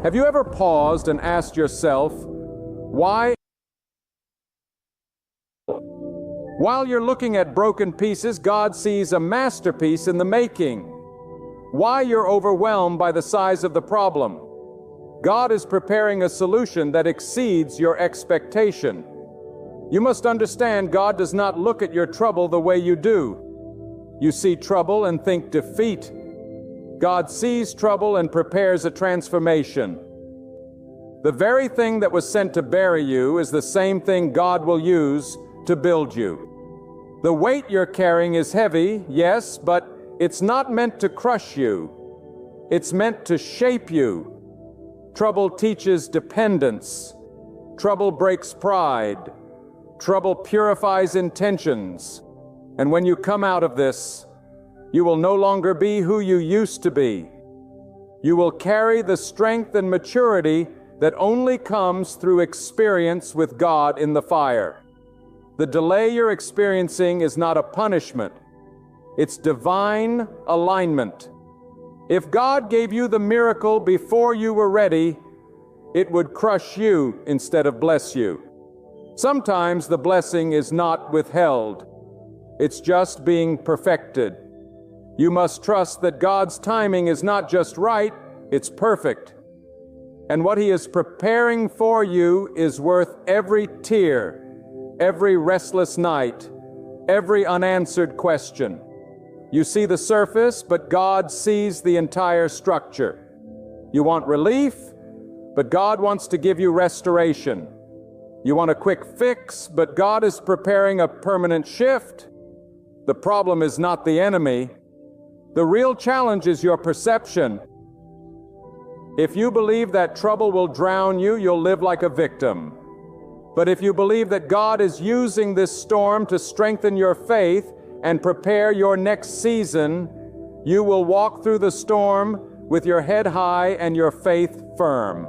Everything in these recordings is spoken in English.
Have you ever paused and asked yourself, why? While you're looking at broken pieces, God sees a masterpiece in the making. Why you're overwhelmed by the size of the problem? God is preparing a solution that exceeds your expectation. You must understand, God does not look at your trouble the way you do. You see trouble and think defeat. God sees trouble and prepares a transformation. The very thing that was sent to bury you is the same thing God will use to build you. The weight you're carrying is heavy, yes, but it's not meant to crush you. It's meant to shape you. Trouble teaches dependence. Trouble breaks pride. Trouble purifies intentions. And when you come out of this, you will no longer be who you used to be. You will carry the strength and maturity that only comes through experience with God in the fire. The delay you're experiencing is not a punishment. It's divine alignment. If God gave you the miracle before you were ready, it would crush you instead of bless you. Sometimes the blessing is not withheld. It's just being perfected. You must trust that God's timing is not just right, it's perfect. And what He is preparing for you is worth every tear, every restless night, every unanswered question. You see the surface, but God sees the entire structure. You want relief, but God wants to give you restoration. You want a quick fix, but God is preparing a permanent shift. The problem is not the enemy. The real challenge is your perception. If you believe that trouble will drown you, you'll live like a victim. But if you believe that God is using this storm to strengthen your faith and prepare your next season, you will walk through the storm with your head high and your faith firm.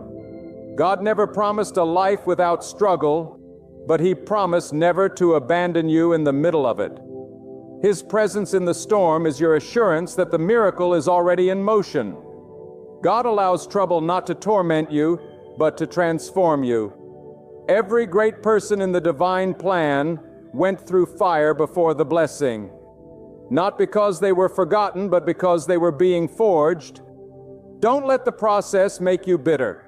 God never promised a life without struggle, but He promised never to abandon you in the middle of it. His presence in the storm is your assurance that the miracle is already in motion. God allows trouble not to torment you, but to transform you. Every great person in the divine plan went through fire before the blessing. Not because they were forgotten, but because they were being forged. Don't let the process make you bitter.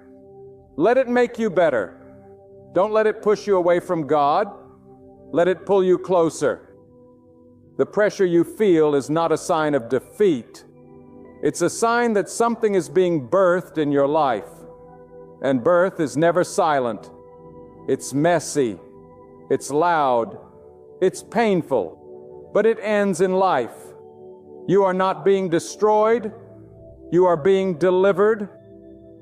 Let it make you better. Don't let it push you away from God. Let it pull you closer. The pressure you feel is not a sign of defeat. It's a sign that something is being birthed in your life. And birth is never silent. It's messy. It's loud. It's painful. But it ends in life. You are not being destroyed. You are being delivered.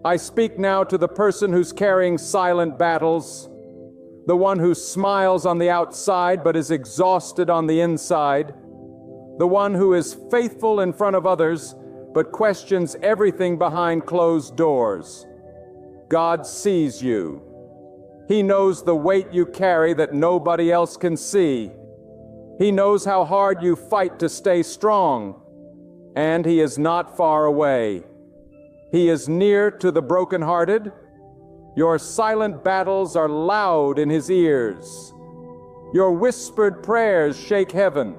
I speak now to the person who's carrying silent battles, the one who smiles on the outside but is exhausted on the inside, the one who is faithful in front of others but questions everything behind closed doors. God sees you. He knows the weight you carry that nobody else can see. He knows how hard you fight to stay strong, and He is not far away. He is near to the brokenhearted. Your silent battles are loud in His ears. Your whispered prayers shake heaven.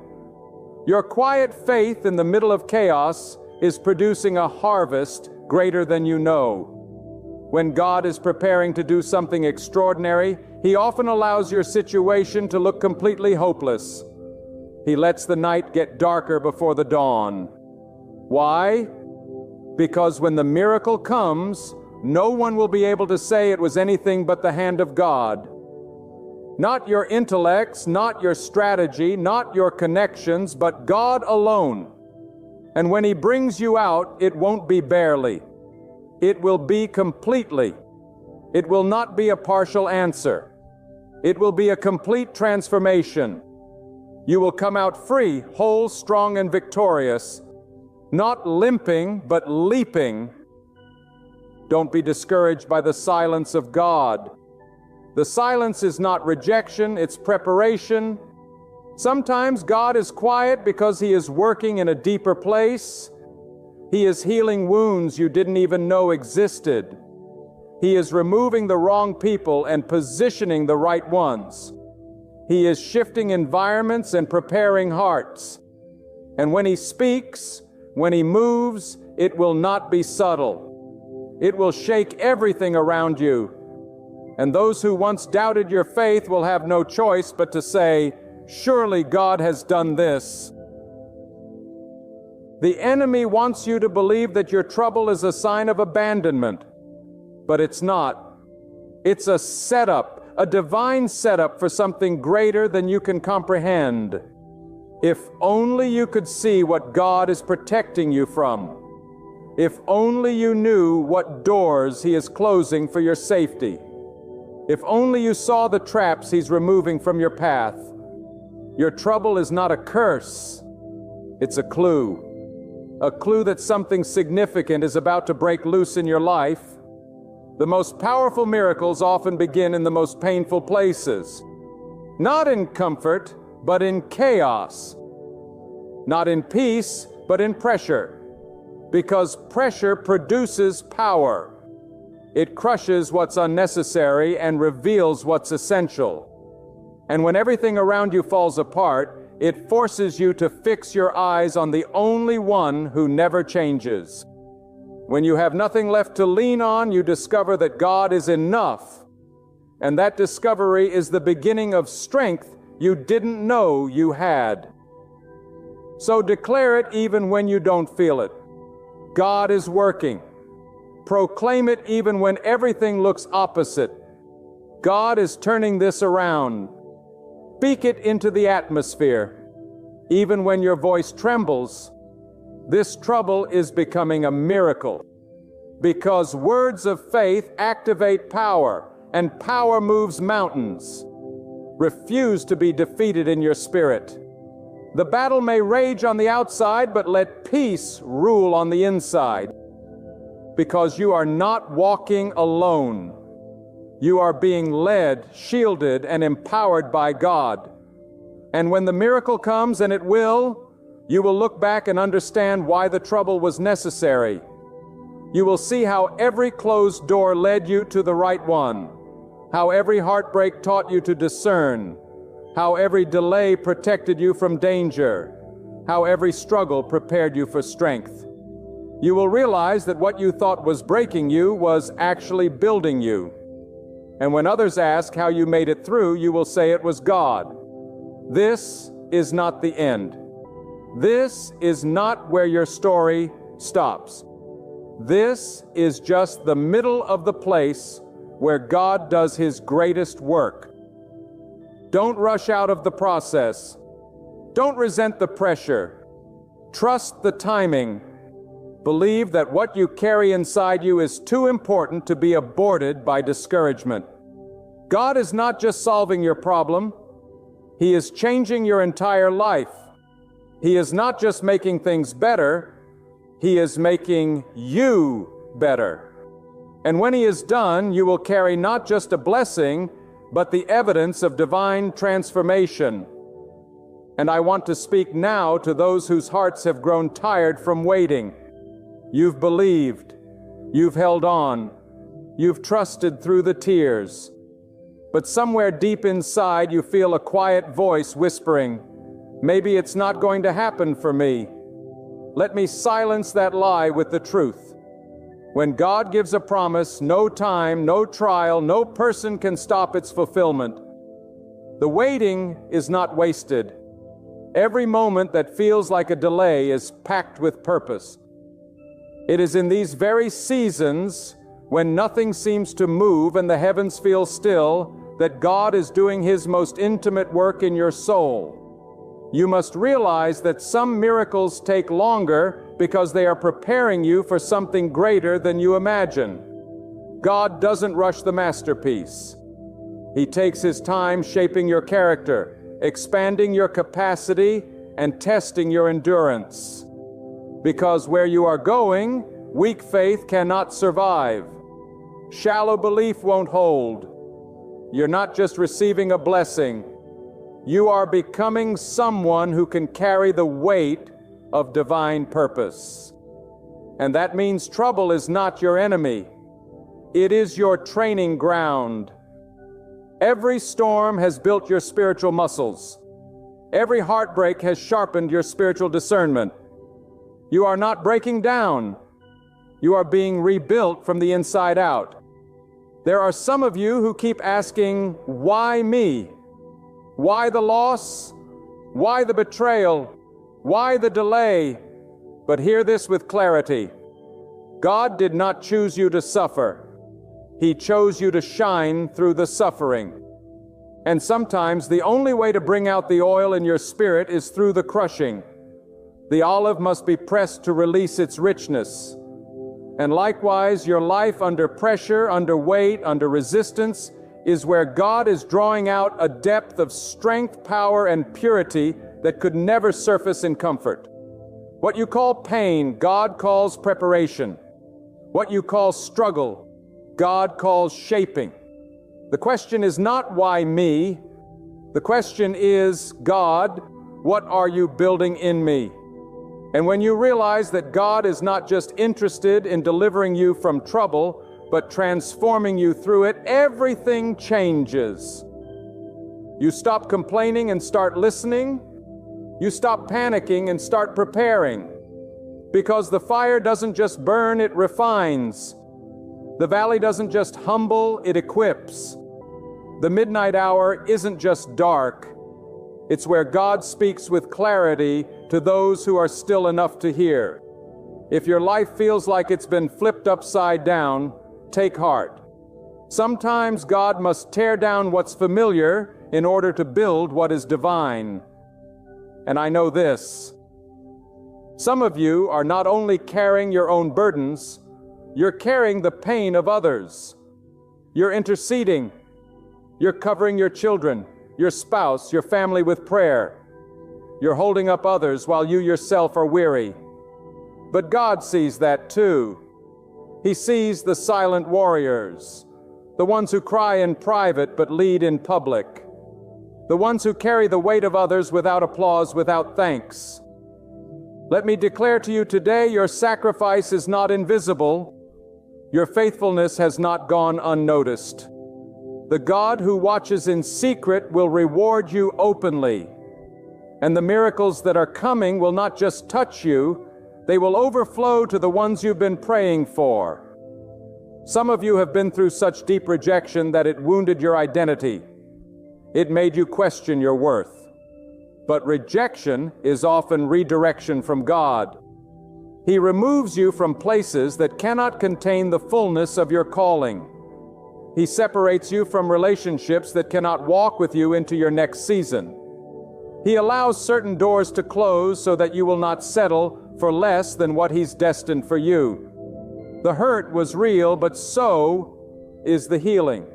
Your quiet faith in the middle of chaos is producing a harvest greater than you know. When God is preparing to do something extraordinary, He often allows your situation to look completely hopeless. He lets the night get darker before the dawn. Why? Because when the miracle comes, no one will be able to say it was anything but the hand of God. Not your intellects, not your strategy, not your connections, but God alone. And when He brings you out, it won't be barely. It will be completely. It will not be a partial answer. It will be a complete transformation. You will come out free, whole, strong, and victorious, not limping, but leaping. Don't be discouraged by the silence of God. The silence is not rejection, it's preparation. Sometimes God is quiet because He is working in a deeper place. He is healing wounds you didn't even know existed. He is removing the wrong people and positioning the right ones. He is shifting environments and preparing hearts. And when He speaks, when He moves, it will not be subtle. It will shake everything around you. And those who once doubted your faith will have no choice but to say, "Surely God has done this." The enemy wants you to believe that your trouble is a sign of abandonment, but it's not. It's a setup, a divine setup for something greater than you can comprehend. If only you could see what God is protecting you from. If only you knew what doors He is closing for your safety. If only you saw the traps He's removing from your path. Your trouble is not a curse. It's a clue. A clue that something significant is about to break loose in your life. The most powerful miracles often begin in the most painful places. Not in comfort, but in chaos. Not in peace, but in pressure. Because pressure produces power. It crushes what's unnecessary and reveals what's essential. And when everything around you falls apart, it forces you to fix your eyes on the only one who never changes. When you have nothing left to lean on, you discover that God is enough. And that discovery is the beginning of strength you didn't know you had. So declare it even when you don't feel it. God is working. Proclaim it even when everything looks opposite. God is turning this around. Speak it into the atmosphere. Even when your voice trembles, this trouble is becoming a miracle. Because words of faith activate power, and power moves mountains. Refuse to be defeated in your spirit. The battle may rage on the outside, but let peace rule on the inside. Because you are not walking alone. You are being led, shielded, and empowered by God. And when the miracle comes, and it will, you will look back and understand why the trouble was necessary. You will see how every closed door led you to the right one, how every heartbreak taught you to discern, how every delay protected you from danger, how every struggle prepared you for strength. You will realize that what you thought was breaking you was actually building you. And when others ask how you made it through, you will say it was God. This is not the end. This is not where your story stops. This is just the middle of the place where God does His greatest work. Don't rush out of the process. Don't resent the pressure. Trust the timing. Believe that what you carry inside you is too important to be aborted by discouragement. God is not just solving your problem. He is changing your entire life. He is not just making things better. He is making you better. And when He is done, you will carry not just a blessing, but the evidence of divine transformation. And I want to speak now to those whose hearts have grown tired from waiting. You've believed. You've held on. You've trusted through the tears. But somewhere deep inside you feel a quiet voice whispering, "Maybe it's not going to happen for me." Let me silence that lie with the truth. When God gives a promise, no time, no trial, no person can stop its fulfillment. The waiting is not wasted. Every moment that feels like a delay is packed with purpose. It is in these very seasons, when nothing seems to move and the heavens feel still, that God is doing His most intimate work in your soul. You must realize that some miracles take longer because they are preparing you for something greater than you imagine. God doesn't rush the masterpiece. He takes His time shaping your character, expanding your capacity, and testing your endurance. Because where you are going, weak faith cannot survive. Shallow belief won't hold. You're not just receiving a blessing. You are becoming someone who can carry the weight of divine purpose. And that means trouble is not your enemy. It is your training ground. Every storm has built your spiritual muscles. Every heartbreak has sharpened your spiritual discernment. You are not breaking down. You are being rebuilt from the inside out. There are some of you who keep asking, why me? Why the loss? Why the betrayal? Why the delay? But hear this with clarity. God did not choose you to suffer. He chose you to shine through the suffering. And sometimes the only way to bring out the oil in your spirit is through the crushing. The olive must be pressed to release its richness. And likewise, your life under pressure, under weight, under resistance, is where God is drawing out a depth of strength, power, and purity that could never surface in comfort. What you call pain, God calls preparation. What you call struggle, God calls shaping. The question is not why me. The question is, God, what are you building in me? And when you realize that God is not just interested in delivering you from trouble, but transforming you through it, everything changes. You stop complaining and start listening. You stop panicking and start preparing. Because the fire doesn't just burn, it refines. The valley doesn't just humble, it equips. The midnight hour isn't just dark. It's where God speaks with clarity to those who are still enough to hear. If your life feels like it's been flipped upside down, take heart. Sometimes God must tear down what's familiar in order to build what is divine. And I know this. Some of you are not only carrying your own burdens, you're carrying the pain of others. You're interceding. You're covering your children, your spouse, your family with prayer. You're holding up others while you yourself are weary. But God sees that too. He sees the silent warriors, the ones who cry in private but lead in public, the ones who carry the weight of others without applause, without thanks. Let me declare to you today, your sacrifice is not invisible. Your faithfulness has not gone unnoticed. The God who watches in secret will reward you openly. And the miracles that are coming will not just touch you, they will overflow to the ones you've been praying for. Some of you have been through such deep rejection that it wounded your identity. It made you question your worth. But rejection is often redirection from God. He removes you from places that cannot contain the fullness of your calling. He separates you from relationships that cannot walk with you into your next season. He allows certain doors to close so that you will not settle for less than what He's destined for you. The hurt was real, but so is the healing.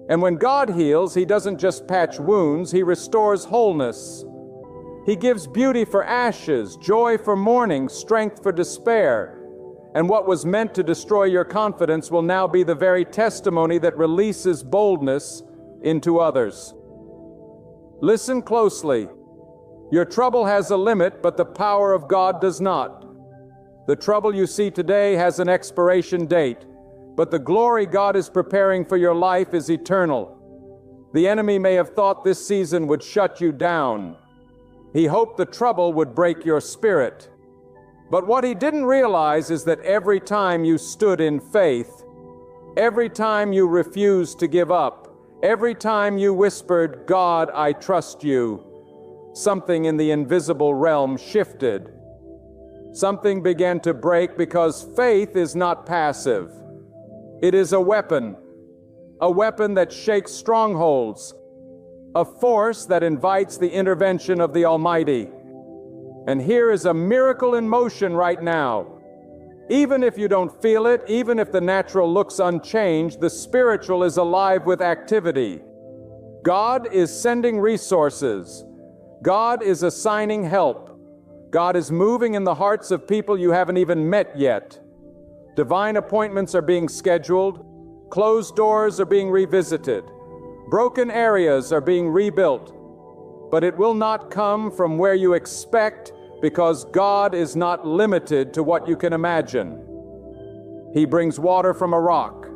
And when God heals, He doesn't just patch wounds, He restores wholeness. He gives beauty for ashes, joy for mourning, strength for despair. And what was meant to destroy your confidence will now be the very testimony that releases boldness into others. Listen closely. Your trouble has a limit, but the power of God does not. The trouble you see today has an expiration date, but the glory God is preparing for your life is eternal. The enemy may have thought this season would shut you down. He hoped the trouble would break your spirit. But what he didn't realize is that every time you stood in faith, every time you refused to give up, every time you whispered, God, I trust you, something in the invisible realm shifted. Something began to break because faith is not passive. It is a weapon that shakes strongholds, a force that invites the intervention of the Almighty. And here is a miracle in motion right now. Even if you don't feel it, even if the natural looks unchanged, the spiritual is alive with activity. God is sending resources. God is assigning help. God is moving in the hearts of people you haven't even met yet. Divine appointments are being scheduled. Closed doors are being revisited. Broken areas are being rebuilt. But it will not come from where you expect, because God is not limited to what you can imagine. He brings water from a rock.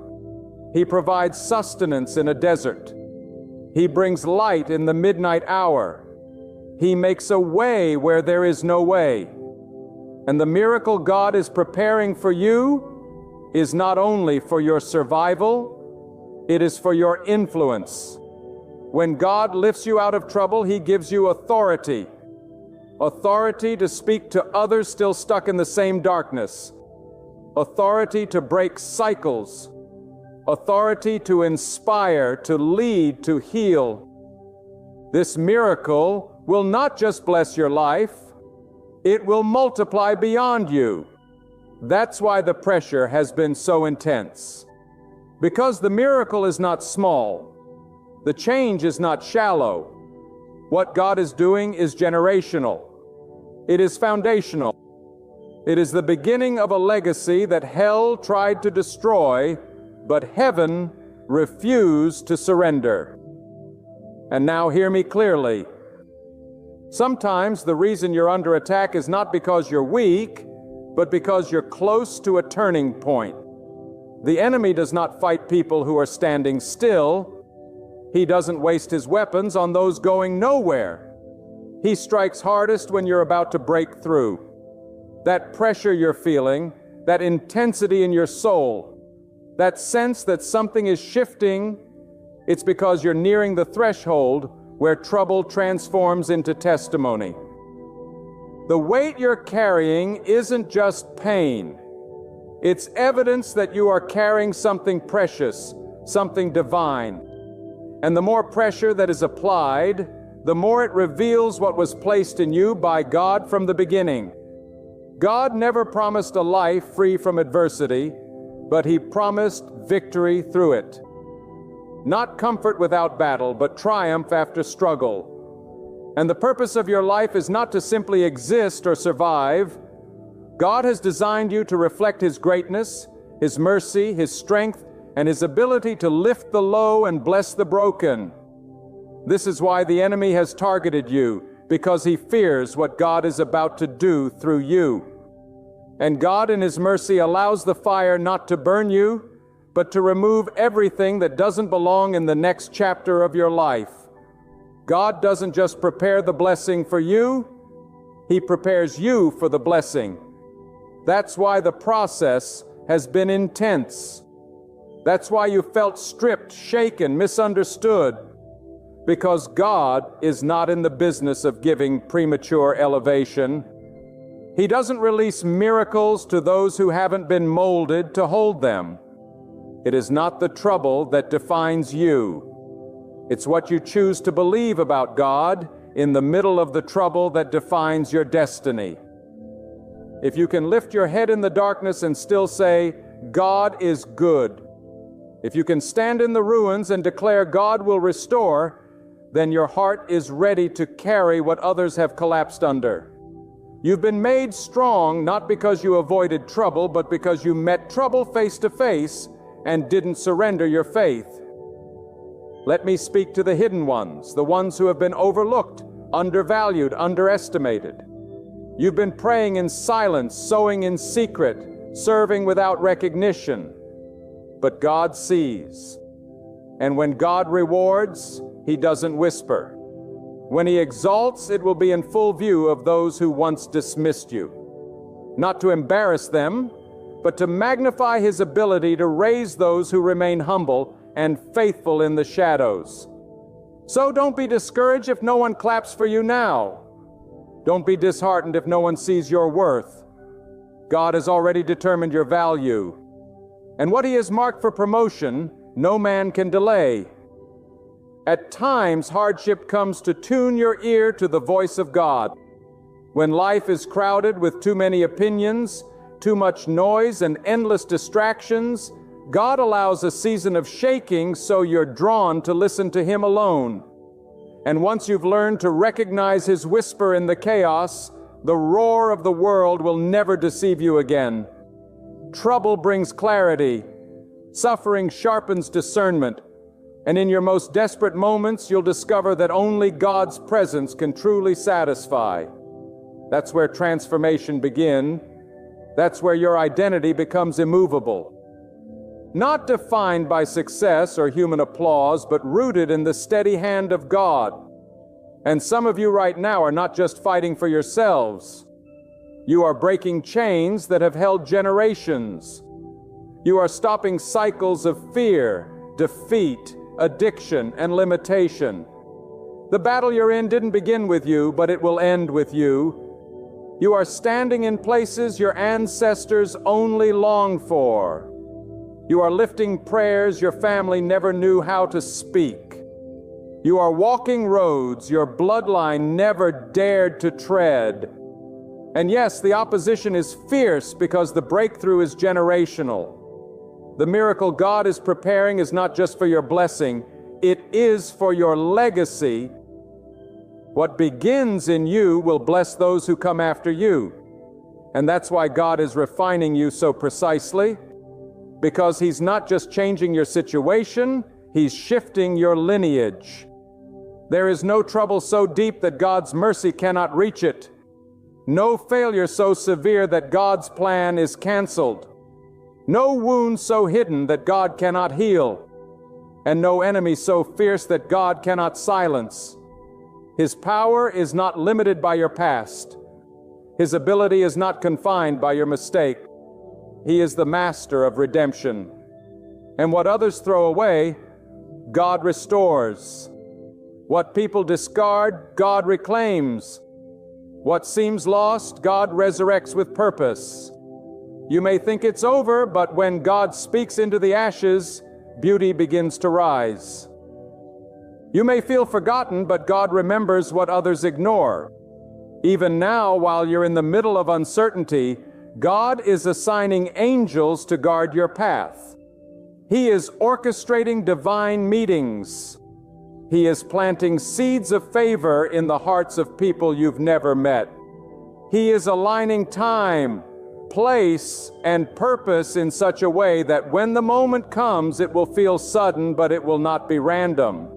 He provides sustenance in a desert. He brings light in the midnight hour. He makes a way where there is no way. And the miracle God is preparing for you is not only for your survival, it is for your influence. When God lifts you out of trouble, He gives you authority. Authority to speak to others still stuck in the same darkness. Authority to break cycles. Authority to inspire, to lead, to heal. This miracle will not just bless your life, it will multiply beyond you. That's why the pressure has been so intense. Because the miracle is not small. The change is not shallow. What God is doing is generational. It is foundational. It is the beginning of a legacy that hell tried to destroy, but heaven refused to surrender. And now hear me clearly. Sometimes the reason you're under attack is not because you're weak, but because you're close to a turning point. The enemy does not fight people who are standing still. He doesn't waste his weapons on those going nowhere. He strikes hardest when you're about to break through. That pressure you're feeling, that intensity in your soul, that sense that something is shifting, it's because you're nearing the threshold where trouble transforms into testimony. The weight you're carrying isn't just pain. It's evidence that you are carrying something precious, something divine. And the more pressure that is applied, the more it reveals what was placed in you by God from the beginning. God never promised a life free from adversity, but He promised victory through it. Not comfort without battle, but triumph after struggle. And the purpose of your life is not to simply exist or survive. God has designed you to reflect His greatness, His mercy, His strength, and His ability to lift the low and bless the broken. This is why the enemy has targeted you, because he fears what God is about to do through you. And God in His mercy allows the fire not to burn you, but to remove everything that doesn't belong in the next chapter of your life. God doesn't just prepare the blessing for you, He prepares you for the blessing. That's why the process has been intense. That's why you felt stripped, shaken, misunderstood, because God is not in the business of giving premature elevation. He doesn't release miracles to those who haven't been molded to hold them. It is not the trouble that defines you. It's what you choose to believe about God in the middle of the trouble that defines your destiny. If you can lift your head in the darkness and still say, God is good. If you can stand in the ruins and declare God will restore, then your heart is ready to carry what others have collapsed under. You've been made strong not because you avoided trouble, but because you met trouble face to face and didn't surrender your faith. Let me speak to the hidden ones, the ones who have been overlooked, undervalued, underestimated. You've been praying in silence, sowing in secret, serving without recognition. But God sees. And when God rewards, He doesn't whisper. When He exalts, it will be in full view of those who once dismissed you. Not to embarrass them, but to magnify His ability to raise those who remain humble and faithful in the shadows. So don't be discouraged if no one claps for you now. Don't be disheartened if no one sees your worth. God has already determined your value. And what He has marked for promotion, no man can delay. At times, hardship comes to tune your ear to the voice of God. When life is crowded with too many opinions, too much noise, and endless distractions, God allows a season of shaking so you're drawn to listen to Him alone. And once you've learned to recognize His whisper in the chaos, the roar of the world will never deceive you again. Trouble brings clarity. Suffering sharpens discernment. And in your most desperate moments, you'll discover that only God's presence can truly satisfy. That's where transformation begins. That's where your identity becomes immovable. Not defined by success or human applause, but rooted in the steady hand of God. And some of you right now are not just fighting for yourselves. You are breaking chains that have held generations. You are stopping cycles of fear, defeat, addiction, and limitation. The battle you're in didn't begin with you, but it will end with you. You are standing in places your ancestors only longed for. You are lifting prayers your family never knew how to speak. You are walking roads your bloodline never dared to tread. And yes, the opposition is fierce because the breakthrough is generational. The miracle God is preparing is not just for your blessing, it is for your legacy. What begins in you will bless those who come after you. And that's why God is refining you so precisely, because He's not just changing your situation, He's shifting your lineage. There is no trouble so deep that God's mercy cannot reach it. No failure so severe that God's plan is canceled. No wound so hidden that God cannot heal. And no enemy so fierce that God cannot silence. His power is not limited by your past. His ability is not confined by your mistake. He is the master of redemption. And what others throw away, God restores. What people discard, God reclaims. What seems lost, God resurrects with purpose. You may think it's over, but when God speaks into the ashes, beauty begins to rise. You may feel forgotten, but God remembers what others ignore. Even now, while you're in the middle of uncertainty, God is assigning angels to guard your path. He is orchestrating divine meetings. He is planting seeds of favor in the hearts of people you've never met. He is aligning time, place, and purpose in such a way that when the moment comes, it will feel sudden, but it will not be random.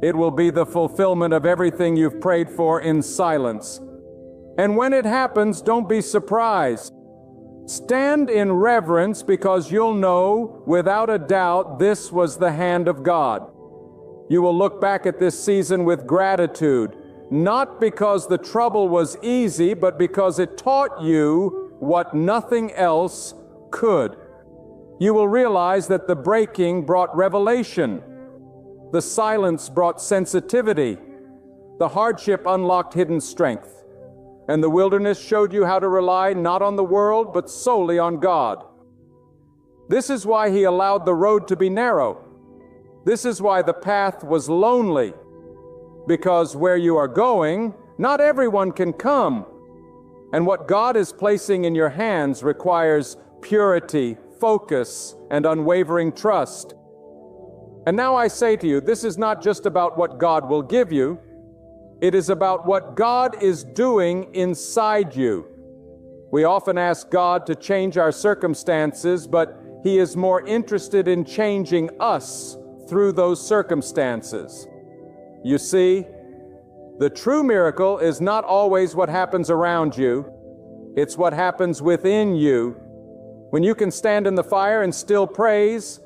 It will be the fulfillment of everything you've prayed for in silence. And when it happens, don't be surprised. Stand in reverence because you'll know, without a doubt, this was the hand of God. You will look back at this season with gratitude, not because the trouble was easy, but because it taught you what nothing else could. You will realize that the breaking brought revelation. The silence brought sensitivity. The hardship unlocked hidden strength. And the wilderness showed you how to rely not on the world, but solely on God. This is why He allowed the road to be narrow. This is why the path was lonely. Because where you are going, not everyone can come. And what God is placing in your hands requires purity, focus, and unwavering trust. And now I say to you, this is not just about what God will give you. It is about what God is doing inside you. We often ask God to change our circumstances, but He is more interested in changing us through those circumstances. You see, the true miracle is not always what happens around you. It's what happens within you. When you can stand in the fire and still praise,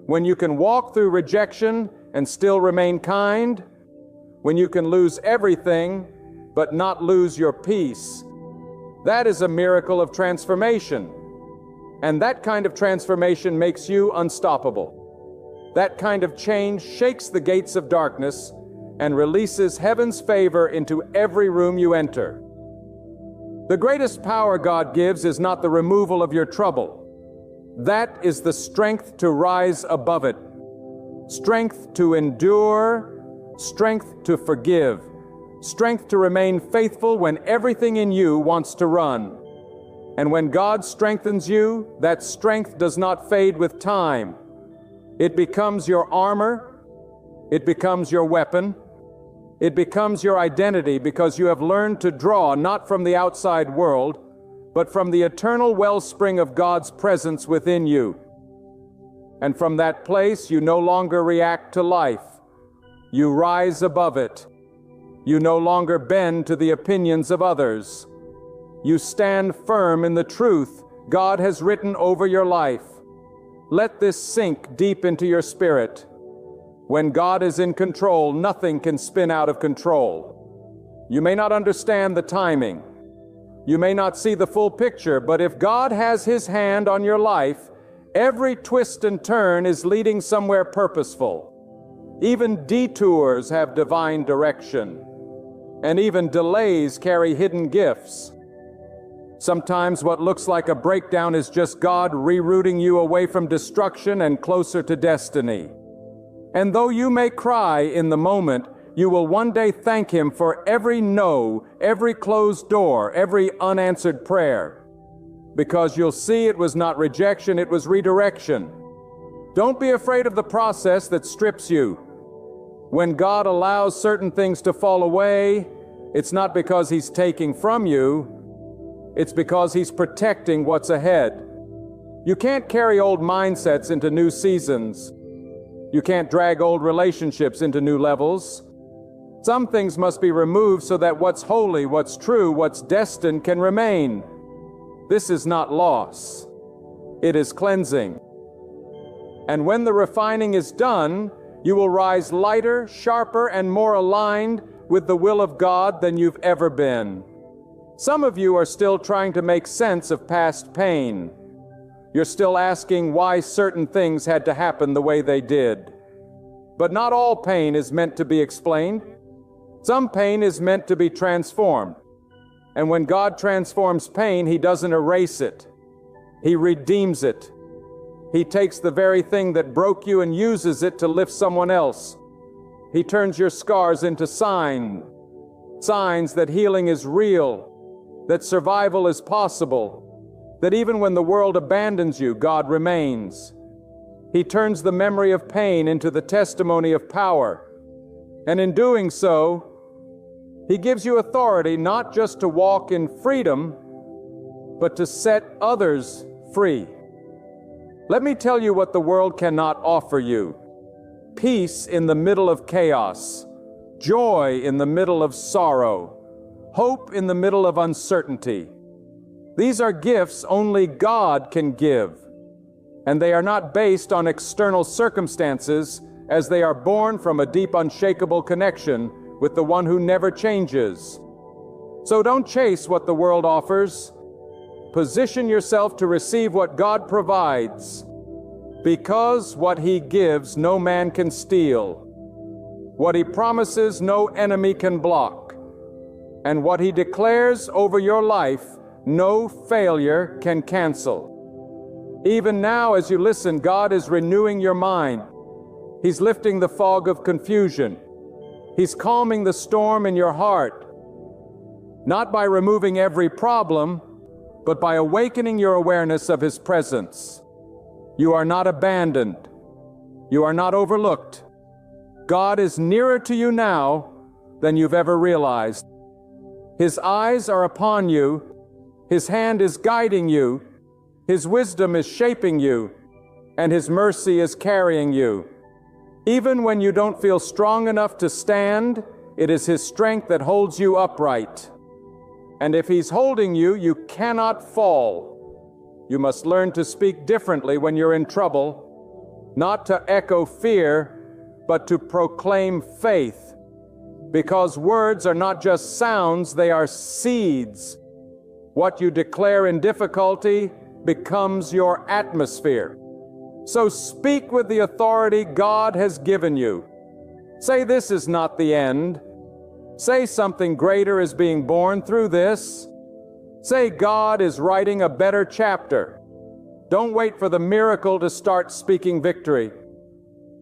when you can walk through rejection and still remain kind, when you can lose everything but not lose your peace. That is a miracle of transformation. And that kind of transformation makes you unstoppable. That kind of change shakes the gates of darkness and releases heaven's favor into every room you enter. The greatest power God gives is not the removal of your trouble. That is the strength to rise above it, strength to endure, strength to forgive, strength to remain faithful when everything in you wants to run. And when God strengthens you, that strength does not fade with time. It becomes your armor, it becomes your weapon, it becomes your identity because you have learned to draw not from the outside world, but from the eternal wellspring of God's presence within you. And from that place, you no longer react to life. You rise above it. You no longer bend to the opinions of others. You stand firm in the truth God has written over your life. Let this sink deep into your spirit. When God is in control, nothing can spin out of control. You may not understand the timing. You may not see the full picture, but if God has His hand on your life, every twist and turn is leading somewhere purposeful. Even detours have divine direction, and even delays carry hidden gifts. Sometimes what looks like a breakdown is just God rerouting you away from destruction and closer to destiny. And though you may cry in the moment, you will one day thank Him for every no, every closed door, every unanswered prayer. Because you'll see it was not rejection, it was redirection. Don't be afraid of the process that strips you. When God allows certain things to fall away, it's not because He's taking from you, it's because He's protecting what's ahead. You can't carry old mindsets into new seasons. You can't drag old relationships into new levels. Some things must be removed so that what's holy, what's true, what's destined can remain. This is not loss. It is cleansing. And when the refining is done, you will rise lighter, sharper, and more aligned with the will of God than you've ever been. Some of you are still trying to make sense of past pain. You're still asking why certain things had to happen the way they did. But not all pain is meant to be explained. Some pain is meant to be transformed. And when God transforms pain, He doesn't erase it. He redeems it. He takes the very thing that broke you and uses it to lift someone else. He turns your scars into signs that healing is real, that survival is possible, that even when the world abandons you, God remains. He turns the memory of pain into the testimony of power. And in doing so, He gives you authority not just to walk in freedom, but to set others free. Let me tell you what the world cannot offer you. Peace in the middle of chaos, joy in the middle of sorrow, hope in the middle of uncertainty. These are gifts only God can give, and they are not based on external circumstances, as they are born from a deep, unshakable connection with the one who never changes. So don't chase what the world offers. Position yourself to receive what God provides, because what He gives no man can steal. What He promises no enemy can block. And what He declares over your life no failure can cancel. Even now as you listen, God is renewing your mind. He's lifting the fog of confusion. He's calming the storm in your heart, not by removing every problem, but by awakening your awareness of His presence. You are not abandoned. You are not overlooked. God is nearer to you now than you've ever realized. His eyes are upon you. His hand is guiding you. His wisdom is shaping you. And His mercy is carrying you. Even when you don't feel strong enough to stand, it is His strength that holds you upright. And if He's holding you, you cannot fall. You must learn to speak differently when you're in trouble, not to echo fear, but to proclaim faith. Because words are not just sounds, they are seeds. What you declare in difficulty becomes your atmosphere. So speak with the authority God has given you. Say, this is not the end. Say, something greater is being born through this. Say, God is writing a better chapter. Don't wait for the miracle to start speaking victory.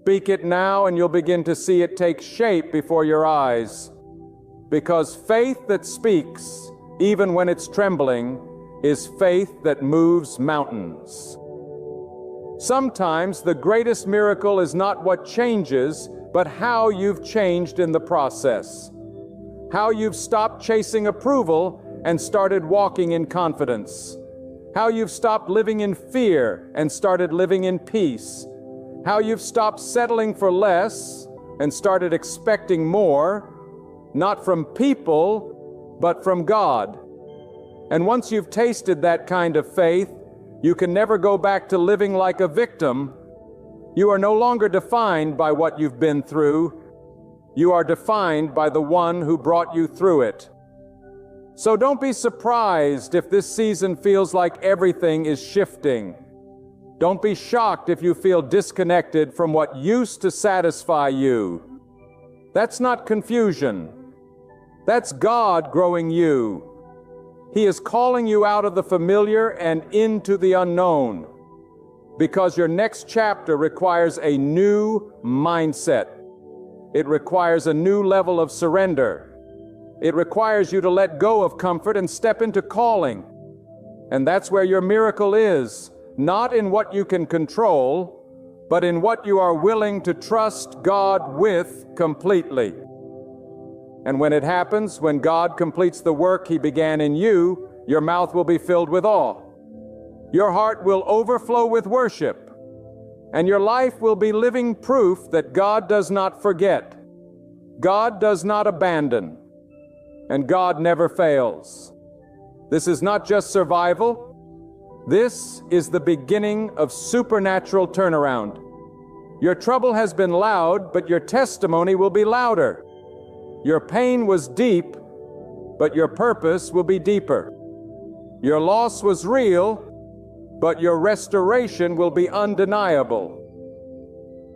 Speak it now and you'll begin to see it take shape before your eyes. Because faith that speaks, even when it's trembling, is faith that moves mountains. Sometimes the greatest miracle is not what changes, but how you've changed in the process. How you've stopped chasing approval and started walking in confidence. How you've stopped living in fear and started living in peace. How you've stopped settling for less and started expecting more, not from people, but from God. And once you've tasted that kind of faith, You can never go back to living like a victim. You are no longer defined by what you've been through. You are defined by the one who brought you through it. So don't be surprised if this season feels like everything is shifting. Don't be shocked if you feel disconnected from what used to satisfy you. That's not confusion. That's God growing you. He is calling you out of the familiar and into the unknown, because your next chapter requires a new mindset. It requires a new level of surrender. It requires you to let go of comfort and step into calling. And that's where your miracle is, not in what you can control, but in what you are willing to trust God with completely. And when it happens, when God completes the work He began in you, your mouth will be filled with awe. Your heart will overflow with worship, and your life will be living proof that God does not forget, God does not abandon, and God never fails. This is not just survival. This is the beginning of supernatural turnaround. Your trouble has been loud, but your testimony will be louder. Your pain was deep, but your purpose will be deeper. Your loss was real, but your restoration will be undeniable.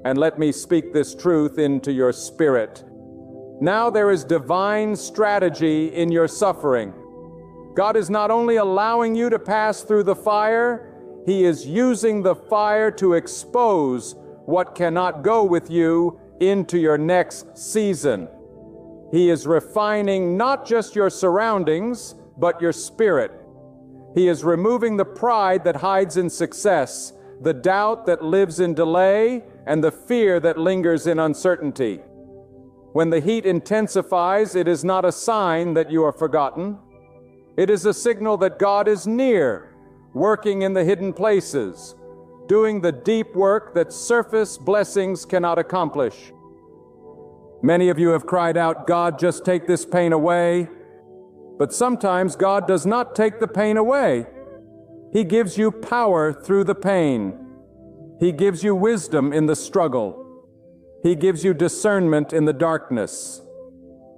And let me speak this truth into your spirit. Now there is divine strategy in your suffering. God is not only allowing you to pass through the fire, He is using the fire to expose what cannot go with you into your next season. He is refining not just your surroundings, but your spirit. He is removing the pride that hides in success, the doubt that lives in delay, and the fear that lingers in uncertainty. When the heat intensifies, it is not a sign that you are forgotten. It is a signal that God is near, working in the hidden places, doing the deep work that surface blessings cannot accomplish. Many of you have cried out, "God, just take this pain away." But sometimes God does not take the pain away. He gives you power through the pain. He gives you wisdom in the struggle. He gives you discernment in the darkness.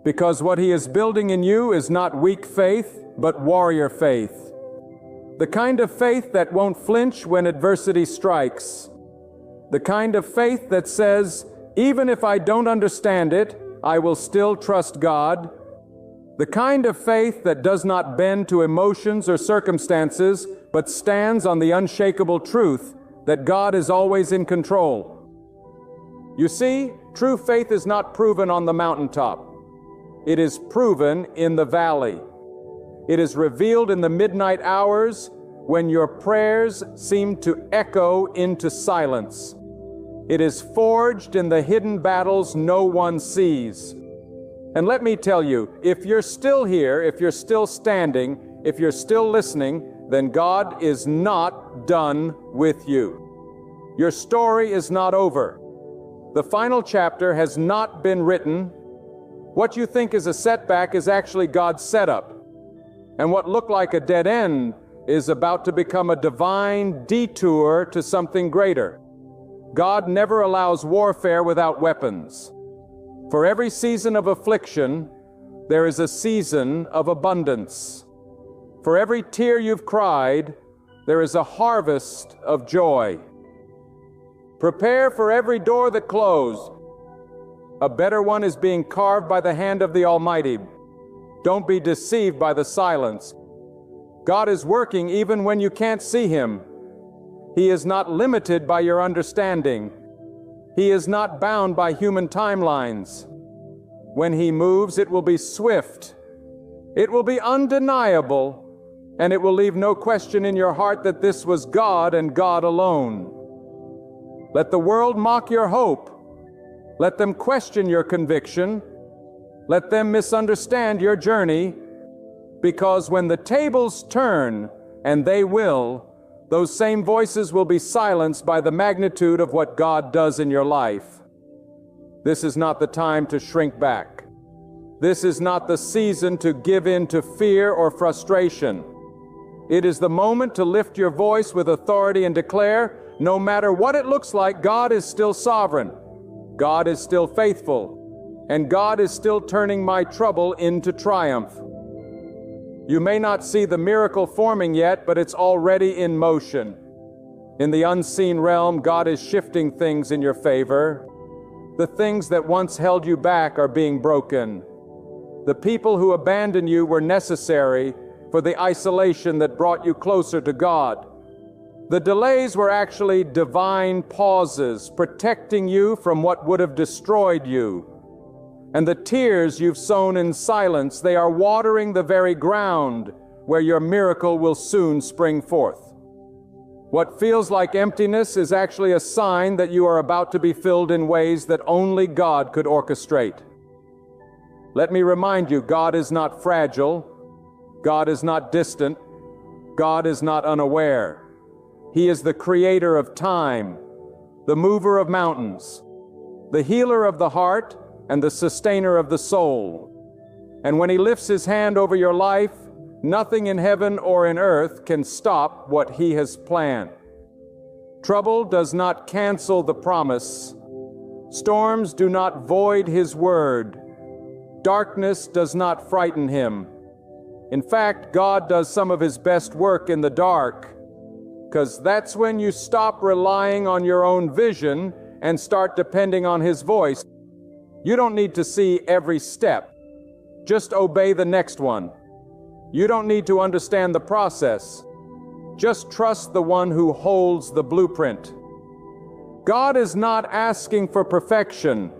Because what He is building in you is not weak faith, but warrior faith. The kind of faith that won't flinch when adversity strikes. The kind of faith that says, even if I don't understand it, I will still trust God. The kind of faith that does not bend to emotions or circumstances, but stands on the unshakable truth that God is always in control. You see, true faith is not proven on the mountaintop. It is proven in the valley. It is revealed in the midnight hours when your prayers seem to echo into silence. It is forged in the hidden battles no one sees. And let me tell you, if you're still here, if you're still standing, if you're still listening, then God is not done with you. Your story is not over. The final chapter has not been written. What you think is a setback is actually God's setup. And what looked like a dead end is about to become a divine detour to something greater. God never allows warfare without weapons. For every season of affliction, there is a season of abundance. For every tear you've cried, there is a harvest of joy. Prepare for every door that closed. A better one is being carved by the hand of the Almighty. Don't be deceived by the silence. God is working even when you can't see Him. He is not limited by your understanding. He is not bound by human timelines. When He moves, it will be swift. It will be undeniable, and it will leave no question in your heart that this was God and God alone. Let the world mock your hope. Let them question your conviction. Let them misunderstand your journey, because when the tables turn, and they will, those same voices will be silenced by the magnitude of what God does in your life. This is not the time to shrink back. This is not the season to give in to fear or frustration. It is the moment to lift your voice with authority and declare, no matter what it looks like, God is still sovereign. God is still faithful. And God is still turning my trouble into triumph. You may not see the miracle forming yet, but it's already in motion. In the unseen realm, God is shifting things in your favor. The things that once held you back are being broken. The people who abandoned you were necessary for the isolation that brought you closer to God. The delays were actually divine pauses, protecting you from what would have destroyed you. And the tears you've sown in silence, they are watering the very ground where your miracle will soon spring forth. What feels like emptiness is actually a sign that you are about to be filled in ways that only God could orchestrate. Let me remind you, God is not fragile. God is not distant. God is not unaware. He is the creator of time, the mover of mountains, the healer of the heart, and the sustainer of the soul. And when He lifts His hand over your life, nothing in heaven or in earth can stop what He has planned. Trouble does not cancel the promise. Storms do not void His word. Darkness does not frighten Him. In fact, God does some of His best work in the dark, because that's when you stop relying on your own vision and start depending on His voice. You don't need to see every step. Just obey the next one. You don't need to understand the process. Just trust the one who holds the blueprint. God is not asking for perfection.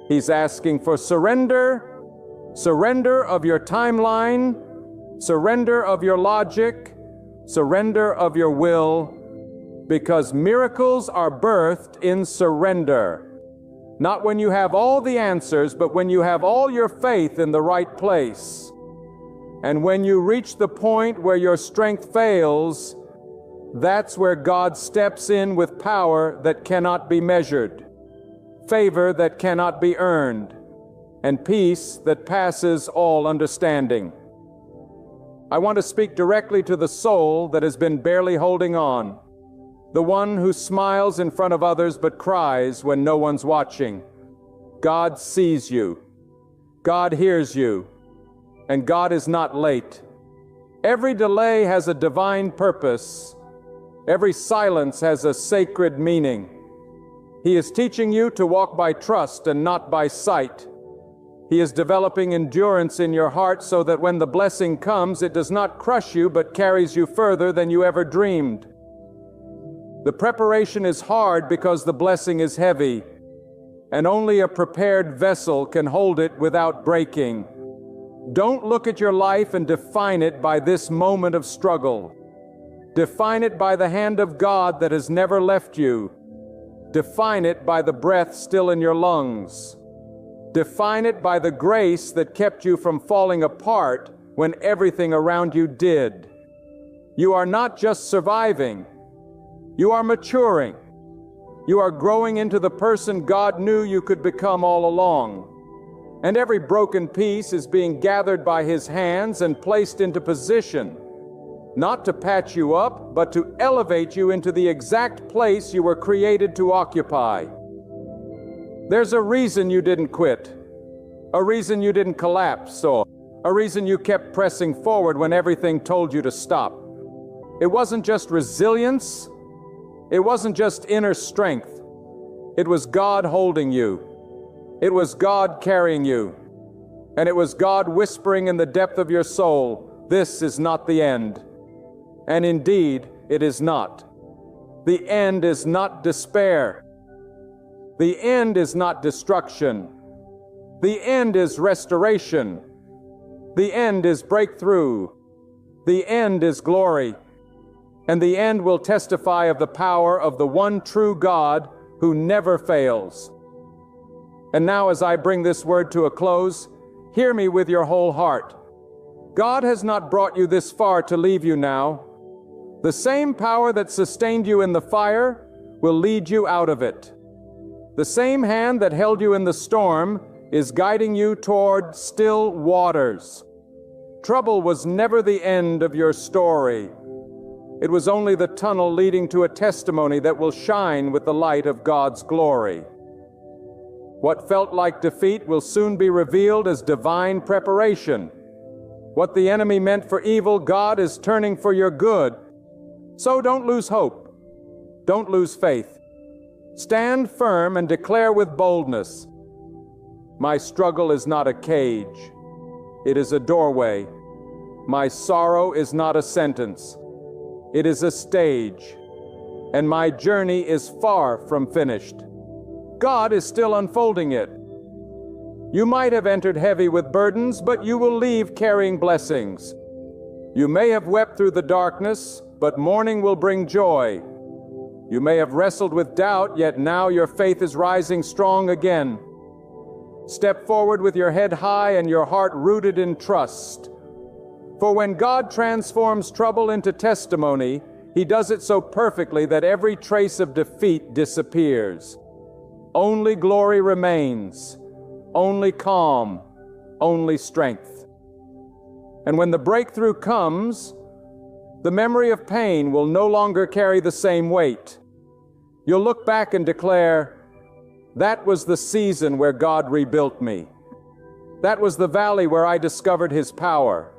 He's asking for surrender, surrender of your timeline, surrender of your logic, surrender of your will, because miracles are birthed in surrender. Not when you have all the answers, but when you have all your faith in the right place. And when you reach the point where your strength fails, that's where God steps in with power that cannot be measured, favor that cannot be earned, and peace that passes all understanding. I want to speak directly to the soul that has been barely holding on, the one who smiles in front of others but cries when no one's watching. God sees you. God hears you. And God is not late. Every delay has a divine purpose. Every silence has a sacred meaning. He is teaching you to walk by trust and not by sight. He is developing endurance in your heart so that when the blessing comes, it does not crush you but carries you further than you ever dreamed. The preparation is hard because the blessing is heavy, and only a prepared vessel can hold it without breaking. Don't look at your life and define it by this moment of struggle. Define it by the hand of God that has never left you. Define it by the breath still in your lungs. Define it by the grace that kept you from falling apart when everything around you did. You are not just surviving. You are maturing. You are growing into the person God knew you could become all along. And every broken piece is being gathered by His hands and placed into position, not to patch you up, but to elevate you into the exact place you were created to occupy. There's a reason you didn't quit, a reason you didn't collapse, or a reason you kept pressing forward when everything told you to stop. It wasn't just resilience. It wasn't just inner strength. It was God holding you. It was God carrying you. And it was God whispering in the depth of your soul, "This is not the end." And indeed, it is not. The end is not despair. The end is not destruction. The end is restoration. The end is breakthrough. The end is glory. And the end will testify of the power of the one true God who never fails. And now, as I bring this word to a close, hear me with your whole heart. God has not brought you this far to leave you now. The same power that sustained you in the fire will lead you out of it. The same hand that held you in the storm is guiding you toward still waters. Trouble was never the end of your story. It was only the tunnel leading to a testimony that will shine with the light of God's glory. What felt like defeat will soon be revealed as divine preparation. What the enemy meant for evil, God is turning for your good. So don't lose hope. Don't lose faith. Stand firm and declare with boldness, "My struggle is not a cage. It is a doorway. My sorrow is not a sentence. It is a stage. And my journey is far from finished. God is still unfolding it. You might have entered heavy with burdens, but you will leave carrying blessings. You may have wept through the darkness, but morning will bring joy. You may have wrestled with doubt, yet now your faith is rising strong again. Step forward with your head high and your heart rooted in trust. For when God transforms trouble into testimony, He does it so perfectly that every trace of defeat disappears. Only glory remains, only calm, only strength. And when the breakthrough comes, the memory of pain will no longer carry the same weight. You'll look back and declare, "That was the season where God rebuilt me. That was the valley where I discovered His power.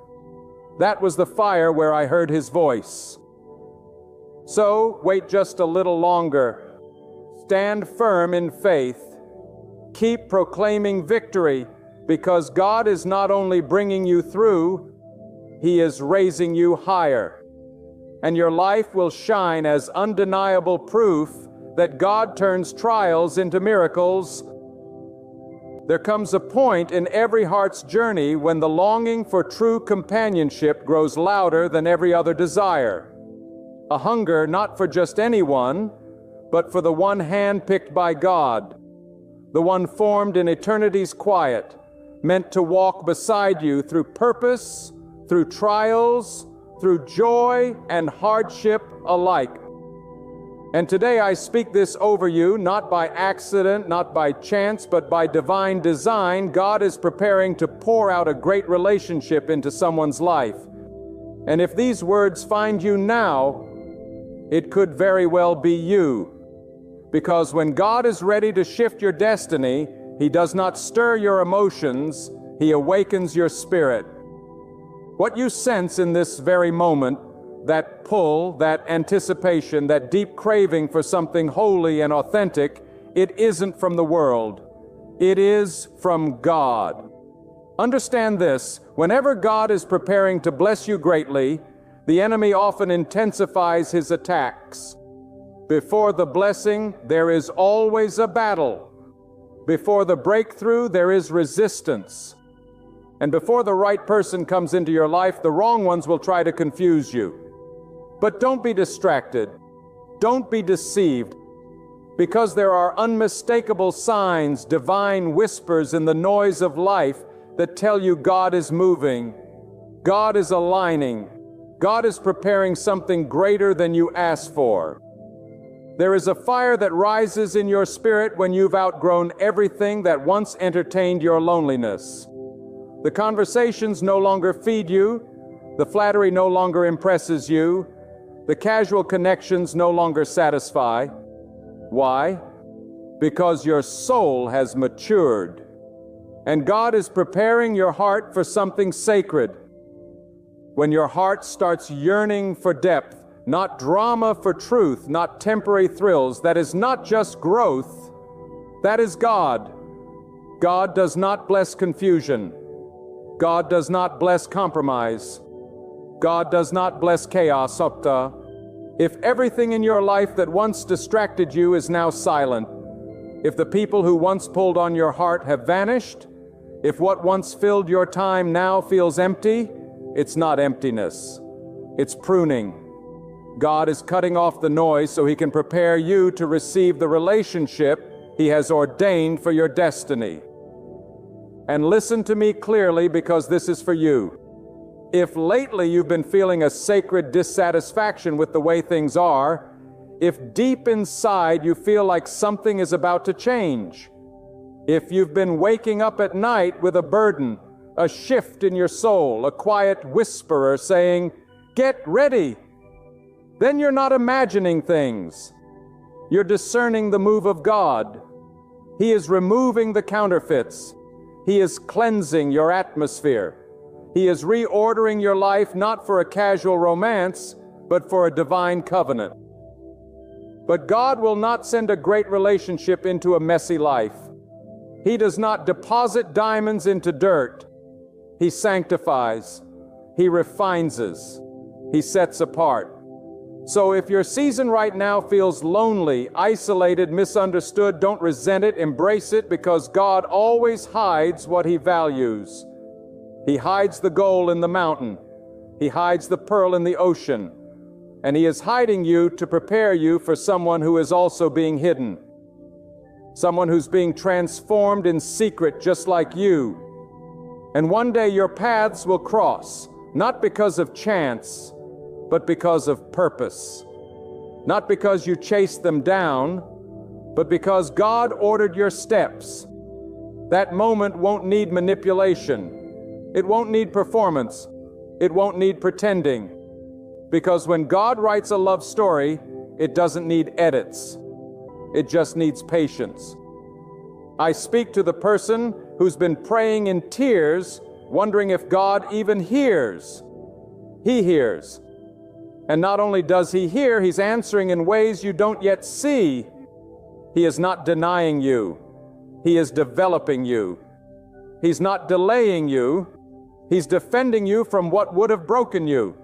That was the fire where I heard His voice." So, wait just a little longer. Stand firm in faith. Keep proclaiming victory, because God is not only bringing you through, He is raising you higher. And your life will shine as undeniable proof that God turns trials into miracles. There comes a point in every heart's journey when the longing for true companionship grows louder than every other desire. A hunger not for just anyone, but for the one hand-picked by God, the one formed in eternity's quiet, meant to walk beside you through purpose, through trials, through joy and hardship alike. And today I speak this over you, not by accident, not by chance, but by divine design. God is preparing to pour out a great relationship into someone's life. And if these words find you now, it could very well be you. Because when God is ready to shift your destiny, He does not stir your emotions, He awakens your spirit. What you sense in this very moment, that pull, that anticipation, that deep craving for something holy and authentic, it isn't from the world. It is from God. Understand this, whenever God is preparing to bless you greatly, the enemy often intensifies his attacks. Before the blessing, there is always a battle. Before the breakthrough, there is resistance. And before the right person comes into your life, the wrong ones will try to confuse you. But don't be distracted. Don't be deceived, because there are unmistakable signs, divine whispers in the noise of life that tell you God is moving, God is aligning, God is preparing something greater than you asked for. There is a fire that rises in your spirit when you've outgrown everything that once entertained your loneliness. The conversations no longer feed you, the flattery no longer impresses you, the casual connections no longer satisfy. Why? Because your soul has matured, and God is preparing your heart for something sacred. When your heart starts yearning for depth, not drama for truth, not temporary thrills, that is not just growth, that is God. God does not bless confusion. God does not bless compromise. God does not bless chaos. If everything in your life that once distracted you is now silent, if the people who once pulled on your heart have vanished, if what once filled your time now feels empty, it's not emptiness. It's pruning. God is cutting off the noise so He can prepare you to receive the relationship He has ordained for your destiny. And listen to me clearly, because this is for you. If lately you've been feeling a sacred dissatisfaction with the way things are, if deep inside you feel like something is about to change, if you've been waking up at night with a burden, a shift in your soul, a quiet whisperer saying, "Get ready." Then you're not imagining things. You're discerning the move of God. He is removing the counterfeits. He is cleansing your atmosphere. He is reordering your life not for a casual romance, but for a divine covenant. But God will not send a great relationship into a messy life. He does not deposit diamonds into dirt. He sanctifies. He refines us. He sets apart. So if your season right now feels lonely, isolated, misunderstood, don't resent it, embrace it, because God always hides what He values. He hides the gold in the mountain. He hides the pearl in the ocean. And He is hiding you to prepare you for someone who is also being hidden. Someone who's being transformed in secret just like you. And one day your paths will cross, not because of chance, but because of purpose. Not because you chased them down, but because God ordered your steps. That moment won't need manipulation. It won't need performance. It won't need pretending. Because when God writes a love story, it doesn't need edits. It just needs patience. I speak to the person who's been praying in tears, wondering if God even hears. He hears. And not only does He hear, He's answering in ways you don't yet see. He is not denying you. He is developing you. He's not delaying you. He's defending you from what would have broken you.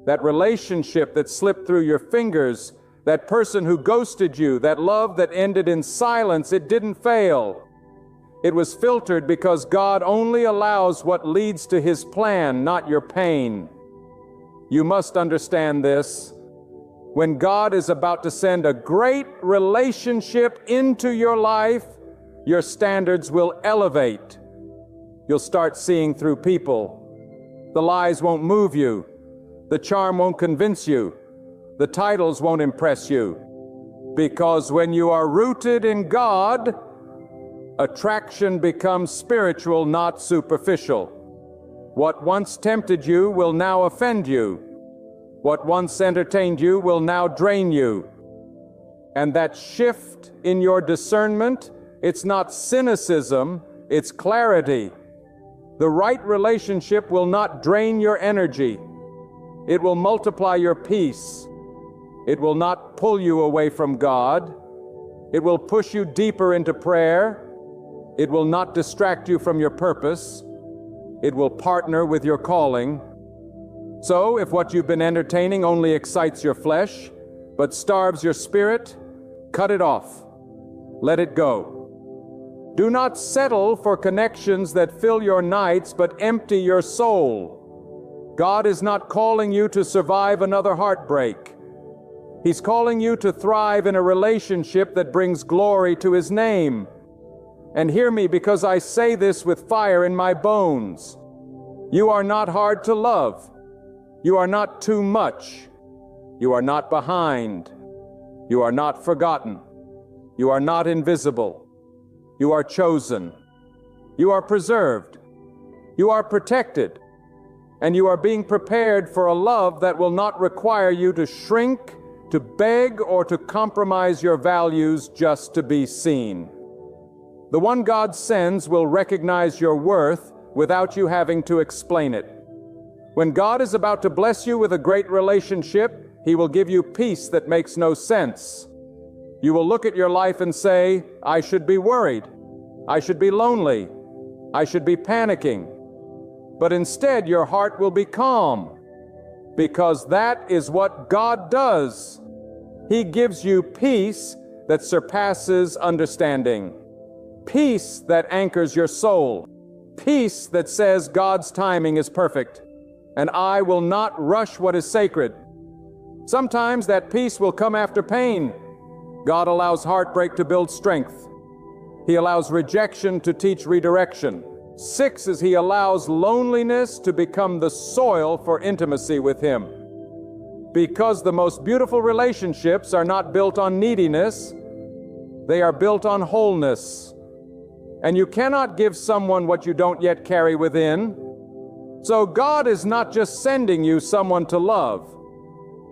That relationship that slipped through your fingers, that person who ghosted you, that love that ended in silence, it didn't fail. It was filtered because God only allows what leads to His plan, not your pain. You must understand this. When God is about to send a great relationship into your life, your standards will elevate. You'll start seeing through people. The lies won't move you. The charm won't convince you. The titles won't impress you. Because when you are rooted in God, attraction becomes spiritual, not superficial. What once tempted you will now offend you. What once entertained you will now drain you. And that shift in your discernment, it's not cynicism, it's clarity. The right relationship will not drain your energy. It will multiply your peace. It will not pull you away from God. It will push you deeper into prayer. It will not distract you from your purpose. It will partner with your calling. So, if what you've been entertaining only excites your flesh, but starves your spirit, cut it off. Let it go. Do not settle for connections that fill your nights but empty your soul. God is not calling you to survive another heartbreak. He's calling you to thrive in a relationship that brings glory to His name. And hear me, because I say this with fire in my bones. You are not hard to love. You are not too much. You are not behind. You are not forgotten. You are not invisible. You are chosen. You are preserved. You are protected. And you are being prepared for a love that will not require you to shrink, to beg, or to compromise your values just to be seen. The one God sends will recognize your worth without you having to explain it. When God is about to bless you with a great relationship, He will give you peace that makes no sense. You will look at your life and say, I should be worried. I should be lonely. I should be panicking. But instead, your heart will be calm, because that is what God does. He gives you peace that surpasses understanding. Peace that anchors your soul. Peace that says God's timing is perfect, and I will not rush what is sacred. Sometimes that peace will come after pain. God allows heartbreak to build strength. He allows rejection to teach redirection. 6 is He allows loneliness to become the soil for intimacy with Him. Because the most beautiful relationships are not built on neediness, they are built on wholeness. and you cannot give someone what you don't yet carry within. So God is not just sending you someone to love.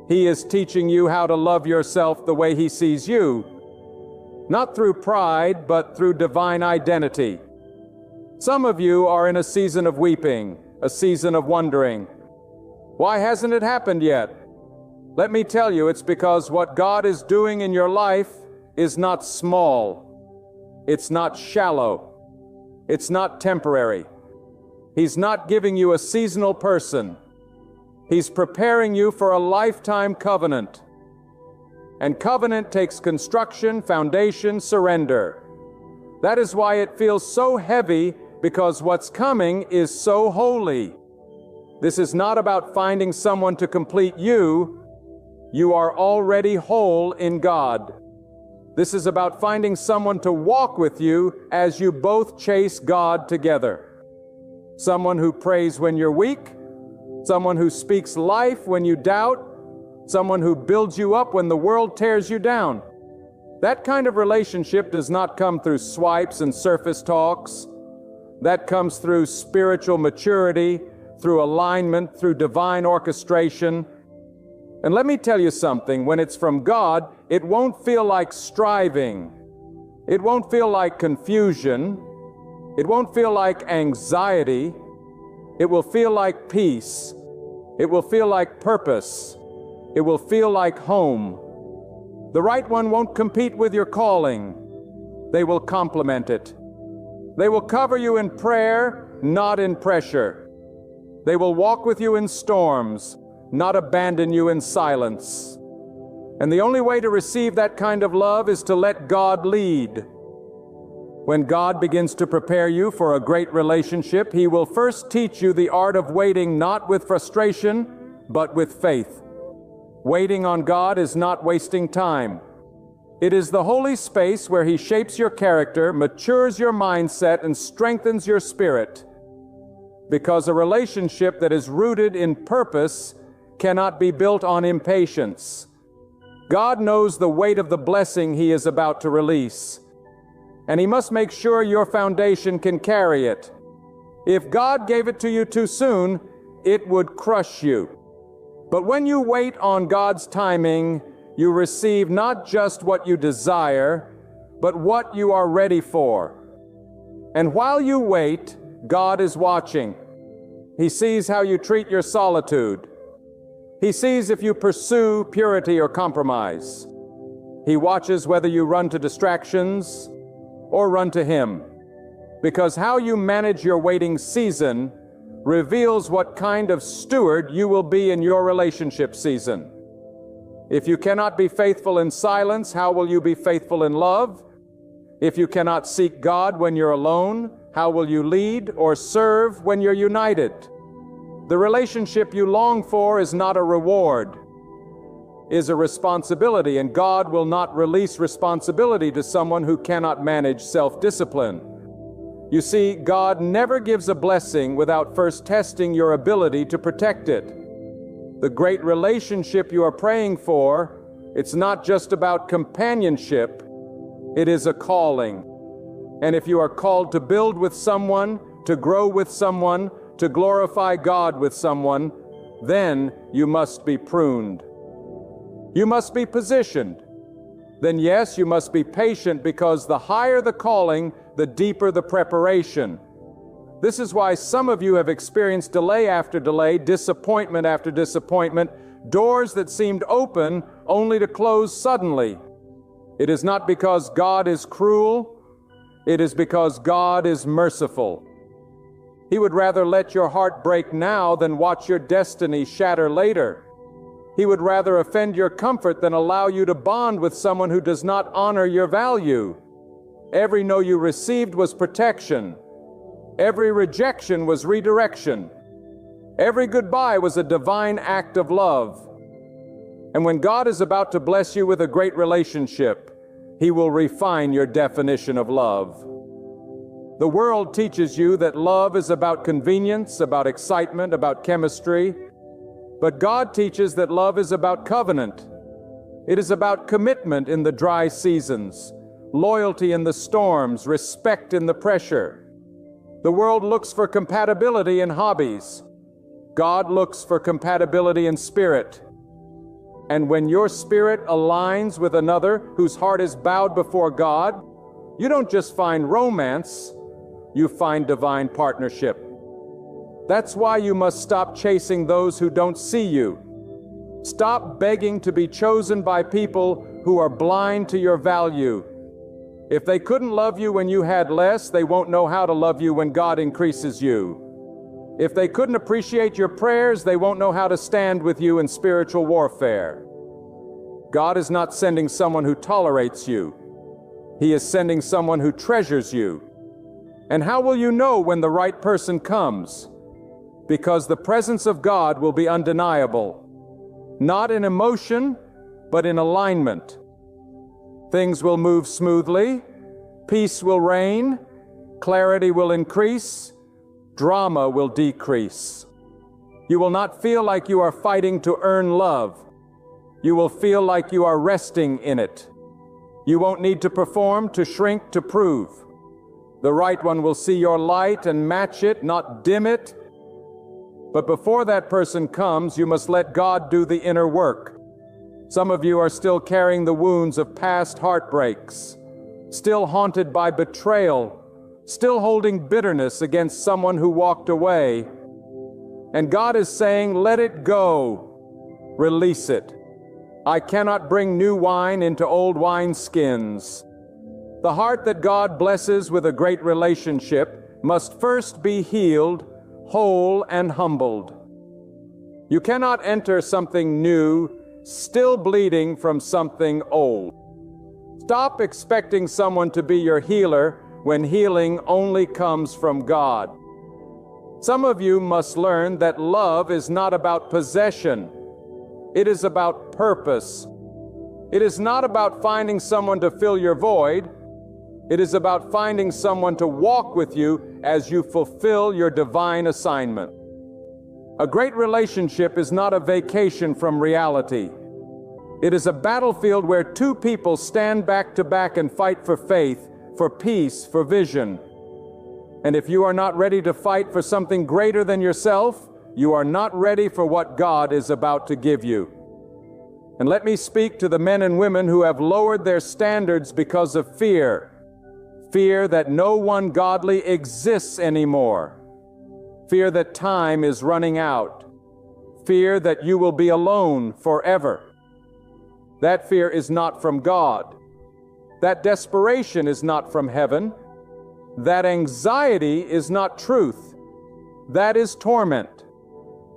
He is teaching you how to love yourself the way He sees you, not through pride, but through divine identity. Some of you are in a season of weeping, a season of wondering. Why hasn't it happened yet? Let me tell you, it's because what God is doing in your life is not small. It's not shallow. It's not temporary. He's not giving you a seasonal person. He's preparing you for a lifetime covenant. And covenant takes construction, foundation, surrender. That is why it feels so heavy, because what's coming is so holy. This is not about finding someone to complete you. You are already whole in God. This is about finding someone to walk with you as you both chase God together. Someone who prays when you're weak, someone who speaks life when you doubt, someone who builds you up when the world tears you down. That kind of relationship does not come through swipes and surface talks. That comes through spiritual maturity, through alignment, through divine orchestration. And let me tell you something, when it's from God, it won't feel like striving. It won't feel like confusion. It won't feel like anxiety. It will feel like peace. It will feel like purpose. It will feel like home. The right one won't compete with your calling. They will complement it. They will cover you in prayer, not in pressure. They will walk with you in storms, not abandon you in silence. And the only way to receive that kind of love is to let God lead. When God begins to prepare you for a great relationship, He will first teach you the art of waiting not with frustration, but with faith. Waiting on God is not wasting time. It is the holy space where He shapes your character, matures your mindset, and strengthens your spirit. Because a relationship that is rooted in purpose cannot be built on impatience. God knows the weight of the blessing He is about to release, and He must make sure your foundation can carry it. If God gave it to you too soon, it would crush you. But when you wait on God's timing, you receive not just what you desire, but what you are ready for. And while you wait, God is watching. He sees how you treat your solitude. He sees if you pursue purity or compromise. He watches whether you run to distractions or run to Him. Because how you manage your waiting season reveals what kind of steward you will be in your relationship season. If you cannot be faithful in silence, how will you be faithful in love? If you cannot seek God when you're alone, how will you lead or serve when you're united? The relationship you long for is not a reward, is a responsibility, and God will not release responsibility to someone who cannot manage self-discipline. You see, God never gives a blessing without first testing your ability to protect it. The great relationship you are praying for, it's not just about companionship, it is a calling. And if you are called to build with someone, to grow with someone, to glorify God with someone, then you must be pruned. You must be positioned. Then yes, you must be patient, because the higher the calling, the deeper the preparation. This is why some of you have experienced delay after delay, disappointment after disappointment, doors that seemed open only to close suddenly. It is not because God is cruel, it is because God is merciful. He would rather let your heart break now than watch your destiny shatter later. He would rather offend your comfort than allow you to bond with someone who does not honor your value. Every no you received was protection. Every rejection was redirection. Every goodbye was a divine act of love. And when God is about to bless you with a great relationship, He will refine your definition of love. The world teaches you that love is about convenience, about excitement, about chemistry. But God teaches that love is about covenant. It is about commitment in the dry seasons, loyalty in the storms, respect in the pressure. The world looks for compatibility in hobbies. God looks for compatibility in spirit. And when your spirit aligns with another whose heart is bowed before God, you don't just find romance, you find divine partnership. That's why you must stop chasing those who don't see you. Stop begging to be chosen by people who are blind to your value. If they couldn't love you when you had less, they won't know how to love you when God increases you. If they couldn't appreciate your prayers, they won't know how to stand with you in spiritual warfare. God is not sending someone who tolerates you. He is sending someone who treasures you. And how will you know when the right person comes? Because the presence of God will be undeniable. Not in emotion, but in alignment. Things will move smoothly, peace will reign, clarity will increase, drama will decrease. You will not feel like you are fighting to earn love. You will feel like you are resting in it. You won't need to perform, to shrink, to prove. The right one will see your light and match it, not dim it. But before that person comes, you must let God do the inner work. Some of you are still carrying the wounds of past heartbreaks, still haunted by betrayal, still holding bitterness against someone who walked away. And God is saying, let it go. Release it. I cannot bring new wine into old wineskins. The heart that God blesses with a great relationship must first be healed, whole, and humbled. You cannot enter something new still bleeding from something old. Stop expecting someone to be your healer when healing only comes from God. Some of you must learn that love is not about possession. It is about purpose. It is not about finding someone to fill your void. It is about finding someone to walk with you as you fulfill your divine assignment. A great relationship is not a vacation from reality. It is a battlefield where two people stand back to back and fight for faith, for peace, for vision. And if you are not ready to fight for something greater than yourself, you are not ready for what God is about to give you. And let me speak to the men and women who have lowered their standards because of fear. Fear that no one godly exists anymore. Fear that time is running out. Fear that you will be alone forever. That fear is not from God. That desperation is not from heaven. That anxiety is not truth. That is torment.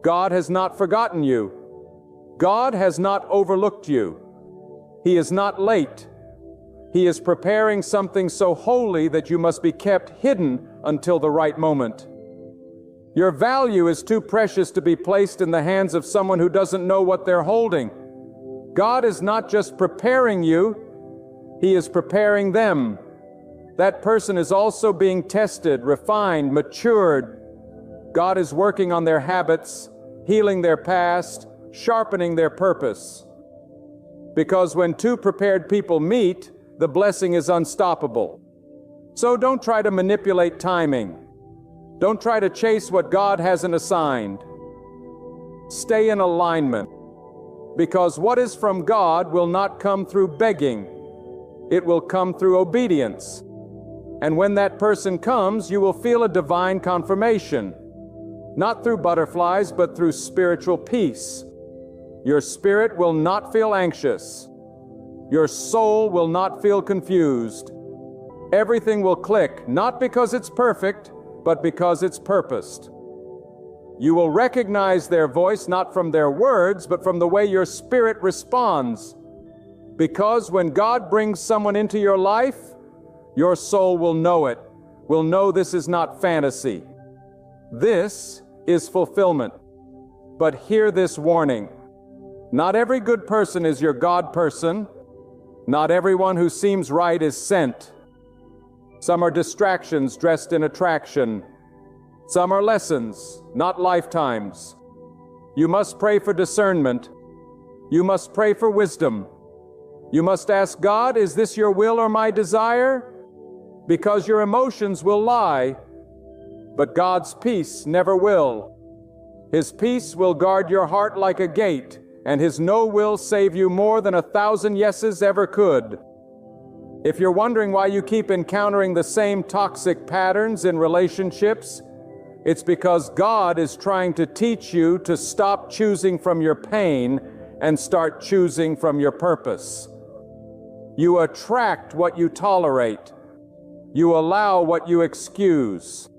God has not forgotten you. God has not overlooked you. He is not late. He is preparing something so holy that you must be kept hidden until the right moment. Your value is too precious to be placed in the hands of someone who doesn't know what they're holding. God is not just preparing you, He is preparing them. That person is also being tested, refined, matured. God is working on their habits, healing their past, sharpening their purpose. Because when two prepared people meet, the blessing is unstoppable. So don't try to manipulate timing. Don't try to chase what God hasn't assigned. Stay in alignment. Because what is from God will not come through begging. It will come through obedience. And when that person comes, you will feel a divine confirmation. Not through butterflies, but through spiritual peace. Your spirit will not feel anxious. Your soul will not feel confused. Everything will click, not because it's perfect, but because it's purposed. You will recognize their voice not from their words, but from the way your spirit responds. Because when God brings someone into your life, your soul will know it, will know this is not fantasy. This is fulfillment. But hear this warning. Not every good person is your God person. Not everyone who seems right is sent. Some are distractions dressed in attraction. Some are lessons, not lifetimes. You must pray for discernment. You must pray for wisdom. You must ask God, is this your will or my desire? Because your emotions will lie, but God's peace never will. His peace will guard your heart like a gate, and His no will save you more than 1,000 yeses ever could. If you're wondering why you keep encountering the same toxic patterns in relationships, it's because God is trying to teach you to stop choosing from your pain and start choosing from your purpose. You attract what you tolerate. You allow what you excuse.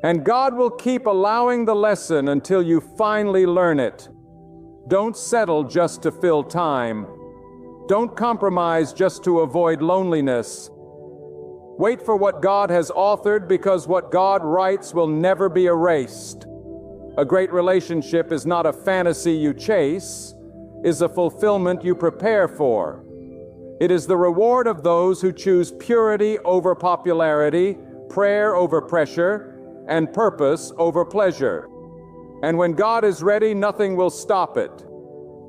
And God will keep allowing the lesson until you finally learn it. Don't settle just to fill time. Don't compromise just to avoid loneliness. Wait for what God has authored, because what God writes will never be erased. A great relationship is not a fantasy you chase, is a fulfillment you prepare for. It is the reward of those who choose purity over popularity, prayer over pressure, and purpose over pleasure. And when God is ready, nothing will stop it.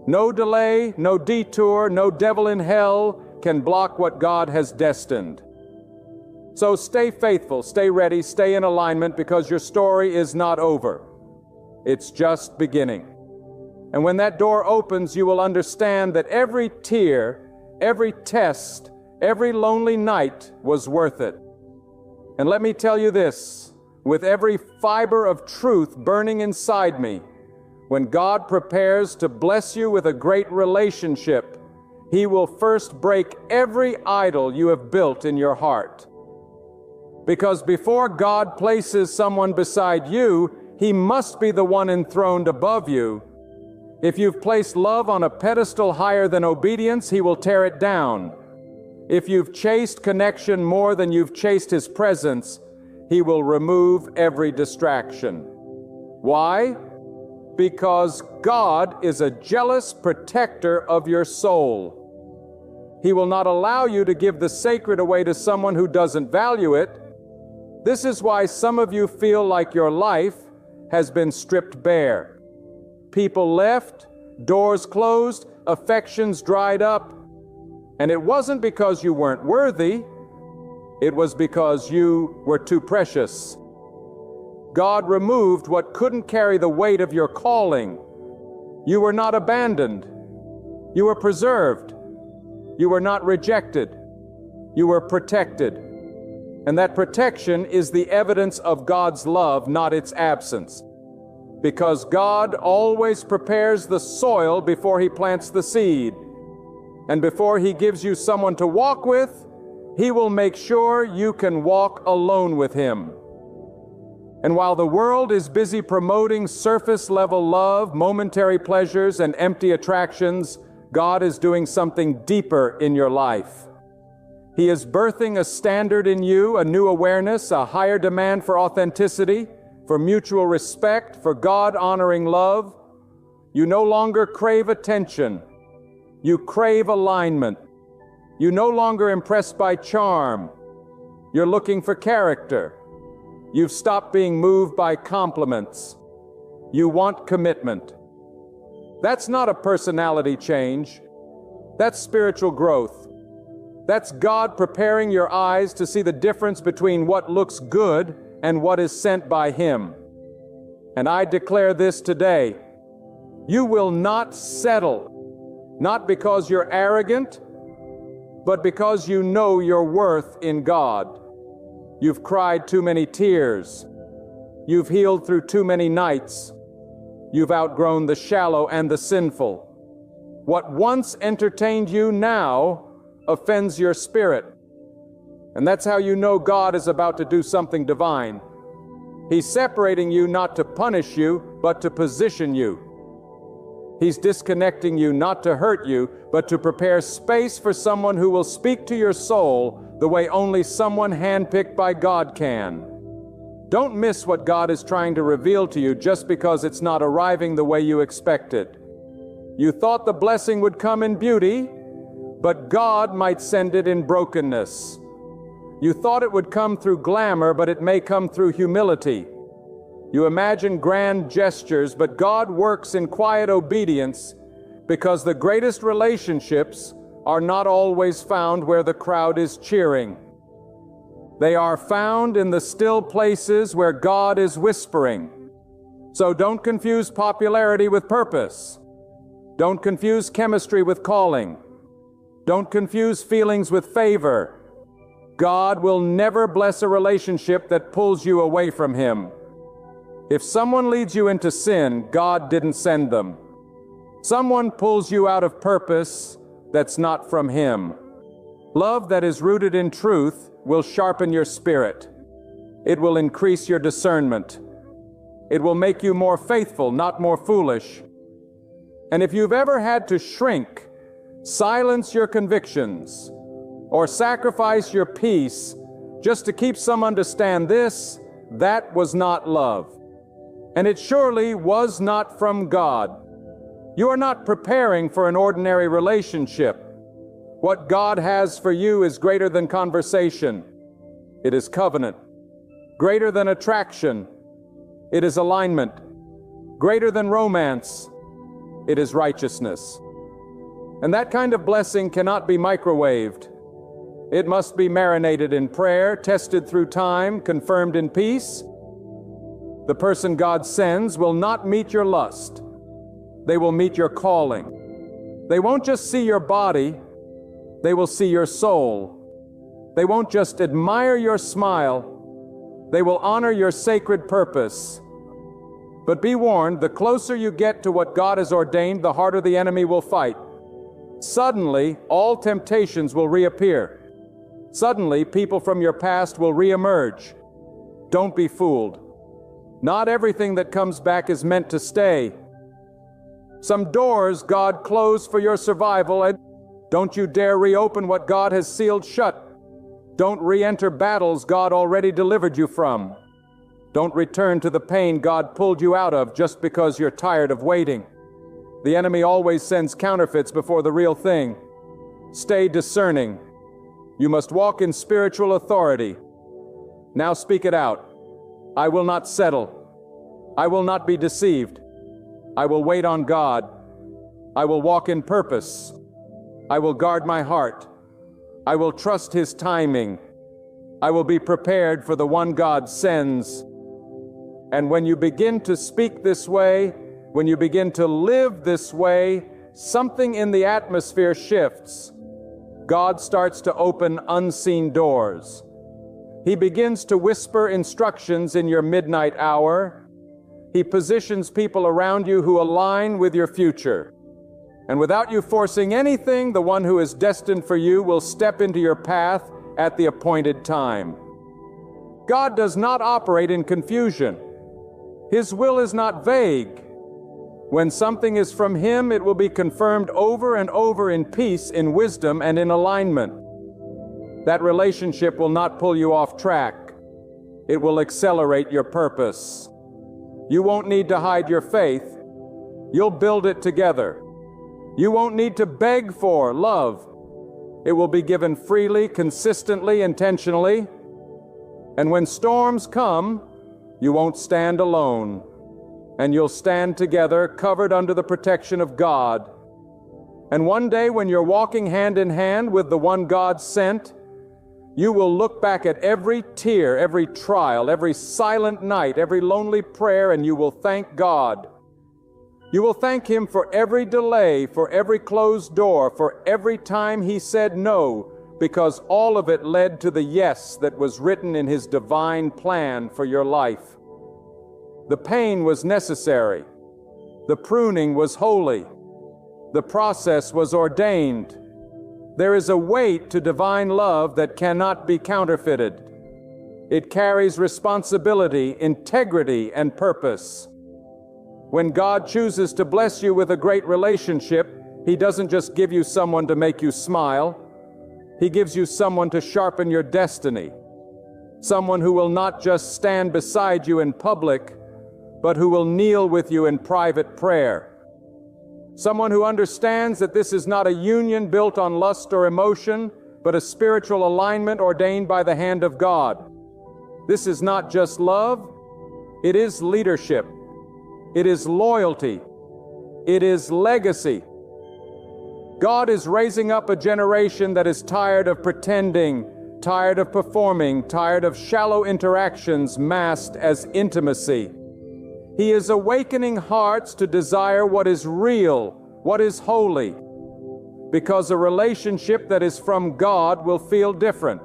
No delay, no detour, no devil in hell can block what God has destined. So stay faithful, stay ready, stay in alignment, because your story is not over. It's just beginning. And when that door opens, you will understand that every tear, every test, every lonely night was worth it. And let me tell you this, with every fiber of truth burning inside me, when God prepares to bless you with a great relationship, He will first break every idol you have built in your heart. Because before God places someone beside you, He must be the one enthroned above you. If you've placed love on a pedestal higher than obedience, He will tear it down. If you've chased connection more than you've chased His presence, He will remove every distraction. Why? Because God is a jealous protector of your soul. He will not allow you to give the sacred away to someone who doesn't value it. This is why some of you feel like your life has been stripped bare. People left, doors closed, affections dried up. And it wasn't because you weren't worthy. It was because you were too precious. God removed what couldn't carry the weight of your calling. You were not abandoned. You were preserved. You were not rejected. You were protected. And that protection is the evidence of God's love, not its absence. Because God always prepares the soil before He plants the seed. And before He gives you someone to walk with, He will make sure you can walk alone with Him. And while the world is busy promoting surface-level love, momentary pleasures, and empty attractions, God is doing something deeper in your life. He is birthing a standard in you, a new awareness, a higher demand for authenticity, for mutual respect, for God-honoring love. You no longer crave attention. You crave alignment. You're no longer impressed by charm. You're looking for character. You've stopped being moved by compliments. You want commitment. That's not a personality change. That's spiritual growth. That's God preparing your eyes to see the difference between what looks good and what is sent by Him. And I declare this today. You will not settle, not because you're arrogant, but because you know your worth in God. You've cried too many tears. You've healed through too many nights. You've outgrown the shallow and the sinful. What once entertained you now offends your spirit. And that's how you know God is about to do something divine. He's separating you not to punish you, but to position you. He's disconnecting you not to hurt you, but to prepare space for someone who will speak to your soul the way only someone handpicked by God can. Don't miss what God is trying to reveal to you just because it's not arriving the way you expected. You thought the blessing would come in beauty, but God might send it in brokenness. You thought it would come through glamour, but it may come through humility. You imagine grand gestures, but God works in quiet obedience, because the greatest relationships are not always found where the crowd is cheering. They are found in the still places where God is whispering. So don't confuse popularity with purpose. Don't confuse chemistry with calling. Don't confuse feelings with favor. God will never bless a relationship that pulls you away from Him. If someone leads you into sin, God didn't send them. Someone pulls you out of purpose that's not from Him. Love that is rooted in truth will sharpen your spirit. It will increase your discernment. It will make you more faithful, not more foolish. And if you've ever had to shrink, silence your convictions, or sacrifice your peace just to keep someone to stand this, that was not love. And it surely was not from God. You are not preparing for an ordinary relationship. What God has for you is greater than conversation. It is covenant. Greater than attraction. It is alignment. Greater than romance. It is righteousness. And that kind of blessing cannot be microwaved. It must be marinated in prayer, tested through time, confirmed in peace. The person God sends will not meet your lust. They will meet your calling. They won't just see your body, they will see your soul. They won't just admire your smile, they will honor your sacred purpose. But be warned, the closer you get to what God has ordained, the harder the enemy will fight. Suddenly, all temptations will reappear. Suddenly, people from your past will reemerge. Don't be fooled. Not everything that comes back is meant to stay. Some doors God closed for your survival, and don't you dare reopen what God has sealed shut. Don't re-enter battles God already delivered you from. Don't return to the pain God pulled you out of just because you're tired of waiting. The enemy always sends counterfeits before the real thing. Stay discerning. You must walk in spiritual authority. Now speak it out. I will not settle. I will not be deceived. I will wait on God. I will walk in purpose. I will guard my heart. I will trust His timing. I will be prepared for the one God sends. And when you begin to speak this way, when you begin to live this way, something in the atmosphere shifts. God starts to open unseen doors. He begins to whisper instructions in your midnight hour. He positions people around you who align with your future. And without you forcing anything, the one who is destined for you will step into your path at the appointed time. God does not operate in confusion. His will is not vague. When something is from Him, it will be confirmed over and over in peace, in wisdom, and in alignment. That relationship will not pull you off track. It will accelerate your purpose. You won't need to hide your faith. You'll build it together. You won't need to beg for love. It will be given freely, consistently, intentionally. And when storms come, you won't stand alone. And you'll stand together, covered under the protection of God. And one day when you're walking hand in hand with the one God sent, you will look back at every tear, every trial, every silent night, every lonely prayer, and you will thank God. You will thank Him for every delay, for every closed door, for every time He said no, because all of it led to the yes that was written in His divine plan for your life. The pain was necessary. The pruning was holy. The process was ordained. There is a weight to divine love that cannot be counterfeited. It carries responsibility, integrity, and purpose. When God chooses to bless you with a great relationship, He doesn't just give you someone to make you smile. He gives you someone to sharpen your destiny. Someone who will not just stand beside you in public, but who will kneel with you in private prayer. Someone who understands that this is not a union built on lust or emotion, but a spiritual alignment ordained by the hand of God. This is not just love, it is leadership. It is loyalty. It is legacy. God is raising up a generation that is tired of pretending, tired of performing, tired of shallow interactions masked as intimacy. He is awakening hearts to desire what is real, what is holy, because a relationship that is from God will feel different.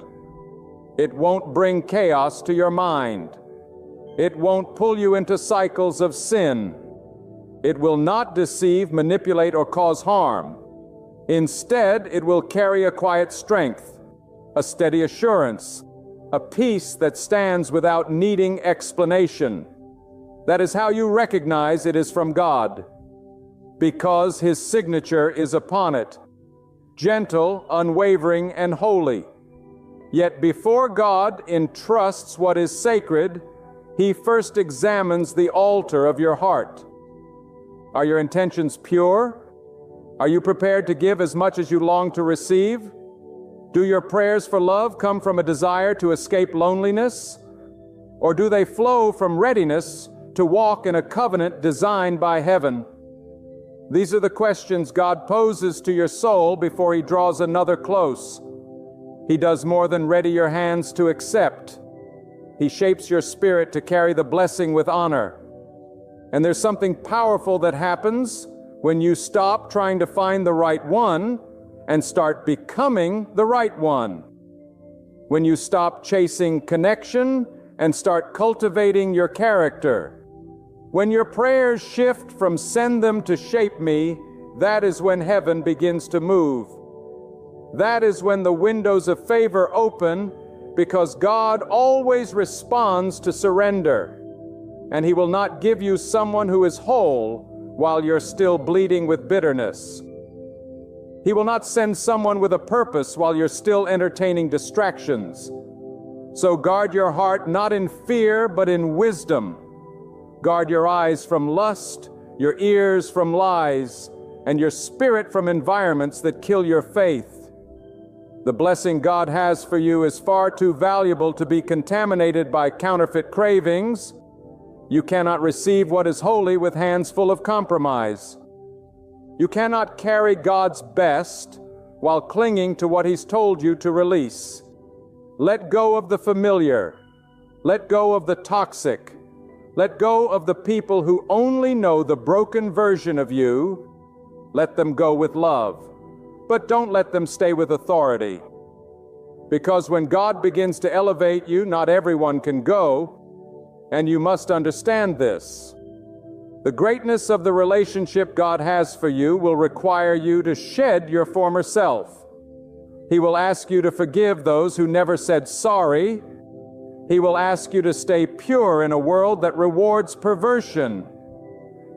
It won't bring chaos to your mind. It won't pull you into cycles of sin. It will not deceive, manipulate, or cause harm. Instead, it will carry a quiet strength, a steady assurance, a peace that stands without needing explanation. That is how you recognize it is from God, because His signature is upon it, gentle, unwavering, and holy. Yet before God entrusts what is sacred, He first examines the altar of your heart. Are your intentions pure? Are you prepared to give as much as you long to receive? Do your prayers for love come from a desire to escape loneliness? Or do they flow from readiness to walk in a covenant designed by heaven? These are the questions God poses to your soul before He draws another close. He does more than ready your hands to accept. He shapes your spirit to carry the blessing with honor. And there's something powerful that happens when you stop trying to find the right one and start becoming the right one. When you stop chasing connection and start cultivating your character. When your prayers shift from send them to shape me, that is when heaven begins to move. That is when the windows of favor open, because God always responds to surrender. And He will not give you someone who is whole while you're still bleeding with bitterness. He will not send someone with a purpose while you're still entertaining distractions. So guard your heart not in fear, but in wisdom. Guard your eyes from lust, your ears from lies, and your spirit from environments that kill your faith. The blessing God has for you is far too valuable to be contaminated by counterfeit cravings. You cannot receive what is holy with hands full of compromise. You cannot carry God's best while clinging to what He's told you to release. Let go of the familiar. Let go of the toxic. Let go of the people who only know the broken version of you. Let them go with love. But don't let them stay with authority. Because when God begins to elevate you, not everyone can go. And you must understand this. The greatness of the relationship God has for you will require you to shed your former self. He will ask you to forgive those who never said sorry. He will ask you to stay pure in a world that rewards perversion.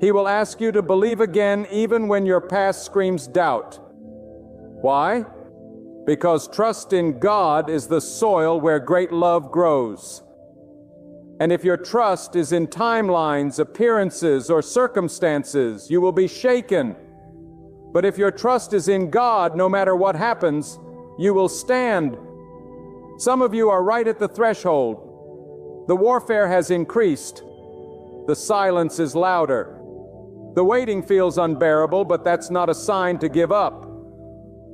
He will ask you to believe again even when your past screams doubt. Why? Because trust in God is the soil where great love grows. And if your trust is in timelines, appearances, or circumstances, you will be shaken. But if your trust is in God, no matter what happens, you will stand. Some of you are right at the threshold. The warfare has increased. The silence is louder. The waiting feels unbearable, but that's not a sign to give up.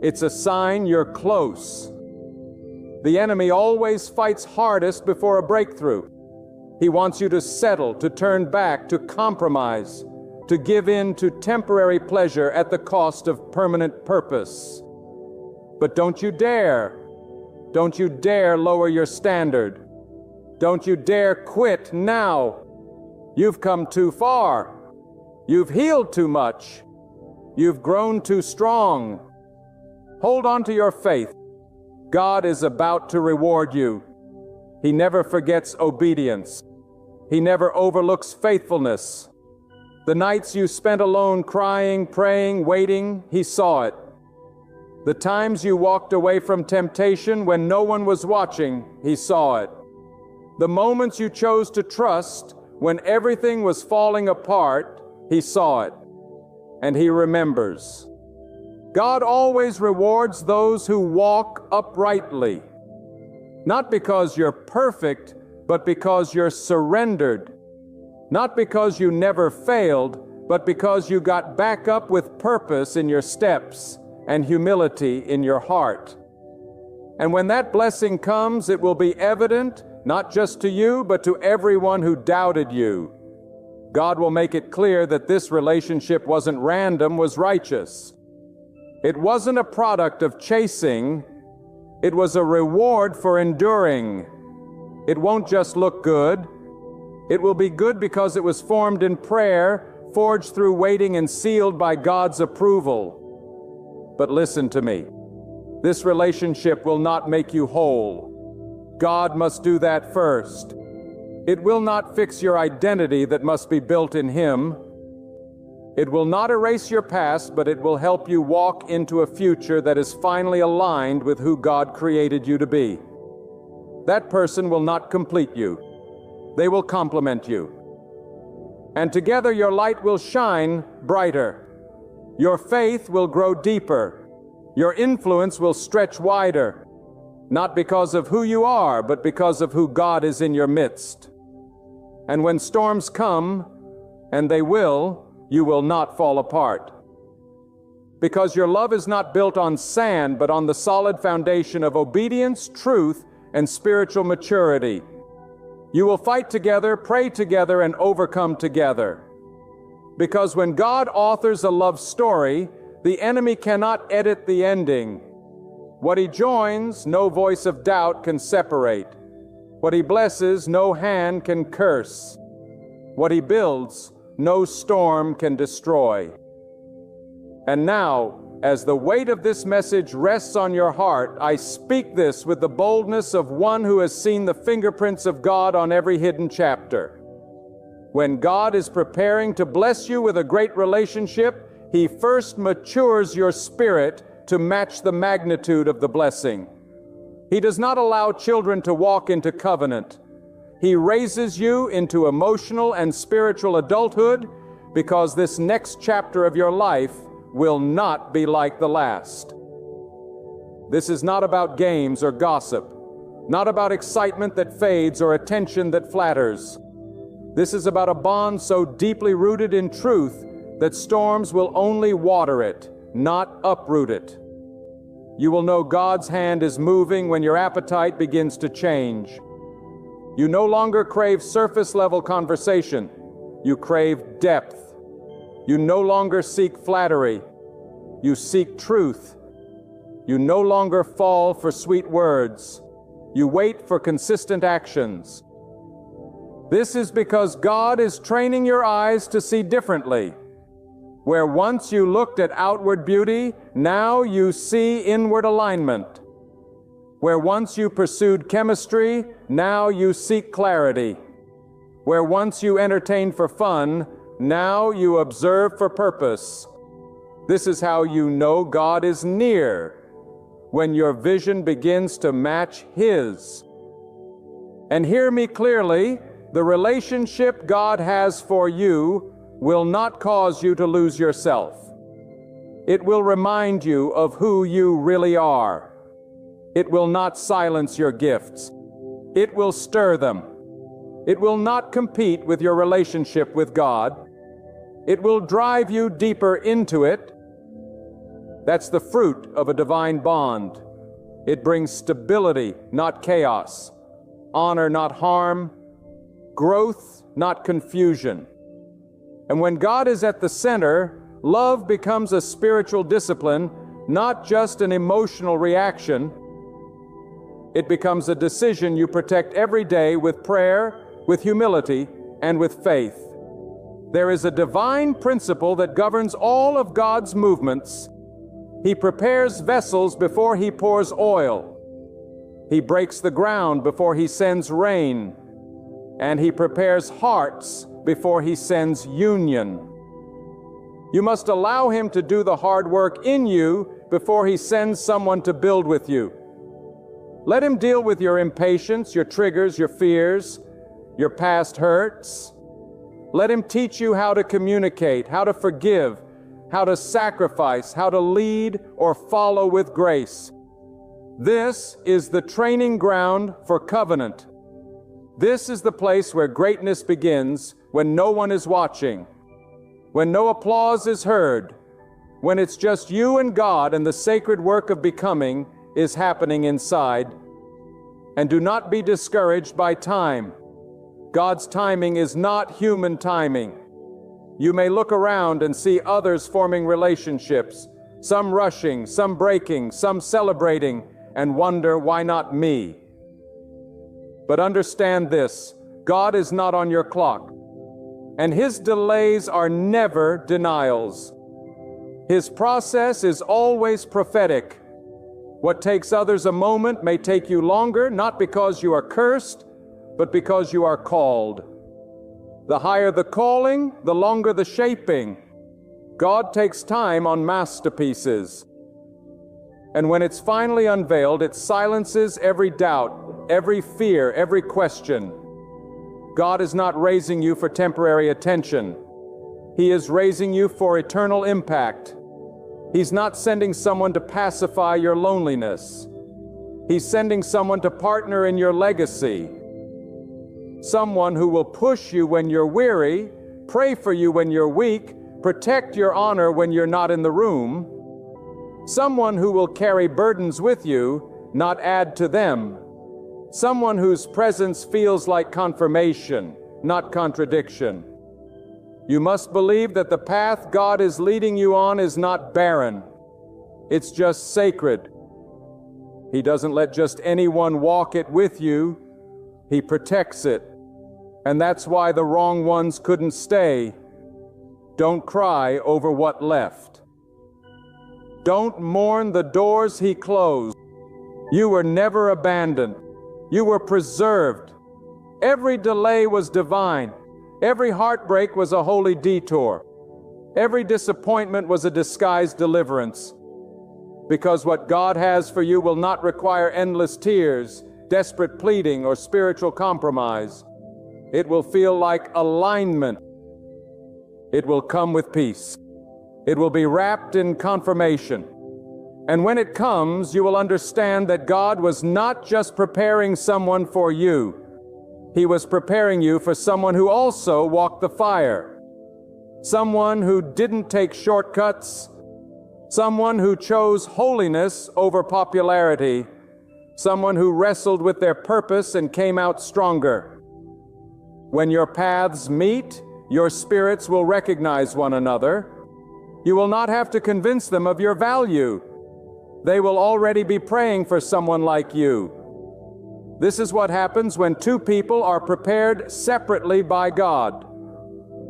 It's a sign you're close. The enemy always fights hardest before a breakthrough. He wants you to settle, to turn back, to compromise, to give in to temporary pleasure at the cost of permanent purpose. But don't you dare lower your standard. Don't you dare quit now. You've come too far. You've healed too much. You've grown too strong. Hold on to your faith. God is about to reward you. He never forgets obedience. He never overlooks faithfulness. The nights you spent alone crying, praying, waiting, He saw it. The times you walked away from temptation when no one was watching, He saw it. The moments you chose to trust when everything was falling apart, He saw it. And He remembers. God always rewards those who walk uprightly. Not because you're perfect, but because you're surrendered. Not because you never failed, but because you got back up with purpose in your steps. and humility in your heart. And when that blessing comes, it will be evident, not just to you, but to everyone who doubted you. God will make it clear that this relationship wasn't random, was righteous. It wasn't a product of chasing, it was a reward for enduring. It won't just look good. It will be good because it was formed in prayer, forged through waiting, and sealed by God's approval. But listen to me. This relationship will not make you whole. God must do that first. It will not fix your identity that must be built in Him. It will not erase your past, but it will help you walk into a future that is finally aligned with who God created you to be. That person will not complete you. They will complement you. And together your light will shine brighter. Your faith will grow deeper. Your influence will stretch wider, not because of who you are, but because of who God is in your midst. And when storms come, and they will, you will not fall apart. Because your love is not built on sand, but on the solid foundation of obedience, truth, and spiritual maturity. You will fight together, pray together, and overcome together. Because when God authors a love story, the enemy cannot edit the ending. What He joins, no voice of doubt can separate. What He blesses, no hand can curse. What He builds, no storm can destroy. And now, as the weight of this message rests on your heart, I speak this with the boldness of one who has seen the fingerprints of God on every hidden chapter. When God is preparing to bless you with a great relationship, He first matures your spirit to match the magnitude of the blessing. He does not allow children to walk into covenant. He raises you into emotional and spiritual adulthood because this next chapter of your life will not be like the last. This is not about games or gossip, not about excitement that fades or attention that flatters. This is about a bond so deeply rooted in truth that storms will only water it, not uproot it. You will know God's hand is moving when your appetite begins to change. You no longer crave surface-level conversation. You crave depth. You no longer seek flattery. You seek truth. You no longer fall for sweet words. You wait for consistent actions. This is because God is training your eyes to see differently. Where once you looked at outward beauty, now you see inward alignment. Where once you pursued chemistry, now you seek clarity. Where once you entertained for fun, now you observe for purpose. This is how you know God is near, when your vision begins to match His. And hear me clearly, the relationship God has for you will not cause you to lose yourself. It will remind you of who you really are. It will not silence your gifts. It will stir them. It will not compete with your relationship with God. It will drive you deeper into it. That's the fruit of a divine bond. It brings stability, not chaos, honor, not harm, growth, not confusion. And when God is at the center, love becomes a spiritual discipline, not just an emotional reaction. It becomes a decision you protect every day with prayer, with humility, and with faith. There is a divine principle that governs all of God's movements. He prepares vessels before He pours oil. He breaks the ground before He sends rain. And He prepares hearts before He sends union. You must allow Him to do the hard work in you before He sends someone to build with you. Let Him deal with your impatience, your triggers, your fears, your past hurts. Let Him teach you how to communicate, how to forgive, how to sacrifice, how to lead or follow with grace. This is the training ground for covenant. This is the place where greatness begins when no one is watching, when no applause is heard, when it's just you and God and the sacred work of becoming is happening inside. And do not be discouraged by time. God's timing is not human timing. You may look around and see others forming relationships, some rushing, some breaking, some celebrating, and wonder, why not me? But understand this, God is not on your clock, and His delays are never denials. His process is always prophetic. What takes others a moment may take you longer, not because you are cursed, but because you are called. The higher the calling, the longer the shaping. God takes time on masterpieces. And when it's finally unveiled, it silences every doubt, every fear, every question. God is not raising you for temporary attention. He is raising you for eternal impact. He's not sending someone to pacify your loneliness. He's sending someone to partner in your legacy. Someone who will push you when you're weary, pray for you when you're weak, protect your honor when you're not in the room. Someone who will carry burdens with you, not add to them. Someone whose presence feels like confirmation, not contradiction. You must believe that the path God is leading you on is not barren. It's just sacred. He doesn't let just anyone walk it with you. He protects it. And that's why the wrong ones couldn't stay. Don't cry over what left. Don't mourn the doors He closed. You were never abandoned. You were preserved. Every delay was divine. Every heartbreak was a holy detour. Every disappointment was a disguised deliverance. Because what God has for you will not require endless tears, desperate pleading, or spiritual compromise. It will feel like alignment. It will come with peace. It will be wrapped in confirmation. And when it comes, you will understand that God was not just preparing someone for you. He was preparing you for someone who also walked the fire. Someone who didn't take shortcuts. Someone who chose holiness over popularity. Someone who wrestled with their purpose and came out stronger. When your paths meet, your spirits will recognize one another. You will not have to convince them of your value. They will already be praying for someone like you. This is what happens when two people are prepared separately by God.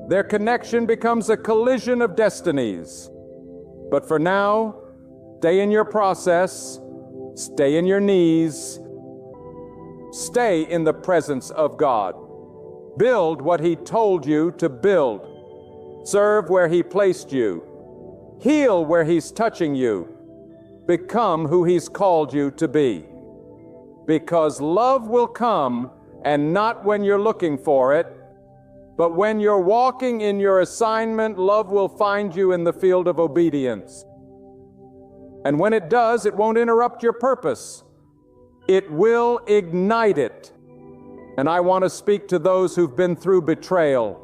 Their connection becomes a collision of destinies. But for now, stay in your process, stay in your knees, stay in the presence of God. Build what He told you to build. Serve where He placed you. Heal where He's touching you. Become who He's called you to be. Because love will come, and not when you're looking for it, but when you're walking in your assignment, love will find you in the field of obedience. And when it does, it won't interrupt your purpose. It will ignite it. And I want to speak to those who've been through betrayal.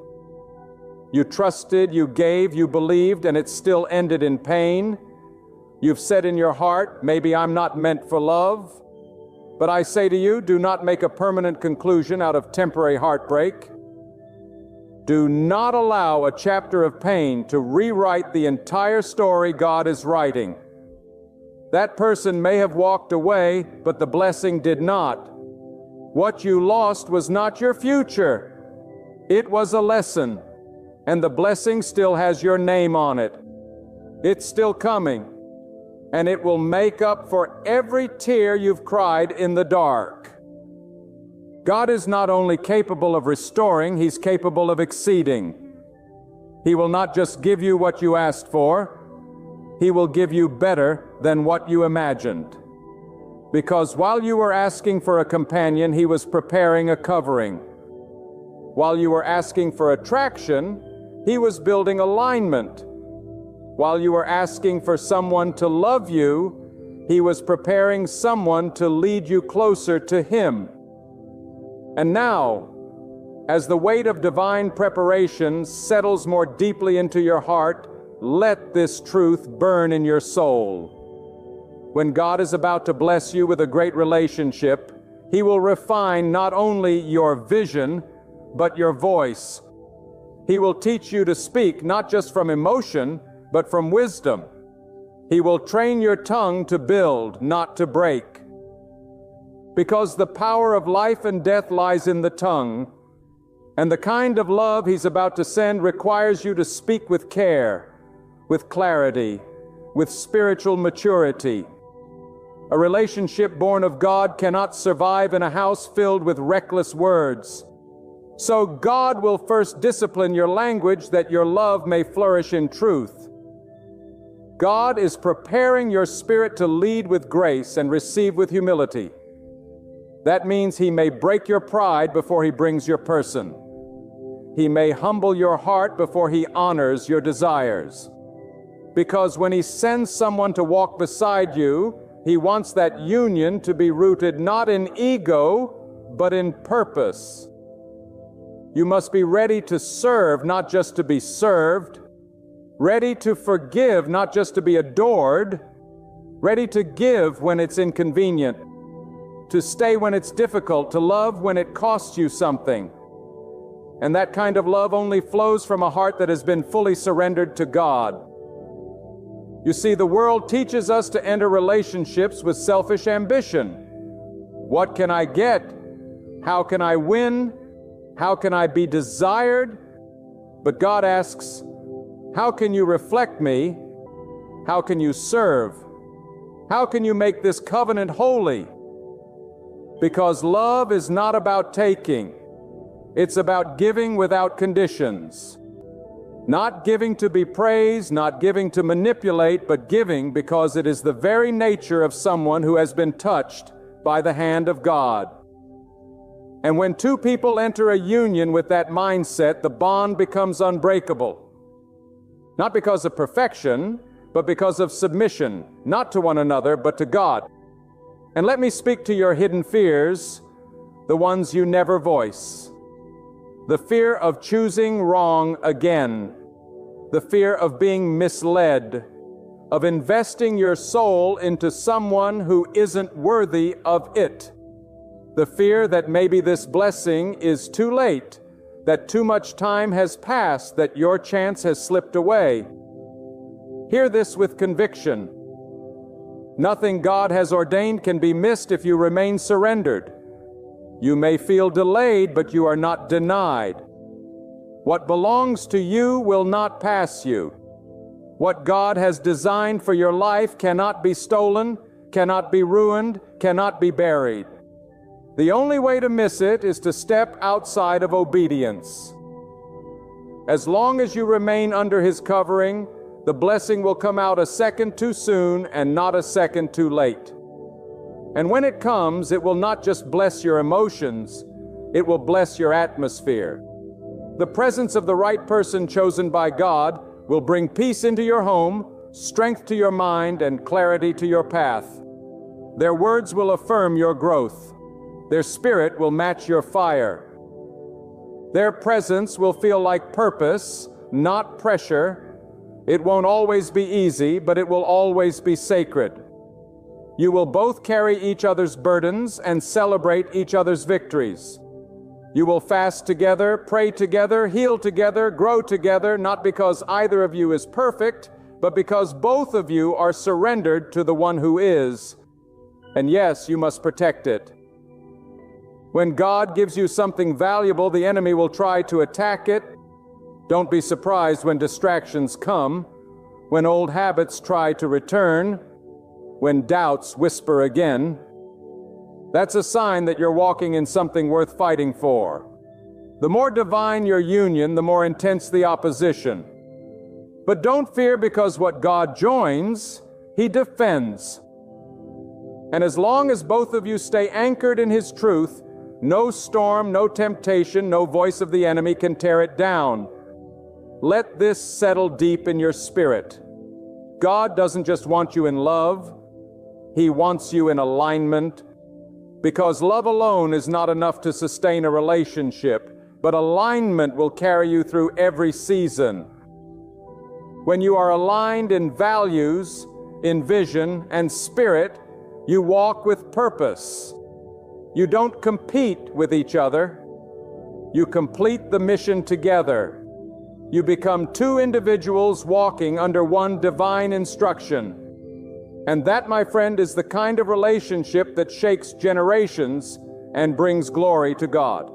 You trusted, you gave, you believed, and it still ended in pain. You've said in your heart, maybe I'm not meant for love. But I say to you, do not make a permanent conclusion out of temporary heartbreak. Do not allow a chapter of pain to rewrite the entire story God is writing. That person may have walked away, but the blessing did not. What you lost was not your future. It was a lesson, and the blessing still has your name on it. It's still coming. And it will make up for every tear you've cried in the dark. God is not only capable of restoring, He's capable of exceeding. He will not just give you what you asked for, He will give you better than what you imagined. Because while you were asking for a companion, He was preparing a covering. While you were asking for attraction, He was building alignment. While you were asking for someone to love you, He was preparing someone to lead you closer to Him. And now, as the weight of divine preparation settles more deeply into your heart, let this truth burn in your soul. When God is about to bless you with a great relationship, He will refine not only your vision, but your voice. He will teach you to speak not just from emotion, but from wisdom. He will train your tongue to build, not to break. Because the power of life and death lies in the tongue, and the kind of love He's about to send requires you to speak with care, with clarity, with spiritual maturity. A relationship born of God cannot survive in a house filled with reckless words. So God will first discipline your language that your love may flourish in truth. God is preparing your spirit to lead with grace and receive with humility. That means He may break your pride before He brings your person. He may humble your heart before He honors your desires. Because when He sends someone to walk beside you, He wants that union to be rooted not in ego, but in purpose. You must be ready to serve, not just to be served. Ready to forgive, not just to be adored. Ready to give when it's inconvenient. To stay when it's difficult. To love when it costs you something. And that kind of love only flows from a heart that has been fully surrendered to God. You see, the world teaches us to enter relationships with selfish ambition. What can I get? How can I win? How can I be desired? But God asks, how can you reflect me? How can you serve? How can you make this covenant holy? Because love is not about taking. It's about giving without conditions. Not giving to be praised, not giving to manipulate, but giving because it is the very nature of someone who has been touched by the hand of God. And when two people enter a union with that mindset, the bond becomes unbreakable. Not because of perfection, but because of submission, not to one another, but to God. And let me speak to your hidden fears, the ones you never voice. The fear of choosing wrong again. The fear of being misled. Of investing your soul into someone who isn't worthy of it. The fear that maybe this blessing is too late, that too much time has passed, that your chance has slipped away. Hear this with conviction. Nothing God has ordained can be missed if you remain surrendered. You may feel delayed, but you are not denied. What belongs to you will not pass you. What God has designed for your life cannot be stolen, cannot be ruined, cannot be buried. The only way to miss it is to step outside of obedience. As long as you remain under His covering, the blessing will come out a second too soon and not a second too late. And when it comes, it will not just bless your emotions, it will bless your atmosphere. The presence of the right person chosen by God will bring peace into your home, strength to your mind, and clarity to your path. Their words will affirm your growth. Their spirit will match your fire. Their presence will feel like purpose, not pressure. It won't always be easy, but it will always be sacred. You will both carry each other's burdens and celebrate each other's victories. You will fast together, pray together, heal together, grow together, not because either of you is perfect, but because both of you are surrendered to the one who is. And yes, you must protect it. When God gives you something valuable, the enemy will try to attack it. Don't be surprised when distractions come, when old habits try to return, when doubts whisper again. That's a sign that you're walking in something worth fighting for. The more divine your union, the more intense the opposition. But don't fear, because what God joins, He defends. And as long as both of you stay anchored in His truth, no storm, no temptation, no voice of the enemy can tear it down. Let this settle deep in your spirit. God doesn't just want you in love, He wants you in alignment. Because love alone is not enough to sustain a relationship, but alignment will carry you through every season. When you are aligned in values, in vision, and spirit, you walk with purpose. You don't compete with each other. You complete the mission together. You become two individuals walking under one divine instruction. And that, my friend, is the kind of relationship that shakes generations and brings glory to God.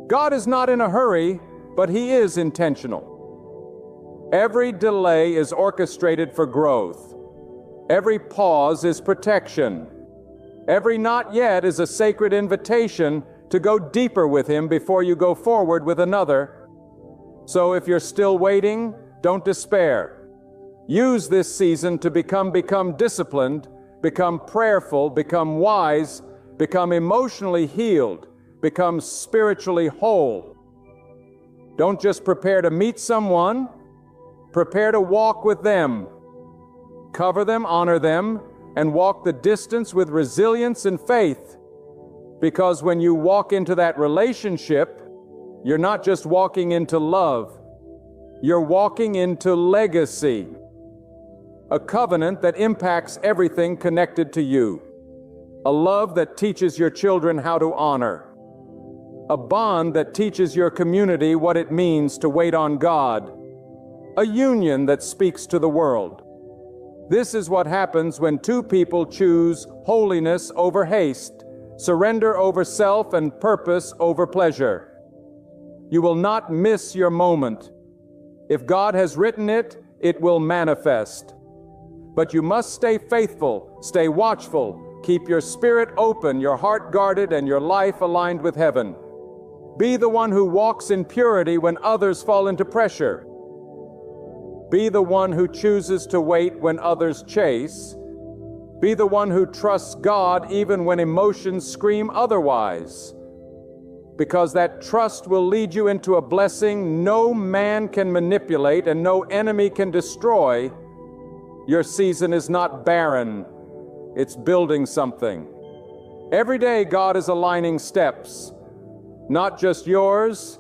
God is not in a hurry, but He is intentional. Every delay is orchestrated for growth. Every pause is protection. Every not yet is a sacred invitation to go deeper with Him before you go forward with another. So if you're still waiting, don't despair. Use this season to become disciplined, become prayerful, become wise, become emotionally healed, become spiritually whole. Don't just prepare to meet someone, prepare to walk with them. Cover them, honor them, and walk the distance with resilience and faith. Because when you walk into that relationship, you're not just walking into love, you're walking into legacy. A covenant that impacts everything connected to you. A love that teaches your children how to honor. A bond that teaches your community what it means to wait on God. A union that speaks to the world. This is what happens when two people choose holiness over haste, surrender over self, and purpose over pleasure. You will not miss your moment. If God has written it, it will manifest. But you must stay faithful, stay watchful, keep your spirit open, your heart guarded, and your life aligned with heaven. Be the one who walks in purity when others fall into pressure. Be the one who chooses to wait when others chase. Be the one who trusts God even when emotions scream otherwise. Because that trust will lead you into a blessing no man can manipulate and no enemy can destroy. Your season is not barren. It's building something. Every day God is aligning steps. Not just yours,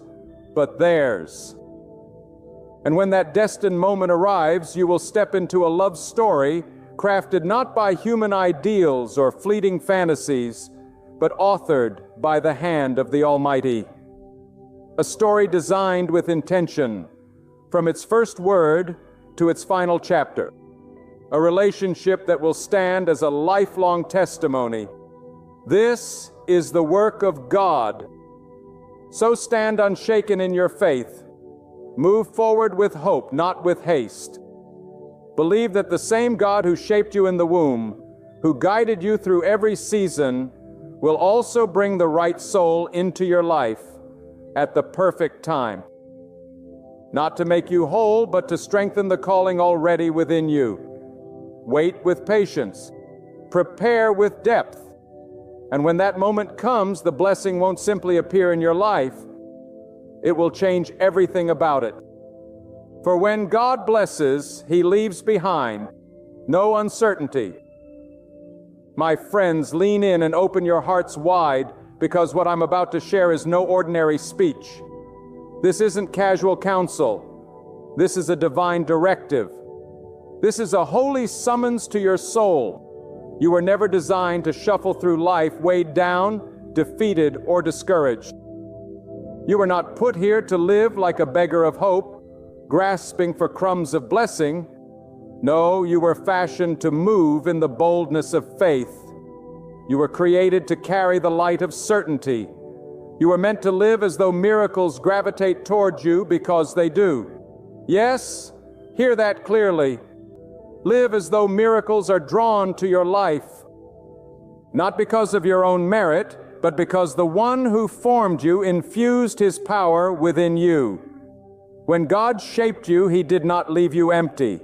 but theirs. And when that destined moment arrives, you will step into a love story crafted not by human ideals or fleeting fantasies, but authored by the hand of the Almighty. A story designed with intention, from its first word to its final chapter. A relationship that will stand as a lifelong testimony. This is the work of God. So stand unshaken in your faith. Move forward with hope, not with haste. Believe that the same God who shaped you in the womb, who guided you through every season, will also bring the right soul into your life at the perfect time. Not to make you whole, but to strengthen the calling already within you. Wait with patience. Prepare with depth. And when that moment comes, the blessing won't simply appear in your life. It will change everything about it. For when God blesses, He leaves behind no uncertainty. My friends, lean in and open your hearts wide, because what I'm about to share is no ordinary speech. This isn't casual counsel. This is a divine directive. This is a holy summons to your soul. You were never designed to shuffle through life weighed down, defeated, or discouraged. You were not put here to live like a beggar of hope, grasping for crumbs of blessing. No, you were fashioned to move in the boldness of faith. You were created to carry the light of certainty. You were meant to live as though miracles gravitate toward you because they do. Yes, hear that clearly. Live as though miracles are drawn to your life. Not because of your own merit, but because the one who formed you infused His power within you. When God shaped you, He did not leave you empty.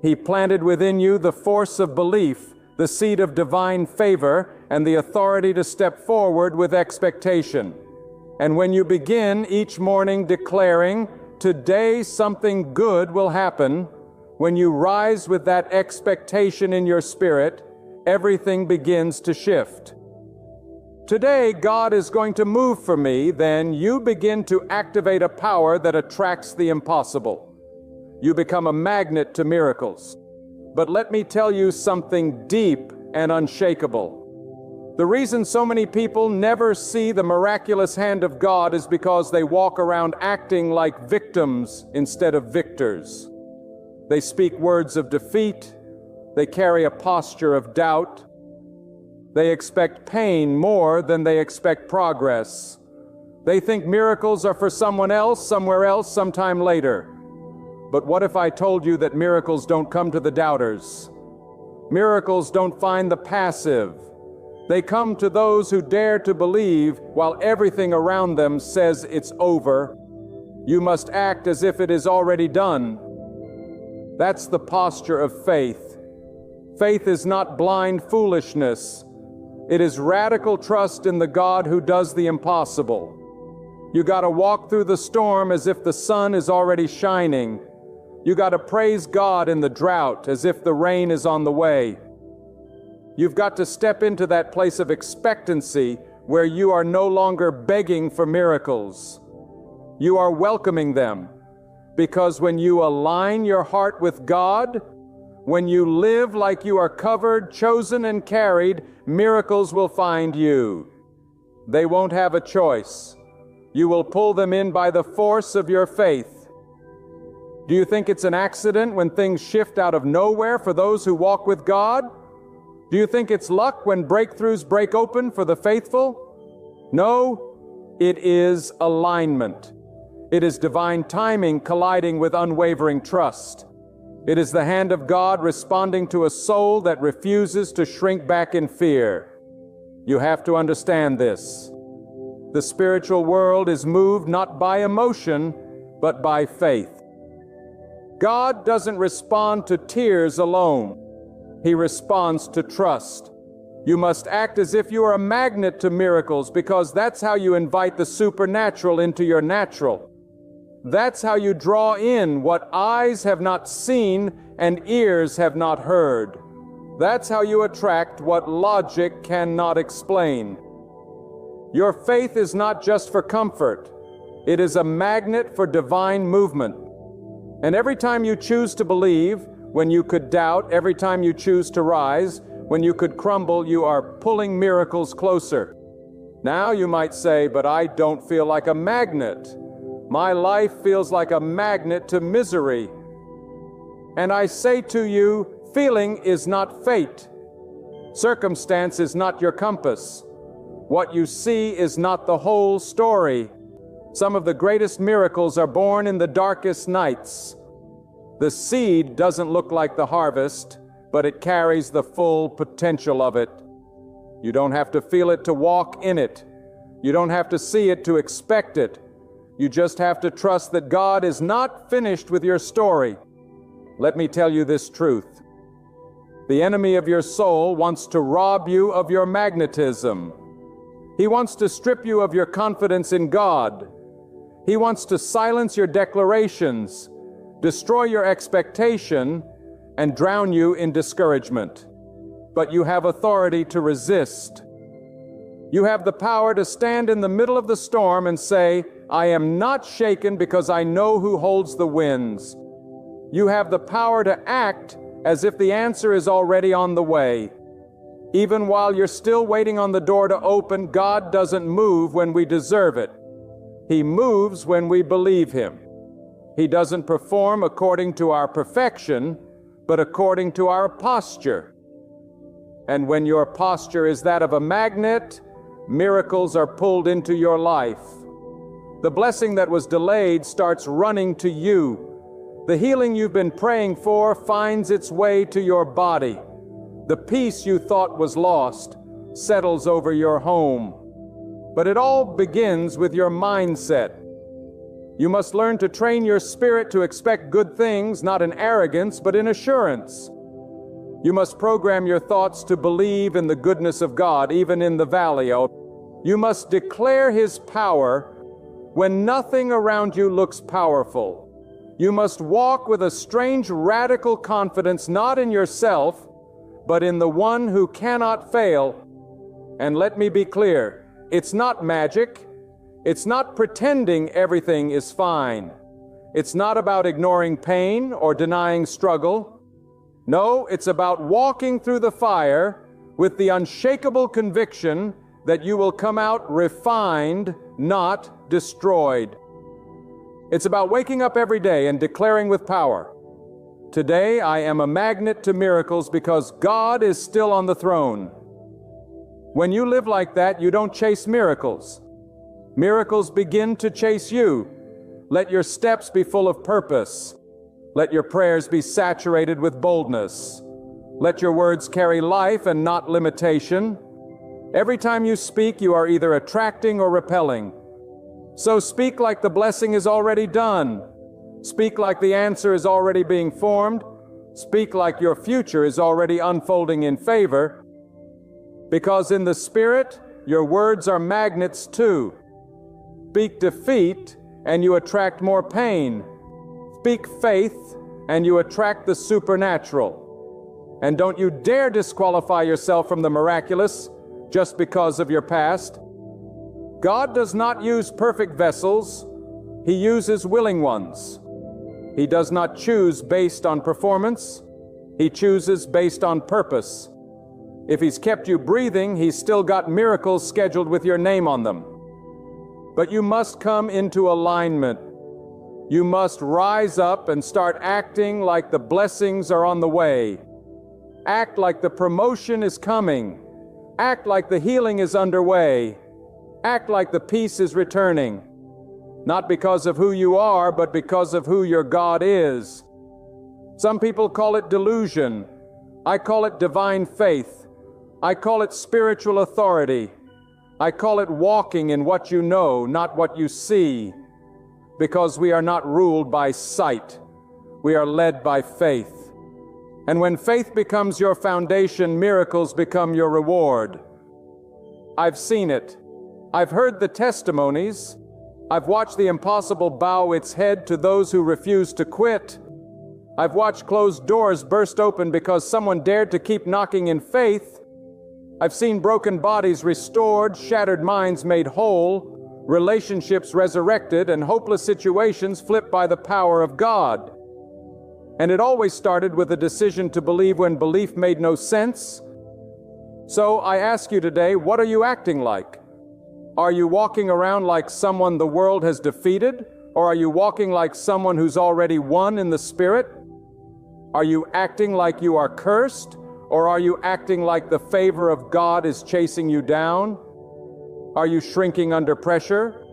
He planted within you the force of belief, the seed of divine favor, and the authority to step forward with expectation. And when you begin each morning declaring, "Today something good will happen," when you rise with that expectation in your spirit, everything begins to shift. Today, God is going to move for me, then you begin to activate a power that attracts the impossible. You become a magnet to miracles. But let me tell you something deep and unshakable. The reason so many people never see the miraculous hand of God is because they walk around acting like victims instead of victors. They speak words of defeat. They carry a posture of doubt. They expect pain more than they expect progress. They think miracles are for someone else, somewhere else, sometime later. But what if I told you that miracles don't come to the doubters? Miracles don't find the passive. They come to those who dare to believe while everything around them says it's over. You must act as if it is already done. That's the posture of faith. Faith is not blind foolishness. It is radical trust in the God who does the impossible. You got to walk through the storm as if the sun is already shining. You got to praise God in the drought as if the rain is on the way. You've got to step into that place of expectancy where you are no longer begging for miracles. You are welcoming them, because when you align your heart with God, when you live like you are covered, chosen, and carried, miracles will find you. They won't have a choice. You will pull them in by the force of your faith. Do you think it's an accident when things shift out of nowhere for those who walk with God? Do you think it's luck when breakthroughs break open for the faithful? No, it is alignment. It is divine timing colliding with unwavering trust. It is the hand of God responding to a soul that refuses to shrink back in fear. You have to understand this. The spiritual world is moved not by emotion, but by faith. God doesn't respond to tears alone. He responds to trust. You must act as if you are a magnet to miracles, because that's how you invite the supernatural into your natural. That's how you draw in what eyes have not seen and ears have not heard. That's how you attract what logic cannot explain. Your faith is not just for comfort. It is a magnet for divine movement. And every time you choose to believe, when you could doubt, every time you choose to rise, when you could crumble, you are pulling miracles closer. Now you might say, but I don't feel like a magnet. My life feels like a magnet to misery. And I say to you, feeling is not fate. Circumstance is not your compass. What you see is not the whole story. Some of the greatest miracles are born in the darkest nights. The seed doesn't look like the harvest, but it carries the full potential of it. You don't have to feel it to walk in it. You don't have to see it to expect it. You just have to trust that God is not finished with your story. Let me tell you this truth. The enemy of your soul wants to rob you of your magnetism. He wants to strip you of your confidence in God. He wants to silence your declarations, destroy your expectation, and drown you in discouragement. But you have authority to resist. You have the power to stand in the middle of the storm and say, I am not shaken because I know who holds the winds. You have the power to act as if the answer is already on the way. Even while you're still waiting on the door to open, God doesn't move when we deserve it. He moves when we believe Him. He doesn't perform according to our perfection, but according to our posture. And when your posture is that of a magnet, miracles are pulled into your life. The blessing that was delayed starts running to you. The healing you've been praying for finds its way to your body. The peace you thought was lost settles over your home. But it all begins with your mindset. You must learn to train your spirit to expect good things, not in arrogance, but in assurance. You must program your thoughts to believe in the goodness of God, even in the valley. You must declare His power when nothing around you looks powerful. You must walk with a strange, radical confidence, not in yourself, but in the one who cannot fail. And let me be clear, it's not magic. It's not pretending everything is fine. It's not about ignoring pain or denying struggle. No, it's about walking through the fire with the unshakable conviction that you will come out refined, not destroyed. It's about waking up every day and declaring with power, "Today I am a magnet to miracles because God is still on the throne." When you live like that, you don't chase miracles. Miracles begin to chase you. Let your steps be full of purpose. Let your prayers be saturated with boldness. Let your words carry life and not limitation. Every time you speak, you are either attracting or repelling. So speak like the blessing is already done. Speak like the answer is already being formed. Speak like your future is already unfolding in favor. Because in the Spirit, your words are magnets too. Speak defeat, and you attract more pain. Speak faith, and you attract the supernatural. And don't you dare disqualify yourself from the miraculous just because of your past. God does not use perfect vessels. He uses willing ones. He does not choose based on performance. He chooses based on purpose. If He's kept you breathing, He's still got miracles scheduled with your name on them. But you must come into alignment. You must rise up and start acting like the blessings are on the way. Act like the promotion is coming. Act like the healing is underway. Act like the peace is returning. Not because of who you are, but because of who your God is. Some people call it delusion. I call it divine faith. I call it spiritual authority. I call it walking in what you know, not what you see. Because we are not ruled by sight. We are led by faith. And when faith becomes your foundation, miracles become your reward. I've seen it. I've heard the testimonies. I've watched the impossible bow its head to those who refuse to quit. I've watched closed doors burst open because someone dared to keep knocking in faith. I've seen broken bodies restored, shattered minds made whole, relationships resurrected, and hopeless situations flipped by the power of God. And it always started with a decision to believe when belief made no sense. So I ask you today, what are you acting like? Are you walking around like someone the world has defeated? Or are you walking like someone who's already won in the Spirit? Are you acting like you are cursed? Or are you acting like the favor of God is chasing you down? Are you shrinking under pressure?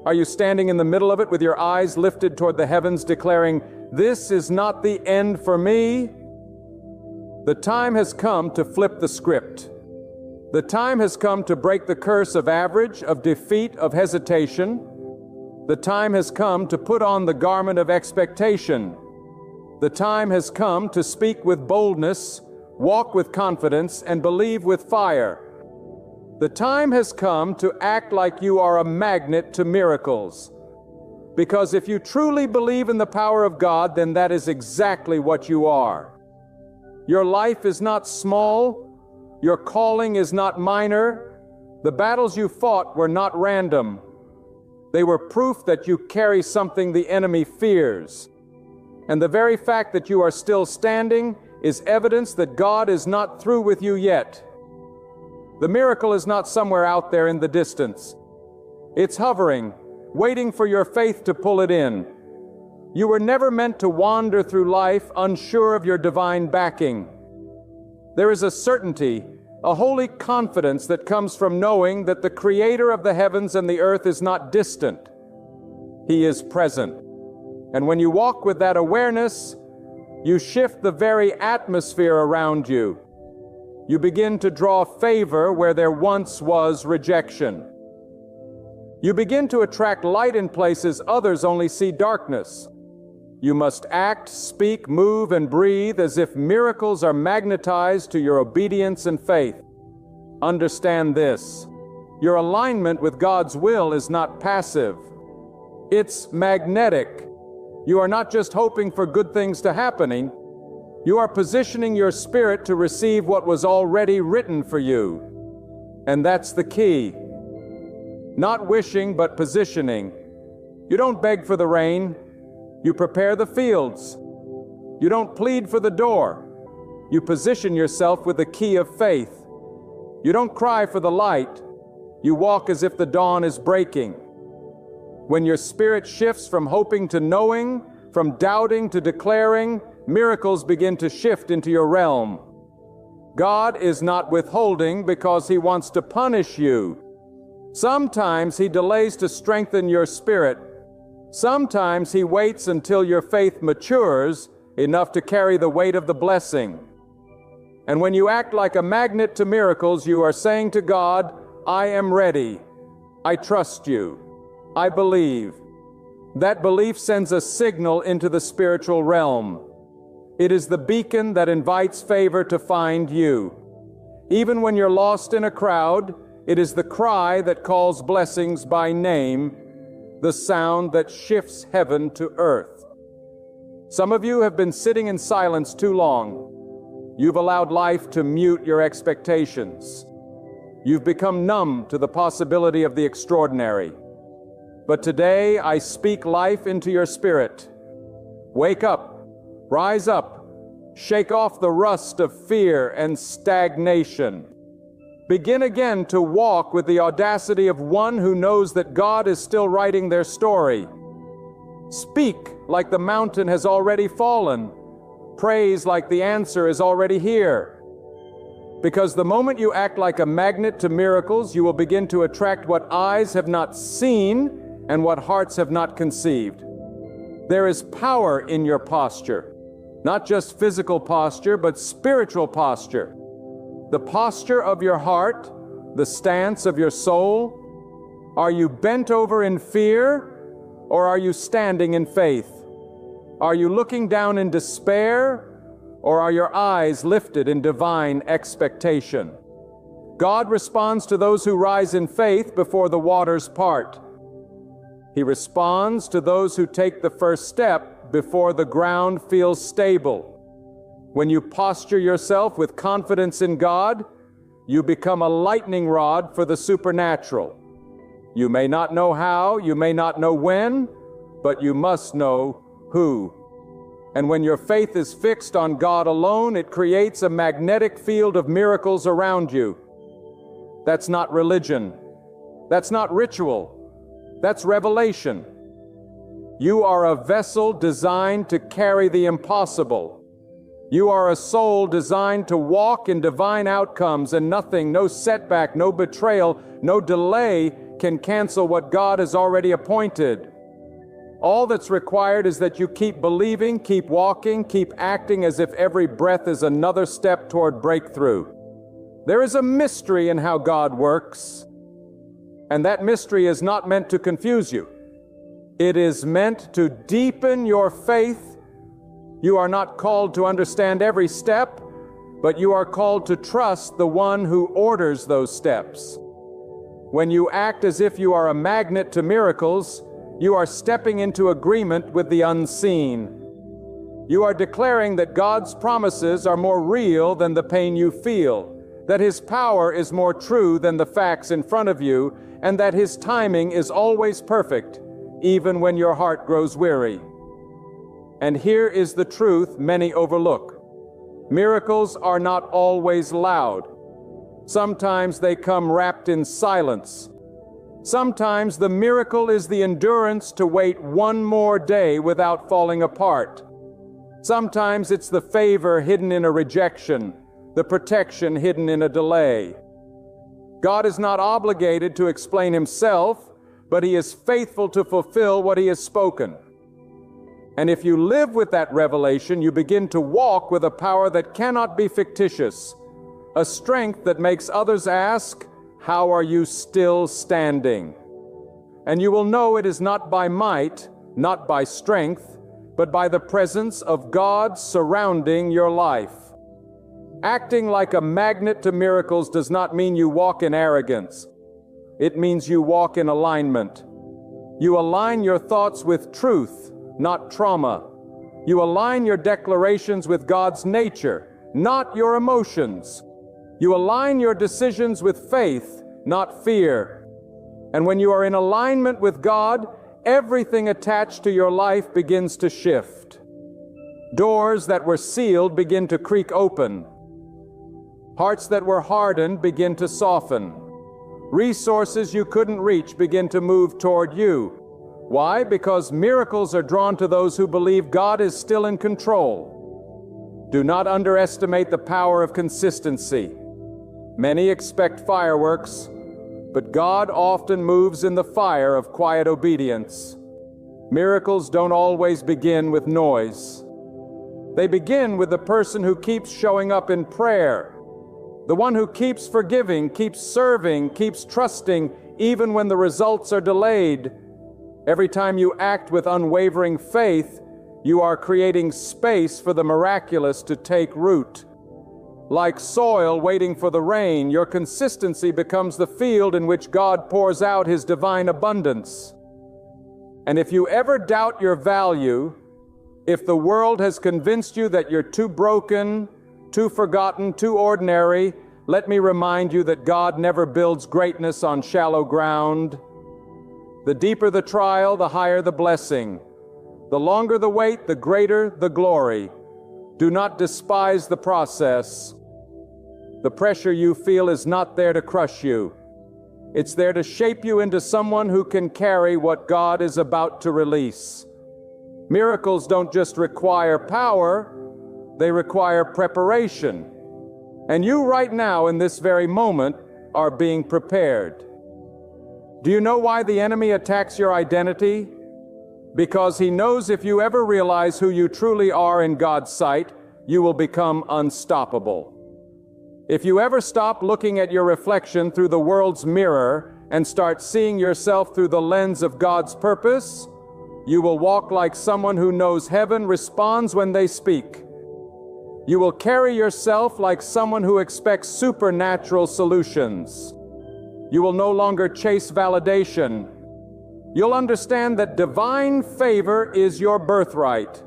Are you standing in the middle of it with your eyes lifted toward the heavens, declaring, "This is not the end for me"? The time has come to flip the script. The time has come to break the curse of average, of defeat, of hesitation. The time has come to put on the garment of expectation. The time has come to speak with boldness, walk with confidence, and believe with fire. The time has come to act like you are a magnet to miracles. Because if you truly believe in the power of God, then that is exactly what you are. Your life is not small. Your calling is not minor. The battles you fought were not random. They were proof that you carry something the enemy fears. And the very fact that you are still standing is evidence that God is not through with you yet. The miracle is not somewhere out there in the distance. It's hovering, waiting for your faith to pull it in. You were never meant to wander through life unsure of your divine backing. There is a certainty, a holy confidence that comes from knowing that the Creator of the heavens and the earth is not distant. He is present. And when you walk with that awareness, you shift the very atmosphere around you. You begin to draw favor where there once was rejection. You begin to attract light in places others only see darkness. You must act, speak, move, and breathe as if miracles are magnetized to your obedience and faith. Understand this. Your alignment with God's will is not passive. It's magnetic. You are not just hoping for good things to happen. You are positioning your spirit to receive what was already written for you. And that's the key. Not wishing, but positioning. You don't beg for the rain. You prepare the fields. You don't plead for the door. You position yourself with the key of faith. You don't cry for the light. You walk as if the dawn is breaking. When your spirit shifts from hoping to knowing, from doubting to declaring, miracles begin to shift into your realm. God is not withholding because He wants to punish you. Sometimes He delays to strengthen your spirit. Sometimes He waits until your faith matures enough to carry the weight of the blessing. And when you act like a magnet to miracles, you are saying to God, I am ready. I trust you. I believe. That belief sends a signal into the spiritual realm. It is the beacon that invites favor to find you. Even when you're lost in a crowd, it is the cry that calls blessings by name, the sound that shifts heaven to earth. Some of you have been sitting in silence too long. You've allowed life to mute your expectations. You've become numb to the possibility of the extraordinary. But today I speak life into your spirit. Wake up, rise up, shake off the rust of fear and stagnation. Begin again to walk with the audacity of one who knows that God is still writing their story. Speak like the mountain has already fallen. Praise like the answer is already here. Because the moment you act like a magnet to miracles, you will begin to attract what eyes have not seen and what hearts have not conceived. There is power in your posture, not just physical posture, but spiritual posture. The posture of your heart, the stance of your soul. Are you bent over in fear, or are you standing in faith? Are you looking down in despair, or are your eyes lifted in divine expectation? God responds to those who rise in faith before the waters part. He responds to those who take the first step before the ground feels stable. When you posture yourself with confidence in God, you become a lightning rod for the supernatural. You may not know how, you may not know when, but you must know who. And when your faith is fixed on God alone, it creates a magnetic field of miracles around you. That's not religion. That's not ritual. That's revelation. You are a vessel designed to carry the impossible. You are a soul designed to walk in divine outcomes, and nothing, no setback, no betrayal, no delay can cancel what God has already appointed. All that's required is that you keep believing, keep walking, keep acting as if every breath is another step toward breakthrough. There is a mystery in how God works, and that mystery is not meant to confuse you. It is meant to deepen your faith. You are not called to understand every step, but you are called to trust the one who orders those steps. When you act as if you are a magnet to miracles, you are stepping into agreement with the unseen. You are declaring that God's promises are more real than the pain you feel, that His power is more true than the facts in front of you, and that His timing is always perfect, even when your heart grows weary. And here is the truth many overlook. Miracles are not always loud. Sometimes they come wrapped in silence. Sometimes the miracle is the endurance to wait one more day without falling apart. Sometimes it's the favor hidden in a rejection, the protection hidden in a delay. God is not obligated to explain Himself, but He is faithful to fulfill what He has spoken. And if you live with that revelation, you begin to walk with a power that cannot be fictitious, a strength that makes others ask, "How are you still standing?" And you will know it is not by might, not by strength, but by the presence of God surrounding your life. Acting like a magnet to miracles does not mean you walk in arrogance. It means you walk in alignment. You align your thoughts with truth, not trauma. You align your declarations with God's nature, not your emotions. You align your decisions with faith, not fear. And when you are in alignment with God, everything attached to your life begins to shift. Doors that were sealed begin to creak open. Hearts that were hardened begin to soften. Resources you couldn't reach begin to move toward you. Why? Because miracles are drawn to those who believe God is still in control. Do not underestimate the power of consistency. Many expect fireworks, but God often moves in the fire of quiet obedience. Miracles don't always begin with noise. They begin with the person who keeps showing up in prayer, the one who keeps forgiving, keeps serving, keeps trusting, even when the results are delayed. Every time you act with unwavering faith, you are creating space for the miraculous to take root. Like soil waiting for the rain, your consistency becomes the field in which God pours out His divine abundance. And if you ever doubt your value, if the world has convinced you that you're too broken, too forgotten, too ordinary, let me remind you that God never builds greatness on shallow ground. The deeper the trial, the higher the blessing. The longer the wait, the greater the glory. Do not despise the process. The pressure you feel is not there to crush you. It's there to shape you into someone who can carry what God is about to release. Miracles don't just require power, they require preparation. And you right now, in this very moment, are being prepared. Do you know why the enemy attacks your identity? Because he knows if you ever realize who you truly are in God's sight, you will become unstoppable. If you ever stop looking at your reflection through the world's mirror and start seeing yourself through the lens of God's purpose, you will walk like someone who knows heaven responds when they speak. You will carry yourself like someone who expects supernatural solutions. You will no longer chase validation. You'll understand that divine favor is your birthright.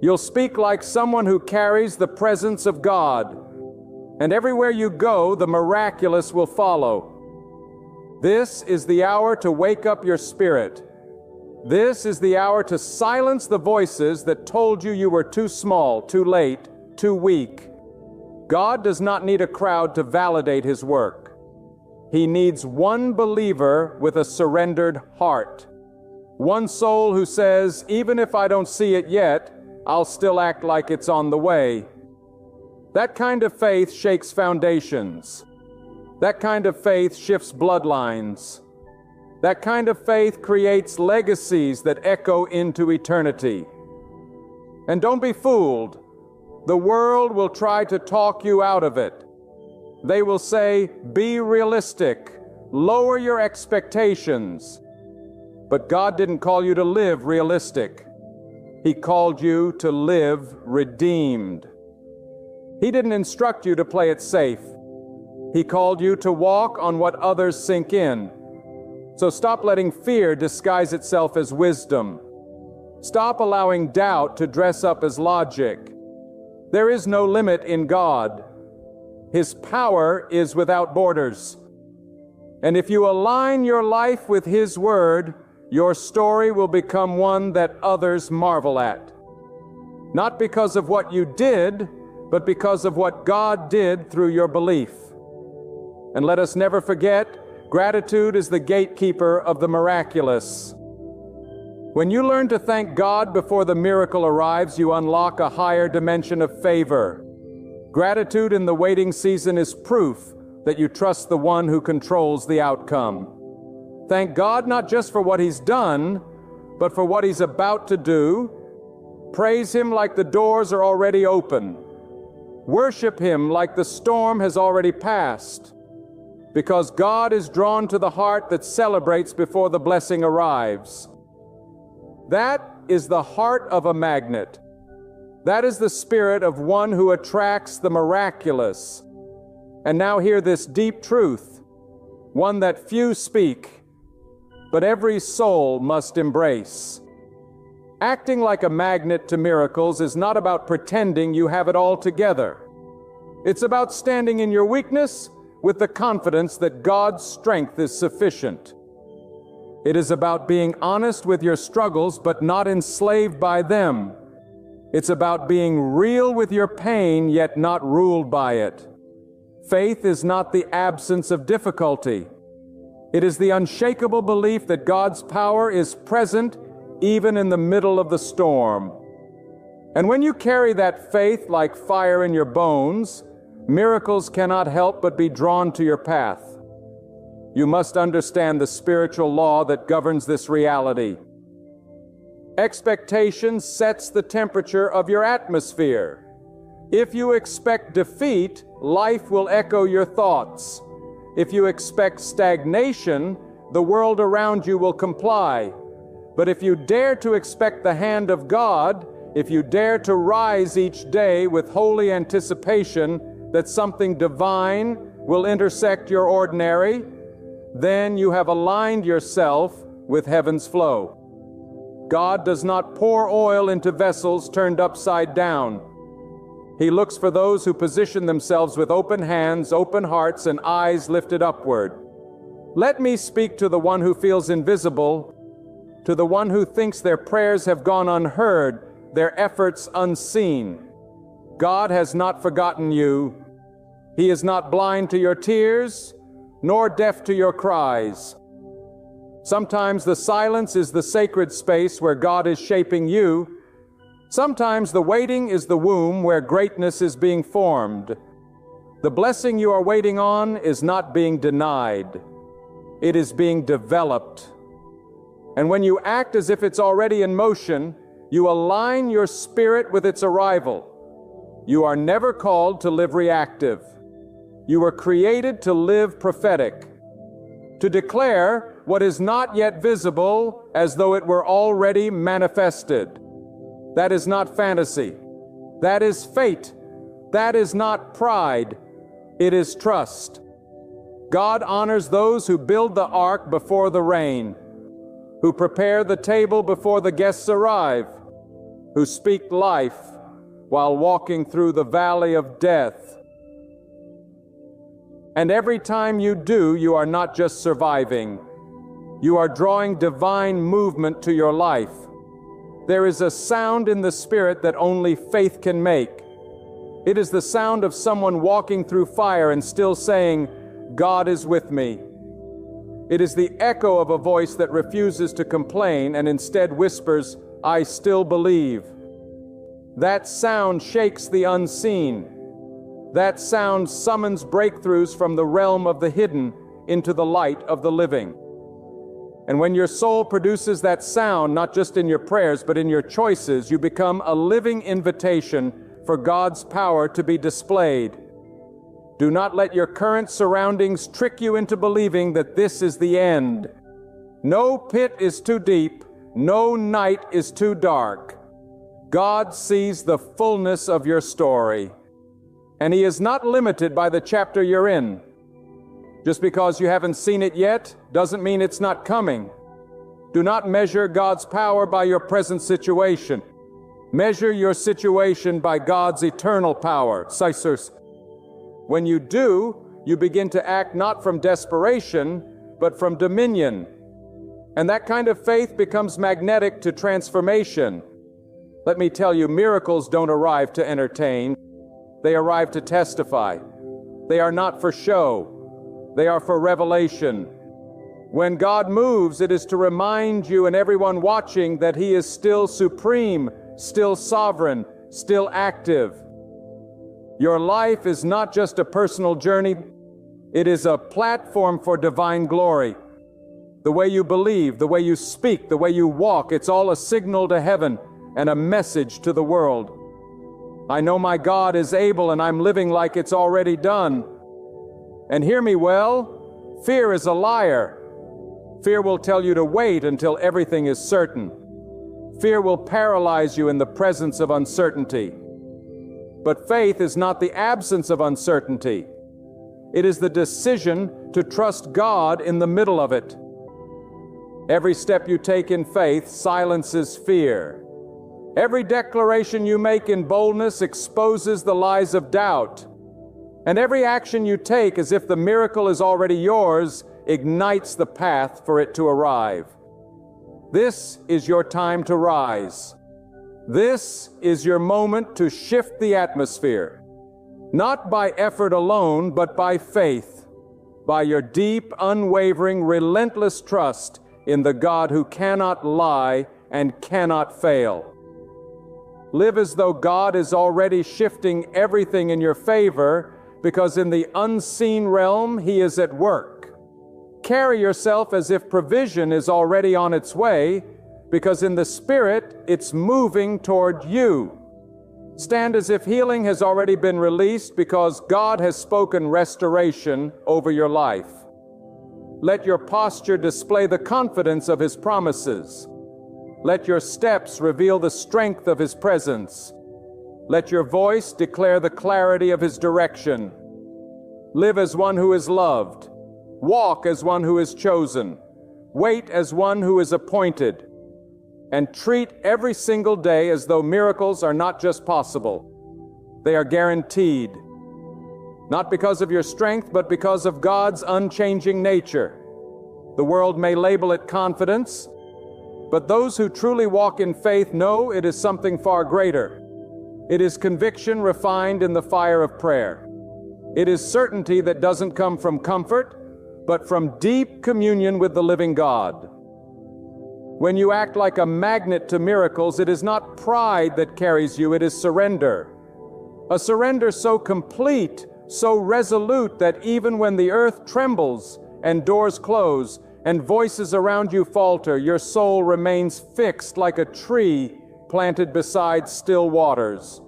You'll speak like someone who carries the presence of God. And everywhere you go, the miraculous will follow. This is the hour to wake up your spirit. This is the hour to silence the voices that told you you were too small, too late, too weak. God does not need a crowd to validate His work. He needs one believer with a surrendered heart. One soul who says, even if I don't see it yet, I'll still act like it's on the way. That kind of faith shakes foundations. That kind of faith shifts bloodlines. That kind of faith creates legacies that echo into eternity. And don't be fooled. The world will try to talk you out of it. They will say, be realistic, lower your expectations. But God didn't call you to live realistic. He called you to live redeemed. He didn't instruct you to play it safe. He called you to walk on what others sink in. So stop letting fear disguise itself as wisdom. Stop allowing doubt to dress up as logic. There is no limit in God. His power is without borders. And if you align your life with His Word, your story will become one that others marvel at. Not because of what you did, but because of what God did through your belief. And let us never forget, gratitude is the gatekeeper of the miraculous. When you learn to thank God before the miracle arrives, you unlock a higher dimension of favor. Gratitude in the waiting season is proof that you trust the one who controls the outcome. Thank God not just for what He's done, but for what He's about to do. Praise Him like the doors are already open. Worship Him like the storm has already passed. Because God is drawn to the heart that celebrates before the blessing arrives. That is the heart of a magnet. That is the spirit of one who attracts the miraculous. And now hear this deep truth, one that few speak, but every soul must embrace. Acting like a magnet to miracles is not about pretending you have it all together. It's about standing in your weakness with the confidence that God's strength is sufficient. It is about being honest with your struggles but not enslaved by them. It's about being real with your pain yet not ruled by it. Faith is not the absence of difficulty. It is the unshakable belief that God's power is present even in the middle of the storm. And when you carry that faith like fire in your bones, miracles cannot help but be drawn to your path. You must understand the spiritual law that governs this reality. Expectation sets the temperature of your atmosphere. If you expect defeat, life will echo your thoughts. If you expect stagnation, the world around you will comply. But if you dare to expect the hand of God, if you dare to rise each day with holy anticipation that something divine will intersect your ordinary, then you have aligned yourself with heaven's flow. God does not pour oil into vessels turned upside down. He looks for those who position themselves with open hands, open hearts, and eyes lifted upward. Let me speak to the one who feels invisible, to the one who thinks their prayers have gone unheard, their efforts unseen. God has not forgotten you. He is not blind to your tears, nor deaf to your cries. Sometimes the silence is the sacred space where God is shaping you. Sometimes the waiting is the womb where greatness is being formed. The blessing you are waiting on is not being denied. It is being developed. And when you act as if it's already in motion, you align your spirit with its arrival. You are never called to live reactive. You were created to live prophetic, to declare what is not yet visible as though it were already manifested. That is not fantasy. That is fate. That is not pride. It is trust. God honors those who build the ark before the rain, who prepare the table before the guests arrive, who speak life while walking through the valley of death. And every time you do, you are not just surviving. You are drawing divine movement to your life. There is a sound in the Spirit that only faith can make. It is the sound of someone walking through fire and still saying, God is with me. It is the echo of a voice that refuses to complain and instead whispers, I still believe. That sound shakes the unseen. That sound summons breakthroughs from the realm of the hidden into the light of the living. And when your soul produces that sound, not just in your prayers, but in your choices, you become a living invitation for God's power to be displayed. Do not let your current surroundings trick you into believing that this is the end. No pit is too deep, no night is too dark. God sees the fullness of your story, and He is not limited by the chapter you're in. Just because you haven't seen it yet doesn't mean it's not coming. Do not measure God's power by your present situation. Measure your situation by God's eternal power. When you do, you begin to act not from desperation, but from dominion. And that kind of faith becomes magnetic to transformation. Let me tell you, miracles don't arrive to entertain. They arrive to testify. They are not for show. They are for revelation. When God moves, it is to remind you and everyone watching that He is still supreme, still sovereign, still active. Your life is not just a personal journey. It is a platform for divine glory. The way you believe, the way you speak, the way you walk, it's all a signal to heaven and a message to the world. I know my God is able, and I'm living like it's already done. And hear me well, fear is a liar. Fear will tell you to wait until everything is certain. Fear will paralyze you in the presence of uncertainty. But faith is not the absence of uncertainty. It is the decision to trust God in the middle of it. Every step you take in faith silences fear. Every declaration you make in boldness exposes the lies of doubt. And every action you take as if the miracle is already yours ignites the path for it to arrive. This is your time to rise. This is your moment to shift the atmosphere, not by effort alone, but by faith, by your deep, unwavering, relentless trust in the God who cannot lie and cannot fail. Live as though God is already shifting everything in your favor, because in the unseen realm, He is at work. Carry yourself as if provision is already on its way, because in the Spirit, it's moving toward you. Stand as if healing has already been released, because God has spoken restoration over your life. Let your posture display the confidence of His promises. Let your steps reveal the strength of His presence. Let your voice declare the clarity of His direction. Live as one who is loved. Walk as one who is chosen. Wait as one who is appointed. And treat every single day as though miracles are not just possible. They are guaranteed. Not because of your strength, but because of God's unchanging nature. The world may label it confidence, but those who truly walk in faith know it is something far greater. It is conviction refined in the fire of prayer. It is certainty that doesn't come from comfort, but from deep communion with the living God. When you act like a magnet to miracles, it is not pride that carries you, it is surrender. A surrender so complete, so resolute that even when the earth trembles and doors close and voices around you falter, your soul remains fixed like a tree planted beside still waters.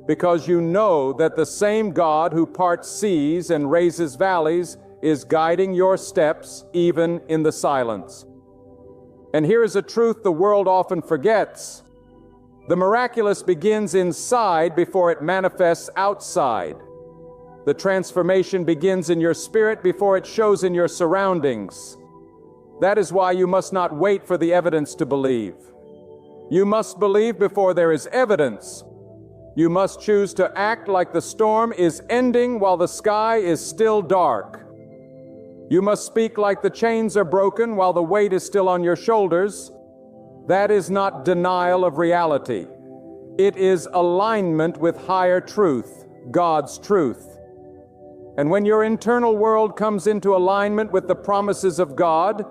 Because you know that the same God who parts seas and raises valleys is guiding your steps even in the silence. And here is a truth the world often forgets. The miraculous begins inside before it manifests outside. The transformation begins in your spirit before it shows in your surroundings. That is why you must not wait for the evidence to believe. You must believe before there is evidence. You must choose to act like the storm is ending while the sky is still dark. You must speak like the chains are broken while the weight is still on your shoulders. That is not denial of reality. It is alignment with higher truth, God's truth. And when your internal world comes into alignment with the promises of God,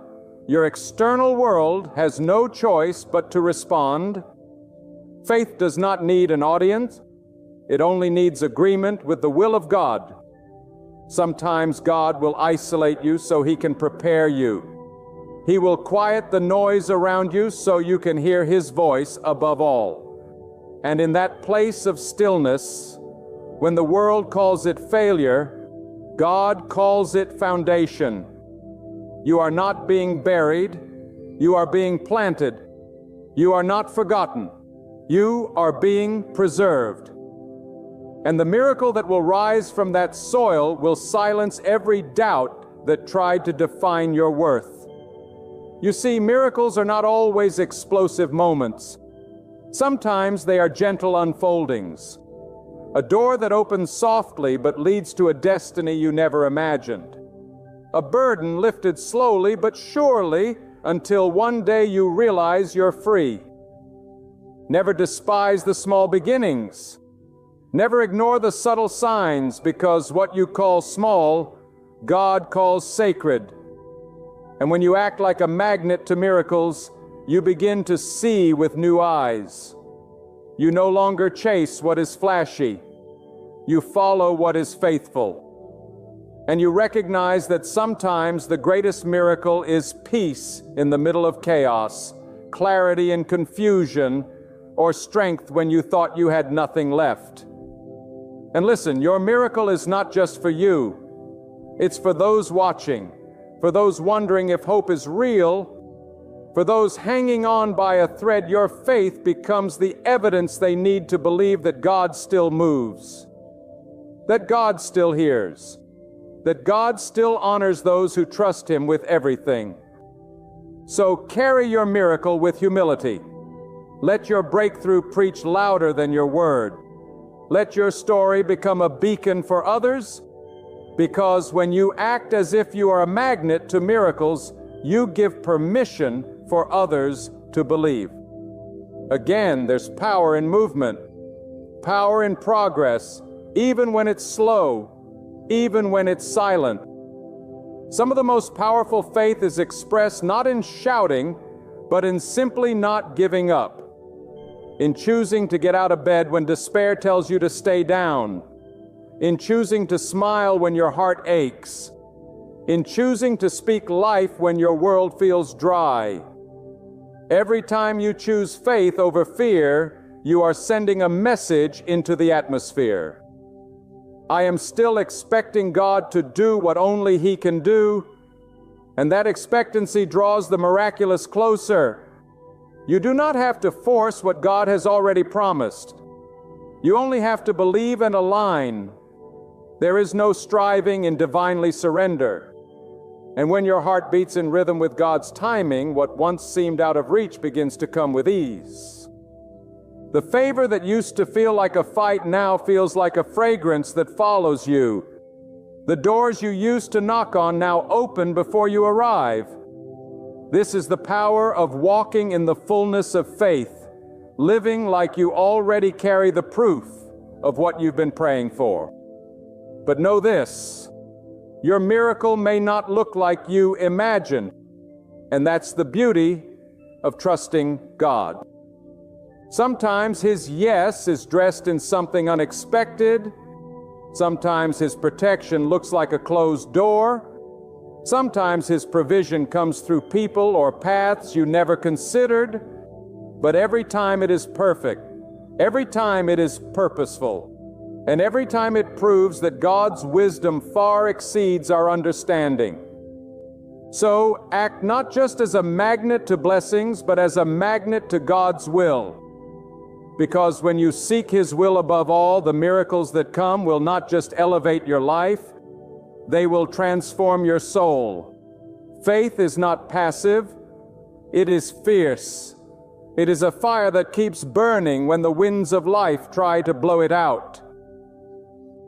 your external world has no choice but to respond. Faith does not need an audience. It only needs agreement with the will of God. Sometimes God will isolate you so He can prepare you. He will quiet the noise around you so you can hear His voice above all. And in that place of stillness, when the world calls it failure, God calls it foundation. You are not being buried. You are being planted. You are not forgotten. You are being preserved. And the miracle that will rise from that soil will silence every doubt that tried to define your worth. You see, miracles are not always explosive moments. Sometimes they are gentle unfoldings. A door that opens softly but leads to a destiny you never imagined. A burden lifted slowly but surely until one day you realize you're free. Never despise the small beginnings. Never ignore the subtle signs, because what you call small, God calls sacred. And when you act like a magnet to miracles, you begin to see with new eyes. You no longer chase what is flashy. You follow what is faithful. And you recognize that sometimes the greatest miracle is peace in the middle of chaos, clarity in confusion, or strength when you thought you had nothing left. And listen, your miracle is not just for you. It's for those watching, for those wondering if hope is real, for those hanging on by a thread. Your faith becomes the evidence they need to believe that God still moves, that God still hears, that God still honors those who trust Him with everything. So carry your miracle with humility. Let your breakthrough preach louder than your word. Let your story become a beacon for others, Because when you act as if you are a magnet to miracles, you give permission for others to believe. Again, there's power in movement, power in progress, even when it's slow, even when it's silent. Some of the most powerful faith is expressed not in shouting, but in simply not giving up, in choosing to get out of bed when despair tells you to stay down, in choosing to smile when your heart aches, in choosing to speak life when your world feels dry. Every time you choose faith over fear, you are sending a message into the atmosphere. I am still expecting God to do what only He can do, and that expectancy draws the miraculous closer. You do not have to force what God has already promised. You only have to believe and align. There is no striving in divinely surrender. And when your heart beats in rhythm with God's timing, what once seemed out of reach begins to come with ease. The favor that used to feel like a fight now feels like a fragrance that follows you. The doors you used to knock on now open before you arrive. This is the power of walking in the fullness of faith, living like you already carry the proof of what you've been praying for. But know this, your miracle may not look like you imagine, and that's the beauty of trusting God. Sometimes His yes is dressed in something unexpected. Sometimes His protection looks like a closed door. Sometimes His provision comes through people or paths you never considered. But every time it is perfect. Every time it is purposeful. And every time it proves that God's wisdom far exceeds our understanding. So act not just as a magnet to blessings, but as a magnet to God's will. Because when you seek His will above all, the miracles that come will not just elevate your life, they will transform your soul. Faith is not passive, it is fierce. It is a fire that keeps burning when the winds of life try to blow it out.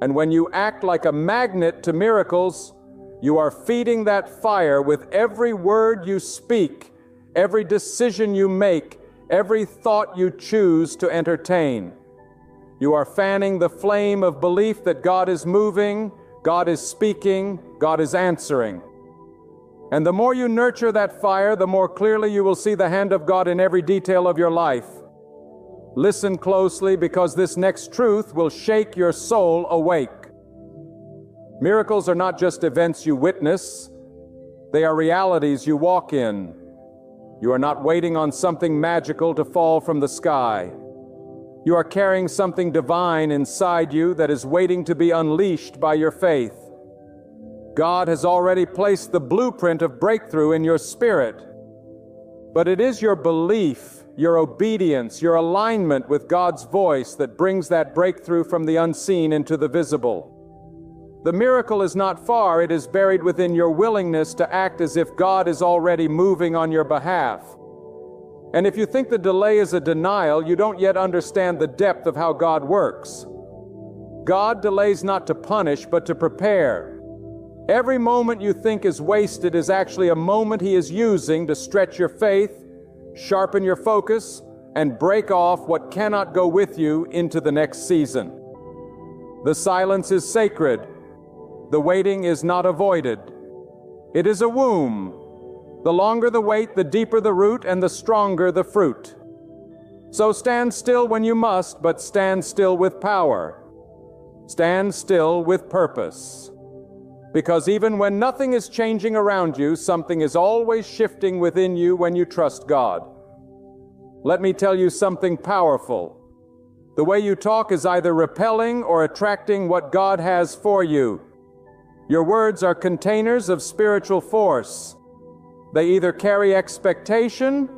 And when you act like a magnet to miracles, you are feeding that fire with every word you speak, every decision you make, every thought you choose to entertain. You are fanning the flame of belief that God is moving, God is speaking, God is answering. And the more you nurture that fire, the more clearly you will see the hand of God in every detail of your life. Listen closely, because this next truth will shake your soul awake. Miracles are not just events you witness, they are realities you walk in. You are not waiting on something magical to fall from the sky. You are carrying something divine inside you that is waiting to be unleashed by your faith. God has already placed the blueprint of breakthrough in your spirit. But it is your belief, your obedience, your alignment with God's voice that brings that breakthrough from the unseen into the visible. The miracle is not far, it is buried within your willingness to act as if God is already moving on your behalf. And if you think the delay is a denial, you don't yet understand the depth of how God works. God delays not to punish, but to prepare. Every moment you think is wasted is actually a moment He is using to stretch your faith, sharpen your focus, and break off what cannot go with you into the next season. The silence is sacred. The waiting is not avoided. It is a womb. The longer the wait, the deeper the root, and the stronger the fruit. So stand still when you must, but stand still with power. Stand still with purpose. Because even when nothing is changing around you, something is always shifting within you when you trust God. Let me tell you something powerful. The way you talk is either repelling or attracting what God has for you. Your words are containers of spiritual force. They either carry expectation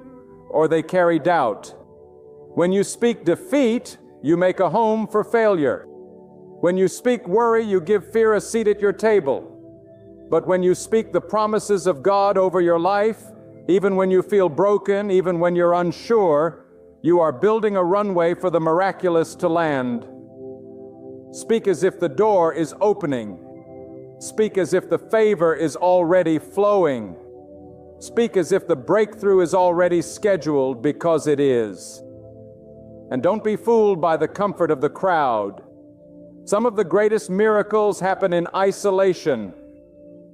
or they carry doubt. When you speak defeat, you make a home for failure. When you speak worry, you give fear a seat at your table. But when you speak the promises of God over your life, even when you feel broken, even when you're unsure, you are building a runway for the miraculous to land. Speak as if the door is opening. Speak as if the favor is already flowing. Speak as if the breakthrough is already scheduled, because it is. And don't be fooled by the comfort of the crowd. Some of the greatest miracles happen in isolation.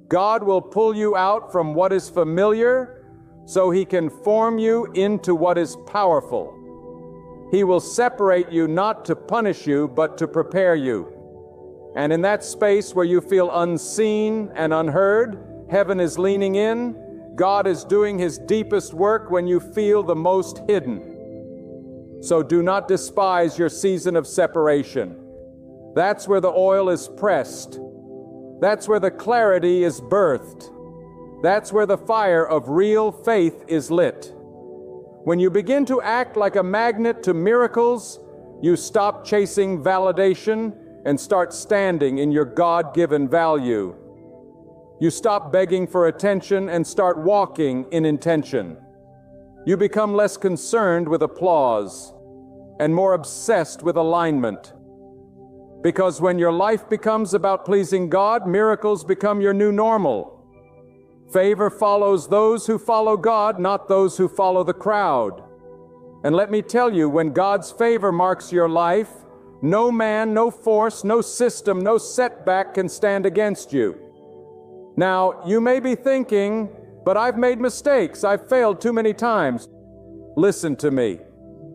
God will pull you out from what is familiar so He can form you into what is powerful. He will separate you not to punish you, but to prepare you. And in that space where you feel unseen and unheard, heaven is leaning in. God is doing His deepest work when you feel the most hidden. So do not despise your season of separation. That's where the oil is pressed. That's where the clarity is birthed. That's where the fire of real faith is lit. When you begin to act like a magnet to miracles, you stop chasing validation and start standing in your God-given value. You stop begging for attention and start walking in intention. You become less concerned with applause and more obsessed with alignment. Because when your life becomes about pleasing God, miracles become your new normal. Favor follows those who follow God, not those who follow the crowd. And let me tell you, when God's favor marks your life, no man, no force, no system, no setback can stand against you. Now, you may be thinking, but I've made mistakes. I've failed too many times. Listen to me.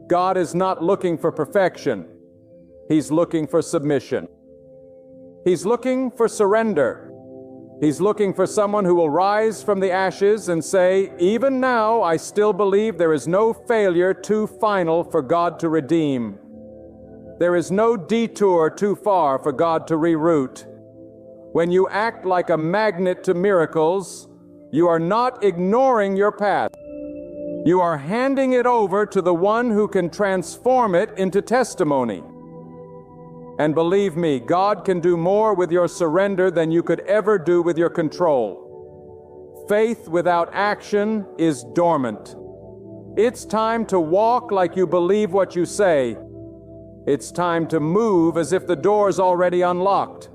God is not looking for perfection. He's looking for submission. He's looking for surrender. He's looking for someone who will rise from the ashes and say, even now, I still believe there is no failure too final for God to redeem. There is no detour too far for God to reroute. When you act like a magnet to miracles, you are not ignoring your path. You are handing it over to the one who can transform it into testimony. And believe me, God can do more with your surrender than you could ever do with your control. Faith without action is dormant. It's time to walk like you believe what you say. It's time to move as if the door's already unlocked.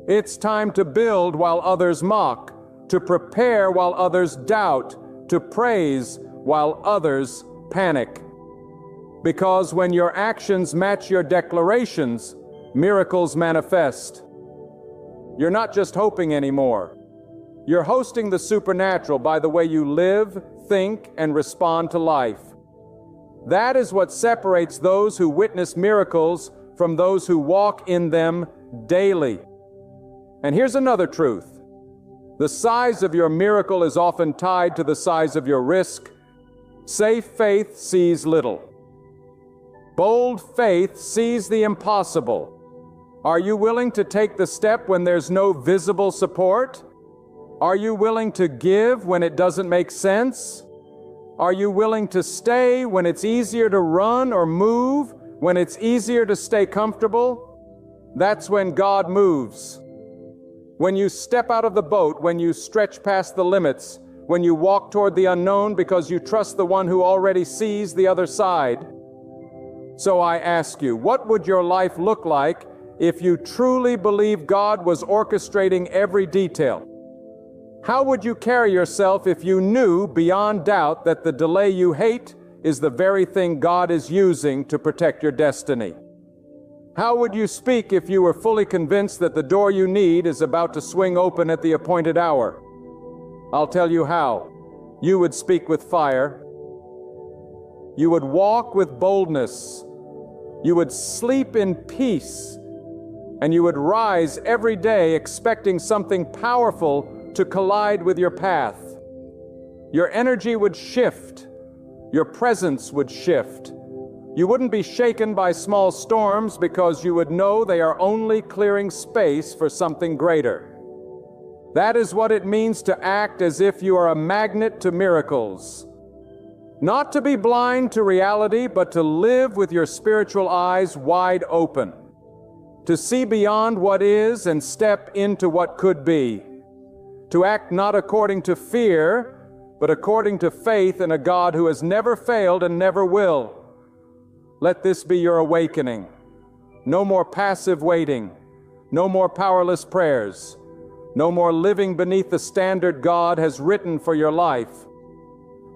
It's time to build while others mock, to prepare while others doubt, to praise while others panic. Because when your actions match your declarations, miracles manifest. You're not just hoping anymore. You're hosting the supernatural by the way you live, think, and respond to life. That is what separates those who witness miracles from those who walk in them daily. And here's another truth. The size of your miracle is often tied to the size of your risk. Safe faith sees little. Bold faith sees the impossible. Are you willing to take the step when there's no visible support? Are you willing to give when it doesn't make sense? Are you willing to stay when it's easier to run or move, when it's easier to stay comfortable? That's when God moves. When you step out of the boat, when you stretch past the limits, when you walk toward the unknown because you trust the one who already sees the other side. So I ask you, what would your life look like if you truly believe God was orchestrating every detail? How would you carry yourself if you knew beyond doubt that the delay you hate is the very thing God is using to protect your destiny? How would you speak if you were fully convinced that the door you need is about to swing open at the appointed hour? I'll tell you how. You would speak with fire. You would walk with boldness. You would sleep in peace. And you would rise every day expecting something powerful to collide with your path. Your energy would shift. Your presence would shift. You wouldn't be shaken by small storms because you would know they are only clearing space for something greater. That is what it means to act as if you are a magnet to miracles. Not to be blind to reality, but to live with your spiritual eyes wide open. To see beyond what is and step into what could be. To act not according to fear, but according to faith in a God who has never failed and never will. Let this be your awakening. No more passive waiting. No more powerless prayers. No more living beneath the standard God has written for your life.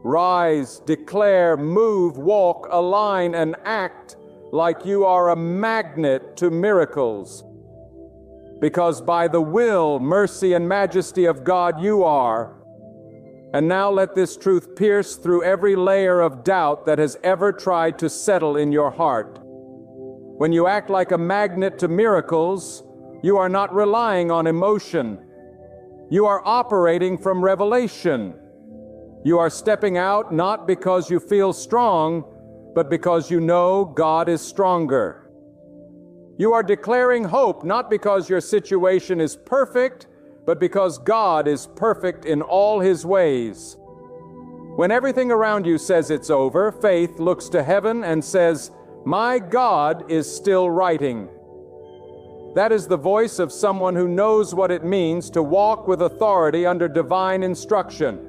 Rise, declare, move, walk, align, and act like you are a magnet to miracles. Because by the will, mercy, and majesty of God you are. And now let this truth pierce through every layer of doubt that has ever tried to settle in your heart. When you act like a magnet to miracles, you are not relying on emotion. You are operating from revelation. You are stepping out not because you feel strong, but because you know God is stronger. You are declaring hope not because your situation is perfect, but because God is perfect in all His ways. When everything around you says it's over, faith looks to heaven and says, "My God is still writing." That is the voice of someone who knows what it means to walk with authority under divine instruction.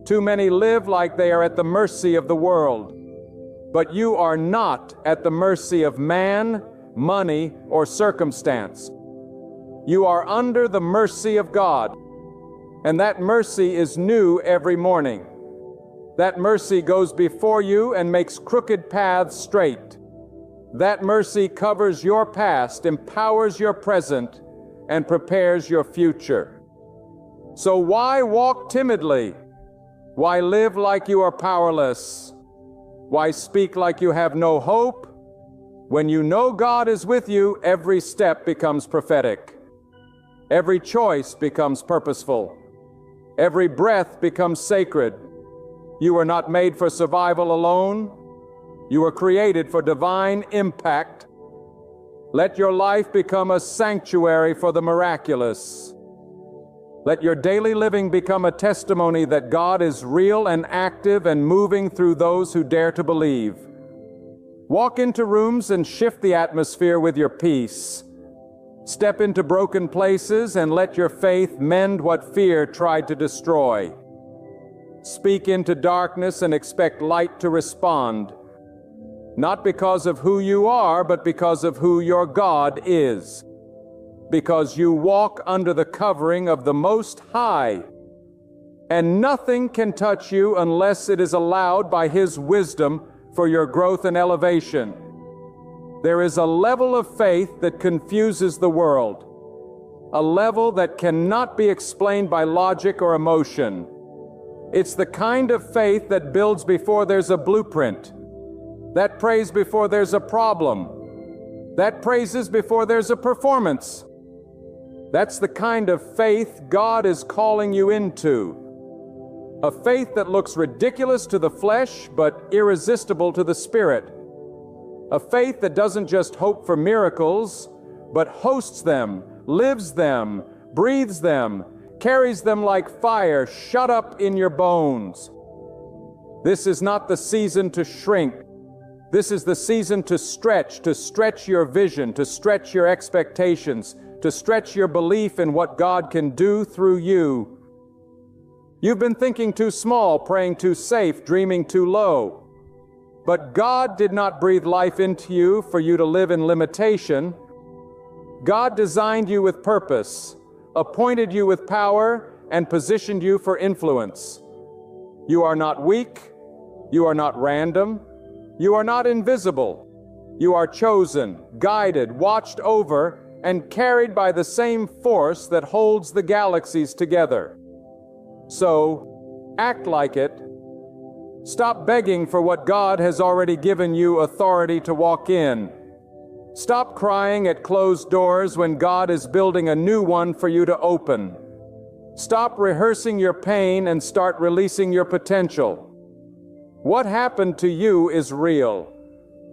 Too many live like they are at the mercy of the world. But you are not at the mercy of man, money, or circumstance. You are under the mercy of God, and that mercy is new every morning. That mercy goes before you and makes crooked paths straight. That mercy covers your past, empowers your present, and prepares your future. So why walk timidly? Why live like you are powerless? Why speak like you have no hope? When you know God is with you, every step becomes prophetic. Every choice becomes purposeful. Every breath becomes sacred. You were not made for survival alone. You were created for divine impact. Let your life become a sanctuary for the miraculous. Let your daily living become a testimony that God is real and active and moving through those who dare to believe. Walk into rooms and shift the atmosphere with your peace. Step into broken places and let your faith mend what fear tried to destroy. Speak into darkness and expect light to respond. Not because of who you are, but because of who your God is. Because you walk under the covering of the Most High. And nothing can touch you unless it is allowed by His wisdom for your growth and elevation. There is a level of faith that confuses the world. A level that cannot be explained by logic or emotion. It's the kind of faith that builds before there's a blueprint. That prays before there's a problem. That praises before there's a performance. That's the kind of faith God is calling you into. A faith that looks ridiculous to the flesh, but irresistible to the spirit. A faith that doesn't just hope for miracles, but hosts them, lives them, breathes them, carries them like fire shut up in your bones. This is not the season to shrink. This is the season to stretch your vision, to stretch your expectations, to stretch your belief in what God can do through you. You've been thinking too small, praying too safe, dreaming too low. But God did not breathe life into you for you to live in limitation. God designed you with purpose, appointed you with power, and positioned you for influence. You are not weak. You are not random. You are not invisible. You are chosen, guided, watched over, and carried by the same force that holds the galaxies together. So, act like it. Stop begging for what God has already given you authority to walk in. Stop crying at closed doors when God is building a new one for you to open. Stop rehearsing your pain and start releasing your potential. What happened to you is real.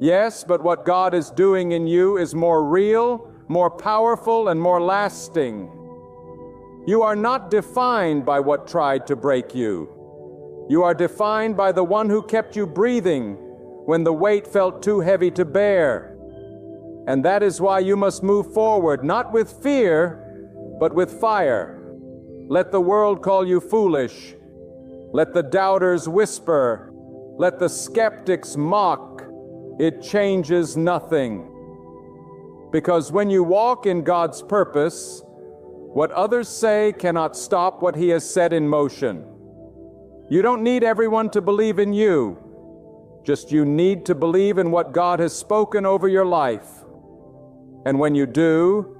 Yes, but what God is doing in you is more real, more powerful, and more lasting. You are not defined by what tried to break you. You are defined by the one who kept you breathing when the weight felt too heavy to bear. And that is why you must move forward, not with fear, but with fire. Let the world call you foolish. Let the doubters whisper. Let the skeptics mock. It changes nothing. Because when you walk in God's purpose, What others say cannot stop what He has set in motion. You don't need everyone to believe in you. Just you need to believe in what God has spoken over your life. And when you do,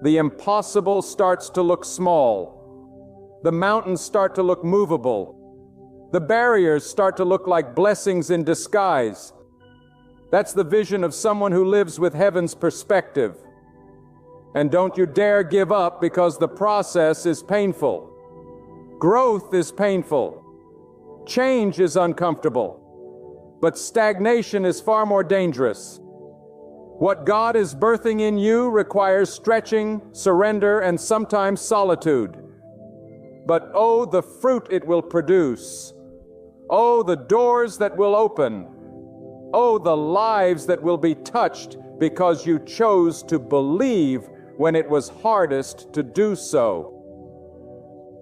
the impossible starts to look small. The mountains start to look movable. The barriers start to look like blessings in disguise. That's the vision of someone who lives with heaven's perspective. And don't you dare give up because the process is painful. Growth is painful. Change is uncomfortable. But stagnation is far more dangerous. What God is birthing in you requires stretching, surrender, and sometimes solitude. But oh, the fruit it will produce. Oh, the doors that will open. Oh, the lives that will be touched because you chose to believe when it was hardest to do so.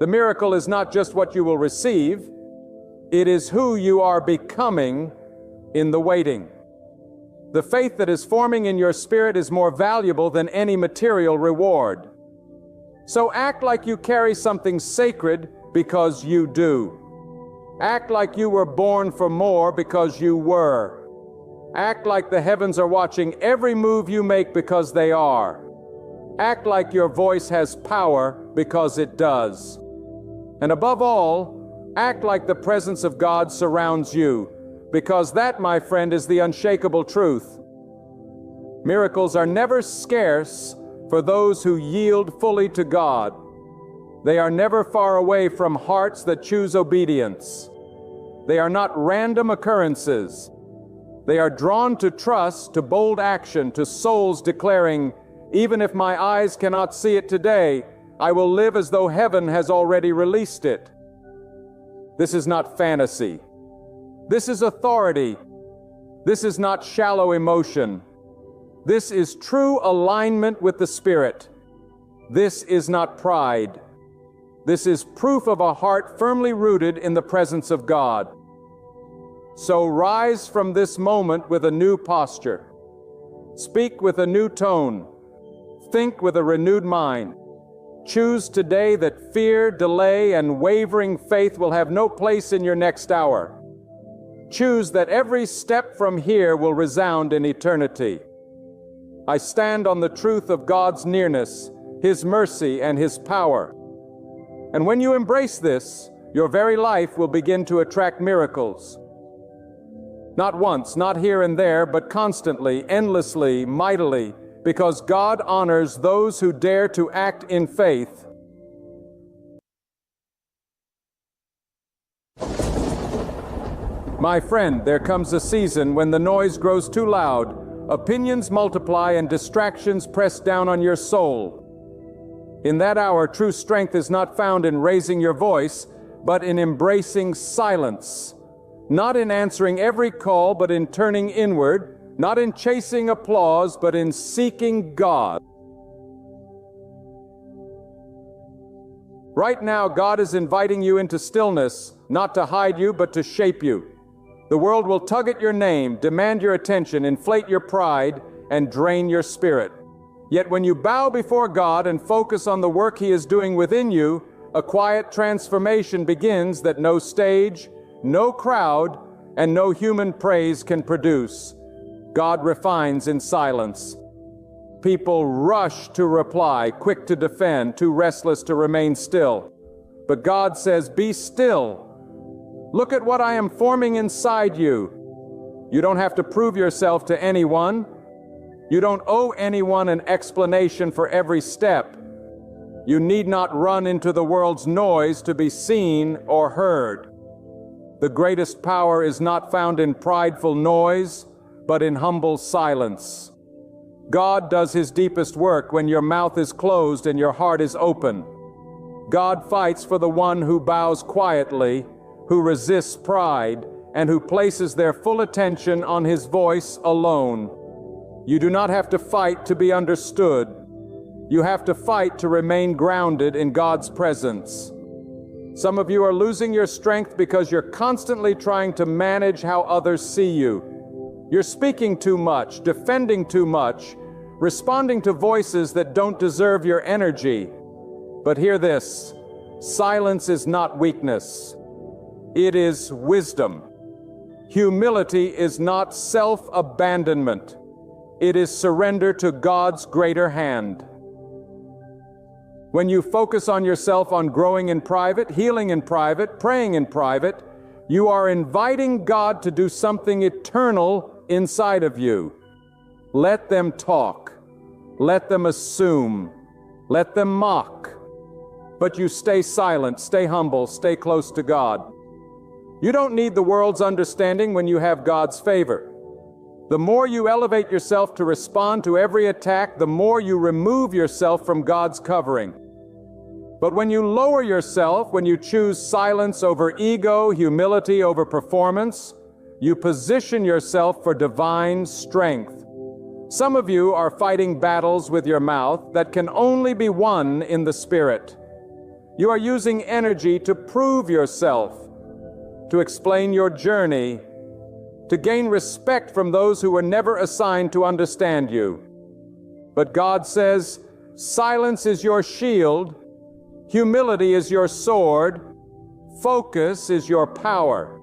The miracle is not just what you will receive, it is who you are becoming in the waiting. The faith that is forming in your spirit is more valuable than any material reward. So act like you carry something sacred because you do. Act like you were born for more because you were. Act like the heavens are watching every move you make because they are. Act like your voice has power because it does. And above all, act like the presence of God surrounds you, because that, my friend, is the unshakable truth. Miracles are never scarce for those who yield fully to God. They are never far away from hearts that choose obedience. They are not random occurrences. They are drawn to trust, to bold action, to souls declaring, "Even if my eyes cannot see it today, I will live as though heaven has already released it." This is not fantasy. This is authority. This is not shallow emotion. This is true alignment with the Spirit. This is not pride. This is proof of a heart firmly rooted in the presence of God. So rise from this moment with a new posture. Speak with a new tone. Think with a renewed mind. Choose today that fear, delay, and wavering faith will have no place in your next hour. Choose that every step from here will resound in eternity. I stand on the truth of God's nearness, His mercy, and His power. And when you embrace this, your very life will begin to attract miracles. Not once, not here and there, but constantly, endlessly, mightily, because God honors those who dare to act in faith. My friend, there comes a season when the noise grows too loud, opinions multiply, and distractions press down on your soul. In that hour, true strength is not found in raising your voice, but in embracing silence. Not in answering every call, but in turning inward. Not in chasing applause, but in seeking God. Right now, God is inviting you into stillness, not to hide you, but to shape you. The world will tug at your name, demand your attention, inflate your pride, and drain your spirit. Yet when you bow before God and focus on the work He is doing within you, a quiet transformation begins that no stage, no crowd, and no human praise can produce. God refines in silence. People rush to reply, quick to defend, too restless to remain still. But God says, "Be still. Look at what I am forming inside you." You don't have to prove yourself to anyone. You don't owe anyone an explanation for every step. You need not run into the world's noise to be seen or heard. The greatest power is not found in prideful noise, but in humble silence. God does His deepest work when your mouth is closed and your heart is open. God fights for the one who bows quietly, who resists pride, and who places their full attention on His voice alone. You do not have to fight to be understood. You have to fight to remain grounded in God's presence. Some of you are losing your strength because you're constantly trying to manage how others see you. You're speaking too much, defending too much, responding to voices that don't deserve your energy. But hear this, silence is not weakness. It is wisdom. Humility is not self-abandonment. It is surrender to God's greater hand. When you focus on yourself on growing in private, healing in private, praying in private, you are inviting God to do something eternal inside of you. Let them talk. Let them assume. Let them mock. But you stay silent, stay humble, stay close to God. You don't need the world's understanding when you have God's favor. The more you elevate yourself to respond to every attack, the more you remove yourself from God's covering. But when you lower yourself, when you choose silence over ego, humility over performance, you position yourself for divine strength. Some of you are fighting battles with your mouth that can only be won in the Spirit. You are using energy to prove yourself, to explain your journey, to gain respect from those who were never assigned to understand you. But God says, silence is your shield, humility is your sword, focus is your power.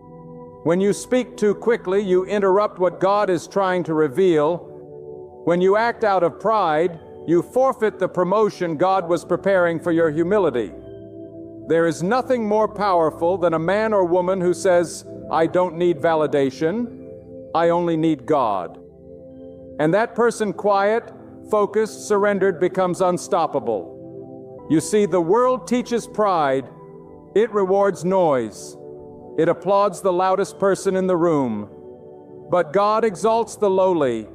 When you speak too quickly, you interrupt what God is trying to reveal. When you act out of pride, you forfeit the promotion God was preparing for your humility. There is nothing more powerful than a man or woman who says, I don't need validation, I only need God. And that person, quiet, focused, surrendered, becomes unstoppable. You see, the world teaches pride. It rewards noise. It applauds the loudest person in the room. But God exalts the lowly.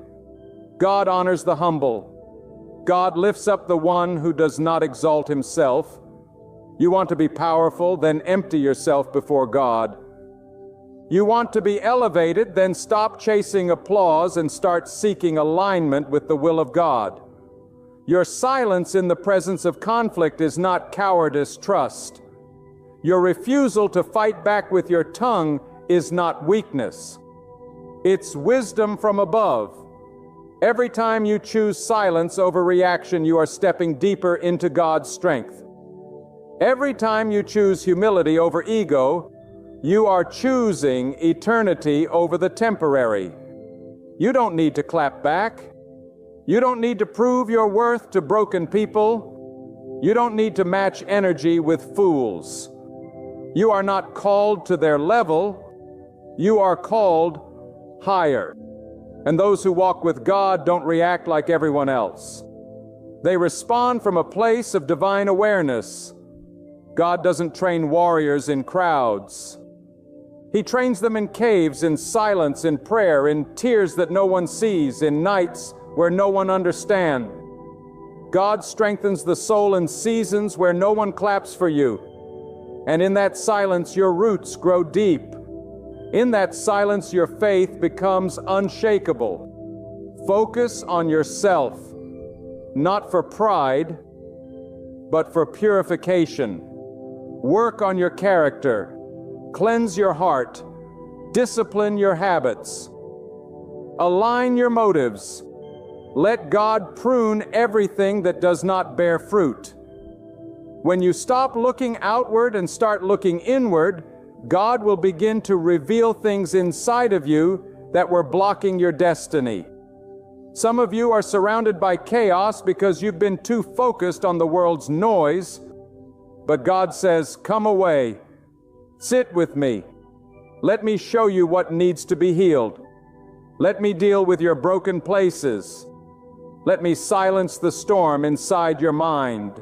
God honors the humble. God lifts up the one who does not exalt himself. You want to be powerful, then empty yourself before God. You want to be elevated, then stop chasing applause and start seeking alignment with the will of God. Your silence in the presence of conflict is not cowardice, trust. Your refusal to fight back with your tongue is not weakness. It's wisdom from above. Every time you choose silence over reaction, you are stepping deeper into God's strength. Every time you choose humility over ego, you are choosing eternity over the temporary. You don't need to clap back. You don't need to prove your worth to broken people. You don't need to match energy with fools. You are not called to their level. You are called higher. And those who walk with God don't react like everyone else. They respond from a place of divine awareness. God doesn't train warriors in crowds. He trains them in caves, in silence, in prayer, in tears that no one sees, in nights where no one understands. God strengthens the soul in seasons where no one claps for you. And in that silence, your roots grow deep. In that silence, your faith becomes unshakable. Focus on yourself, not for pride, but for purification. Work on your character. Cleanse your heart. Discipline your habits. Align your motives. Let God prune everything that does not bear fruit. When you stop looking outward and start looking inward, God will begin to reveal things inside of you that were blocking your destiny. Some of you are surrounded by chaos because you've been too focused on the world's noise, but God says, come away. Sit with me. Let me show you what needs to be healed. Let me deal with your broken places. Let me silence the storm inside your mind.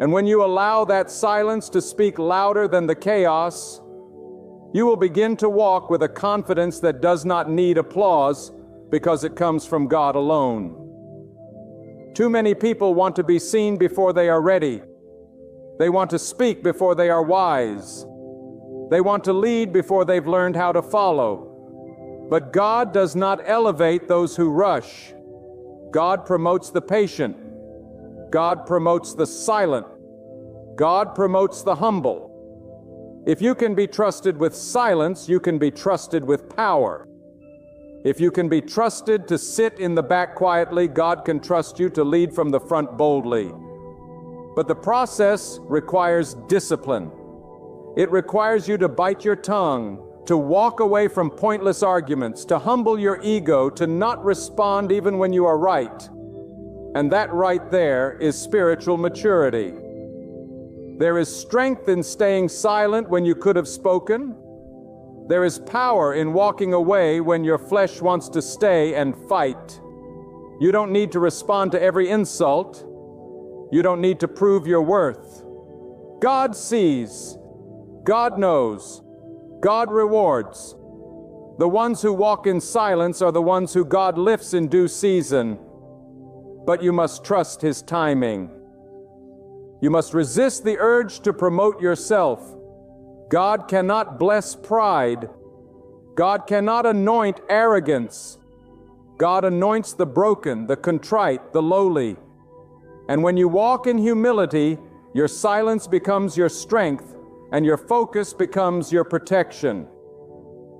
And when you allow that silence to speak louder than the chaos, you will begin to walk with a confidence that does not need applause because it comes from God alone. Too many people want to be seen before they are ready. They want to speak before they are wise. They want to lead before they've learned how to follow. But God does not elevate those who rush. God promotes the patient. God promotes the silent. God promotes the humble. If you can be trusted with silence, you can be trusted with power. If you can be trusted to sit in the back quietly, God can trust you to lead from the front boldly. But the process requires discipline. It requires you to bite your tongue, to walk away from pointless arguments, to humble your ego, to not respond even when you are right. And that right there is spiritual maturity. There is strength in staying silent when you could have spoken. There is power in walking away when your flesh wants to stay and fight. You don't need to respond to every insult. You don't need to prove your worth. God sees. God knows. God rewards. The ones who walk in silence are the ones who God lifts in due season. But you must trust His timing. You must resist the urge to promote yourself. God cannot bless pride. God cannot anoint arrogance. God anoints the broken, the contrite, the lowly. And when you walk in humility, your silence becomes your strength, and your focus becomes your protection.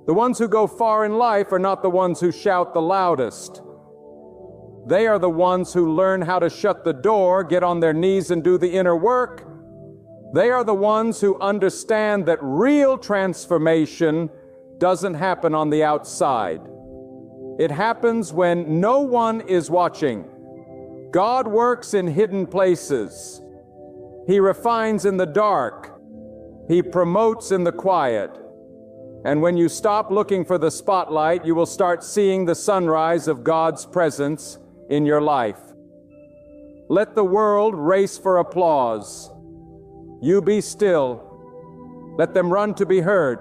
The ones who go far in life are not the ones who shout the loudest. They are the ones who learn how to shut the door, get on their knees and do the inner work. They are the ones who understand that real transformation doesn't happen on the outside. It happens when no one is watching. God works in hidden places. He refines in the dark. He promotes in the quiet. And when you stop looking for the spotlight, you will start seeing the sunrise of God's presence in your life. Let the world race for applause. You be still. Let them run to be heard.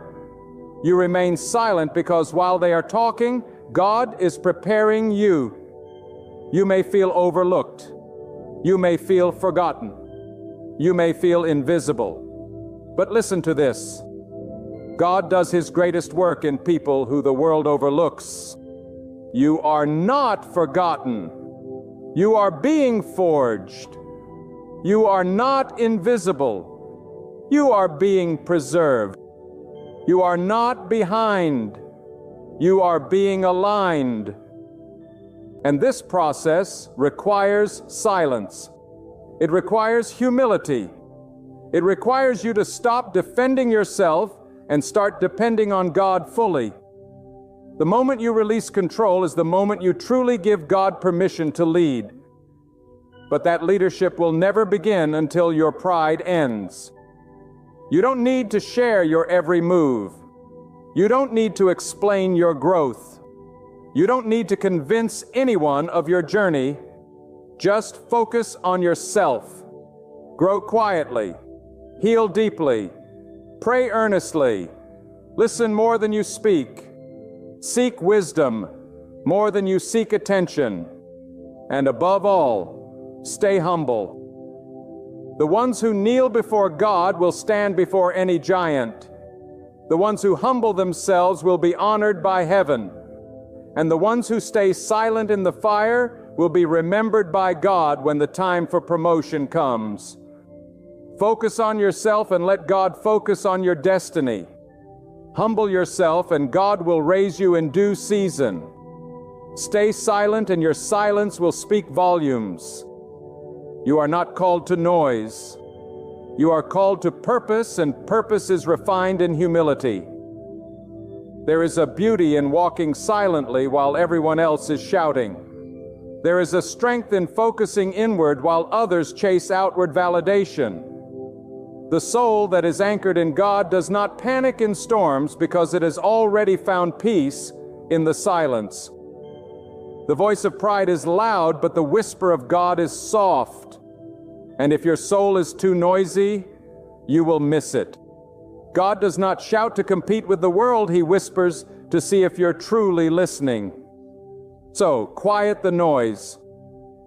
You remain silent because while they are talking, God is preparing you. You may feel overlooked. You may feel forgotten. You may feel invisible. But listen to this. God does His greatest work in people who the world overlooks. You are not forgotten. You are being forged. You are not invisible. You are being preserved. You are not behind. You are being aligned. And this process requires silence. It requires humility. It requires you to stop defending yourself and start depending on God fully. The moment you release control is the moment you truly give God permission to lead. But that leadership will never begin until your pride ends. You don't need to share your every move. You don't need to explain your growth. You don't need to convince anyone of your journey. Just focus on yourself. Grow quietly. Heal deeply. Pray earnestly. Listen more than you speak. Seek wisdom more than you seek attention. And above all, stay humble. The ones who kneel before God will stand before any giant. The ones who humble themselves will be honored by heaven. And the ones who stay silent in the fire will be remembered by God when the time for promotion comes. Focus on yourself and let God focus on your destiny. Humble yourself and God will raise you in due season. Stay silent and your silence will speak volumes. You are not called to noise. You are called to purpose, and purpose is refined in humility. There is a beauty in walking silently while everyone else is shouting. There is a strength in focusing inward while others chase outward validation. The soul that is anchored in God does not panic in storms because it has already found peace in the silence. The voice of pride is loud, but the whisper of God is soft. And if your soul is too noisy, you will miss it. God does not shout to compete with the world. He whispers to see if you're truly listening. So, quiet the noise.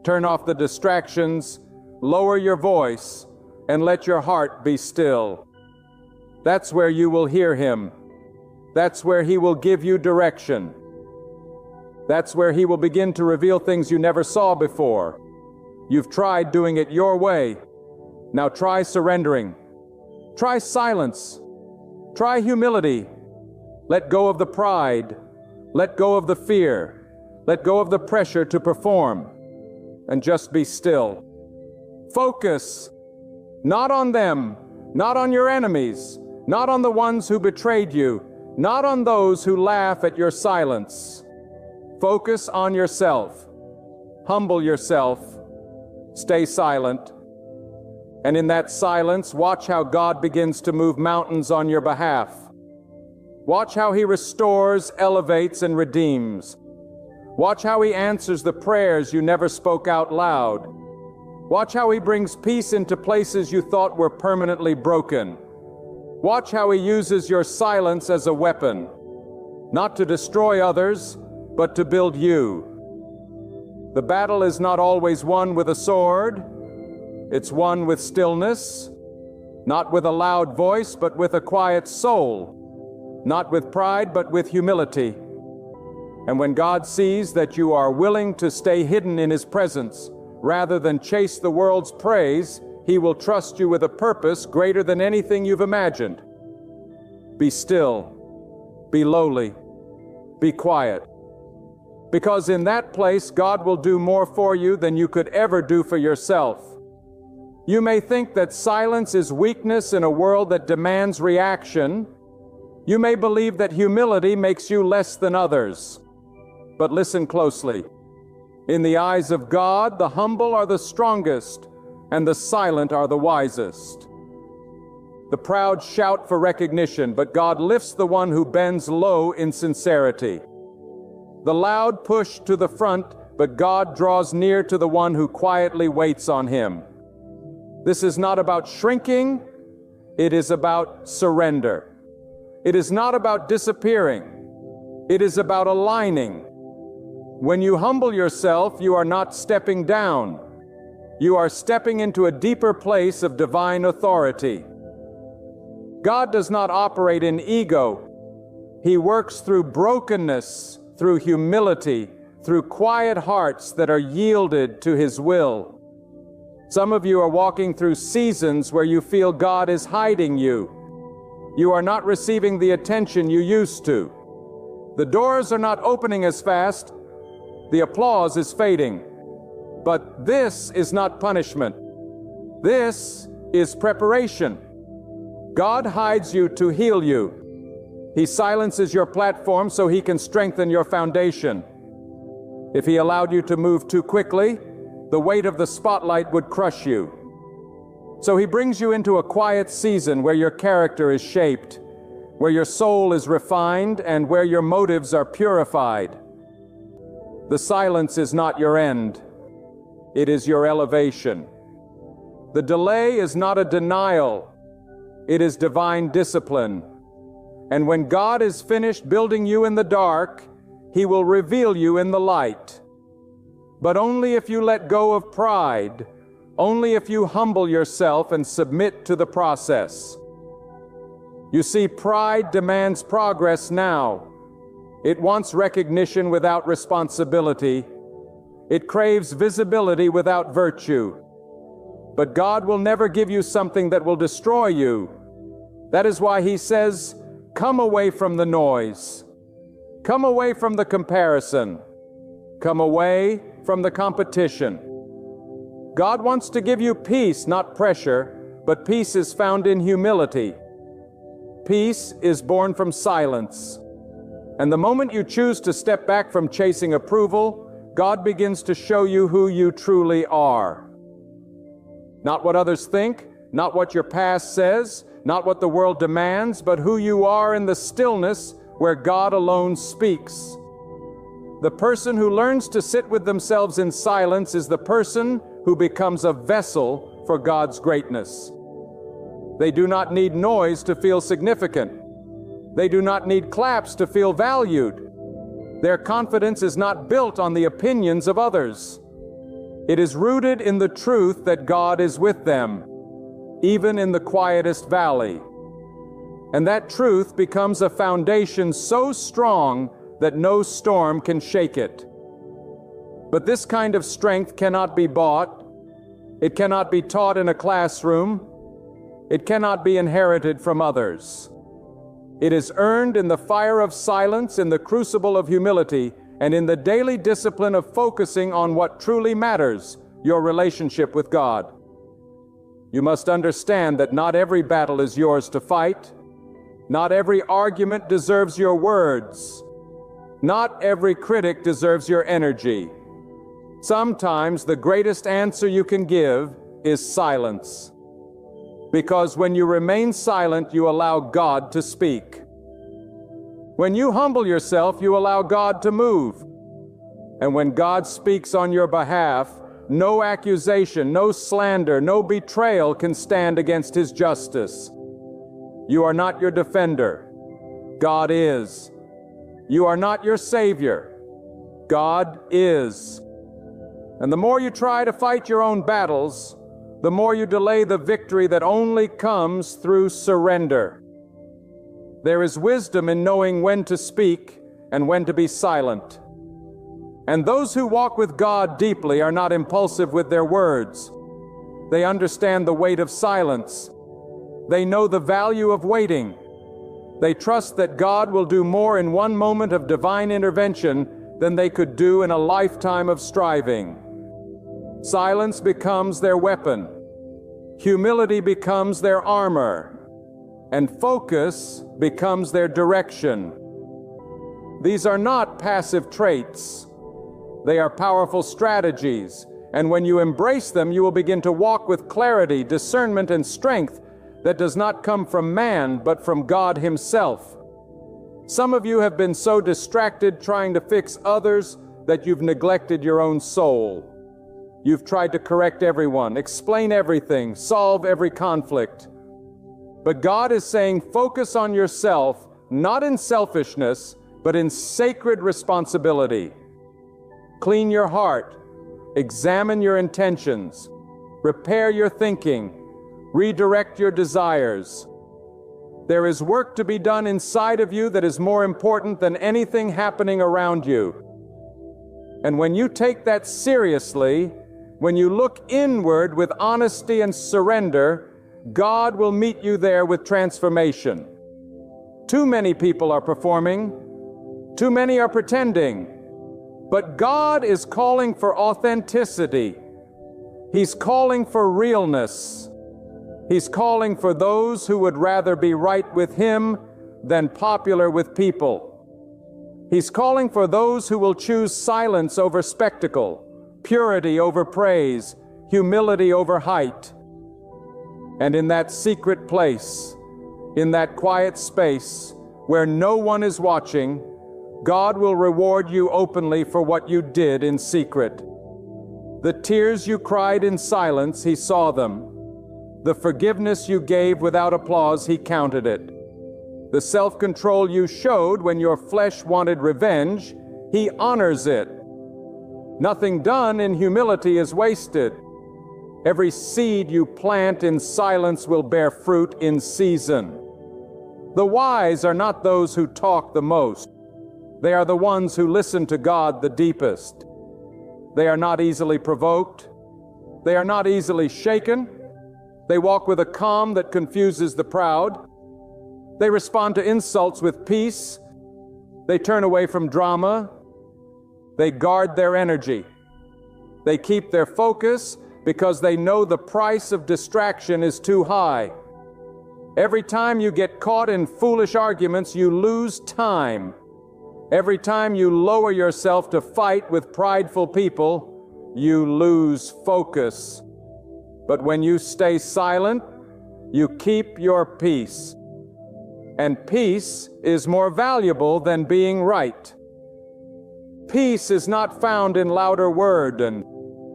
Turn off the distractions. Lower your voice. And let your heart be still. That's where you will hear Him. That's where He will give you direction. That's where He will begin to reveal things you never saw before. You've tried doing it your way. Now try surrendering. Try silence. Try humility. Let go of the pride. Let go of the fear. Let go of the pressure to perform. And just be still. Focus. Not on them, not on your enemies, not on the ones who betrayed you, not on those who laugh at your silence. Focus on yourself. Humble yourself. Stay silent. And in that silence, watch how God begins to move mountains on your behalf. Watch how He restores, elevates, and redeems. Watch how He answers the prayers you never spoke out loud. Watch how He brings peace into places you thought were permanently broken. Watch how He uses your silence as a weapon, not to destroy others, but to build you. The battle is not always won with a sword. It's won with stillness, not with a loud voice, but with a quiet soul, not with pride, but with humility. And when God sees that you are willing to stay hidden in His presence, rather than chase the world's praise, He will trust you with a purpose greater than anything you've imagined. Be still, be lowly, be quiet. Because in that place, God will do more for you than you could ever do for yourself. You may think that silence is weakness in a world that demands reaction. You may believe that humility makes you less than others. But listen closely. In the eyes of God, the humble are the strongest, and the silent are the wisest. The proud shout for recognition, but God lifts the one who bends low in sincerity. The loud push to the front, but God draws near to the one who quietly waits on Him. This is not about shrinking, it is about surrender. It is not about disappearing, it is about aligning. When you humble yourself, you are not stepping down. You are stepping into a deeper place of divine authority. God does not operate in ego. He works through brokenness, through humility, through quiet hearts that are yielded to His will. Some of you are walking through seasons where you feel God is hiding you. You are not receiving the attention you used to. The doors are not opening as fast. The applause is fading. But this is not punishment. This is preparation. God hides you to heal you. He silences your platform so He can strengthen your foundation. If He allowed you to move too quickly, the weight of the spotlight would crush you. So He brings you into a quiet season where your character is shaped, where your soul is refined, and where your motives are purified. The silence is not your end. It is your elevation. The delay is not a denial. It is divine discipline. And when God is finished building you in the dark, He will reveal you in the light. But only if you let go of pride, only if you humble yourself and submit to the process. You see, pride demands progress now. It wants recognition without responsibility. It craves visibility without virtue. But God will never give you something that will destroy you. That is why He says, come away from the noise. Come away from the comparison. Come away from the competition. God wants to give you peace, not pressure, but peace is found in humility. Peace is born from silence. And the moment you choose to step back from chasing approval, God begins to show you who you truly are. Not what others think, not what your past says, not what the world demands, but who you are in the stillness where God alone speaks. The person who learns to sit with themselves in silence is the person who becomes a vessel for God's greatness. They do not need noise to feel significant. They do not need claps to feel valued. Their confidence is not built on the opinions of others. It is rooted in the truth that God is with them, even in the quietest valley. And that truth becomes a foundation so strong that no storm can shake it. But this kind of strength cannot be bought. It cannot be taught in a classroom. It cannot be inherited from others. It is earned in the fire of silence, in the crucible of humility, and in the daily discipline of focusing on what truly matters, your relationship with God. You must understand that not every battle is yours to fight. Not every argument deserves your words. Not every critic deserves your energy. Sometimes the greatest answer you can give is silence. Because when you remain silent, you allow God to speak. When you humble yourself, you allow God to move. And when God speaks on your behalf, no accusation, no slander, no betrayal can stand against His justice. You are not your defender. God is. You are not your Savior. God is. And the more you try to fight your own battles, the more you delay the victory that only comes through surrender. There is wisdom in knowing when to speak and when to be silent. And those who walk with God deeply are not impulsive with their words. They understand the weight of silence. They know the value of waiting. They trust that God will do more in one moment of divine intervention than they could do in a lifetime of striving. Silence becomes their weapon. Humility becomes their armor. And focus becomes their direction. These are not passive traits. They are powerful strategies, and when you embrace them, you will begin to walk with clarity, discernment, and strength that does not come from man, but from God Himself. Some of you have been so distracted trying to fix others that you've neglected your own soul. You've tried to correct everyone, explain everything, solve every conflict. But God is saying, focus on yourself, not in selfishness, but in sacred responsibility. Clean your heart, examine your intentions, repair your thinking, redirect your desires. There is work to be done inside of you that is more important than anything happening around you. And when you take that seriously, when you look inward with honesty and surrender, God will meet you there with transformation. Too many people are performing. Too many are pretending. But God is calling for authenticity. He's calling for realness. He's calling for those who would rather be right with Him than popular with people. He's calling for those who will choose silence over spectacle, purity over praise, humility over height. And in that secret place, in that quiet space where no one is watching, God will reward you openly for what you did in secret. The tears you cried in silence, He saw them. The forgiveness you gave without applause, He counted it. The self-control you showed when your flesh wanted revenge, He honors it. Nothing done in humility is wasted. Every seed you plant in silence will bear fruit in season. The wise are not those who talk the most. They are the ones who listen to God the deepest. They are not easily provoked. They are not easily shaken. They walk with a calm that confuses the proud. They respond to insults with peace. They turn away from drama. They guard their energy. They keep their focus because they know the price of distraction is too high. Every time you get caught in foolish arguments, you lose time. Every time you lower yourself to fight with prideful people, you lose focus. But when you stay silent, you keep your peace. And peace is more valuable than being right. Peace is not found in louder word, and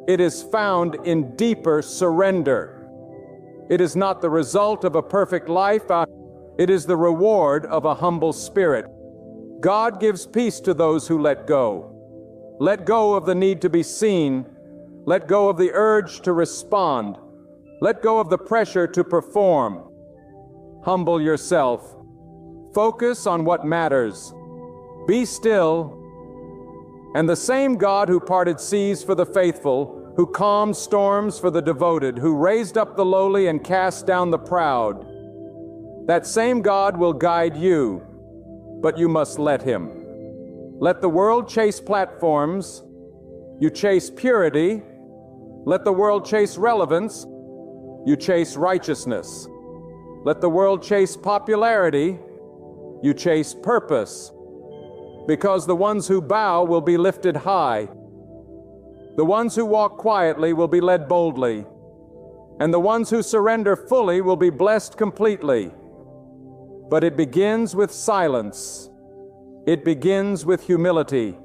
it is found in deeper surrender. It is not the result of a perfect life, it is the reward of a humble spirit. God gives peace to those who let go. Let go of the need to be seen. Let go of the urge to respond. Let go of the pressure to perform. Humble yourself. Focus on what matters. Be still. And the same God who parted seas for the faithful, who calmed storms for the devoted, who raised up the lowly and cast down the proud, that same God will guide you. But you must let Him. Let the world chase platforms. You chase purity. Let the world chase relevance. you chase righteousness. Let the world chase popularity, you chase purpose. Because the ones who bow will be lifted high. The ones who walk quietly will be led boldly. And the ones who surrender fully will be blessed completely. But it begins with silence. It begins with humility.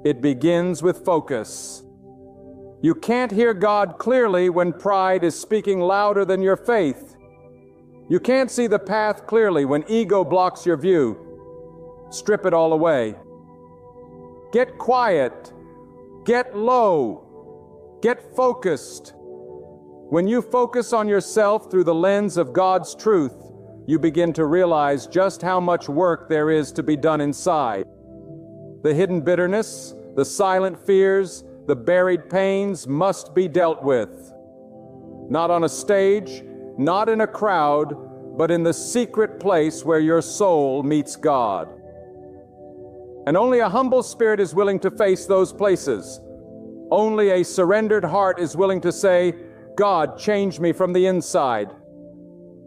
It begins with focus. You can't hear God clearly when pride is speaking louder than your faith. You can't see the path clearly when ego blocks your view. Strip it all away. Get quiet. Get low. Get focused. When you focus on yourself through the lens of God's truth, you begin to realize just how much work there is to be done inside. The hidden bitterness, the silent fears, the buried pains must be dealt with. Not on a stage, not in a crowd, but in the secret place where your soul meets God. And only a humble spirit is willing to face those places. Only a surrendered heart is willing to say, God, change me from the inside.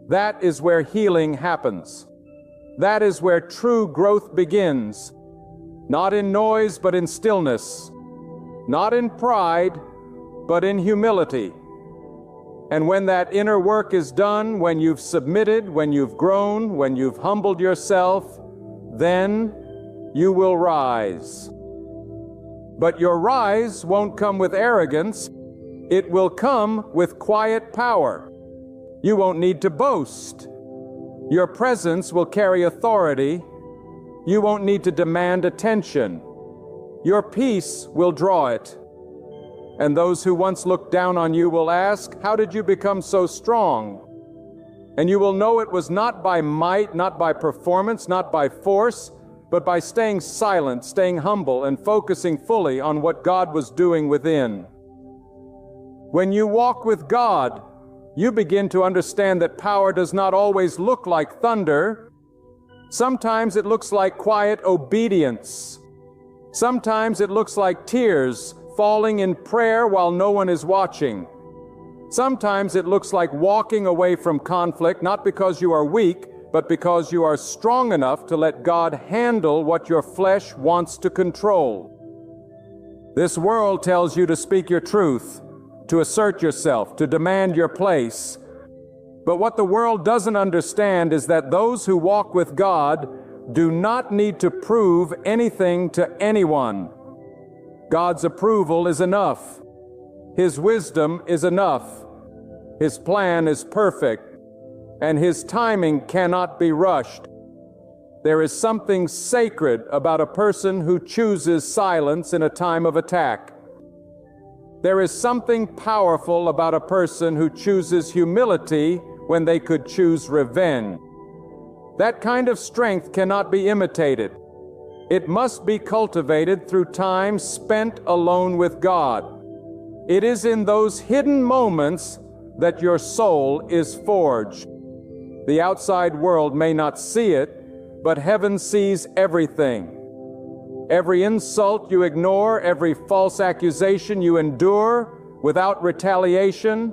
That is where healing happens. That is where true growth begins. Not in noise, but in stillness. Not in pride, but in humility. And when that inner work is done, when you've submitted, when you've grown, when you've humbled yourself, then you will rise. But your rise won't come with arrogance. It will come with quiet power. You won't need to boast. Your presence will carry authority. You won't need to demand attention. Your peace will draw it. And those who once looked down on you will ask, how did you become so strong? And you will know it was not by might, not by performance, not by force, but by staying silent, staying humble, and focusing fully on what God was doing within. When you walk with God, you begin to understand that power does not always look like thunder. Sometimes it looks like quiet obedience. Sometimes it looks like tears falling in prayer while no one is watching. Sometimes it looks like walking away from conflict, not because you are weak, but because you are strong enough to let God handle what your flesh wants to control. This world tells you to speak your truth, to assert yourself, to demand your place. But what the world doesn't understand is that those who walk with God do not need to prove anything to anyone. God's approval is enough. His wisdom is enough. His plan is perfect, and His timing cannot be rushed. There is something sacred about a person who chooses silence in a time of attack. There is something powerful about a person who chooses humility when they could choose revenge. That kind of strength cannot be imitated. It must be cultivated through time spent alone with God. It is in those hidden moments that your soul is forged. The outside world may not see it, but heaven sees everything. Every insult you ignore, every false accusation you endure without retaliation,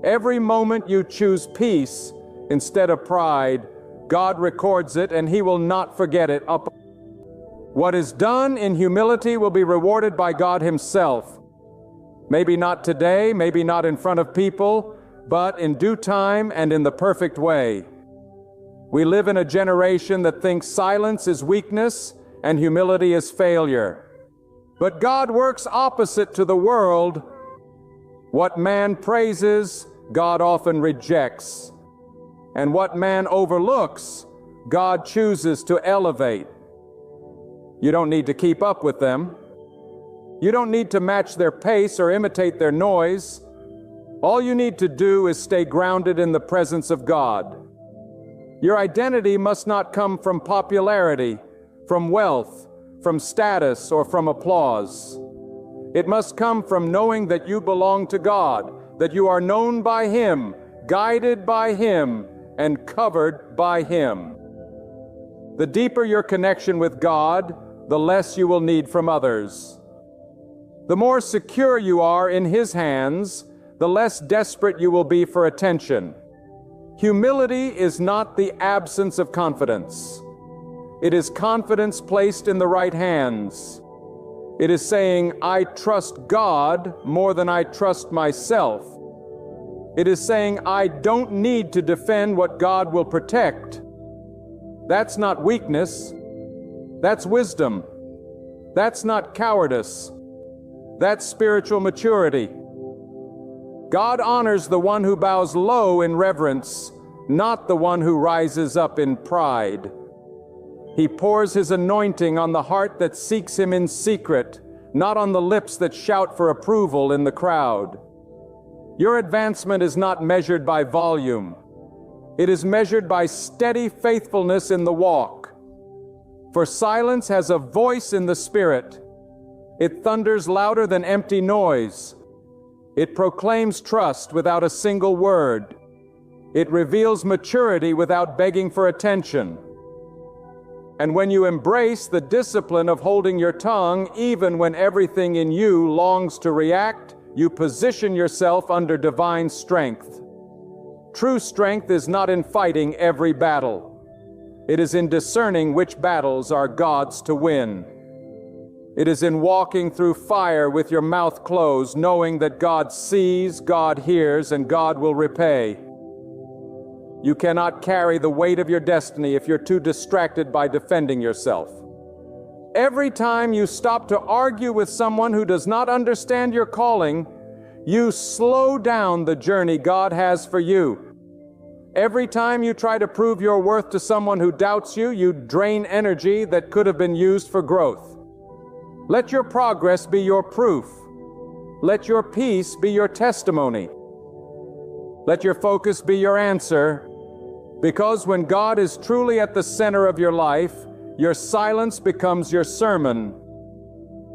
every moment you choose peace instead of pride, God records it and He will not forget it. What is done in humility will be rewarded by God Himself. Maybe not today, maybe not in front of people, but in due time and in the perfect way. We live in a generation that thinks silence is weakness and humility is failure. But God works opposite to the world. What man praises, God often rejects. And what man overlooks, God chooses to elevate. You don't need to keep up with them. You don't need to match their pace or imitate their noise. All you need to do is stay grounded in the presence of God. Your identity must not come from popularity, from wealth, from status, or from applause. It must come from knowing that you belong to God, that you are known by Him, guided by Him, and covered by Him. The deeper your connection with God, the less you will need from others. The more secure you are in His hands, the less desperate you will be for attention. Humility is not the absence of confidence. It is confidence placed in the right hands. It is saying, I trust God more than I trust myself. It is saying, I don't need to defend what God will protect. That's not weakness. That's wisdom. That's not cowardice. That's spiritual maturity. God honors the one who bows low in reverence, not the one who rises up in pride. He pours His anointing on the heart that seeks Him in secret, not on the lips that shout for approval in the crowd. Your advancement is not measured by volume. It is measured by steady faithfulness in the walk. For silence has a voice in the Spirit. It thunders louder than empty noise. It proclaims trust without a single word. It reveals maturity without begging for attention. And when you embrace the discipline of holding your tongue, even when everything in you longs to react, you position yourself under divine strength. True strength is not in fighting every battle. It is in discerning which battles are God's to win. It is in walking through fire with your mouth closed, knowing that God sees, God hears, and God will repay. You cannot carry the weight of your destiny if you're too distracted by defending yourself. Every time you stop to argue with someone who does not understand your calling, you slow down the journey God has for you. Every time you try to prove your worth to someone who doubts you, you drain energy that could have been used for growth. Let your progress be your proof. Let your peace be your testimony. Let your focus be your answer. Because when God is truly at the center of your life, your silence becomes your sermon.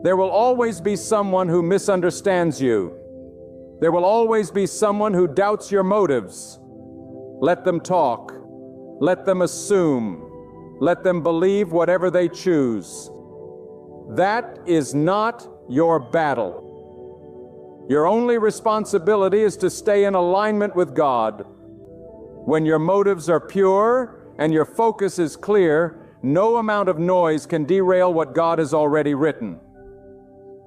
There will always be someone who misunderstands you. There will always be someone who doubts your motives. Let them talk. Let them assume. Let them believe whatever they choose. That is not your battle. Your only responsibility is to stay in alignment with God. When your motives are pure and your focus is clear, no amount of noise can derail what God has already written.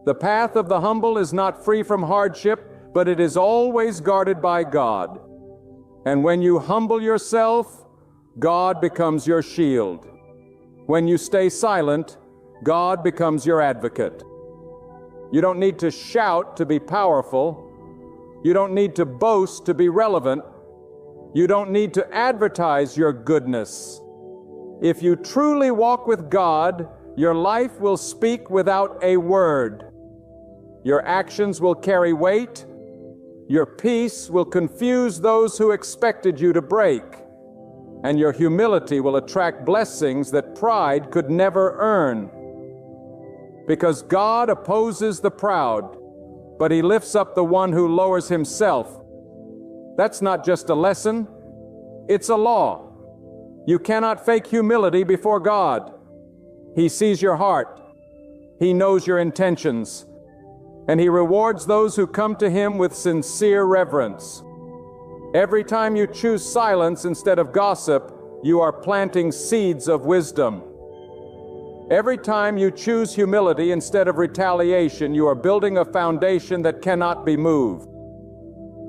The path of the humble is not free from hardship, but it is always guarded by God. And when you humble yourself, God becomes your shield. When you stay silent, God becomes your advocate. You don't need to shout to be powerful. You don't need to boast to be relevant. You don't need to advertise your goodness. If you truly walk with God, your life will speak without a word. Your actions will carry weight. Your peace will confuse those who expected you to break. And your humility will attract blessings that pride could never earn. Because God opposes the proud, but He lifts up the one who lowers himself. That's not just a lesson, it's a law. You cannot fake humility before God. He sees your heart. He knows your intentions. And He rewards those who come to Him with sincere reverence. Every time you choose silence instead of gossip, you are planting seeds of wisdom. Every time you choose humility instead of retaliation, you are building a foundation that cannot be moved.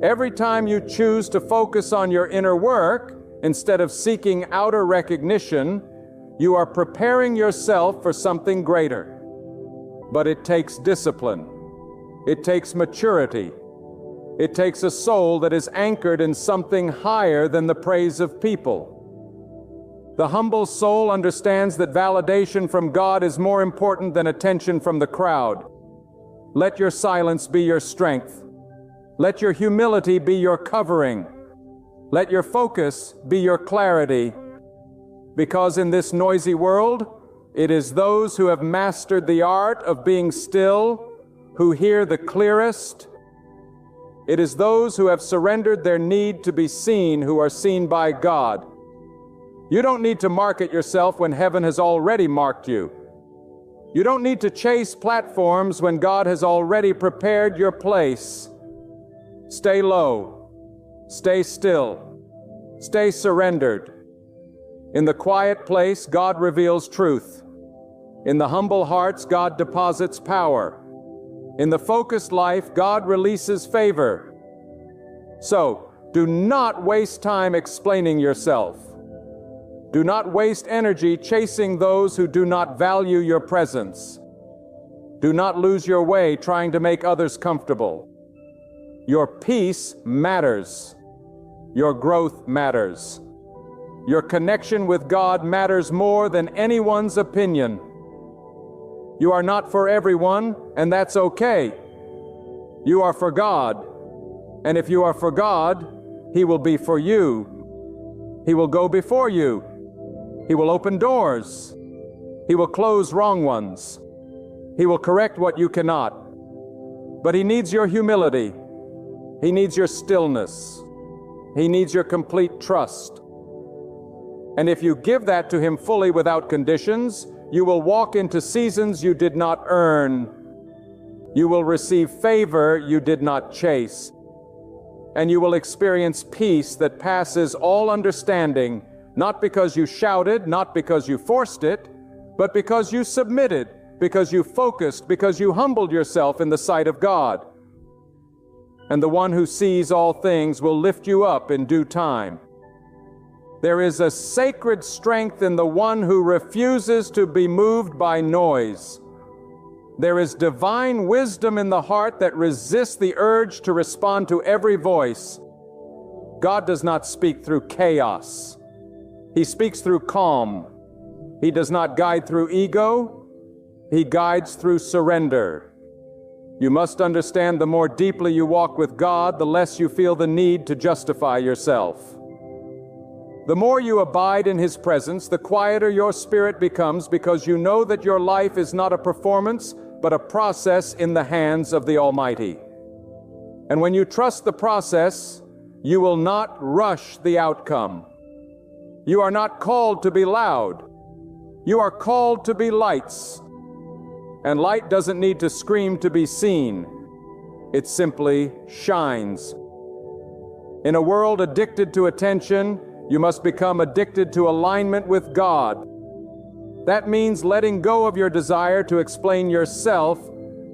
Every time you choose to focus on your inner work instead of seeking outer recognition, you are preparing yourself for something greater. But it takes discipline. It takes maturity. It takes a soul that is anchored in something higher than the praise of people. The humble soul understands that validation from God is more important than attention from the crowd. Let your silence be your strength. Let your humility be your covering. Let your focus be your clarity. Because in this noisy world, it is those who have mastered the art of being still who hear the clearest. It is those who have surrendered their need to be seen who are seen by God. You don't need to market yourself when heaven has already marked you. You don't need to chase platforms when God has already prepared your place. Stay low. Stay still. Stay surrendered. In the quiet place, God reveals truth. In the humble hearts, God deposits power. In the focused life, God releases favor. So, do not waste time explaining yourself. Do not waste energy chasing those who do not value your presence. Do not lose your way trying to make others comfortable. Your peace matters. Your growth matters. Your connection with God matters more than anyone's opinion. You are not for everyone, and that's okay. You are for God, and if you are for God, He will be for you. He will go before you. He will open doors. He will close wrong ones. He will correct what you cannot. But He needs your humility. He needs your stillness. He needs your complete trust. And if you give that to Him fully without conditions, you will walk into seasons you did not earn. You will receive favor you did not chase. And you will experience peace that passes all understanding, not because you shouted, not because you forced it, but because you submitted, because you focused, because you humbled yourself in the sight of God. And the one who sees all things will lift you up in due time. There is a sacred strength in the one who refuses to be moved by noise. There is divine wisdom in the heart that resists the urge to respond to every voice. God does not speak through chaos. He speaks through calm. He does not guide through ego. He guides through surrender. You must understand the more deeply you walk with God, the less you feel the need to justify yourself. The more you abide in His presence, the quieter your spirit becomes, because you know that your life is not a performance, but a process in the hands of the Almighty. And when you trust the process, you will not rush the outcome. You are not called to be loud. You are called to be lights. And light doesn't need to scream to be seen. It simply shines. In a world addicted to attention, you must become addicted to alignment with God. That means letting go of your desire to explain yourself,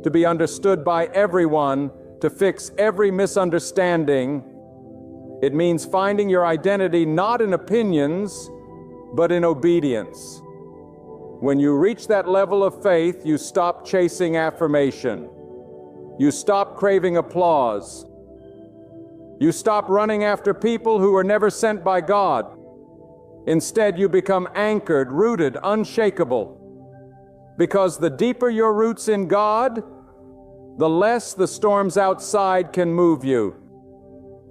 to be understood by everyone, to fix every misunderstanding. It means finding your identity not in opinions, but in obedience. When you reach that level of faith, you stop chasing affirmation. You stop craving applause. You stop running after people who were never sent by God. Instead, you become anchored, rooted, unshakable. Because the deeper your roots in God, the less the storms outside can move you.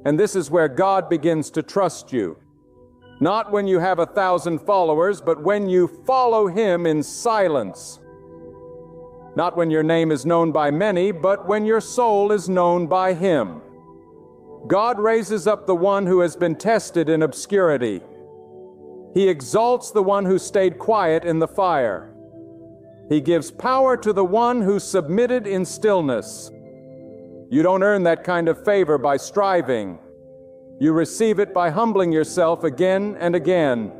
And this is where God begins to trust you. Not when you have 1,000 followers, but when you follow Him in silence. Not when your name is known by many, but when your soul is known by Him. God raises up the one who has been tested in obscurity. He exalts the one who stayed quiet in the fire. He gives power to the one who submitted in stillness. You don't earn that kind of favor by striving. You receive it by humbling yourself again and again.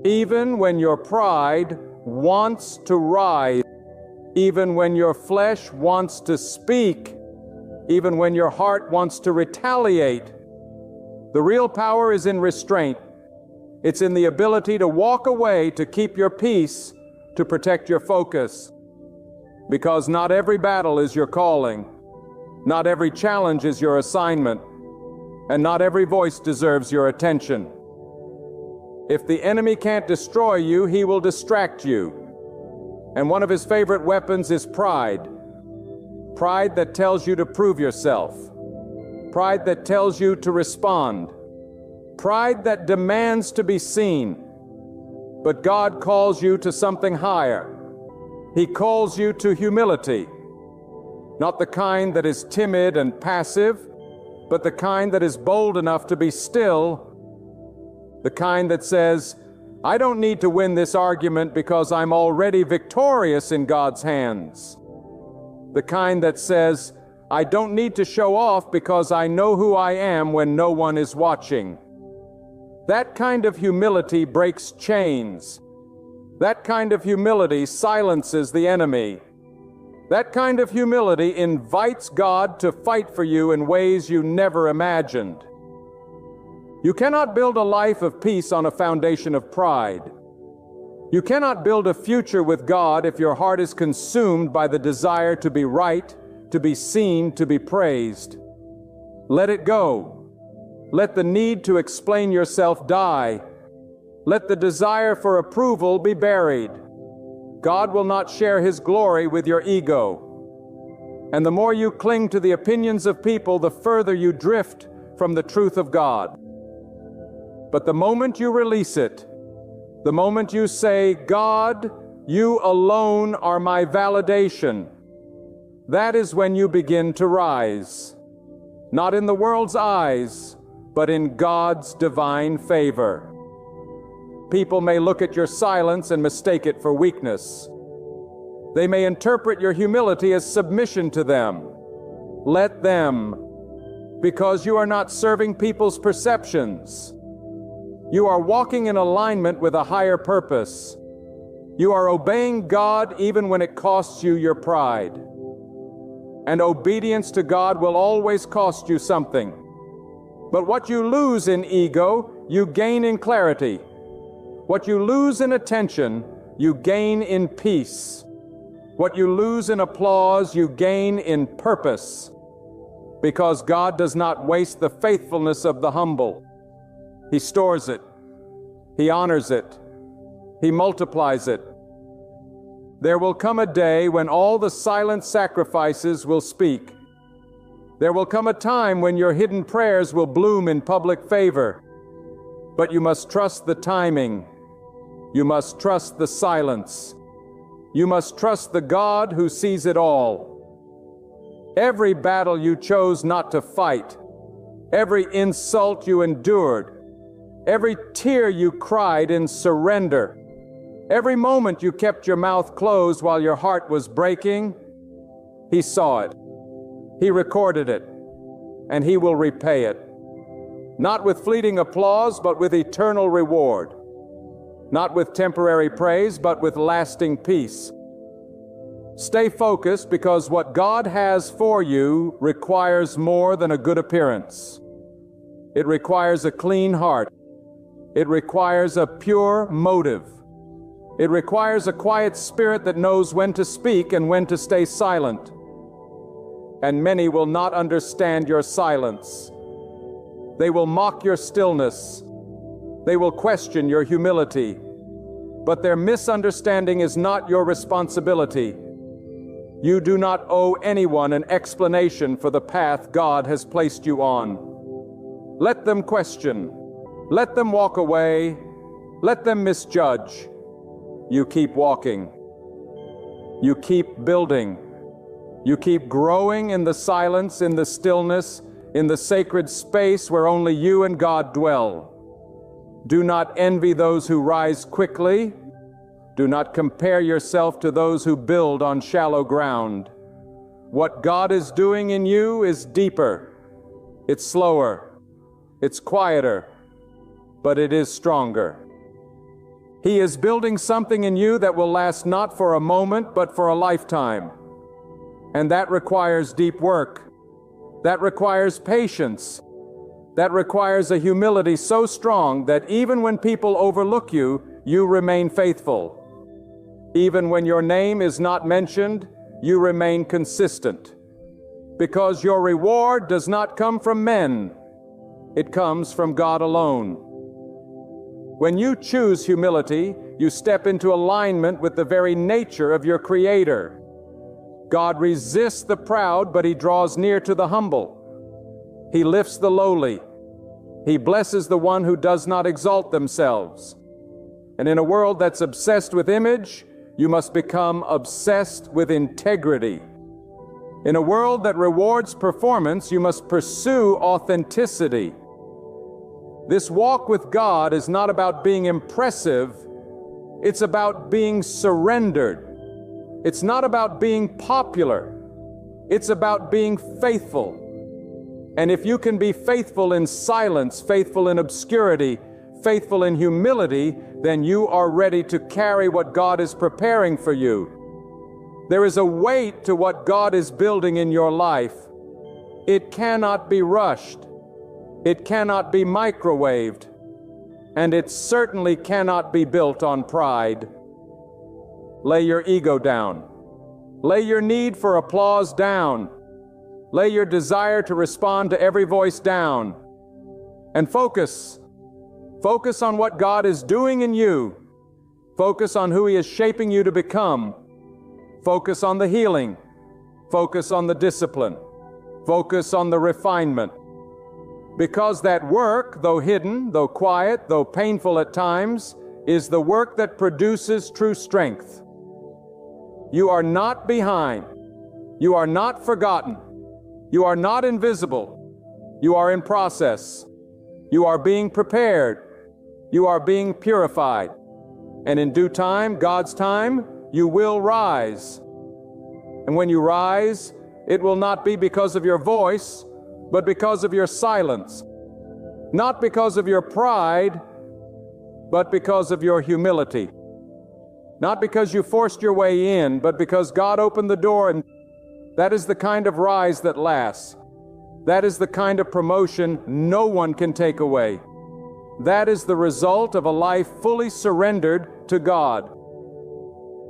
Even when your pride wants to rise, even when your flesh wants to speak, even when your heart wants to retaliate, the real power is in restraint. It's in the ability to walk away, to keep your peace, to protect your focus. Because not every battle is your calling. Not every challenge is your assignment. And not every voice deserves your attention. If the enemy can't destroy you, he will distract you. And one of his favorite weapons is pride. Pride that tells you to prove yourself. Pride that tells you to respond. Pride that demands to be seen. But God calls you to something higher. He calls you to humility. Not the kind that is timid and passive, but the kind that is bold enough to be still. The kind that says, I don't need to win this argument because I'm already victorious in God's hands. The kind that says, I don't need to show off because I know who I am when no one is watching. That kind of humility breaks chains. That kind of humility silences the enemy. That kind of humility invites God to fight for you in ways you never imagined. You cannot build a life of peace on a foundation of pride. You cannot build a future with God if your heart is consumed by the desire to be right, to be seen, to be praised. Let it go. Let the need to explain yourself die. Let the desire for approval be buried. God will not share His glory with your ego. And the more you cling to the opinions of people, the further you drift from the truth of God. But the moment you release it, the moment you say, God, you alone are my validation, that is when you begin to rise. Not in the world's eyes, but in God's divine favor. People may look at your silence and mistake it for weakness. They may interpret your humility as submission to them. Let them, because you are not serving people's perceptions. You are walking in alignment with a higher purpose. You are obeying God even when it costs you your pride. And obedience to God will always cost you something. But what you lose in ego, you gain in clarity. What you lose in attention, you gain in peace. What you lose in applause, you gain in purpose. Because God does not waste the faithfulness of the humble. He stores it. He honors it. He multiplies it. There will come a day when all the silent sacrifices will speak. There will come a time when your hidden prayers will bloom in public favor. But you must trust the timing. You must trust the silence. You must trust the God who sees it all. Every battle you chose not to fight, every insult you endured, every tear you cried in surrender, every moment you kept your mouth closed while your heart was breaking, He saw it. He recorded it, and He will repay it. Not with fleeting applause, but with eternal reward. Not with temporary praise, but with lasting peace. Stay focused, because what God has for you requires more than a good appearance. It requires a clean heart. It requires a pure motive. It requires a quiet spirit that knows when to speak and when to stay silent. And many will not understand your silence. They will mock your stillness. They will question your humility. But their misunderstanding is not your responsibility. You do not owe anyone an explanation for the path God has placed you on. Let them question. Let them walk away. Let them misjudge. You keep walking. You keep building. You keep growing in the silence, in the stillness, in the sacred space where only you and God dwell. Do not envy those who rise quickly. Do not compare yourself to those who build on shallow ground. What God is doing in you is deeper. It's slower. It's quieter. But it is stronger. He is building something in you that will last not for a moment, but for a lifetime. And that requires deep work. That requires patience. That requires a humility so strong that even when people overlook you, you remain faithful. Even when your name is not mentioned, you remain consistent. Because your reward does not come from men. It comes from God alone. When you choose humility, you step into alignment with the very nature of your Creator. God resists the proud, but He draws near to the humble. He lifts the lowly. He blesses the one who does not exalt themselves. And in a world that's obsessed with image, you must become obsessed with integrity. In a world that rewards performance, you must pursue authenticity. This walk with God is not about being impressive. It's about being surrendered. It's not about being popular. It's about being faithful. And if you can be faithful in silence, faithful in obscurity, faithful in humility, then you are ready to carry what God is preparing for you. There is a weight to what God is building in your life. It cannot be rushed. It cannot be microwaved. And it certainly cannot be built on pride. Lay your ego down. Lay your need for applause down. Lay your desire to respond to every voice down. And focus. Focus on what God is doing in you. Focus on who He is shaping you to become. Focus on the healing. Focus on the discipline. Focus on the refinement. Because that work, though hidden, though quiet, though painful at times, is the work that produces true strength. You are not behind. You are not forgotten. You are not invisible. You are in process. You are being prepared. You are being purified. And in due time, God's time, you will rise. And when you rise, it will not be because of your voice, but because of your silence. Not because of your pride, but because of your humility. Not because you forced your way in, but because God opened the door, and that is the kind of rise that lasts. That is the kind of promotion no one can take away. That is the result of a life fully surrendered to God.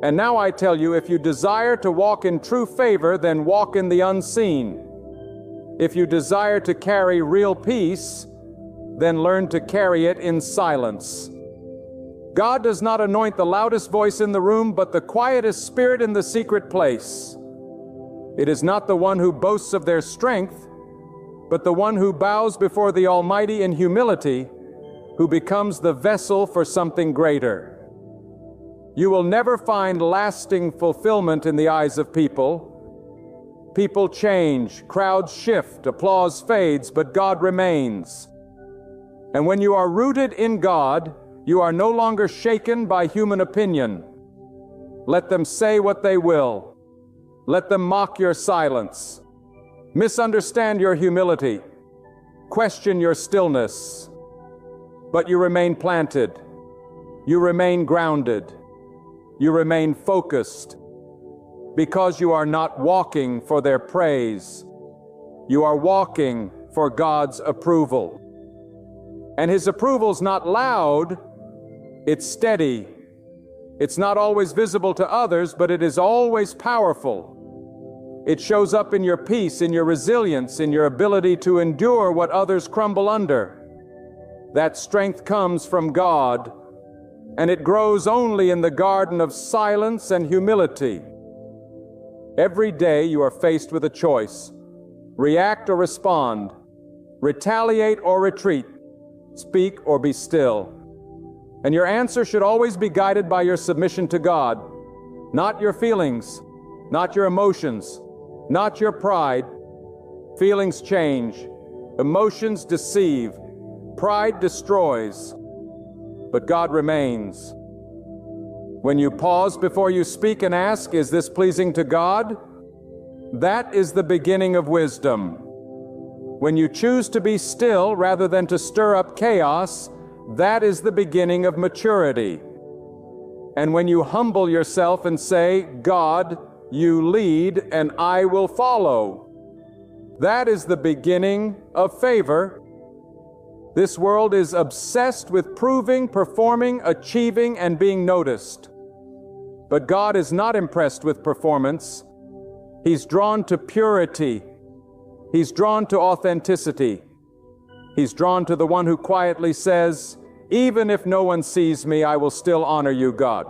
And now I tell you, if you desire to walk in true favor, then walk in the unseen. If you desire to carry real peace, then learn to carry it in silence. God does not anoint the loudest voice in the room, but the quietest spirit in the secret place. It is not the one who boasts of their strength, but the one who bows before the Almighty in humility, who becomes the vessel for something greater. You will never find lasting fulfillment in the eyes of people. People change, crowds shift, applause fades, but God remains. And when you are rooted in God, you are no longer shaken by human opinion. Let them say what they will. Let them mock your silence, misunderstand your humility, question your stillness. But you remain planted. You remain grounded. You remain focused, because you are not walking for their praise. You are walking for God's approval. And His approval's not loud, it's steady. It's not always visible to others, but it is always powerful. It shows up in your peace, in your resilience, in your ability to endure what others crumble under. That strength comes from God, and it grows only in the garden of silence and humility. Every day you are faced with a choice: react or respond, retaliate or retreat, speak or be still. And your answer should always be guided by your submission to God, not your feelings, not your emotions, not your pride. Feelings change, emotions deceive, pride destroys, but God remains. When you pause before you speak and ask, "Is this pleasing to God?" that is the beginning of wisdom. When you choose to be still rather than to stir up chaos, that is the beginning of maturity. And when you humble yourself and say, "God, you lead and I will follow," that is the beginning of favor. This world is obsessed with proving, performing, achieving, and being noticed. But God is not impressed with performance. He's drawn to purity. He's drawn to authenticity. He's drawn to the one who quietly says, "Even if no one sees me, I will still honor you, God.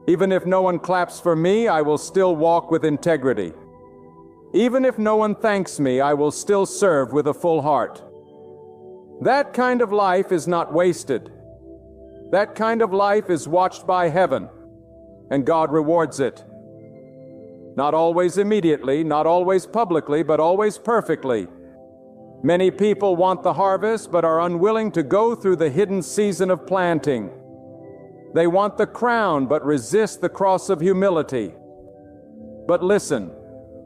Even if no one claps for me, I will still walk with integrity. Even if no one thanks me, I will still serve with a full heart." That kind of life is not wasted. That kind of life is watched by heaven, and God rewards it. Not always immediately, not always publicly, but always perfectly. Many people want the harvest, but are unwilling to go through the hidden season of planting. They want the crown, but resist the cross of humility. But listen,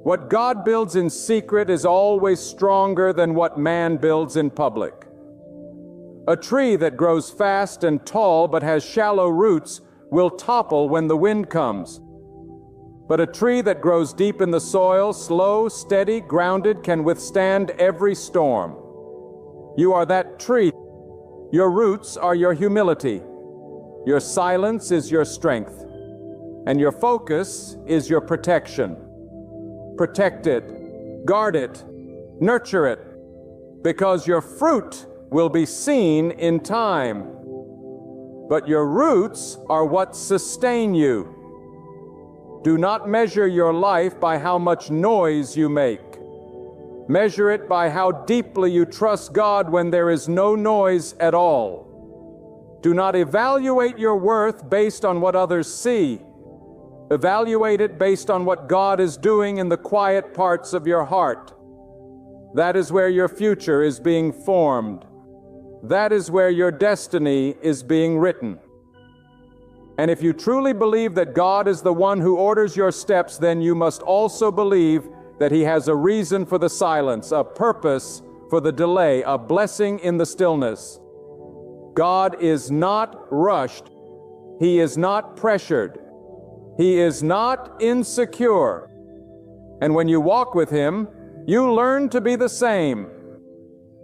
What God builds in secret is always stronger than what man builds in public. A tree that grows fast and tall but has shallow roots will topple when the wind comes. But a tree that grows deep in the soil, slow, steady, grounded, can withstand every storm. You are that tree. Your roots are your humility. Your silence is your strength. And your focus is your protection. Protect it, guard it, nurture it, because your fruit will be seen in time. But your roots are what sustain you. Do not measure your life by how much noise you make. Measure it by how deeply you trust God when there is no noise at all. Do not evaluate your worth based on what others see. Evaluate it based on what God is doing in the quiet parts of your heart. That is where your future is being formed. That is where your destiny is being written. And if you truly believe that God is the one who orders your steps, then you must also believe that He has a reason for the silence, a purpose for the delay, a blessing in the stillness. God is not rushed. He is not pressured. He is not insecure. And when you walk with Him, you learn to be the same.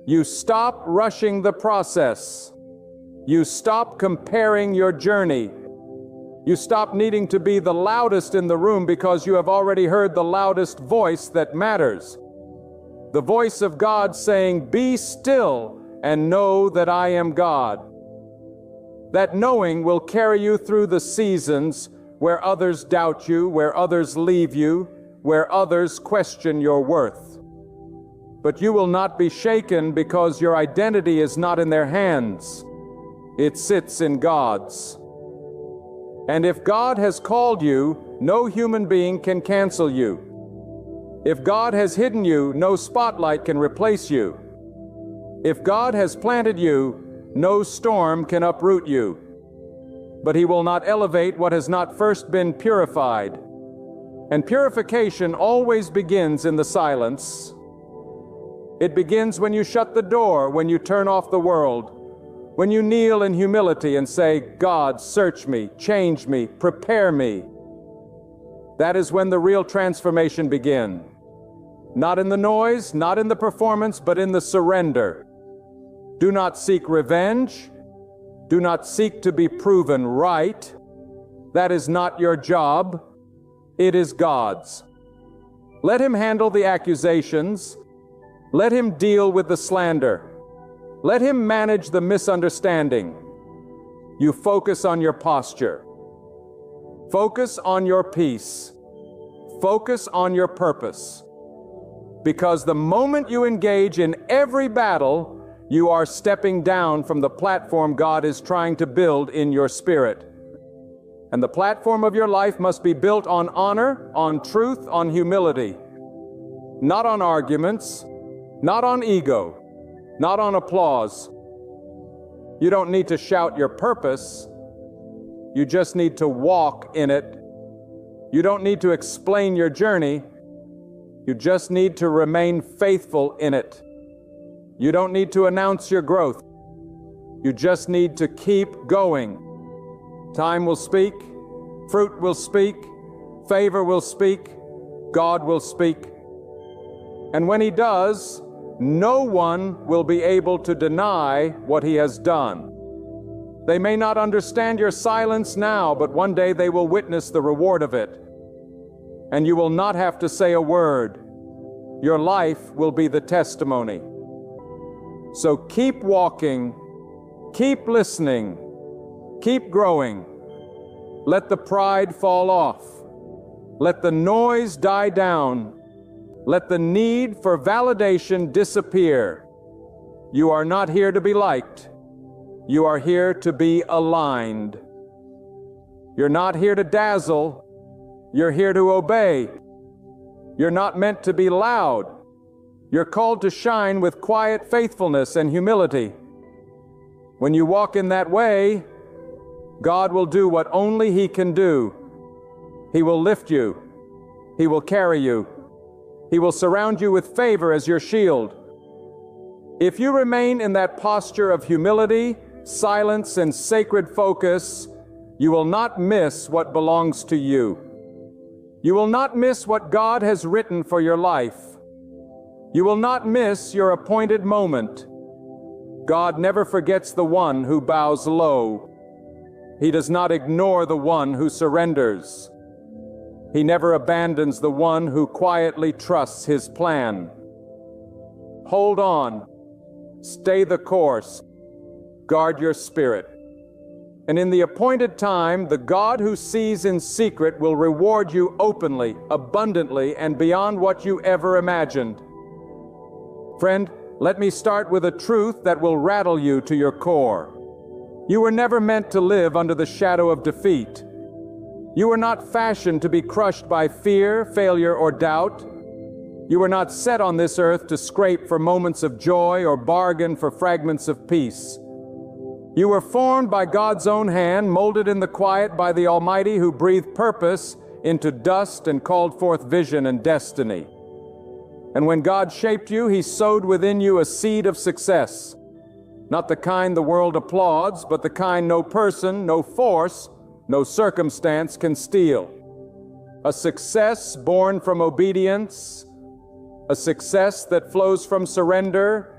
You stop rushing the process. You stop comparing your journey. You stop needing to be the loudest in the room because you have already heard the loudest voice that matters. The voice of God saying, "Be still and know that I am God." That knowing will carry you through the seasons where others doubt you, where others leave you, where others question your worth. But you will not be shaken because your identity is not in their hands. It sits in God's. And if God has called you, no human being can cancel you. If God has hidden you, no spotlight can replace you. If God has planted you, no storm can uproot you. But He will not elevate what has not first been purified. And purification always begins in the silence. It begins when you shut the door, when you turn off the world, when you kneel in humility and say, "God, search me, change me, prepare me." That is when the real transformation begins. Not in the noise, not in the performance, but in the surrender. Do not seek revenge. Do not seek to be proven right. That is not your job. It is God's. Let Him handle the accusations. Let Him deal with the slander. Let Him manage the misunderstanding. You focus on your posture. Focus on your peace. Focus on your purpose. Because the moment you engage in every battle, you are stepping down from the platform God is trying to build in your spirit. And the platform of your life must be built on honor, on truth, on humility. Not on arguments, not on ego, not on applause. You don't need to shout your purpose. You just need to walk in it. You don't need to explain your journey. You just need to remain faithful in it. You don't need to announce your growth. You just need to keep going. Time will speak, fruit will speak, favor will speak, God will speak. And when He does, no one will be able to deny what He has done. They may not understand your silence now, but one day they will witness the reward of it. And you will not have to say a word. Your life will be the testimony. So keep walking, keep listening, keep growing. Let the pride fall off. Let the noise die down. Let the need for validation disappear. You are not here to be liked. You are here to be aligned. You're not here to dazzle. You're here to obey. You're not meant to be loud. You're called to shine with quiet faithfulness and humility. When you walk in that way, God will do what only He can do. He will lift you. He will carry you. He will surround you with favor as your shield. If you remain in that posture of humility, silence, and sacred focus, you will not miss what belongs to you. You will not miss what God has written for your life. You will not miss your appointed moment. God never forgets the one who bows low. He does not ignore the one who surrenders. He never abandons the one who quietly trusts His plan. Hold on. Stay the course. Guard your spirit. And in the appointed time, the God who sees in secret will reward you openly, abundantly, and beyond what you ever imagined. Friend, let me start with a truth that will rattle you to your core. You were never meant to live under the shadow of defeat. You were not fashioned to be crushed by fear, failure, or doubt. You were not set on this earth to scrape for moments of joy or bargain for fragments of peace. You were formed by God's own hand, molded in the quiet by the Almighty who breathed purpose into dust and called forth vision and destiny. And when God shaped you, He sowed within you a seed of success. Not the kind the world applauds, but the kind no person, no force, no circumstance can steal. A success born from obedience, a success that flows from surrender,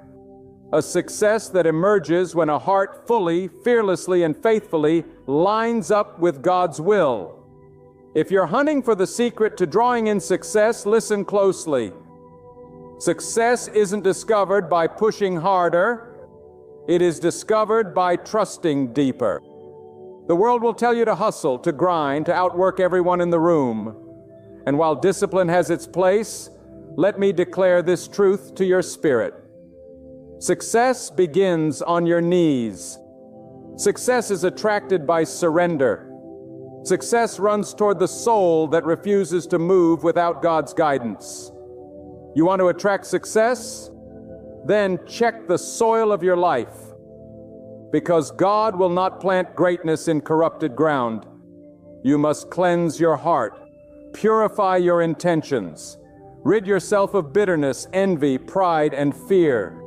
a success that emerges when a heart fully, fearlessly, and faithfully lines up with God's will. If you're hunting for the secret to drawing in success, listen closely. Success isn't discovered by pushing harder. It is discovered by trusting deeper. The world will tell you to hustle, to grind, to outwork everyone in the room. And while discipline has its place, let me declare this truth to your spirit. Success begins on your knees. Success is attracted by surrender. Success runs toward the soul that refuses to move without God's guidance. You want to attract success? Then check the soil of your life. Because God will not plant greatness in corrupted ground. You must cleanse your heart, purify your intentions, rid yourself of bitterness, envy, pride, and fear.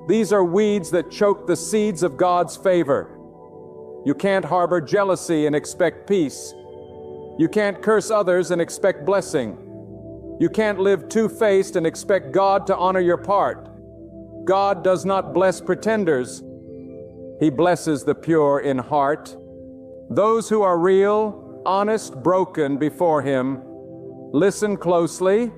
These are weeds that choke the seeds of God's favor. You can't harbor jealousy and expect peace. You can't curse others and expect blessing. You can't live two-faced and expect God to honor your part. God does not bless pretenders. He blesses the pure in heart. Those who are real, honest, broken before Him. Listen closely.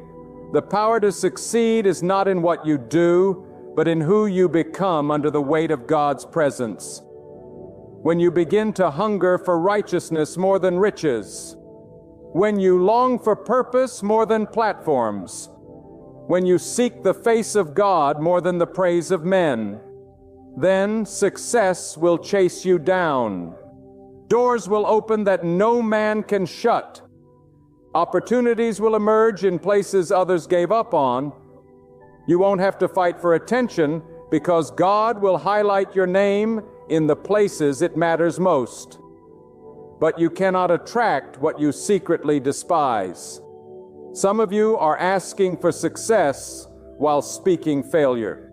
The power to succeed is not in what you do, but in who you become under the weight of God's presence. When you begin to hunger for righteousness more than riches, when you long for purpose more than platforms, when you seek the face of God more than the praise of men, then success will chase you down. Doors will open that no man can shut. Opportunities will emerge in places others gave up on. You won't have to fight for attention because God will highlight your name in the places it matters most. But you cannot attract what you secretly despise. Some of you are asking for success while speaking failure.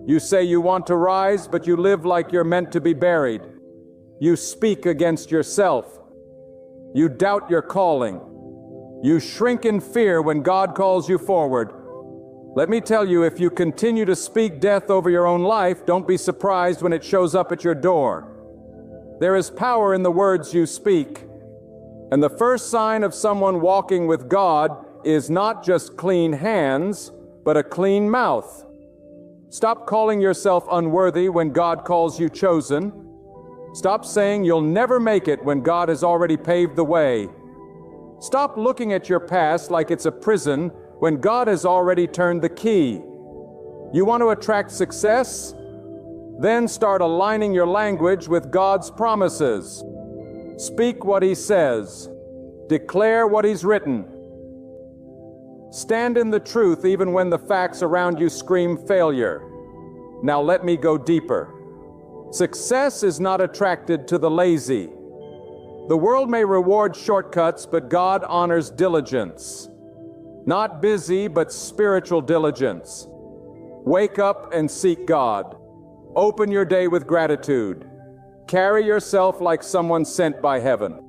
You say you want to rise, but you live like you're meant to be buried. You speak against yourself. You doubt your calling. You shrink in fear when God calls you forward. Let me tell you, if you continue to speak death over your own life, don't be surprised when it shows up at your door. There is power in the words you speak. And the first sign of someone walking with God is not just clean hands, but a clean mouth. Stop calling yourself unworthy when God calls you chosen. Stop saying you'll never make it when God has already paved the way. Stop looking at your past like it's a prison when God has already turned the key. You want to attract success? Then start aligning your language with God's promises. Speak what He says. Declare what He's written. Stand in the truth even when the facts around you scream failure. Now let me go deeper. Success is not attracted to the lazy. The world may reward shortcuts, but God honors diligence. Not busy, but spiritual diligence. Wake up and seek God. Open your day with gratitude. Carry yourself like someone sent by heaven.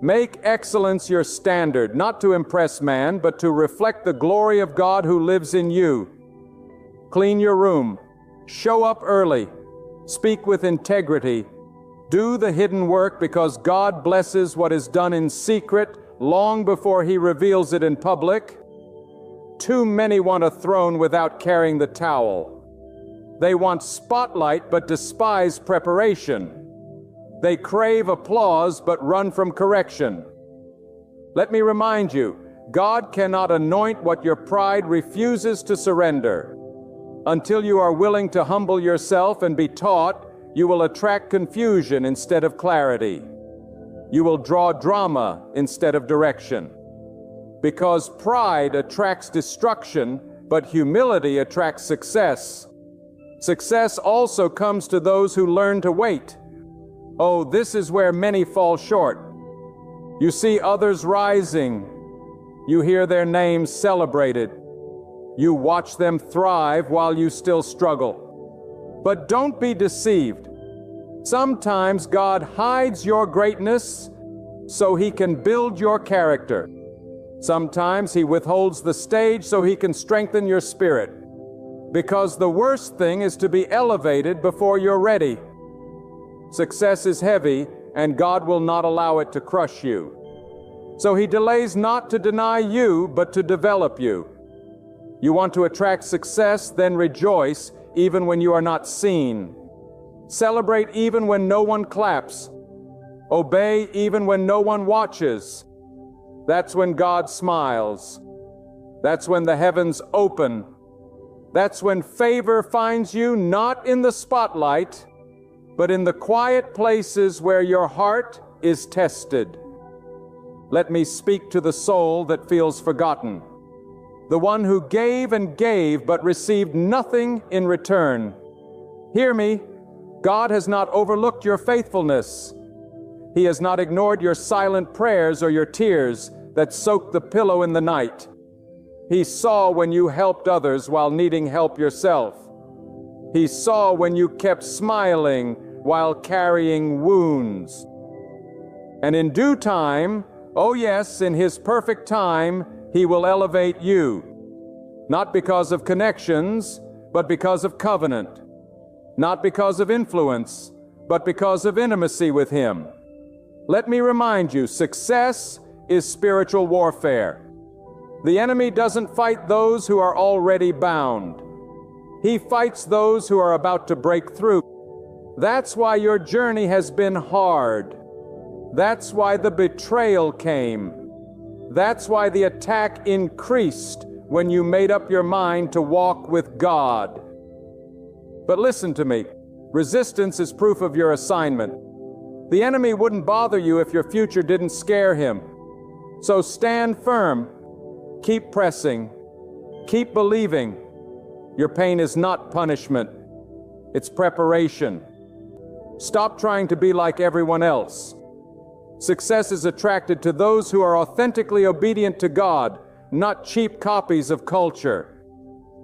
Make excellence your standard, not to impress man, but to reflect the glory of God who lives in you. Clean your room. Show up early. Speak with integrity. Do the hidden work, because God blesses what is done in secret long before He reveals it in public. Too many want a throne without carrying the towel. They want spotlight but despise preparation. They crave applause but run from correction. Let me remind you, God cannot anoint what your pride refuses to surrender. Until you are willing to humble yourself and be taught, you will attract confusion instead of clarity. You will draw drama instead of direction. Because pride attracts destruction, but humility attracts success. Success also comes to those who learn to wait. Oh, this is where many fall short. You see others rising. You hear their names celebrated. You watch them thrive while you still struggle. But don't be deceived. Sometimes God hides your greatness so He can build your character. Sometimes He withholds the stage so He can strengthen your spirit. Because the worst thing is to be elevated before you're ready. Success is heavy, and God will not allow it to crush you. So He delays not to deny you, but to develop you. You want to attract success, then rejoice even when you are not seen. Celebrate even when no one claps. Obey even when no one watches. That's when God smiles. That's when the heavens open. That's when favor finds you not in the spotlight, but in the quiet places where your heart is tested. Let me speak to the soul that feels forgotten, the one who gave and gave but received nothing in return. Hear me, God has not overlooked your faithfulness. He has not ignored your silent prayers or your tears that soaked the pillow in the night. He saw when you helped others while needing help yourself. He saw when you kept smiling while carrying wounds. And in due time, oh yes, in His perfect time, He will elevate you. Not because of connections, but because of covenant. Not because of influence, but because of intimacy with Him. Let me remind you, success is spiritual warfare. The enemy doesn't fight those who are already bound. He fights those who are about to break through. That's why your journey has been hard. That's why the betrayal came. That's why the attack increased when you made up your mind to walk with God. But listen to me. Resistance is proof of your assignment. The enemy wouldn't bother you if your future didn't scare him. So stand firm. Keep pressing. Keep believing. Your pain is not punishment. It's preparation. Stop trying to be like everyone else. Success is attracted to those who are authentically obedient to God, not cheap copies of culture.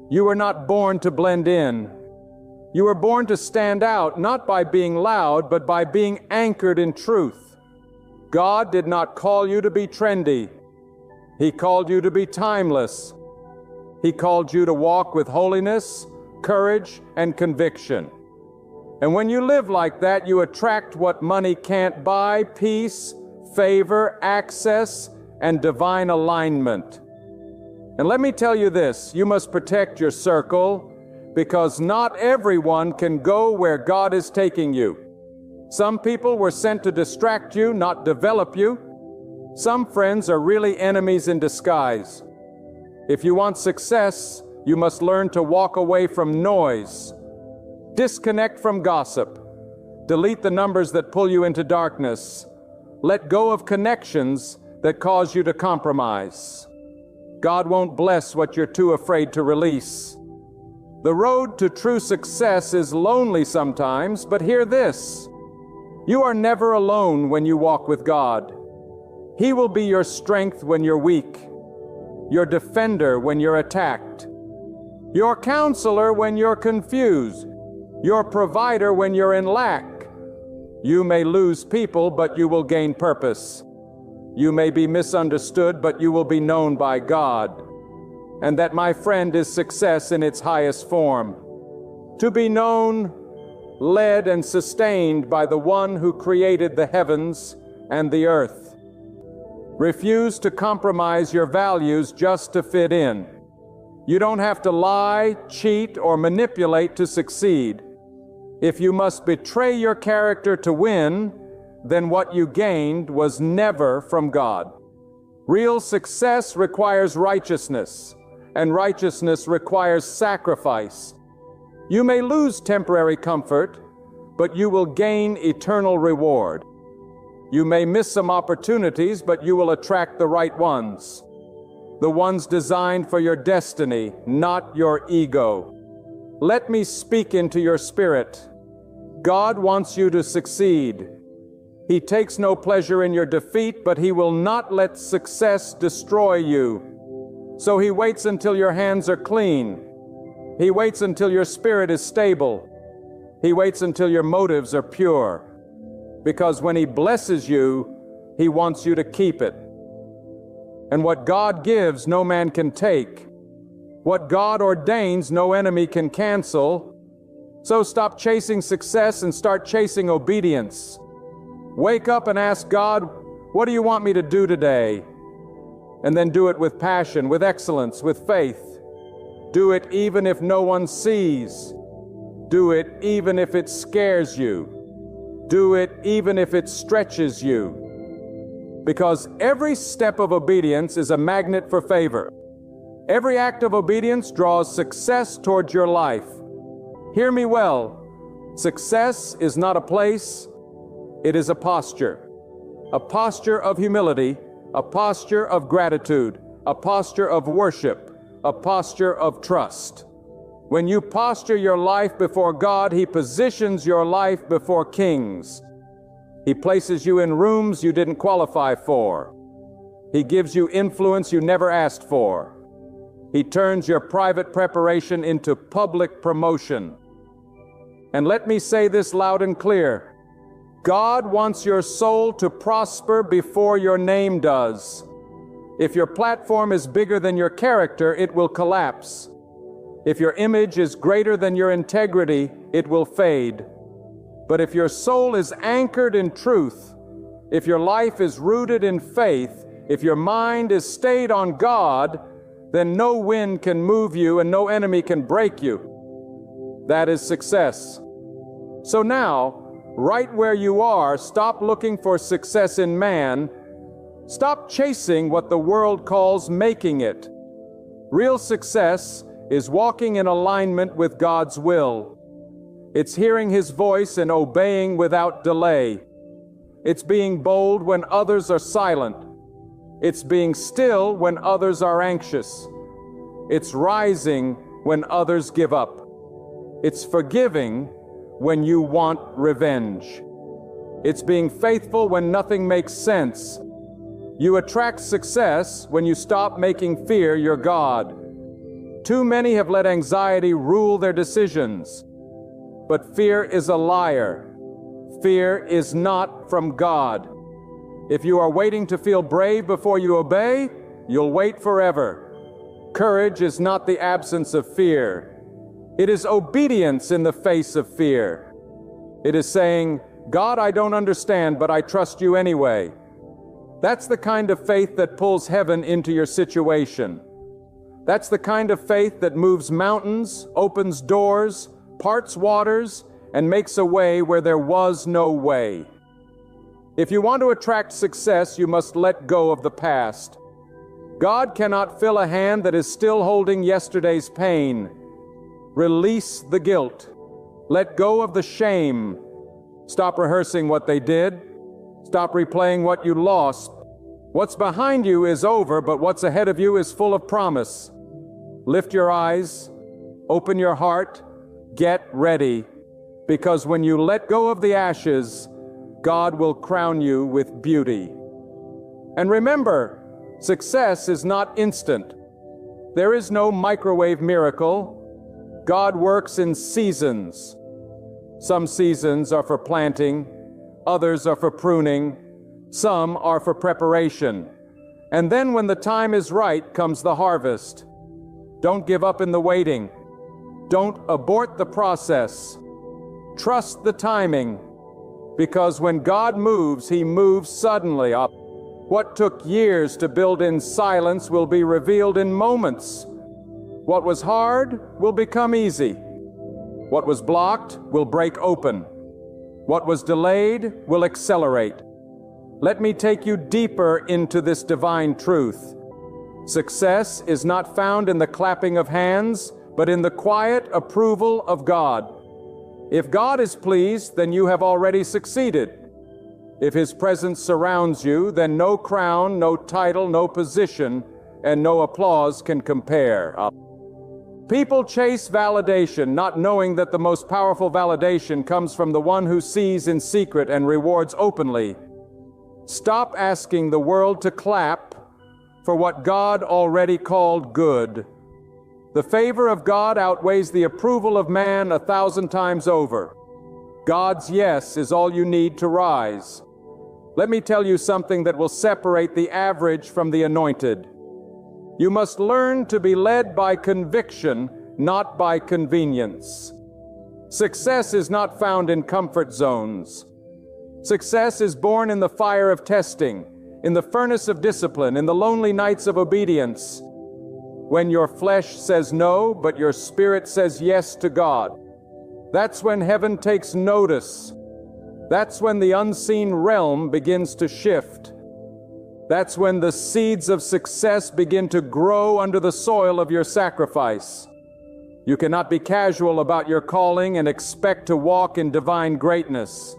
You were not born to blend in. You were born to stand out, not by being loud, but by being anchored in truth. God did not call you to be trendy. He called you to be timeless. He called you to walk with holiness, courage, and conviction. And when you live like that, you attract what money can't buy: peace, favor, access, and divine alignment. And let me tell you this, you must protect your circle, because not everyone can go where God is taking you. Some people were sent to distract you, not develop you. Some friends are really enemies in disguise. If you want success, you must learn to walk away from noise. Disconnect from gossip. Delete the numbers that pull you into darkness. Let go of connections that cause you to compromise. God won't bless what you're too afraid to release. The road to true success is lonely sometimes, but hear this. You are never alone when you walk with God. He will be your strength when you're weak, your defender when you're attacked, your counselor when you're confused, your provider when you're in lack. You may lose people, but you will gain purpose. You may be misunderstood, but you will be known by God. And that, my friend, is success in its highest form. To be known, led, and sustained by the one who created the heavens and the earth. Refuse to compromise your values just to fit in. You don't have to lie, cheat, or manipulate to succeed. If you must betray your character to win, then what you gained was never from God. Real success requires righteousness, and righteousness requires sacrifice. You may lose temporary comfort, but you will gain eternal reward. You may miss some opportunities, but you will attract the right ones. The ones designed for your destiny, not your ego. Let me speak into your spirit. God wants you to succeed. He takes no pleasure in your defeat, but He will not let success destroy you. So He waits until your hands are clean. He waits until your spirit is stable. He waits until your motives are pure. Because when He blesses you, He wants you to keep it. And what God gives, no man can take. What God ordains, no enemy can cancel. So stop chasing success and start chasing obedience. Wake up and ask God, what do you want me to do today? And then do it with passion, with excellence, with faith. Do it even if no one sees. Do it even if it scares you. Do it even if it stretches you. Because every step of obedience is a magnet for favor. Every act of obedience draws success towards your life. Hear me well. Success is not a place, it is a posture. A posture of humility, a posture of gratitude, a posture of worship, a posture of trust. When you posture your life before God, He positions your life before kings. He places you in rooms you didn't qualify for. He gives you influence you never asked for. He turns your private preparation into public promotion. And let me say this loud and clear. God wants your soul to prosper before your name does. If your platform is bigger than your character, it will collapse. If your image is greater than your integrity, it will fade. But if your soul is anchored in truth, if your life is rooted in faith, if your mind is stayed on God, then no wind can move you and no enemy can break you. That is success. So now, right where you are, stop looking for success in man. Stop chasing what the world calls making it. Real success is walking in alignment with God's will. It's hearing His voice and obeying without delay. It's being bold when others are silent. It's being still when others are anxious. It's rising when others give up. It's forgiving when you want revenge. It's being faithful when nothing makes sense. You attract success when you stop making fear your God. Too many have let anxiety rule their decisions. But fear is a liar. Fear is not from God. If you are waiting to feel brave before you obey, you'll wait forever. Courage is not the absence of fear. It is obedience in the face of fear. It is saying, God, I don't understand, but I trust you anyway. That's the kind of faith that pulls heaven into your situation. That's the kind of faith that moves mountains, opens doors, parts waters, and makes a way where there was no way. If you want to attract success, you must let go of the past. God cannot fill a hand that is still holding yesterday's pain. Release the guilt. Let go of the shame. Stop rehearsing what they did. Stop replaying what you lost. What's behind you is over, but what's ahead of you is full of promise. Lift your eyes, open your heart, get ready, because when you let go of the ashes, God will crown you with beauty. And remember, success is not instant. There is no microwave miracle. God works in seasons. Some seasons are for planting, others are for pruning, some are for preparation. And then when the time is right comes the harvest. Don't give up in the waiting. Don't abort the process. Trust the timing, because when God moves, He moves suddenly. What took years to build in silence will be revealed in moments. What was hard will become easy. What was blocked will break open. What was delayed will accelerate. Let me take you deeper into this divine truth. Success is not found in the clapping of hands, but in the quiet approval of God. If God is pleased, then you have already succeeded. If His presence surrounds you, then no crown, no title, no position, and no applause can compare. People chase validation, not knowing that the most powerful validation comes from the one who sees in secret and rewards openly. Stop asking the world to clap for what God already called good. The favor of God outweighs the approval of man 1,000 times over. God's yes is all you need to rise. Let me tell you something that will separate the average from the anointed. You must learn to be led by conviction, not by convenience. Success is not found in comfort zones. Success is born in the fire of testing, in the furnace of discipline, in the lonely nights of obedience. When your flesh says no, but your spirit says yes to God. That's when heaven takes notice. That's when the unseen realm begins to shift. That's when the seeds of success begin to grow under the soil of your sacrifice. You cannot be casual about your calling and expect to walk in divine greatness.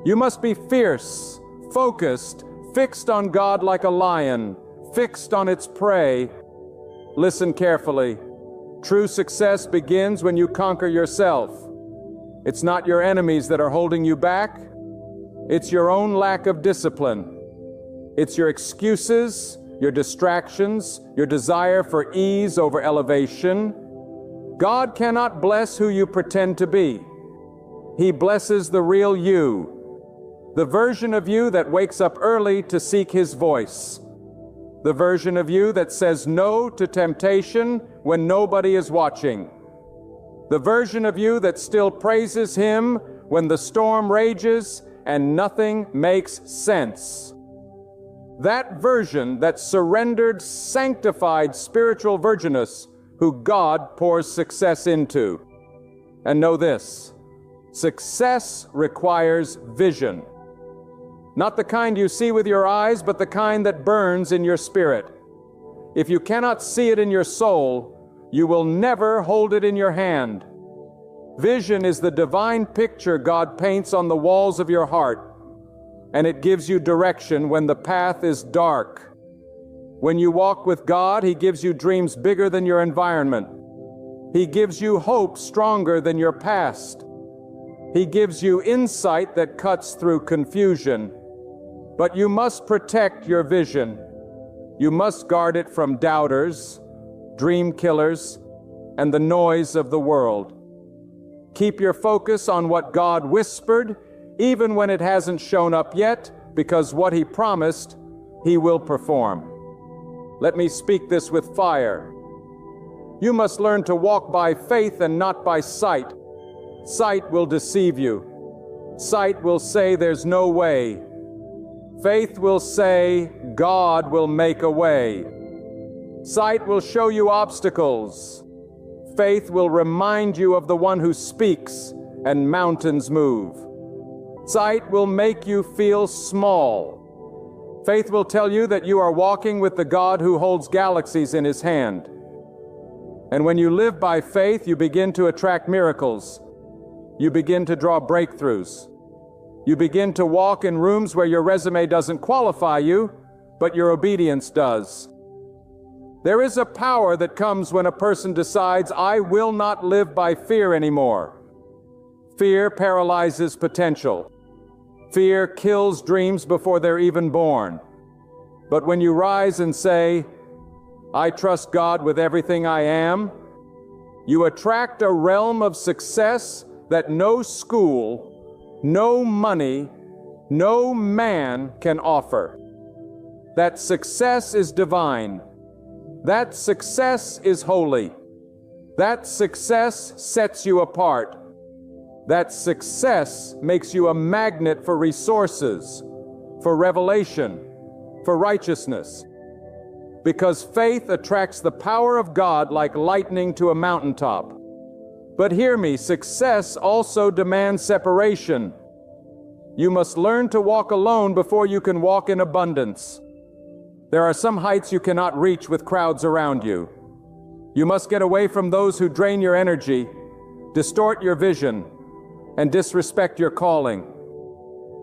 You must be fierce, focused, fixed on God like a lion, fixed on its prey. Listen carefully. True success begins when you conquer yourself. It's not your enemies that are holding you back. It's your own lack of discipline. It's your excuses, your distractions, your desire for ease over elevation. God cannot bless who you pretend to be. He blesses the real you, the version of you that wakes up early to seek His voice, the version of you that says no to temptation when nobody is watching, the version of you that still praises Him when the storm rages and nothing makes sense. That version, that surrendered, sanctified spiritual virginess who God pours success into. And know this, success requires vision. Not the kind you see with your eyes, but the kind that burns in your spirit. If you cannot see it in your soul, you will never hold it in your hand. Vision is the divine picture God paints on the walls of your heart, and it gives you direction when the path is dark. When you walk with God, He gives you dreams bigger than your environment. He gives you hope stronger than your past. He gives you insight that cuts through confusion. But you must protect your vision. You must guard it from doubters, dream killers, and the noise of the world. Keep your focus on what God whispered, even when it hasn't shown up yet, because what He promised, He will perform. Let me speak this with fire. You must learn to walk by faith and not by sight. Sight will deceive you. Sight will say there's no way. Faith will say God will make a way. Sight will show you obstacles. Faith will remind you of the one who speaks and mountains move. Sight will make you feel small. Faith will tell you that you are walking with the God who holds galaxies in His hand. And when you live by faith, you begin to attract miracles. You begin to draw breakthroughs. You begin to walk in rooms where your resume doesn't qualify you, but your obedience does. There is a power that comes when a person decides, I will not live by fear anymore. Fear paralyzes potential. Fear kills dreams before they're even born. But when you rise and say, "I trust God with everything I am," you attract a realm of success that no school, no money, no man can offer. That success is divine. That success is holy. That success sets you apart. That success makes you a magnet for resources, for revelation, for righteousness. Because faith attracts the power of God like lightning to a mountaintop. But hear me, success also demands separation. You must learn to walk alone before you can walk in abundance. There are some heights you cannot reach with crowds around you. You must get away from those who drain your energy, distort your vision, and disrespect your calling.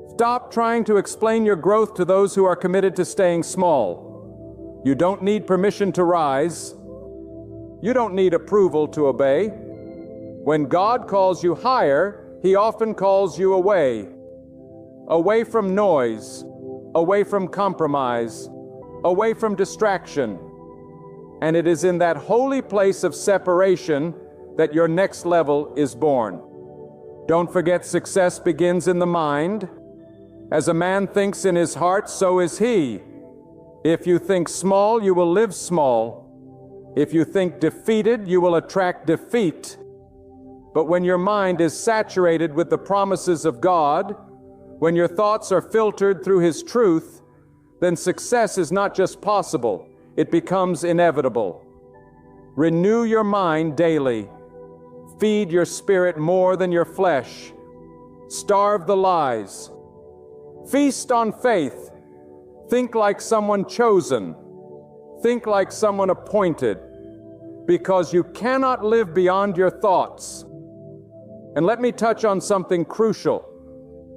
Stop trying to explain your growth to those who are committed to staying small. You don't need permission to rise. You don't need approval to obey. When God calls you higher, He often calls you away. Away from noise, away from compromise, away from distraction. And it is in that holy place of separation that your next level is born. Don't forget, success begins in the mind. As a man thinks in his heart, so is he. If you think small, you will live small. If you think defeated, you will attract defeat. But when your mind is saturated with the promises of God, when your thoughts are filtered through His truth, then success is not just possible, it becomes inevitable. Renew your mind daily. Feed your spirit more than your flesh. Starve the lies. Feast on faith. Think like someone chosen. Think like someone appointed. Because you cannot live beyond your thoughts. And let me touch on something crucial.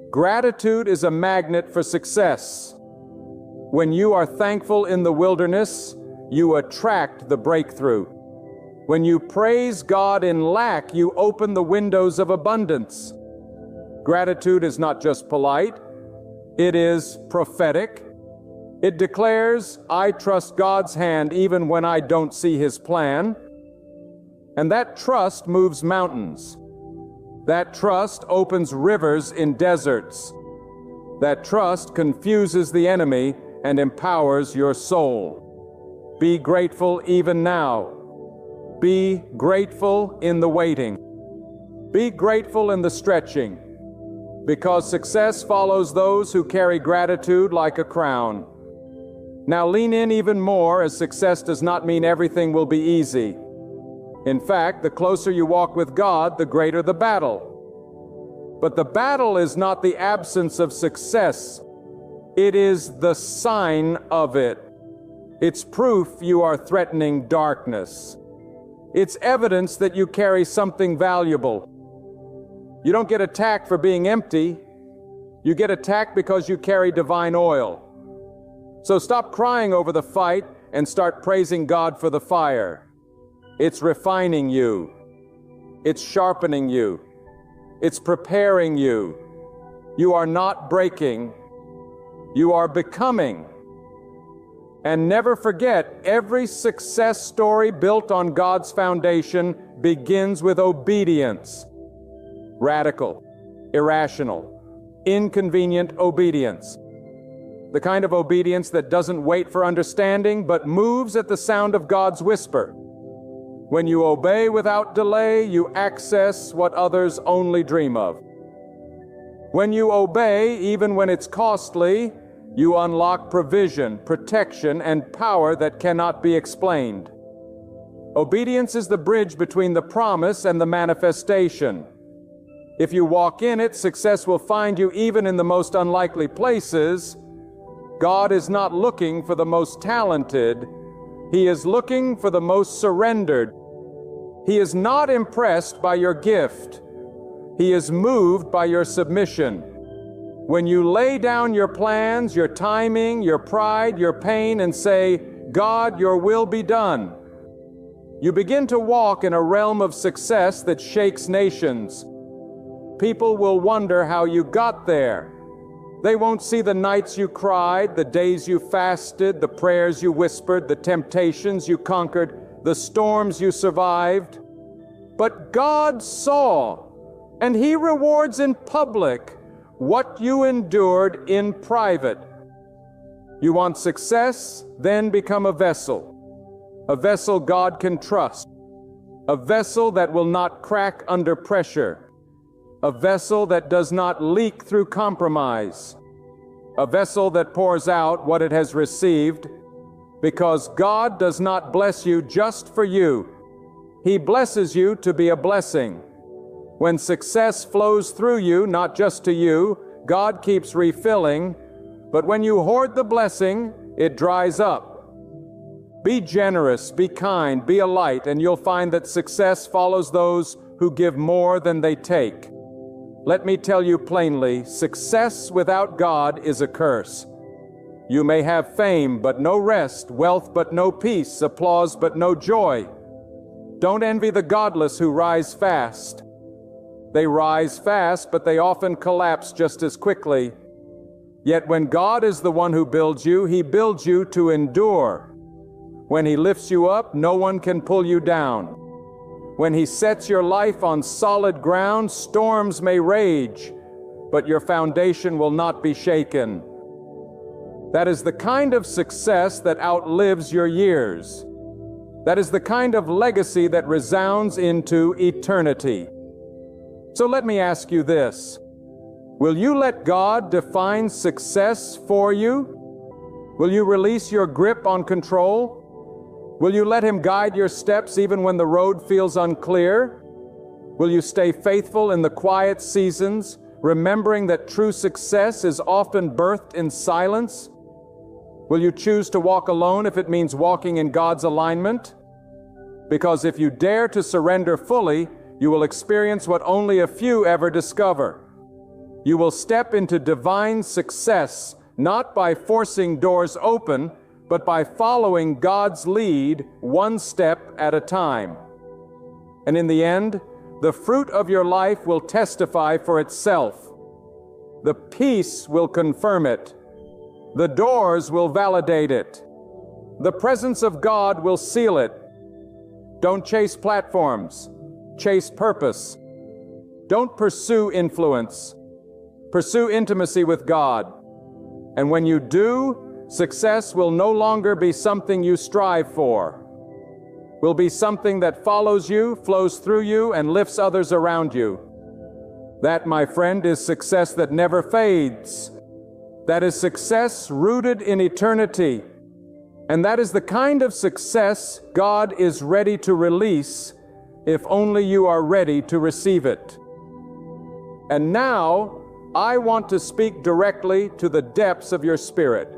Gratitude is a magnet for success. When you are thankful in the wilderness, you attract the breakthrough. When you praise God in lack, you open the windows of abundance. Gratitude is not just polite, it is prophetic. It declares, "I trust God's hand even when I don't see His plan." And that trust moves mountains. That trust opens rivers in deserts. That trust confuses the enemy and empowers your soul. Be grateful even now. Be grateful in the waiting. Be grateful in the stretching. Because success follows those who carry gratitude like a crown. Now lean in even more, as success does not mean everything will be easy. In fact, the closer you walk with God, the greater the battle. But the battle is not the absence of success. It is the sign of it. It's proof you are threatening darkness. It's evidence that you carry something valuable. You don't get attacked for being empty. You get attacked because you carry divine oil. So stop crying over the fight and start praising God for the fire. It's refining you. It's sharpening you. It's preparing you. You are not breaking. You are becoming. And never forget, every success story built on God's foundation begins with obedience. Radical, irrational, inconvenient obedience. The kind of obedience that doesn't wait for understanding, but moves at the sound of God's whisper. When you obey without delay, you access what others only dream of. When you obey, even when it's costly, you unlock provision, protection, and power that cannot be explained. Obedience is the bridge between the promise and the manifestation. If you walk in it, success will find you even in the most unlikely places. God is not looking for the most talented. He is looking for the most surrendered. He is not impressed by your gift. He is moved by your submission. When you lay down your plans, your timing, your pride, your pain, and say, "God, your will be done," you begin to walk in a realm of success that shakes nations. People will wonder how you got there. They won't see the nights you cried, the days you fasted, the prayers you whispered, the temptations you conquered, the storms you survived. But God saw, and He rewards in public what you endured in private. You want success? Then become a vessel God can trust, a vessel that will not crack under pressure, a vessel that does not leak through compromise, a vessel that pours out what it has received, because God does not bless you just for you. He blesses you to be a blessing. When success flows through you, not just to you, God keeps refilling, but when you hoard the blessing, it dries up. Be generous, be kind, be a light, and you'll find that success follows those who give more than they take. Let me tell you plainly, success without God is a curse. You may have fame but no rest, wealth but no peace, applause but no joy. Don't envy the godless who rise fast. They rise fast, but they often collapse just as quickly. Yet when God is the one who builds you, He builds you to endure. When He lifts you up, no one can pull you down. When He sets your life on solid ground, storms may rage, but your foundation will not be shaken. That is the kind of success that outlives your years. That is the kind of legacy that resounds into eternity. So let me ask you this. Will you let God define success for you? Will you release your grip on control? Will you let Him guide your steps even when the road feels unclear? Will you stay faithful in the quiet seasons, remembering that true success is often birthed in silence? Will you choose to walk alone if it means walking in God's alignment? Because if you dare to surrender fully, you will experience what only a few ever discover. You will step into divine success, not by forcing doors open, but by following God's lead one step at a time. And in the end, the fruit of your life will testify for itself. The peace will confirm it. The doors will validate it. The presence of God will seal it. Don't chase platforms. Chase purpose. Don't pursue influence. Pursue intimacy with God. And when you do, success will no longer be something you strive for. Will be something that follows you, flows through you, and lifts others around you. That, my friend, is success that never fades. That is success rooted in eternity. And that is the kind of success God is ready to release if only you are ready to receive it. And now, I want to speak directly to the depths of your spirit.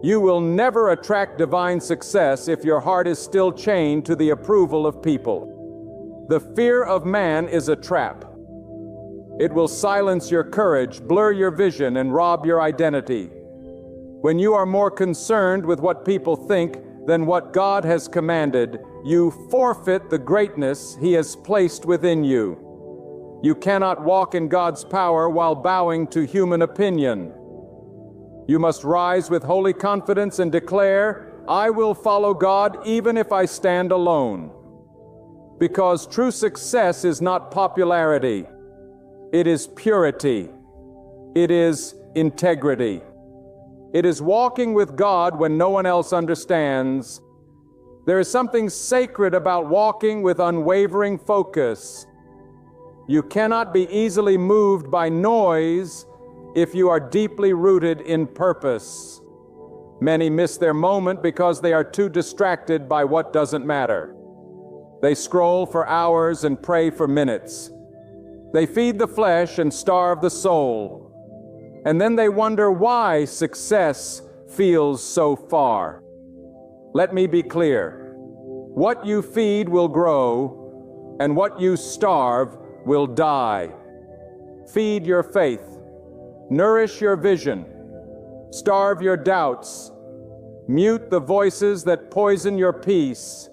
You will never attract divine success if your heart is still chained to the approval of people. The fear of man is a trap. It will silence your courage, blur your vision, and rob your identity. When you are more concerned with what people think than what God has commanded, you forfeit the greatness He has placed within you. You cannot walk in God's power while bowing to human opinion. You must rise with holy confidence and declare, I will follow God even if I stand alone. Because true success is not popularity. It is purity. It is integrity. It is walking with God when no one else understands. There is something sacred about walking with unwavering focus. You cannot be easily moved by noise if you are deeply rooted in purpose. Many miss their moment because they are too distracted by what doesn't matter. They scroll for hours and pray for minutes. They feed the flesh and starve the soul. And then they wonder why success feels so far. Let me be clear. What you feed will grow, and what you starve will die. Feed your faith. Nourish your vision. Starve your doubts. Mute the voices that poison your peace.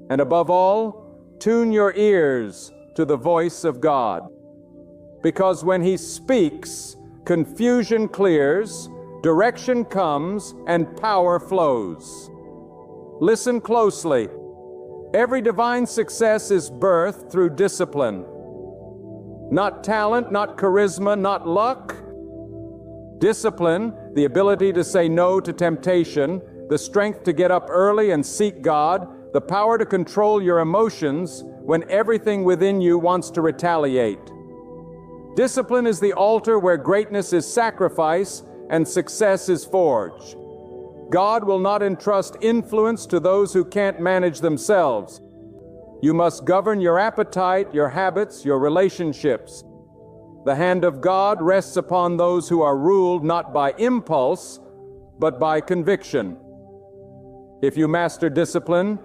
And above all, tune your ears to the voice of God. Because when He speaks, confusion clears, direction comes, and power flows. Listen closely. Every divine success is birthed through discipline. Not talent, not charisma, not luck. Discipline, the ability to say no to temptation, the strength to get up early and seek God, the power to control your emotions when everything within you wants to retaliate. Discipline is the altar where greatness is sacrifice and success is forged. God will not entrust influence to those who can't manage themselves. You must govern your appetite, your habits, your relationships. The hand of God rests upon those who are ruled not by impulse, but by conviction. If you master discipline,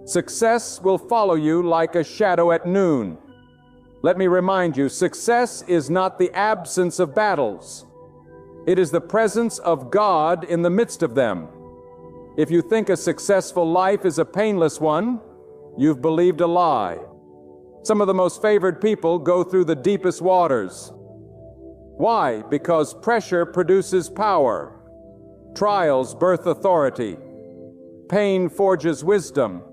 success will follow you like a shadow at noon. Let me remind you, success is not the absence of battles. It is the presence of God in the midst of them. If you think a successful life is a painless one, you've believed a lie. Some of the most favored people go through the deepest waters. Why? Because pressure produces power. Trials birth authority. Pain forges wisdom.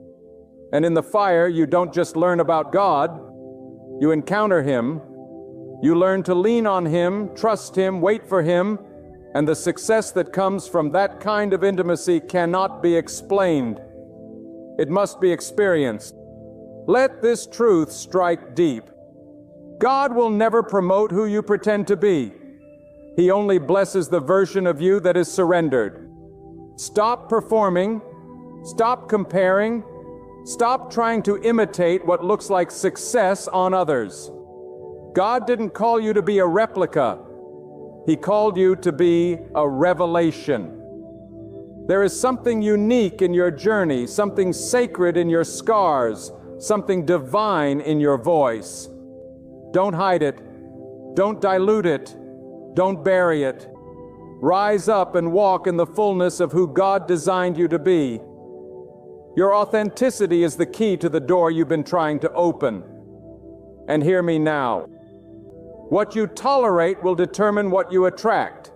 And in the fire, you don't just learn about God, you encounter Him. You learn to lean on Him, trust Him, wait for Him, and the success that comes from that kind of intimacy cannot be explained. It must be experienced. Let this truth strike deep. God will never promote who you pretend to be. He only blesses the version of you that is surrendered. Stop performing. Stop comparing. Stop trying to imitate what looks like success on others. God didn't call you to be a replica. He called you to be a revelation. There is something unique in your journey, something sacred in your scars, something divine in your voice. Don't hide it. Don't dilute it. Don't bury it. Rise up and walk in the fullness of who God designed you to be. Your authenticity is the key to the door you've been trying to open. And hear me now. What you tolerate will determine what you attract.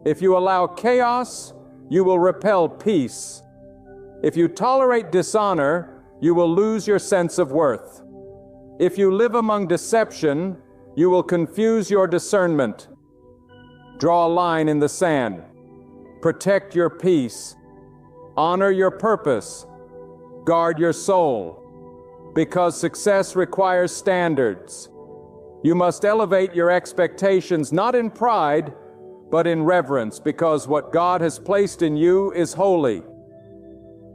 If you allow chaos, you will repel peace. If you tolerate dishonor, you will lose your sense of worth. If you live among deception, you will confuse your discernment. Draw a line in the sand. Protect your peace. Honor your purpose. Guard your soul. Because success requires standards. You must elevate your expectations not in pride, but in reverence, because what God has placed in you is holy.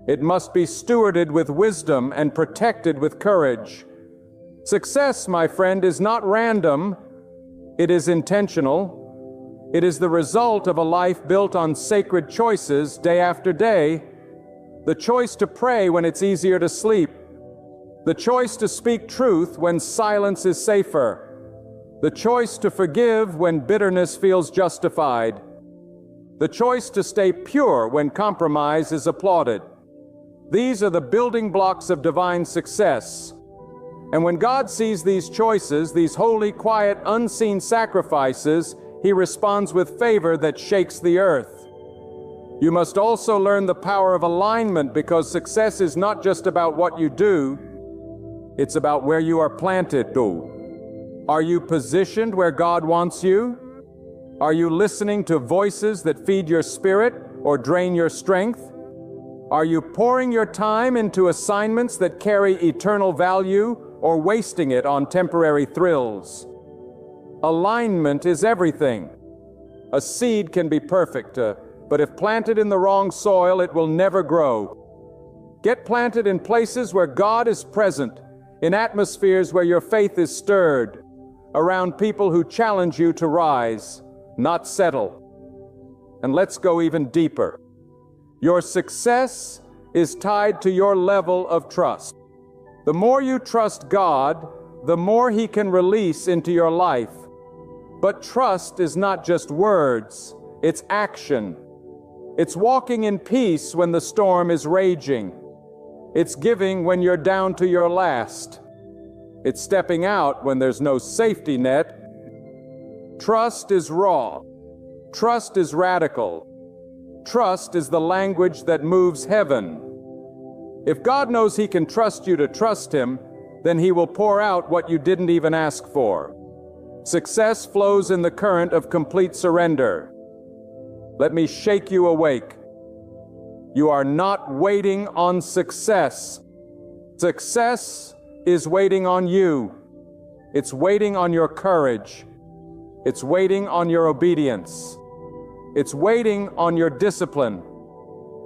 It must be stewarded with wisdom and protected with courage. Success, my friend, is not random. It is intentional. It is the result of a life built on sacred choices day after day. The choice to pray when it's easier to sleep. The choice to speak truth when silence is safer. The choice to forgive when bitterness feels justified. The choice to stay pure when compromise is applauded. These are the building blocks of divine success. And when God sees these choices, these holy, quiet, unseen sacrifices, He responds with favor that shakes the earth. You must also learn the power of alignment, because success is not just about what you do, it's about where you are planted. Are you positioned where God wants you? Are you listening to voices that feed your spirit or drain your strength? Are you pouring your time into assignments that carry eternal value or wasting it on temporary thrills? Alignment is everything. A seed can be perfect, but if planted in the wrong soil, it will never grow. Get planted in places where God is present, in atmospheres where your faith is stirred, around people who challenge you to rise, not settle. And let's go even deeper. Your success is tied to your level of trust. The more you trust God, the more He can release into your life. But trust is not just words, it's action. It's walking in peace when the storm is raging. It's giving when you're down to your last. It's stepping out when there's no safety net. Trust is raw. Trust is radical. Trust is the language that moves heaven. If God knows He can trust you to trust Him, then He will pour out what you didn't even ask for. Success flows in the current of complete surrender. Let me shake you awake. You are not waiting on success. Success is waiting on you. It's waiting on your courage. It's waiting on your obedience. It's waiting on your discipline.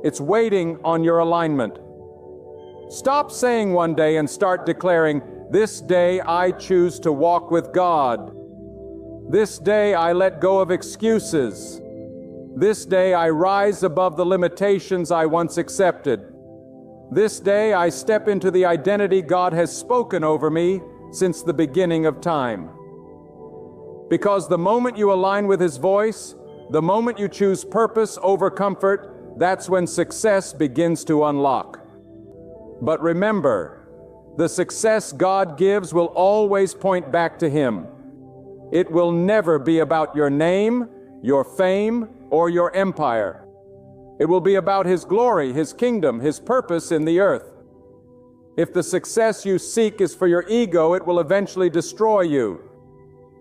It's waiting on your alignment. Stop saying one day and start declaring, "This day I choose to walk with God. This day I let go of excuses. This day I rise above the limitations I once accepted. This day I step into the identity God has spoken over me since the beginning of time." Because the moment you align with His voice, the moment you choose purpose over comfort, that's when success begins to unlock. But remember, the success God gives will always point back to Him. It will never be about your name, your fame, or your empire. It will be about His glory, His kingdom, His purpose in the earth. If the success you seek is for your ego, it will eventually destroy you.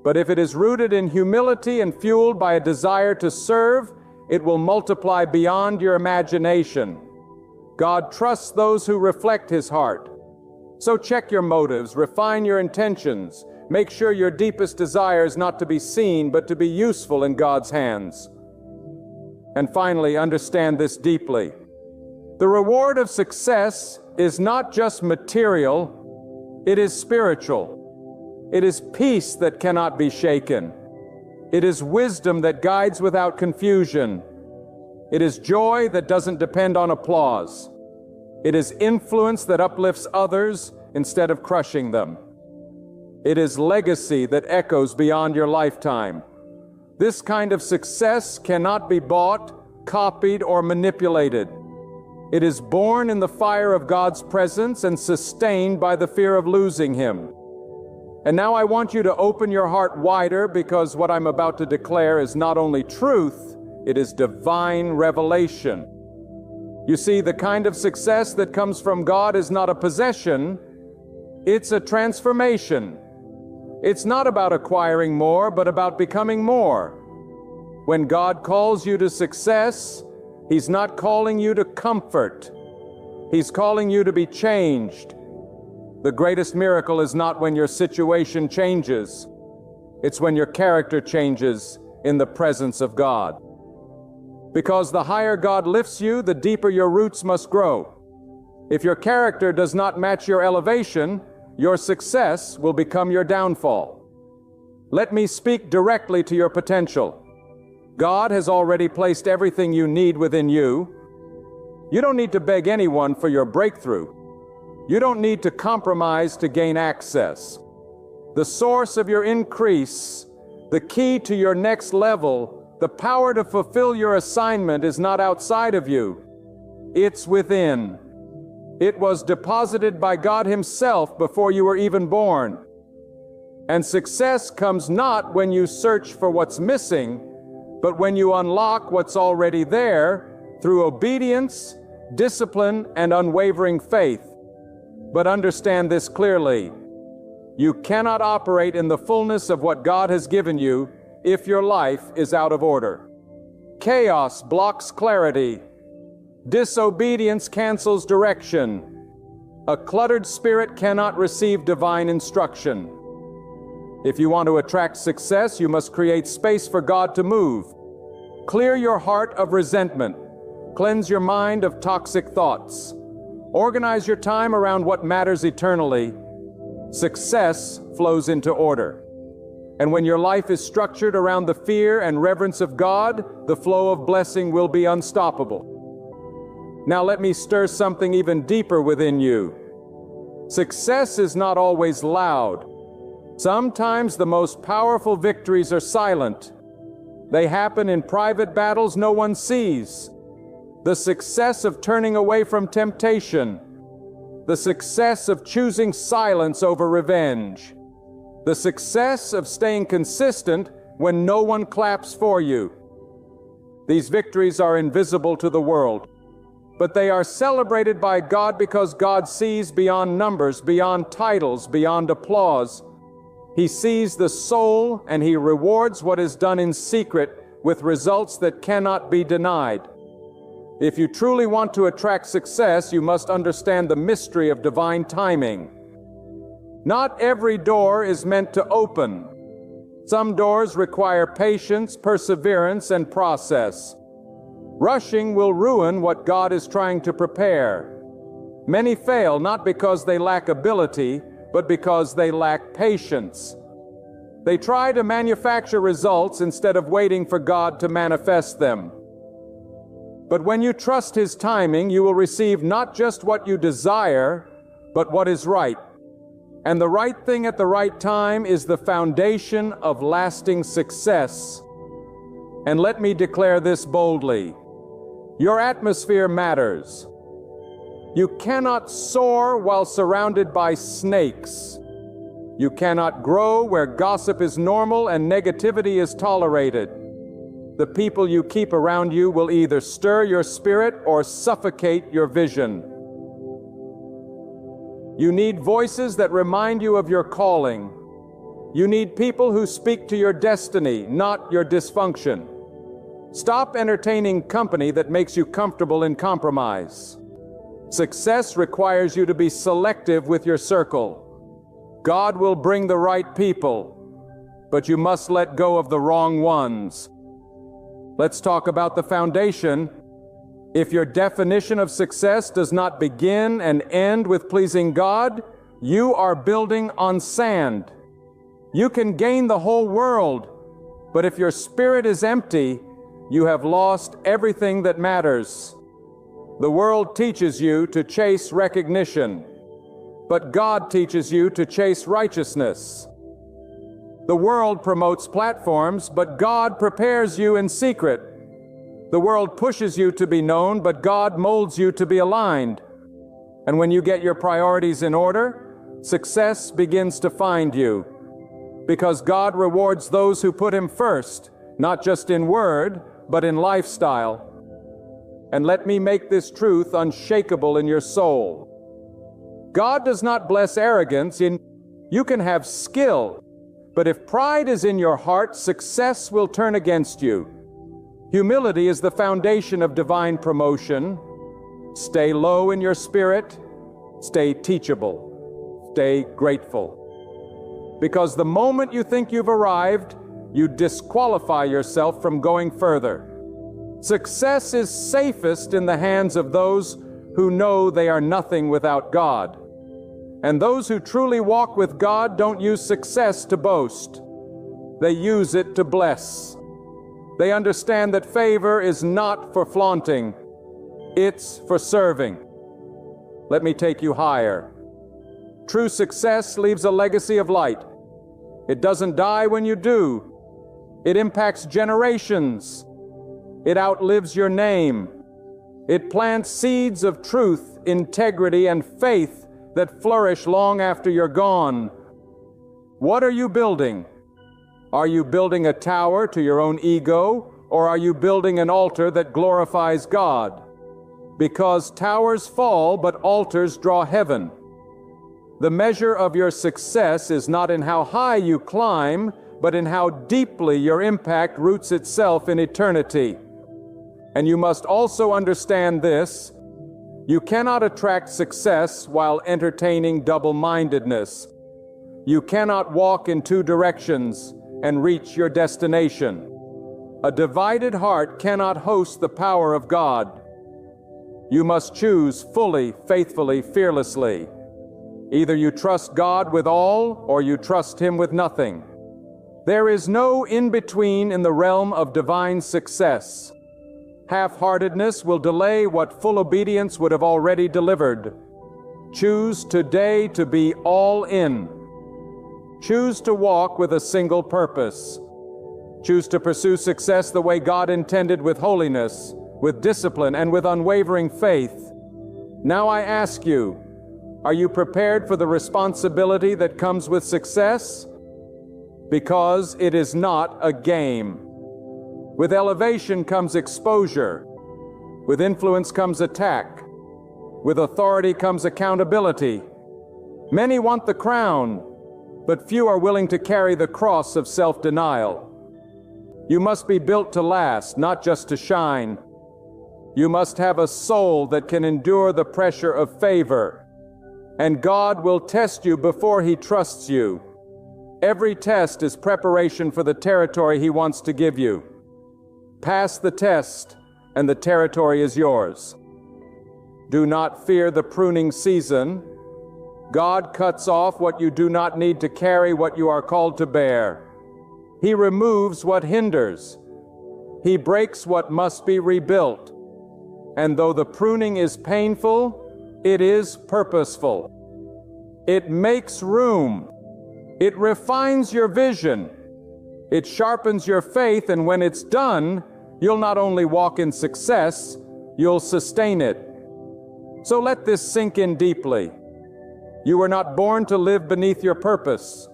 But if it is rooted in humility and fueled by a desire to serve, it will multiply beyond your imagination. God trusts those who reflect His heart. So check your motives, refine your intentions, make sure your deepest desire is not to be seen, but to be useful in God's hands. And finally, understand this deeply. The reward of success is not just material, it is spiritual. It is peace that cannot be shaken. It is wisdom that guides without confusion. It is joy that doesn't depend on applause. It is influence that uplifts others instead of crushing them. It is legacy that echoes beyond your lifetime. This kind of success cannot be bought, copied, or manipulated. It is born in the fire of God's presence and sustained by the fear of losing Him. And now I want you to open your heart wider, because what I'm about to declare is not only truth, it is divine revelation. You see, the kind of success that comes from God is not a possession, it's a transformation. It's not about acquiring more, but about becoming more. When God calls you to success, He's not calling you to comfort. He's calling you to be changed. The greatest miracle is not when your situation changes. It's when your character changes in the presence of God. Because the higher God lifts you, the deeper your roots must grow. If your character does not match your elevation, your success will become your downfall. Let me speak directly to your potential. God has already placed everything you need within you. You don't need to beg anyone for your breakthrough. You don't need to compromise to gain access. The source of your increase, the key to your next level, the power to fulfill your assignment is not outside of you. It's within. It was deposited by God Himself before you were even born. And success comes not when you search for what's missing, but when you unlock what's already there through obedience, discipline, and unwavering faith. But understand this clearly. You cannot operate in the fullness of what God has given you if your life is out of order. Chaos blocks clarity. Disobedience cancels direction. A cluttered spirit cannot receive divine instruction. If you want to attract success, you must create space for God to move. Clear your heart of resentment. Cleanse your mind of toxic thoughts. Organize your time around what matters eternally. Success flows into order. And when your life is structured around the fear and reverence of God, the flow of blessing will be unstoppable. Now let me stir something even deeper within you. Success is not always loud. Sometimes the most powerful victories are silent. They happen in private battles no one sees. The success of turning away from temptation. The success of choosing silence over revenge. The success of staying consistent when no one claps for you. These victories are invisible to the world, but they are celebrated by God because God sees beyond numbers, beyond titles, beyond applause. He sees the soul, and He rewards what is done in secret with results that cannot be denied. If you truly want to attract success, you must understand the mystery of divine timing. Not every door is meant to open. Some doors require patience, perseverance, and process. Rushing will ruin what God is trying to prepare. Many fail not because they lack ability, but because they lack patience. They try to manufacture results instead of waiting for God to manifest them. But when you trust His timing, you will receive not just what you desire, but what is right. And the right thing at the right time is the foundation of lasting success. And let me declare this boldly: your atmosphere matters. You cannot soar while surrounded by snakes. You cannot grow where gossip is normal and negativity is tolerated. The people you keep around you will either stir your spirit or suffocate your vision. You need voices that remind you of your calling. You need people who speak to your destiny, not your dysfunction. Stop entertaining company that makes you comfortable in compromise. Success requires you to be selective with your circle. God will bring the right people, but you must let go of the wrong ones. Let's talk about the foundation. If your definition of success does not begin and end with pleasing God, you are building on sand. You can gain the whole world, but if your spirit is empty, you have lost everything that matters. The world teaches you to chase recognition, but God teaches you to chase righteousness. The world promotes platforms, but God prepares you in secret. The world pushes you to be known, but God molds you to be aligned. And when you get your priorities in order, success begins to find you. Because God rewards those who put Him first, not just in word, but in lifestyle. And let me make this truth unshakable in your soul. God does not bless arrogance. You can have skill, but if pride is in your heart, success will turn against you. Humility is the foundation of divine promotion. Stay low in your spirit. Stay teachable. Stay grateful. Because the moment you think you've arrived, you disqualify yourself from going further. Success is safest in the hands of those who know they are nothing without God. And those who truly walk with God don't use success to boast. They use it to bless. They understand that favor is not for flaunting. It's for serving. Let me take you higher. True success leaves a legacy of light. It doesn't die when you do. It impacts generations. It outlives your name. It plants seeds of truth, integrity, and faith that flourish long after you're gone. What are you building? Are you building a tower to your own ego, or are you building an altar that glorifies God? Because towers fall, but altars draw heaven. The measure of your success is not in how high you climb, but in how deeply your impact roots itself in eternity. And you must also understand this: you cannot attract success while entertaining double-mindedness. You cannot walk in two directions and reach your destination. A divided heart cannot host the power of God. You must choose fully, faithfully, fearlessly. Either you trust God with all, or you trust Him with nothing. There is no in-between in the realm of divine success. Half-heartedness will delay what full obedience would have already delivered. Choose today to be all in. Choose to walk with a single purpose. Choose to pursue success the way God intended, with holiness, with discipline, and with unwavering faith. Now I ask you, are you prepared for the responsibility that comes with success? because it is not a game. With elevation comes exposure. With influence comes attack. With authority comes accountability. Many want the crown, but few are willing to carry the cross of self-denial. You must be built to last, not just to shine. You must have a soul that can endure the pressure of favor. And God will test you before He trusts you. Every test is preparation for the territory He wants to give you. Pass the test, and the territory is yours. Do not fear the pruning season. God cuts off what you do not need to carry what you are called to bear. He removes what hinders. He breaks what must be rebuilt. And though the pruning is painful, it is purposeful. It makes room. It refines your vision. It sharpens your faith, and when it's done, you'll not only walk in success, you'll sustain it. So let this sink in deeply. You were not born to live beneath your purpose.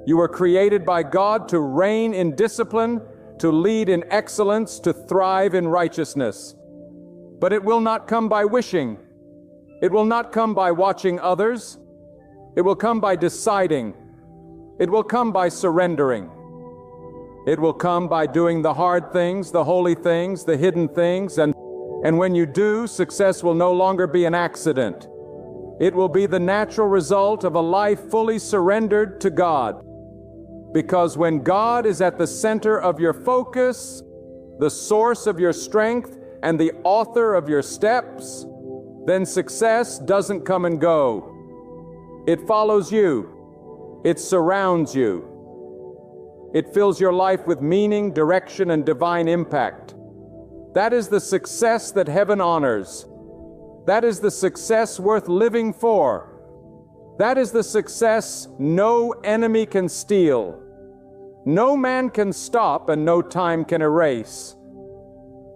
You were created by God to reign in discipline, to lead in excellence, to thrive in righteousness. But it will not come by wishing. It will not come by watching others. It will come by deciding. It will come by surrendering. It will come by doing the hard things, the holy things, the hidden things, and when you do, success will no longer be an accident. It will be the natural result of a life fully surrendered to God. Because when God is at the center of your focus, the source of your strength, and the author of your steps, then success doesn't come and go. It follows you. It surrounds you. It fills your life with meaning, direction, and divine impact. That is the success that heaven honors. That is the success worth living for. That is the success no enemy can steal. No man can stop, and no time can erase.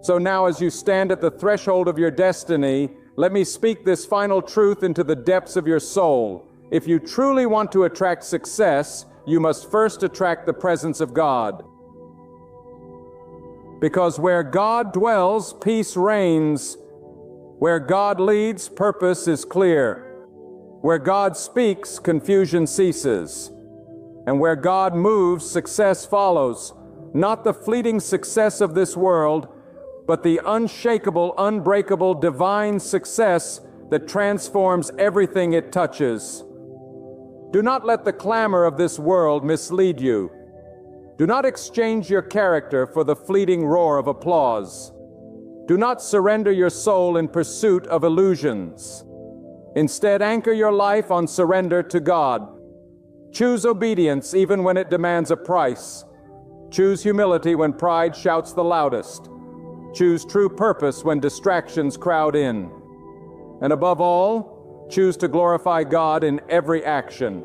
So now, as you stand at the threshold of your destiny, let me speak this final truth into the depths of your soul. If you truly want to attract success, you must first attract the presence of God. Because where God dwells, peace reigns. Where God leads, purpose is clear. Where God speaks, confusion ceases. And where God moves, success follows. Not the fleeting success of this world, but the unshakable, unbreakable, divine success that transforms everything it touches. Do not let the clamor of this world mislead you. Do not exchange your character for the fleeting roar of applause. Do not surrender your soul in pursuit of illusions. Instead, anchor your life on surrender to God. Choose obedience even when it demands a price. Choose humility when pride shouts the loudest. Choose true purpose when distractions crowd in. And above all, choose to glorify God in every action.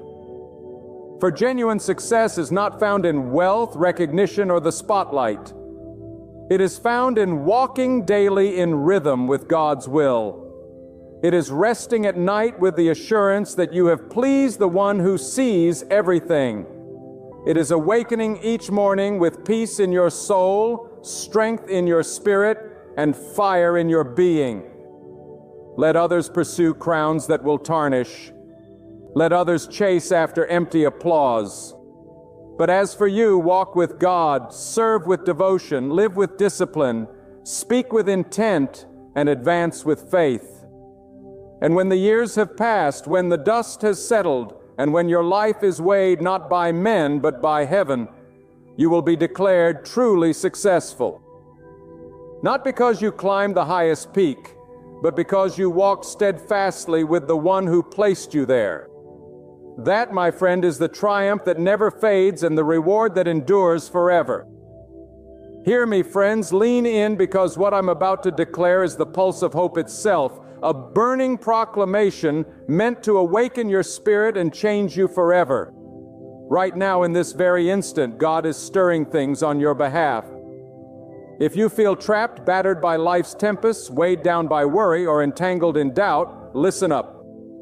For genuine success is not found in wealth, recognition, or the spotlight. It is found in walking daily in rhythm with God's will. It is resting at night with the assurance that you have pleased the one who sees everything. It is awakening each morning with peace in your soul, strength in your spirit, and fire in your being. Let others pursue crowns that will tarnish. Let others chase after empty applause. But as for you, walk with God, serve with devotion, live with discipline, speak with intent, and advance with faith. And when the years have passed, when the dust has settled, and when your life is weighed not by men but by heaven, you will be declared truly successful. Not because you climbed the highest peak, but because you walked steadfastly with the one who placed you there. That, my friend, is the triumph that never fades and the reward that endures forever. Hear me, friends, lean in, because what I'm about to declare is the pulse of hope itself, a burning proclamation meant to awaken your spirit and change you forever. Right now, in this very instant, God is stirring things on your behalf. If you feel trapped, battered by life's tempests, weighed down by worry, or entangled in doubt, listen up.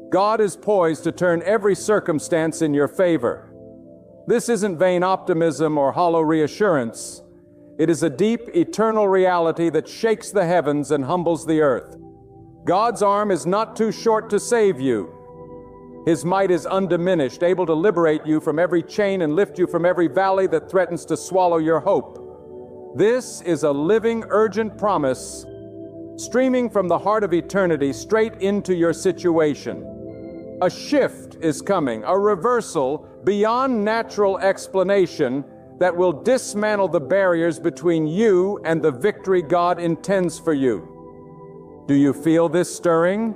God is poised to turn every circumstance in your favor. This isn't vain optimism or hollow reassurance. It is a deep, eternal reality that shakes the heavens and humbles the earth. God's arm is not too short to save you. His might is undiminished, able to liberate you from every chain and lift you from every valley that threatens to swallow your hope. This is a living, urgent promise, streaming from the heart of eternity straight into your situation. A shift is coming, a reversal beyond natural explanation that will dismantle the barriers between you and the victory God intends for you. Do you feel this stirring?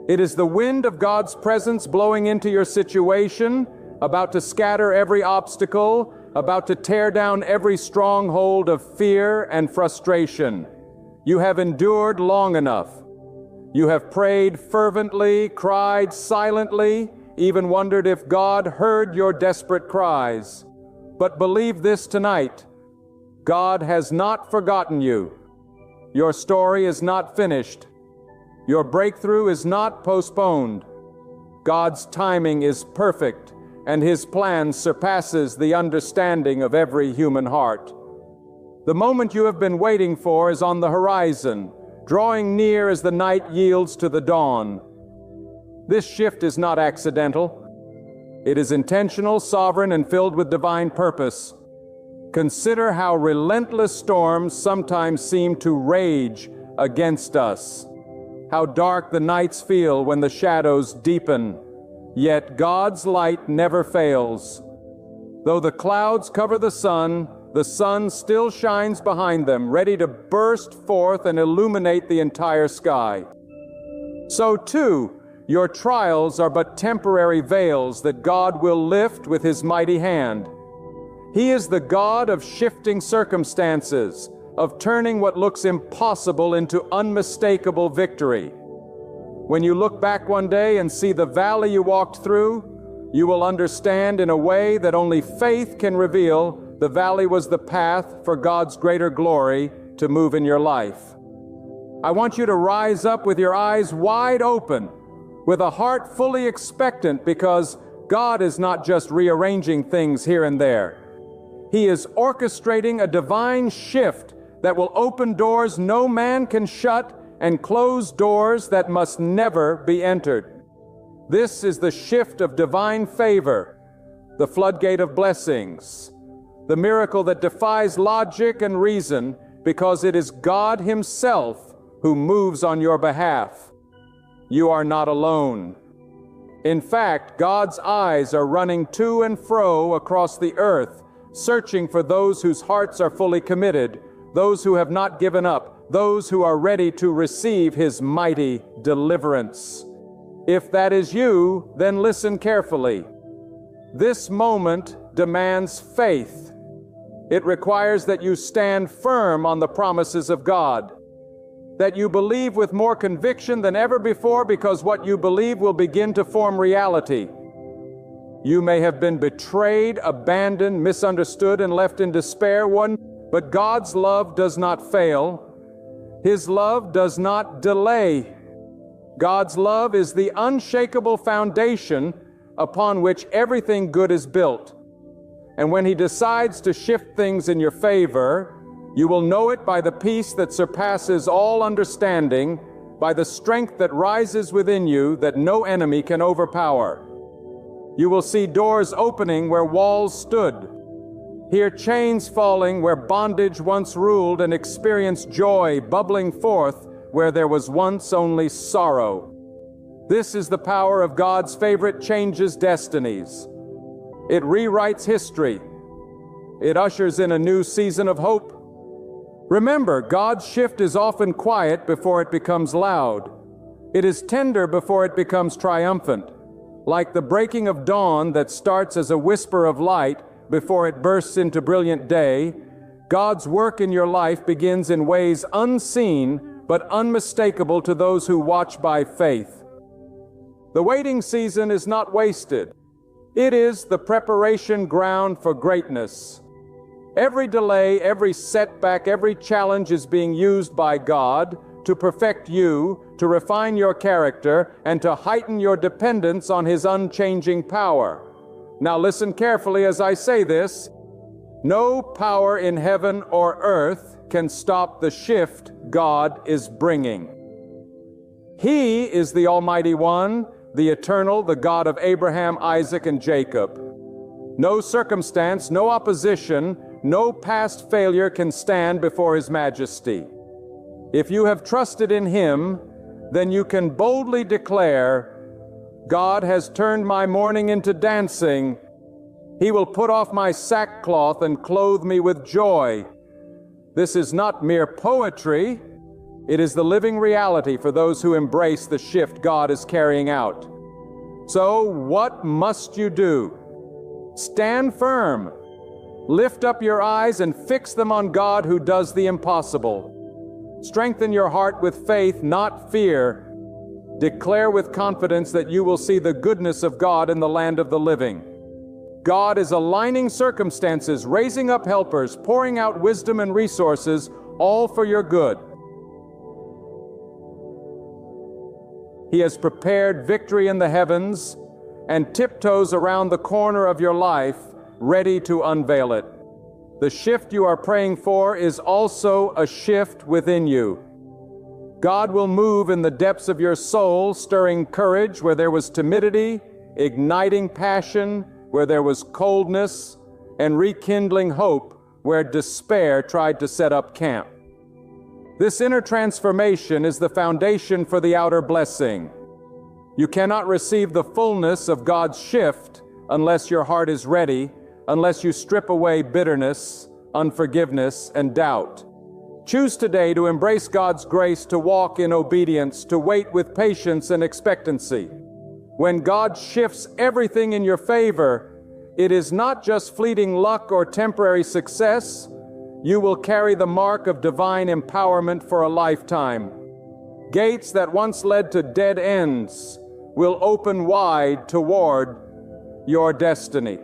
It is the wind of God's presence blowing into your situation, about to scatter every obstacle, about to tear down every stronghold of fear and frustration. You have endured long enough. You have prayed fervently, cried silently, even wondered if God heard your desperate cries. But believe this tonight: God has not forgotten you. Your story is not finished. Your breakthrough is not postponed. God's timing is perfect, and His plan surpasses the understanding of every human heart. The moment you have been waiting for is on the horizon, drawing near as the night yields to the dawn. This shift is not accidental. It is intentional, sovereign, and filled with divine purpose. Consider how relentless storms sometimes seem to rage against us. How dark the nights feel when the shadows deepen. Yet God's light never fails. Though the clouds cover the sun still shines behind them, ready to burst forth and illuminate the entire sky. So too, your trials are but temporary veils that God will lift with His mighty hand. He is the God of shifting circumstances, of turning what looks impossible into unmistakable victory. When you look back one day and see the valley you walked through, you will understand in a way that only faith can reveal the valley was the path for God's greater glory to move in your life. I want you to rise up with your eyes wide open, with a heart fully expectant, because God is not just rearranging things here and there. He is orchestrating a divine shift that will open doors no man can shut and close doors that must never be entered. This is the shift of divine favor, the floodgate of blessings, the miracle that defies logic and reason, because it is God Himself who moves on your behalf. You are not alone. In fact, God's eyes are running to and fro across the earth, searching for those whose hearts are fully committed, those who have not given up, those who are ready to receive His mighty deliverance. If that is you, then listen carefully. This moment demands faith. It requires that you stand firm on the promises of God, that you believe with more conviction than ever before, because what you believe will begin to form reality. You may have been betrayed, abandoned, misunderstood, and left in despair, but God's love does not fail. His love does not delay. God's love is the unshakable foundation upon which everything good is built. And when He decides to shift things in your favor, you will know it by the peace that surpasses all understanding, by the strength that rises within you that no enemy can overpower. You will see doors opening where walls stood, hear chains falling where bondage once ruled, and experience joy bubbling forth where there was once only sorrow. This is the power of God's favorite changes destinies. It rewrites history. It ushers in a new season of hope. Remember, God's shift is often quiet before it becomes loud. It is tender before it becomes triumphant, like the breaking of dawn that starts as a whisper of light before it bursts into brilliant day. God's work in your life begins in ways unseen but unmistakable to those who watch by faith. The waiting season is not wasted. It is the preparation ground for greatness. Every delay, every setback, every challenge is being used by God to perfect you, to refine your character, and to heighten your dependence on His unchanging power. Now listen carefully as I say this. No power in heaven or earth can stop the shift God is bringing. He is the Almighty One, the Eternal, the God of Abraham, Isaac, and Jacob. No circumstance, no opposition, no past failure can stand before His majesty. If you have trusted in Him, then you can boldly declare, God has turned my mourning into dancing. He will put off my sackcloth and clothe me with joy. This is not mere poetry. It is the living reality for those who embrace the shift God is carrying out. So, what must you do? Stand firm. Lift up your eyes and fix them on God who does the impossible. Strengthen your heart with faith, not fear. Declare with confidence that you will see the goodness of God in the land of the living. God is aligning circumstances, raising up helpers, pouring out wisdom and resources, all for your good. He has prepared victory in the heavens and tiptoes around the corner of your life, ready to unveil it. The shift you are praying for is also a shift within you. God will move in the depths of your soul, stirring courage where there was timidity, igniting passion where there was coldness, and rekindling hope where despair tried to set up camp. This inner transformation is the foundation for the outer blessing. You cannot receive the fullness of God's shift unless your heart is ready, unless you strip away bitterness, unforgiveness, and doubt. Choose today to embrace God's grace, to walk in obedience, to wait with patience and expectancy. When God shifts everything in your favor, it is not just fleeting luck or temporary success. You will carry the mark of divine empowerment for a lifetime. Gates that once led to dead ends will open wide toward your destiny.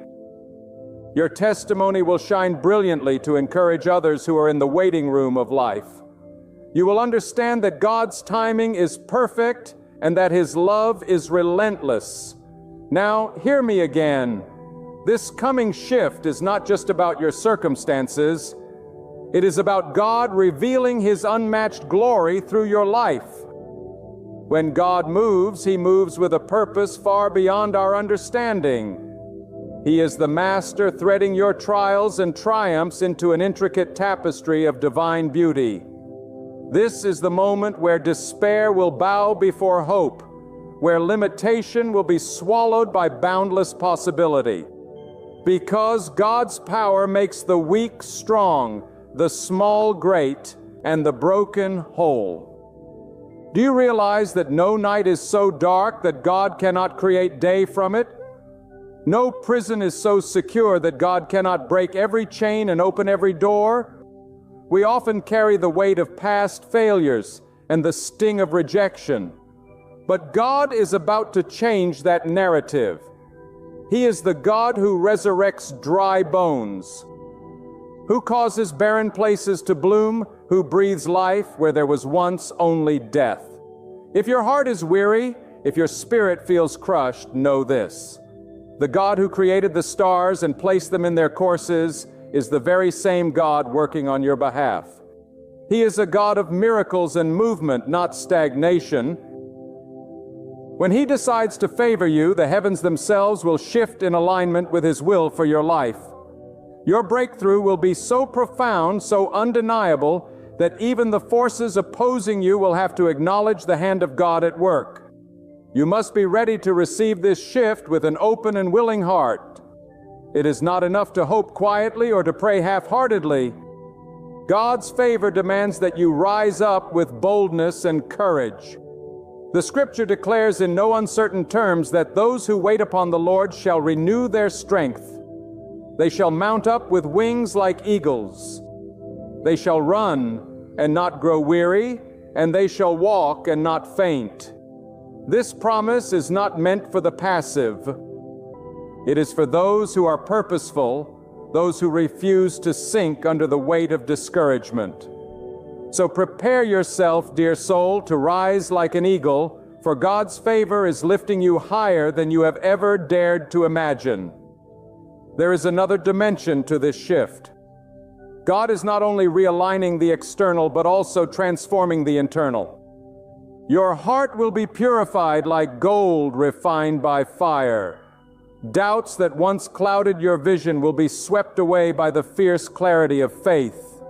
Your testimony will shine brilliantly to encourage others who are in the waiting room of life. You will understand that God's timing is perfect and that His love is relentless. Now, hear me again. This coming shift is not just about your circumstances. It is about God revealing His unmatched glory through your life. When God moves, He moves with a purpose far beyond our understanding. He is the master threading your trials and triumphs into an intricate tapestry of divine beauty. This is the moment where despair will bow before hope, where limitation will be swallowed by boundless possibility. Because God's power makes the weak strong, the small great, and the broken whole. Do you realize that no night is so dark that God cannot create day from it? No prison is so secure that God cannot break every chain and open every door. We often carry the weight of past failures and the sting of rejection. But God is about to change that narrative. He is the God who resurrects dry bones, who causes barren places to bloom, who breathes life where there was once only death. If your heart is weary, if your spirit feels crushed, know this. The God who created the stars and placed them in their courses is the very same God working on your behalf. He is a God of miracles and movement, not stagnation. When He decides to favor you, the heavens themselves will shift in alignment with His will for your life. Your breakthrough will be so profound, so undeniable, that even the forces opposing you will have to acknowledge the hand of God at work. You must be ready to receive this shift with an open and willing heart. It is not enough to hope quietly or to pray half-heartedly. God's favor demands that you rise up with boldness and courage. The Scripture declares in no uncertain terms that those who wait upon the Lord shall renew their strength. They shall mount up with wings like eagles. They shall run and not grow weary, and they shall walk and not faint. This promise is not meant for the passive. It is for those who are purposeful, those who refuse to sink under the weight of discouragement. So prepare yourself, dear soul, to rise like an eagle, for God's favor is lifting you higher than you have ever dared to imagine. There is another dimension to this shift. God is not only realigning the external, but also transforming the internal. Your heart will be purified like gold refined by fire. Doubts that once clouded your vision will be swept away by the fierce clarity of faith.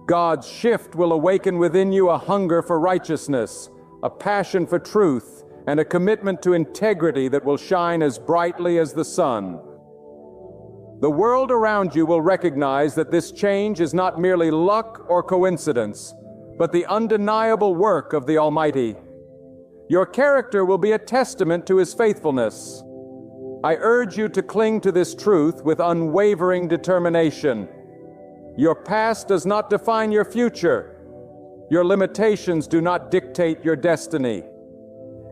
God's shift will awaken within you a hunger for righteousness, a passion for truth, and a commitment to integrity that will shine as brightly as the sun. The world around you will recognize that this change is not merely luck or coincidence, but the undeniable work of the Almighty. Your character will be a testament to His faithfulness. I urge you to cling to this truth with unwavering determination. Your past does not define your future. Your limitations do not dictate your destiny.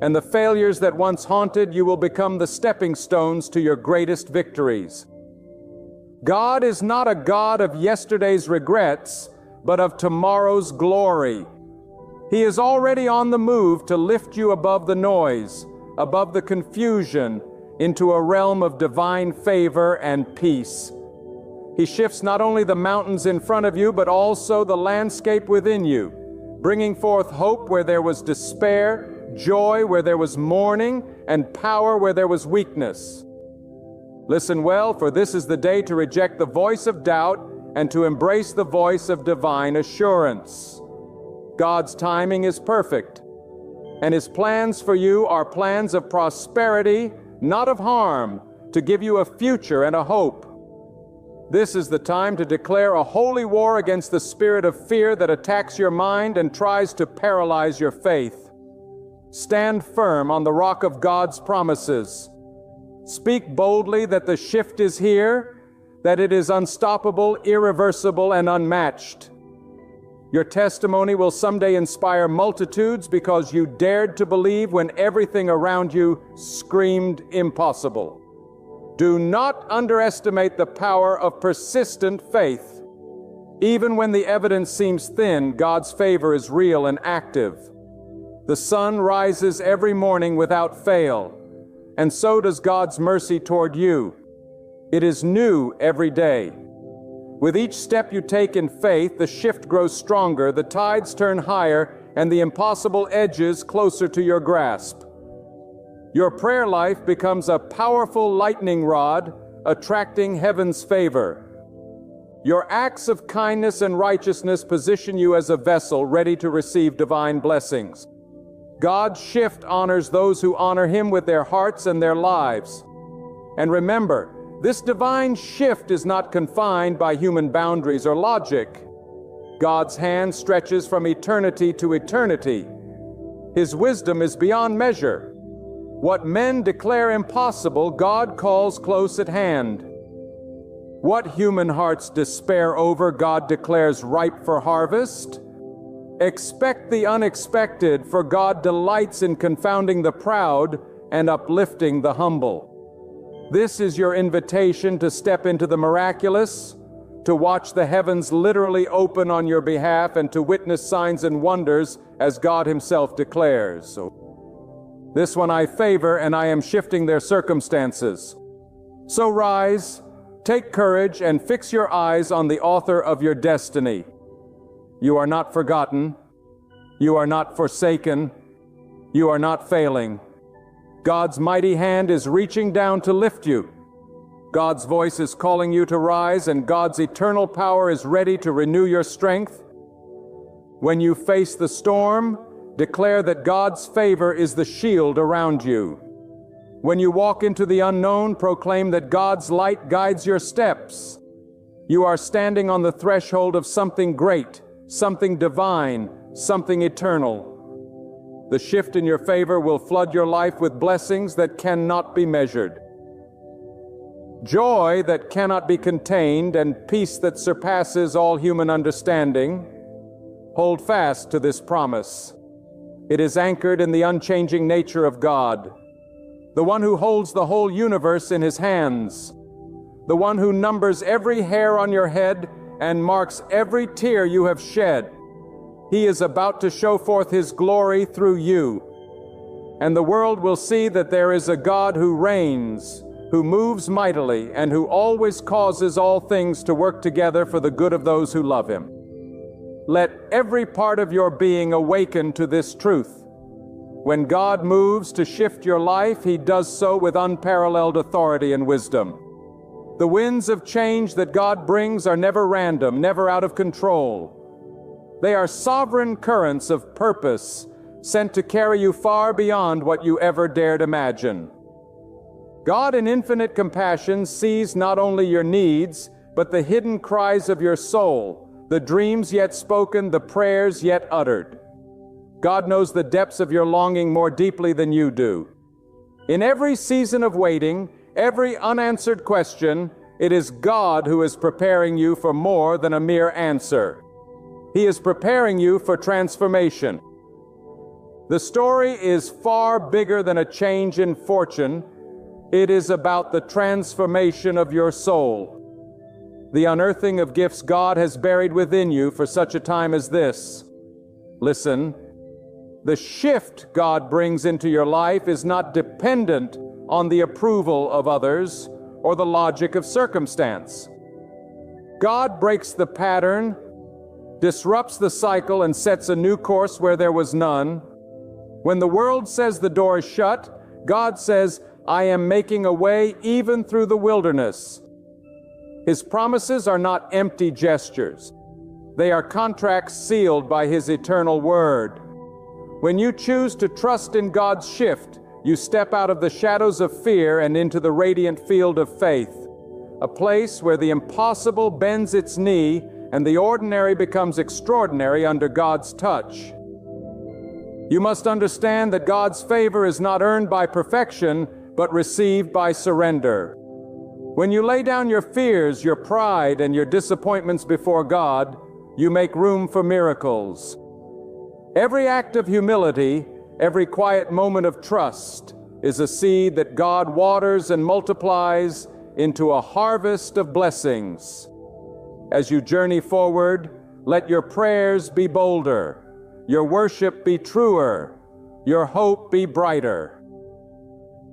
And the failures that once haunted you will become the stepping stones to your greatest victories. God is not a God of yesterday's regrets, but of tomorrow's glory. He is already on the move to lift you above the noise, above the confusion, into a realm of divine favor and peace. He shifts not only the mountains in front of you, but also the landscape within you, bringing forth hope where there was despair, joy where there was mourning, and power where there was weakness. Listen well, for this is the day to reject the voice of doubt and to embrace the voice of divine assurance. God's timing is perfect, and His plans for you are plans of prosperity, not of harm, to give you a future and a hope. This is the time to declare a holy war against the spirit of fear that attacks your mind and tries to paralyze your faith. Stand firm on the rock of God's promises. Speak boldly that the shift is here, that it is unstoppable, irreversible, and unmatched. Your testimony will someday inspire multitudes because you dared to believe when everything around you screamed impossible. Do not underestimate the power of persistent faith. Even when the evidence seems thin, God's favor is real and active. The sun rises every morning without fail, and so does God's mercy toward you. It is new every day. With each step you take in faith, the shift grows stronger, the tides turn higher, and the impossible edges closer to your grasp. Your prayer life becomes a powerful lightning rod, attracting heaven's favor. Your acts of kindness and righteousness position you as a vessel ready to receive divine blessings. God's shift honors those who honor Him with their hearts and their lives. And remember, this divine shift is not confined by human boundaries or logic. God's hand stretches from eternity to eternity. His wisdom is beyond measure. What men declare impossible, God calls close at hand. What human hearts despair over, God declares ripe for harvest. Expect the unexpected, for God delights in confounding the proud and uplifting the humble. This is your invitation to step into the miraculous, to watch the heavens literally open on your behalf, and to witness signs and wonders as God Himself declares. This one I favor, and I am shifting their circumstances. So rise, take courage, and fix your eyes on the author of your destiny. You are not forgotten. You are not forsaken. You are not failing. God's mighty hand is reaching down to lift you. God's voice is calling you to rise, and God's eternal power is ready to renew your strength. When you face the storm, declare that God's favor is the shield around you. When you walk into the unknown, proclaim that God's light guides your steps. You are standing on the threshold of something great, something divine, something eternal. The shift in your favor will flood your life with blessings that cannot be measured. Joy that cannot be contained and peace that surpasses all human understanding. Hold fast to this promise. It is anchored in the unchanging nature of God, the one who holds the whole universe in His hands, the one who numbers every hair on your head and marks every tear you have shed. He is about to show forth His glory through you, and the world will see that there is a God who reigns, who moves mightily, and who always causes all things to work together for the good of those who love him. Let every part of your being awaken to this truth. When God moves to shift your life, he does so with unparalleled authority and wisdom. The winds of change that God brings are never random, never out of control. They are sovereign currents of purpose, sent to carry you far beyond what you ever dared imagine. God in infinite compassion sees not only your needs, but the hidden cries of your soul, the dreams yet spoken, the prayers yet uttered. God knows the depths of your longing more deeply than you do. In every season of waiting, every unanswered question, it is God who is preparing you for more than a mere answer. He is preparing you for transformation. The story is far bigger than a change in fortune. It is about the transformation of your soul, the unearthing of gifts God has buried within you for such a time as this. Listen, the shift God brings into your life is not dependent on the approval of others or the logic of circumstance. God breaks the pattern, disrupts the cycle, and sets a new course where there was none. When the world says the door is shut, God says, I am making a way even through the wilderness. His promises are not empty gestures. They are contracts sealed by His eternal word. When you choose to trust in God's shift, you step out of the shadows of fear and into the radiant field of faith, a place where the impossible bends its knee and the ordinary becomes extraordinary under God's touch. You must understand that God's favor is not earned by perfection, but received by surrender. When you lay down your fears, your pride, and your disappointments before God, you make room for miracles. Every act of humility, every quiet moment of trust, is a seed that God waters and multiplies into a harvest of blessings. As you journey forward, let your prayers be bolder, your worship be truer, your hope be brighter.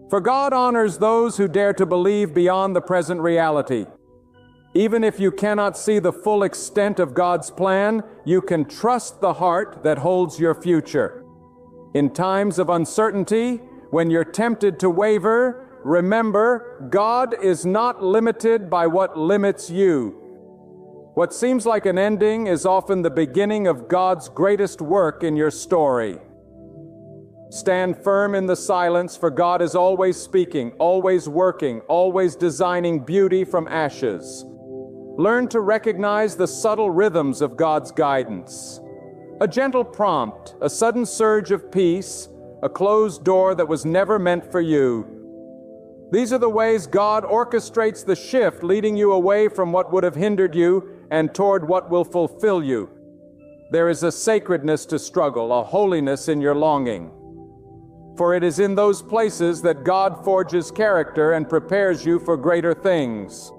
For God honors those who dare to believe beyond the present reality. Even if you cannot see the full extent of God's plan, you can trust the heart that holds your future. In times of uncertainty, when you're tempted to waver, remember, God is not limited by what limits you. What seems like an ending is often the beginning of God's greatest work in your story. Stand firm in the silence, for God is always speaking, always working, always designing beauty from ashes. Learn to recognize the subtle rhythms of God's guidance. A gentle prompt, a sudden surge of peace, a closed door that was never meant for you. These are the ways God orchestrates the shift, leading you away from what would have hindered you and toward what will fulfill you. There is a sacredness to struggle, a holiness in your longing. For it is in those places that God forges character and prepares you for greater things.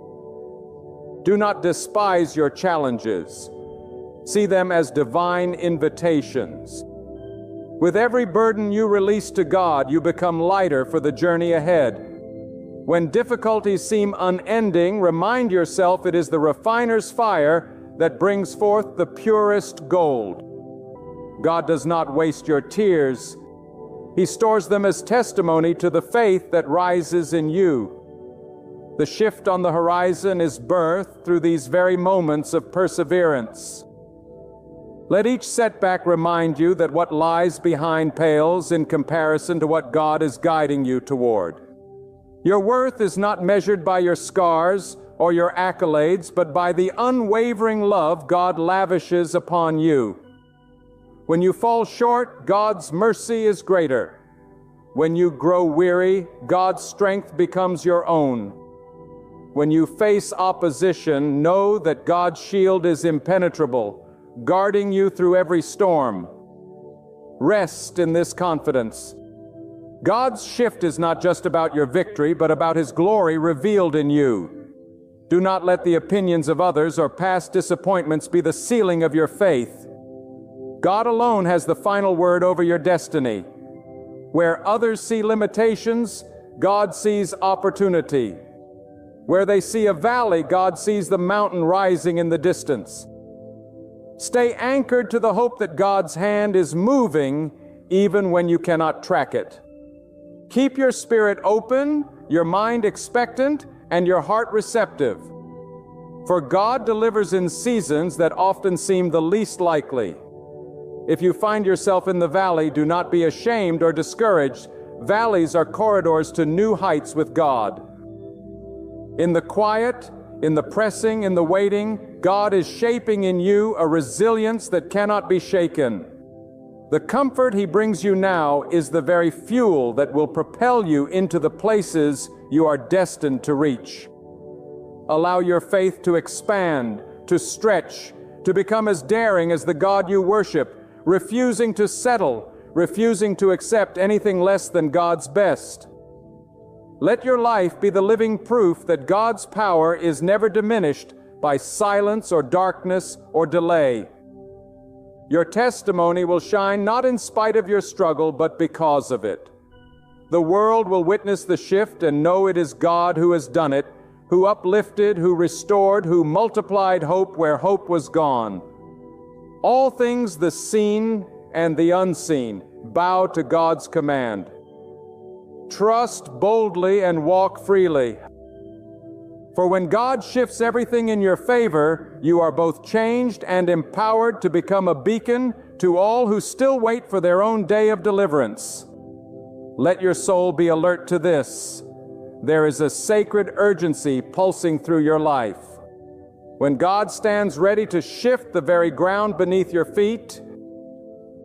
Do not despise your challenges. See them as divine invitations. With every burden you release to God, you become lighter for the journey ahead. When difficulties seem unending, remind yourself it is the refiner's fire that brings forth the purest gold. God does not waste your tears. He stores them as testimony to the faith that rises in you. The shift on the horizon is birthed through these very moments of perseverance. Let each setback remind you that what lies behind pales in comparison to what God is guiding you toward. Your worth is not measured by your scars or your accolades, but by the unwavering love God lavishes upon you. When you fall short, God's mercy is greater. When you grow weary, God's strength becomes your own. When you face opposition, know that God's shield is impenetrable, guarding you through every storm. Rest in this confidence. God's shift is not just about your victory, but about His glory revealed in you. Do not let the opinions of others or past disappointments be the ceiling of your faith. God alone has the final word over your destiny. Where others see limitations, God sees opportunity. Where they see a valley, God sees the mountain rising in the distance. Stay anchored to the hope that God's hand is moving even when you cannot track it. Keep your spirit open, your mind expectant, and your heart receptive. For God delivers in seasons that often seem the least likely. If you find yourself in the valley, do not be ashamed or discouraged. Valleys are corridors to new heights with God. In the quiet, in the pressing, in the waiting, God is shaping in you a resilience that cannot be shaken. The comfort He brings you now is the very fuel that will propel you into the places you are destined to reach. Allow your faith to expand, to stretch, to become as daring as the God you worship, refusing to settle, refusing to accept anything less than God's best. Let your life be the living proof that God's power is never diminished by silence or darkness or delay. Your testimony will shine not in spite of your struggle, but because of it. The world will witness the shift and know it is God who has done it, who uplifted, who restored, who multiplied hope where hope was gone. All things, the seen and the unseen, bow to God's command. Trust boldly and walk freely. For when God shifts everything in your favor, you are both changed and empowered to become a beacon to all who still wait for their own day of deliverance. Let your soul be alert to this. There is a sacred urgency pulsing through your life. When God stands ready to shift the very ground beneath your feet,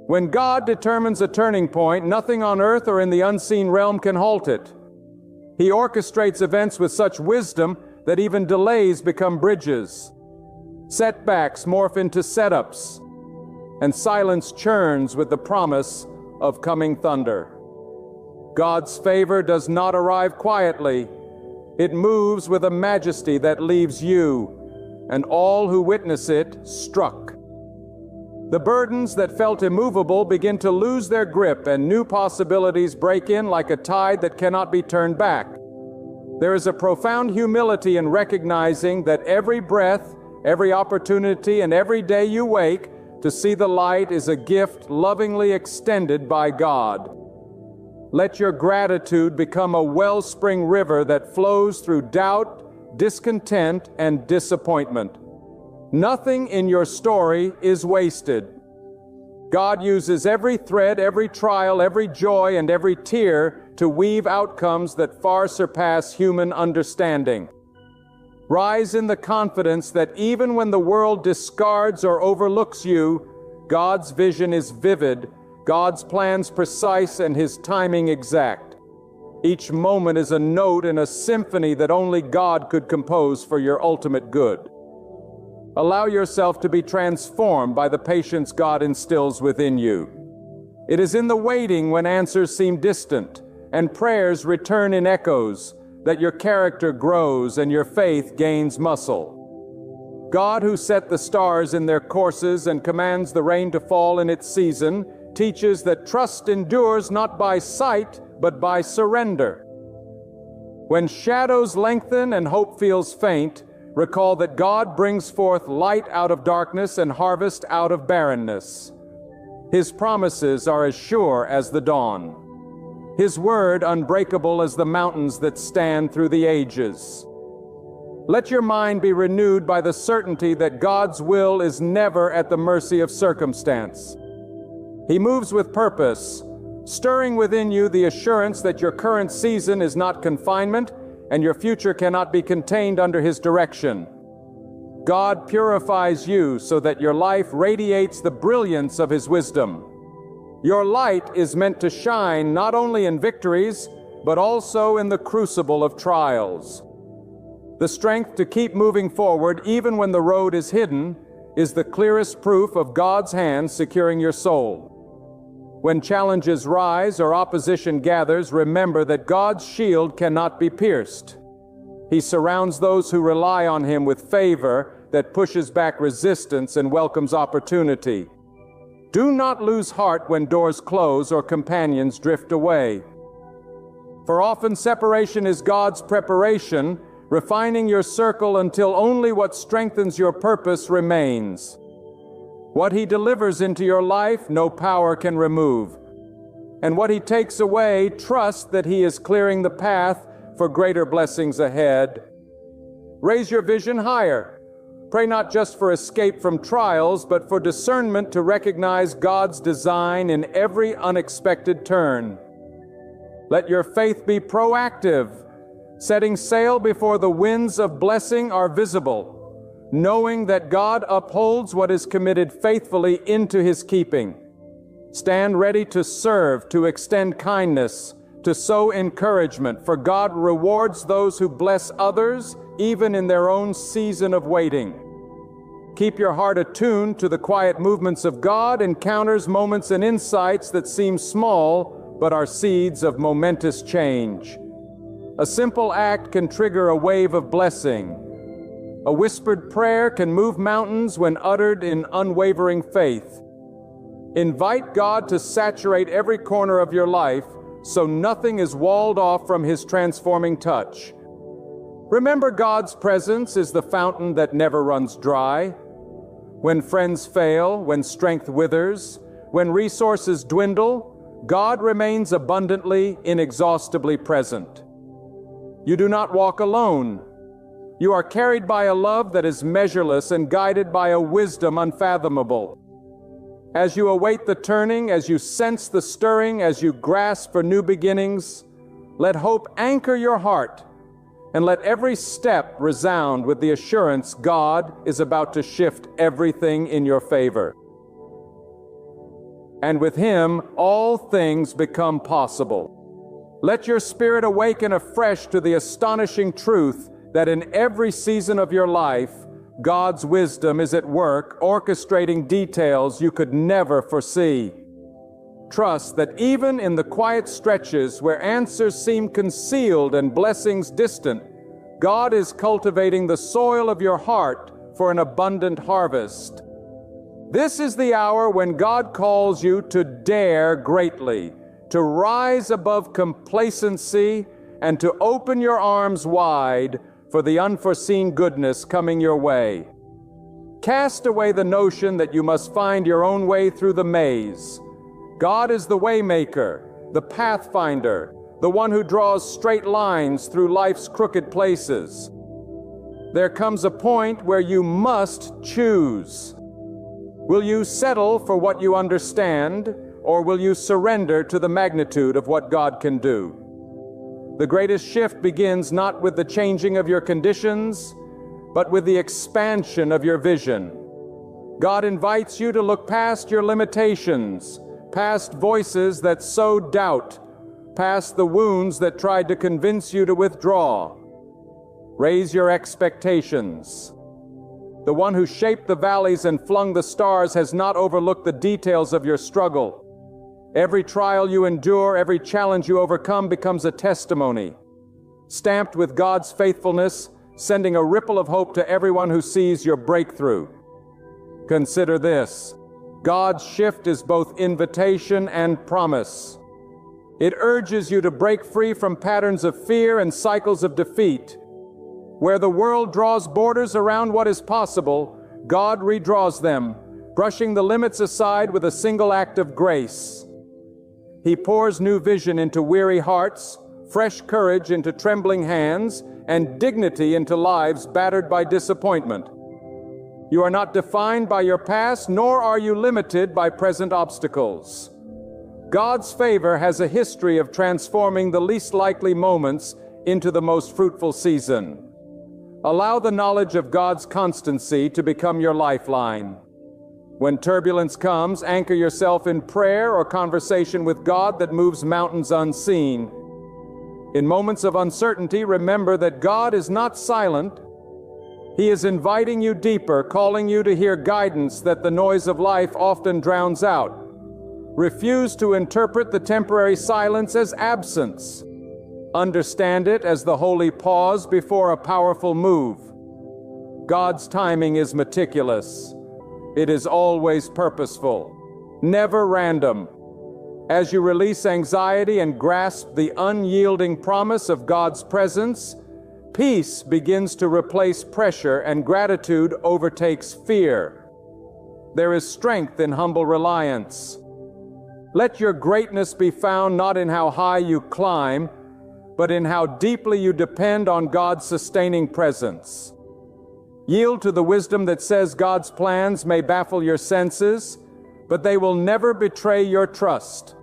when God determines a turning point, nothing on earth or in the unseen realm can halt it. He orchestrates events with such wisdom that even delays become bridges. Setbacks morph into setups, and silence churns with the promise of coming thunder. God's favor does not arrive quietly. It moves with a majesty that leaves you and all who witness it struck. The burdens that felt immovable begin to lose their grip, and new possibilities break in like a tide that cannot be turned back. There is a profound humility in recognizing that every breath, every opportunity, and every day you wake to see the light is a gift lovingly extended by God. Let your gratitude become a wellspring river that flows through doubt, discontent, and disappointment. Nothing in your story is wasted. God uses every thread, every trial, every joy, and every tear to weave outcomes that far surpass human understanding. Rise in the confidence that even when the world discards or overlooks you, God's vision is vivid, God's plans precise, and His timing exact. Each moment is a note in a symphony that only God could compose for your ultimate good. Allow yourself to be transformed by the patience God instills within you. It is in the waiting when answers seem distant and prayers return in echoes that your character grows and your faith gains muscle. God, who set the stars in their courses and commands the rain to fall in its season, teaches that trust endures not by sight, but by surrender. When shadows lengthen and hope feels faint, recall that God brings forth light out of darkness and harvest out of barrenness. His promises are as sure as the dawn. His word unbreakable as the mountains that stand through the ages. Let your mind be renewed by the certainty that God's will is never at the mercy of circumstance. He moves with purpose, stirring within you the assurance that your current season is not confinement and your future cannot be contained under His direction. God purifies you so that your life radiates the brilliance of His wisdom. Your light is meant to shine not only in victories, but also in the crucible of trials. The strength to keep moving forward even when the road is hidden is the clearest proof of God's hand securing your soul. When challenges rise or opposition gathers, remember that God's shield cannot be pierced. He surrounds those who rely on Him with favor that pushes back resistance and welcomes opportunity. Do not lose heart when doors close or companions drift away. For often separation is God's preparation, refining your circle until only what strengthens your purpose remains. What He delivers into your life, no power can remove. And what He takes away, trust that He is clearing the path for greater blessings ahead. Raise your vision higher. Pray not just for escape from trials, but for discernment to recognize God's design in every unexpected turn. Let your faith be proactive, setting sail before the winds of blessing are visible, knowing that God upholds what is committed faithfully into His keeping. Stand ready to serve, to extend kindness, to sow encouragement, for God rewards those who bless others, even in their own season of waiting. Keep your heart attuned to the quiet movements of God, encounters, moments, and insights that seem small, but are seeds of momentous change. A simple act can trigger a wave of blessing. A whispered prayer can move mountains when uttered in unwavering faith. Invite God to saturate every corner of your life so nothing is walled off from His transforming touch. Remember, God's presence is the fountain that never runs dry. When friends fail, when strength withers, when resources dwindle, God remains abundantly, inexhaustibly present. You do not walk alone. You are carried by a love that is measureless and guided by a wisdom unfathomable. As you await the turning, as you sense the stirring, as you grasp for new beginnings, let hope anchor your heart, and let every step resound with the assurance God is about to shift everything in your favor. And with Him, all things become possible. Let your spirit awaken afresh to the astonishing truth that in every season of your life, God's wisdom is at work, orchestrating details you could never foresee. Trust that even in the quiet stretches where answers seem concealed and blessings distant, God is cultivating the soil of your heart for an abundant harvest. This is the hour when God calls you to dare greatly, to rise above complacency, and to open your arms wide for the unforeseen goodness coming your way. Cast away the notion that you must find your own way through the maze. God is the waymaker, the pathfinder, the one who draws straight lines through life's crooked places. There comes a point where you must choose. Will you settle for what you understand, or will you surrender to the magnitude of what God can do? The greatest shift begins not with the changing of your conditions, but with the expansion of your vision. God invites you to look past your limitations, past voices that sow doubt, past the wounds that tried to convince you to withdraw. Raise your expectations. The one who shaped the valleys and flung the stars has not overlooked the details of your struggle. Every trial you endure, every challenge you overcome becomes a testimony, stamped with God's faithfulness, sending a ripple of hope to everyone who sees your breakthrough. Consider this: God's shift is both invitation and promise. It urges you to break free from patterns of fear and cycles of defeat. Where the world draws borders around what is possible, God redraws them, brushing the limits aside with a single act of grace. He pours new vision into weary hearts, fresh courage into trembling hands, and dignity into lives battered by disappointment. You are not defined by your past, nor are you limited by present obstacles. God's favor has a history of transforming the least likely moments into the most fruitful season. Allow the knowledge of God's constancy to become your lifeline. When turbulence comes, anchor yourself in prayer or conversation with God that moves mountains unseen. In moments of uncertainty, remember that God is not silent. He is inviting you deeper, calling you to hear guidance that the noise of life often drowns out. Refuse to interpret the temporary silence as absence. Understand it as the holy pause before a powerful move. God's timing is meticulous. It is always purposeful, never random. As you release anxiety and grasp the unyielding promise of God's presence, peace begins to replace pressure and gratitude overtakes fear. There is strength in humble reliance. Let your greatness be found not in how high you climb, but in how deeply you depend on God's sustaining presence. Yield to the wisdom that says God's plans may baffle your senses, but they will never betray your trust.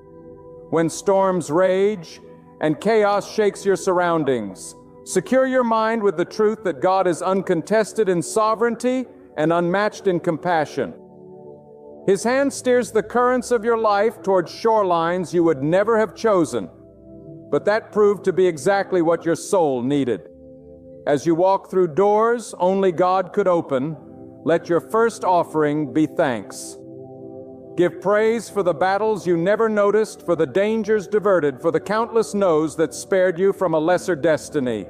When storms rage and chaos shakes your surroundings, secure your mind with the truth that God is uncontested in sovereignty and unmatched in compassion. His hand steers the currents of your life toward shorelines you would never have chosen, but that proved to be exactly what your soul needed. As you walk through doors only God could open, let your first offering be thanks. Give praise for the battles you never noticed, for the dangers diverted, for the countless no's that spared you from a lesser destiny.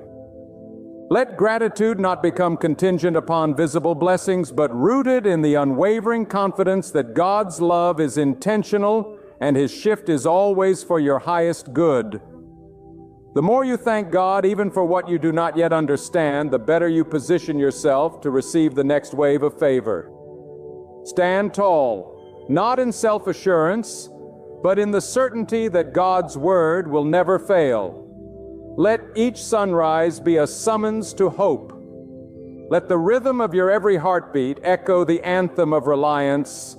Let gratitude not become contingent upon visible blessings, but rooted in the unwavering confidence that God's love is intentional and His shift is always for your highest good. The more you thank God, even for what you do not yet understand, the better you position yourself to receive the next wave of favor. Stand tall, not in self-assurance, but in the certainty that God's word will never fail. Let each sunrise be a summons to hope. Let the rhythm of your every heartbeat echo the anthem of reliance,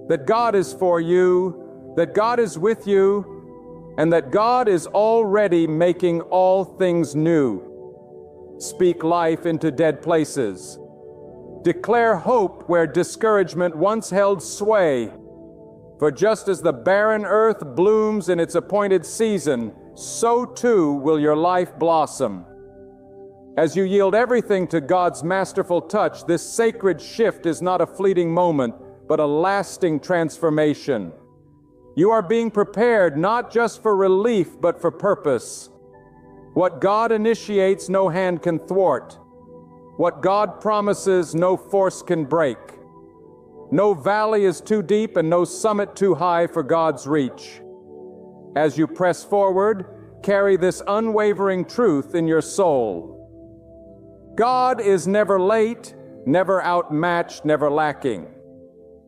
that God is for you, that God is with you, and that God is already making all things new. Speak life into dead places. Declare hope where discouragement once held sway. For just as the barren earth blooms in its appointed season, so too will your life blossom. As you yield everything to God's masterful touch, this sacred shift is not a fleeting moment, but a lasting transformation. You are being prepared not just for relief, but for purpose. What God initiates, no hand can thwart. What God promises, no force can break. No valley is too deep and no summit too high for God's reach. As you press forward, carry this unwavering truth in your soul. God is never late, never outmatched, never lacking.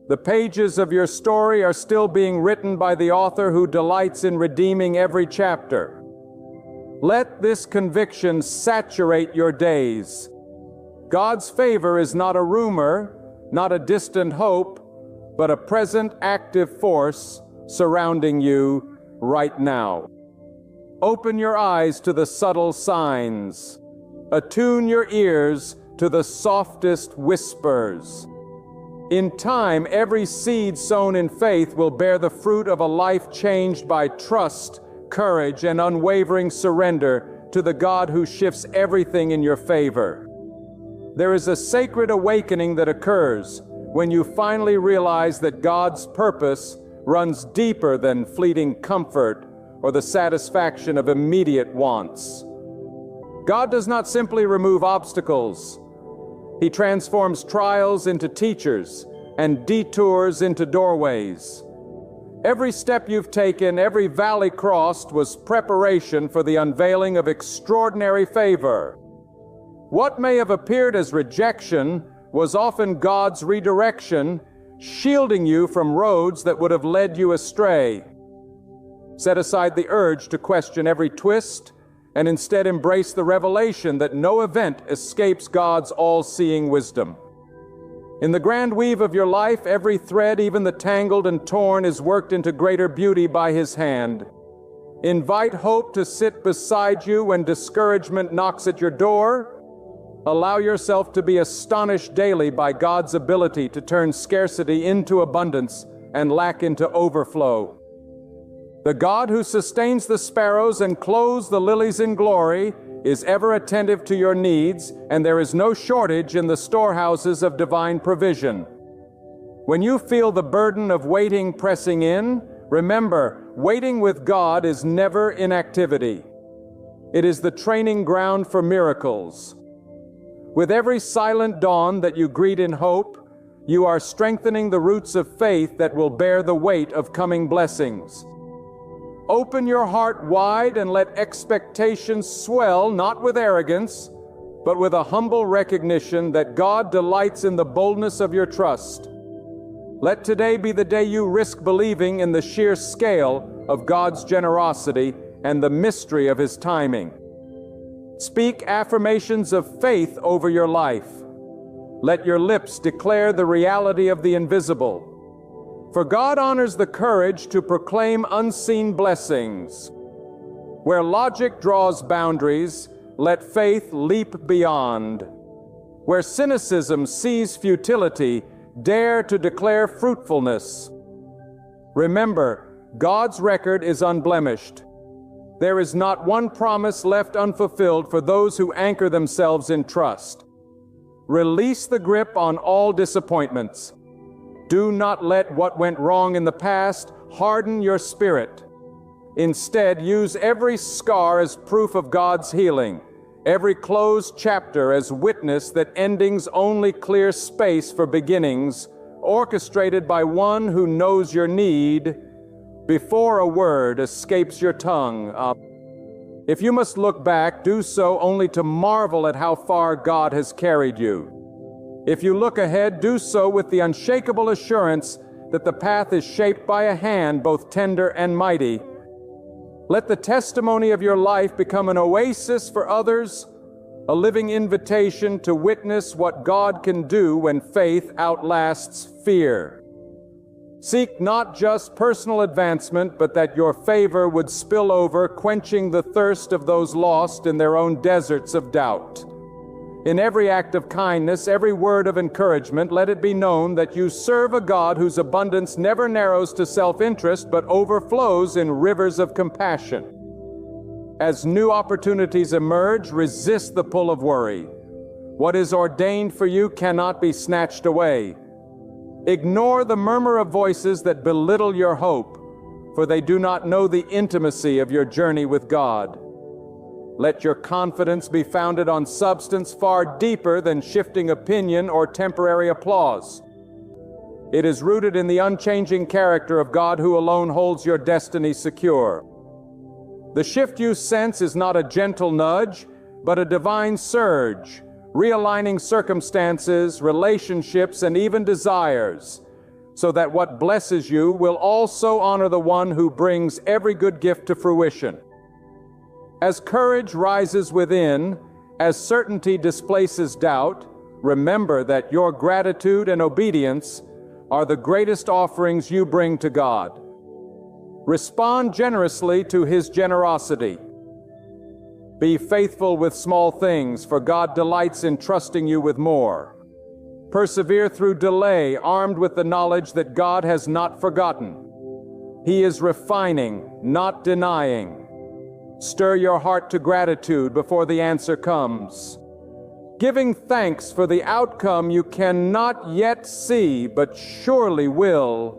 The pages of your story are still being written by the author who delights in redeeming every chapter. Let this conviction saturate your days. God's favor is not a rumor, not a distant hope, but a present active force surrounding you right now. Open your eyes to the subtle signs. Attune your ears to the softest whispers. In time, every seed sown in faith will bear the fruit of a life changed by trust, courage, and unwavering surrender to the God who shifts everything in your favor. There is a sacred awakening that occurs when you finally realize that God's purpose runs deeper than fleeting comfort or the satisfaction of immediate wants. God does not simply remove obstacles. He transforms trials into teachers and detours into doorways. Every step you've taken, every valley crossed was preparation for the unveiling of extraordinary favor. What may have appeared as rejection was often God's redirection, shielding you from roads that would have led you astray. Set aside the urge to question every twist and instead embrace the revelation that no event escapes God's all-seeing wisdom. In the grand weave of your life, every thread, even the tangled and torn, is worked into greater beauty by His hand. Invite hope to sit beside you when discouragement knocks at your door. Allow yourself to be astonished daily by God's ability to turn scarcity into abundance and lack into overflow. The God who sustains the sparrows and clothes the lilies in glory is ever attentive to your needs, and there is no shortage in the storehouses of divine provision. When you feel the burden of waiting pressing in, remember, waiting with God is never inactivity. It is the training ground for miracles. With every silent dawn that you greet in hope, you are strengthening the roots of faith that will bear the weight of coming blessings. Open your heart wide and let expectations swell, not with arrogance, but with a humble recognition that God delights in the boldness of your trust. Let today be the day you risk believing in the sheer scale of God's generosity and the mystery of His timing. Speak affirmations of faith over your life. Let your lips declare the reality of the invisible. For God honors the courage to proclaim unseen blessings. Where logic draws boundaries, let faith leap beyond. Where cynicism sees futility, dare to declare fruitfulness. Remember, God's record is unblemished. There is not one promise left unfulfilled for those who anchor themselves in trust. Release the grip on all disappointments. Do not let what went wrong in the past harden your spirit. Instead, use every scar as proof of God's healing, every closed chapter as witness that endings only clear space for beginnings, orchestrated by one who knows your need before a word escapes your tongue. If you must look back, do so only to marvel at how far God has carried you. If you look ahead, do so with the unshakable assurance that the path is shaped by a hand both tender and mighty. Let the testimony of your life become an oasis for others, a living invitation to witness what God can do when faith outlasts fear. Seek not just personal advancement, but that your favor would spill over, quenching the thirst of those lost in their own deserts of doubt. In every act of kindness, every word of encouragement, let it be known that you serve a God whose abundance never narrows to self-interest, but overflows in rivers of compassion. As new opportunities emerge, resist the pull of worry. What is ordained for you cannot be snatched away. Ignore the murmur of voices that belittle your hope, for they do not know the intimacy of your journey with God. Let your confidence be founded on substance far deeper than shifting opinion or temporary applause. It is rooted in the unchanging character of God who alone holds your destiny secure. The shift you sense is not a gentle nudge, but a divine surge, realigning circumstances, relationships, and even desires, so that what blesses you will also honor the one who brings every good gift to fruition. As courage rises within, as certainty displaces doubt, remember that your gratitude and obedience are the greatest offerings you bring to God. Respond generously to His generosity. Be faithful with small things, for God delights in trusting you with more. Persevere through delay, armed with the knowledge that God has not forgotten. He is refining, not denying. Stir your heart to gratitude before the answer comes. Giving thanks for the outcome you cannot yet see, but surely will.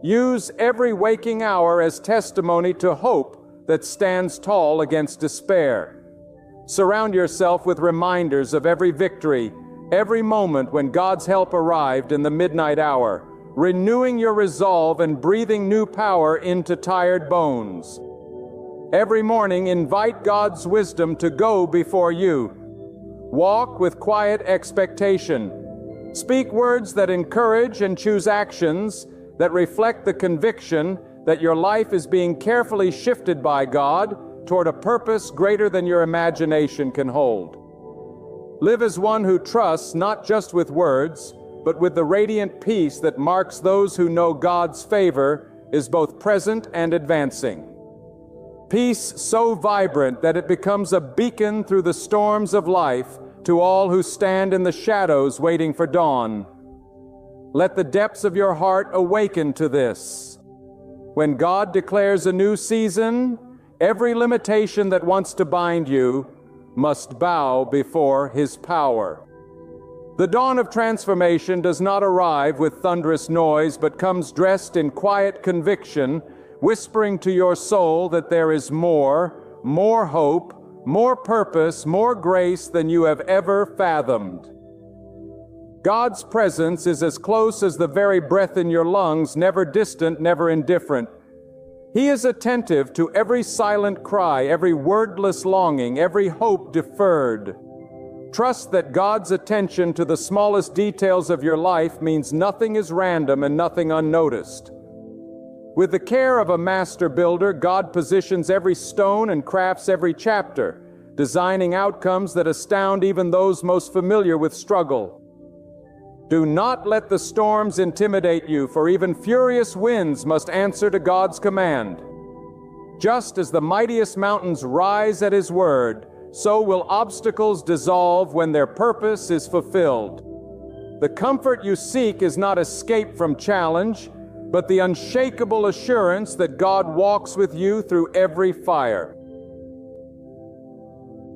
Use every waking hour as testimony to hope that stands tall against despair. Surround yourself with reminders of every victory, every moment when God's help arrived in the midnight hour, renewing your resolve and breathing new power into tired bones. Every morning, invite God's wisdom to go before you. Walk with quiet expectation. Speak words that encourage and choose actions that reflect the conviction that your life is being carefully shifted by God toward a purpose greater than your imagination can hold. Live as one who trusts not just with words, but with the radiant peace that marks those who know God's favor is both present and advancing. Peace so vibrant that it becomes a beacon through the storms of life to all who stand in the shadows waiting for dawn. Let the depths of your heart awaken to this. When God declares a new season, every limitation that wants to bind you must bow before His power. The dawn of transformation does not arrive with thunderous noise, but comes dressed in quiet conviction, whispering to your soul that there is more hope, more purpose, more grace than you have ever fathomed. God's presence is as close as the very breath in your lungs, never distant, never indifferent. He is attentive to every silent cry, every wordless longing, every hope deferred. Trust that God's attention to the smallest details of your life means nothing is random and nothing unnoticed. With the care of a master builder, God positions every stone and crafts every chapter, designing outcomes that astound even those most familiar with struggle. Do not let the storms intimidate you, for even furious winds must answer to God's command. Just as the mightiest mountains rise at His word, so will obstacles dissolve when their purpose is fulfilled. The comfort you seek is not escape from challenge, but the unshakable assurance that God walks with you through every fire.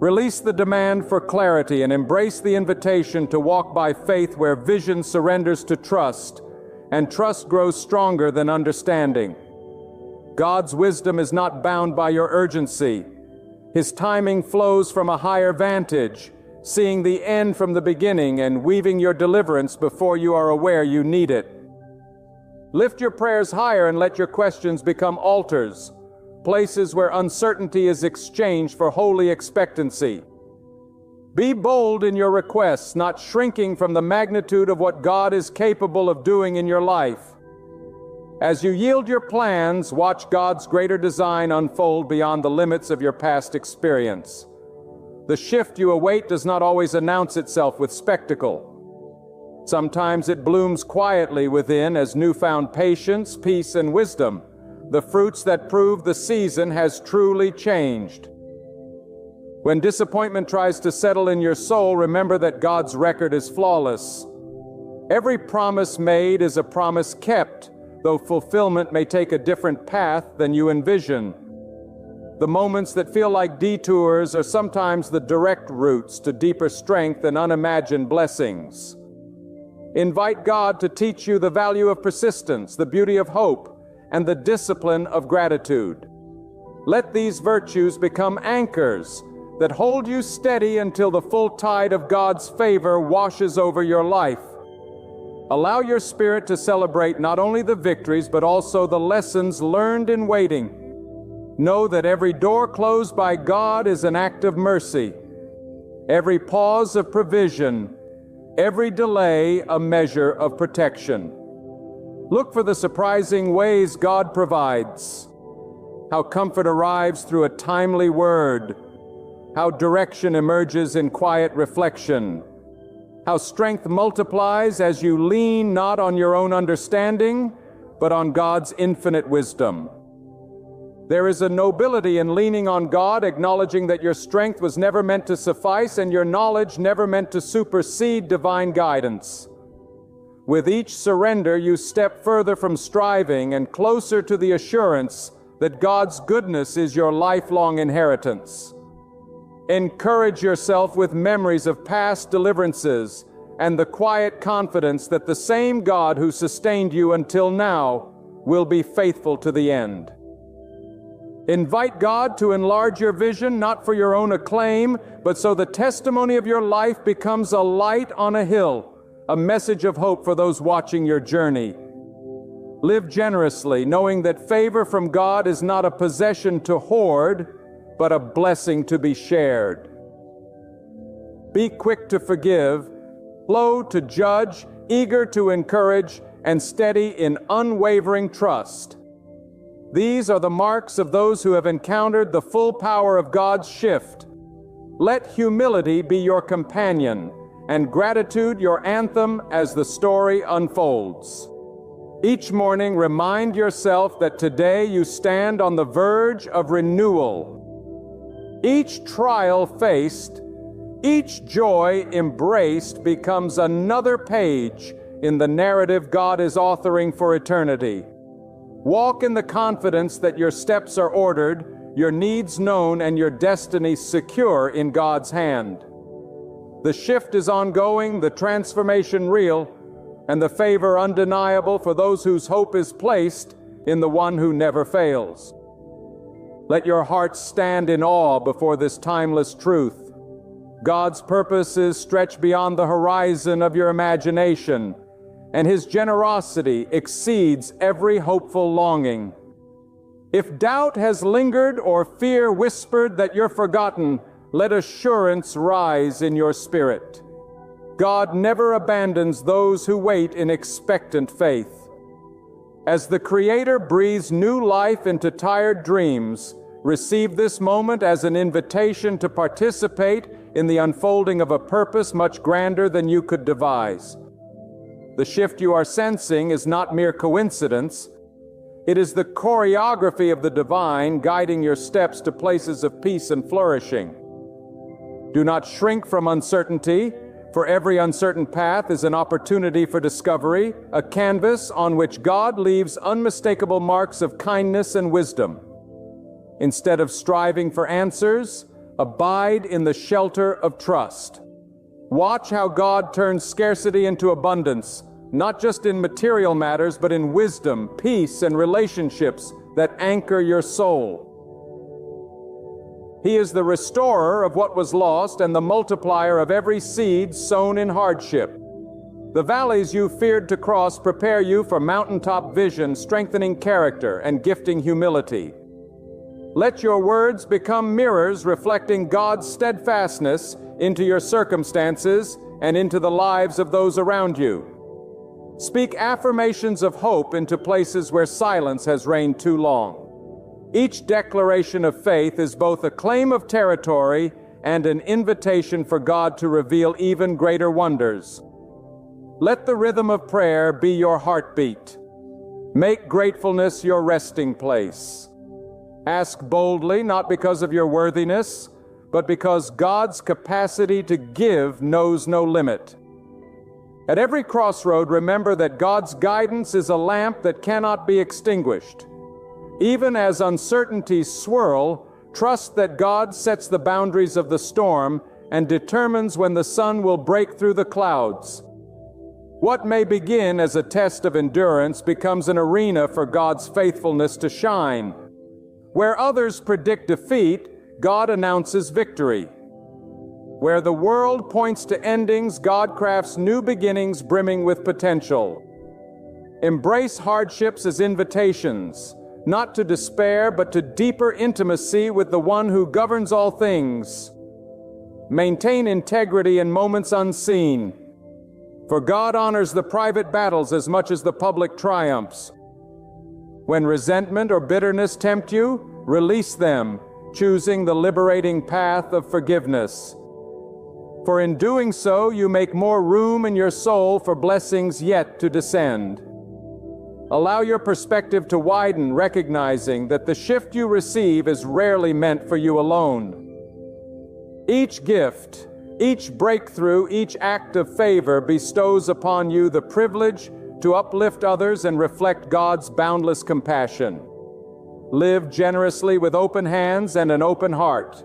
Release the demand for clarity and embrace the invitation to walk by faith where vision surrenders to trust, and trust grows stronger than understanding. God's wisdom is not bound by your urgency. His timing flows from a higher vantage, seeing the end from the beginning and weaving your deliverance before you are aware you need it. Lift your prayers higher and let your questions become altars, places where uncertainty is exchanged for holy expectancy. Be bold in your requests, not shrinking from the magnitude of what God is capable of doing in your life. As you yield your plans, watch God's greater design unfold beyond the limits of your past experience. The shift you await does not always announce itself with spectacle. Sometimes it blooms quietly within as newfound patience, peace, and wisdom, the fruits that prove the season has truly changed. When disappointment tries to settle in your soul, remember that God's record is flawless. Every promise made is a promise kept, though fulfillment may take a different path than you envision. The moments that feel like detours are sometimes the direct routes to deeper strength and unimagined blessings. Invite God to teach you the value of persistence, the beauty of hope, and the discipline of gratitude. Let these virtues become anchors that hold you steady until the full tide of God's favor washes over your life. Allow your spirit to celebrate not only the victories, but also the lessons learned in waiting. Know that every door closed by God is an act of mercy, every pause of provision, every delay a measure of protection. Look for the surprising ways God provides, how comfort arrives through a timely word, how direction emerges in quiet reflection, how strength multiplies as you lean not on your own understanding, but on God's infinite wisdom. There is a nobility in leaning on God, acknowledging that your strength was never meant to suffice and your knowledge never meant to supersede divine guidance. With each surrender, you step further from striving and closer to the assurance that God's goodness is your lifelong inheritance. Encourage yourself with memories of past deliverances and the quiet confidence that the same God who sustained you until now will be faithful to the end. Invite God to enlarge your vision, not for your own acclaim, but so the testimony of your life becomes a light on a hill, a message of hope for those watching your journey. Live generously, knowing that favor from God is not a possession to hoard, but a blessing to be shared. Be quick to forgive, slow to judge, eager to encourage, and steady in unwavering trust. These are the marks of those who have encountered the full power of God's shift. Let humility be your companion, and gratitude your anthem as the story unfolds. Each morning, remind yourself that today you stand on the verge of renewal. Each trial faced, each joy embraced becomes another page in the narrative God is authoring for eternity. Walk in the confidence that your steps are ordered, your needs known, and your destiny secure in God's hand. The shift is ongoing, the transformation real, and the favor undeniable for those whose hope is placed in the one who never fails. Let your hearts stand in awe before this timeless truth. God's purposes stretch beyond the horizon of your imagination, and His generosity exceeds every hopeful longing. If doubt has lingered or fear whispered that you're forgotten, let assurance rise in your spirit. God never abandons those who wait in expectant faith. As the Creator breathes new life into tired dreams, receive this moment as an invitation to participate in the unfolding of a purpose much grander than you could devise. The shift you are sensing is not mere coincidence. It is the choreography of the divine guiding your steps to places of peace and flourishing. Do not shrink from uncertainty, for every uncertain path is an opportunity for discovery, a canvas on which God leaves unmistakable marks of kindness and wisdom. Instead of striving for answers, abide in the shelter of trust. Watch how God turns scarcity into abundance, not just in material matters, but in wisdom, peace, and relationships that anchor your soul. He is the restorer of what was lost and the multiplier of every seed sown in hardship. The valleys you feared to cross prepare you for mountaintop vision, strengthening character and gifting humility. Let your words become mirrors reflecting God's steadfastness into your circumstances and into the lives of those around you. Speak affirmations of hope into places where silence has reigned too long. Each declaration of faith is both a claim of territory and an invitation for God to reveal even greater wonders. Let the rhythm of prayer be your heartbeat. Make gratefulness your resting place. Ask boldly, not because of your worthiness, but because God's capacity to give knows no limit. At every crossroad, remember that God's guidance is a lamp that cannot be extinguished. Even as uncertainties swirl, trust that God sets the boundaries of the storm and determines when the sun will break through the clouds. What may begin as a test of endurance becomes an arena for God's faithfulness to shine. Where others predict defeat, God announces victory. Where the world points to endings, God crafts new beginnings brimming with potential. Embrace hardships as invitations, not to despair, but to deeper intimacy with the one who governs all things. Maintain integrity in moments unseen, for God honors the private battles as much as the public triumphs. When resentment or bitterness tempt you, release them, choosing the liberating path of forgiveness. For in doing so, you make more room in your soul for blessings yet to descend. Allow your perspective to widen, recognizing that the shift you receive is rarely meant for you alone. Each gift, each breakthrough, each act of favor bestows upon you the privilege to uplift others and reflect God's boundless compassion. Live generously with open hands and an open heart.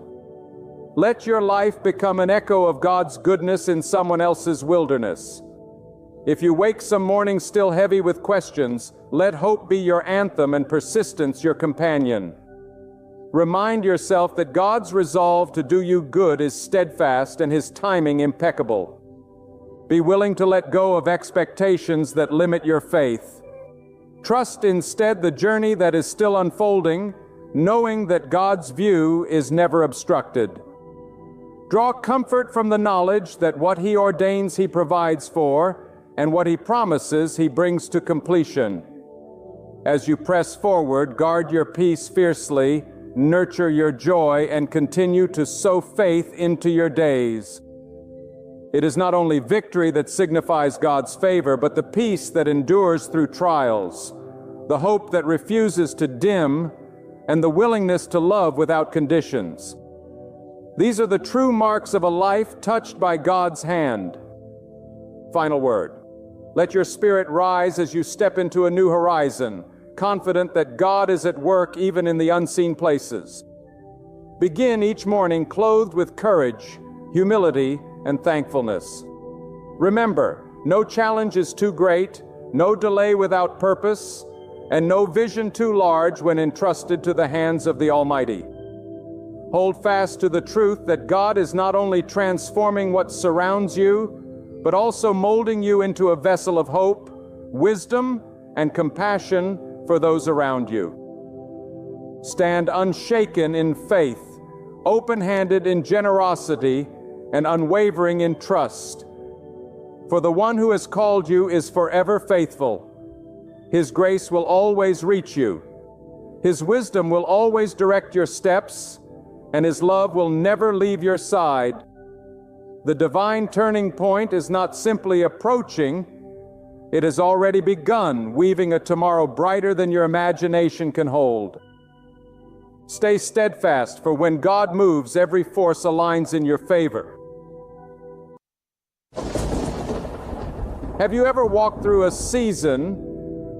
Let your life become an echo of God's goodness in someone else's wilderness. If you wake some morning still heavy with questions, let hope be your anthem and persistence your companion. Remind yourself that God's resolve to do you good is steadfast and His timing impeccable. Be willing to let go of expectations that limit your faith. Trust instead the journey that is still unfolding, knowing that God's view is never obstructed. Draw comfort from the knowledge that what He ordains He provides for, and what He promises He brings to completion. As you press forward, guard your peace fiercely, nurture your joy, and continue to sow faith into your days. It is not only victory that signifies God's favor, but the peace that endures through trials, the hope that refuses to dim, and the willingness to love without conditions. These are the true marks of a life touched by God's hand. Final word. Let your spirit rise as you step into a new horizon, confident that God is at work even in the unseen places. Begin each morning clothed with courage, humility, and thankfulness. Remember, no challenge is too great, no delay without purpose, and no vision too large when entrusted to the hands of the Almighty. Hold fast to the truth that God is not only transforming what surrounds you, but also molding you into a vessel of hope, wisdom, and compassion for those around you. Stand unshaken in faith, open-handed in generosity, and unwavering in trust. For the one who has called you is forever faithful. His grace will always reach you. His wisdom will always direct your steps, and His love will never leave your side. The divine turning point is not simply approaching, it has already begun, weaving a tomorrow brighter than your imagination can hold. Stay steadfast, for when God moves, every force aligns in your favor. Have you ever walked through a season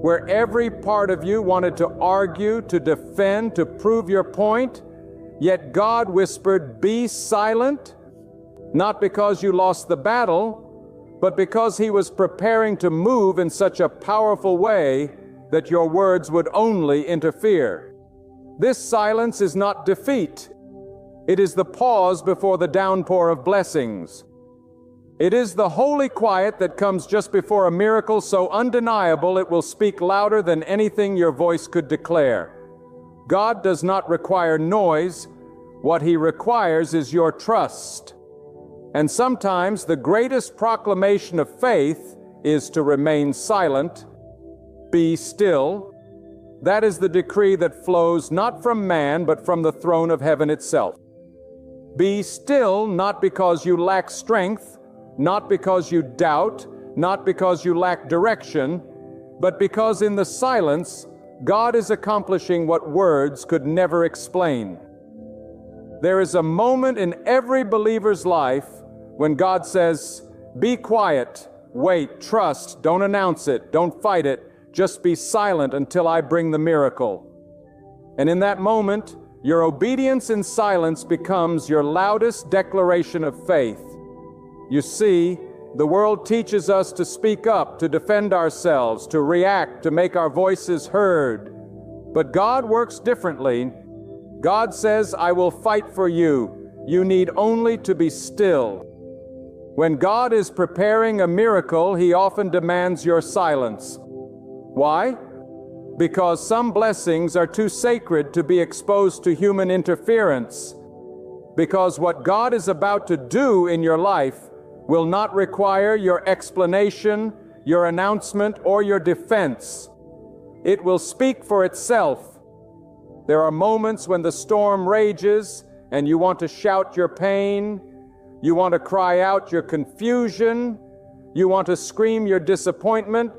where every part of you wanted to argue, to defend, to prove your point, yet God whispered, "Be silent"? Not because you lost the battle, but because He was preparing to move in such a powerful way that your words would only interfere. This silence is not defeat. It is the pause before the downpour of blessings. It is the holy quiet that comes just before a miracle so undeniable it will speak louder than anything your voice could declare. God does not require noise. What He requires is your trust. And sometimes the greatest proclamation of faith is to remain silent. Be still. That is the decree that flows not from man, but from the throne of heaven itself. Be still, not because you lack strength, not because you doubt, not because you lack direction, but because in the silence, God is accomplishing what words could never explain. There is a moment in every believer's life when God says, "Be quiet, wait, trust, don't announce it, don't fight it, just be silent until I bring the miracle." And in that moment, your obedience in silence becomes your loudest declaration of faith. You see, the world teaches us to speak up, to defend ourselves, to react, to make our voices heard. But God works differently. God says, "I will fight for you. You need only to be still." When God is preparing a miracle, He often demands your silence. Why? Because some blessings are too sacred to be exposed to human interference. Because what God is about to do in your life will not require your explanation, your announcement, or your defense. It will speak for itself. There are moments when the storm rages and you want to shout your pain, you want to cry out your confusion, you want to scream your disappointment,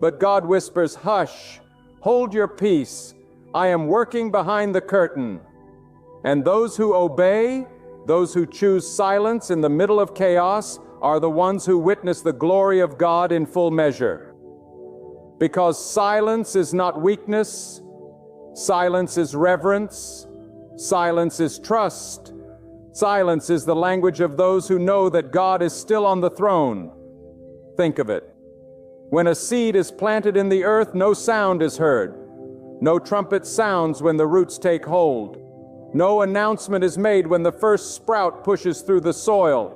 but God whispers, "Hush, hold your peace. I am working behind the curtain." And those who obey, those who choose silence in the middle of chaos, are the ones who witness the glory of God in full measure. Because silence is not weakness, silence is reverence, silence is trust. Silence is the language of those who know that God is still on the throne. Think of it. When a seed is planted in the earth, no sound is heard. No trumpet sounds when the roots take hold. No announcement is made when the first sprout pushes through the soil.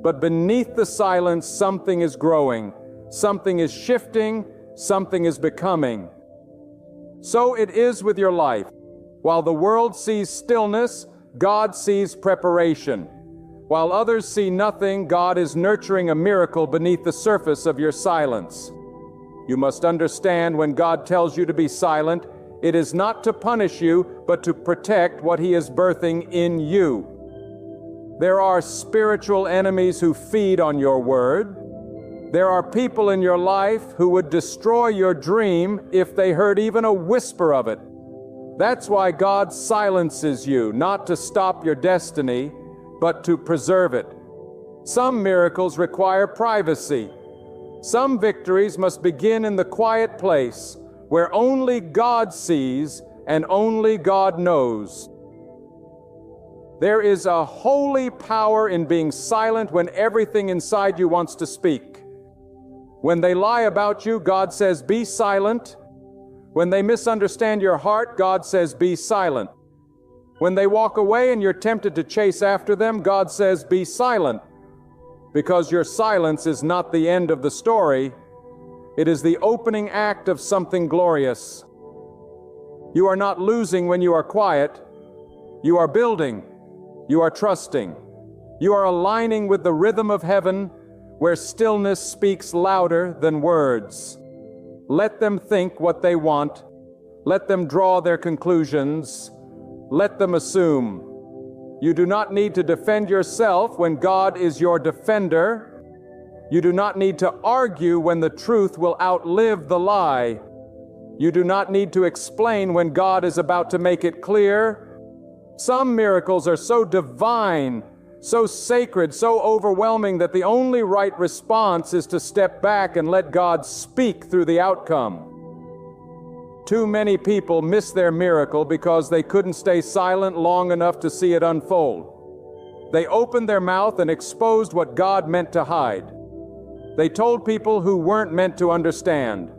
But beneath the silence, something is growing, something is shifting, something is becoming. So it is with your life. While the world sees stillness, God sees preparation. While others see nothing, God is nurturing a miracle beneath the surface of your silence. You must understand, when God tells you to be silent, it is not to punish you, but to protect what He is birthing in you. There are spiritual enemies who feed on your word. There are people in your life who would destroy your dream if they heard even a whisper of it. That's why God silences you, not to stop your destiny, but to preserve it. Some miracles require privacy. Some victories must begin in the quiet place, where only God sees and only God knows. There is a holy power in being silent when everything inside you wants to speak. When they lie about you, God says, "Be silent." When they misunderstand your heart, God says, "Be silent." When they walk away and you're tempted to chase after them, God says, "Be silent." Because your silence is not the end of the story. It is the opening act of something glorious. You are not losing when you are quiet. You are building. You are trusting. You are aligning with the rhythm of heaven, where stillness speaks louder than words. Let them think what they want. Let them draw their conclusions. Let them assume. You do not need to defend yourself when God is your defender. You do not need to argue when the truth will outlive the lie. You do not need to explain when God is about to make it clear. Some miracles are so divine, so sacred, so overwhelming that the only right response is to step back and let God speak through the outcome. Too many people miss their miracle because they couldn't stay silent long enough to see it unfold. They opened their mouth and exposed what God meant to hide. They told people who weren't meant to understand.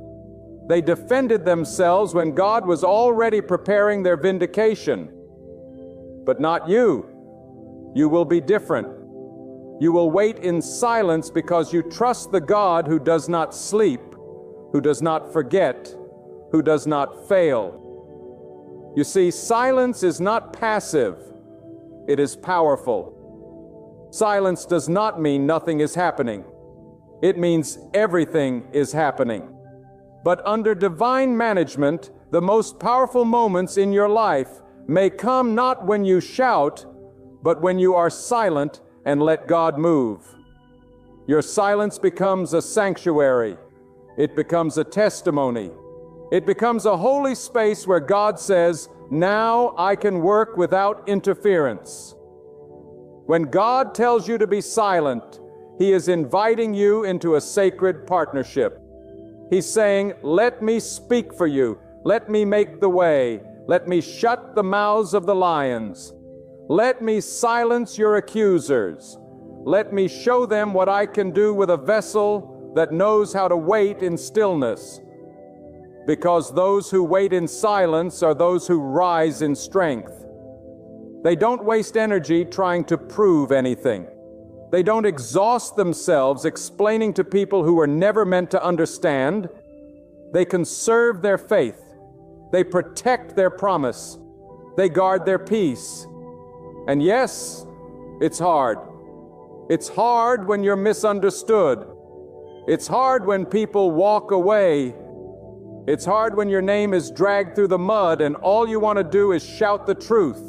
They defended themselves when God was already preparing their vindication. But not you. You will be different. You will wait in silence because you trust the God who does not sleep, who does not forget, who does not fail. You see, silence is not passive. It is powerful. Silence does not mean nothing is happening. It means everything is happening. But under divine management, the most powerful moments in your life may come not when you shout, but when you are silent and let God move. Your silence becomes a sanctuary. It becomes a testimony. It becomes a holy space where God says, "Now I can work without interference." When God tells you to be silent, He is inviting you into a sacred partnership. He's saying, "Let me speak for you. Let me make the way. Let me shut the mouths of the lions. Let me silence your accusers. Let me show them what I can do with a vessel that knows how to wait in stillness." Because those who wait in silence are those who rise in strength. They don't waste energy trying to prove anything. They don't exhaust themselves explaining to people who were never meant to understand. They conserve their faith. They protect their promise. They guard their peace. And yes, it's hard. It's hard when you're misunderstood. It's hard when people walk away. It's hard when your name is dragged through the mud and all you want to do is shout the truth.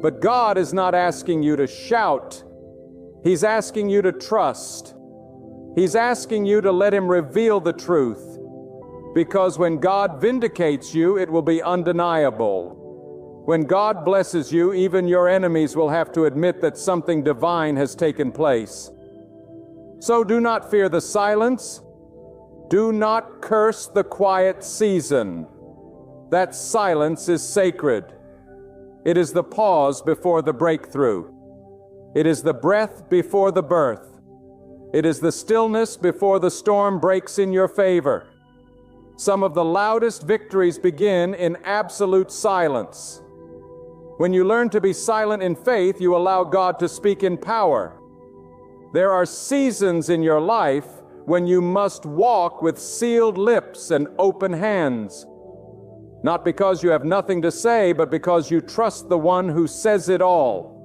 But God is not asking you to shout. He's asking you to trust. He's asking you to let Him reveal the truth. Because when God vindicates you, it will be undeniable. When God blesses you, even your enemies will have to admit that something divine has taken place. So do not fear the silence. Do not curse the quiet season. That silence is sacred. It is the pause before the breakthrough. It is the breath before the birth. It is the stillness before the storm breaks in your favor. Some of the loudest victories begin in absolute silence. When you learn to be silent in faith, you allow God to speak in power. There are seasons in your life when you must walk with sealed lips and open hands. Not because you have nothing to say, but because you trust the one who says it all.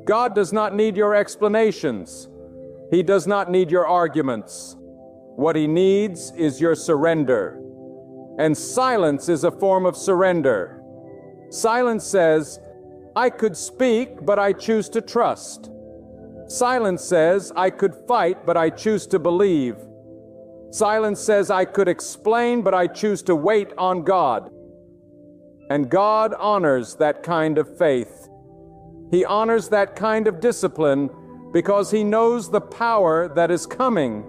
God does not need your explanations. He does not need your arguments. What He needs is your surrender. And silence is a form of surrender. Silence says, "I could speak, but I choose to trust." Silence says, "I could fight, but I choose to believe." Silence says, "I could explain, but I choose to wait on God." And God honors that kind of faith. He honors that kind of discipline because He knows the power that is coming.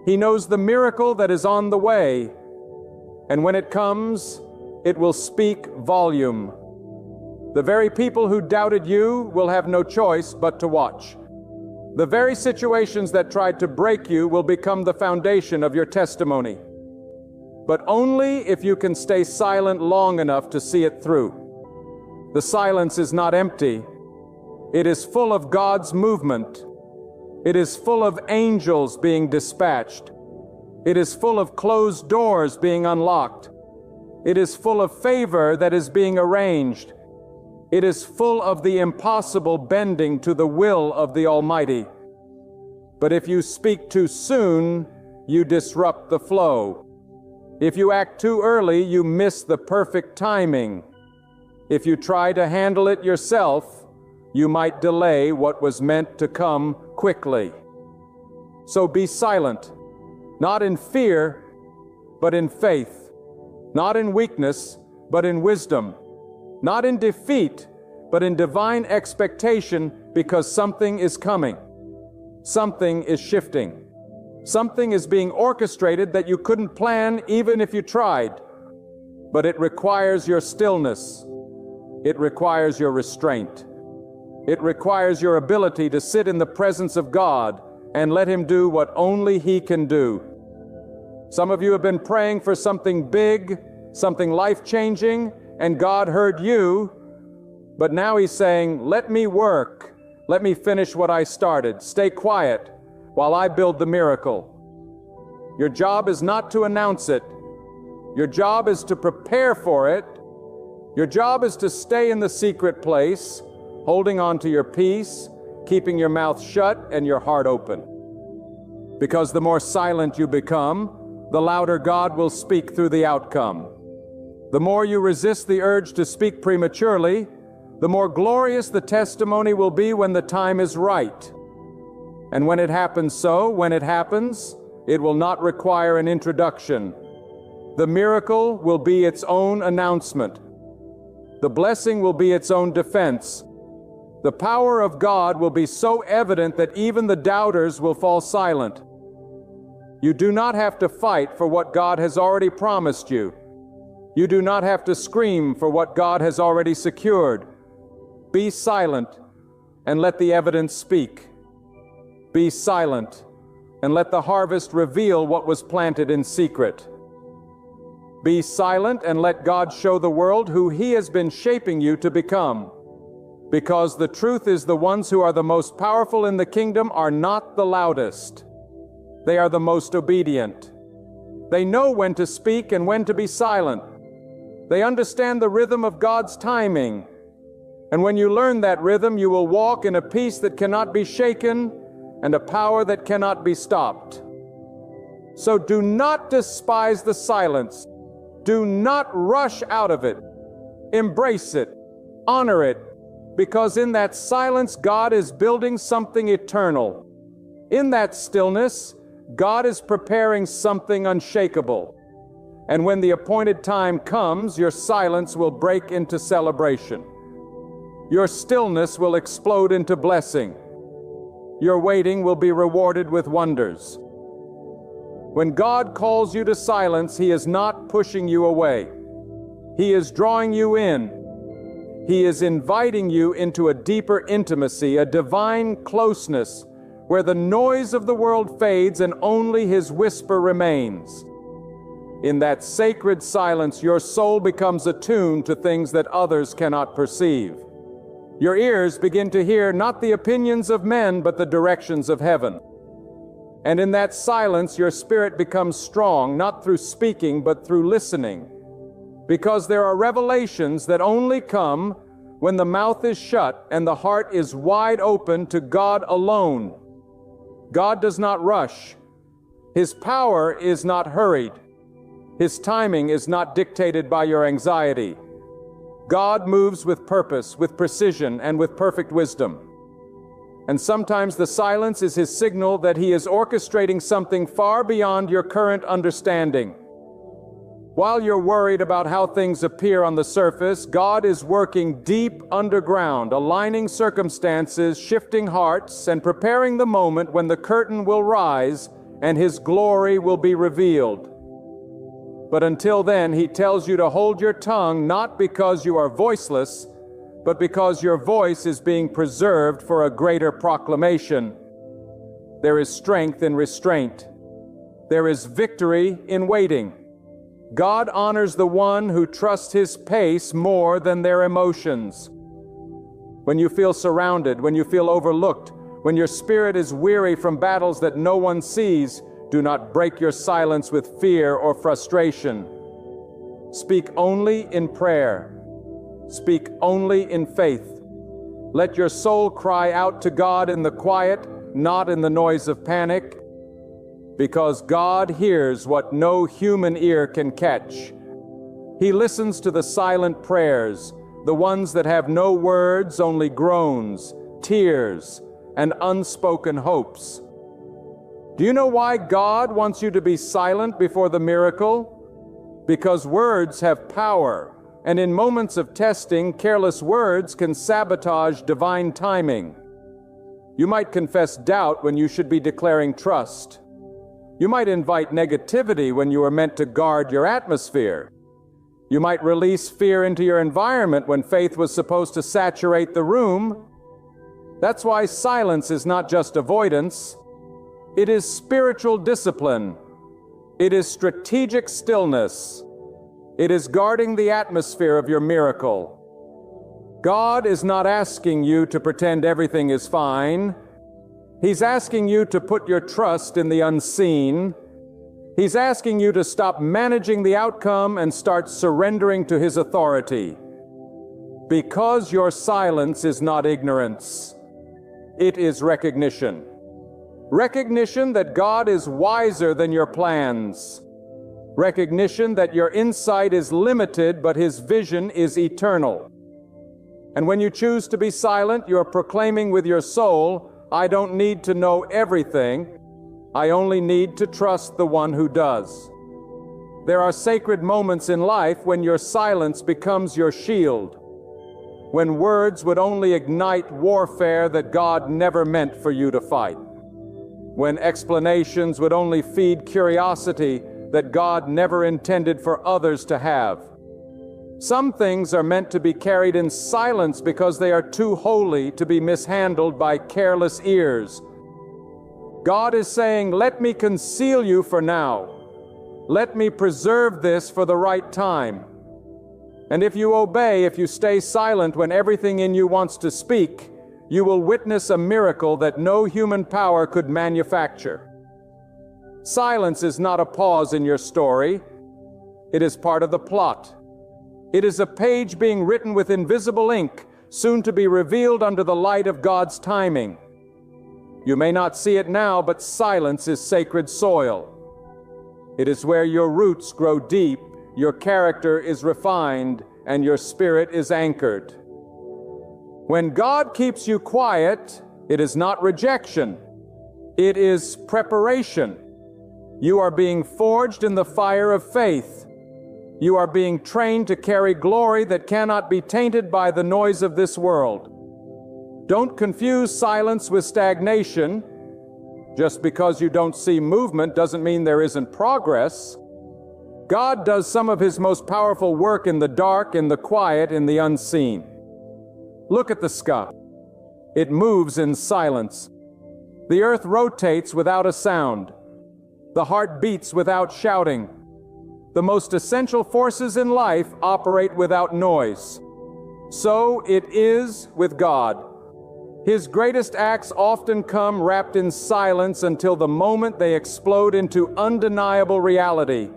He knows the miracle that is on the way. And when it comes, it will speak volume. The very people who doubted you will have no choice but to watch. The very situations that tried to break you will become the foundation of your testimony. But only if you can stay silent long enough to see it through. The silence is not empty. It is full of God's movement. It is full of angels being dispatched. It is full of closed doors being unlocked. It is full of favor that is being arranged. It is full of the impossible bending to the will of the Almighty. But if you speak too soon, you disrupt the flow. If you act too early, you miss the perfect timing. If you try to handle it yourself, you might delay what was meant to come quickly. So be silent, not in fear, but in faith, not in weakness, but in wisdom, not in defeat, but in divine expectation, because something is coming. Something is shifting. Something is being orchestrated that you couldn't plan even if you tried. But it requires your stillness. It requires your restraint. It requires your ability to sit in the presence of God and let Him do what only He can do. Some of you have been praying for something big, something life-changing, and God heard you, but now He's saying, let me work. Let me finish what I started. Stay quiet while I build the miracle. Your job is not to announce it. Your job is to prepare for it. Your job is to stay in the secret place, holding on to your peace, keeping your mouth shut and your heart open. Because the more silent you become, the louder God will speak through the outcome. The more you resist the urge to speak prematurely, the more glorious the testimony will be when the time is right. And when it happens when it happens, it will not require an introduction. The miracle will be its own announcement. The blessing will be its own defense. The power of God will be so evident that even the doubters will fall silent. You do not have to fight for what God has already promised you. You do not have to scream for what God has already secured. Be silent and let the evidence speak. Be silent and let the harvest reveal what was planted in secret. Be silent and let God show the world who He has been shaping you to become. Because the truth is, the ones who are the most powerful in the kingdom are not the loudest. They are the most obedient. They know when to speak and when to be silent. They understand the rhythm of God's timing. And when you learn that rhythm, you will walk in a peace that cannot be shaken and a power that cannot be stopped. So do not despise the silence. Do not rush out of it. Embrace it. Honor it. Because in that silence, God is building something eternal. In that stillness, God is preparing something unshakable. And when the appointed time comes, your silence will break into celebration. Your stillness will explode into blessing. Your waiting will be rewarded with wonders. When God calls you to silence, He is not pushing you away. He is drawing you in. He is inviting you into a deeper intimacy, a divine closeness, where the noise of the world fades and only His whisper remains. In that sacred silence, your soul becomes attuned to things that others cannot perceive. Your ears begin to hear not the opinions of men, but the directions of heaven. And in that silence, your spirit becomes strong, not through speaking, but through listening. Because there are revelations that only come when the mouth is shut and the heart is wide open to God alone. God does not rush. His power is not hurried. His timing is not dictated by your anxiety. God moves with purpose, with precision, and with perfect wisdom. And sometimes the silence is His signal that He is orchestrating something far beyond your current understanding. While you're worried about how things appear on the surface, God is working deep underground, aligning circumstances, shifting hearts, and preparing the moment when the curtain will rise and His glory will be revealed. But until then, He tells you to hold your tongue, not because you are voiceless, but because your voice is being preserved for a greater proclamation. There is strength in restraint. There is victory in waiting. God honors the one who trusts His pace more than their emotions. When you feel surrounded, when you feel overlooked, when your spirit is weary from battles that no one sees, do not break your silence with fear or frustration. Speak only in prayer. Speak only in faith. Let your soul cry out to God in the quiet, not in the noise of panic, because God hears what no human ear can catch. He listens to the silent prayers, the ones that have no words, only groans, tears, and unspoken hopes. Do you know why God wants you to be silent before the miracle? Because words have power, and in moments of testing, careless words can sabotage divine timing. You might confess doubt when you should be declaring trust. You might invite negativity when you are meant to guard your atmosphere. You might release fear into your environment when faith was supposed to saturate the room. That's why silence is not just avoidance. It is spiritual discipline. It is strategic stillness. It is guarding the atmosphere of your miracle. God is not asking you to pretend everything is fine. He's asking you to put your trust in the unseen. He's asking you to stop managing the outcome and start surrendering to His authority. Because your silence is not ignorance. It is recognition. Recognition that God is wiser than your plans. Recognition that your insight is limited, but His vision is eternal. And when you choose to be silent, you're proclaiming with your soul, I don't need to know everything. I only need to trust the one who does. There are sacred moments in life when your silence becomes your shield, when words would only ignite warfare that God never meant for you to fight, when explanations would only feed curiosity that God never intended for others to have. Some things are meant to be carried in silence because they are too holy to be mishandled by careless ears. God is saying, let me conceal you for now. Let me preserve this for the right time. And if you obey, if you stay silent when everything in you wants to speak, you will witness a miracle that no human power could manufacture. Silence is not a pause in your story. It is part of the plot. It is a page being written with invisible ink, soon to be revealed under the light of God's timing. You may not see it now, but silence is sacred soil. It is where your roots grow deep, your character is refined, and your spirit is anchored. When God keeps you quiet, it is not rejection. It is preparation. You are being forged in the fire of faith. You are being trained to carry glory that cannot be tainted by the noise of this world. Don't confuse silence with stagnation. Just because you don't see movement doesn't mean there isn't progress. God does some of His most powerful work in the dark, in the quiet, in the unseen. Look at the sky. It moves in silence. The earth rotates without a sound. The heart beats without shouting. The most essential forces in life operate without noise. So it is with God. His greatest acts often come wrapped in silence until the moment they explode into undeniable reality.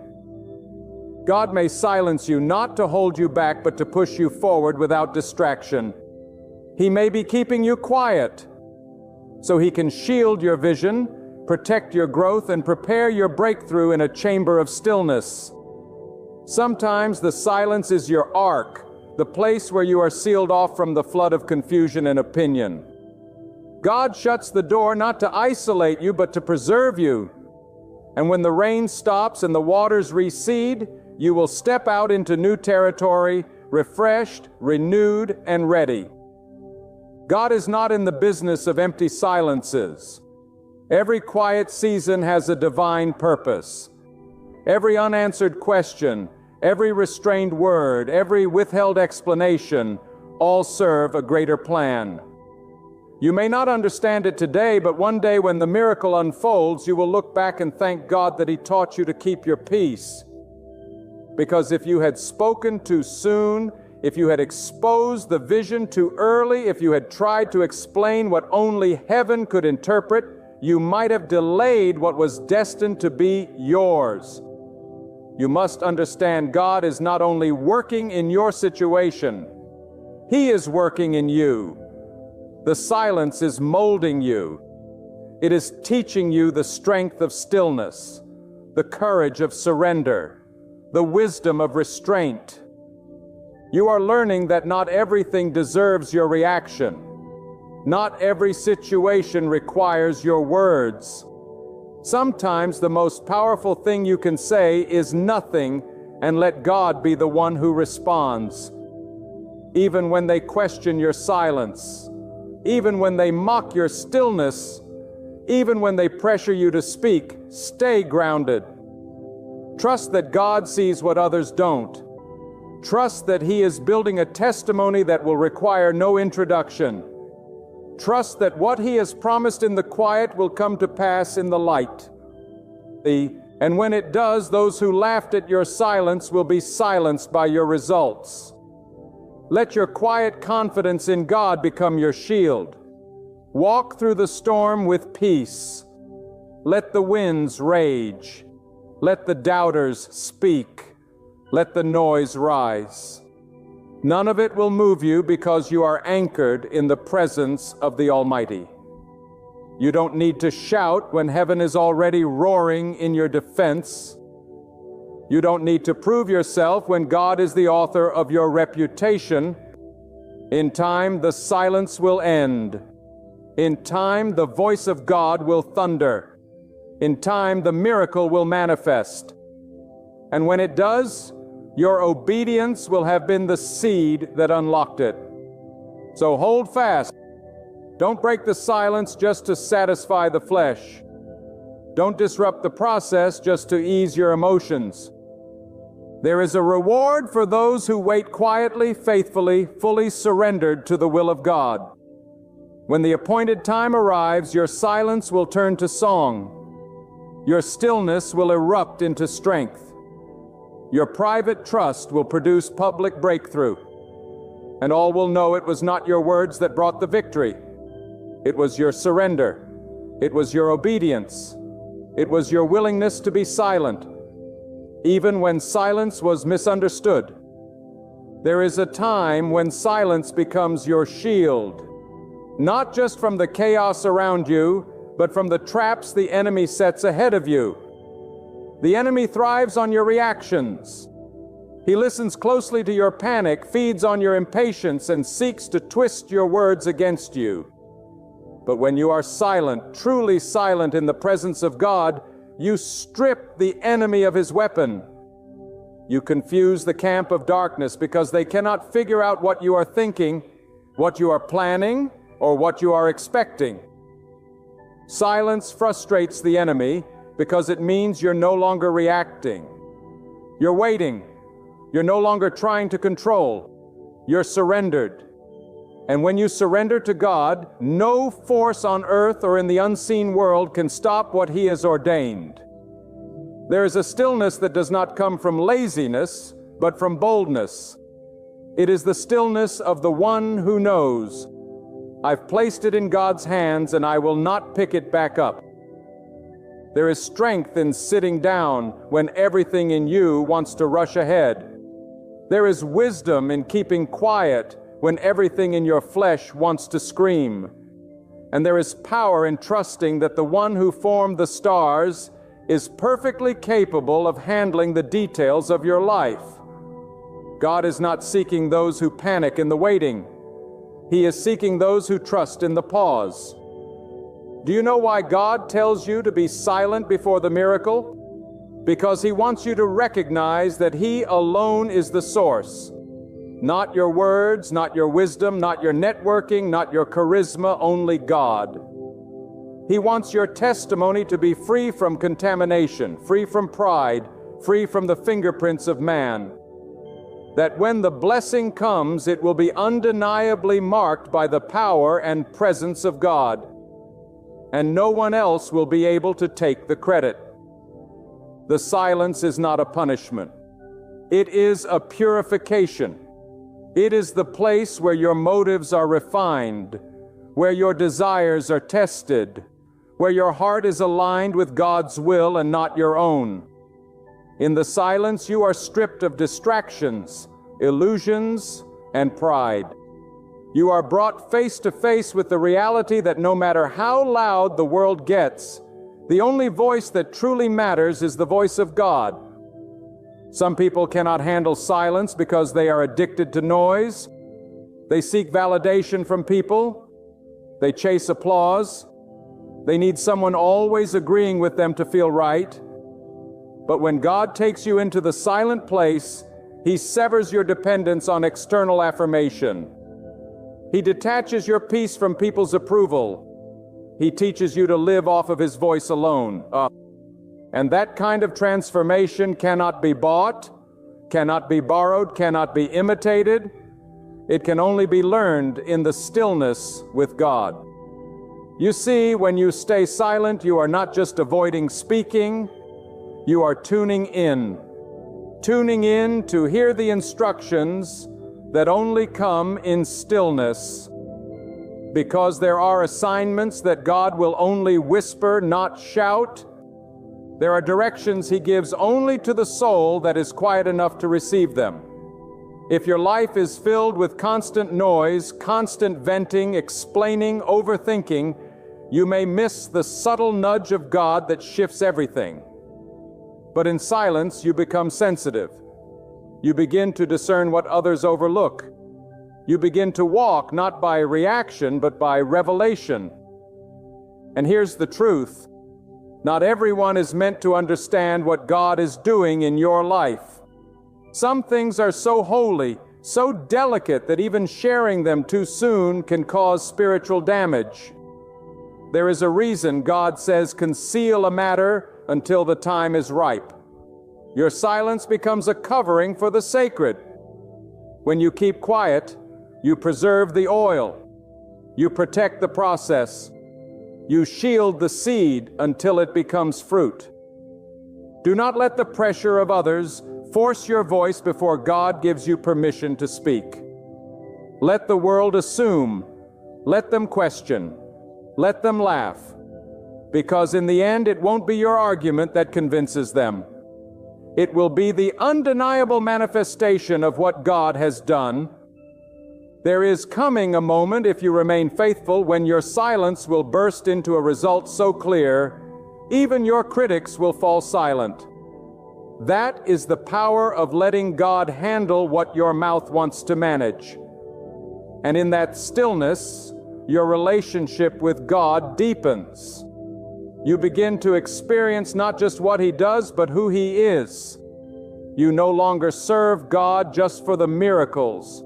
God may silence you not to hold you back, but to push you forward without distraction. He may be keeping you quiet so He can shield your vision, protect your growth, and prepare your breakthrough in a chamber of stillness. Sometimes the silence is your ark, the place where you are sealed off from the flood of confusion and opinion. God shuts the door not to isolate you, but to preserve you. And when the rain stops and the waters recede, you will step out into new territory, refreshed, renewed, and ready. God is not in the business of empty silences. Every quiet season has a divine purpose. Every unanswered question, every restrained word, every withheld explanation, all serve a greater plan. You may not understand it today, but one day when the miracle unfolds, you will look back and thank God that He taught you to keep your peace. Because if you had spoken too soon, if you had exposed the vision too early, if you had tried to explain what only heaven could interpret, you might have delayed what was destined to be yours. You must understand God is not only working in your situation, He is working in you. The silence is molding you. It is teaching you the strength of stillness, the courage of surrender, the wisdom of restraint. You are learning that not everything deserves your reaction. Not every situation requires your words. Sometimes the most powerful thing you can say is nothing and let God be the one who responds. Even when they question your silence, even when they mock your stillness, even when they pressure you to speak, stay grounded. Trust that God sees what others don't. Trust that He is building a testimony that will require no introduction. Trust that what He has promised in the quiet will come to pass in the light. And when it does, those who laughed at your silence will be silenced by your results. Let your quiet confidence in God become your shield. Walk through the storm with peace. Let the winds rage. Let the doubters speak. Let the noise rise. None of it will move you because you are anchored in the presence of the Almighty. You don't need to shout when heaven is already roaring in your defense. You don't need to prove yourself when God is the author of your reputation. In time, the silence will end. In time, the voice of God will thunder. In time, the miracle will manifest. And when it does, your obedience will have been the seed that unlocked it. So hold fast. Don't break the silence just to satisfy the flesh. Don't disrupt the process just to ease your emotions. There is a reward for those who wait quietly, faithfully, fully surrendered to the will of God. When the appointed time arrives, your silence will turn to song. Your stillness will erupt into strength. Your private trust will produce public breakthrough. And all will know it was not your words that brought the victory. It was your surrender. It was your obedience. It was your willingness to be silent, even when silence was misunderstood. There is a time when silence becomes your shield, not just from the chaos around you, but from the traps the enemy sets ahead of you. The enemy thrives on your reactions. He listens closely to your panic, feeds on your impatience, and seeks to twist your words against you. But when you are silent, truly silent in the presence of God, you strip the enemy of his weapon. You confuse the camp of darkness because they cannot figure out what you are thinking, what you are planning, or what you are expecting. Silence frustrates the enemy because it means you're no longer reacting. You're waiting. You're no longer trying to control. You're surrendered. And when you surrender to God, no force on earth or in the unseen world can stop what He has ordained. There is a stillness that does not come from laziness, but from boldness. It is the stillness of the one who knows, I've placed it in God's hands and I will not pick it back up. There is strength in sitting down when everything in you wants to rush ahead. There is wisdom in keeping quiet when everything in your flesh wants to scream. And there is power in trusting that the one who formed the stars is perfectly capable of handling the details of your life. God is not seeking those who panic in the waiting. He is seeking those who trust in the pause. Do you know why God tells you to be silent before the miracle? Because He wants you to recognize that He alone is the source. Not your words, not your wisdom, not your networking, not your charisma, only God. He wants your testimony to be free from contamination, free from pride, free from the fingerprints of man. That when the blessing comes, it will be undeniably marked by the power and presence of God. And no one else will be able to take the credit. The silence is not a punishment. It is a purification. It is the place where your motives are refined, where your desires are tested, where your heart is aligned with God's will and not your own. In the silence, you are stripped of distractions, illusions, and pride. You are brought face to face with the reality that no matter how loud the world gets, the only voice that truly matters is the voice of God. Some people cannot handle silence because they are addicted to noise. They seek validation from people. They chase applause. They need someone always agreeing with them to feel right. But when God takes you into the silent place, He severs your dependence on external affirmation. He detaches your peace from people's approval. He teaches you to live off of His voice alone. And that kind of transformation cannot be bought, cannot be borrowed, cannot be imitated. It can only be learned in the stillness with God. You see, when you stay silent, you are not just avoiding speaking, you are tuning in to hear the instructions that only come in stillness. Because there are assignments that God will only whisper, not shout. There are directions He gives only to the soul that is quiet enough to receive them. If your life is filled with constant noise, constant venting, explaining, overthinking, you may miss the subtle nudge of God that shifts everything. But in silence, you become sensitive. You begin to discern what others overlook. You begin to walk not by reaction, but by revelation. And here's the truth. Not everyone is meant to understand what God is doing in your life. Some things are so holy, so delicate that even sharing them too soon can cause spiritual damage. There is a reason God says conceal a matter until the time is ripe. Your silence becomes a covering for the sacred. When you keep quiet, you preserve the oil. You protect the process. You shield the seed until it becomes fruit. Do not let the pressure of others force your voice before God gives you permission to speak. Let the world assume. Let them question. Let them laugh. Because in the end, it won't be your argument that convinces them. It will be the undeniable manifestation of what God has done. There is coming a moment, if you remain faithful, when your silence will burst into a result so clear, even your critics will fall silent. That is the power of letting God handle what your mouth wants to manage. And in that stillness, your relationship with God deepens. You begin to experience not just what He does, but who He is. You no longer serve God just for the miracles.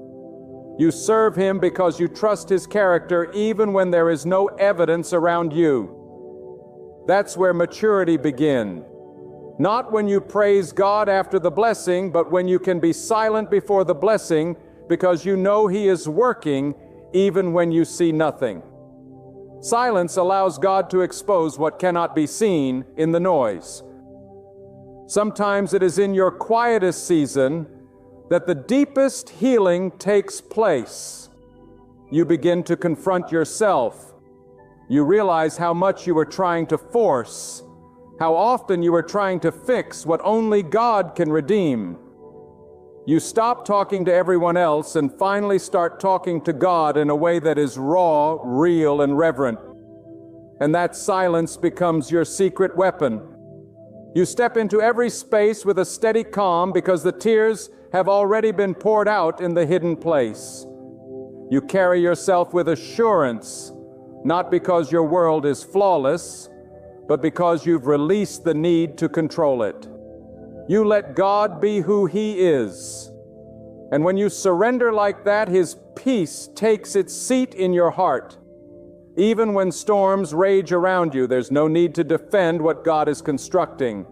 You serve Him because you trust His character even when there is no evidence around you. That's where maturity begins. Not when you praise God after the blessing, but when you can be silent before the blessing because you know He is working even when you see nothing. Silence allows God to expose what cannot be seen in the noise. Sometimes it is in your quietest season that the deepest healing takes place. You begin to confront yourself. You realize how much you were trying to force, how often you were trying to fix what only God can redeem. You stop talking to everyone else and finally start talking to God in a way that is raw, real, and reverent. And that silence becomes your secret weapon. You step into every space with a steady calm because the tears have already been poured out in the hidden place. You carry yourself with assurance, not because your world is flawless, but because you've released the need to control it. You let God be who He is. And when you surrender like that, His peace takes its seat in your heart. Even when storms rage around you, there's no need to defend what God is constructing.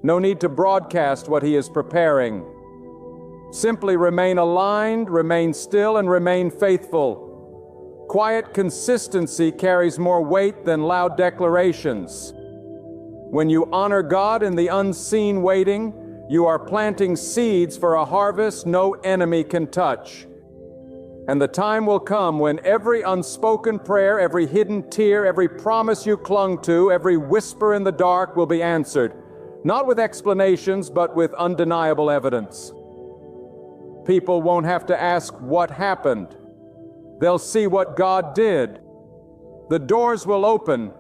No need to broadcast what He is preparing. Simply remain aligned, remain still, and remain faithful. Quiet consistency carries more weight than loud declarations. When you honor God in the unseen waiting, you are planting seeds for a harvest no enemy can touch. And the time will come when every unspoken prayer, every hidden tear, every promise you clung to, every whisper in the dark will be answered. not with explanations, but with undeniable evidence. People won't have to ask what happened. They'll see what God did. The doors will open.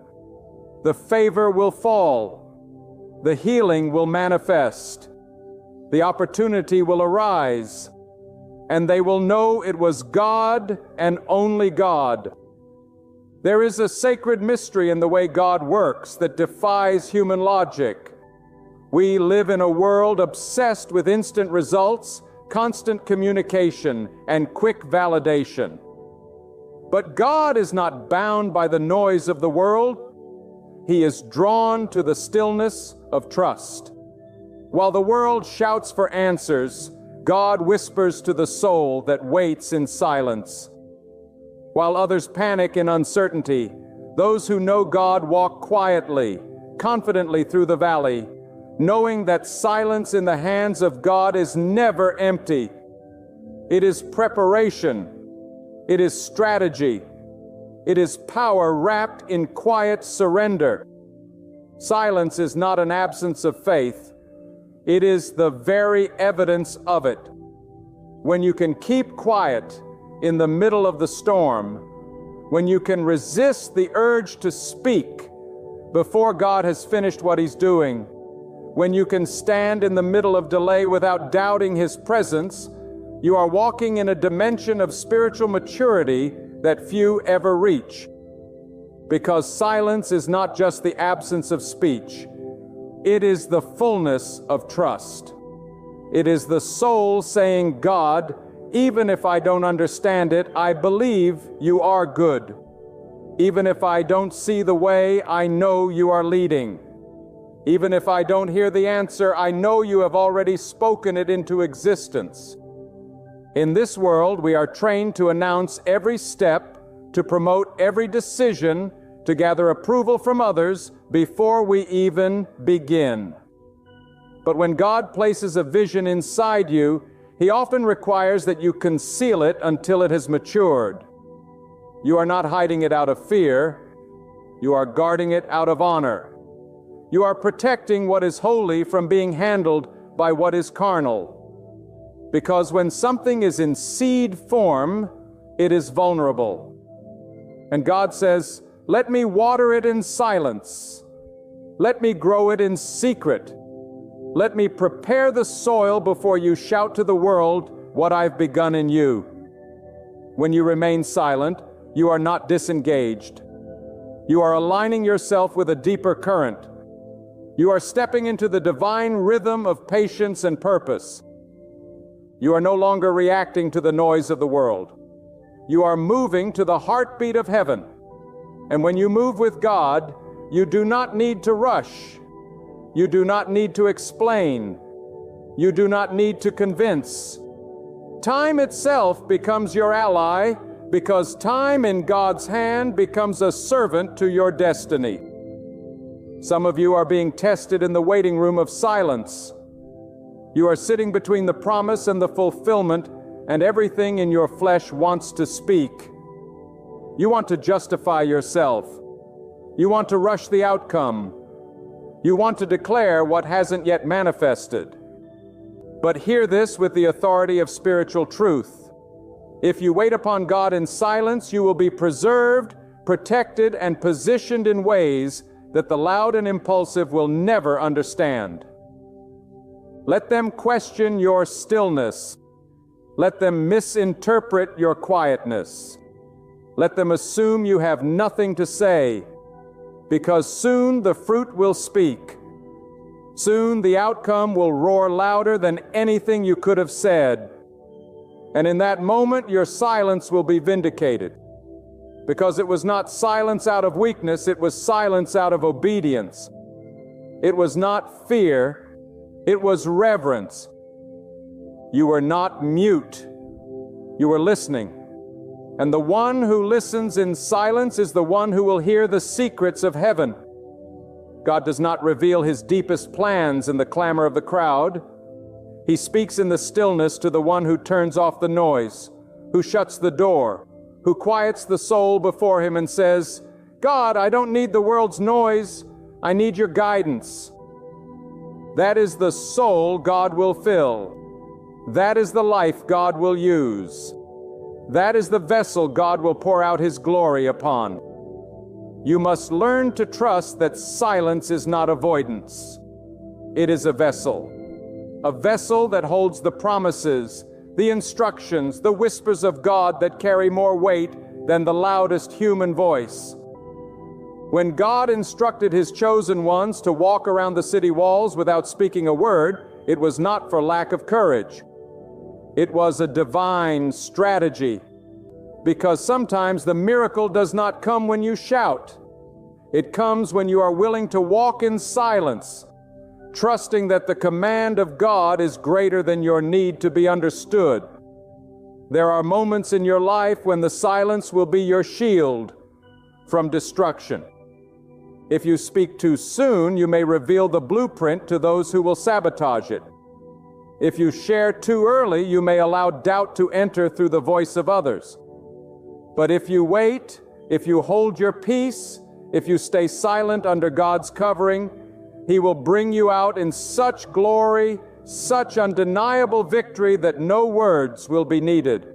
The favor will fall. The healing will manifest. The opportunity will arise. And they will know it was God and only God. There is a sacred mystery in the way God works that defies human logic. We live in a world obsessed with instant results, constant communication, and quick validation. But God is not bound by the noise of the world. He is drawn to the stillness of trust. While the world shouts for answers, God whispers to the soul that waits in silence. While others panic in uncertainty, those who know God walk quietly, confidently through the valley, knowing that silence in the hands of God is never empty. It is preparation. It is strategy. It is power wrapped in quiet surrender. Silence is not an absence of faith. It is the very evidence of it. When you can keep quiet in the middle of the storm, when you can resist the urge to speak before God has finished what He's doing, when you can stand in the middle of delay without doubting His presence, you are walking in a dimension of spiritual maturity that few ever reach. Because silence is not just the absence of speech. It is the fullness of trust. It is the soul saying, God, even if I don't understand it, I believe you are good. Even if I don't see the way, I know you are leading. Even if I don't hear the answer, I know you have already spoken it into existence. In this world, we are trained to announce every step, to promote every decision, to gather approval from others before we even begin. But when God places a vision inside you, He often requires that you conceal it until it has matured. You are not hiding it out of fear. You are guarding it out of honor. You are protecting what is holy from being handled by what is carnal. Because when something is in seed form, it is vulnerable. And God says, let me water it in silence. Let me grow it in secret. Let me prepare the soil before you shout to the world what I've begun in you. When you remain silent, you are not disengaged. You are aligning yourself with a deeper current. You are stepping into the divine rhythm of patience and purpose. You are no longer reacting to the noise of the world. You are moving to the heartbeat of heaven. And when you move with God, you do not need to rush. You do not need to explain. You do not need to convince. Time itself becomes your ally, because time in God's hand becomes a servant to your destiny. Some of you are being tested in the waiting room of silence. You are sitting between the promise and the fulfillment, and everything in your flesh wants to speak. You want to justify yourself. You want to rush the outcome. You want to declare what hasn't yet manifested. But hear this with the authority of spiritual truth. If you wait upon God in silence, you will be preserved, protected, and positioned in ways that the loud and impulsive will never understand. Let them question your stillness. Let them misinterpret your quietness. Let them assume you have nothing to say, because soon the fruit will speak. Soon the outcome will roar louder than anything you could have said. And in that moment, your silence will be vindicated. Because it was not silence out of weakness, it was silence out of obedience. It was not fear, it was reverence. You were not mute, you were listening. And the one who listens in silence is the one who will hear the secrets of heaven. God does not reveal His deepest plans in the clamor of the crowd. He speaks in the stillness to the one who turns off the noise, who shuts the door, who quiets the soul before Him and says, God, I don't need the world's noise. I need your guidance. That is the soul God will fill. That is the life God will use. That is the vessel God will pour out His glory upon. You must learn to trust that silence is not avoidance. It is a vessel that holds the promises, the instructions, the whispers of God that carry more weight than the loudest human voice. When God instructed His chosen ones to walk around the city walls without speaking a word, it was not for lack of courage. It was a divine strategy, because sometimes the miracle does not come when you shout. It comes when you are willing to walk in silence, trusting that the command of God is greater than your need to be understood. There are moments in your life when the silence will be your shield from destruction. If you speak too soon, you may reveal the blueprint to those who will sabotage it. If you share too early, you may allow doubt to enter through the voice of others. But if you wait, if you hold your peace, if you stay silent under God's covering, He will bring you out in such glory, such undeniable victory that no words will be needed.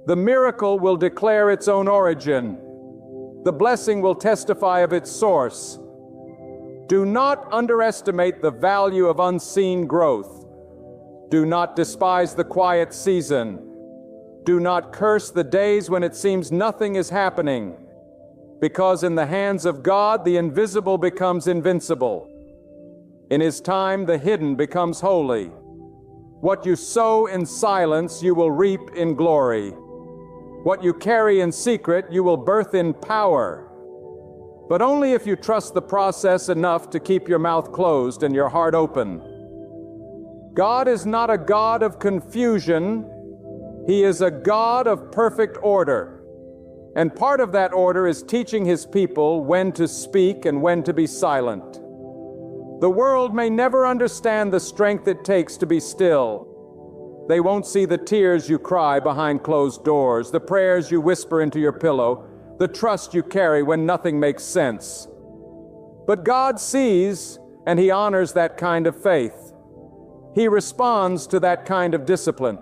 The miracle will declare its own origin. The blessing will testify of its source. Do not underestimate the value of unseen growth. Do not despise the quiet season. Do not curse the days when it seems nothing is happening, because in the hands of God the invisible becomes invincible. In His time the hidden becomes holy. What you sow in silence you will reap in glory. What you carry in secret you will birth in power. But only if you trust the process enough to keep your mouth closed and your heart open. God is not a God of confusion. He is a God of perfect order. And part of that order is teaching His people when to speak and when to be silent. The world may never understand the strength it takes to be still. They won't see the tears you cry behind closed doors, the prayers you whisper into your pillow, the trust you carry when nothing makes sense. But God sees, and He honors that kind of faith. He responds to that kind of discipline.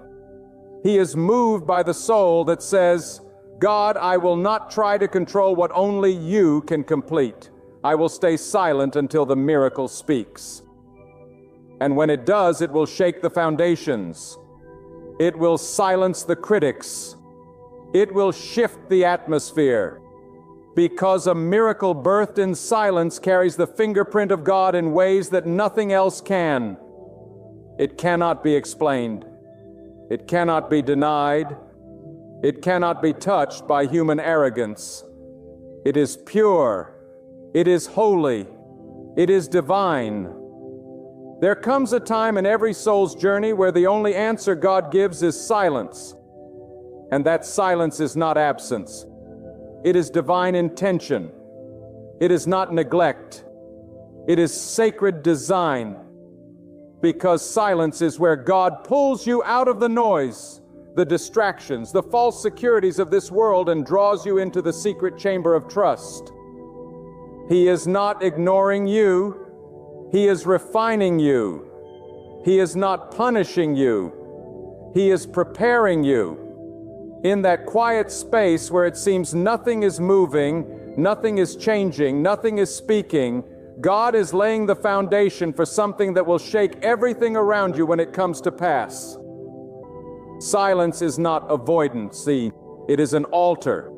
He is moved by the soul that says, God, I will not try to control what only You can complete. I will stay silent until the miracle speaks. And when it does, it will shake the foundations. It will silence the critics. It will shift the atmosphere. Because a miracle birthed in silence carries the fingerprint of God in ways that nothing else can. It cannot be explained. It cannot be denied. It cannot be touched by human arrogance. It is pure. It is holy. It is divine. There comes a time in every soul's journey where the only answer God gives is silence. And that silence is not absence. It is divine intention. It is not neglect. It is sacred design. Because silence is where God pulls you out of the noise, the distractions, the false securities of this world and draws you into the secret chamber of trust. He is not ignoring you. He is refining you. He is not punishing you. He is preparing you. In that quiet space where it seems nothing is moving, nothing is changing, nothing is speaking, God is laying the foundation for something that will shake everything around you when it comes to pass. Silence is not avoidance. See, it is an altar.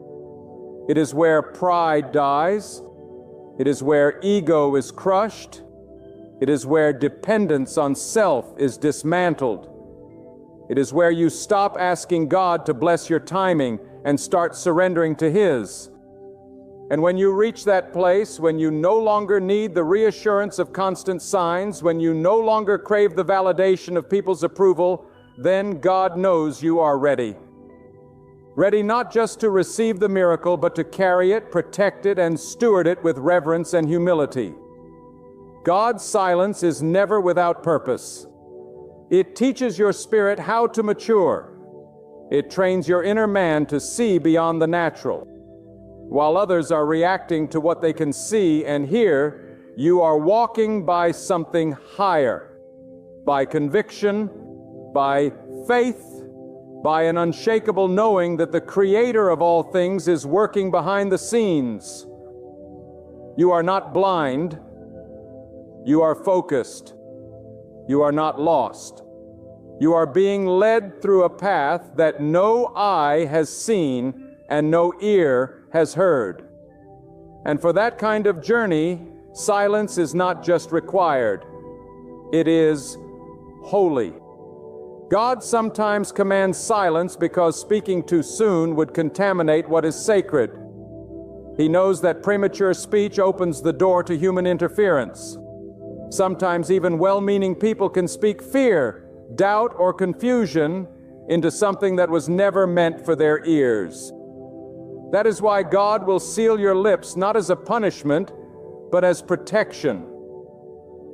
It is where pride dies. It is where ego is crushed. It is where dependence on self is dismantled. It is where you stop asking God to bless your timing and start surrendering to His. And when you reach that place, when you no longer need the reassurance of constant signs, when you no longer crave the validation of people's approval, then God knows you are ready. Ready not just to receive the miracle, but to carry it, protect it, and steward it with reverence and humility. God's silence is never without purpose. It teaches your spirit how to mature. It trains your inner man to see beyond the natural. While others are reacting to what they can see and hear, you are walking by something higher, by conviction, by faith, by an unshakable knowing that the Creator of all things is working behind the scenes. You are not blind. You are focused. You are not lost. You are being led through a path that no eye has seen and no ear has heard. And for that kind of journey, silence is not just required. It is holy. God sometimes commands silence because speaking too soon would contaminate what is sacred. He knows that premature speech opens the door to human interference. Sometimes even well-meaning people can speak fear, doubt, or confusion into something that was never meant for their ears. That is why God will seal your lips not as a punishment, but as protection.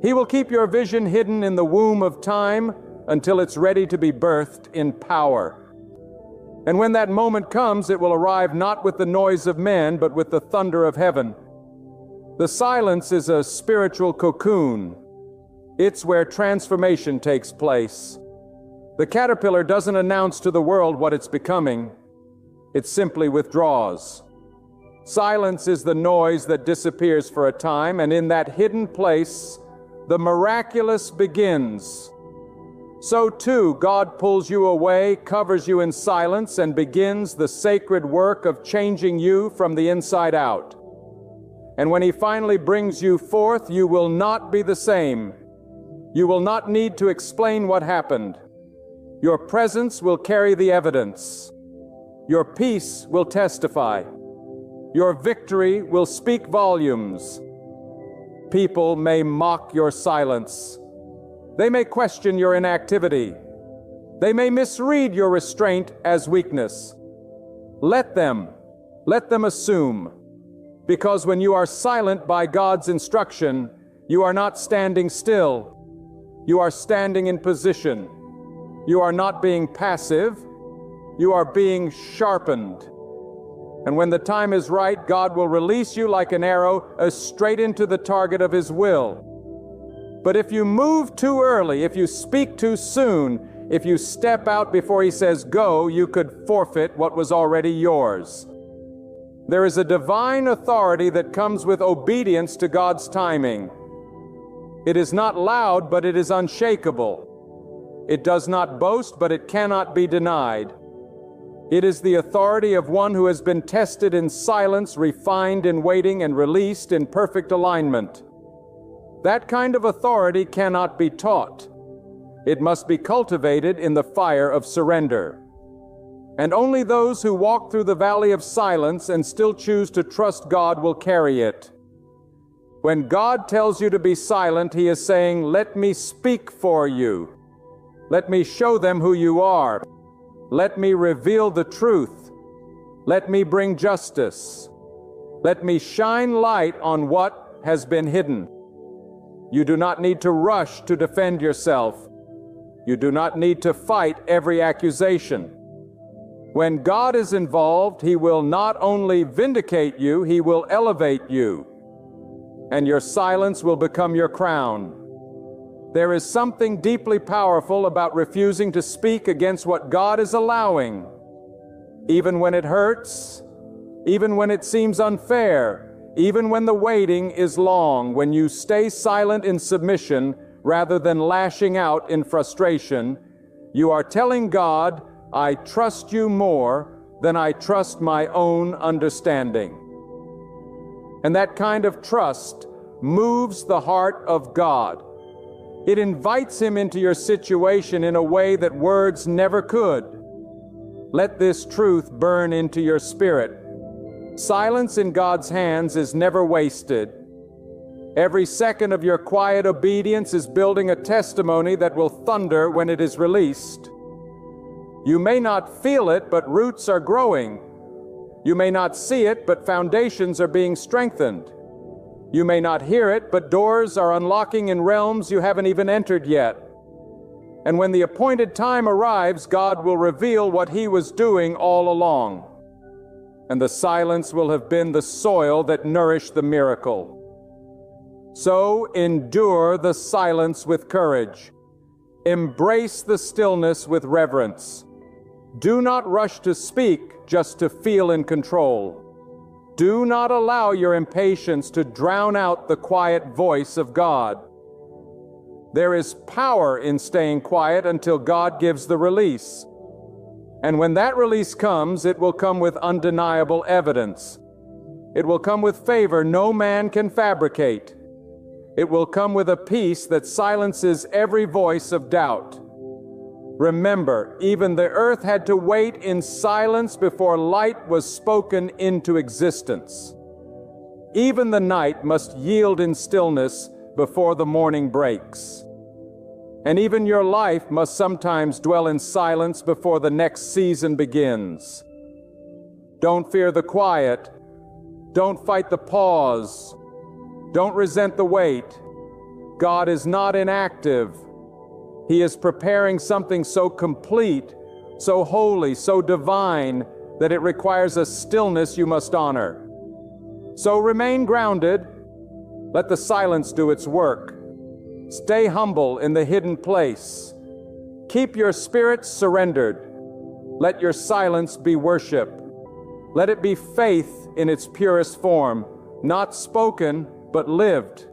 He will keep your vision hidden in the womb of time until it's ready to be birthed in power. And when that moment comes, it will arrive not with the noise of men, but with the thunder of heaven. The silence is a spiritual cocoon. It's where transformation takes place. The caterpillar doesn't announce to the world what it's becoming. It simply withdraws. Silence is the noise that disappears for a time, and in that hidden place, the miraculous begins. So too, God pulls you away, covers you in silence, and begins the sacred work of changing you from the inside out. And when He finally brings you forth, you will not be the same. You will not need to explain what happened. Your presence will carry the evidence. Your peace will testify. Your victory will speak volumes. People may mock your silence. They may question your inactivity. They may misread your restraint as weakness. Let them assume. Because when you are silent by God's instruction, you are not standing still. You are standing in position. You are not being passive. You are being sharpened. And when the time is right, God will release you like an arrow straight into the target of His will. But if you move too early, if you speak too soon, if you step out before He says go, you could forfeit what was already yours. There is a divine authority that comes with obedience to God's timing. It is not loud, but it is unshakable. It does not boast, but it cannot be denied. It is the authority of one who has been tested in silence, refined in waiting, and released in perfect alignment. That kind of authority cannot be taught. It must be cultivated in the fire of surrender. And only those who walk through the valley of silence and still choose to trust God will carry it. When God tells you to be silent, He is saying, "Let me speak for you. Let me show them who you are. Let me reveal the truth. Let me bring justice. Let me shine light on what has been hidden." You do not need to rush to defend yourself. You do not need to fight every accusation. When God is involved, He will not only vindicate you, He will elevate you. And your silence will become your crown. There is something deeply powerful about refusing to speak against what God is allowing. Even when it hurts, even when it seems unfair, even when the waiting is long, when you stay silent in submission rather than lashing out in frustration, you are telling God, "I trust you more than I trust my own understanding." And that kind of trust moves the heart of God. It invites Him into your situation in a way that words never could. Let this truth burn into your spirit. Silence in God's hands is never wasted. Every second of your quiet obedience is building a testimony that will thunder when it is released. You may not feel it, but roots are growing. You may not see it, but foundations are being strengthened. You may not hear it, but doors are unlocking in realms you haven't even entered yet. And when the appointed time arrives, God will reveal what He was doing all along. And the silence will have been the soil that nourished the miracle. So endure the silence with courage. Embrace the stillness with reverence. Do not rush to speak just to feel in control. Do not allow your impatience to drown out the quiet voice of God. There is power in staying quiet until God gives the release. And when that release comes, it will come with undeniable evidence. It will come with favor no man can fabricate. It will come with a peace that silences every voice of doubt. Remember, even the earth had to wait in silence before light was spoken into existence. Even the night must yield in stillness before the morning breaks. And even your life must sometimes dwell in silence before the next season begins. Don't fear the quiet. Don't fight the pause. Don't resent the wait. God is not inactive. He is preparing something so complete, so holy, so divine, that it requires a stillness you must honor. So remain grounded. Let the silence do its work. Stay humble in the hidden place. Keep your spirit surrendered. Let your silence be worship. Let it be faith in its purest form, not spoken, but lived.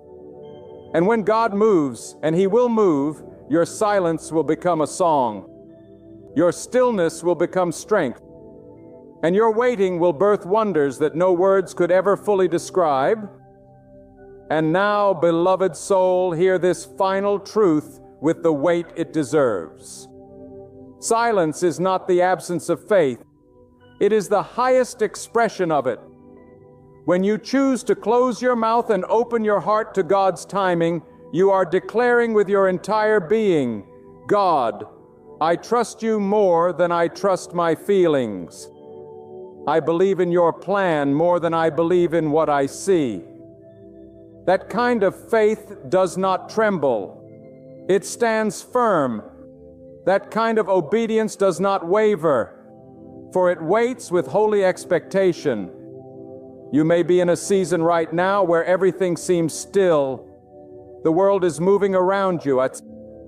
And when God moves, and He will move, your silence will become a song. Your stillness will become strength. And your waiting will birth wonders that no words could ever fully describe. And now, beloved soul, hear this final truth with the weight it deserves. Silence is not the absence of faith. It is the highest expression of it. When you choose to close your mouth and open your heart to God's timing, you are declaring with your entire being, God, I trust you more than I trust my feelings. I believe in your plan more than I believe in what I see. That kind of faith does not tremble. It stands firm. That kind of obedience does not waver, for it waits with holy expectation. You may be in a season right now where everything seems still. The world is moving around you.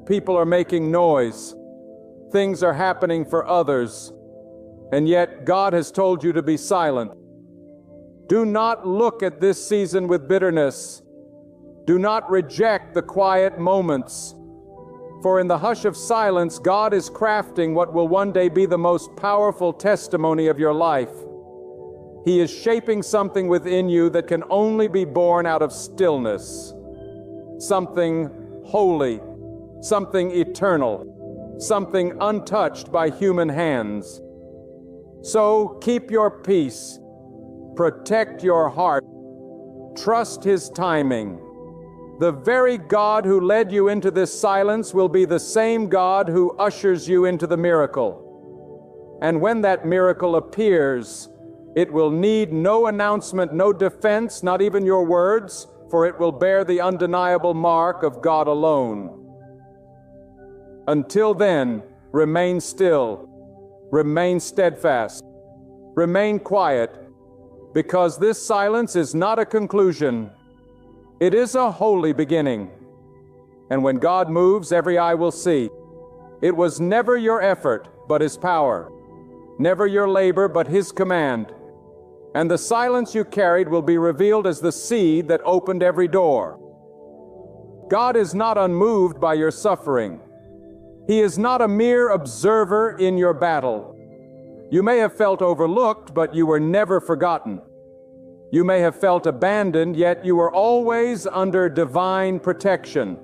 People are making noise. Things are happening for others. And yet God has told you to be silent. Do not look at this season with bitterness. Do not reject the quiet moments. For in the hush of silence, God is crafting what will one day be the most powerful testimony of your life. He is shaping something within you that can only be born out of stillness. Something holy, something eternal, something untouched by human hands. So keep your peace, protect your heart, trust His timing. The very God who led you into this silence will be the same God who ushers you into the miracle. And when that miracle appears, it will need no announcement, no defense, not even your words, for it will bear the undeniable mark of God alone. Until then, remain still, remain steadfast, remain quiet, because this silence is not a conclusion. It is a holy beginning. And when God moves, every eye will see. It was never your effort, but His power. Never your labor, but His command. And the silence you carried will be revealed as the seed that opened every door. God is not unmoved by your suffering. He is not a mere observer in your battle. You may have felt overlooked, but you were never forgotten. You may have felt abandoned, yet you were always under divine protection.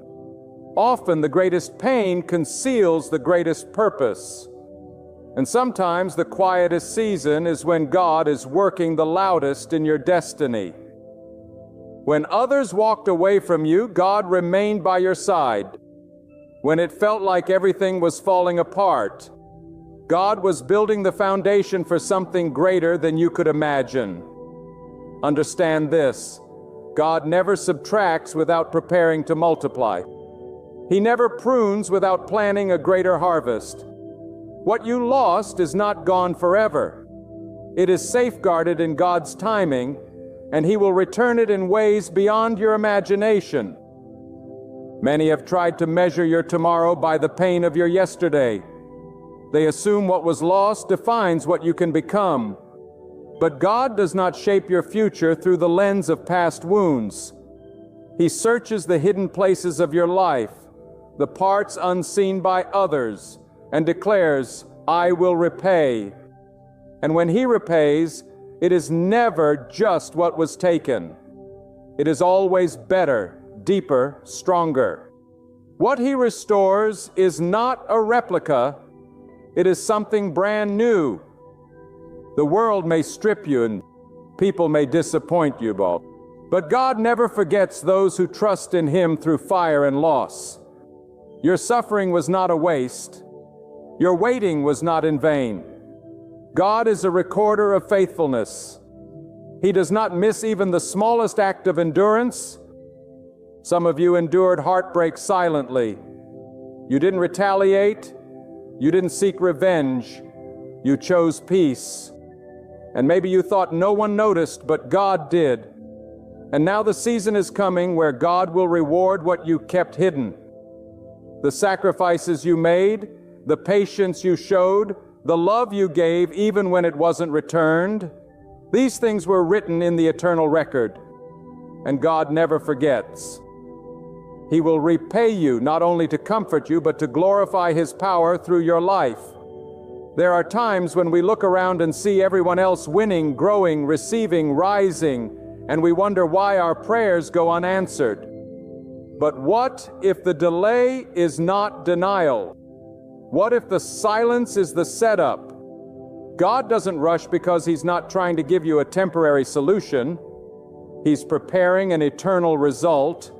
Often the greatest pain conceals the greatest purpose. And sometimes the quietest season is when God is working the loudest in your destiny. When others walked away from you, God remained by your side. When it felt like everything was falling apart, God was building the foundation for something greater than you could imagine. Understand this: God never subtracts without preparing to multiply. He never prunes without planning a greater harvest. What you lost is not gone forever. It is safeguarded in God's timing, and He will return it in ways beyond your imagination. Many have tried to measure your tomorrow by the pain of your yesterday. They assume what was lost defines what you can become. But God does not shape your future through the lens of past wounds. He searches the hidden places of your life, the parts unseen by others, and declares, "I will repay." And when He repays, it is never just what was taken. It is always better, deeper, stronger. What He restores is not a replica, it is something brand new. The world may strip you and people may disappoint you, but God never forgets those who trust in Him through fire and loss. Your suffering was not a waste. Your waiting was not in vain. God is a recorder of faithfulness. He does not miss even the smallest act of endurance. Some of you endured heartbreak silently. You didn't retaliate. You didn't seek revenge. You chose peace. And maybe you thought no one noticed, but God did. And now the season is coming where God will reward what you kept hidden. The sacrifices you made, the patience you showed, the love you gave even when it wasn't returned. These things were written in the eternal record. And God never forgets. He will repay you not only to comfort you, but to glorify His power through your life. There are times when we look around and see everyone else winning, growing, receiving, rising, and we wonder why our prayers go unanswered. But what if the delay is not denial? What if the silence is the setup? God doesn't rush because He's not trying to give you a temporary solution. He's preparing an eternal result.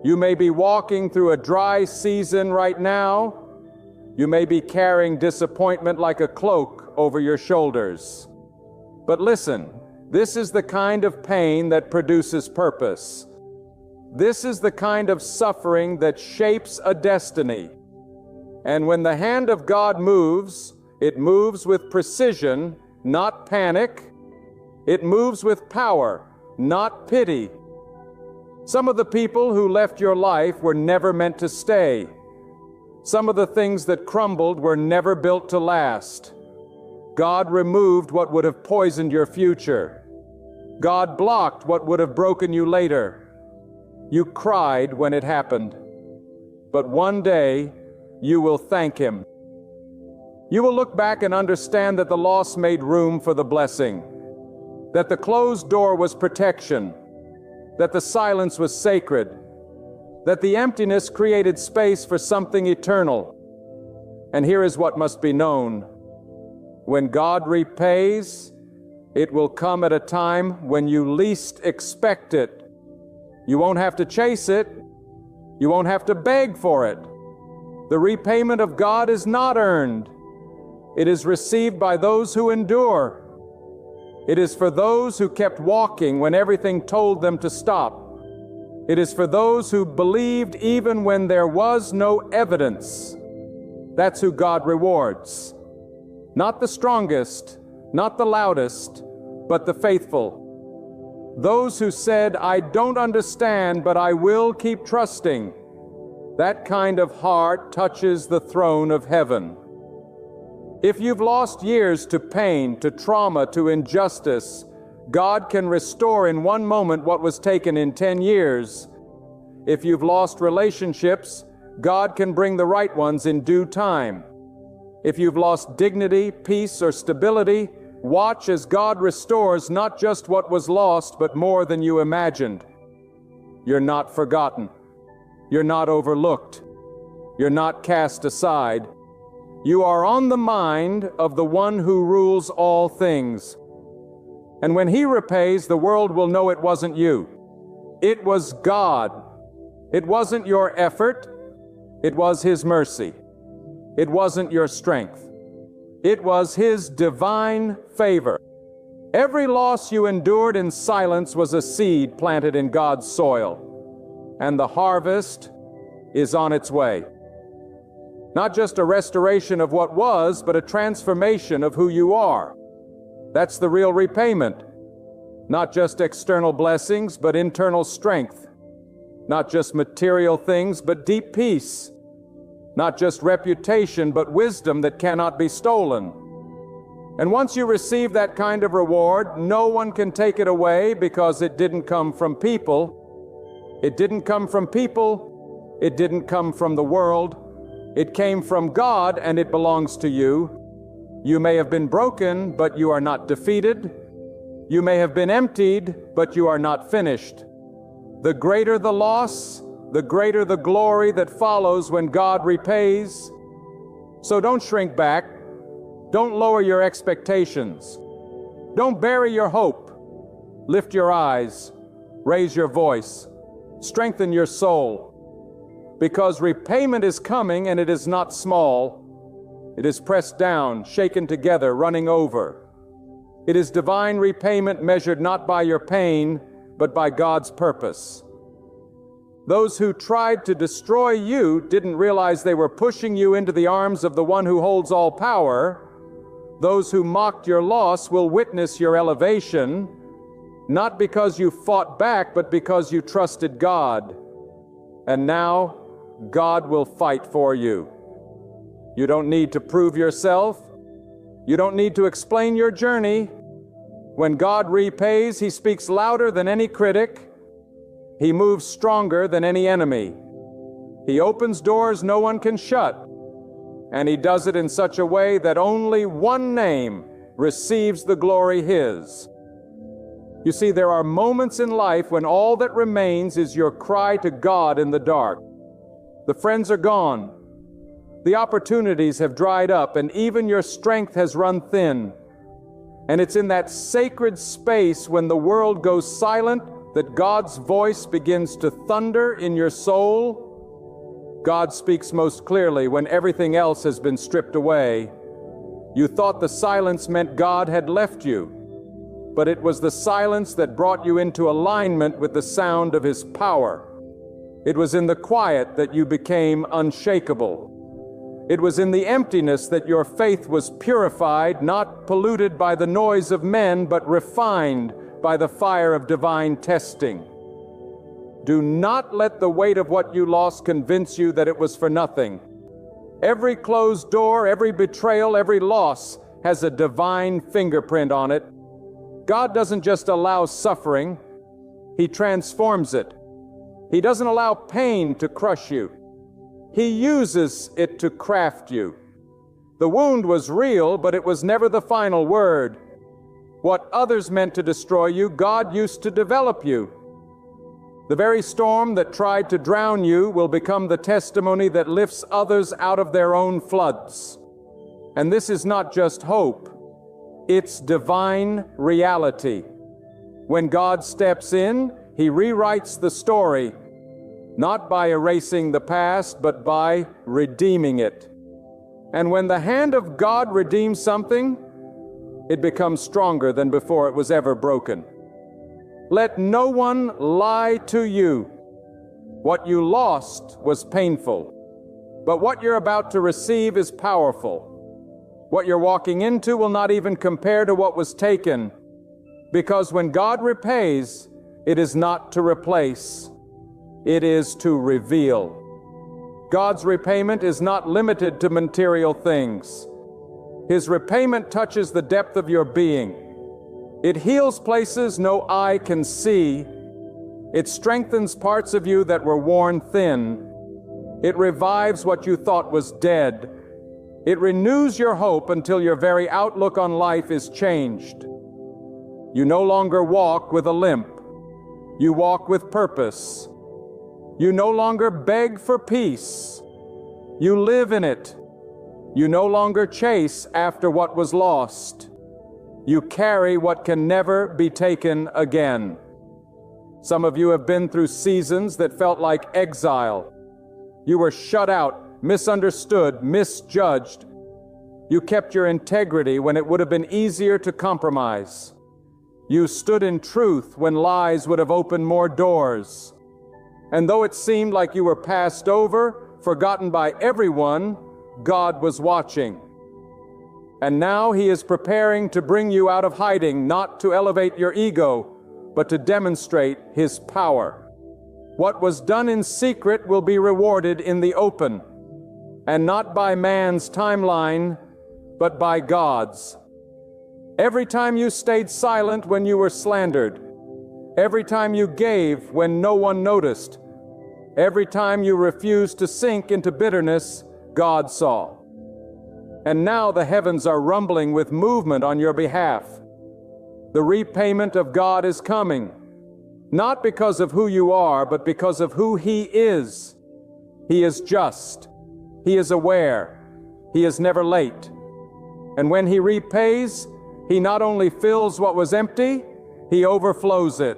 You may be walking through a dry season right now. You may be carrying disappointment like a cloak over your shoulders. But listen, this is the kind of pain that produces purpose. This is the kind of suffering that shapes a destiny. And when the hand of God moves, it moves with precision, not panic. It moves with power, not pity. Some of the people who left your life were never meant to stay. Some of the things that crumbled were never built to last. God removed what would have poisoned your future. God blocked what would have broken you later. You cried when it happened. But one day, you will thank Him. You will look back and understand that the loss made room for the blessing, that the closed door was protection, that the silence was sacred, that the emptiness created space for something eternal. And here is what must be known. When God repays, it will come at a time when you least expect it. You won't have to chase it. You won't have to beg for it. The repayment of God is not earned. It is received by those who endure. It is for those who kept walking when everything told them to stop. It is for those who believed even when there was no evidence. That's who God rewards. Not the strongest, not the loudest, but the faithful. Those who said, "I don't understand, but I will keep trusting." That kind of heart touches the throne of heaven. If you've lost years to pain, to trauma, to injustice, God can restore in one moment what was taken in 10 years. If you've lost relationships, God can bring the right ones in due time. If you've lost dignity, peace, or stability, watch as God restores not just what was lost, but more than you imagined. You're not forgotten. You're not overlooked. You're not cast aside. You are on the mind of the one who rules all things. And when He repays, the world will know it wasn't you. It was God. It wasn't your effort. It was His mercy. It wasn't your strength. It was His divine favor. Every loss you endured in silence was a seed planted in God's soil. And the harvest is on its way. Not just a restoration of what was, but a transformation of who you are. That's the real repayment. Not just external blessings, but internal strength. Not just material things, but deep peace. Not just reputation, but wisdom that cannot be stolen. And once you receive that kind of reward, no one can take it away because it didn't come from people. It didn't come from people. It didn't come from the world. It came from God, and it belongs to you. You may have been broken, but you are not defeated. You may have been emptied, but you are not finished. The greater the loss, the greater the glory that follows when God repays. So don't shrink back. Don't lower your expectations. Don't bury your hope. Lift your eyes. Raise your voice. Strengthen your soul. Because repayment is coming, and it is not small. It is pressed down, shaken together, running over. It is divine repayment measured not by your pain, but by God's purpose. Those who tried to destroy you didn't realize they were pushing you into the arms of the one who holds all power. Those who mocked your loss will witness your elevation, not because you fought back, but because you trusted God. And now, God will fight for you. You don't need to prove yourself. You don't need to explain your journey. When God repays, He speaks louder than any critic. He moves stronger than any enemy. He opens doors no one can shut. And He does it in such a way that only one name receives the glory His. You see, there are moments in life when all that remains is your cry to God in the dark. The friends are gone. The opportunities have dried up, and even your strength has run thin. And it's in that sacred space when the world goes silent that God's voice begins to thunder in your soul. God speaks most clearly when everything else has been stripped away. You thought the silence meant God had left you, but it was the silence that brought you into alignment with the sound of His power. It was in the quiet that you became unshakable. It was in the emptiness that your faith was purified, not polluted by the noise of men, but refined by the fire of divine testing. Do not let the weight of what you lost convince you that it was for nothing. Every closed door, every betrayal, every loss has a divine fingerprint on it. God doesn't just allow suffering, He transforms it. He doesn't allow pain to crush you. He uses it to craft you. The wound was real, but it was never the final word. What others meant to destroy you, God used to develop you. The very storm that tried to drown you will become the testimony that lifts others out of their own floods. And this is not just hope, it's divine reality. When God steps in, He rewrites the story, not by erasing the past, but by redeeming it. And when the hand of God redeems something, it becomes stronger than before it was ever broken. Let no one lie to you. What you lost was painful, but what you're about to receive is powerful. What you're walking into will not even compare to what was taken, because when God repays, it is not to replace, it is to reveal. God's repayment is not limited to material things. His repayment touches the depth of your being. It heals places no eye can see. It strengthens parts of you that were worn thin. It revives what you thought was dead. It renews your hope until your very outlook on life is changed. You no longer walk with a limp. You walk with purpose. You no longer beg for peace. You live in it. You no longer chase after what was lost. You carry what can never be taken again. Some of you have been through seasons that felt like exile. You were shut out, misunderstood, misjudged. You kept your integrity when it would have been easier to compromise. You stood in truth when lies would have opened more doors. And though it seemed like you were passed over, forgotten by everyone, God was watching. And now He is preparing to bring you out of hiding, not to elevate your ego, but to demonstrate His power. What was done in secret will be rewarded in the open, and not by man's timeline, but by God's. Every time you stayed silent when you were slandered, every time you gave when no one noticed, every time you refused to sink into bitterness, God saw. And now the heavens are rumbling with movement on your behalf. The repayment of God is coming, not because of who you are, but because of who He is. He is just. He is aware. He is never late. And when He repays, He not only fills what was empty, He overflows it.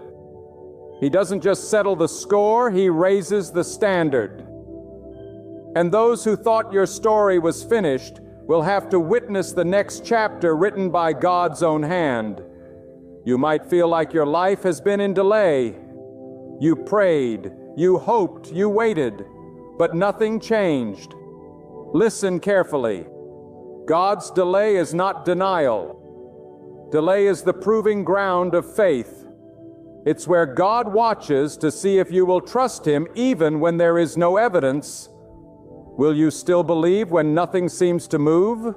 He doesn't just settle the score, He raises the standard. And those who thought your story was finished will have to witness the next chapter written by God's own hand. You might feel like your life has been in delay. You prayed, you hoped, you waited, but nothing changed. Listen carefully. God's delay is not denial. Delay is the proving ground of faith. It's where God watches to see if you will trust Him even when there is no evidence. Will you still believe when nothing seems to move?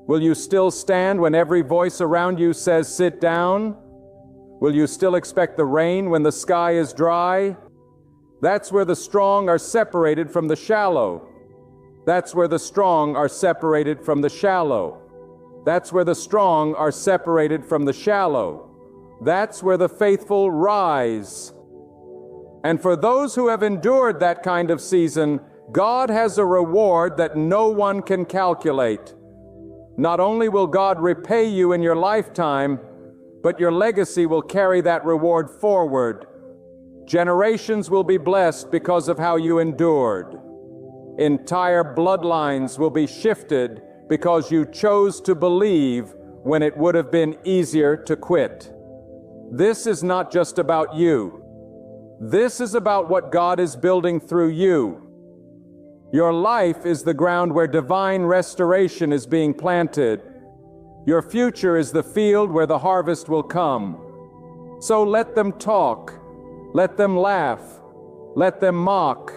Will you still stand when every voice around you says, "Sit down"? Will you still expect the rain when the sky is dry? That's where the strong are separated from the shallow. That's where the strong are separated from the shallow. That's where the strong are separated from the shallow. That's where the faithful rise. And for those who have endured that kind of season, God has a reward that no one can calculate. Not only will God repay you in your lifetime, but your legacy will carry that reward forward. Generations will be blessed because of how you endured. Entire bloodlines will be shifted because you chose to believe when it would have been easier to quit. This is not just about you. This is about what God is building through you. Your life is the ground where divine restoration is being planted. Your future is the field where the harvest will come. So let them talk, let them laugh, let them mock,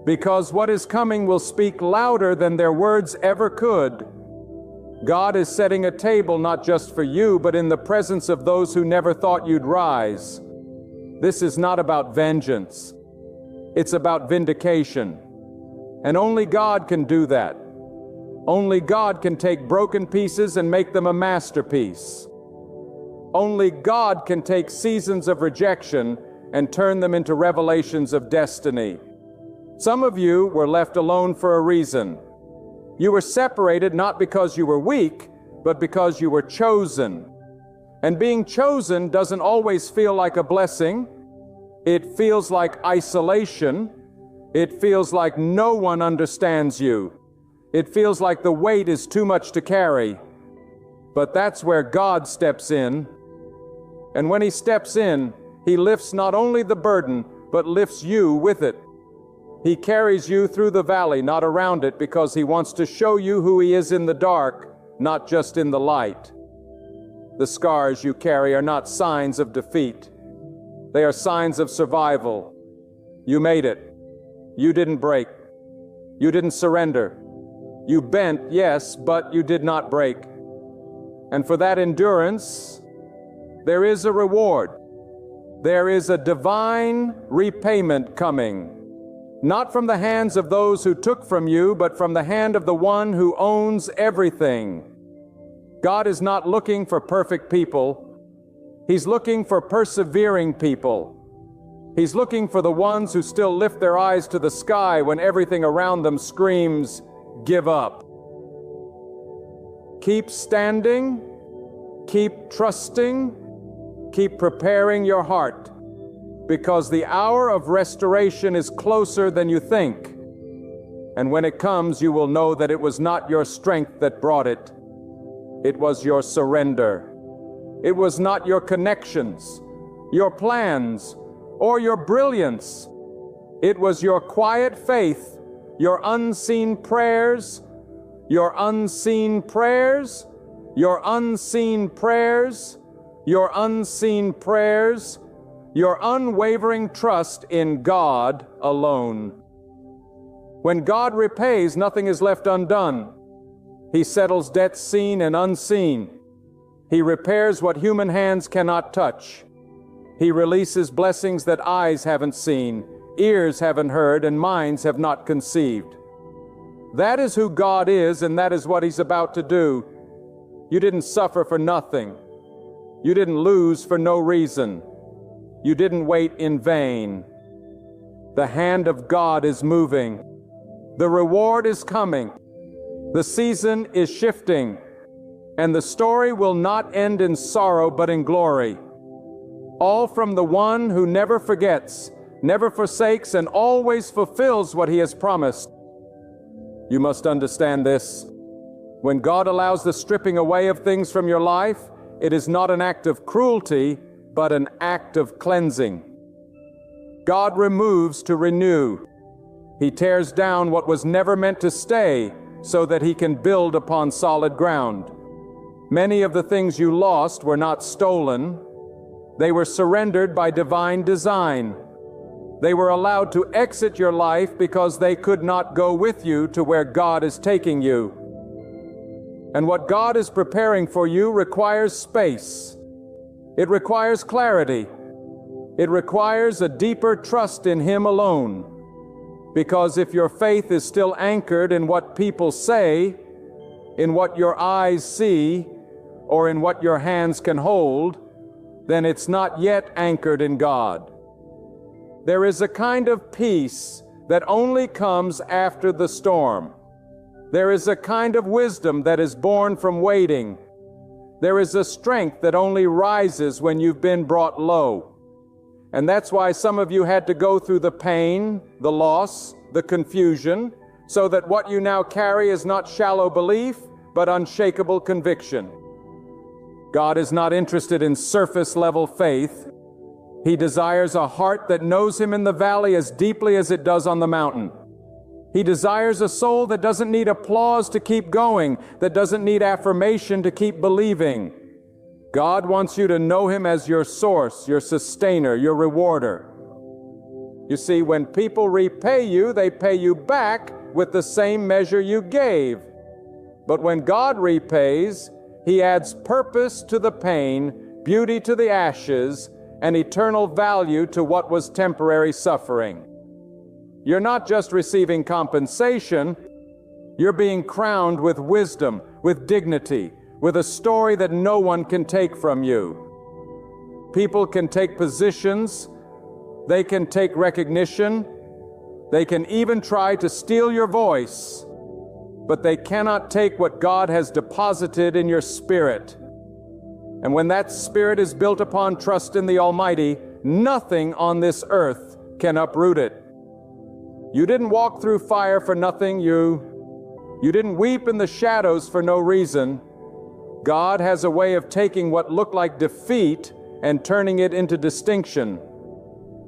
because what is coming will speak louder than their words ever could. God is setting a table not just for you, but in the presence of those who never thought you'd rise. This is not about vengeance. It's about vindication. And only God can do that. Only God can take broken pieces and make them a masterpiece. Only God can take seasons of rejection and turn them into revelations of destiny. Some of you were left alone for a reason. You were separated not because you were weak, but because you were chosen. And being chosen doesn't always feel like a blessing. It feels like isolation. It feels like no one understands you. It feels like the weight is too much to carry. But that's where God steps in. And when He steps in, He lifts not only the burden, but lifts you with it. He carries you through the valley, not around it, because He wants to show you who He is in the dark, not just in the light. The scars you carry are not signs of defeat. They are signs of survival. You made it. You didn't break. You didn't surrender. You bent, yes, but you did not break. And for that endurance, there is a reward. There is a divine repayment coming. Not from the hands of those who took from you, but from the hand of the one who owns everything. God is not looking for perfect people. He's looking for persevering people. He's looking for the ones who still lift their eyes to the sky when everything around them screams, "Give up." Keep standing, keep trusting, keep preparing your heart, because the hour of restoration is closer than you think. And when it comes, you will know that it was not your strength that brought it. It was your surrender. It was not your connections, your plans, or your brilliance. It was your quiet faith, your unseen prayers, your unseen prayers, your unseen prayers, your unseen prayers, your unwavering trust in God alone. When God repays, nothing is left undone. He settles debts seen and unseen. He repairs what human hands cannot touch. He releases blessings that eyes haven't seen, ears haven't heard, and minds have not conceived. That is who God is, and that is what He's about to do. You didn't suffer for nothing. You didn't lose for no reason. You didn't wait in vain. The hand of God is moving. The reward is coming. The season is shifting. And the story will not end in sorrow but in glory. All from the one who never forgets, never forsakes, and always fulfills what He has promised. You must understand this. When God allows the stripping away of things from your life, it is not an act of cruelty, but an act of cleansing. God removes to renew. He tears down what was never meant to stay so that He can build upon solid ground. Many of the things you lost were not stolen. They were surrendered by divine design. They were allowed to exit your life because they could not go with you to where God is taking you. And what God is preparing for you requires space. It requires clarity. It requires a deeper trust in Him alone. Because if your faith is still anchored in what people say, in what your eyes see, or in what your hands can hold, then it's not yet anchored in God. There is a kind of peace that only comes after the storm. There is a kind of wisdom that is born from waiting. There is a strength that only rises when you've been brought low. And that's why some of you had to go through the pain, the loss, the confusion, so that what you now carry is not shallow belief, but unshakable conviction. God is not interested in surface-level faith. He desires a heart that knows Him in the valley as deeply as it does on the mountain. He desires a soul that doesn't need applause to keep going, that doesn't need affirmation to keep believing. God wants you to know Him as your source, your sustainer, your rewarder. You see, when people repay you, they pay you back with the same measure you gave. But when God repays, He adds purpose to the pain, beauty to the ashes, and eternal value to what was temporary suffering. You're not just receiving compensation, you're being crowned with wisdom, with dignity, with a story that no one can take from you. People can take positions, they can take recognition, they can even try to steal your voice, but they cannot take what God has deposited in your spirit. And when that spirit is built upon trust in the Almighty, nothing on this earth can uproot it. You didn't walk through fire for nothing. You didn't weep in the shadows for no reason. God has a way of taking what looked like defeat and turning it into distinction.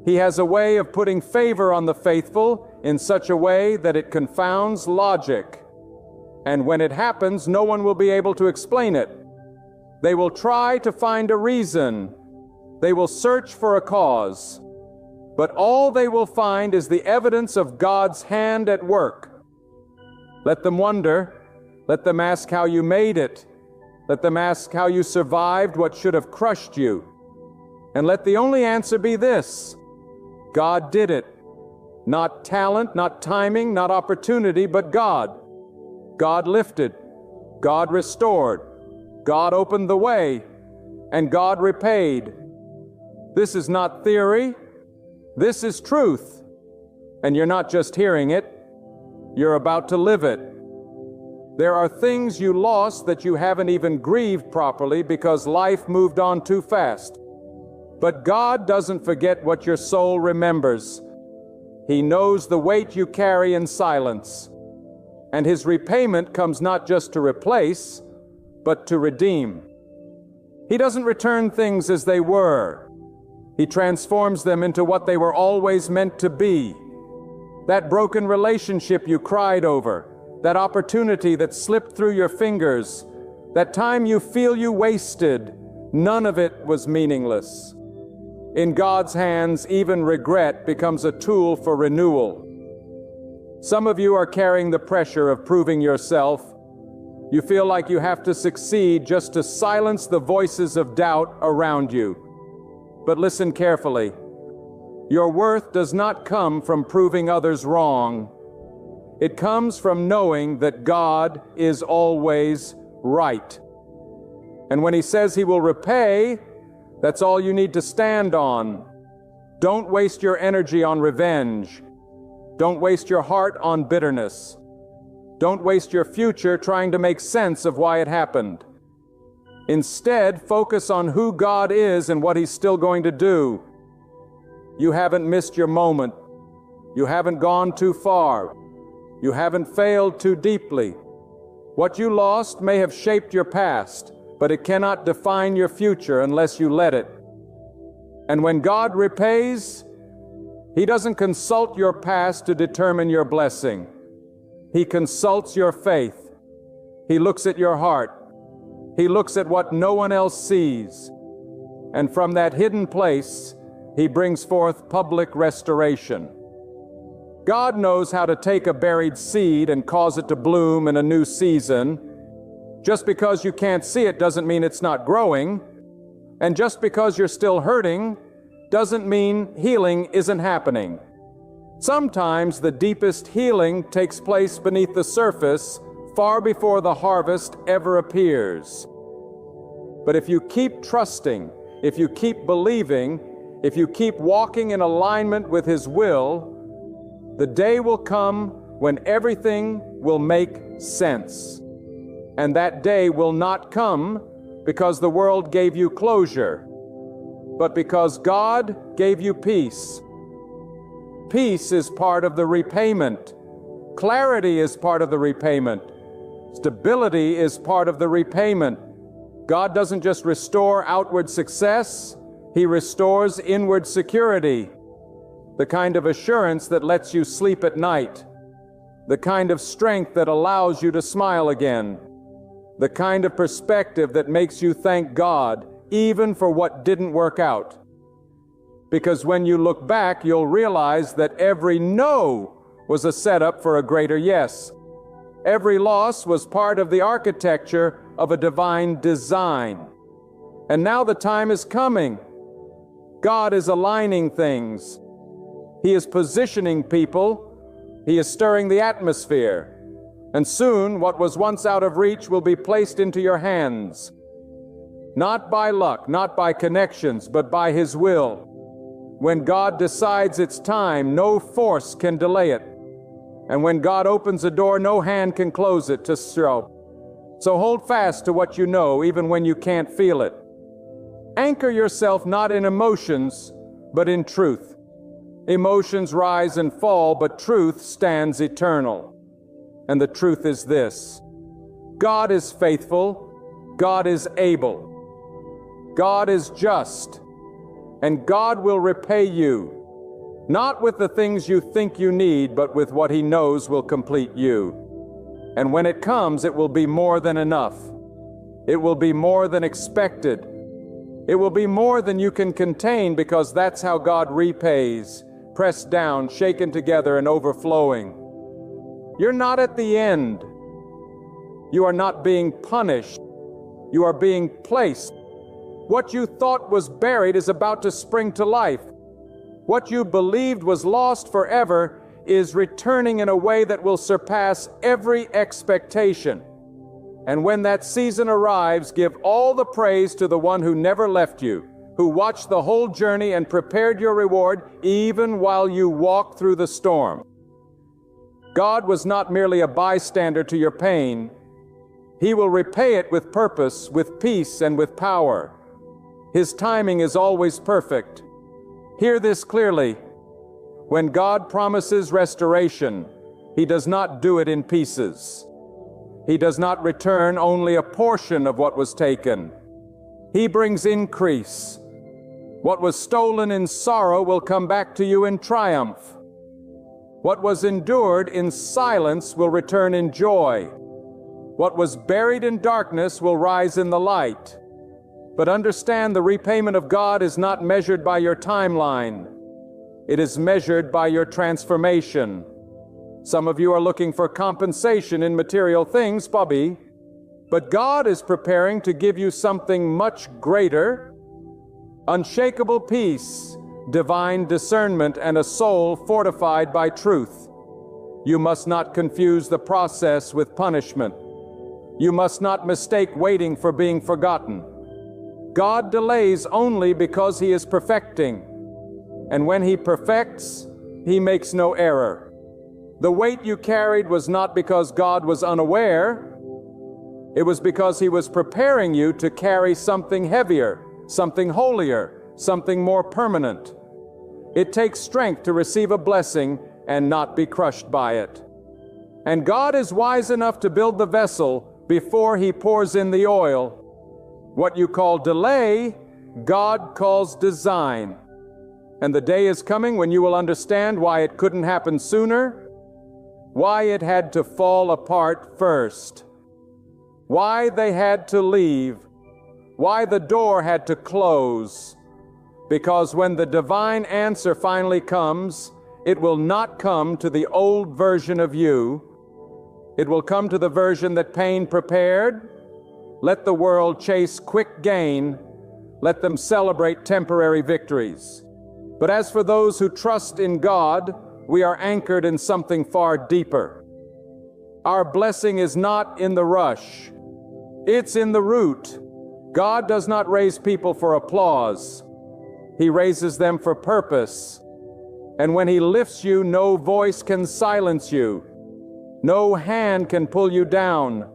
He has a way of putting favor on the faithful in such a way that it confounds logic. And when it happens, no one will be able to explain it. They will try to find a reason. They will search for a cause. But all they will find is the evidence of God's hand at work. Let them wonder. Let them ask how you made it. Let them ask how you survived what should have crushed you. And let the only answer be this: God did it. Not talent, not timing, not opportunity, but God. God lifted. God restored. God opened the way. And God repaid. This is not theory. This is truth. And you're not just hearing it. You're about to live it. There are things you lost that you haven't even grieved properly because life moved on too fast. But God doesn't forget what your soul remembers. He knows the weight you carry in silence. And His repayment comes not just to replace, but to redeem. He doesn't return things as they were. He transforms them into what they were always meant to be. That broken relationship you cried over, that opportunity that slipped through your fingers, that time you feel you wasted, None of it was meaningless. In God's hands, even regret becomes a tool for renewal. Some of you are carrying the pressure of proving yourself. You feel like you have to succeed just to silence the voices of doubt around you. But listen carefully. Your worth does not come from proving others wrong. It comes from knowing that God is always right. And when He says He will repay, that's all you need to stand on. Don't waste your energy on revenge. Don't waste your heart on bitterness. Don't waste your future trying to make sense of why it happened. Instead, focus on who God is and what He's still going to do. You haven't missed your moment. You haven't gone too far. You haven't failed too deeply. What you lost may have shaped your past, but it cannot define your future unless you let it. And when God repays, He doesn't consult your past to determine your blessing. He consults your faith. He looks at your heart. He looks at what no one else sees. And from that hidden place, He brings forth public restoration. God knows how to take a buried seed and cause it to bloom in a new season. Just because you can't see it doesn't mean it's not growing. And just because you're still hurting doesn't mean healing isn't happening. Sometimes the deepest healing takes place beneath the surface, far before the harvest ever appears. But if you keep trusting, if you keep believing, if you keep walking in alignment with His will, the day will come when everything will make sense. And that day will not come because the world gave you closure, but because God gave you peace. Peace is part of the repayment. Clarity is part of the repayment. Stability is part of the repayment. God doesn't just restore outward success, He restores inward security. The kind of assurance that lets you sleep at night. The kind of strength that allows you to smile again. The kind of perspective that makes you thank God even for what didn't work out. Because when you look back, you'll realize that every no was a setup for a greater yes. Every loss was part of the architecture of a divine design. And now the time is coming. God is aligning things. He is positioning people. He is stirring the atmosphere. And soon, what was once out of reach will be placed into your hands. Not by luck, not by connections, but by His will. When God decides it's time, no force can delay it. And when God opens a door, no hand can close it to show. So hold fast to what you know, even when you can't feel it. Anchor yourself not in emotions, but in truth. Emotions rise and fall, but truth stands eternal. And the truth is this: God is faithful, God is able, God is just, and God will repay you, not with the things you think you need, but with what He knows will complete you. And when it comes, it will be more than enough. It will be more than expected. It will be more than you can contain, because that's how God repays, pressed down, shaken together, and overflowing. You're not at the end. You are not being punished. You are being placed. What you thought was buried is about to spring to life. What you believed was lost forever is returning in a way that will surpass every expectation. And when that season arrives, give all the praise to the one who never left you, who watched the whole journey and prepared your reward even while you walked through the storm. God was not merely a bystander to your pain. He will repay it with purpose, with peace, and with power. His timing is always perfect. Hear this clearly. When God promises restoration, He does not do it in pieces. He does not return only a portion of what was taken. He brings increase. What was stolen in sorrow will come back to you in triumph. What was endured in silence will return in joy. What was buried in darkness will rise in the light. But understand, the repayment of God is not measured by your timeline. It is measured by your transformation. Some of you are looking for compensation in material things, Bobby. But God is preparing to give you something much greater: unshakable peace, divine discernment, and a soul fortified by truth. You must not confuse the process with punishment. You must not mistake waiting for being forgotten. God delays only because He is perfecting. And when He perfects, He makes no error. The weight you carried was not because God was unaware. It was because He was preparing you to carry something heavier, something holier, something more permanent. It takes strength to receive a blessing and not be crushed by it. And God is wise enough to build the vessel before He pours in the oil. What you call delay, God calls design. And the day is coming when you will understand why it couldn't happen sooner, why it had to fall apart first, why they had to leave, why the door had to close. Because when the divine answer finally comes, it will not come to the old version of you. It will come to the version that pain prepared. Let the world chase quick gain. Let them celebrate temporary victories. But as for those who trust in God, we are anchored in something far deeper. Our blessing is not in the rush. It's in the root. God does not raise people for applause. He raises them for purpose. And when He lifts you, no voice can silence you. No hand can pull you down.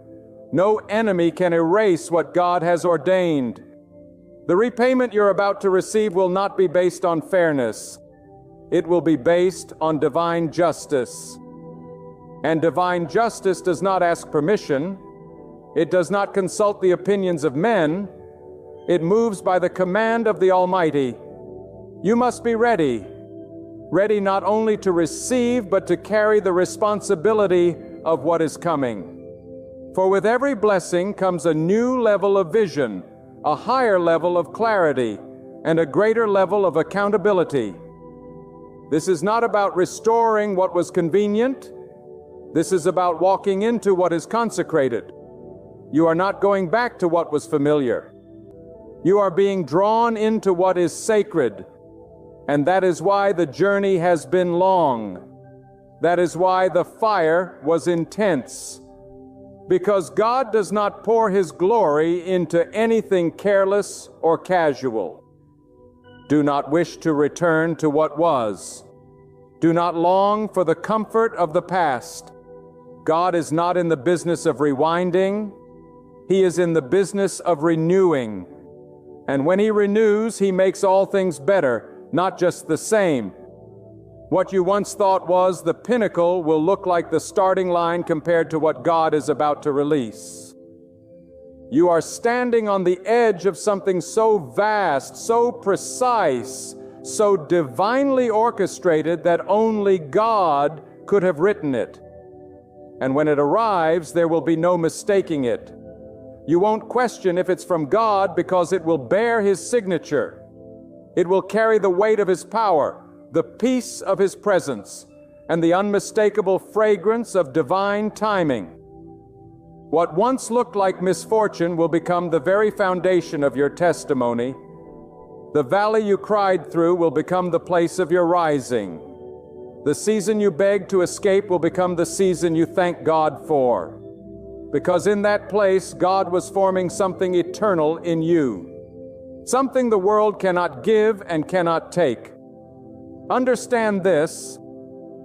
No enemy can erase what God has ordained. The repayment you're about to receive will not be based on fairness. It will be based on divine justice. And divine justice does not ask permission. It does not consult the opinions of men. It moves by the command of the Almighty. You must be ready. Ready not only to receive, but to carry the responsibility of what is coming. For with every blessing comes a new level of vision, a higher level of clarity, and a greater level of accountability. This is not about restoring what was convenient. This is about walking into what is consecrated. You are not going back to what was familiar. You are being drawn into what is sacred. And that is why the journey has been long. That is why the fire was intense. Because God does not pour His glory into anything careless or casual. Do not wish to return to what was. Do not long for the comfort of the past. God is not in the business of rewinding. He is in the business of renewing. And when He renews, He makes all things better, not just the same. What you once thought was the pinnacle will look like the starting line compared to what God is about to release. You are standing on the edge of something so vast, so precise, so divinely orchestrated that only God could have written it. And when it arrives, there will be no mistaking it. You won't question if it's from God because it will bear His signature. It will carry the weight of His power, the peace of His presence, and the unmistakable fragrance of divine timing. What once looked like misfortune will become the very foundation of your testimony. The valley you cried through will become the place of your rising. The season you begged to escape will become the season you thank God for. Because in that place, God was forming something eternal in you. Something the world cannot give and cannot take. Understand this.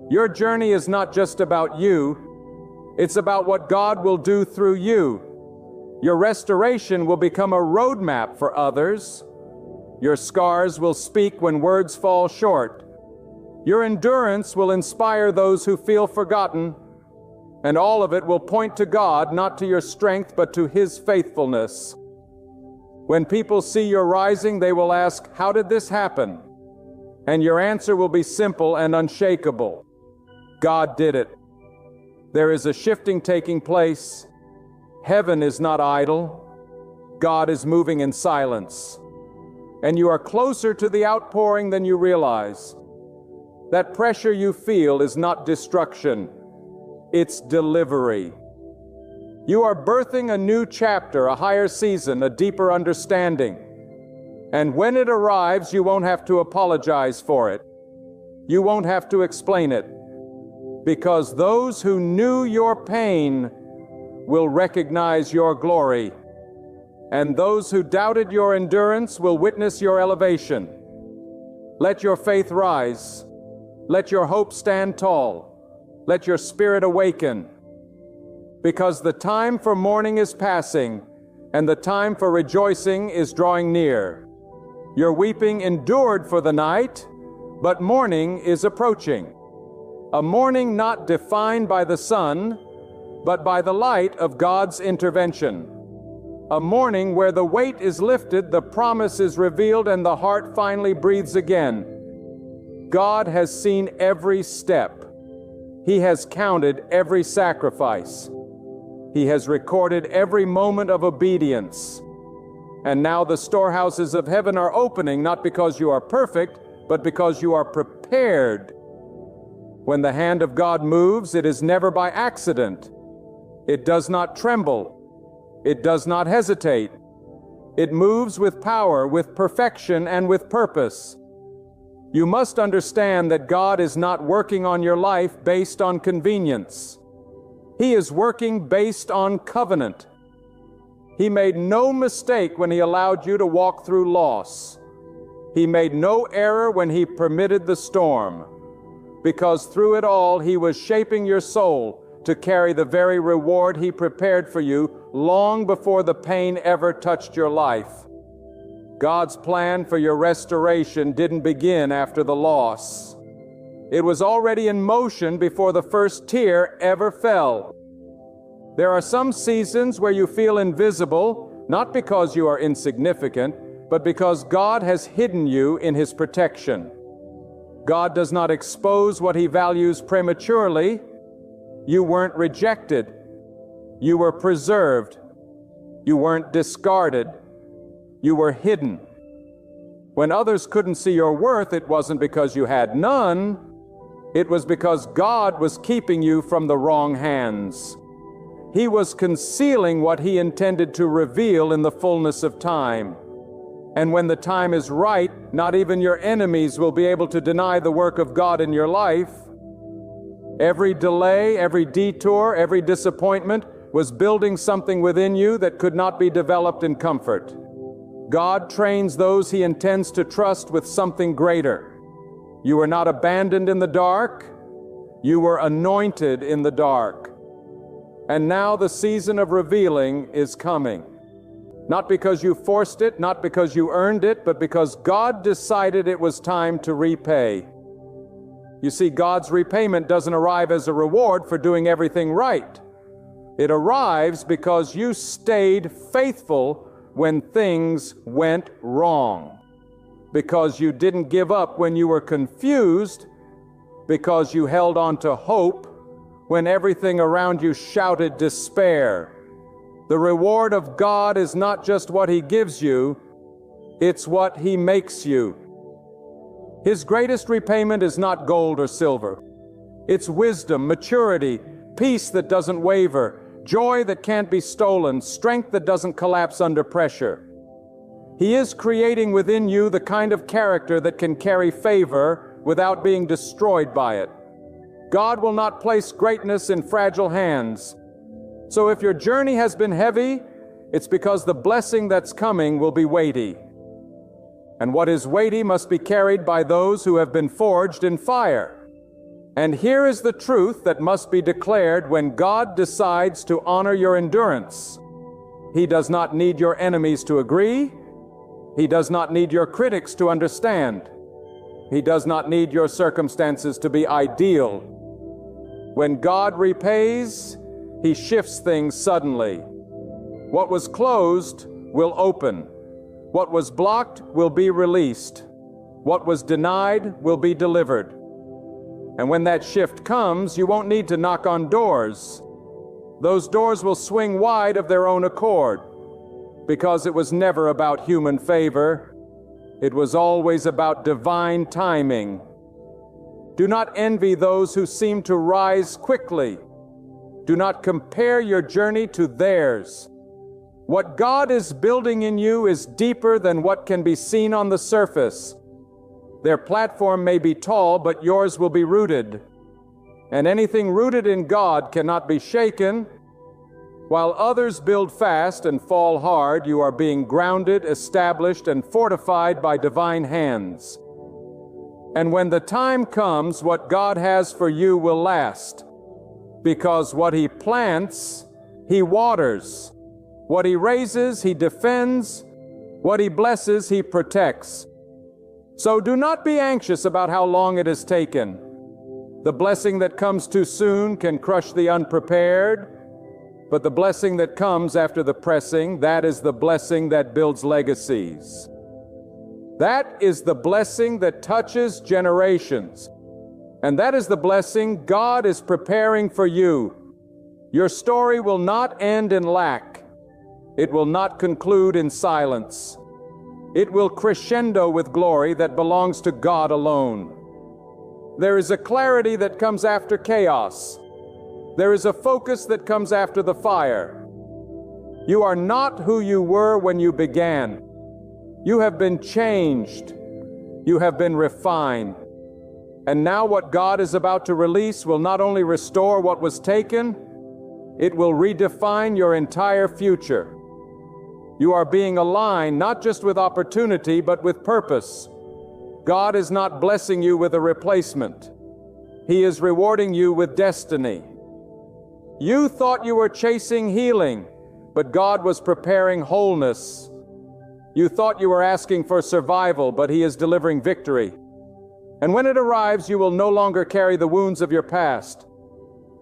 Your journey is not just about you. It's about what God will do through you. Your restoration will become a roadmap for others. Your scars will speak when words fall short. Your endurance will inspire those who feel forgotten. And all of it will point to God, not to your strength, but to His faithfulness. When people see your rising, they will ask, "How did this happen?" And your answer will be simple and unshakable. God did it. There is a shifting taking place. Heaven is not idle. God is moving in silence, and you are closer to the outpouring than you realize. That pressure you feel is not destruction, it's delivery. You are birthing a new chapter, a higher season, a deeper understanding. And when it arrives, you won't have to apologize for it. You won't have to explain it, because those who knew your pain will recognize your glory, and those who doubted your endurance will witness your elevation. Let your faith rise. Let your hope stand tall. Let your spirit awaken. Because the time for mourning is passing, and the time for rejoicing is drawing near. Your weeping endured for the night, but morning is approaching. A morning not defined by the sun, but by the light of God's intervention. A morning where the weight is lifted, the promise is revealed, and the heart finally breathes again. God has seen every step. He has counted every sacrifice. He has recorded every moment of obedience. And now the storehouses of heaven are opening, not because you are perfect, but because you are prepared. When the hand of God moves, it is never by accident. It does not tremble. It does not hesitate. It moves with power, with perfection, and with purpose. You must understand that God is not working on your life based on convenience. He is working based on covenant. He made no mistake when He allowed you to walk through loss. He made no error when He permitted the storm, because through it all He was shaping your soul to carry the very reward He prepared for you long before the pain ever touched your life. God's plan for your restoration didn't begin after the loss. It was already in motion before the first tear ever fell. There are some seasons where you feel invisible, not because you are insignificant, but because God has hidden you in His protection. God does not expose what He values prematurely. You weren't rejected. You were preserved. You weren't discarded. You were hidden. When others couldn't see your worth, it wasn't because you had none. It was because God was keeping you from the wrong hands. He was concealing what He intended to reveal in the fullness of time. And when the time is right, not even your enemies will be able to deny the work of God in your life. Every delay, every detour, every disappointment was building something within you that could not be developed in comfort. God trains those He intends to trust with something greater. You were not abandoned in the dark. You were anointed in the dark. And now the season of revealing is coming. Not because you forced it, not because you earned it, but because God decided it was time to repay. You see, God's repayment doesn't arrive as a reward for doing everything right. It arrives because you stayed faithful when things went wrong, because you didn't give up when you were confused, because you held on to hope when everything around you shouted despair. The reward of God is not just what He gives you, it's what He makes you. His greatest repayment is not gold or silver. It's wisdom, maturity, peace that doesn't waver, joy that can't be stolen, strength that doesn't collapse under pressure. He is creating within you the kind of character that can carry favor without being destroyed by it. God will not place greatness in fragile hands. So if your journey has been heavy, it's because the blessing that's coming will be weighty. And what is weighty must be carried by those who have been forged in fire. And here is the truth that must be declared when God decides to honor your endurance. He does not need your enemies to agree. He does not need your critics to understand. He does not need your circumstances to be ideal. When God repays, He shifts things suddenly. What was closed will open. What was blocked will be released. What was denied will be delivered. And when that shift comes, you won't need to knock on doors. Those doors will swing wide of their own accord. because it was never about human favor. It was always about divine timing. Do not envy those who seem to rise quickly. Do not compare your journey to theirs. What God is building in you is deeper than what can be seen on the surface. Their platform may be tall, but yours will be rooted. And anything rooted in God cannot be shaken. While others build fast and fall hard, you are being grounded, established, and fortified by divine hands. And when the time comes, what God has for you will last. Because what He plants, He waters. What He raises, He defends. What He blesses, He protects. So do not be anxious about how long it has taken. The blessing that comes too soon can crush the unprepared, but the blessing that comes after the pressing, that is the blessing that builds legacies. That is the blessing that touches generations. And that is the blessing God is preparing for you. Your story will not end in lack. It will not conclude in silence. It will crescendo with glory that belongs to God alone. There is a clarity that comes after chaos. There is a focus that comes after the fire. You are not who you were when you began. You have been changed. You have been refined. And now what God is about to release will not only restore what was taken, it will redefine your entire future. You are being aligned not just with opportunity, but with purpose. God is not blessing you with a replacement. He is rewarding you with destiny. You thought you were chasing healing, but God was preparing wholeness. You thought you were asking for survival, but He is delivering victory. And when it arrives, you will no longer carry the wounds of your past.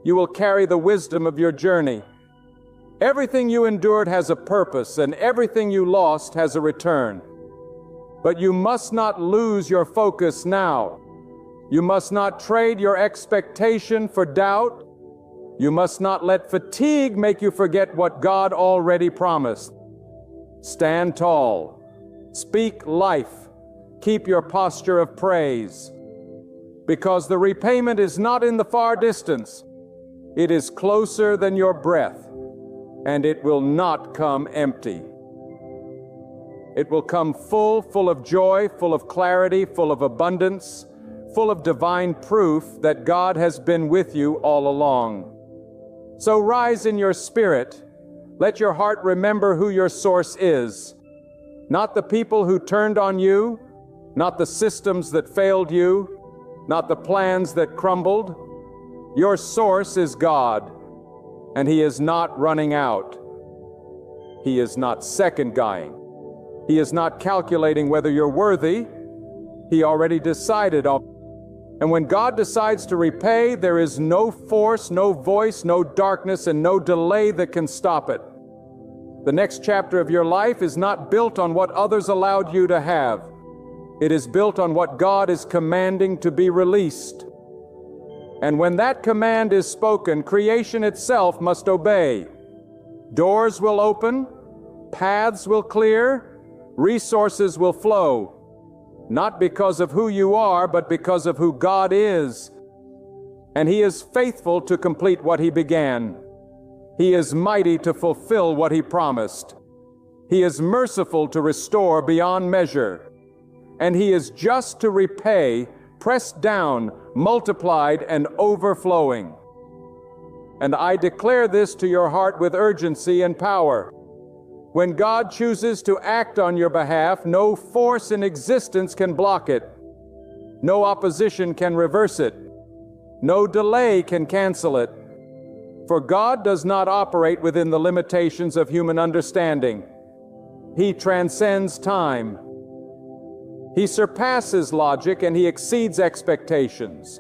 You will carry the wisdom of your journey. Everything you endured has a purpose, and everything you lost has a return. But you must not lose your focus now. You must not trade your expectation for doubt. You must not let fatigue make you forget what God already promised. Stand tall. Speak life. Keep your posture of praise. Because the repayment is not in the far distance. It is closer than your breath, and it will not come empty. It will come full of joy, full of clarity, full of abundance, full of divine proof that God has been with you all along. So rise in your spirit. Let your heart remember who your source is. Not the people who turned on you, not the systems that failed you, not the plans that crumbled. Your source is God, and He is not running out. He is not second-guessing. He is not calculating whether you're worthy. He already decided on. And when God decides to repay, there is no force, no voice, no darkness, and no delay that can stop it. The next chapter of your life is not built on what others allowed you to have. It is built on what God is commanding to be released. And when that command is spoken, creation itself must obey. Doors will open, paths will clear, resources will flow. Not because of who you are, but because of who God is. And He is faithful to complete what He began. He is mighty to fulfill what He promised. He is merciful to restore beyond measure. And He is just to repay, pressed down, multiplied, and overflowing. And I declare this to your heart with urgency and power. When God chooses to act on your behalf, no force in existence can block it. No opposition can reverse it. No delay can cancel it. For God does not operate within the limitations of human understanding. He transcends time. He surpasses logic and He exceeds expectations.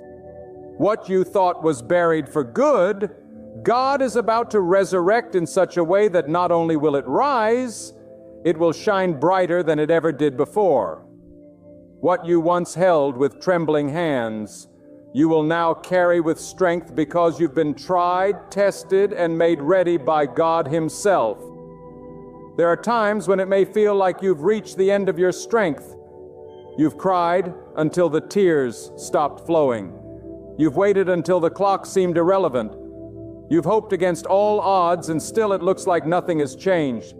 What you thought was buried for good, God is about to resurrect in such a way that not only will it rise, it will shine brighter than it ever did before. What you once held with trembling hands, you will now carry with strength because you've been tried, tested, and made ready by God Himself. There are times when it may feel like you've reached the end of your strength. You've cried until the tears stopped flowing. You've waited until the clock seemed irrelevant. You've hoped against all odds, and still it looks like nothing has changed.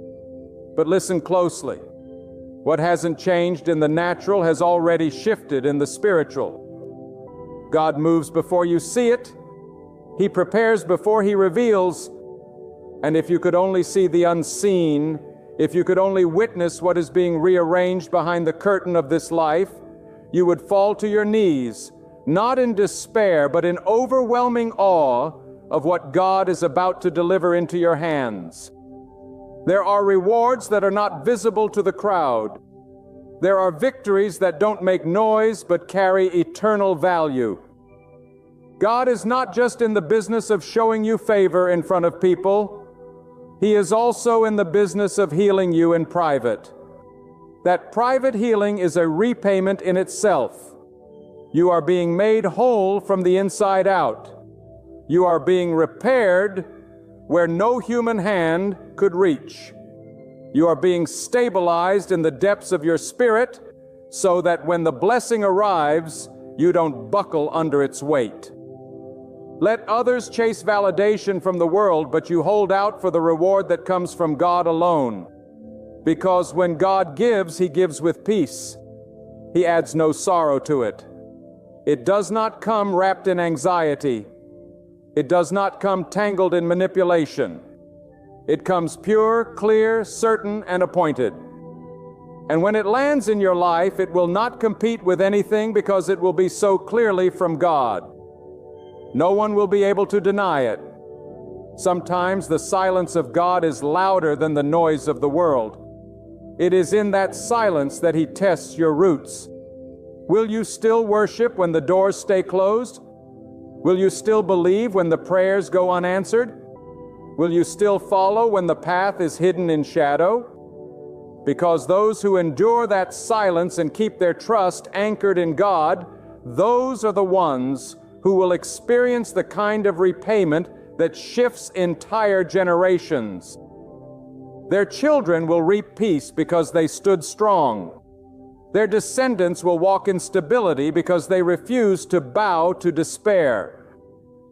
But listen closely. What hasn't changed in the natural has already shifted in the spiritual. God moves before you see it. He prepares before He reveals. And if you could only see the unseen, if you could only witness what is being rearranged behind the curtain of this life, you would fall to your knees, not in despair, but in overwhelming awe of what God is about to deliver into your hands. There are rewards that are not visible to the crowd. There are victories that don't make noise but carry eternal value. God is not just in the business of showing you favor in front of people. He is also in the business of healing you in private. That private healing is a repayment in itself. You are being made whole from the inside out. You are being repaired where no human hand could reach. You are being stabilized in the depths of your spirit so that when the blessing arrives, you don't buckle under its weight. Let others chase validation from the world, but you hold out for the reward that comes from God alone. Because when God gives, He gives with peace. He adds no sorrow to it. It does not come wrapped in anxiety. It does not come tangled in manipulation. It comes pure, clear, certain, and appointed. And when it lands in your life, it will not compete with anything because it will be so clearly from God. No one will be able to deny it. Sometimes the silence of God is louder than the noise of the world. It is in that silence that He tests your roots. Will you still worship when the doors stay closed? Will you still believe when the prayers go unanswered? Will you still follow when the path is hidden in shadow? Because those who endure that silence and keep their trust anchored in God, those are the ones who will experience the kind of repayment that shifts entire generations. Their children will reap peace because they stood strong. Their descendants will walk in stability because they refused to bow to despair.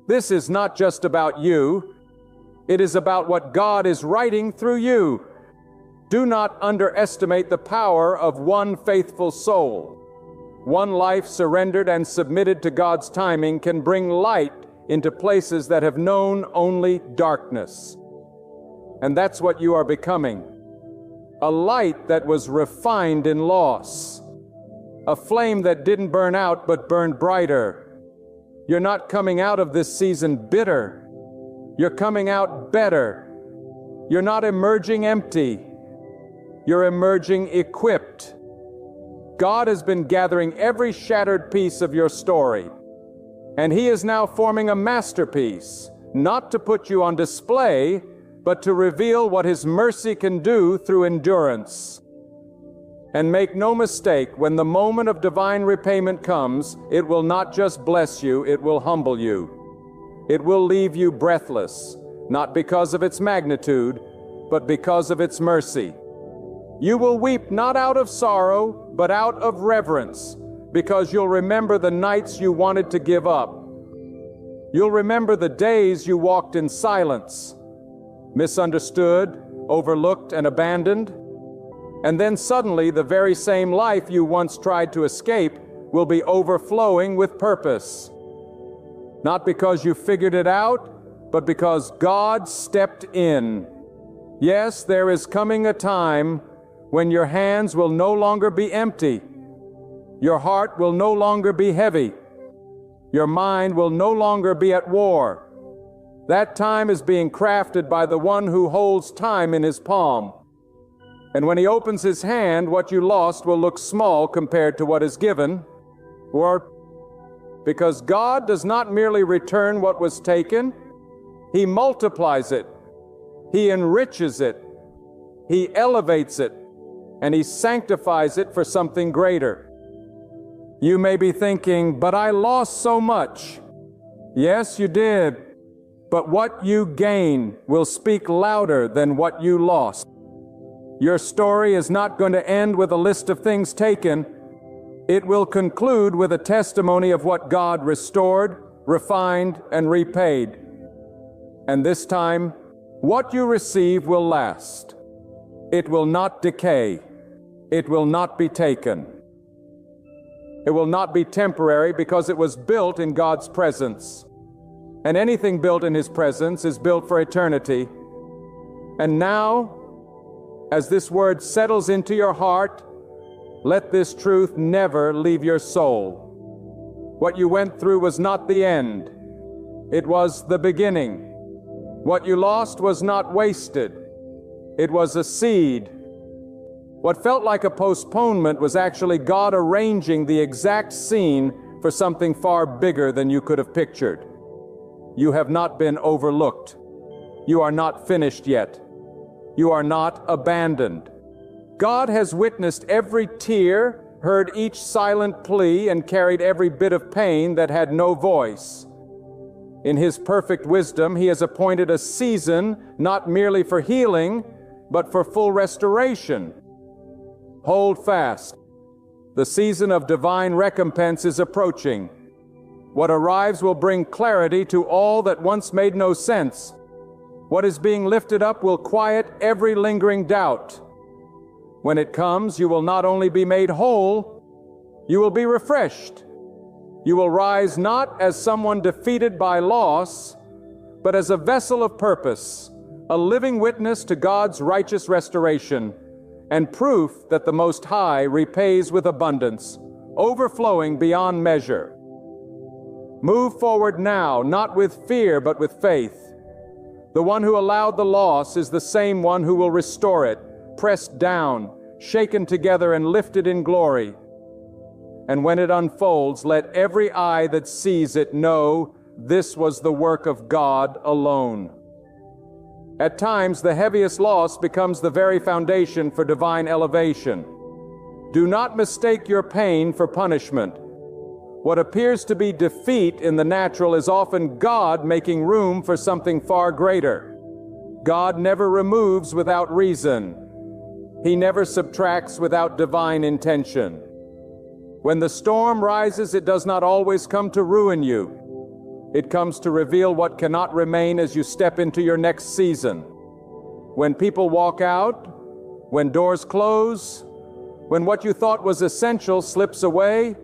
This is not just about you. It is about what God is writing through you. Do not underestimate the power of one faithful soul. One life surrendered and submitted to God's timing can bring light into places that have known only darkness. And that's what you are becoming. A light that was refined in loss. A flame that didn't burn out but burned brighter. You're not coming out of this season bitter. You're coming out better. You're not emerging empty. You're emerging equipped. God has been gathering every shattered piece of your story, and He is now forming a masterpiece, not to put you on display, but to reveal what His mercy can do through endurance. And make no mistake, when the moment of divine repayment comes, it will not just bless you, it will humble you. It will leave you breathless, not because of its magnitude, but because of its mercy. You will weep not out of sorrow, but out of reverence, because you'll remember the nights you wanted to give up. You'll remember the days you walked in silence, misunderstood, overlooked, and abandoned. And then suddenly the very same life you once tried to escape will be overflowing with purpose. Not because you figured it out, but because God stepped in. Yes, there is coming a time when your hands will no longer be empty. Your heart will no longer be heavy. Your mind will no longer be at war. That time is being crafted by the one who holds time in His palm. And when He opens His hand, what you lost will look small compared to what is given, because God does not merely return what was taken, He multiplies it, He enriches it, He elevates it, and He sanctifies it for something greater. You may be thinking, but I lost so much. Yes, you did, but what you gain will speak louder than what you lost. Your story is not going to end with a list of things taken. It will conclude with a testimony of what God restored, refined, and repaid. And this time, what you receive will last. It will not decay. It will not be taken. It will not be temporary because it was built in God's presence. And anything built in His presence is built for eternity. And now, as this word settles into your heart, let this truth never leave your soul. What you went through was not the end. It was the beginning. What you lost was not wasted. It was a seed. What felt like a postponement was actually God arranging the exact scene for something far bigger than you could have pictured. You have not been overlooked. You are not finished yet. You are not abandoned. God has witnessed every tear, heard each silent plea, and carried every bit of pain that had no voice. In His perfect wisdom, He has appointed a season not merely for healing, but for full restoration. Hold fast. The season of divine recompense is approaching. What arrives will bring clarity to all that once made no sense. What is being lifted up will quiet every lingering doubt. When it comes, you will not only be made whole, you will be refreshed. You will rise not as someone defeated by loss, but as a vessel of purpose, a living witness to God's righteous restoration, and proof that the Most High repays with abundance, overflowing beyond measure. Move forward now, not with fear, but with faith. The one who allowed the loss is the same one who will restore it, pressed down, shaken together, and lifted in glory. And when it unfolds, let every eye that sees it know this was the work of God alone. At times, the heaviest loss becomes the very foundation for divine elevation. Do not mistake your pain for punishment. What appears to be defeat in the natural is often God making room for something far greater. God never removes without reason. He never subtracts without divine intention. When the storm rises, it does not always come to ruin you. It comes to reveal what cannot remain as you step into your next season. When people walk out, when doors close, when what you thought was essential slips away,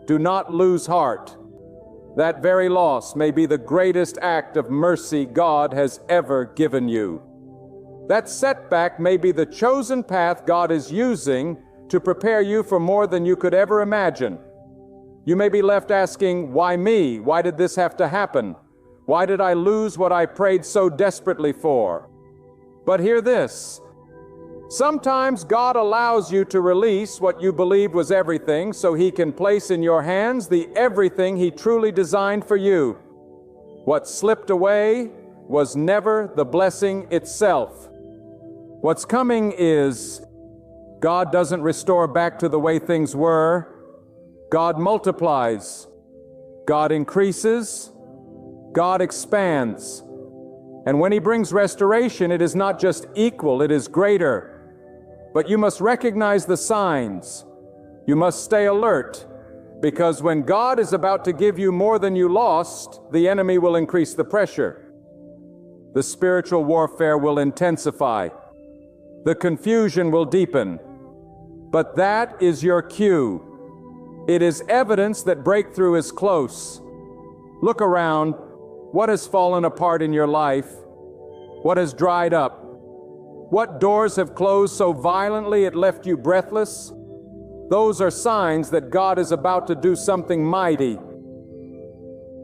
do not lose heart. That very loss may be the greatest act of mercy God has ever given you. That setback may be the chosen path God is using to prepare you for more than you could ever imagine. You may be left asking, why me? Why did this have to happen? Why did I lose what I prayed so desperately for? But hear this. Sometimes God allows you to release what you believed was everything so He can place in your hands the everything He truly designed for you. What slipped away was never the blessing itself. What's coming is God doesn't restore back to the way things were. God multiplies. God increases. God expands. And when He brings restoration, it is not just equal, it is greater. But you must recognize the signs. You must stay alert, because when God is about to give you more than you lost, the enemy will increase the pressure. The spiritual warfare will intensify. The confusion will deepen. But that is your cue. It is evidence that breakthrough is close. Look around. What has fallen apart in your life? What has dried up? What doors have closed so violently it left you breathless? Those are signs that God is about to do something mighty.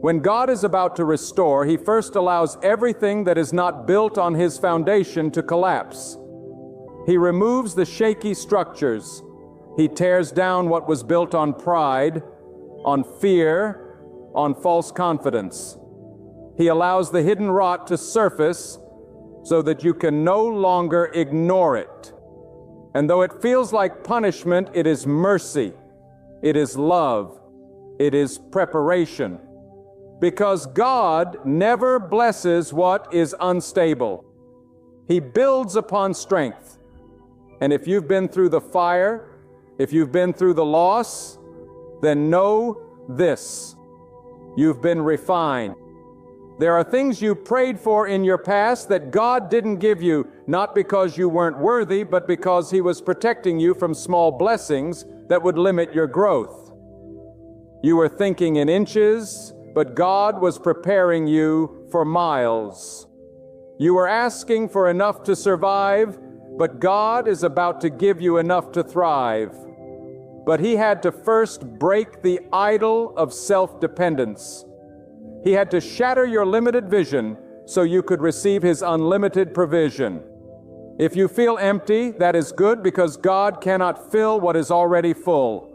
When God is about to restore, He first allows everything that is not built on His foundation to collapse. He removes the shaky structures. He tears down what was built on pride, on fear, on false confidence. He allows the hidden rot to surface so that you can no longer ignore it. And though it feels like punishment, it is mercy, it is love, it is preparation. Because God never blesses what is unstable. He builds upon strength. And if you've been through the fire, if you've been through the loss, then know this: you've been refined. There are things you prayed for in your past that God didn't give you, not because you weren't worthy, but because He was protecting you from small blessings that would limit your growth. You were thinking in inches, but God was preparing you for miles. You were asking for enough to survive, but God is about to give you enough to thrive. But He had to first break the idol of self-dependence. He had to shatter your limited vision so you could receive His unlimited provision. If you feel empty, that is good, because God cannot fill what is already full.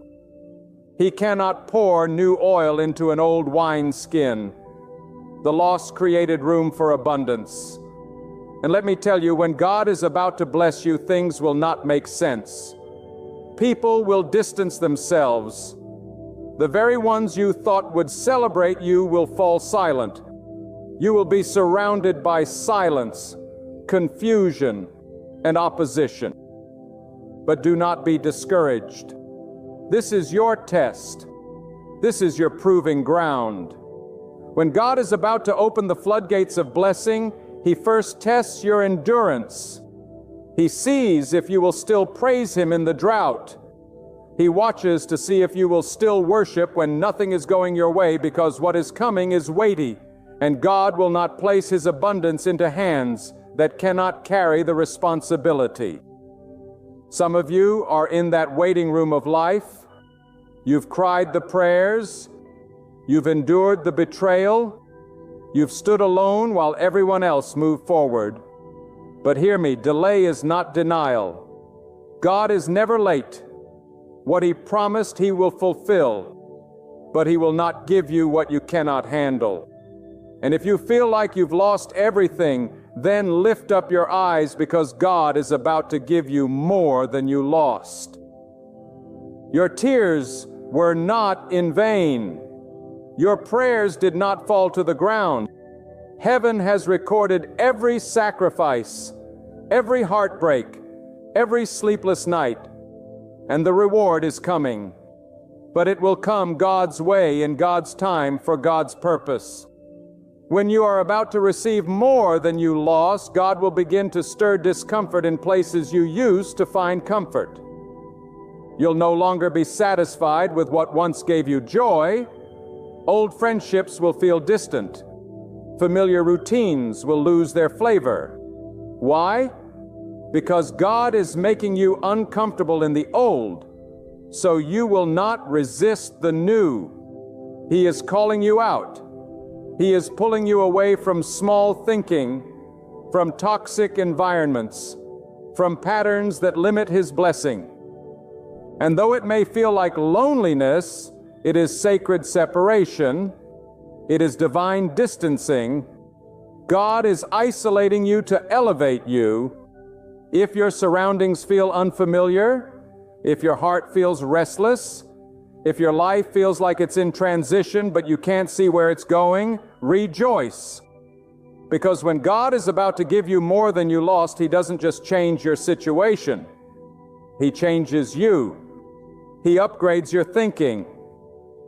He cannot pour new oil into an old wineskin. The loss created room for abundance. And let me tell you, when God is about to bless you, things will not make sense. People will distance themselves. The very ones you thought would celebrate you will fall silent. You will be surrounded by silence, confusion, and opposition. But do not be discouraged. This is your test. This is your proving ground. When God is about to open the floodgates of blessing, He first tests your endurance. He sees if you will still praise Him in the drought. He watches to see if you will still worship when nothing is going your way, because what is coming is weighty, and God will not place His abundance into hands that cannot carry the responsibility. Some of you are in that waiting room of life. You've cried the prayers. You've endured the betrayal. You've stood alone while everyone else moved forward. But hear me, delay is not denial. God is never late. What He promised He will fulfill, but He will not give you what you cannot handle. And if you feel like you've lost everything, then lift up your eyes, because God is about to give you more than you lost. Your tears were not in vain. Your prayers did not fall to the ground. Heaven has recorded every sacrifice, every heartbreak, every sleepless night, and the reward is coming. But it will come God's way, in God's time, for God's purpose. When you are about to receive more than you lost, God will begin to stir discomfort in places you used to find comfort. You'll no longer be satisfied with what once gave you joy. Old friendships will feel distant. Familiar routines will lose their flavor. Why? Because God is making you uncomfortable in the old, so you will not resist the new. He is calling you out. He is pulling you away from small thinking, from toxic environments, from patterns that limit His blessing. And though it may feel like loneliness, it is sacred separation. It is divine distancing. God is isolating you to elevate you. If your surroundings feel unfamiliar, if your heart feels restless, if your life feels like it's in transition but you can't see where it's going, rejoice. Because when God is about to give you more than you lost, He doesn't just change your situation. He changes you. He upgrades your thinking.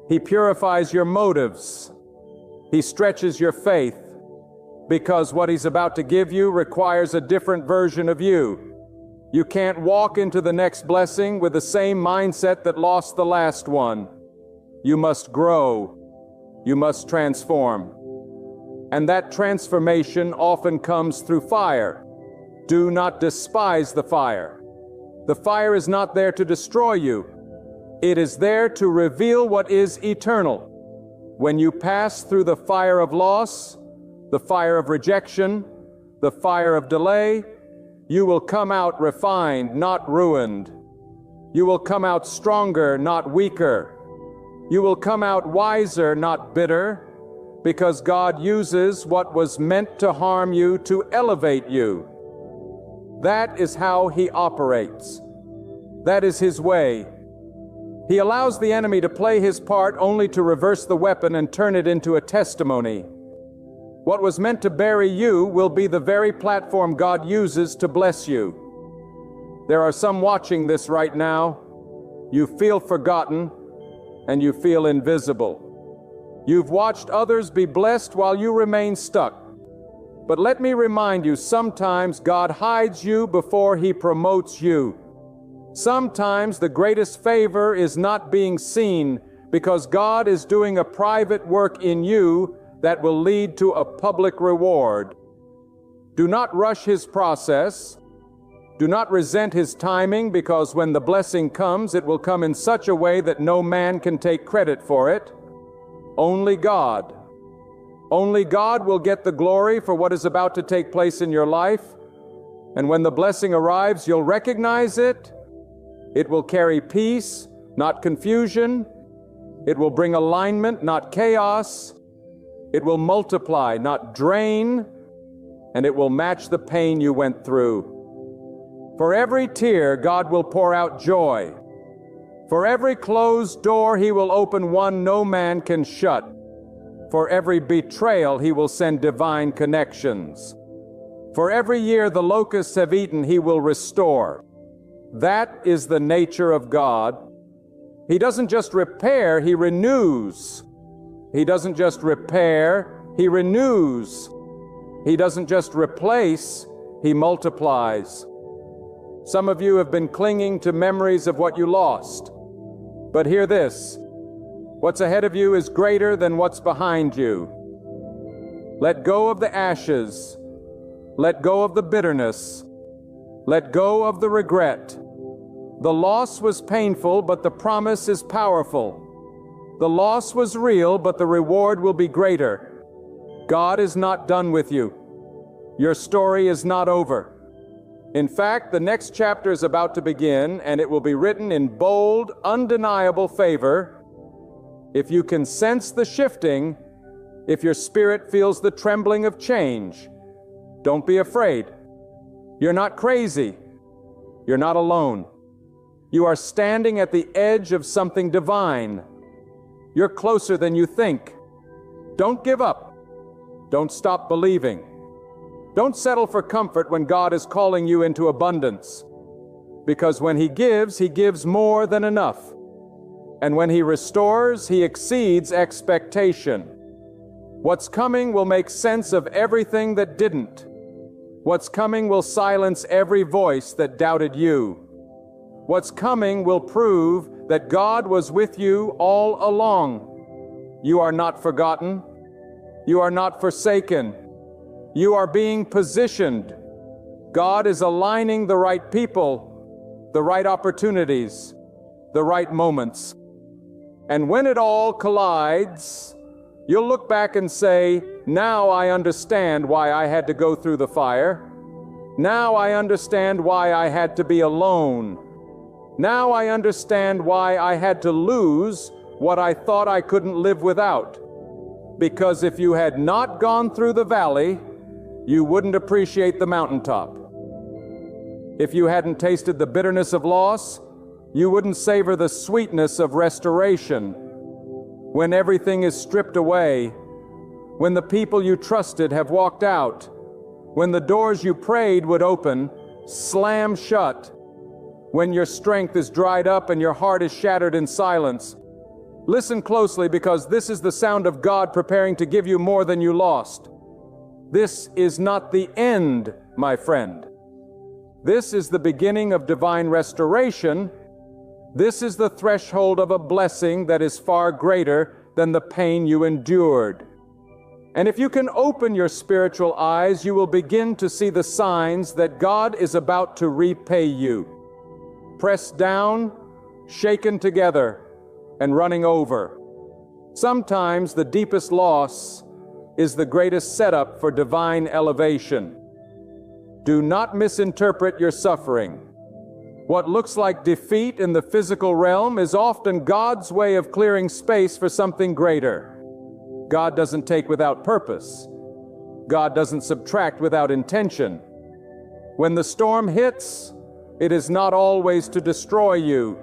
He purifies your motives. He stretches your faith. Because what He's about to give you requires a different version of you. You can't walk into the next blessing with the same mindset that lost the last one. You must grow. You must transform. And that transformation often comes through fire. Do not despise the fire. The fire is not there to destroy you. It is there to reveal what is eternal. When you pass through the fire of loss, the fire of rejection, the fire of delay, you will come out refined, not ruined. You will come out stronger, not weaker. You will come out wiser, not bitter, because God uses what was meant to harm you to elevate you. That is how He operates. That is His way. He allows the enemy to play his part only to reverse the weapon and turn it into a testimony. What was meant to bury you will be the very platform God uses to bless you. There are some watching this right now. You feel forgotten and you feel invisible. You've watched others be blessed while you remain stuck. But let me remind you, sometimes God hides you before He promotes you. Sometimes the greatest favor is not being seen, because God is doing a private work in you that will lead to a public reward. Do not rush His process. Do not resent His timing, because when the blessing comes, it will come in such a way that no man can take credit for it. Only God. Only God will get the glory for what is about to take place in your life. And when the blessing arrives, you'll recognize it. It will carry peace, not confusion. It will bring alignment, not chaos. It will multiply, not drain. And it will match the pain you went through. For every tear, God will pour out joy. For every closed door, He will open one no man can shut. For every betrayal, He will send divine connections. For every year the locusts have eaten, He will restore. That is the nature of God. He doesn't just repair, He renews. He doesn't just repair, He renews. He doesn't just replace, He multiplies. Some of you have been clinging to memories of what you lost. But hear this. What's ahead of you is greater than what's behind you. Let go of the ashes. Let go of the bitterness. Let go of the regret. The loss was painful, but the promise is powerful. The loss was real, but the reward will be greater. God is not done with you. Your story is not over. In fact, the next chapter is about to begin, and it will be written in bold, undeniable favor. If you can sense the shifting, if your spirit feels the trembling of change, don't be afraid. You're not crazy. You're not alone. You are standing at the edge of something divine. You're closer than you think. Don't give up. Don't stop believing. Don't settle for comfort when God is calling you into abundance. Because when He gives more than enough. And when He restores, He exceeds expectation. What's coming will make sense of everything that didn't. What's coming will silence every voice that doubted you. What's coming will prove that God was with you all along. You are not forgotten. You are not forsaken. You are being positioned. God is aligning the right people, the right opportunities, the right moments. And when it all collides, you'll look back and say, now I understand why I had to go through the fire. Now I understand why I had to be alone. Now I understand why I had to lose what I thought I couldn't live without. Because if you had not gone through the valley, you wouldn't appreciate the mountaintop. If you hadn't tasted the bitterness of loss, you wouldn't savor the sweetness of restoration. When everything is stripped away, when the people you trusted have walked out, when the doors you prayed would open, slam shut, when your strength is dried up and your heart is shattered in silence. Listen closely, because this is the sound of God preparing to give you more than you lost. This is not the end, my friend. This is the beginning of divine restoration. This is the threshold of a blessing that is far greater than the pain you endured. And if you can open your spiritual eyes, you will begin to see the signs that God is about to repay you. Pressed down, shaken together, and running over. Sometimes the deepest loss is the greatest setup for divine elevation. Do not misinterpret your suffering. What looks like defeat in the physical realm is often God's way of clearing space for something greater. God doesn't take without purpose. God doesn't subtract without intention. When the storm hits, it is not always to destroy you.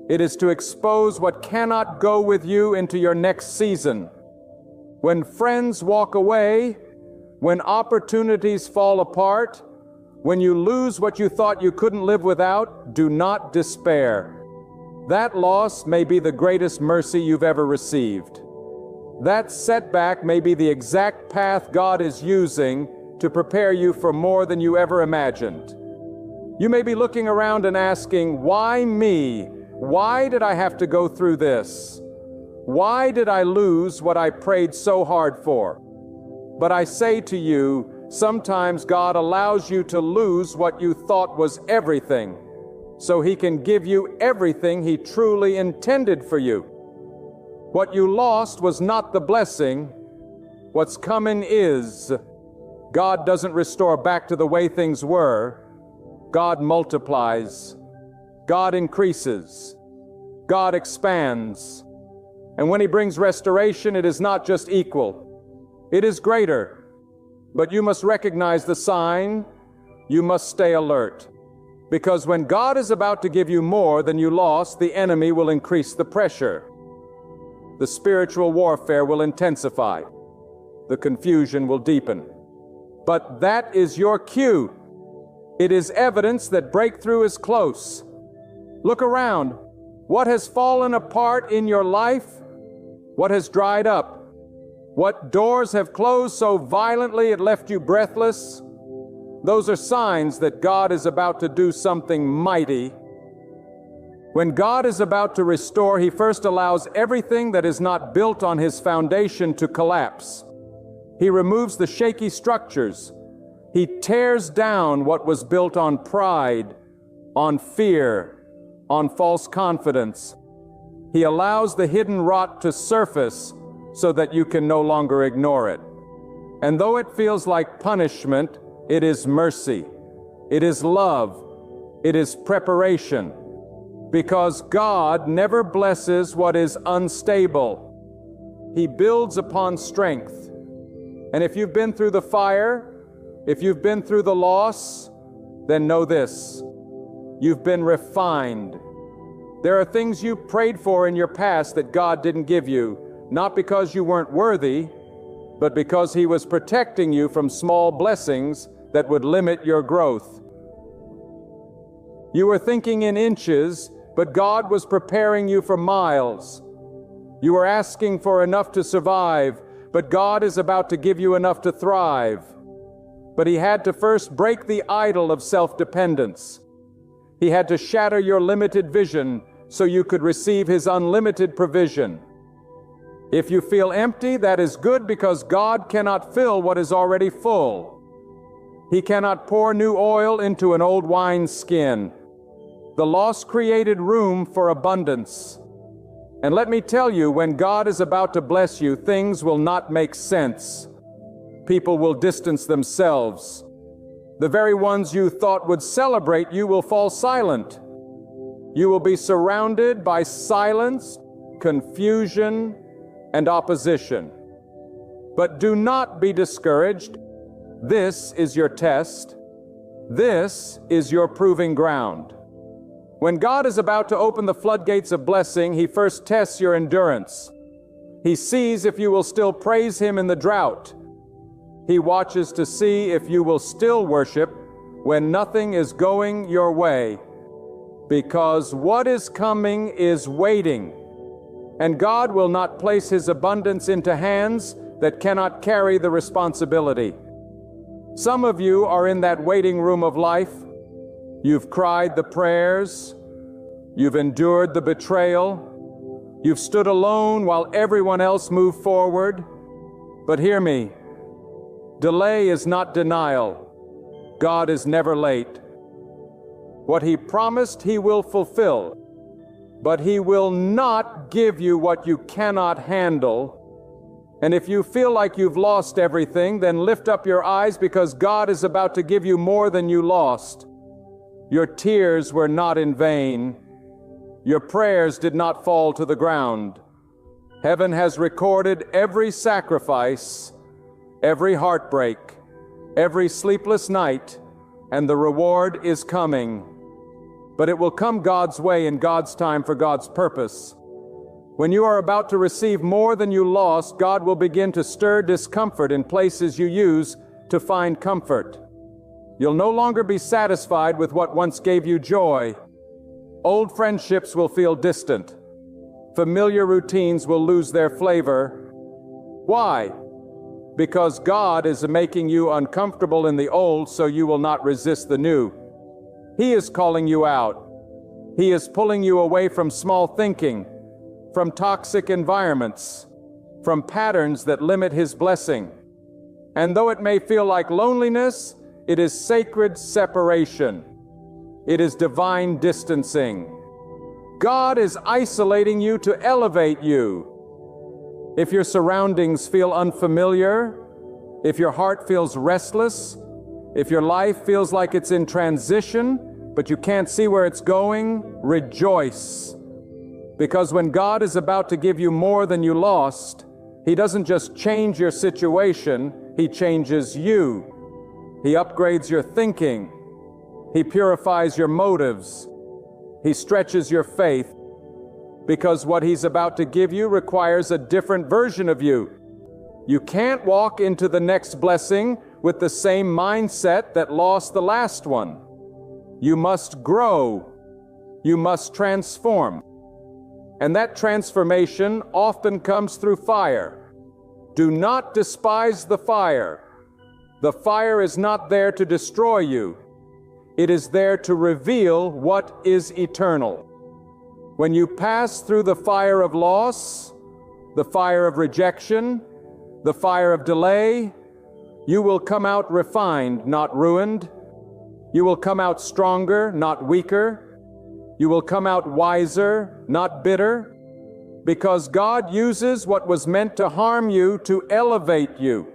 It is to expose what cannot go with you into your next season. When friends walk away, when opportunities fall apart, When you lose what you thought you couldn't live without, do not despair. That loss may be the greatest mercy you've ever received. That setback may be the exact path God is using to prepare you for more than you ever imagined. You may be looking around and asking, why me? Why did I have to go through this? Why did I lose what I prayed so hard for? But I say to you, sometimes God allows you to lose what you thought was everything, so He can give you everything He truly intended for you. What you lost was not the blessing. What's coming is. God doesn't restore back to the way things were. God multiplies. God increases. God expands. And when He brings restoration, it is not just equal. It is greater. But you must recognize the sign. You must stay alert. Because when God is about to give you more than you lost, the enemy will increase the pressure. The spiritual warfare will intensify. The confusion will deepen. But that is your cue. It is evidence that breakthrough is close. Look around. What has fallen apart in your life? What has dried up? What doors have closed so violently it left you breathless? Those are signs that God is about to do something mighty. When God is about to restore, He first allows everything that is not built on His foundation to collapse. He removes the shaky structures. He tears down what was built on pride, on fear, on false confidence. He allows the hidden rot to surface so that you can no longer ignore it. And though it feels like punishment, it is mercy. It is love. It is preparation. Because God never blesses what is unstable. He builds upon strength. And if you've been through the fire, if you've been through the loss, then know this: you've been refined. There are things you prayed for in your past that God didn't give you, not because you weren't worthy, but because He was protecting you from small blessings that would limit your growth. You were thinking in inches, but God was preparing you for miles. You were asking for enough to survive, but God is about to give you enough to thrive. But He had to first break the idol of self-dependence. He had to shatter your limited vision so you could receive His unlimited provision. If you feel empty, that is good, because God cannot fill what is already full. He cannot pour new oil into an old wineskin. The loss created room for abundance. And let me tell you, when God is about to bless you, things will not make sense. People will distance themselves. The very ones you thought would celebrate you will fall silent. You will be surrounded by silence, confusion, and opposition. But do not be discouraged. This is your test. This is your proving ground. When God is about to open the floodgates of blessing, He first tests your endurance. He sees if you will still praise Him in the drought. He watches to see if you will still worship when nothing is going your way. Because what is coming is waiting. And God will not place His abundance into hands that cannot carry the responsibility. Some of you are in that waiting room of life. You've cried the prayers. You've endured the betrayal. You've stood alone while everyone else moved forward. But hear me. Delay is not denial. God is never late. What He promised, He will fulfill. But He will not give you what you cannot handle. And if you feel like you've lost everything, then lift up your eyes, because God is about to give you more than you lost. Your tears were not in vain. Your prayers did not fall to the ground. Heaven has recorded every sacrifice, every heartbreak, every sleepless night, and the reward is coming. But it will come God's way in God's time for God's purpose. When you are about to receive more than you lost, God will begin to stir discomfort in places you use to find comfort. You'll no longer be satisfied with what once gave you joy. Old friendships will feel distant. Familiar routines will lose their flavor. Why? Because God is making you uncomfortable in the old so you will not resist the new. He is calling you out. He is pulling you away from small thinking, from toxic environments, from patterns that limit His blessing. And though it may feel like loneliness, it is sacred separation. It is divine distancing. God is isolating you to elevate you. If your surroundings feel unfamiliar, if your heart feels restless, if your life feels like it's in transition, but you can't see where it's going, rejoice. Because when God is about to give you more than you lost, He doesn't just change your situation, He changes you. He upgrades your thinking. He purifies your motives. He stretches your faith. Because what He's about to give you requires a different version of you. You can't walk into the next blessing with the same mindset that lost the last one. You must grow. You must transform. And that transformation often comes through fire. Do not despise the fire. The fire is not there to destroy you. It is there to reveal what is eternal. When you pass through the fire of loss, the fire of rejection, the fire of delay, you will come out refined, not ruined. You will come out stronger, not weaker. You will come out wiser, not bitter, because God uses what was meant to harm you to elevate you.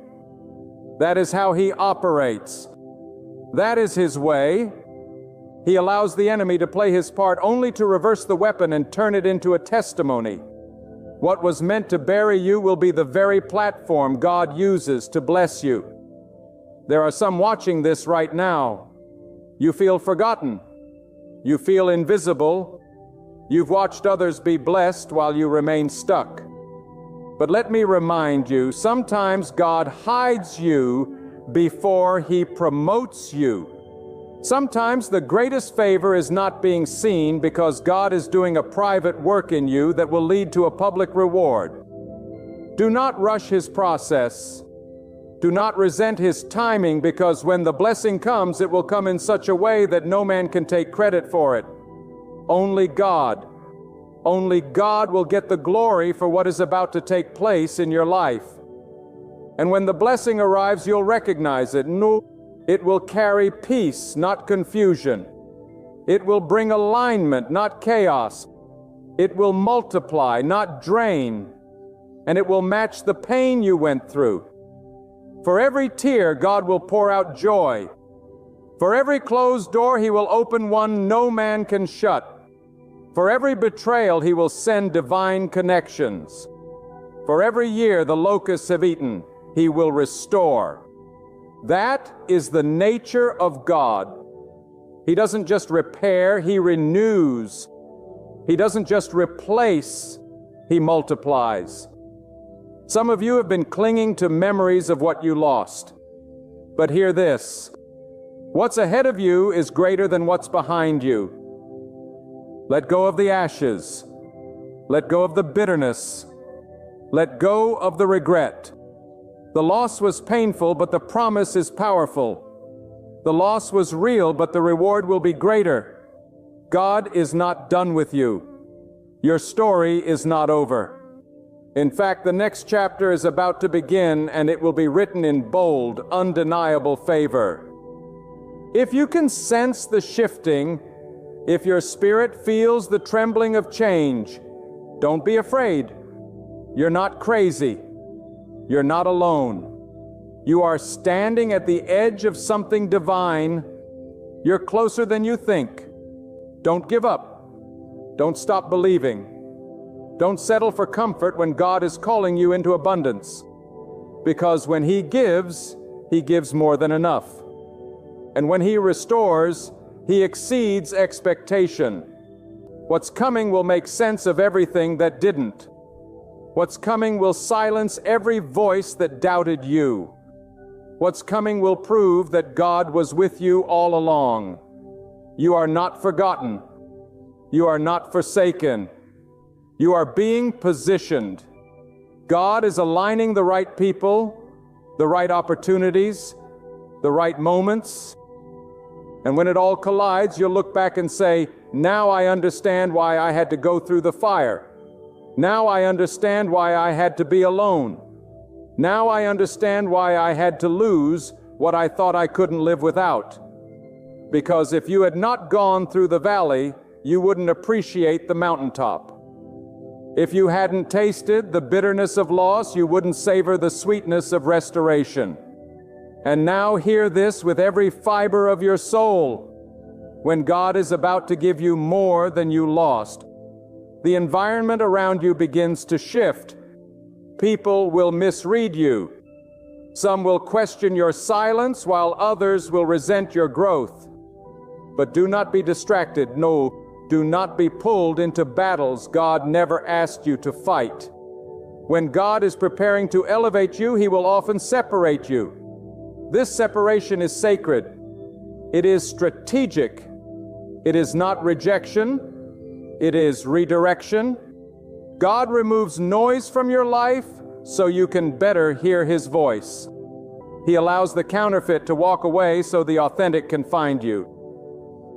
That is how He operates. That is His way. He allows the enemy to play his part only to reverse the weapon and turn it into a testimony. What was meant to bury you will be the very platform God uses to bless you. There are some watching this right now. You feel forgotten. You feel invisible. You've watched others be blessed while you remain stuck. But let me remind you, sometimes God hides you before He promotes you. Sometimes the greatest favor is not being seen because God is doing a private work in you that will lead to a public reward. Do not rush His process. Do not resent His timing, because when the blessing comes, it will come in such a way that no man can take credit for it. Only God will get the glory for what is about to take place in your life. And when the blessing arrives, you'll recognize it. It will carry peace, not confusion. It will bring alignment, not chaos. It will multiply, not drain. And it will match the pain you went through. For every tear, God will pour out joy. For every closed door, He will open one no man can shut. For every betrayal, He will send divine connections. For every year the locusts have eaten, He will restore. That is the nature of God. He doesn't just repair, He renews. He doesn't just replace, He multiplies. Some of you have been clinging to memories of what you lost. But hear this: what's ahead of you is greater than what's behind you. Let go of the ashes. Let go of the bitterness. Let go of the regret. The loss was painful, but the promise is powerful. The loss was real, but the reward will be greater. God is not done with you. Your story is not over. In fact, the next chapter is about to begin, and it will be written in bold, undeniable favor. If you can sense the shifting, if your spirit feels the trembling of change, don't be afraid. You're not crazy. You're not alone. You are standing at the edge of something divine. You're closer than you think. Don't give up. Don't stop believing. Don't settle for comfort when God is calling you into abundance. Because when He gives more than enough. And when He restores, He exceeds expectation. What's coming will make sense of everything that didn't. What's coming will silence every voice that doubted you. What's coming will prove that God was with you all along. You are not forgotten. You are not forsaken. You are being positioned. God is aligning the right people, the right opportunities, the right moments. And when it all collides, you'll look back and say, now I understand why I had to go through the fire. Now I understand why I had to be alone. Now I understand why I had to lose what I thought I couldn't live without. Because if you had not gone through the valley, you wouldn't appreciate the mountaintop. If you hadn't tasted the bitterness of loss, you wouldn't savor the sweetness of restoration. And now hear this with every fiber of your soul. When God is about to give you more than you lost, the environment around you begins to shift. People will misread you. Some will question your silence, while others will resent your growth. But do not be distracted. No, do not be pulled into battles God never asked you to fight. When God is preparing to elevate you, He will often separate you. This separation is sacred. It is strategic. It is not rejection. It is redirection. God removes noise from your life so you can better hear His voice. He allows the counterfeit to walk away so the authentic can find you.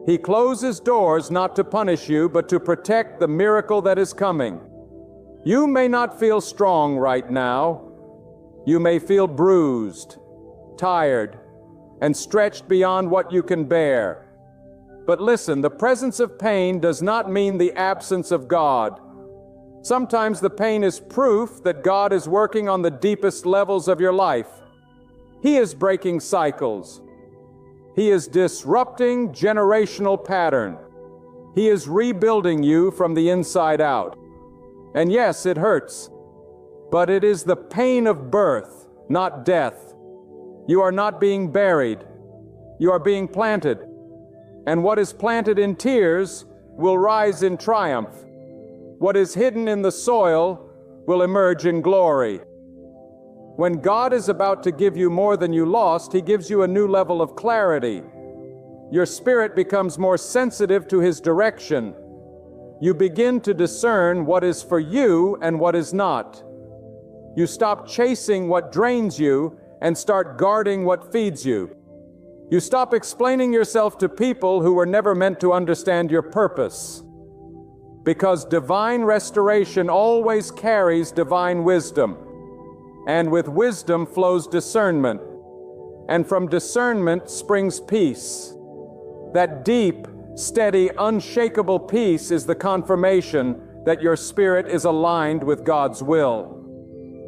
He closes doors not to punish you, but to protect the miracle that is coming. You may not feel strong right now. You may feel bruised, tired, and stretched beyond what you can bear. But listen, the presence of pain does not mean the absence of God. Sometimes the pain is proof that God is working on the deepest levels of your life. He is breaking cycles. He is disrupting generational pattern. He is rebuilding you from the inside out. And yes, it hurts, but it is the pain of birth, not death. You are not being buried. You are being planted. And what is planted in tears will rise in triumph. What is hidden in the soil will emerge in glory. When God is about to give you more than you lost, He gives you a new level of clarity. Your spirit becomes more sensitive to His direction. You begin to discern what is for you and what is not. You stop chasing what drains you and start guarding what feeds you. You stop explaining yourself to people who were never meant to understand your purpose. Because divine restoration always carries divine wisdom. And with wisdom flows discernment. And from discernment springs peace. That deep, steady, unshakable peace is the confirmation that your spirit is aligned with God's will.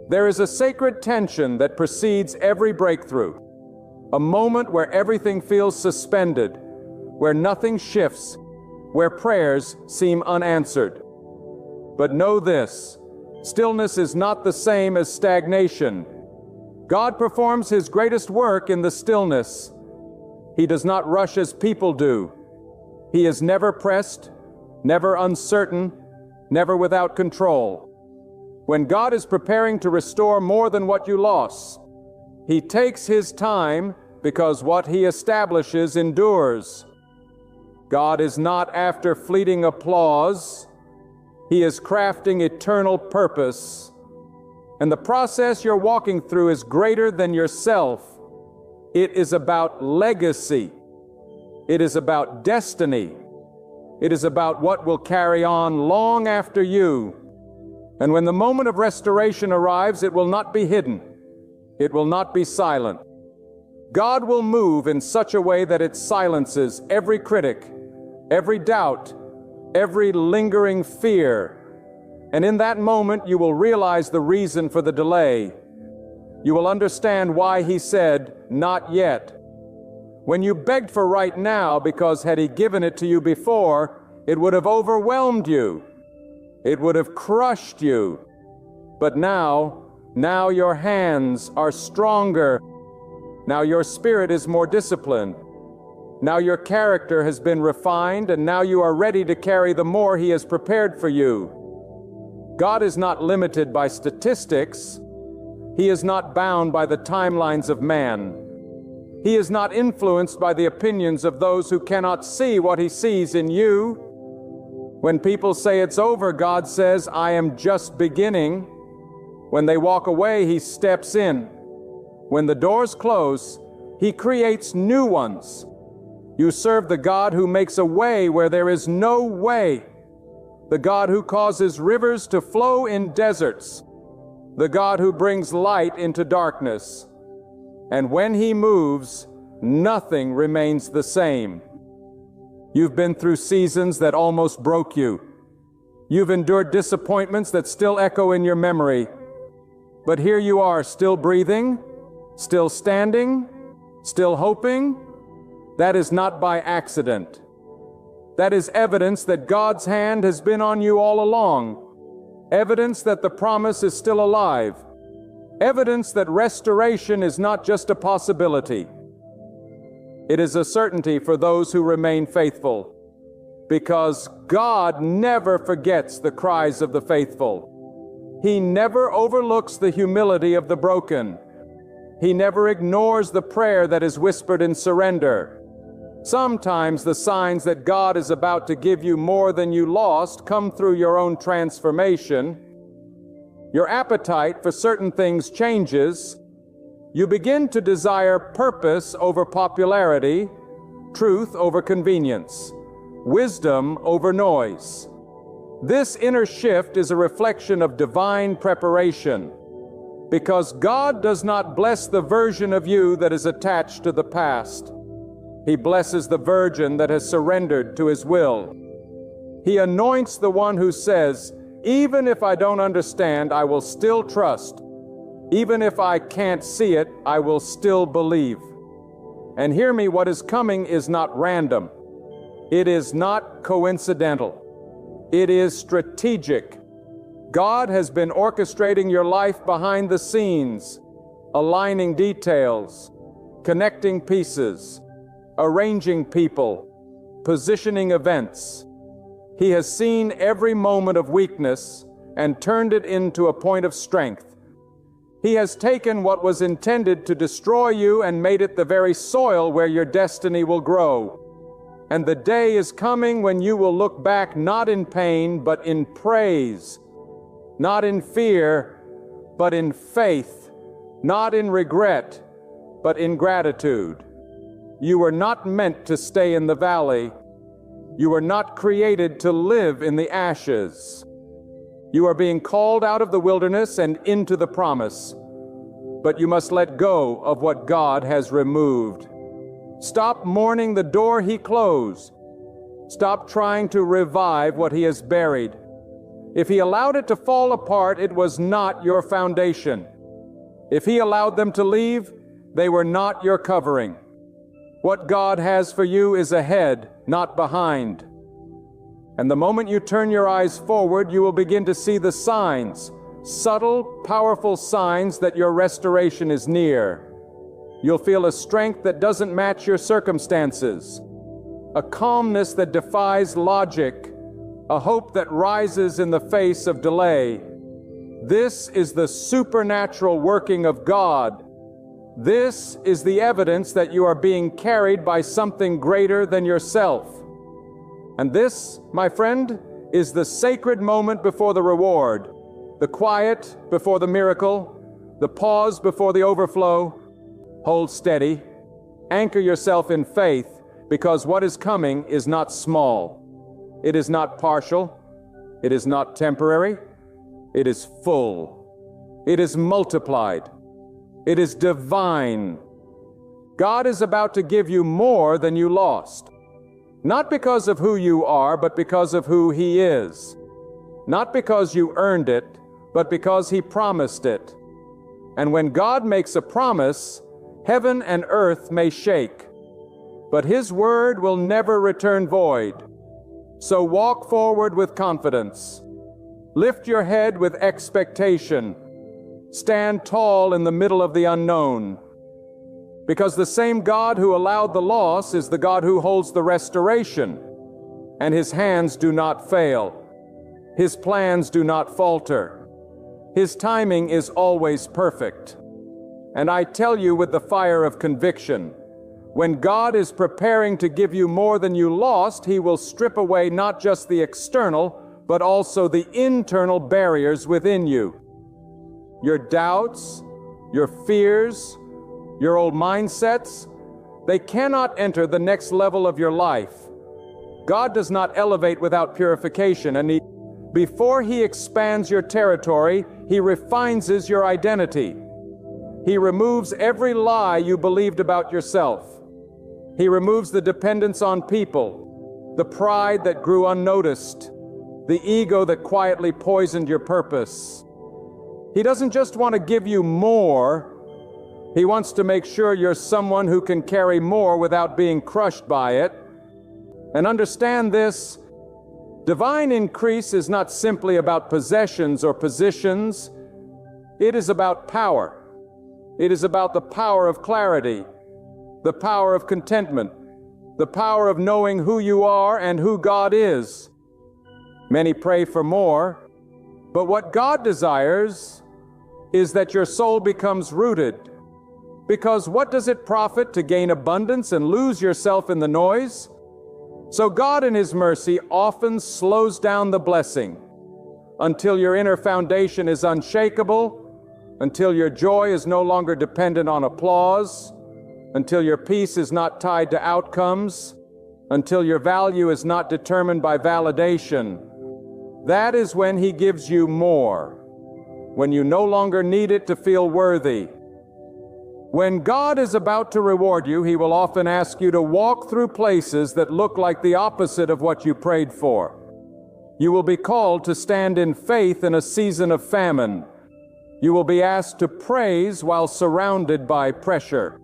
There is a sacred tension that precedes every breakthrough. A moment where everything feels suspended, where nothing shifts, where prayers seem unanswered. But know this, stillness is not the same as stagnation. God performs His greatest work in the stillness. He does not rush as people do. He is never pressed, never uncertain, never without control. When God is preparing to restore more than what you lost, He takes His time because what He establishes endures. God is not after fleeting applause. He is crafting eternal purpose. And the process you're walking through is greater than yourself. It is about legacy. It is about destiny. It is about what will carry on long after you. And when the moment of restoration arrives, it will not be hidden. It will not be silent. God will move in such a way that it silences every critic, every doubt, every lingering fear. And in that moment, you will realize the reason for the delay. You will understand why He said, "Not yet." When you begged for right now, because had He given it to you before, it would have overwhelmed you. It would have crushed you. But now your hands are stronger. Now your spirit is more disciplined. Now your character has been refined, and now you are ready to carry the more He has prepared for you. God is not limited by statistics. He is not bound by the timelines of man. He is not influenced by the opinions of those who cannot see what He sees in you. When people say it's over, God says, I am just beginning. When they walk away, He steps in. When the doors close, He creates new ones. You serve the God who makes a way where there is no way, the God who causes rivers to flow in deserts, the God who brings light into darkness. And when He moves, nothing remains the same. You've been through seasons that almost broke you. You've endured disappointments that still echo in your memory. But here you are, still breathing, still standing, still hoping. That is not by accident. That is evidence that God's hand has been on you all along. Evidence that the promise is still alive. Evidence that restoration is not just a possibility. It is a certainty for those who remain faithful, because God never forgets the cries of the faithful. He never overlooks the humility of the broken. He never ignores the prayer that is whispered in surrender. Sometimes the signs that God is about to give you more than you lost come through your own transformation. Your appetite for certain things changes. You begin to desire purpose over popularity, truth over convenience, wisdom over noise. This inner shift is a reflection of divine preparation, because God does not bless the version of you that is attached to the past. He blesses the virgin that has surrendered to His will. He anoints the one who says, even if I don't understand, I will still trust. Even if I can't see it, I will still believe. And hear me, what is coming is not random. It is not coincidental. It is strategic. God has been orchestrating your life behind the scenes, aligning details, connecting pieces, arranging people, positioning events. He has seen every moment of weakness and turned it into a point of strength. He has taken what was intended to destroy you and made it the very soil where your destiny will grow. And the day is coming when you will look back not in pain, but in praise, not in fear, but in faith, not in regret, but in gratitude. You were not meant to stay in the valley. You were not created to live in the ashes. You are being called out of the wilderness and into the promise. But you must let go of what God has removed. Stop mourning the door He closed. Stop trying to revive what He has buried. If He allowed it to fall apart, it was not your foundation. If He allowed them to leave, they were not your covering. What God has for you is ahead, not behind. And the moment you turn your eyes forward, you will begin to see the signs, subtle, powerful signs that your restoration is near. You'll feel a strength that doesn't match your circumstances, a calmness that defies logic, a hope that rises in the face of delay. This is the supernatural working of God. This is the evidence that you are being carried by something greater than yourself. And this, my friend, is the sacred moment before the reward, the quiet before the miracle, the pause before the overflow. Hold steady. Anchor yourself in faith, because what is coming is not small. It is not partial. It is not temporary. It is full. It is multiplied. It is divine. God is about to give you more than you lost. Not because of who you are, but because of who He is. Not because you earned it, but because He promised it. And when God makes a promise, heaven and earth may shake, but His word will never return void. So walk forward with confidence. Lift your head with expectation. Stand tall in the middle of the unknown. Because the same God who allowed the loss is the God who holds the restoration, and His hands do not fail. His plans do not falter. His timing is always perfect. And I tell you with the fire of conviction, When God is preparing to give you more than you lost, He will strip away not just the external, but also the internal barriers within you. Your doubts, your fears, your old mindsets, they cannot enter the next level of your life. God does not elevate without purification, and before He expands your territory, He refines your identity. He removes every lie you believed about yourself. He removes the dependence on people, the pride that grew unnoticed, the ego that quietly poisoned your purpose. He doesn't just want to give you more, He wants to make sure you're someone who can carry more without being crushed by it. And understand this, divine increase is not simply about possessions or positions. It is about power. It is about the power of clarity, the power of contentment, the power of knowing who you are and who God is. Many pray for more, but what God desires is that your soul becomes rooted. Because what does it profit to gain abundance and lose yourself in the noise? So God in His mercy often slows down the blessing until your inner foundation is unshakable, until your joy is no longer dependent on applause, until your peace is not tied to outcomes, until your value is not determined by validation. That is when He gives you more, when you no longer need it to feel worthy. When God is about to reward you, He will often ask you to walk through places that look like the opposite of what you prayed for. You will be called to stand in faith in a season of famine. You will be asked to praise while surrounded by pressure.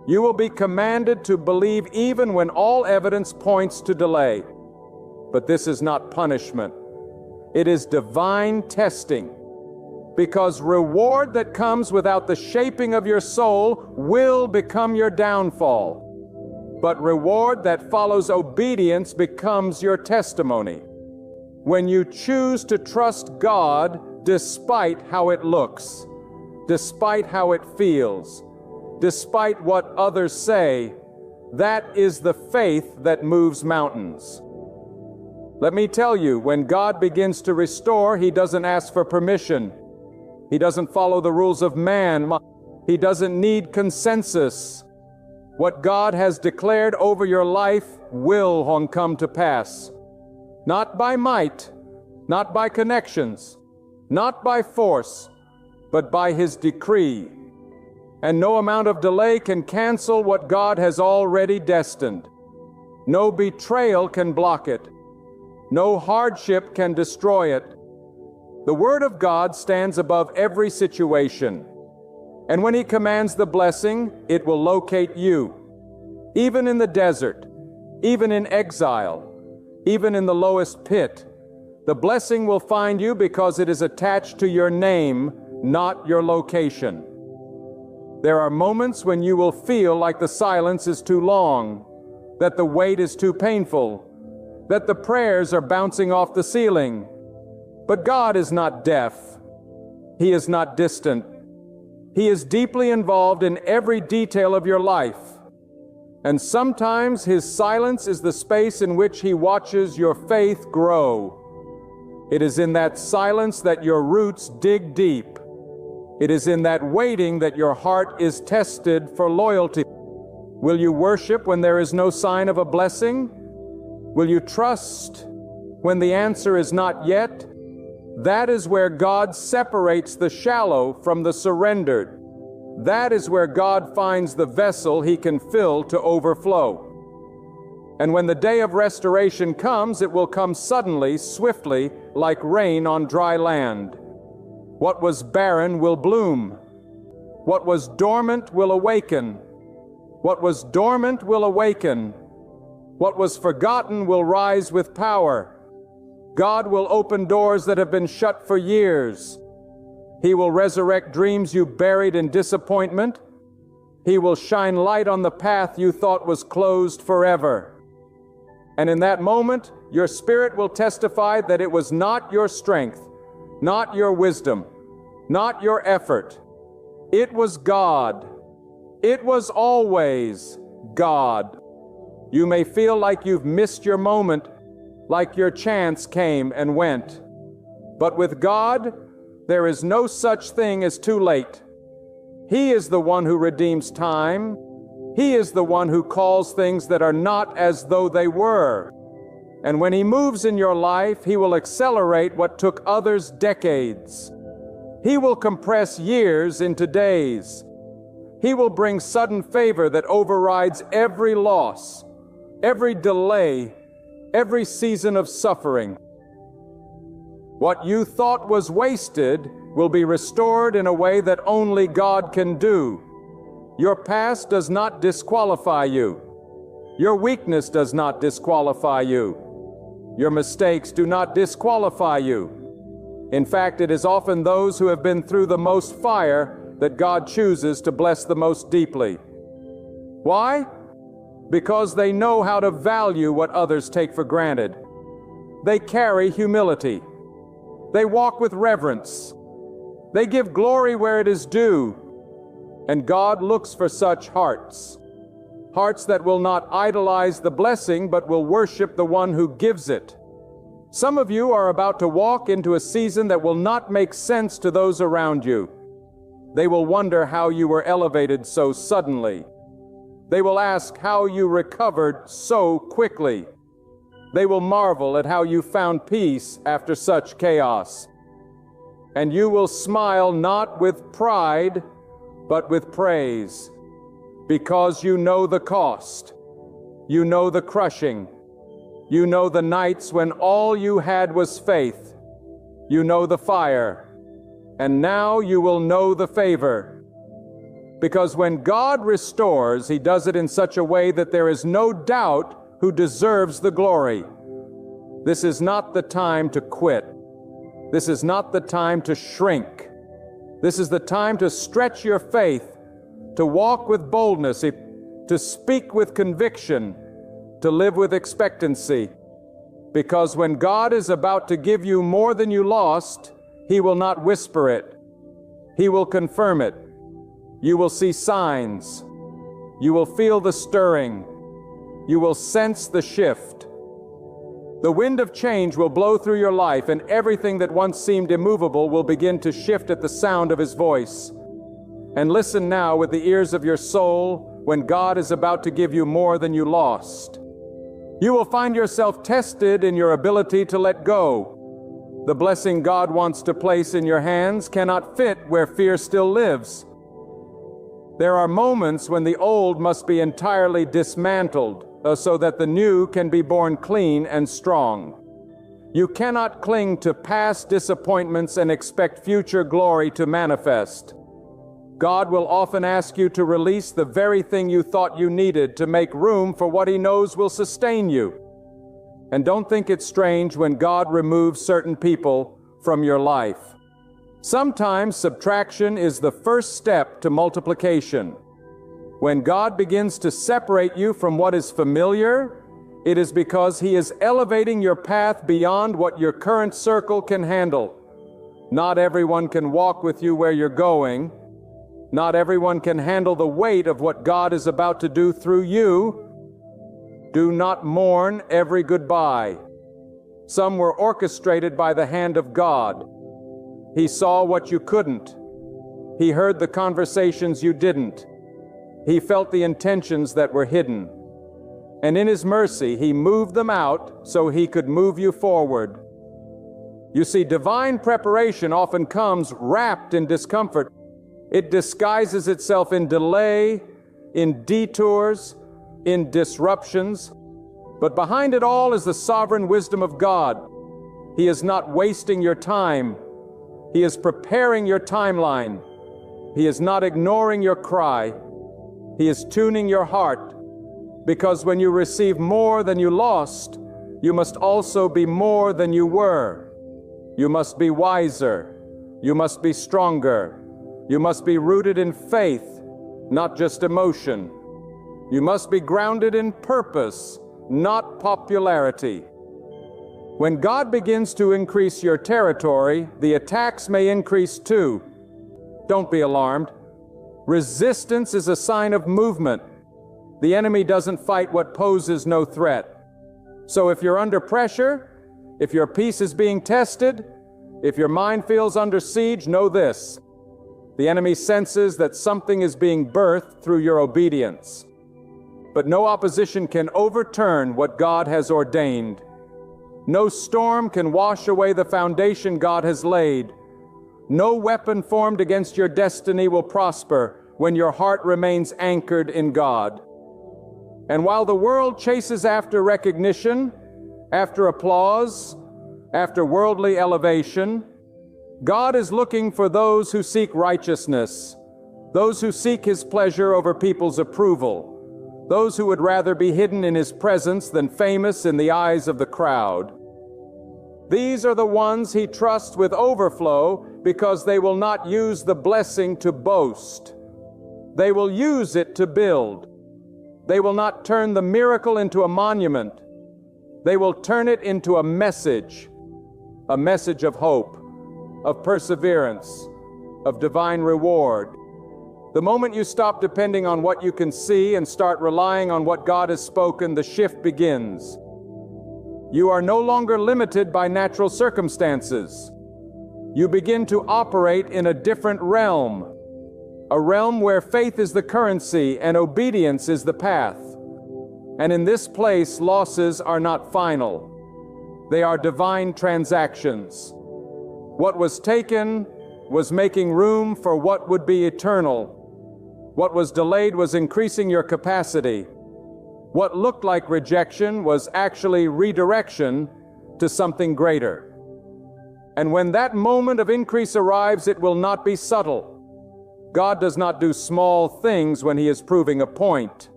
You will be commanded to believe even when all evidence points to delay. But this is not punishment. It is divine testing. Because reward that comes without the shaping of your soul will become your downfall. But reward that follows obedience becomes your testimony. When you choose to trust God despite how it looks, despite how it feels, despite what others say, that is the faith that moves mountains. Let me tell you, when God begins to restore, He doesn't ask for permission. He doesn't follow the rules of man. He doesn't need consensus. What God has declared over your life will come to pass. Not by might, not by connections, not by force, but by His decree. And no amount of delay can cancel what God has already destined. No betrayal can block it. No hardship can destroy it. The Word of God stands above every situation. And when He commands the blessing, it will locate you. Even in the desert, even in exile, even in the lowest pit, the blessing will find you because it is attached to your name, not your location. There are moments when you will feel like the silence is too long, that the wait is too painful, that the prayers are bouncing off the ceiling. But God is not deaf. He is not distant. He is deeply involved in every detail of your life. And sometimes His silence is the space in which He watches your faith grow. It is in that silence that your roots dig deep. It is in that waiting that your heart is tested for loyalty. Will you worship when there is no sign of a blessing? Will you trust when the answer is not yet? That is where God separates the shallow from the surrendered. That is where God finds the vessel He can fill to overflow. And when the day of restoration comes, it will come suddenly, swiftly, like rain on dry land. What was barren will bloom. What was dormant will awaken. What was dormant will awaken. What was forgotten will rise with power. God will open doors that have been shut for years. He will resurrect dreams you buried in disappointment. He will shine light on the path you thought was closed forever. And in that moment, your spirit will testify that it was not your strength, not your wisdom, not your effort. It was God. It was always God. You may feel like you've missed your moment, like your chance came and went. But with God, there is no such thing as too late. He is the one who redeems time. He is the one who calls things that are not as though they were. And when He moves in your life, He will accelerate what took others decades. He will compress years into days. He will bring sudden favor that overrides every loss, every delay, every season of suffering. What you thought was wasted will be restored in a way that only God can do. Your past does not disqualify you. Your weakness does not disqualify you. Your mistakes do not disqualify you. In fact, it is often those who have been through the most fire that God chooses to bless the most deeply. Why? Because they know how to value what others take for granted. They carry humility. They walk with reverence. They give glory where it is due. And God looks for such hearts. Hearts that will not idolize the blessing, but will worship the one who gives it. Some of you are about to walk into a season that will not make sense to those around you. They will wonder how you were elevated so suddenly. They will ask how you recovered so quickly. They will marvel at how you found peace after such chaos. And you will smile not with pride, but with praise, because you know the cost. You know the crushing. You know the nights when all you had was faith. You know the fire. And now you will know the favor. Because when God restores, He does it in such a way that there is no doubt who deserves the glory. This is not the time to quit. This is not the time to shrink. This is the time to stretch your faith, to walk with boldness, to speak with conviction, to live with expectancy. Because when God is about to give you more than you lost, He will not whisper it. He will confirm it. You will see signs. You will feel the stirring. You will sense the shift. The wind of change will blow through your life, and everything that once seemed immovable will begin to shift at the sound of His voice. And listen now with the ears of your soul when God is about to give you more than you lost. You will find yourself tested in your ability to let go. The blessing God wants to place in your hands cannot fit where fear still lives. There are moments when the old must be entirely dismantled, so that the new can be born clean and strong. You cannot cling to past disappointments and expect future glory to manifest. God will often ask you to release the very thing you thought you needed to make room for what He knows will sustain you. And don't think it's strange when God removes certain people from your life. Sometimes subtraction is the first step to multiplication. When God begins to separate you from what is familiar, it is because He is elevating your path beyond what your current circle can handle. Not everyone can walk with you where you're going. Not everyone can handle the weight of what God is about to do through you. Do not mourn every goodbye. Some were orchestrated by the hand of God. He saw what you couldn't. He heard the conversations you didn't. He felt the intentions that were hidden. And in His mercy, He moved them out so He could move you forward. You see, divine preparation often comes wrapped in discomfort. It disguises itself in delay, in detours, in disruptions. But behind it all is the sovereign wisdom of God. He is not wasting your time. He is preparing your timeline. He is not ignoring your cry. He is tuning your heart. Because when you receive more than you lost, you must also be more than you were. You must be wiser. You must be stronger. You must be rooted in faith, not just emotion. You must be grounded in purpose, not popularity. When God begins to increase your territory, the attacks may increase too. Don't be alarmed. Resistance is a sign of movement. The enemy doesn't fight what poses no threat. So if you're under pressure, if your peace is being tested, if your mind feels under siege, know this: the enemy senses that something is being birthed through your obedience. But no opposition can overturn what God has ordained. No storm can wash away the foundation God has laid. No weapon formed against your destiny will prosper when your heart remains anchored in God. And while the world chases after recognition, after applause, after worldly elevation, God is looking for those who seek righteousness, those who seek His pleasure over people's approval, those who would rather be hidden in His presence than famous in the eyes of the crowd. These are the ones He trusts with overflow because they will not use the blessing to boast. They will use it to build. They will not turn the miracle into a monument. They will turn it into a message of hope, of perseverance, of divine reward. The moment you stop depending on what you can see and start relying on what God has spoken, the shift begins. You are no longer limited by natural circumstances. You begin to operate in a different realm, a realm where faith is the currency and obedience is the path. And in this place, losses are not final. They are divine transactions. What was taken was making room for what would be eternal. What was delayed was increasing your capacity. What looked like rejection was actually redirection to something greater. And when that moment of increase arrives, it will not be subtle. God does not do small things when He is proving a point.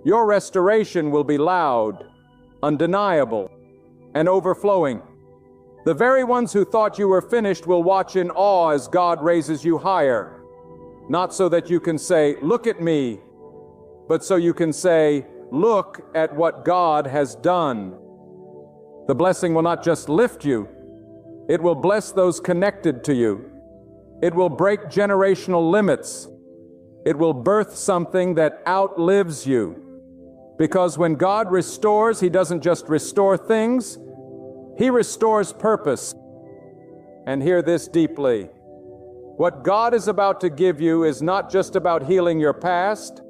Your restoration will be loud, undeniable, and overflowing. The very ones who thought you were finished will watch in awe as God raises you higher. Not so that you can say, "Look at me," but so you can say, "Look at what God has done." The blessing will not just lift you, it will bless those connected to you. It will break generational limits. It will birth something that outlives you. Because when God restores, He doesn't just restore things, He restores purpose. And hear this deeply. What God is about to give you is not just about healing your past,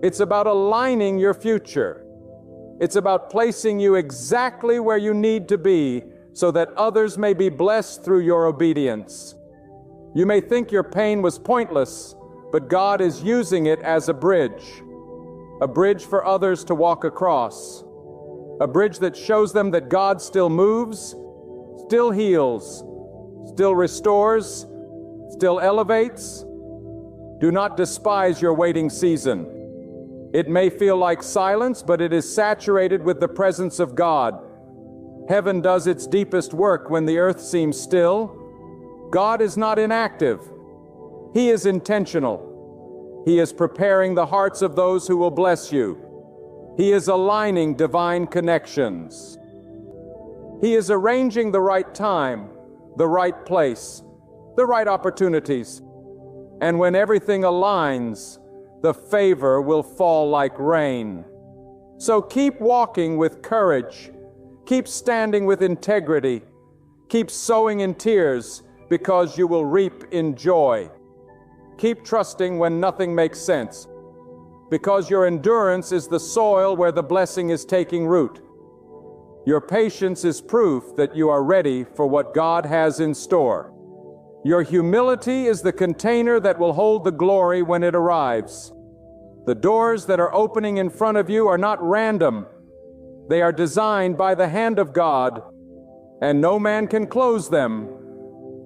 it's about aligning your future. It's about placing you exactly where you need to be so that others may be blessed through your obedience. You may think your pain was pointless, but God is using it as a bridge for others to walk across, a bridge that shows them that God still moves, still heals, still restores, still elevates. Do not despise your waiting season. It may feel like silence, but it is saturated with the presence of God. Heaven does its deepest work when the earth seems still. God is not inactive. He is intentional. He is preparing the hearts of those who will bless you. He is aligning divine connections. He is arranging the right time, the right place, the right opportunities. And when everything aligns, the favor will fall like rain. So keep walking with courage. Keep standing with integrity. Keep sowing in tears, because you will reap in joy. Keep trusting when nothing makes sense, because your endurance is the soil where the blessing is taking root. Your patience is proof that you are ready for what God has in store. Your humility is the container that will hold the glory when it arrives. The doors that are opening in front of you are not random. They are designed by the hand of God, and no man can close them.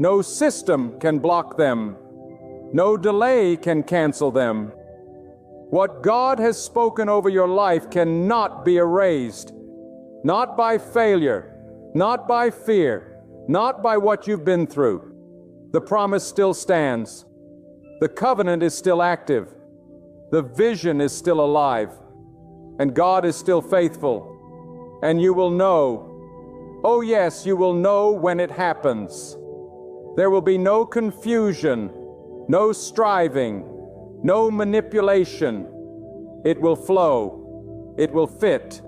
No system can block them. No delay can cancel them. What God has spoken over your life cannot be erased. Not by failure, not by fear, not by what you've been through. The promise still stands. The covenant is still active. The vision is still alive. And God is still faithful. And you will know, oh yes, you will know when it happens. There will be no confusion, no striving, No manipulation. It will flow. It will fit.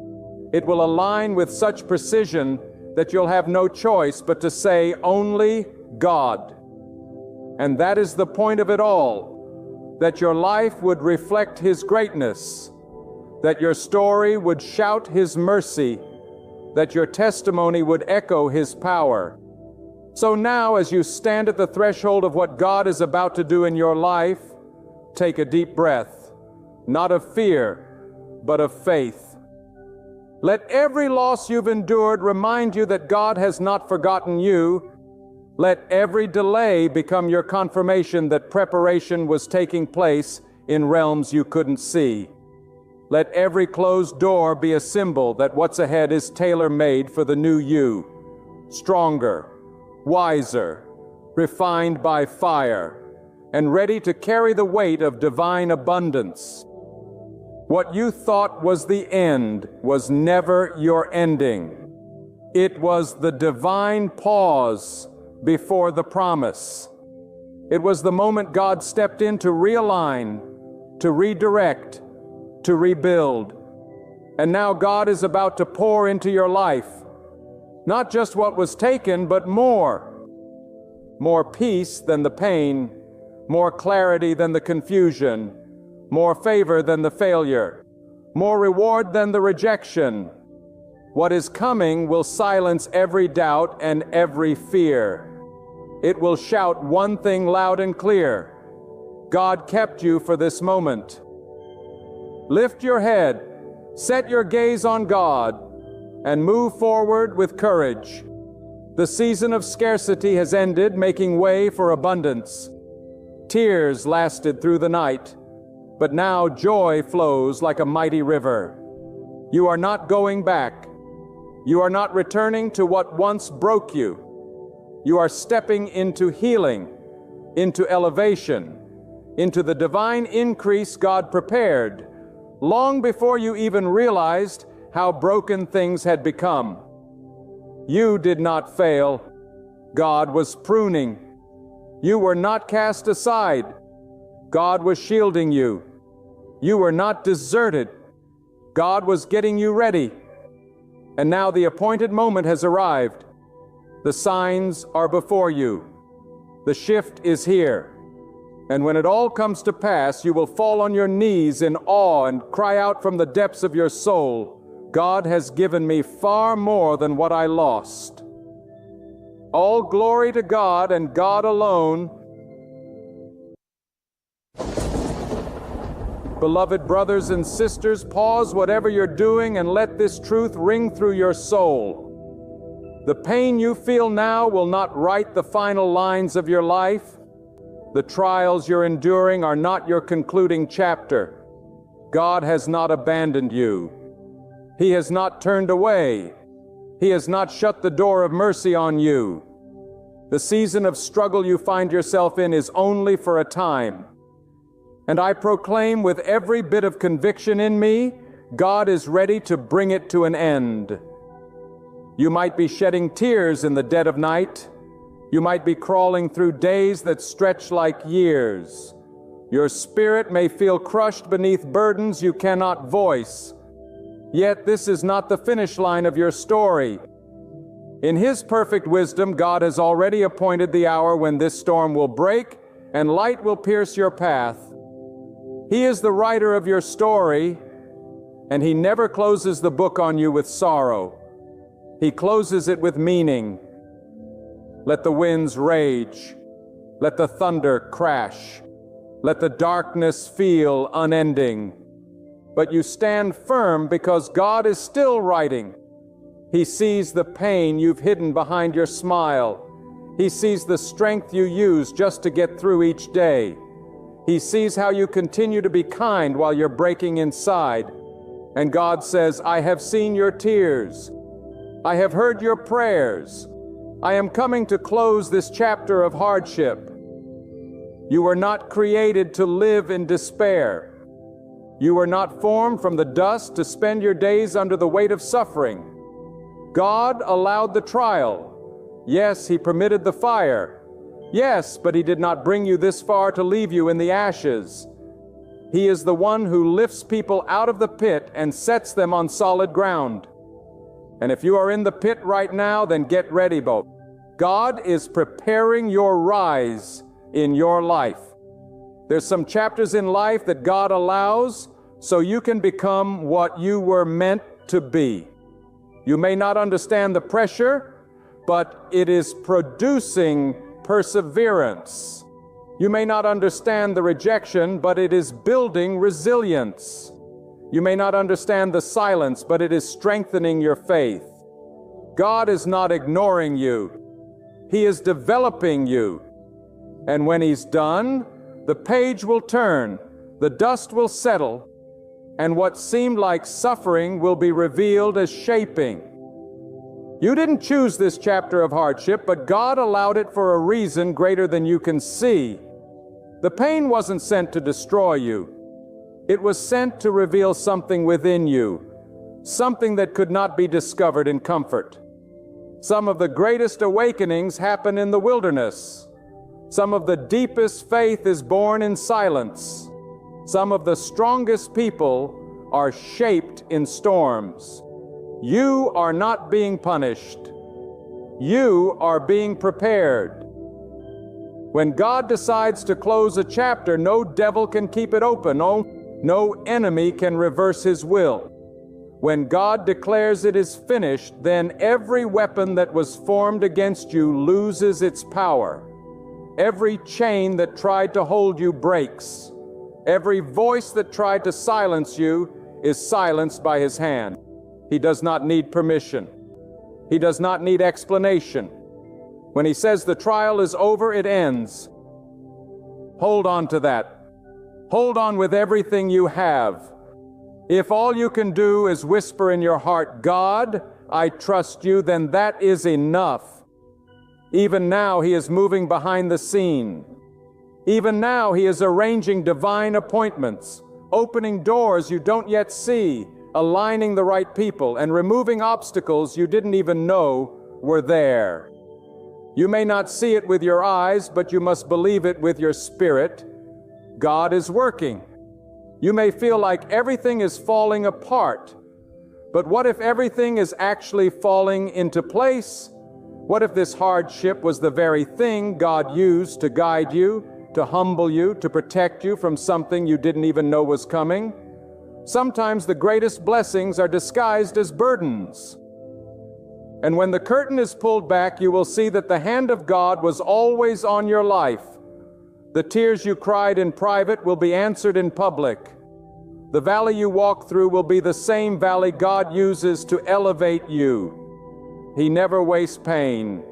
It will align with such precision that you'll have no choice but to say only God. And that is the point of it all, that your life would reflect His greatness, that your story would shout His mercy, that your testimony would echo His power. So now, as you stand at the threshold of what God is about to do in your life, take a deep breath, not of fear, but of faith. Let every loss you've endured remind you that God has not forgotten you. Let every delay become your confirmation that preparation was taking place in realms you couldn't see. Let every closed door be a symbol that what's ahead is tailor-made for the new you, stronger, wiser, refined by fire, and ready to carry the weight of divine abundance. What you thought was the end was never your ending. It was the divine pause before the promise. It was the moment God stepped in to realign, to redirect, to rebuild. And now God is about to pour into your life, not just what was taken, but more. More peace than the pain, more clarity than the confusion, more favor than the failure, more reward than the rejection. What is coming will silence every doubt and every fear. It will shout one thing loud and clear: God kept you for this moment. Lift your head, set your gaze on God, and move forward with courage. The season of scarcity has ended, making way for abundance. Tears lasted through the night, but now joy flows like a mighty river. You are not going back. You are not returning to what once broke you. You are stepping into healing, into elevation, into the divine increase God prepared, long before you even realized how broken things had become. You did not fail. God was pruning. You were not cast aside. God was shielding you. You were not deserted. God was getting you ready. And now the appointed moment has arrived. The signs are before you. The shift is here. And when it all comes to pass, you will fall on your knees in awe and cry out from the depths of your soul, God has given me far more than what I lost. All glory to God and God alone. Beloved brothers and sisters, pause whatever you're doing and let this truth ring through your soul. The pain you feel now will not write the final lines of your life. The trials you're enduring are not your concluding chapter. God has not abandoned you. He has not turned away. He has not shut the door of mercy on you. The season of struggle you find yourself in is only for a time. And I proclaim with every bit of conviction in me, God is ready to bring it to an end. You might be shedding tears in the dead of night. You might be crawling through days that stretch like years. Your spirit may feel crushed beneath burdens you cannot voice. Yet this is not the finish line of your story. In His perfect wisdom, God has already appointed the hour when this storm will break and light will pierce your path. He is the writer of your story, and He never closes the book on you with sorrow. He closes it with meaning. Let the winds rage. Let the thunder crash. Let the darkness feel unending. But you stand firm because God is still writing. He sees the pain you've hidden behind your smile. He sees the strength you use just to get through each day. He sees how you continue to be kind while you're breaking inside. And God says, I have seen your tears. I have heard your prayers. I am coming to close this chapter of hardship. You were not created to live in despair. You were not formed from the dust to spend your days under the weight of suffering. God allowed the trial. Yes, He permitted the fire. Yes, but He did not bring you this far to leave you in the ashes. He is the one who lifts people out of the pit and sets them on solid ground. And if you are in the pit right now, then get ready, Bo. God is preparing your rise in your life. There's some chapters in life that God allows so you can become what you were meant to be. You may not understand the pressure, but it is producing perseverance. You may not understand the rejection, but it is building resilience. You may not understand the silence, but it is strengthening your faith. God is not ignoring you. He is developing you. And when He's done, the page will turn, the dust will settle, and what seemed like suffering will be revealed as shaping. You didn't choose this chapter of hardship, but God allowed it for a reason greater than you can see. The pain wasn't sent to destroy you. It was sent to reveal something within you, something that could not be discovered in comfort. Some of the greatest awakenings happen in the wilderness. Some of the deepest faith is born in silence. Some of the strongest people are shaped in storms. You are not being punished. You are being prepared. When God decides to close a chapter, no devil can keep it open. No enemy can reverse His will. When God declares it is finished, then every weapon that was formed against you loses its power. Every chain that tried to hold you breaks. Every voice that tried to silence you is silenced by His hand. He does not need permission. He does not need explanation. When He says the trial is over, it ends. Hold on to that. Hold on with everything you have. If all you can do is whisper in your heart, God, I trust you, then that is enough. Even now He is moving behind the scene. Even now He is arranging divine appointments, opening doors you don't yet see, aligning the right people, and removing obstacles you didn't even know were there. You may not see it with your eyes, but you must believe it with your spirit. God is working. You may feel like everything is falling apart, but what if everything is actually falling into place? What if this hardship was the very thing God used to guide you, to humble you, to protect you from something you didn't even know was coming? Sometimes the greatest blessings are disguised as burdens. And when the curtain is pulled back, you will see that the hand of God was always on your life. The tears you cried in private will be answered in public. The valley you walk through will be the same valley God uses to elevate you. He never wastes pain.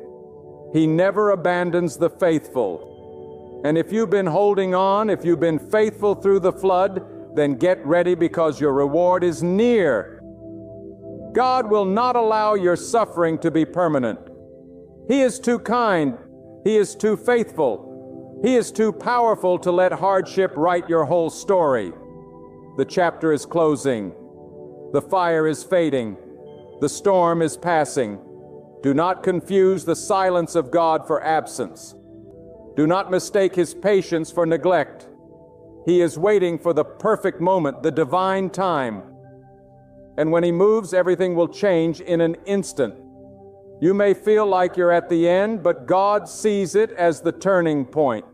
He never abandons the faithful. And if you've been holding on, if you've been faithful through the flood, then get ready because your reward is near. God will not allow your suffering to be permanent. He is too kind. He is too faithful. He is too powerful to let hardship write your whole story. The chapter is closing. The fire is fading. The storm is passing. Do not confuse the silence of God for absence. Do not mistake His patience for neglect. He is waiting for the perfect moment, the divine time. And when He moves, everything will change in an instant. You may feel like you're at the end, but God sees it as the turning point.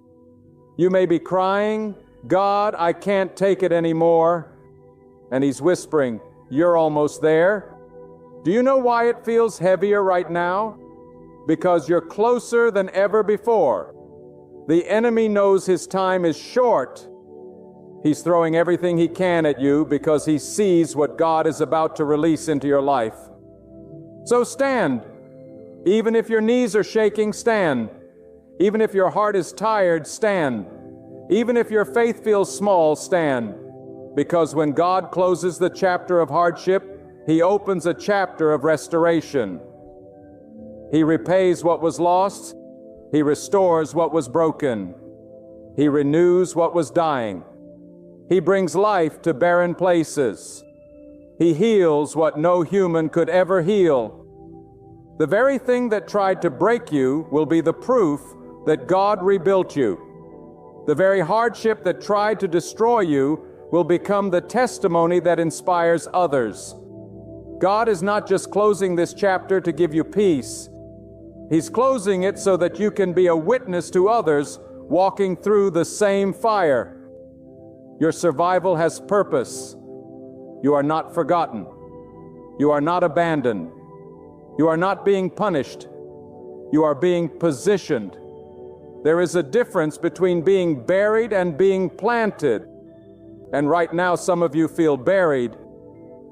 You may be crying, God, I can't take it anymore. And He's whispering, you're almost there. Do you know why it feels heavier right now? Because you're closer than ever before. The enemy knows his time is short. He's throwing everything he can at you because he sees what God is about to release into your life. So stand. Even if your knees are shaking, stand. Even if your heart is tired, stand. Even if your faith feels small, stand. Because when God closes the chapter of hardship, He opens a chapter of restoration. He repays what was lost. He restores what was broken. He renews what was dying. He brings life to barren places. He heals what no human could ever heal. The very thing that tried to break you will be the proof that God rebuilt you. The very hardship that tried to destroy you will become the testimony that inspires others. God is not just closing this chapter to give you peace. He's closing it so that you can be a witness to others walking through the same fire. Your survival has purpose. You are not forgotten. You are not abandoned. You are not being punished. You are being positioned. There is a difference between being buried and being planted. And right now some of you feel buried.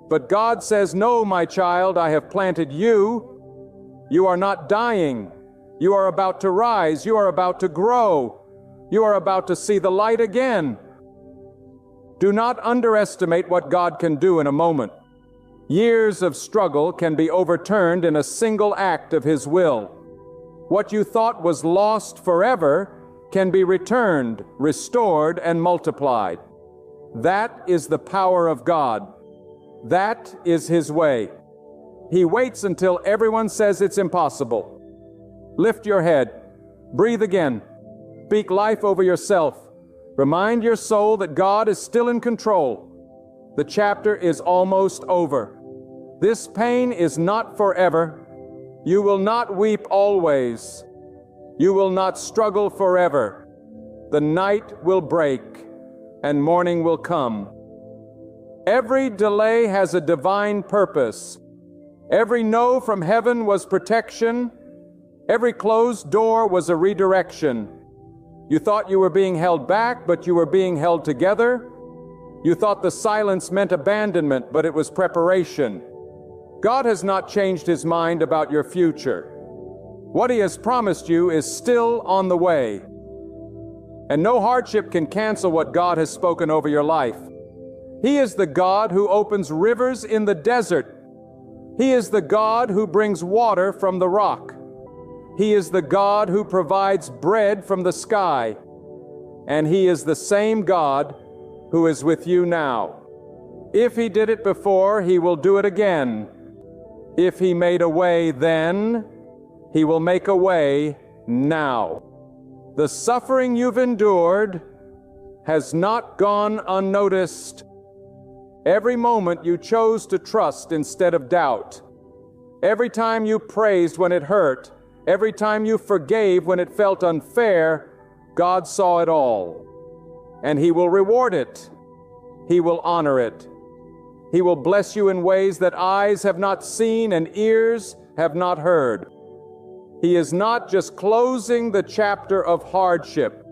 But God says, no, my child, I have planted you. You are not dying. You are about to rise. You are about to grow. You are about to see the light again. Do not underestimate what God can do in a moment. Years of struggle can be overturned in a single act of His will. What you thought was lost forever can be returned, restored, and multiplied. That is the power of God. That is His way. He waits until everyone says it's impossible. Lift your head. Breathe again. Speak life over yourself. Remind your soul that God is still in control. The chapter is almost over. This pain is not forever. You will not weep always. You will not struggle forever. The night will break and morning will come. Every delay has a divine purpose. Every no from heaven was protection. Every closed door was a redirection. You thought you were being held back, but you were being held together. You thought the silence meant abandonment, but it was preparation. God has not changed His mind about your future. What He has promised you is still on the way. And no hardship can cancel what God has spoken over your life. He is the God who opens rivers in the desert. He is the God who brings water from the rock. He is the God who provides bread from the sky. And He is the same God who is with you now. If He did it before, He will do it again. If He made a way then, He will make a way now. The suffering you've endured has not gone unnoticed. Every moment you chose to trust instead of doubt. Every time you praised when it hurt. Every time you forgave when it felt unfair. God saw it all. And He will reward it. He will honor it. He will bless you in ways that eyes have not seen and ears have not heard. He is not just closing the chapter of hardship.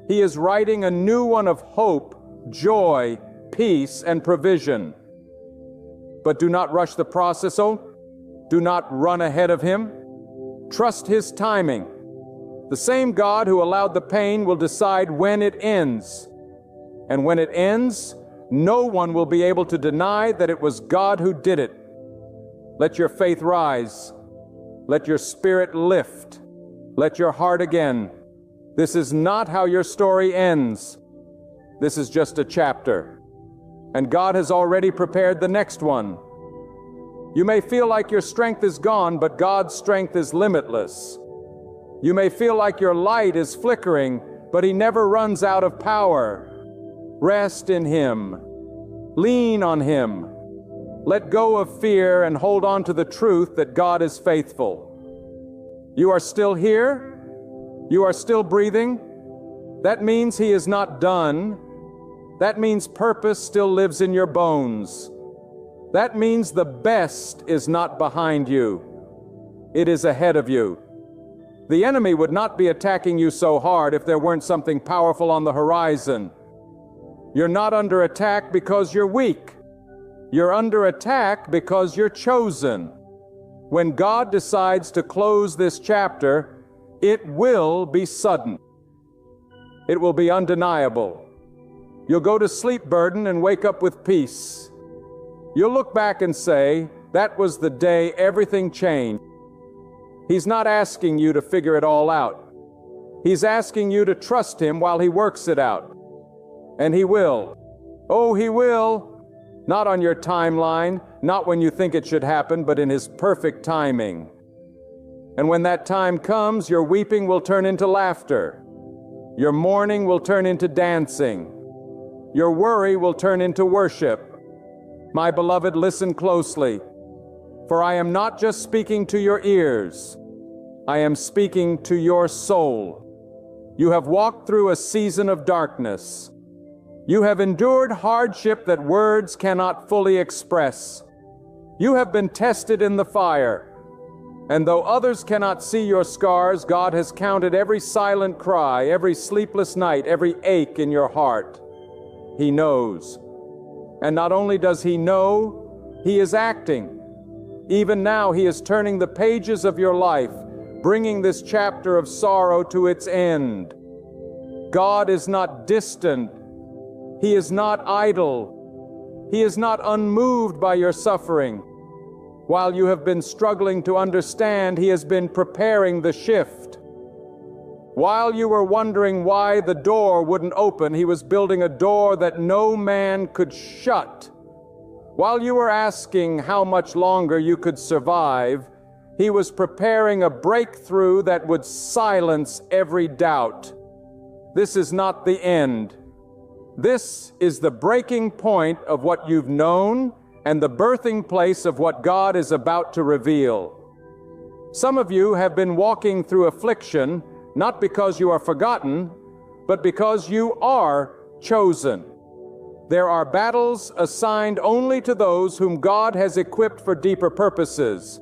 He is writing a new one of hope, joy, peace, and provision. But do not rush the process, do not run ahead of Him. Trust His timing. The same God who allowed the pain will decide when it ends. And when it ends, no one will be able to deny that it was God who did it. Let your faith rise. Let your spirit lift. Let your heart again. This is not how your story ends. This is just a chapter. And God has already prepared the next one. You may feel like your strength is gone, but God's strength is limitless. You may feel like your light is flickering, but He never runs out of power. Rest in Him. Lean on Him. Let go of fear and hold on to the truth that God is faithful. You are still here. You are still breathing. That means He is not done. That means purpose still lives in your bones. That means the best is not behind you. It is ahead of you. The enemy would not be attacking you so hard if there weren't something powerful on the horizon. You're not under attack because you're weak. You're under attack because you're chosen. When God decides to close this chapter, it will be sudden. It will be undeniable. You'll go to sleep burdened and wake up with peace. You'll look back and say, that was the day everything changed. He's not asking you to figure it all out. He's asking you to trust Him while He works it out. And He will. Oh, He will. Not on your timeline, not when you think it should happen, but in His perfect timing. And when that time comes, your weeping will turn into laughter. Your mourning will turn into dancing. Your worry will turn into worship. My beloved, listen closely, for I am not just speaking to your ears. I am speaking to your soul. You have walked through a season of darkness. You have endured hardship that words cannot fully express. You have been tested in the fire. And though others cannot see your scars, God has counted every silent cry, every sleepless night, every ache in your heart. He knows. And not only does He know, He is acting. Even now, He is turning the pages of your life, bringing this chapter of sorrow to its end. God is not distant. He is not idle. He is not unmoved by your suffering. While you have been struggling to understand, He has been preparing the shift. While you were wondering why the door wouldn't open, He was building a door that no man could shut. While you were asking how much longer you could survive, He was preparing a breakthrough that would silence every doubt. This is not the end. This is the breaking point of what you've known and the birthing place of what God is about to reveal. Some of you have been walking through affliction, not because you are forgotten, but because you are chosen. There are battles assigned only to those whom God has equipped for deeper purposes.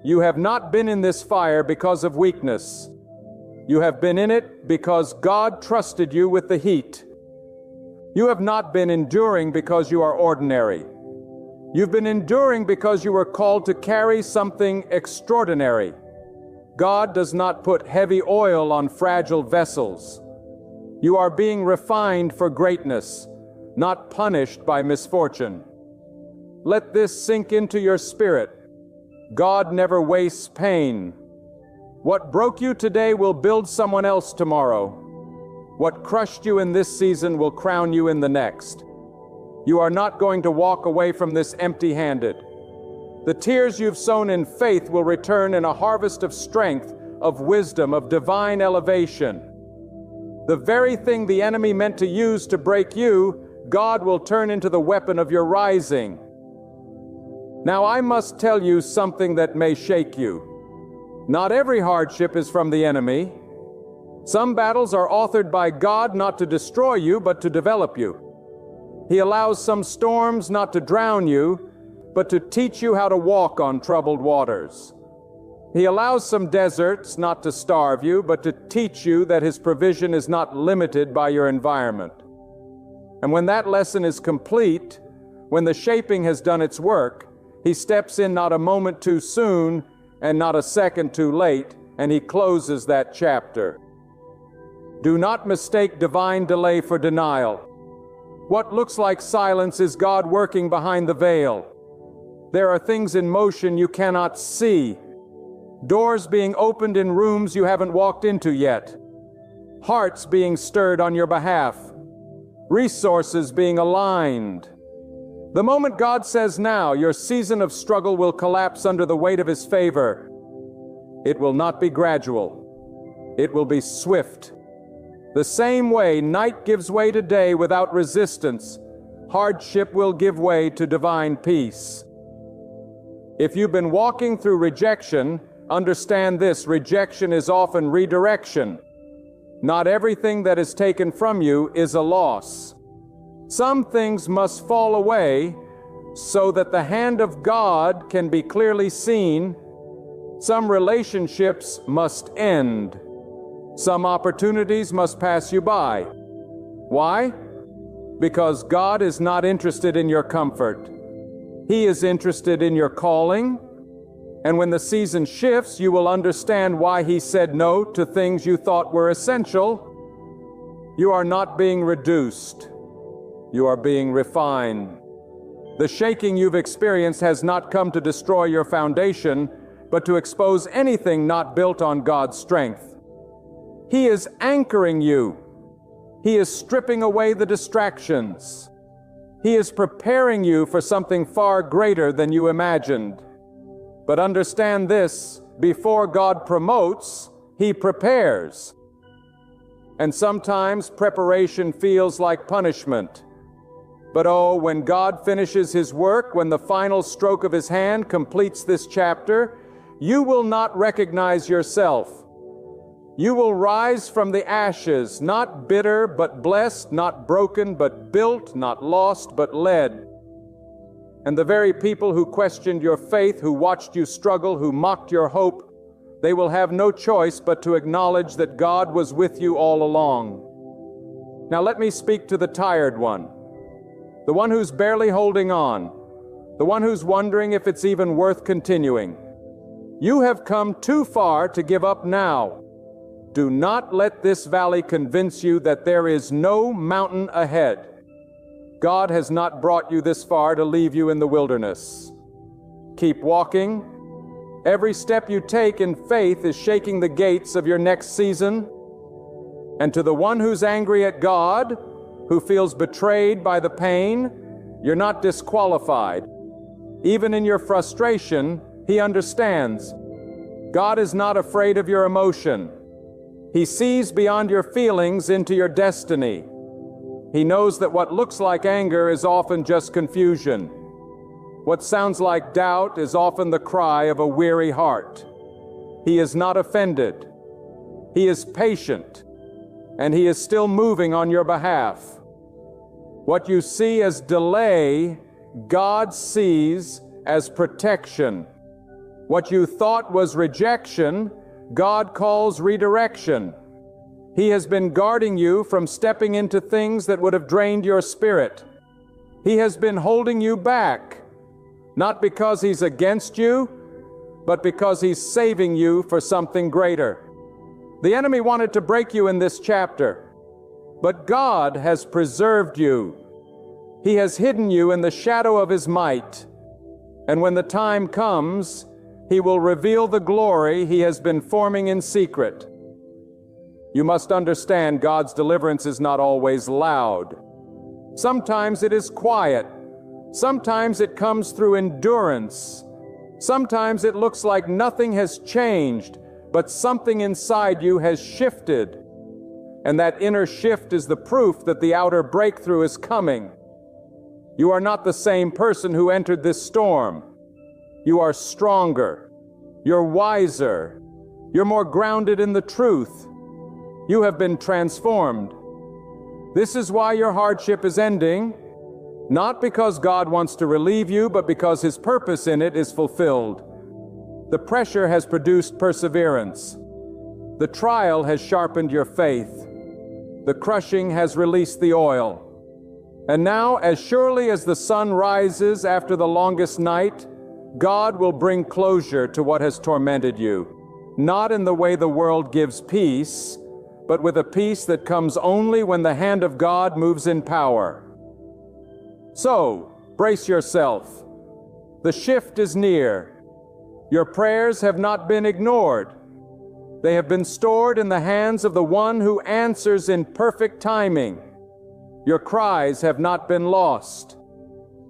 You have not been in this fire because of weakness. You have been in it because God trusted you with the heat. You have not been enduring because you are ordinary. You've been enduring because you were called to carry something extraordinary. God does not put heavy oil on fragile vessels. You are being refined for greatness, not punished by misfortune. Let this sink into your spirit. God never wastes pain. What broke you today will build someone else tomorrow. What crushed you in this season will crown you in the next. You are not going to walk away from this empty-handed. The tears you've sown in faith will return in a harvest of strength, of wisdom, of divine elevation. The very thing the enemy meant to use to break you, God will turn into the weapon of your rising. Now I must tell you something that may shake you. Not every hardship is from the enemy. Some battles are authored by God not to destroy you, but to develop you. He allows some storms not to drown you, but to teach you how to walk on troubled waters. He allows some deserts not to starve you, but to teach you that His provision is not limited by your environment. And when that lesson is complete, when the shaping has done its work, He steps in not a moment too soon and not a second too late, and He closes that chapter. Do not mistake divine delay for denial. What looks like silence is God working behind the veil. There are things in motion you cannot see. Doors being opened in rooms you haven't walked into yet. Hearts being stirred on your behalf. Resources being aligned. The moment God says now, your season of struggle will collapse under the weight of His favor. It will not be gradual. It will be swift. The same way night gives way to day without resistance, hardship will give way to divine peace. If you've been walking through rejection, understand this: rejection is often redirection. Not everything that is taken from you is a loss. Some things must fall away so that the hand of God can be clearly seen. Some relationships must end. Some opportunities must pass you by. Why? Because God is not interested in your comfort. He is interested in your calling. And when the season shifts, you will understand why He said no to things you thought were essential. You are not being reduced. You are being refined. The shaking you've experienced has not come to destroy your foundation, but to expose anything not built on God's strength. He is anchoring you. He is stripping away the distractions. He is preparing you for something far greater than you imagined. But understand this: before God promotes, He prepares. And sometimes preparation feels like punishment. But oh, when God finishes His work, when the final stroke of His hand completes this chapter, you will not recognize yourself. You will rise from the ashes, not bitter but blessed, not broken but built, not lost but led. And the very people who questioned your faith, who watched you struggle, who mocked your hope, they will have no choice but to acknowledge that God was with you all along. Now let me speak to the tired one, the one who's barely holding on, the one who's wondering if it's even worth continuing. You have come too far to give up now. Do not let this valley convince you that there is no mountain ahead. God has not brought you this far to leave you in the wilderness. Keep walking. Every step you take in faith is shaking the gates of your next season. And to the one who's angry at God, who feels betrayed by the pain, you're not disqualified. Even in your frustration, He understands. God is not afraid of your emotion. He sees beyond your feelings into your destiny. He knows that what looks like anger is often just confusion. What sounds like doubt is often the cry of a weary heart. He is not offended. He is patient, and He is still moving on your behalf. What you see as delay, God sees as protection. What you thought was rejection, God calls redirection. He has been guarding you from stepping into things that would have drained your spirit. He has been holding you back, not because He's against you, but because He's saving you for something greater. The enemy wanted to break you in this chapter, but God has preserved you. He has hidden you in the shadow of His might, and when the time comes, He will reveal the glory He has been forming in secret. You must understand God's deliverance is not always loud. Sometimes it is quiet. Sometimes it comes through endurance. Sometimes it looks like nothing has changed, but something inside you has shifted. And that inner shift is the proof that the outer breakthrough is coming. You are not the same person who entered this storm. You are stronger. You're wiser. You're more grounded in the truth. You have been transformed. This is why your hardship is ending, not because God wants to relieve you, but because His purpose in it is fulfilled. The pressure has produced perseverance. The trial has sharpened your faith. The crushing has released the oil. And now, as surely as the sun rises after the longest night, God will bring closure to what has tormented you, not in the way the world gives peace, but with a peace that comes only when the hand of God moves in power. So, brace yourself. The shift is near. Your prayers have not been ignored. They have been stored in the hands of the one who answers in perfect timing. Your cries have not been lost.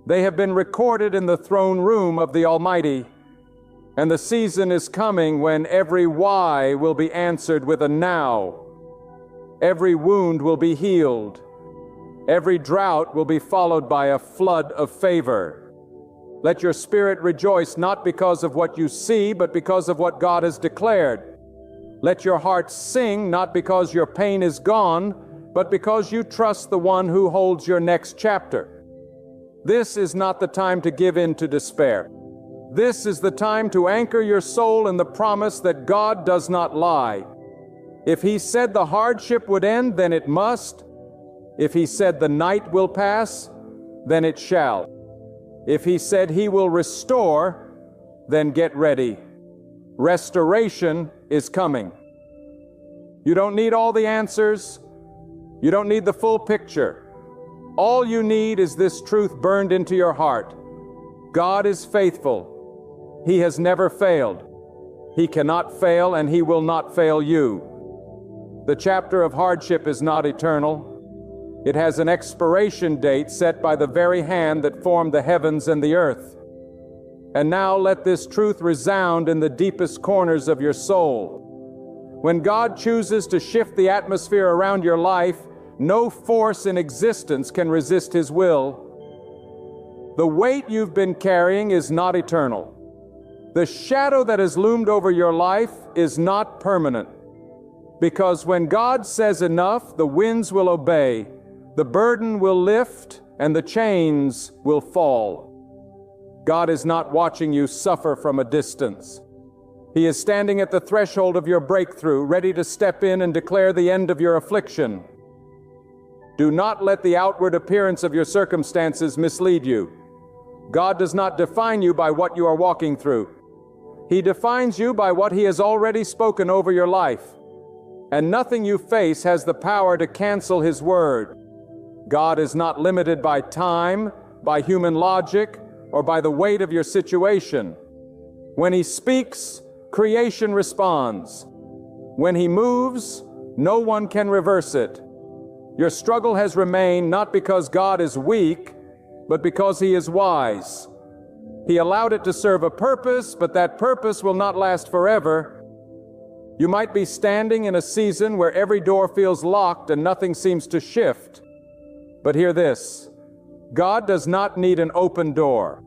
They have been recorded in the throne room of the Almighty. And the season is coming when every why will be answered with a now. Every wound will be healed. Every drought will be followed by a flood of favor. Let your spirit rejoice not because of what you see, but because of what God has declared. Let your heart sing not because your pain is gone, but because you trust the one who holds your next chapter. This is not the time to give in to despair. This is the time to anchor your soul in the promise that God does not lie. If He said the hardship would end, then it must. If He said the night will pass, then it shall. If He said He will restore, then get ready. Restoration is coming. You don't need all the answers. You don't need the full picture. All you need is this truth burned into your heart. God is faithful. He has never failed. He cannot fail, and He will not fail you. The chapter of hardship is not eternal. It has an expiration date set by the very hand that formed the heavens and the earth. And now let this truth resound in the deepest corners of your soul. When God chooses to shift the atmosphere around your life, no force in existence can resist His will. The weight you've been carrying is not eternal. The shadow that has loomed over your life is not permanent. Because when God says enough, the winds will obey, the burden will lift, and the chains will fall. God is not watching you suffer from a distance. He is standing at the threshold of your breakthrough, ready to step in and declare the end of your affliction. Do not let the outward appearance of your circumstances mislead you. God does not define you by what you are walking through. He defines you by what He has already spoken over your life. And nothing you face has the power to cancel His word. God is not limited by time, by human logic, or by the weight of your situation. When He speaks, creation responds. When He moves, no one can reverse it. Your struggle has remained not because God is weak, but because He is wise. He allowed it to serve a purpose, but that purpose will not last forever. You might be standing in a season where every door feels locked and nothing seems to shift. But hear this, God does not need an open door.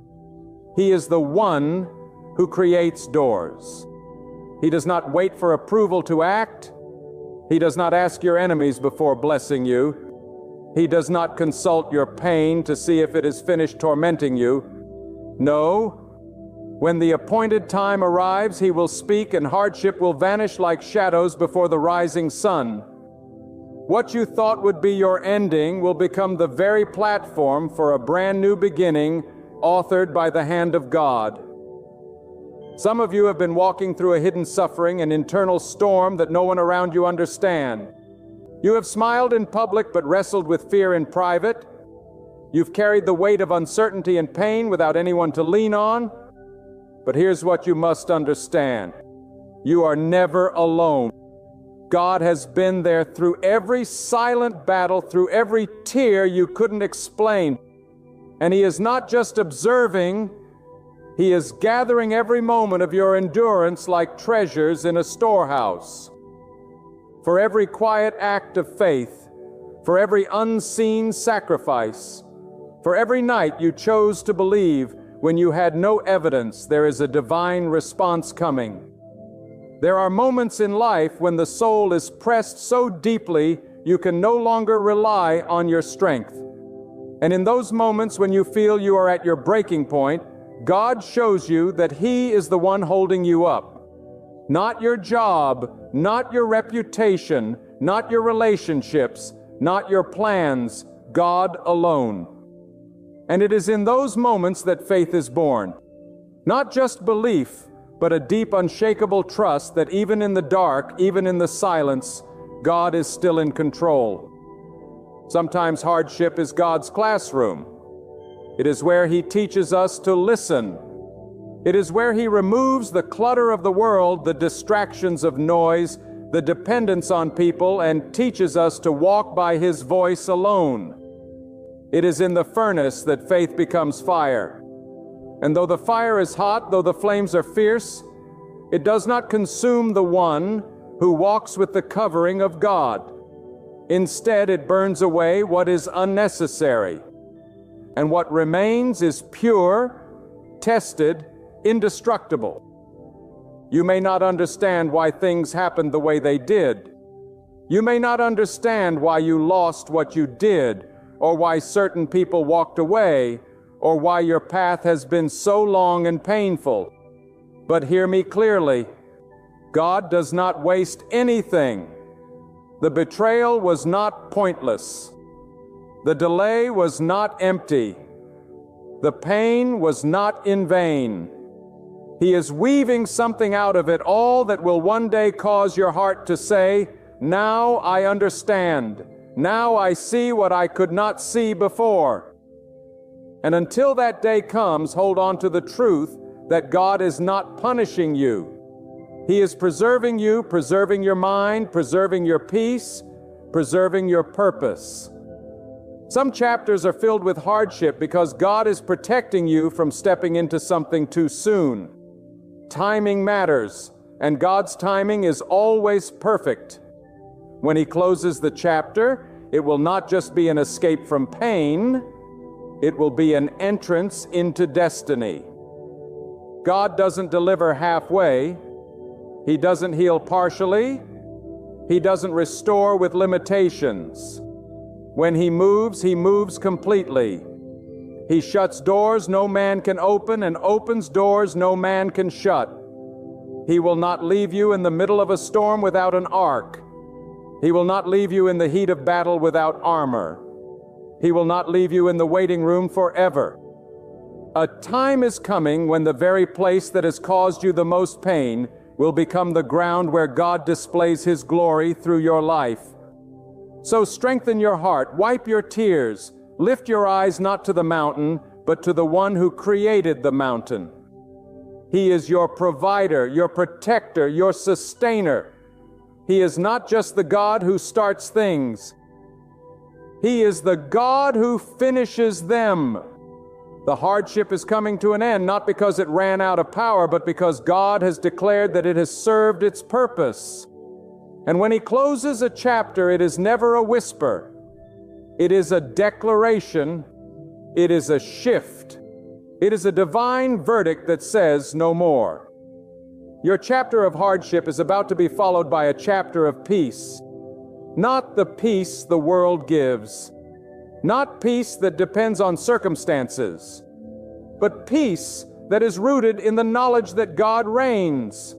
He is the one who creates doors. He does not wait for approval to act. He does not ask your enemies before blessing you. He does not consult your pain to see if it has finished tormenting you. No. When the appointed time arrives, He will speak and hardship will vanish like shadows before the rising sun. What you thought would be your ending will become the very platform for a brand new beginning, authored by the hand of God. Some of you have been walking through a hidden suffering, an internal storm that no one around you understands. You have smiled in public but wrestled with fear in private. You've carried the weight of uncertainty and pain without anyone to lean on. But here's what you must understand. You are never alone. God has been there through every silent battle, through every tear you couldn't explain. And He is not just observing, He is gathering every moment of your endurance like treasures in a storehouse. For every quiet act of faith, for every unseen sacrifice, for every night you chose to believe when you had no evidence, there is a divine response coming. There are moments in life when the soul is pressed so deeply you can no longer rely on your strength. And in those moments when you feel you are at your breaking point, God shows you that He is the one holding you up. Not your job, not your reputation, not your relationships, not your plans, God alone. And it is in those moments that faith is born. Not just belief, but a deep, unshakable trust that even in the dark, even in the silence, God is still in control. Sometimes hardship is God's classroom. It is where He teaches us to listen. It is where He removes the clutter of the world, the distractions of noise, the dependence on people, and teaches us to walk by His voice alone. It is in the furnace that faith becomes fire. And though the fire is hot, though the flames are fierce, it does not consume the one who walks with the covering of God. Instead, it burns away what is unnecessary. And what remains is pure, tested, indestructible. You may not understand why things happened the way they did. You may not understand why you lost what you did, or why certain people walked away, or why your path has been so long and painful. But hear me clearly. God does not waste anything. The betrayal was not pointless. The delay was not empty. The pain was not in vain. He is weaving something out of it all that will one day cause your heart to say, "Now I understand. Now I see what I could not see before." And until that day comes, hold on to the truth that God is not punishing you. He is preserving you, preserving your mind, preserving your peace, preserving your purpose. Some chapters are filled with hardship because God is protecting you from stepping into something too soon. Timing matters, and God's timing is always perfect. When He closes the chapter, it will not just be an escape from pain, It will be an entrance into destiny. God doesn't deliver halfway. He doesn't heal partially. He doesn't restore with limitations. When He moves completely. He shuts doors no man can open and opens doors no man can shut. He will not leave you in the middle of a storm without an ark. He will not leave you in the heat of battle without armor. He will not leave you in the waiting room forever. A time is coming when the very place that has caused you the most pain will become the ground where God displays His glory through your life. So strengthen your heart, wipe your tears, lift your eyes not to the mountain, but to the one who created the mountain. He is your provider, your protector, your sustainer. He is not just the God who starts things. He is the God who finishes them. The hardship is coming to an end, not because it ran out of power, but because God has declared that it has served its purpose. And when He closes a chapter, it is never a whisper. It is a declaration. It is a shift. It is a divine verdict that says no more. Your chapter of hardship is about to be followed by a chapter of peace. Not the peace the world gives. Not peace that depends on circumstances, but peace that is rooted in the knowledge that God reigns.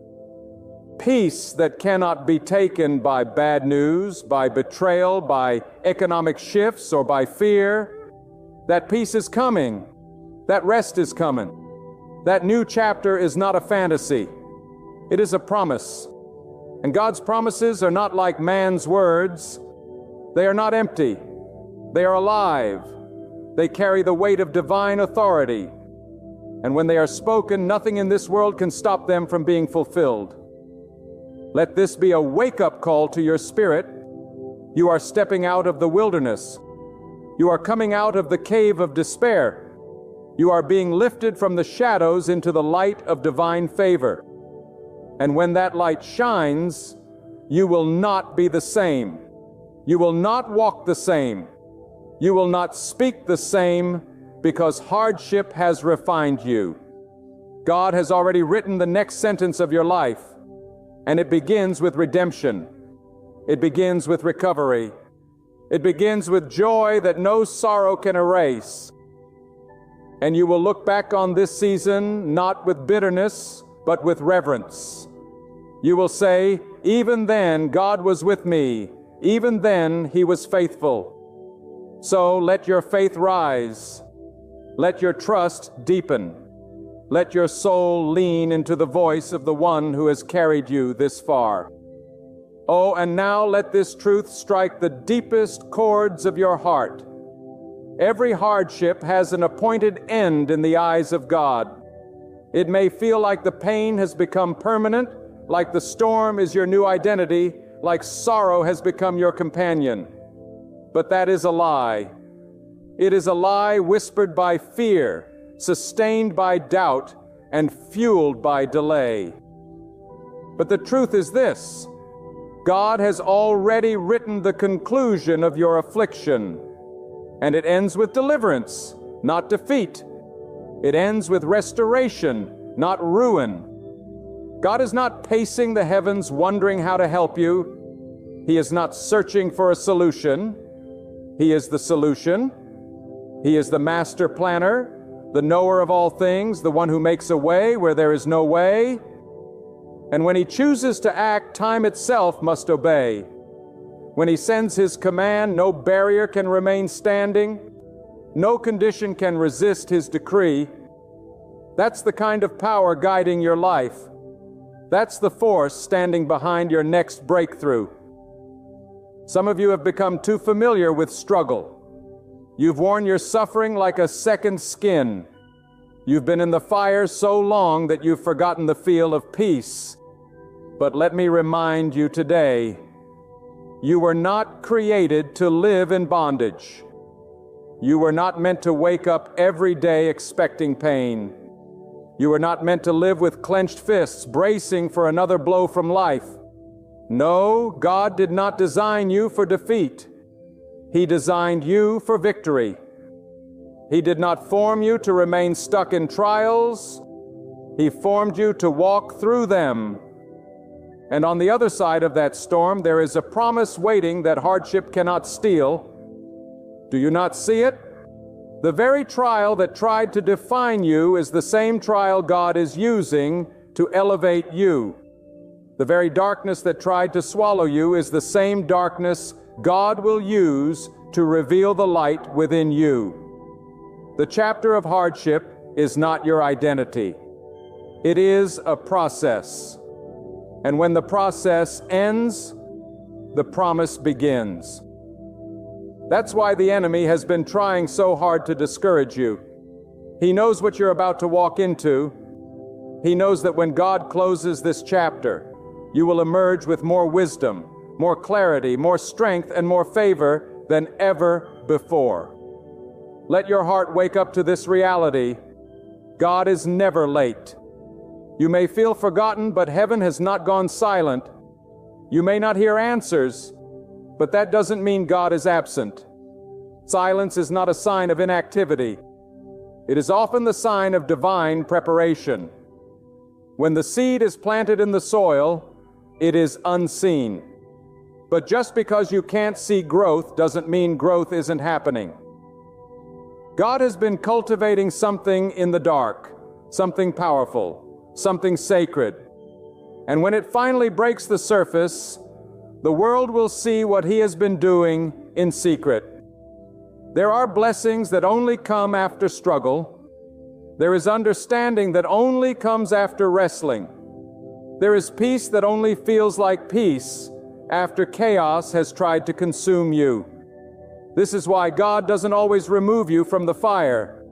Peace that cannot be taken by bad news, by betrayal, by economic shifts, or by fear. That peace is coming. That rest is coming. That new chapter is not a fantasy. It is a promise. And God's promises are not like man's words. They are not empty. They are alive. They carry the weight of divine authority. And when they are spoken, nothing in this world can stop them from being fulfilled. Let this be a wake-up call to your spirit. You are stepping out of the wilderness. You are coming out of the cave of despair. You are being lifted from the shadows into the light of divine favor. And when that light shines, you will not be the same. You will not walk the same. You will not speak the same, because hardship has refined you. God has already written the next sentence of your life, and it begins with redemption. It begins with recovery. It begins with joy that no sorrow can erase. And you will look back on this season not with bitterness, but with reverence. You will say, even then God was with me. Even then He was faithful. So let your faith rise. Let your trust deepen. Let your soul lean into the voice of the one who has carried you this far. Oh, and now let this truth strike the deepest chords of your heart. Every hardship has an appointed end in the eyes of God. It may feel like the pain has become permanent, like the storm is your new identity, like sorrow has become your companion. But that is a lie. It is a lie whispered by fear, sustained by doubt, and fueled by delay. But the truth is this: God has already written the conclusion of your affliction, and it ends with deliverance, not defeat. It ends with restoration, not ruin. God is not pacing the heavens wondering how to help you. He is not searching for a solution. He is the solution. He is the master planner, the knower of all things, the one who makes a way where there is no way. And when He chooses to act, time itself must obey. When He sends His command, no barrier can remain standing. No condition can resist His decree. That's the kind of power guiding your life. That's the force standing behind your next breakthrough. Some of you have become too familiar with struggle. You've worn your suffering like a second skin. You've been in the fire so long that you've forgotten the feel of peace. But let me remind you today, you were not created to live in bondage. You were not meant to wake up every day expecting pain. You were not meant to live with clenched fists, bracing for another blow from life. No, God did not design you for defeat. He designed you for victory. He did not form you to remain stuck in trials. He formed you to walk through them. And on the other side of that storm, there is a promise waiting that hardship cannot steal. Do you not see it? The very trial that tried to define you is the same trial God is using to elevate you. The very darkness that tried to swallow you is the same darkness God will use to reveal the light within you. The chapter of hardship is not your identity. It is a process. And when the process ends, the promise begins. That's why the enemy has been trying so hard to discourage you. He knows what you're about to walk into. He knows that when God closes this chapter, you will emerge with more wisdom, more clarity, more strength, and more favor than ever before. Let your heart wake up to this reality. God is never late. You may feel forgotten, but heaven has not gone silent. You may not hear answers, but that doesn't mean God is absent. Silence is not a sign of inactivity. It is often the sign of divine preparation. When the seed is planted in the soil, it is unseen. But just because you can't see growth doesn't mean growth isn't happening. God has been cultivating something in the dark, something powerful, something sacred. And when it finally breaks the surface, the world will see what He has been doing in secret. There are blessings that only come after struggle. There is understanding that only comes after wrestling. There is peace that only feels like peace after chaos has tried to consume you. This is why God doesn't always remove you from the fire.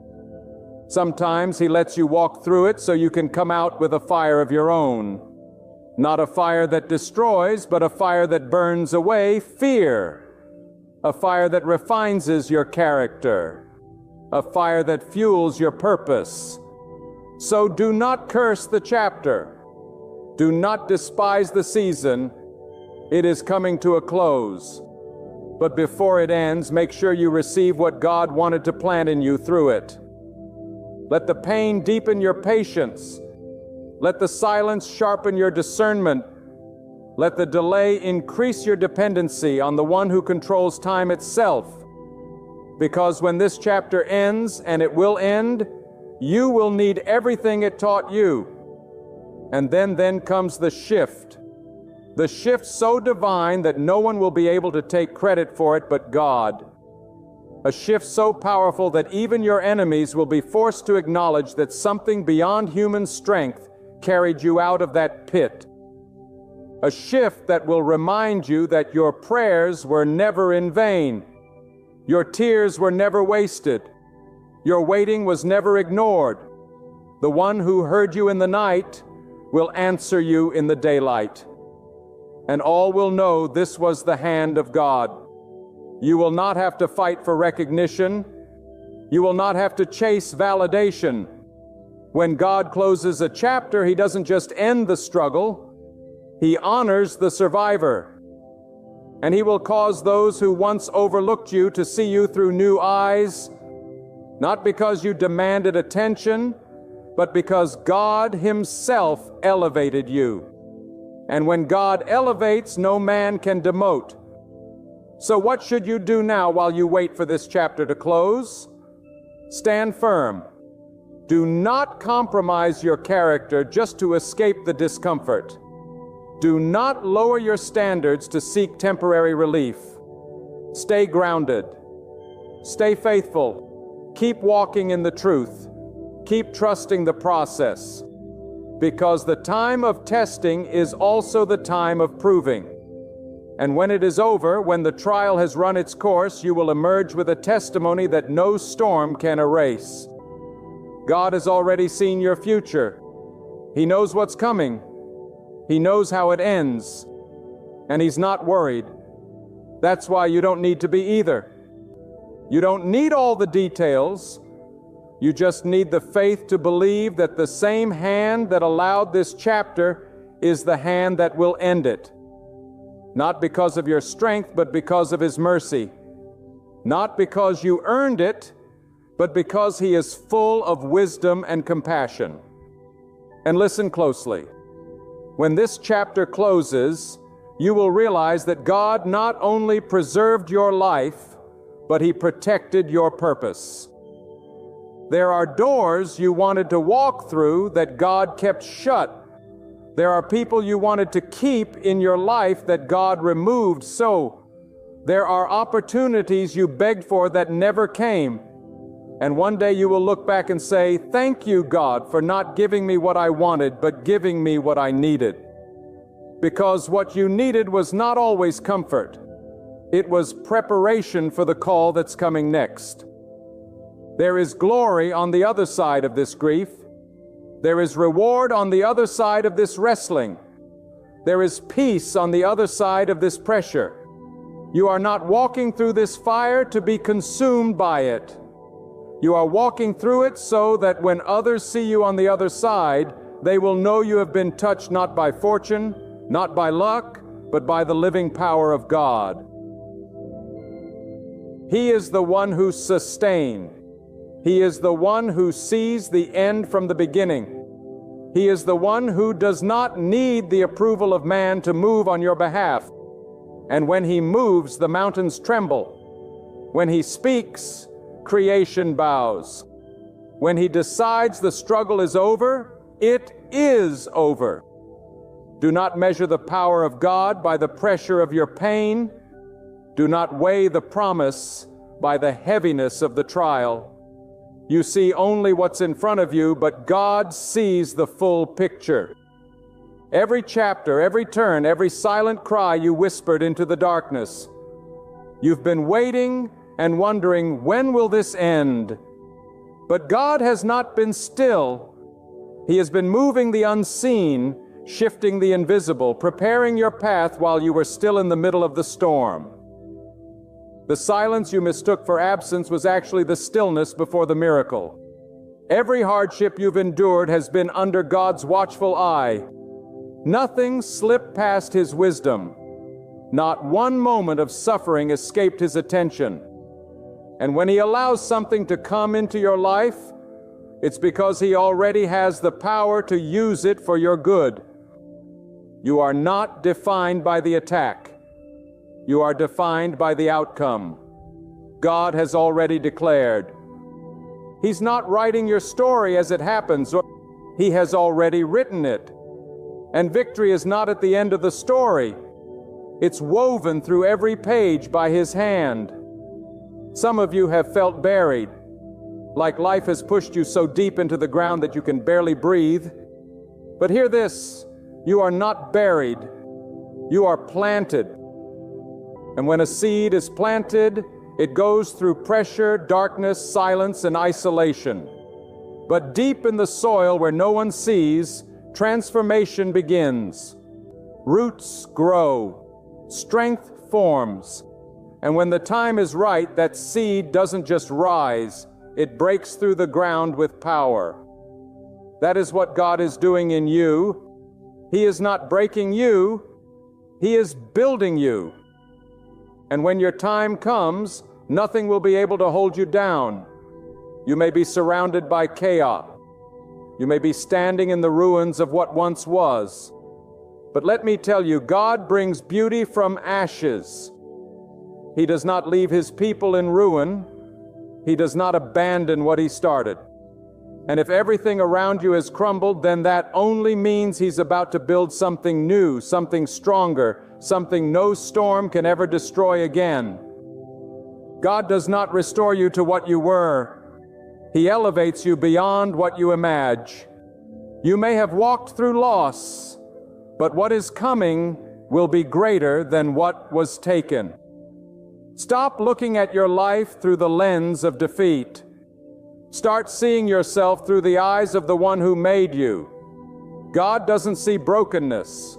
Sometimes He lets you walk through it so you can come out with a fire of your own. Not a fire that destroys, but a fire that burns away fear. A fire that refines your character. A fire that fuels your purpose. So do not curse the chapter. Do not despise the season. It is coming to a close. But before it ends, make sure you receive what God wanted to plant in you through it. Let the pain deepen your patience. Let the silence sharpen your discernment. Let the delay increase your dependency on the one who controls time itself. Because when this chapter ends, and it will end, you will need everything it taught you. And then comes the shift. The shift so divine that no one will be able to take credit for it but God. A shift so powerful that even your enemies will be forced to acknowledge that something beyond human strength carried you out of that pit. A shift that will remind you that your prayers were never in vain. Your tears were never wasted. Your waiting was never ignored. The one who heard you in the night will answer you in the daylight. And all will know this was the hand of God. You will not have to fight for recognition. You will not have to chase validation. When God closes a chapter, He doesn't just end the struggle. He honors the survivor. And He will cause those who once overlooked you to see you through new eyes, not because you demanded attention, but because God Himself elevated you. And when God elevates, no man can demote. So what should you do now while you wait for this chapter to close? Stand firm. Do not compromise your character just to escape the discomfort. Do not lower your standards to seek temporary relief. Stay grounded. Stay faithful. Keep walking in the truth. Keep trusting the process. Because the time of testing is also the time of proving. And when it is over, when the trial has run its course, you will emerge with a testimony that no storm can erase. God has already seen your future. He knows what's coming. He knows how it ends. And He's not worried. That's why you don't need to be either. You don't need all the details. You just need the faith to believe that the same hand that allowed this chapter is the hand that will end it. Not because of your strength, but because of His mercy. Not because you earned it, but because He is full of wisdom and compassion. And listen closely. When this chapter closes, you will realize that God not only preserved your life, but He protected your purpose. There are doors you wanted to walk through that God kept shut. There are people you wanted to keep in your life that God removed. So there are opportunities you begged for that never came. And one day you will look back and say, "Thank you, God, for not giving me what I wanted, but giving me what I needed." Because what you needed was not always comfort. It was preparation for the call that's coming next. There is glory on the other side of this grief. There is reward on the other side of this wrestling. There is peace on the other side of this pressure. You are not walking through this fire to be consumed by it. You are walking through it so that when others see you on the other side, they will know you have been touched not by fortune, not by luck, but by the living power of God. He is the one who sustains. He is the one who sees the end from the beginning. He is the one who does not need the approval of man to move on your behalf. And when He moves, the mountains tremble. When He speaks, creation bows. When He decides the struggle is over, it is over. Do not measure the power of God by the pressure of your pain. Do not weigh the promise by the heaviness of the trial. You see only what's in front of you, but God sees the full picture. Every chapter, every turn, every silent cry you whispered into the darkness. You've been waiting and wondering, when will this end? But God has not been still. He has been moving the unseen, shifting the invisible, preparing your path while you were still in the middle of the storm. The silence you mistook for absence was actually the stillness before the miracle. Every hardship you've endured has been under God's watchful eye. Nothing slipped past His wisdom. Not one moment of suffering escaped His attention. And when He allows something to come into your life, it's because He already has the power to use it for your good. You are not defined by the attack. You are defined by the outcome. God has already declared. He's not writing your story as it happens. He has already written it. And victory is not at the end of the story. It's woven through every page by His hand. Some of you have felt buried, like life has pushed you so deep into the ground that you can barely breathe. But hear this, you are not buried. You are planted. And when a seed is planted, it goes through pressure, darkness, silence, and isolation. But deep in the soil where no one sees, transformation begins. Roots grow. Strength forms. And when the time is right, that seed doesn't just rise, it breaks through the ground with power. That is what God is doing in you. He is not breaking you, He is building you. And when your time comes, nothing will be able to hold you down. You may be surrounded by chaos. You may be standing in the ruins of what once was. But let me tell you, God brings beauty from ashes. He does not leave His people in ruin. He does not abandon what He started. And if everything around you has crumbled, then that only means He's about to build something new, something stronger, something no storm can ever destroy again. God does not restore you to what you were. He elevates you beyond what you imagine. You may have walked through loss, but what is coming will be greater than what was taken. Stop looking at your life through the lens of defeat. Start seeing yourself through the eyes of the one who made you. God doesn't see brokenness.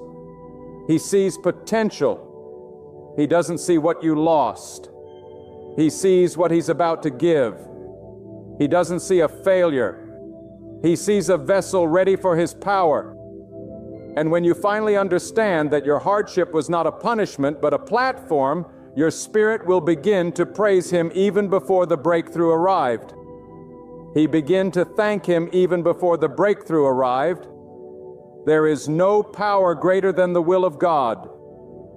He sees potential. He doesn't see what you lost. He sees what He's about to give. He doesn't see a failure. He sees a vessel ready for His power. And when you finally understand that your hardship was not a punishment but a platform, your spirit will begin to praise Him even before the breakthrough arrived. he began to thank him even before the breakthrough arrived. There is no power greater than the will of God,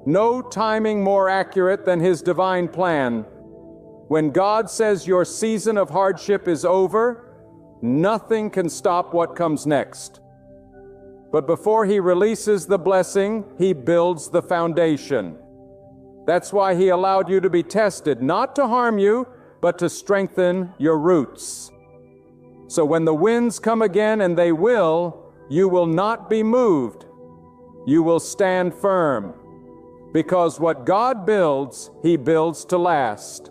no timing more accurate than His divine plan. When God says your season of hardship is over, nothing can stop what comes next. But before He releases the blessing, He builds the foundation. That's why He allowed you to be tested, not to harm you, but to strengthen your roots. So when the winds come again, and they will, you will not be moved. You will stand firm. Because what God builds, He builds to last.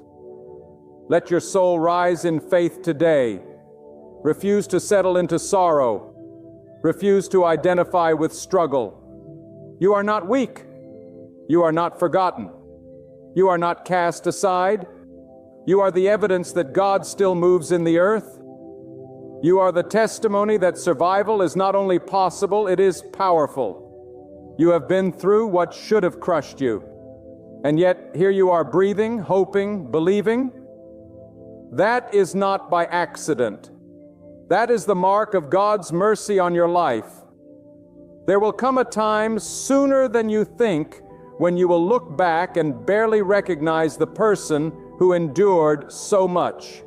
Let your soul rise in faith today. Refuse to settle into sorrow. Refuse to identify with struggle. You are not weak. You are not forgotten. You are not cast aside. You are the evidence that God still moves in the earth. You are the testimony that survival is not only possible, it is powerful. You have been through what should have crushed you. And yet, here you are breathing, hoping, believing. That is not by accident. That is the mark of God's mercy on your life. There will come a time sooner than you think when you will look back and barely recognize the person who endured so much.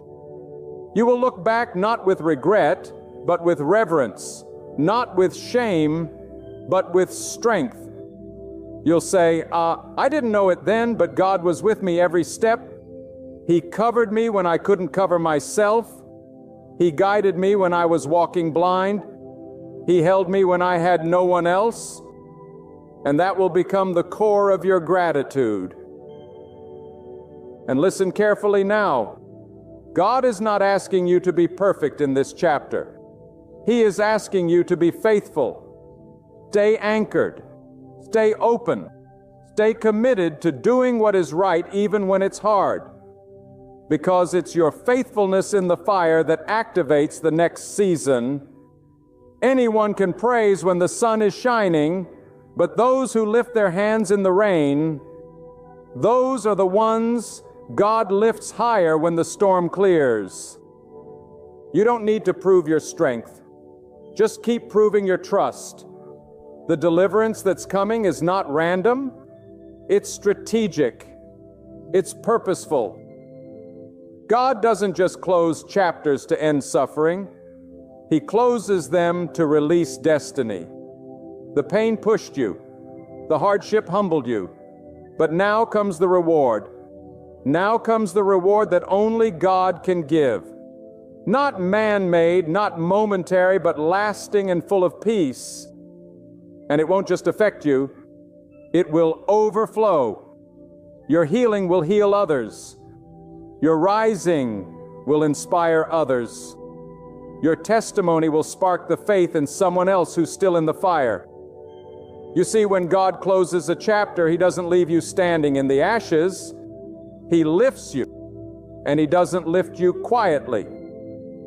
You will look back not with regret, but with reverence, not with shame, but with strength. You'll say, I didn't know it then, but God was with me every step. He covered me when I couldn't cover myself. He guided me when I was walking blind. He held me when I had no one else. And that will become the core of your gratitude. And listen carefully now. God is not asking you to be perfect in this chapter. He is asking you to be faithful. Stay anchored. Stay open. Stay committed to doing what is right even when it's hard. Because it's your faithfulness in the fire that activates the next season. Anyone can praise when the sun is shining, but those who lift their hands in the rain, those are the ones God lifts higher when the storm clears. You don't need to prove your strength. Just keep proving your trust. The deliverance that's coming is not random. It's strategic. It's purposeful. God doesn't just close chapters to end suffering. He closes them to release destiny. The pain pushed you. The hardship humbled you. But now comes the reward. Now comes the reward that only God can give. Not man-made, not momentary, but lasting and full of peace. And it won't just affect you. It will overflow. Your healing will heal others. Your rising will inspire others. Your testimony will spark the faith in someone else who's still in the fire. You see, when God closes a chapter, He doesn't leave you standing in the ashes. He lifts you, and He doesn't lift you quietly.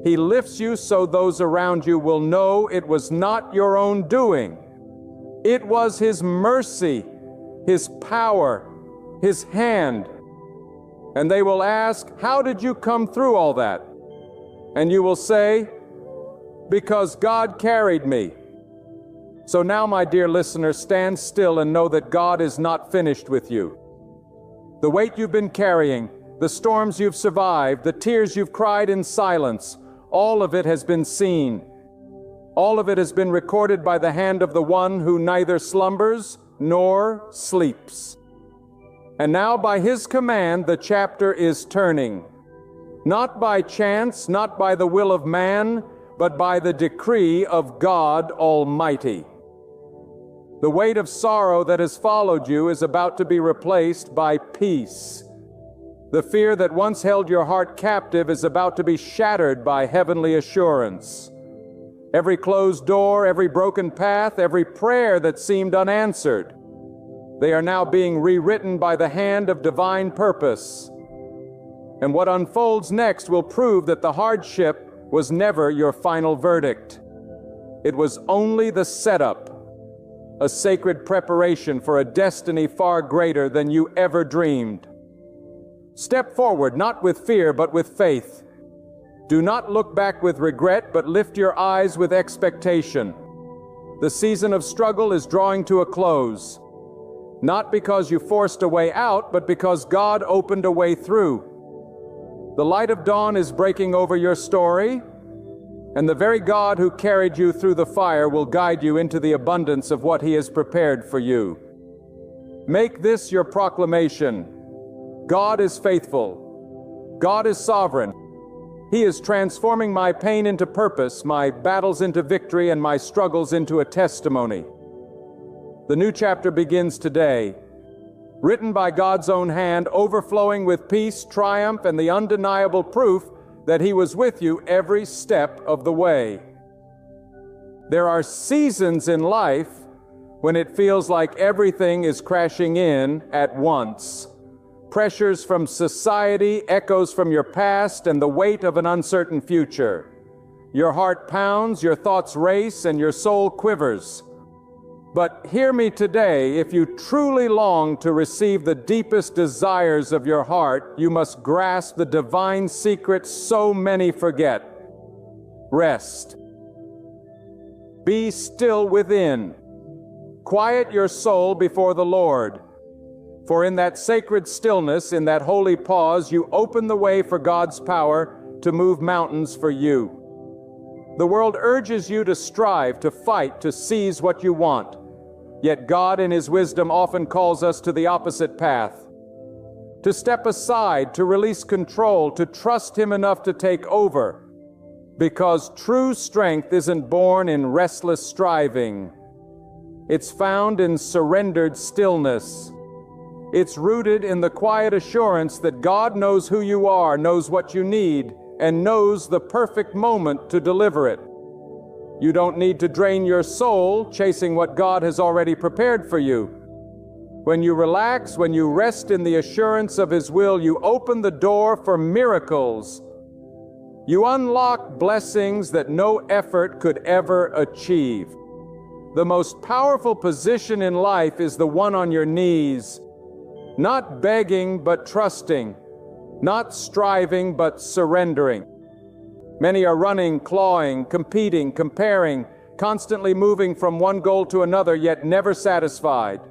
He lifts you so those around you will know it was not your own doing. It was His mercy, His power, His hand. And they will ask, how did you come through all that? And you will say, because God carried me. So now, my dear listener, stand still and know that God is not finished with you. The weight you've been carrying, the storms you've survived, the tears you've cried in silence, all of it has been seen. All of it has been recorded by the hand of the one who neither slumbers nor sleeps. And now by His command, the chapter is turning. Not by chance, not by the will of man, but by the decree of God Almighty. The weight of sorrow that has followed you is about to be replaced by peace. The fear that once held your heart captive is about to be shattered by heavenly assurance. Every closed door, every broken path, every prayer that seemed unanswered, they are now being rewritten by the hand of divine purpose. And what unfolds next will prove that the hardship was never your final verdict. It was only the setup, a sacred preparation for a destiny far greater than you ever dreamed. Step forward, not with fear, but with faith. Do not look back with regret, but lift your eyes with expectation. The season of struggle is drawing to a close, not because you forced a way out, but because God opened a way through. The light of dawn is breaking over your story, and the very God who carried you through the fire will guide you into the abundance of what He has prepared for you. Make this your proclamation. God is faithful. God is sovereign. He is transforming my pain into purpose, my battles into victory, and my struggles into a testimony. The new chapter begins today, written by God's own hand, overflowing with peace, triumph, and the undeniable proof that He was with you every step of the way. There are seasons in life when it feels like everything is crashing in at once. Pressures from society, echoes from your past, and the weight of an uncertain future. Your heart pounds, your thoughts race, and your soul quivers. But hear me today, if you truly long to receive the deepest desires of your heart, you must grasp the divine secret so many forget. Rest. Be still within. Quiet your soul before the Lord. For in that sacred stillness, in that holy pause, you open the way for God's power to move mountains for you. The world urges you to strive, to fight, to seize what you want. Yet God in His wisdom often calls us to the opposite path. To step aside, to release control, to trust Him enough to take over. Because true strength isn't born in restless striving. It's found in surrendered stillness. It's rooted in the quiet assurance that God knows who you are, knows what you need, and knows the perfect moment to deliver it. You don't need to drain your soul chasing what God has already prepared for you. When you relax, when you rest in the assurance of His will, you open the door for miracles. You unlock blessings that no effort could ever achieve. The most powerful position in life is the one on your knees, not begging but trusting, not striving but surrendering. Many are running, clawing, competing, comparing, constantly moving from one goal to another, yet never satisfied.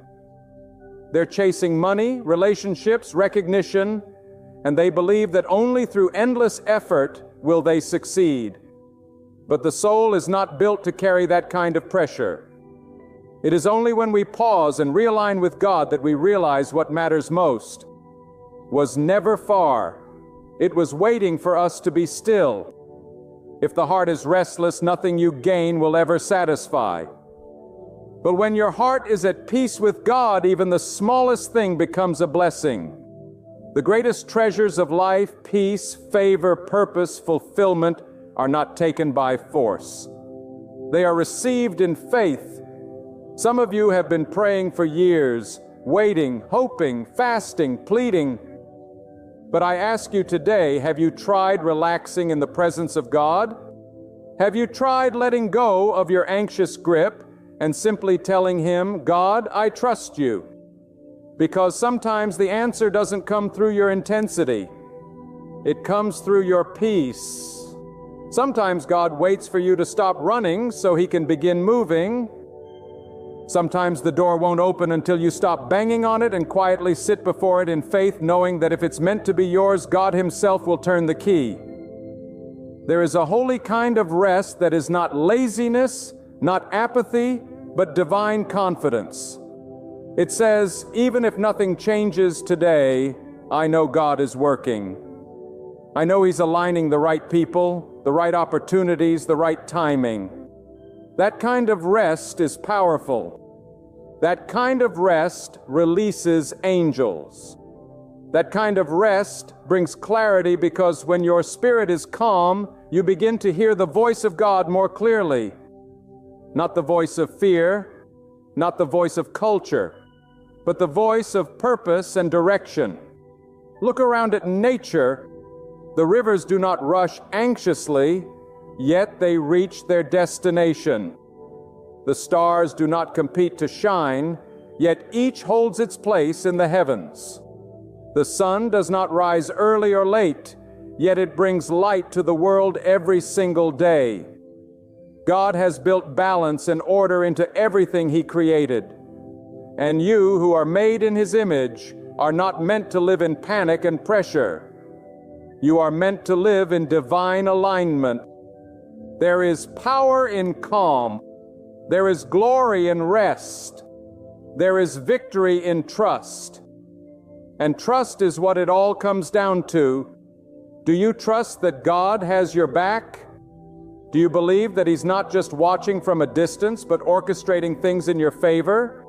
They're chasing money, relationships, recognition, and they believe that only through endless effort will they succeed. But the soul is not built to carry that kind of pressure. It is only when we pause and realign with God that we realize what matters most was never far. It was waiting for us to be still. If the heart is restless, nothing you gain will ever satisfy. But when your heart is at peace with God, even the smallest thing becomes a blessing. The greatest treasures of life, peace, favor, purpose, fulfillment, are not taken by force. They are received in faith. Some of you have been praying for years, waiting, hoping, fasting, pleading. But I ask you today, have you tried relaxing in the presence of God? Have you tried letting go of your anxious grip and simply telling Him, God, I trust you? Because sometimes the answer doesn't come through your intensity. It comes through your peace. Sometimes God waits for you to stop running so He can begin moving. Sometimes the door won't open until you stop banging on it and quietly sit before it in faith, knowing that if it's meant to be yours, God Himself will turn the key. There is a holy kind of rest that is not laziness, not apathy, but divine confidence. It says, even if nothing changes today, I know God is working. I know He's aligning the right people, the right opportunities, the right timing. That kind of rest is powerful. That kind of rest releases angels. That kind of rest brings clarity because when your spirit is calm, you begin to hear the voice of God more clearly. Not the voice of fear, not the voice of culture, but the voice of purpose and direction. Look around at nature. The rivers do not rush anxiously, yet they reach their destination. The stars do not compete to shine, yet each holds its place in the heavens. The sun does not rise early or late, yet it brings light to the world every single day. God has built balance and order into everything He created. And you, who are made in His image, are not meant to live in panic and pressure. You are meant to live in divine alignment. There is power in calm. There is glory in rest. There is victory in trust. And trust is what it all comes down to. Do you trust that God has your back? Do you believe that He's not just watching from a distance, but orchestrating things in your favor?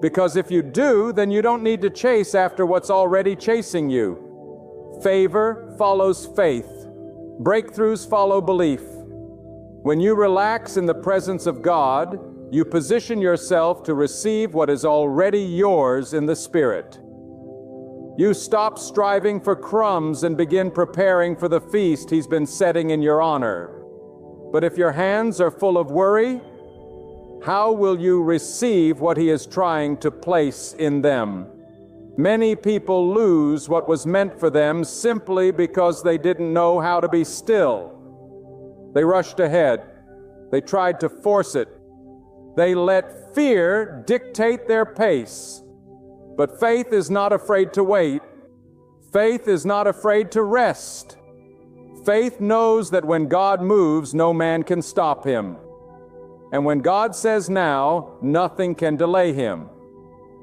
Because if you do, then you don't need to chase after what's already chasing you. Favor follows faith. Breakthroughs follow belief. When you relax in the presence of God, you position yourself to receive what is already yours in the Spirit. You stop striving for crumbs and begin preparing for the feast He's been setting in your honor. But if your hands are full of worry, how will you receive what He is trying to place in them? Many people lose what was meant for them simply because they didn't know how to be still. They rushed ahead. They tried to force it. They let fear dictate their pace. But faith is not afraid to wait. Faith is not afraid to rest. Faith knows that when God moves, no man can stop Him. And when God says now, nothing can delay Him.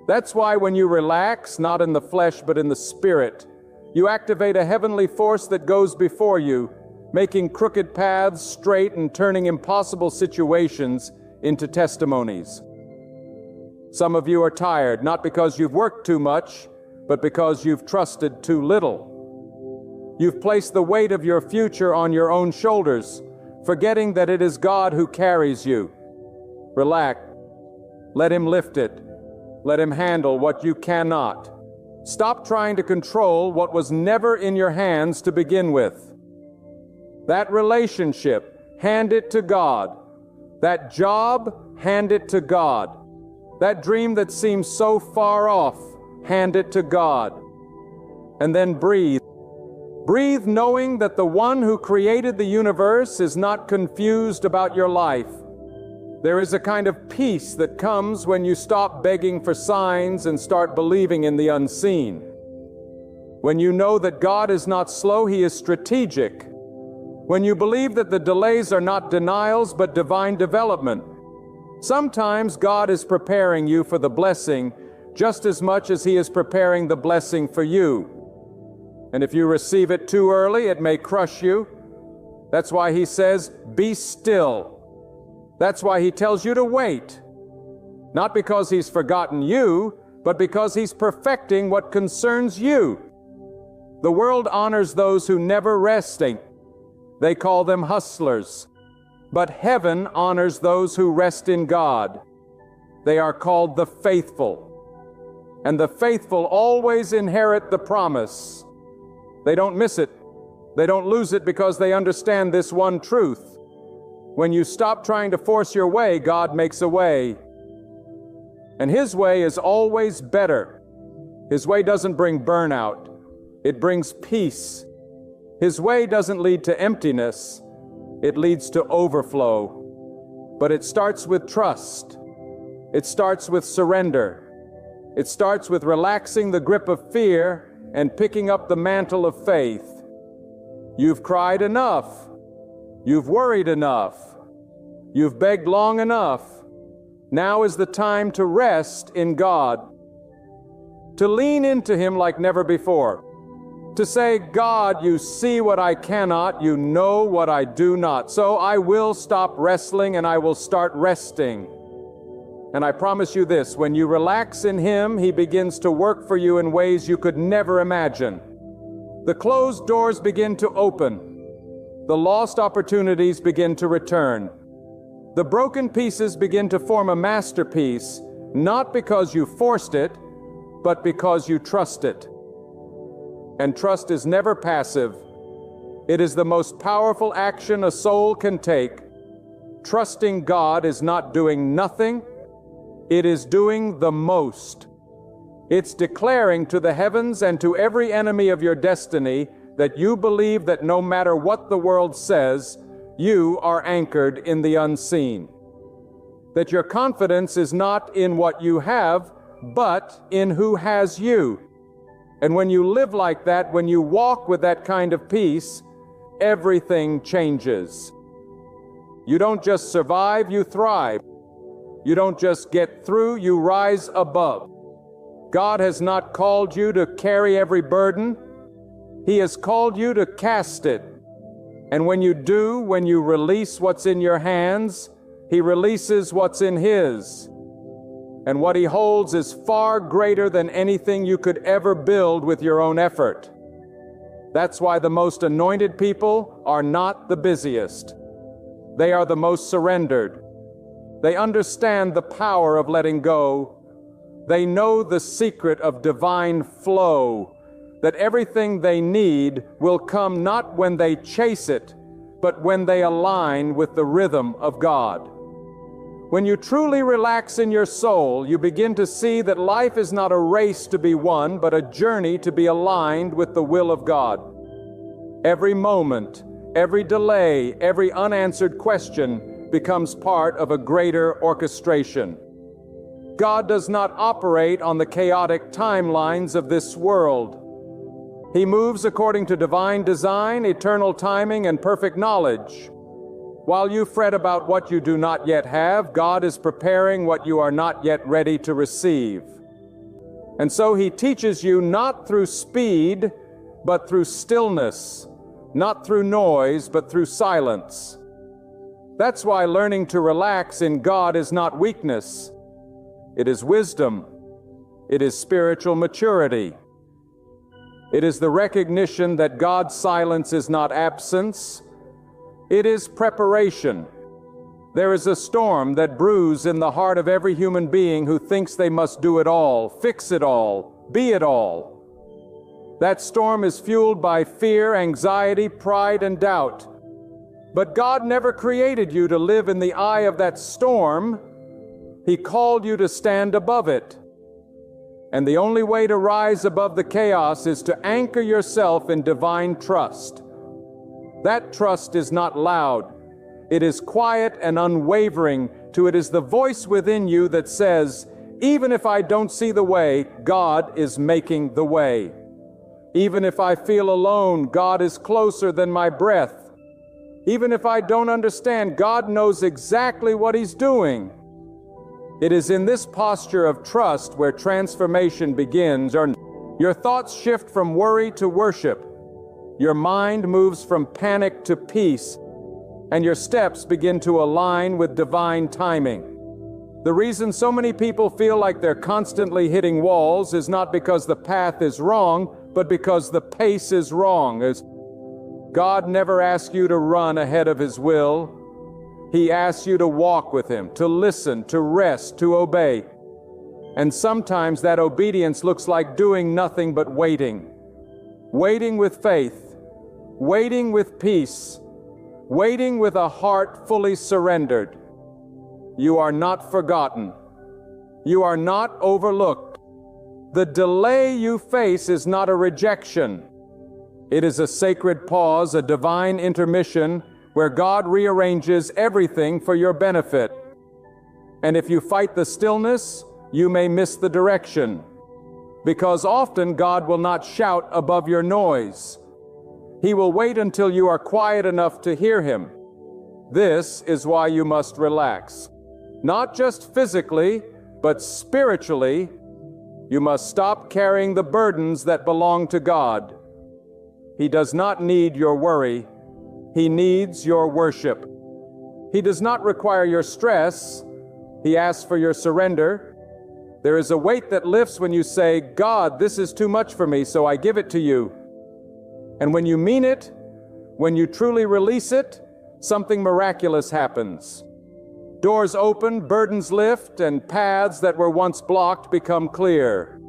That's why when you relax, not in the flesh but in the Spirit, you activate a heavenly force that goes before you, making crooked paths straight and turning impossible situations into testimonies. Some of you are tired, not because you've worked too much, but because you've trusted too little. You've placed the weight of your future on your own shoulders, forgetting that it is God who carries you. Relax. Let Him lift it. Let Him handle what you cannot. Stop trying to control what was never in your hands to begin with. That relationship, hand it to God. That job, hand it to God. That dream that seems so far off, hand it to God. And then breathe. Breathe knowing that the one who created the universe is not confused about your life. There is a kind of peace that comes when you stop begging for signs and start believing in the unseen. When you know that God is not slow, He is strategic. When you believe that the delays are not denials but divine development. Sometimes God is preparing you for the blessing just as much as He is preparing the blessing for you. And if you receive it too early, it may crush you. That's why He says, be still. That's why He tells you to wait. Not because He's forgotten you, but because He's perfecting what concerns you. The world honors those who never resting. They call them hustlers. But heaven honors those who rest in God. They are called the faithful. And the faithful always inherit the promise. They don't miss it. They don't lose it because they understand this one truth. When you stop trying to force your way, God makes a way. And His way is always better. His way doesn't bring burnout. It brings peace. His way doesn't lead to emptiness. It leads to overflow. But it starts with trust. It starts with surrender. It starts with relaxing the grip of fear and picking up the mantle of faith. You've cried enough. You've worried enough. You've begged long enough. Now is the time to rest in God. To lean into Him like never before. To say, God, you see what I cannot, you know what I do not. So I will stop wrestling and I will start resting. And I promise you this, when you relax in Him, He begins to work for you in ways you could never imagine. The closed doors begin to open. The lost opportunities begin to return. The broken pieces begin to form a masterpiece, not because you forced it, but because you trust it. And trust is never passive. It is the most powerful action a soul can take. Trusting God is not doing nothing. It is doing the most. It's declaring to the heavens and to every enemy of your destiny that you believe that no matter what the world says, you are anchored in the unseen. That your confidence is not in what you have, but in who has you. And when you live like that, when you walk with that kind of peace, everything changes. You don't just survive, you thrive. You don't just get through, you rise above. God has not called you to carry every burden. He has called you to cast it. And when you do, when you release what's in your hands, He releases what's in His. And what He holds is far greater than anything you could ever build with your own effort. That's why the most anointed people are not the busiest. They are the most surrendered. They understand the power of letting go. They know the secret of divine flow, that everything they need will come not when they chase it, but when they align with the rhythm of God. When you truly relax in your soul, you begin to see that life is not a race to be won, but a journey to be aligned with the will of God. Every moment, every delay, every unanswered question becomes part of a greater orchestration. God does not operate on the chaotic timelines of this world. He moves according to divine design, eternal timing, and perfect knowledge. While you fret about what you do not yet have, God is preparing what you are not yet ready to receive. And so He teaches you not through speed, but through stillness, not through noise, but through silence. That's why learning to relax in God is not weakness. It is wisdom. It is spiritual maturity. It is the recognition that God's silence is not absence. It is preparation. There is a storm that brews in the heart of every human being who thinks they must do it all, fix it all, be it all. That storm is fueled by fear, anxiety, pride, and doubt. But God never created you to live in the eye of that storm. He called you to stand above it. And the only way to rise above the chaos is to anchor yourself in divine trust. That trust is not loud. It is quiet and unwavering. It is the voice within you that says, even if I don't see the way, God is making the way. Even if I feel alone, God is closer than my breath. Even if I don't understand, God knows exactly what He's doing. It is in this posture of trust where transformation begins. Your thoughts shift from worry to worship. Your mind moves from panic to peace, and your steps begin to align with divine timing. The reason so many people feel like they're constantly hitting walls is not because the path is wrong, but because the pace is wrong. God never asks you to run ahead of His will. He asks you to walk with Him, to listen, to rest, to obey. And sometimes that obedience looks like doing nothing but waiting. Waiting with faith, waiting with peace, waiting with a heart fully surrendered. You are not forgotten. You are not overlooked. The delay you face is not a rejection. It is a sacred pause, a divine intermission, where God rearranges everything for your benefit. And if you fight the stillness, you may miss the direction, because often God will not shout above your noise. He will wait until you are quiet enough to hear Him. This is why you must relax. Not just physically, but spiritually. You must stop carrying the burdens that belong to God. He does not need your worry. He needs your worship. He does not require your stress. He asks for your surrender. There is a weight that lifts when you say, God, this is too much for me, so I give it to you. And when you mean it, when you truly release it, something miraculous happens. Doors open, burdens lift, and paths that were once blocked become clear.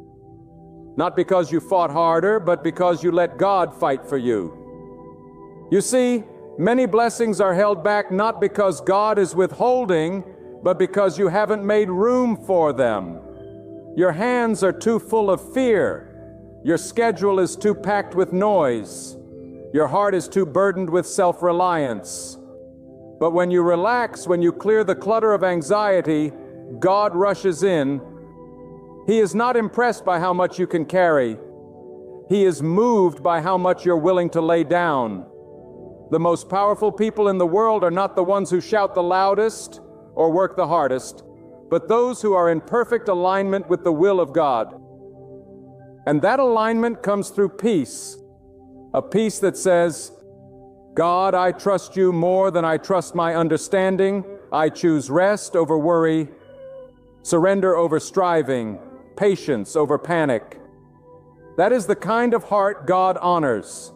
Not because you fought harder, but because you let God fight for you. You see, many blessings are held back not because God is withholding, but because you haven't made room for them. Your hands are too full of fear. Your schedule is too packed with noise. Your heart is too burdened with self-reliance. But when you relax, when you clear the clutter of anxiety, God rushes in. He is not impressed by how much you can carry. He is moved by how much you're willing to lay down. The most powerful people in the world are not the ones who shout the loudest or work the hardest, but those who are in perfect alignment with the will of God. And that alignment comes through peace, a peace that says, God, I trust you more than I trust my understanding. I choose rest over worry, surrender over striving, patience over panic. That is the kind of heart God honors.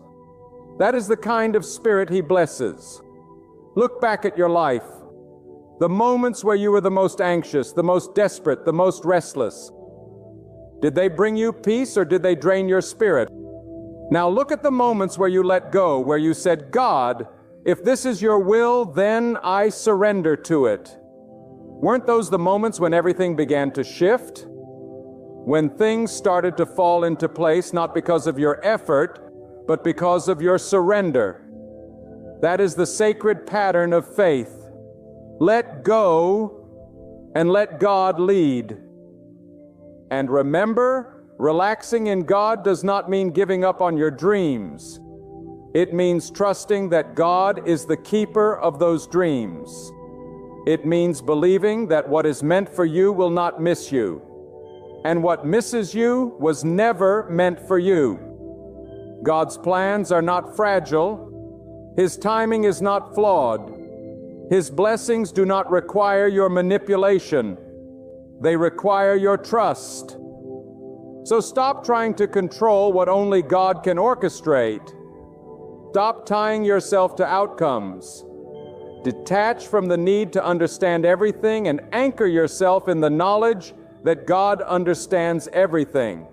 That is the kind of spirit He blesses. Look back at your life. The moments where you were the most anxious, the most desperate, the most restless. Did they bring you peace or did they drain your spirit? Now look at the moments where you let go, where you said, God, if this is your will, then I surrender to it. Weren't those the moments when everything began to shift? When things started to fall into place, not because of your effort, but because of your surrender. That is the sacred pattern of faith. Let go and let God lead. And remember, relaxing in God does not mean giving up on your dreams. It means trusting that God is the keeper of those dreams. It means believing that what is meant for you will not miss you. And what misses you was never meant for you. God's plans are not fragile. His timing is not flawed. His blessings do not require your manipulation. They require your trust. So stop trying to control what only God can orchestrate. Stop tying yourself to outcomes. Detach from the need to understand everything and anchor yourself in the knowledge that God understands everything.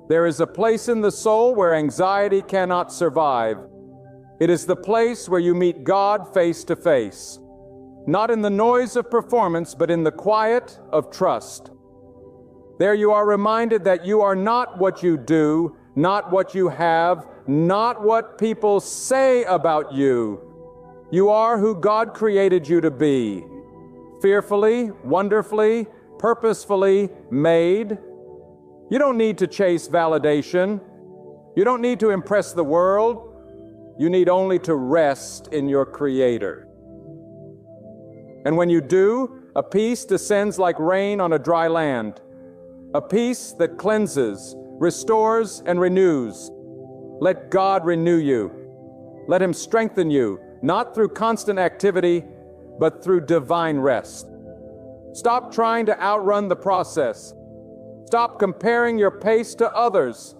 There is a place in the soul where anxiety cannot survive. It is the place where you meet God face to face, not in the noise of performance, but in the quiet of trust. There you are reminded that you are not what you do, not what you have, not what people say about you. You are who God created you to be, fearfully, wonderfully, purposefully made. You don't need to chase validation. You don't need to impress the world. You need only to rest in your Creator. And when you do, a peace descends like rain on a dry land, a peace that cleanses, restores, and renews. Let God renew you. Let Him strengthen you, not through constant activity, but through divine rest. Stop trying to outrun the process. Stop comparing your pace to others.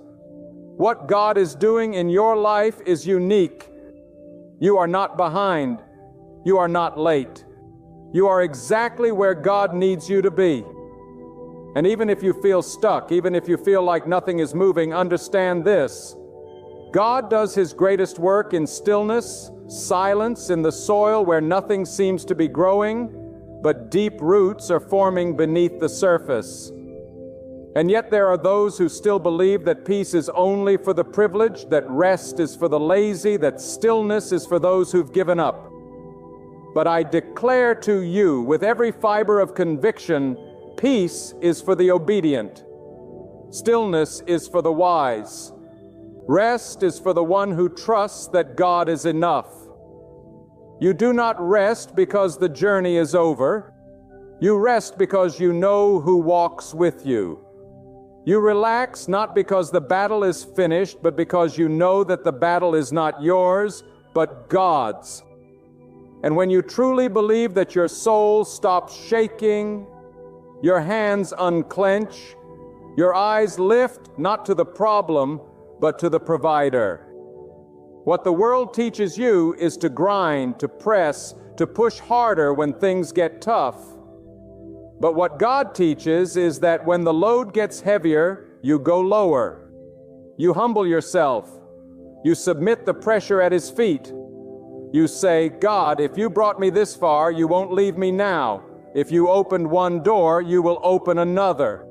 What God is doing in your life is unique. You are not behind. You are not late. You are exactly where God needs you to be. And even if you feel stuck, even if you feel like nothing is moving, understand this. God does His greatest work in stillness, silence, in the soil where nothing seems to be growing, but deep roots are forming beneath the surface. And yet there are those who still believe that peace is only for the privileged, that rest is for the lazy, that stillness is for those who've given up. But I declare to you with every fiber of conviction, peace is for the obedient. Stillness is for the wise. Rest is for the one who trusts that God is enough. You do not rest because the journey is over. You rest because you know who walks with you. You relax not because the battle is finished, but because you know that the battle is not yours, but God's. And when you truly believe that your soul stops shaking, your hands unclench, your eyes lift not to the problem, but to the provider. What the world teaches you is to grind, to press, to push harder when things get tough. But what God teaches is that when the load gets heavier, you go lower. You humble yourself. You submit the pressure at His feet. You say, God, if you brought me this far, you won't leave me now. If you opened one door, you will open another.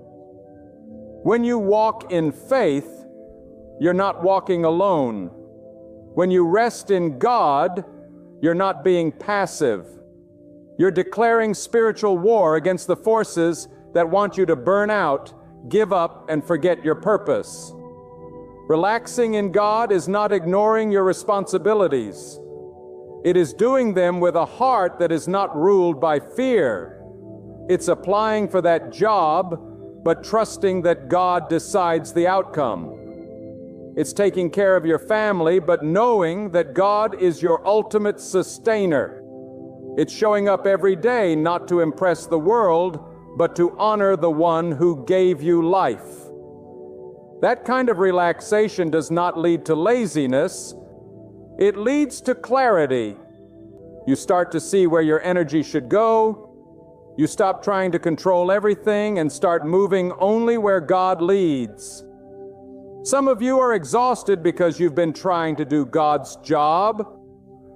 When you walk in faith, you're not walking alone. When you rest in God, you're not being passive. You're declaring spiritual war against the forces that want you to burn out, give up, and forget your purpose. Relaxing in God is not ignoring your responsibilities. It is doing them with a heart that is not ruled by fear. It's applying for that job, but trusting that God decides the outcome. It's taking care of your family, but knowing that God is your ultimate sustainer. It's showing up every day not to impress the world, but to honor the one who gave you life. That kind of relaxation does not lead to laziness. It leads to clarity. You start to see where your energy should go. You stop trying to control everything and start moving only where God leads. Some of you are exhausted because you've been trying to do God's job.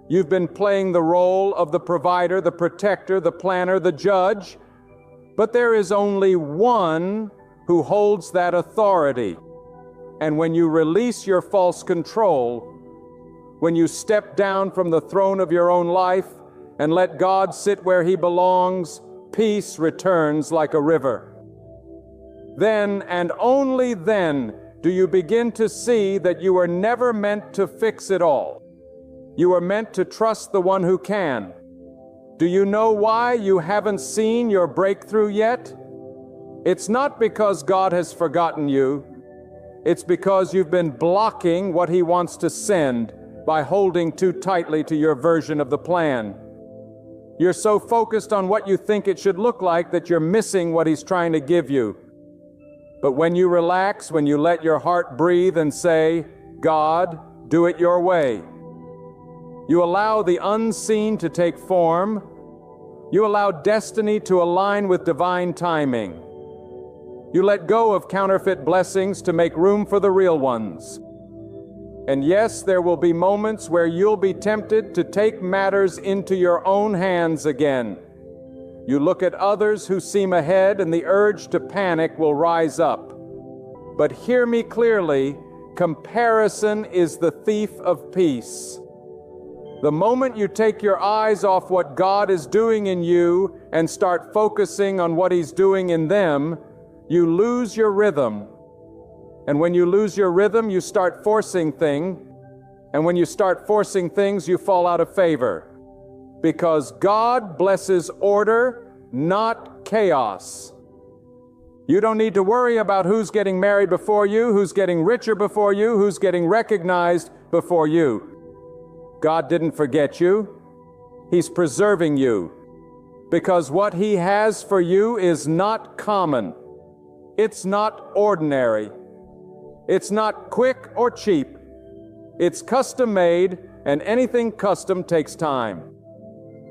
You've been playing the role of the provider, the protector, the planner, the judge. But there is only one who holds that authority. And when you release your false control, when you step down from the throne of your own life and let God sit where He belongs, peace returns like a river. Then and only then do you begin to see that you were never meant to fix it all. You are meant to trust the one who can. Do you know why you haven't seen your breakthrough yet? It's not because God has forgotten you. It's because you've been blocking what He wants to send by holding too tightly to your version of the plan. You're so focused on what you think it should look like that you're missing what He's trying to give you. But when you relax, when you let your heart breathe and say, God, do it your way, you allow the unseen to take form. You allow destiny to align with divine timing. You let go of counterfeit blessings to make room for the real ones. And yes, there will be moments where you'll be tempted to take matters into your own hands again. You look at others who seem ahead and the urge to panic will rise up. But hear me clearly, comparison is the thief of peace. The moment you take your eyes off what God is doing in you and start focusing on what He's doing in them, you lose your rhythm. And when you lose your rhythm, you start forcing things. And when you start forcing things, you fall out of favor. Because God blesses order, not chaos. You don't need to worry about who's getting married before you, who's getting richer before you, who's getting recognized before you. God didn't forget you. He's preserving you. Because what He has for you is not common. It's not ordinary. It's not quick or cheap. It's custom made, and anything custom takes time.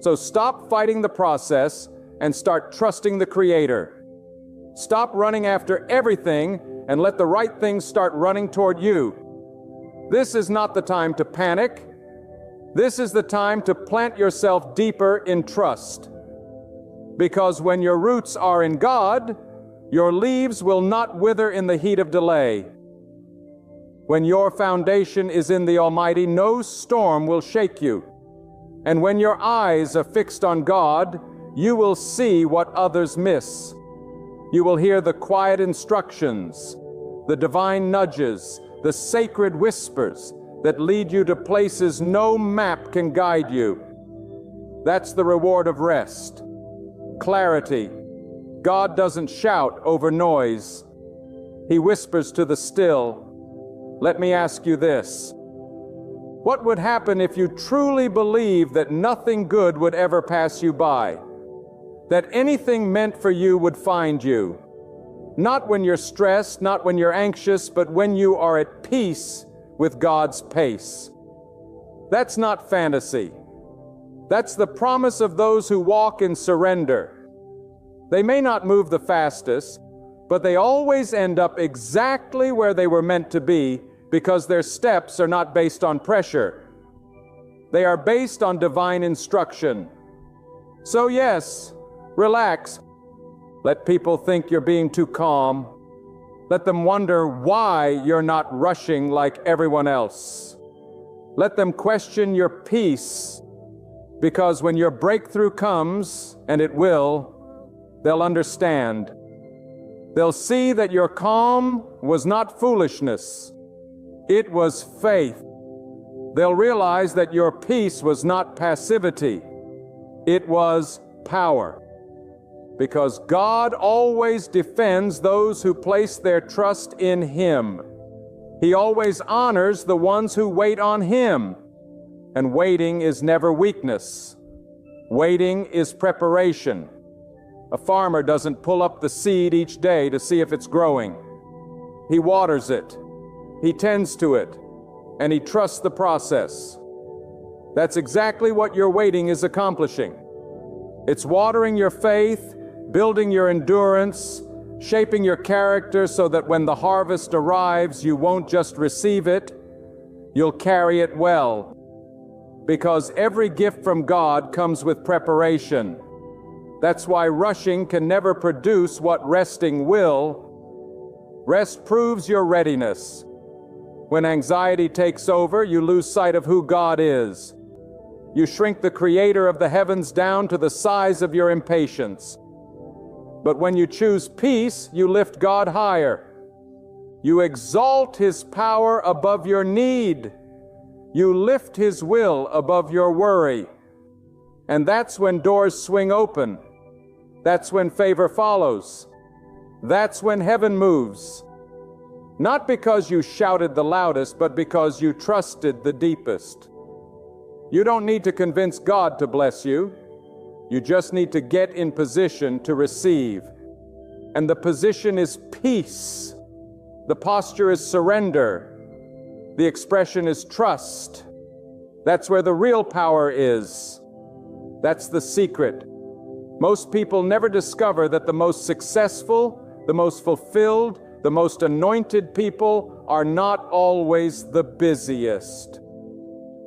So stop fighting the process and start trusting the Creator. Stop running after everything and let the right things start running toward you. This is not the time to panic. This is the time to plant yourself deeper in trust. Because when your roots are in God, your leaves will not wither in the heat of delay. When your foundation is in the Almighty, no storm will shake you. And when your eyes are fixed on God, you will see what others miss. You will hear the quiet instructions, the divine nudges, the sacred whispers that lead you to places no map can guide you. That's the reward of rest. Clarity. God doesn't shout over noise. He whispers to the still. Let me ask you this. What would happen if you truly believed that nothing good would ever pass you by? That anything meant for you would find you? Not when you're stressed, not when you're anxious, but when you are at peace with God's pace. That's not fantasy. That's the promise of those who walk in surrender. They may not move the fastest, but they always end up exactly where they were meant to be because their steps are not based on pressure. They are based on divine instruction. So yes, relax. Let people think you're being too calm. Let them wonder why you're not rushing like everyone else. Let them question your peace, because when your breakthrough comes, and it will, they'll understand. They'll see that your calm was not foolishness. It was faith. They'll realize that your peace was not passivity. It was power. Because God always defends those who place their trust in Him. He always honors the ones who wait on Him. And waiting is never weakness. Waiting is preparation. A farmer doesn't pull up the seed each day to see if it's growing. He waters it. He tends to it. And he trusts the process. That's exactly what your waiting is accomplishing. It's watering your faith, building your endurance, shaping your character so that when the harvest arrives, you won't just receive it, you'll carry it well. Because every gift from God comes with preparation. That's why rushing can never produce what resting will. Rest proves your readiness. When anxiety takes over, you lose sight of who God is. You shrink the Creator of the heavens down to the size of your impatience. But when you choose peace, you lift God higher. You exalt His power above your need. You lift His will above your worry. And that's when doors swing open. That's when favor follows. That's when heaven moves. Not because you shouted the loudest, but because you trusted the deepest. You don't need to convince God to bless you. You just need to get in position to receive. And the position is peace. The posture is surrender. The expression is trust. That's where the real power is. That's the secret. Most people never discover that the most successful, the most fulfilled, the most anointed people are not always the busiest.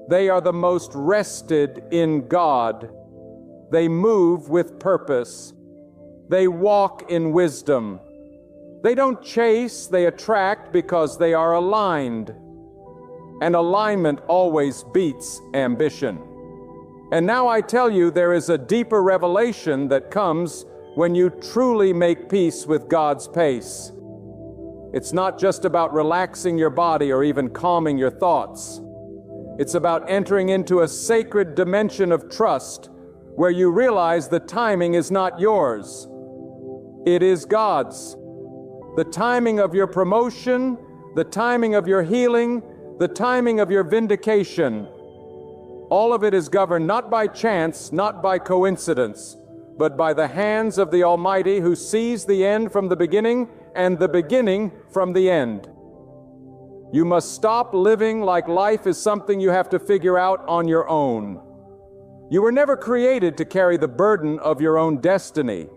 They are the most rested in God. They move with purpose. They walk in wisdom. They don't chase, they attract because they are aligned. And alignment always beats ambition. And now I tell you, there is a deeper revelation that comes when you truly make peace with God's pace. It's not just about relaxing your body or even calming your thoughts. It's about entering into a sacred dimension of trust where you realize the timing is not yours. It is God's. The timing of your promotion, the timing of your healing, the timing of your vindication. All of it is governed not by chance, not by coincidence, but by the hands of the Almighty who sees the end from the beginning and the beginning from the end. You must stop living like life is something you have to figure out on your own. You were never created to carry the burden of your own destiny.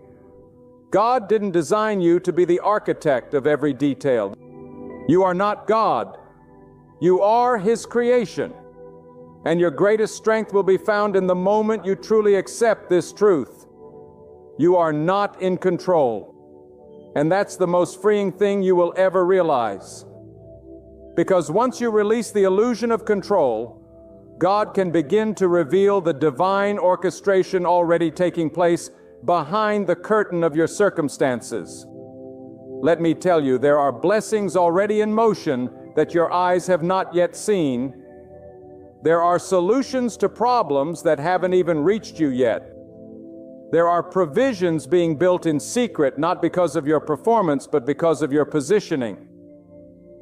God didn't design you to be the architect of every detail. You are not God. You are His creation. And your greatest strength will be found in the moment you truly accept this truth. You are not in control. And that's the most freeing thing you will ever realize. Because once you release the illusion of control, God can begin to reveal the divine orchestration already taking place behind the curtain of your circumstances. Let me tell you, there are blessings already in motion that your eyes have not yet seen. There are solutions to problems that haven't even reached you yet. There are provisions being built in secret, not because of your performance, but because of your positioning.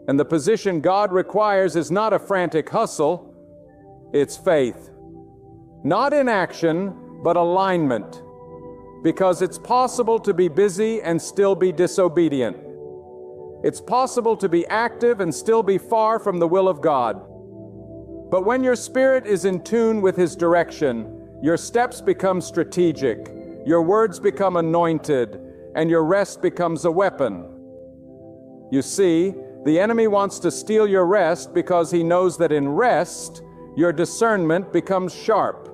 And the position God requires is not a frantic hustle, it's faith. Not inaction, but alignment. Because it's possible to be busy and still be disobedient. It's possible to be active and still be far from the will of God. But when your spirit is in tune with His direction, your steps become strategic, your words become anointed, and your rest becomes a weapon. You see, the enemy wants to steal your rest because he knows that in rest, your discernment becomes sharp.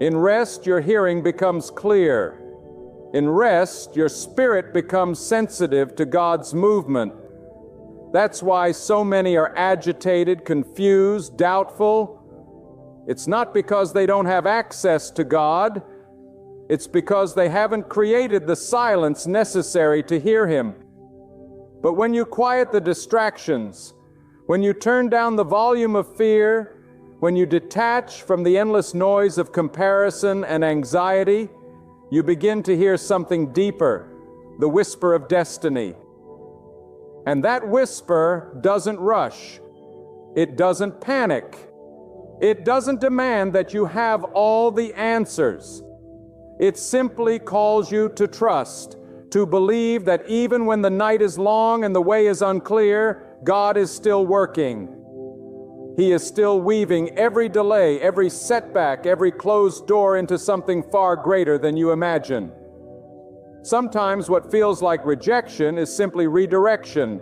In rest, your hearing becomes clear. In rest, your spirit becomes sensitive to God's movement. That's why so many are agitated, confused, doubtful. It's not because they don't have access to God. It's because they haven't created the silence necessary to hear Him. But when you quiet the distractions, when you turn down the volume of fear, when you detach from the endless noise of comparison and anxiety, you begin to hear something deeper, the whisper of destiny. And that whisper doesn't rush. It doesn't panic. It doesn't demand that you have all the answers. It simply calls you to trust, to believe that even when the night is long and the way is unclear, God is still working. He is still weaving every delay, every setback, every closed door into something far greater than you imagine. Sometimes what feels like rejection is simply redirection.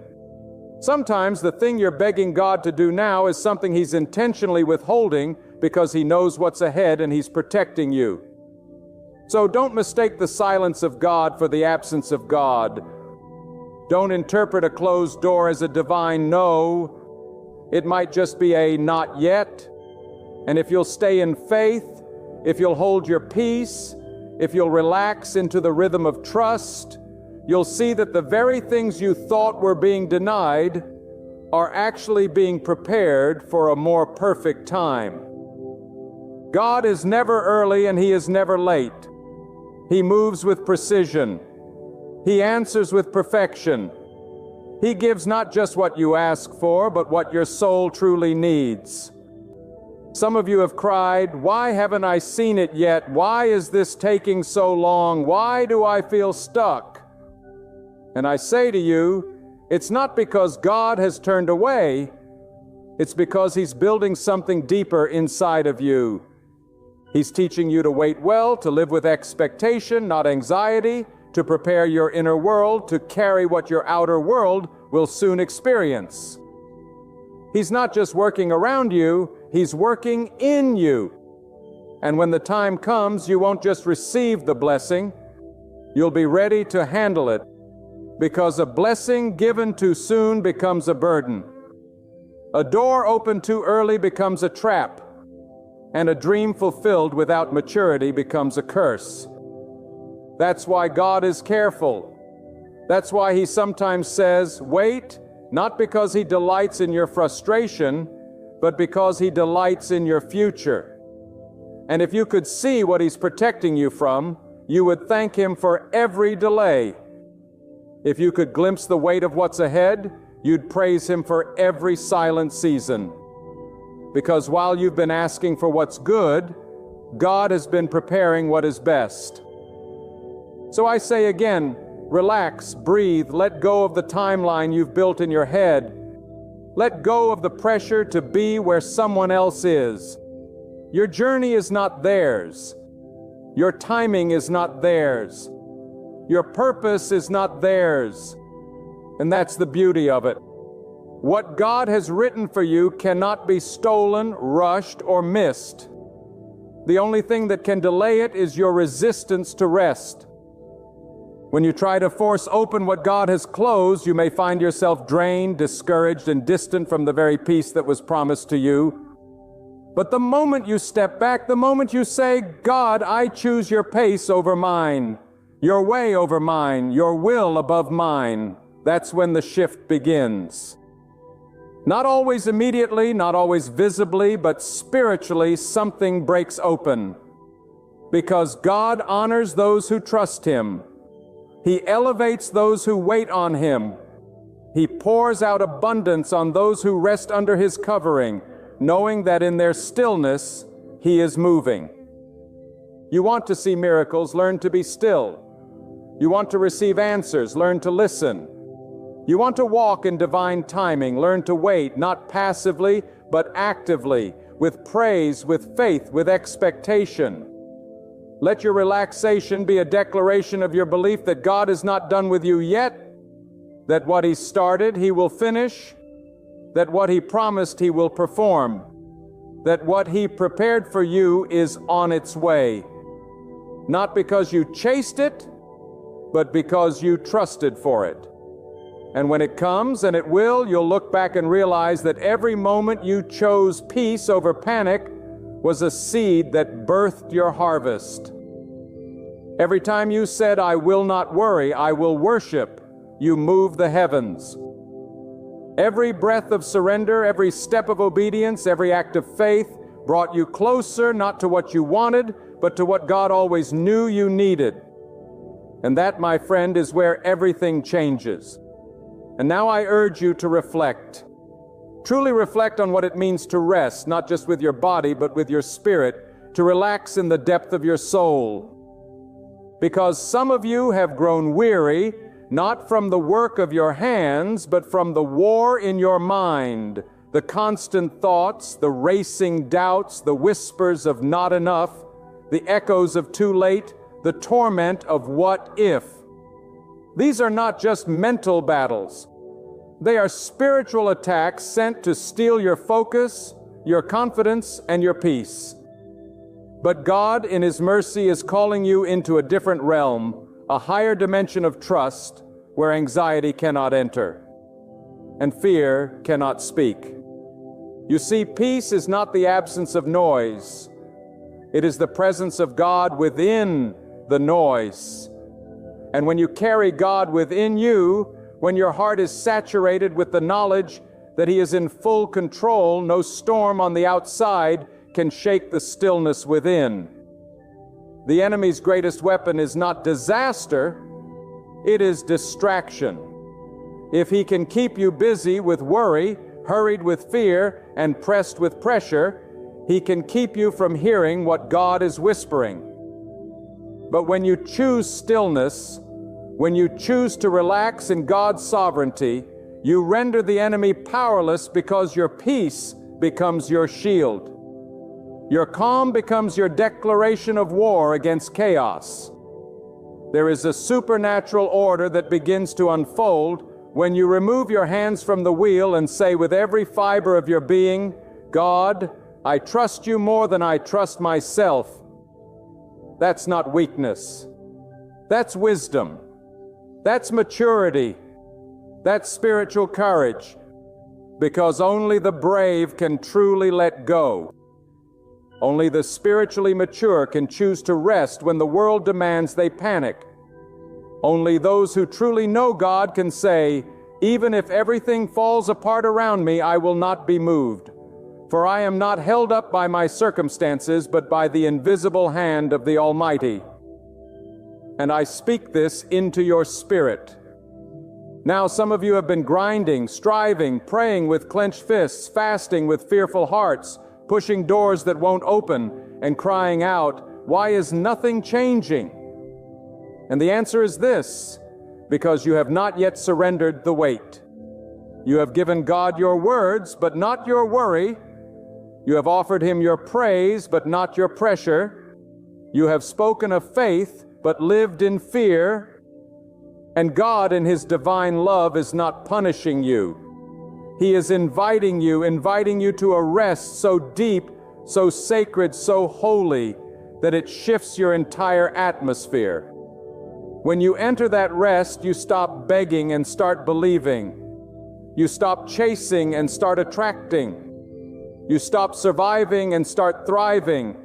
Sometimes the thing you're begging God to do now is something He's intentionally withholding because He knows what's ahead and He's protecting you. So don't mistake the silence of God for the absence of God. Don't interpret a closed door as a divine no. It might just be a not yet. And if you'll stay in faith, if you'll hold your peace, if you'll relax into the rhythm of trust, you'll see that the very things you thought were being denied are actually being prepared for a more perfect time. God is never early and He is never late. He moves with precision. He answers with perfection. He gives not just what you ask for, but what your soul truly needs. Some of you have cried, "Why haven't I seen it yet? Why is this taking so long? Why do I feel stuck?" And I say to you, it's not because God has turned away. It's because He's building something deeper inside of you. He's teaching you to wait well, to live with expectation, not anxiety, to prepare your inner world to carry what your outer world will soon experience. He's not just working around you, He's working in you. And when the time comes, you won't just receive the blessing, you'll be ready to handle it, because a blessing given too soon becomes a burden. A door opened too early becomes a trap, and a dream fulfilled without maturity becomes a curse. That's why God is careful. That's why He sometimes says, wait, not because He delights in your frustration, but because He delights in your future. And if you could see what He's protecting you from, you would thank Him for every delay. If you could glimpse the weight of what's ahead, you'd praise Him for every silent season. Because while you've been asking for what's good, God has been preparing what is best. So I say again, relax, breathe, let go of the timeline you've built in your head. Let go of the pressure to be where someone else is. Your journey is not theirs. Your timing is not theirs. Your purpose is not theirs. And that's the beauty of it. What God has written for you cannot be stolen, rushed, or missed. The only thing that can delay it is your resistance to rest. When you try to force open what God has closed, you may find yourself drained, discouraged, and distant from the very peace that was promised to you. But the moment you step back, the moment you say, God, I choose your pace over mine, your way over mine, your will above mine, that's when the shift begins. Not always immediately, not always visibly, but spiritually something breaks open. Because God honors those who trust Him. He elevates those who wait on Him. He pours out abundance on those who rest under His covering, knowing that in their stillness, He is moving. You want to see miracles, learn to be still. You want to receive answers, learn to listen. You want to walk in divine timing, learn to wait, not passively, but actively, with praise, with faith, with expectation. Let your relaxation be a declaration of your belief that God is not done with you yet, that what He started, He will finish, that what He promised, He will perform, that what He prepared for you is on its way. Not because you chased it, but because you trusted for it. And when it comes, and it will, you'll look back and realize that every moment you chose peace over panic was a seed that birthed your harvest. Every time you said, "I will not worry, I will worship," you moved the heavens. Every breath of surrender, every step of obedience, every act of faith brought you closer, not to what you wanted, but to what God always knew you needed. And that, my friend, is where everything changes. And now I urge you to reflect. Truly reflect on what it means to rest, not just with your body, but with your spirit, to relax in the depth of your soul. Because some of you have grown weary, not from the work of your hands, but from the war in your mind, the constant thoughts, the racing doubts, the whispers of not enough, the echoes of too late, the torment of what if. These are not just mental battles. They are spiritual attacks sent to steal your focus, your confidence, and your peace. But God, in His mercy, is calling you into a different realm, a higher dimension of trust, where anxiety cannot enter, and fear cannot speak. You see, peace is not the absence of noise. It is the presence of God within the noise. And when you carry God within you, when your heart is saturated with the knowledge that He is in full control, no storm on the outside can shake the stillness within. The enemy's greatest weapon is not disaster, it is distraction. If he can keep you busy with worry, hurried with fear, and pressed with pressure, he can keep you from hearing what God is whispering. But when you choose stillness, when you choose to relax in God's sovereignty, you render the enemy powerless because your peace becomes your shield. Your calm becomes your declaration of war against chaos. There is a supernatural order that begins to unfold when you remove your hands from the wheel and say with every fiber of your being, "God, I trust you more than I trust myself." That's not weakness. That's wisdom. That's maturity. That's spiritual courage. Because only the brave can truly let go. Only the spiritually mature can choose to rest when the world demands they panic. Only those who truly know God can say, "Even if everything falls apart around me, I will not be moved. For I am not held up by my circumstances, but by the invisible hand of the Almighty." And I speak this into your spirit. Now some of you have been grinding, striving, praying with clenched fists, fasting with fearful hearts, pushing doors that won't open, and crying out, "Why is nothing changing?" And the answer is this: because you have not yet surrendered the weight. You have given God your words, but not your worry. You have offered Him your praise, but not your pressure. You have spoken of faith, but lived in fear. And God, in His divine love, is not punishing you. He is inviting you to a rest so deep, so sacred, so holy, that it shifts your entire atmosphere. When you enter that rest, you stop begging and start believing. You stop chasing and start attracting. You stop surviving and start thriving.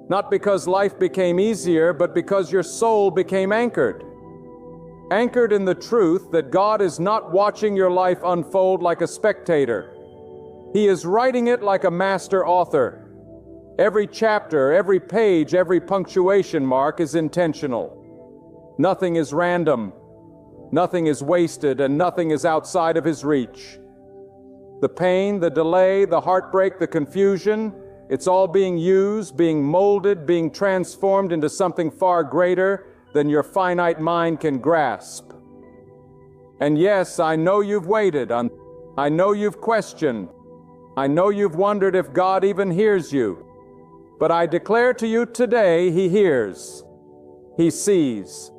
Not because life became easier, but because your soul became anchored. Anchored in the truth that God is not watching your life unfold like a spectator. He is writing it like a master author. Every chapter, every page, every punctuation mark is intentional. Nothing is random. Nothing is wasted, and nothing is outside of His reach. The pain, the delay, the heartbreak, the confusion, it's all being used, being molded, being transformed into something far greater than your finite mind can grasp. And yes, I know you've waited. I know you've questioned. I know you've wondered if God even hears you. But I declare to you today, He hears. He sees.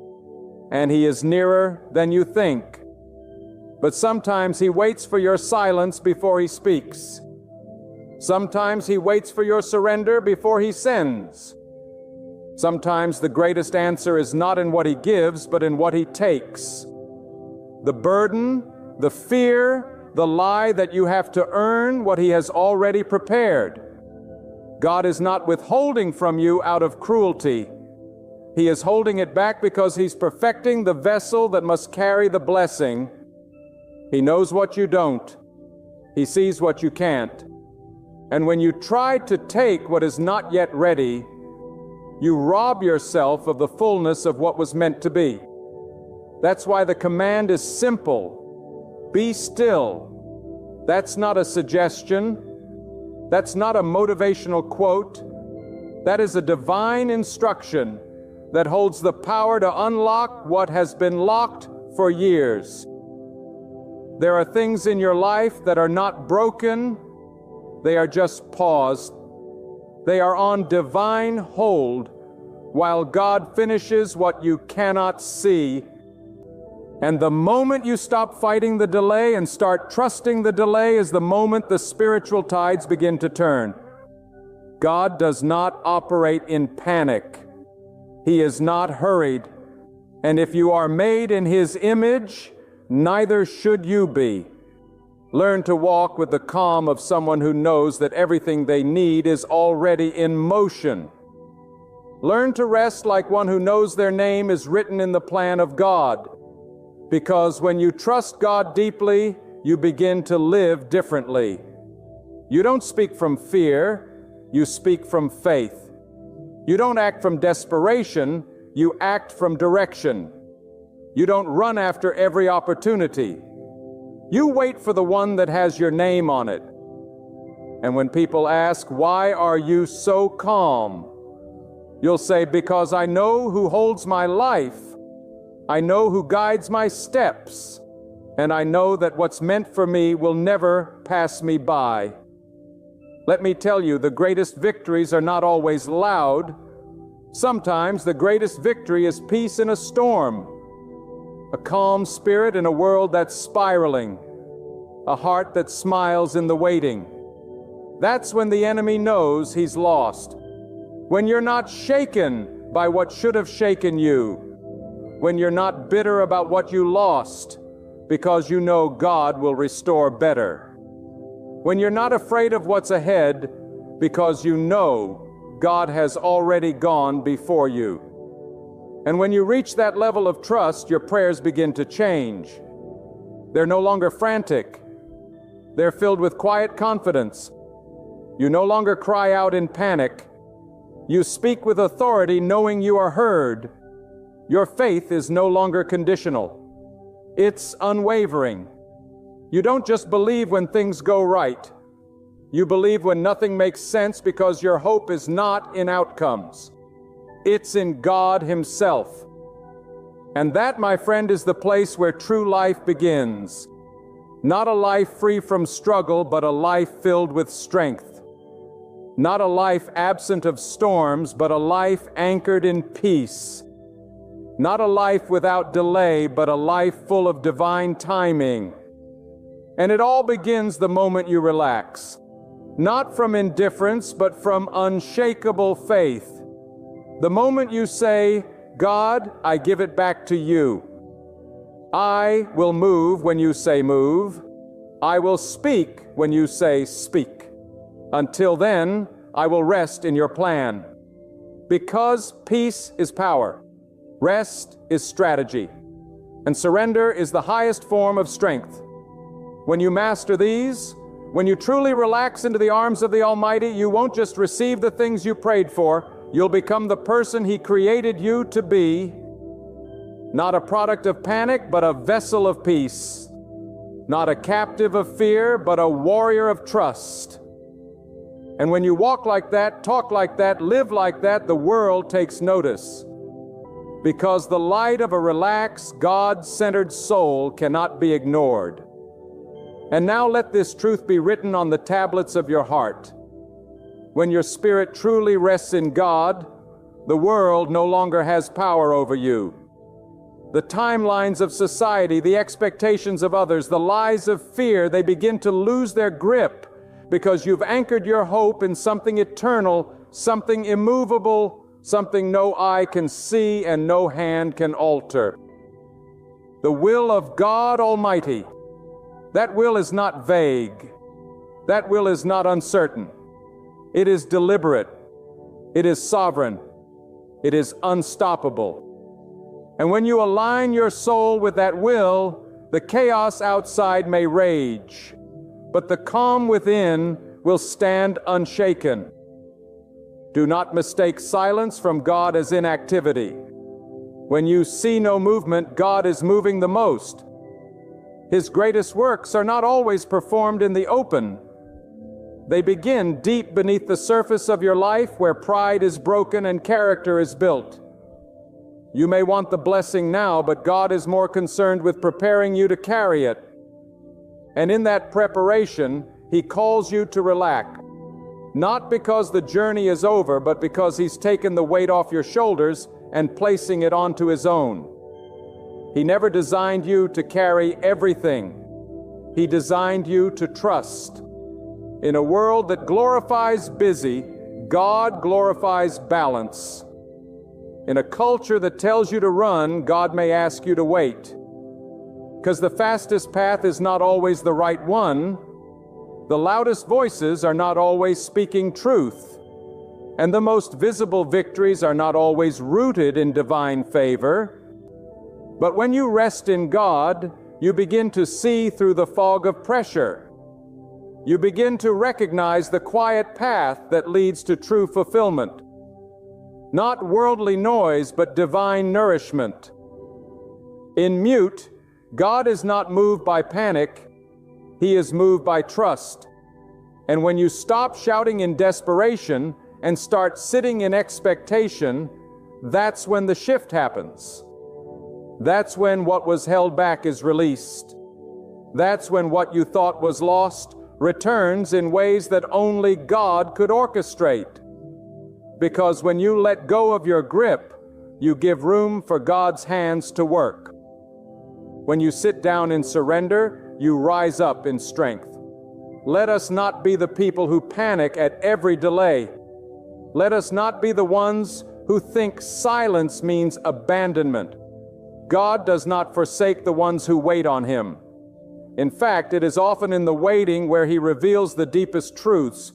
And He is nearer than you think. But sometimes He waits for your silence before He speaks. Sometimes He waits for your surrender before He sends. Sometimes the greatest answer is not in what He gives, but in what He takes. the burden, the fear, the lie that you have to earn what He has already prepared. God is not withholding from you out of cruelty. He is holding it back because He's perfecting the vessel that must carry the blessing. He knows what you don't. He sees what you can't. And when you try to take what is not yet ready, you rob yourself of the fullness of what was meant to be. That's why the command is simple. Be still. That's not a suggestion. That's not a motivational quote. That is a divine instruction that holds the power to unlock what has been locked for years. There are things in your life that are not broken. They are just paused. They are on divine hold while God finishes what you cannot see. And the moment you stop fighting the delay and start trusting the delay is the moment the spiritual tides begin to turn. God does not operate in panic. He is not hurried. And if you are made in His image, neither should you be. Learn to walk with the calm of someone who knows that everything they need is already in motion. Learn to rest like one who knows their name is written in the plan of God. Because when you trust God deeply, you begin to live differently. You don't speak from fear, you speak from faith. You don't act from desperation, you act from direction. You don't run after every opportunity. You wait for the one that has your name on it. And when people ask, "Why are you so calm?" you'll say, "Because I know who holds my life. I know who guides my steps. And I know that what's meant for me will never pass me by." Let me tell you, the greatest victories are not always loud. Sometimes the greatest victory is peace in a storm. A calm spirit in a world that's spiraling. A heart that smiles in the waiting. That's when the enemy knows he's lost. When you're not shaken by what should have shaken you. When you're not bitter about what you lost, because you know God will restore better. When you're not afraid of what's ahead, because you know God has already gone before you. And when you reach that level of trust, your prayers begin to change. They're no longer frantic. They're filled with quiet confidence. You no longer cry out in panic. You speak with authority, knowing you are heard. Your faith is no longer conditional. It's unwavering. You don't just believe when things go right. You believe when nothing makes sense because your hope is not in outcomes. It's in God Himself. And that, my friend, is the place where true life begins. Not a life free from struggle, but a life filled with strength. Not a life absent of storms, but a life anchored in peace. Not a life without delay, but a life full of divine timing. And it all begins the moment you relax. Not from indifference, but from unshakable faith. The moment you say, "God, I give it back to you." I will move when you say move. I will speak when you say speak. Until then, I will rest in your plan. Because peace is power, rest is strategy, and surrender is the highest form of strength. When you master these, when you truly relax into the arms of the Almighty, you won't just receive the things you prayed for, you'll become the person He created you to be. Not a product of panic, but a vessel of peace. Not a captive of fear, but a warrior of trust. And when you walk like that, talk like that, live like that, the world takes notice. Because the light of a relaxed, God-centered soul cannot be ignored. And now let this truth be written on the tablets of your heart. When your spirit truly rests in God, the world no longer has power over you. The timelines of society, the expectations of others, the lies of fear, they begin to lose their grip because you've anchored your hope in something eternal, something immovable, something no eye can see and no hand can alter. the will of God Almighty. That will is not vague. That will is not uncertain. It is deliberate. It is sovereign. It is unstoppable. And when you align your soul with that will, the chaos outside may rage, but the calm within will stand unshaken. Do not mistake silence from God as inactivity. When you see no movement, God is moving the most. His greatest works are not always performed in the open. They begin deep beneath the surface of your life, where pride is broken and character is built. You may want the blessing now, but God is more concerned with preparing you to carry it. And in that preparation, He calls you to relax. Not because the journey is over, but because He's taken the weight off your shoulders and placing it onto His own. He never designed you to carry everything. He designed you to trust. In a world that glorifies busy, God glorifies balance. In a culture that tells you to run, God may ask you to wait. Because the fastest path is not always the right one. The loudest voices are not always speaking truth. And the most visible victories are not always rooted in divine favor. But when you rest in God, you begin to see through the fog of pressure. You begin to recognize the quiet path that leads to true fulfillment. Not worldly noise, but divine nourishment. In mute, God is not moved by panic. He is moved by trust. And when you stop shouting in desperation and start sitting in expectation, that's when the shift happens. That's when what was held back is released. That's when what you thought was lost returns in ways that only God could orchestrate. Because when you let go of your grip, you give room for God's hands to work. When you sit down in surrender, you rise up in strength. Let us not be the people who panic at every delay. Let us not be the ones who think silence means abandonment. God does not forsake the ones who wait on Him. In fact, it is often in the waiting where He reveals the deepest truths.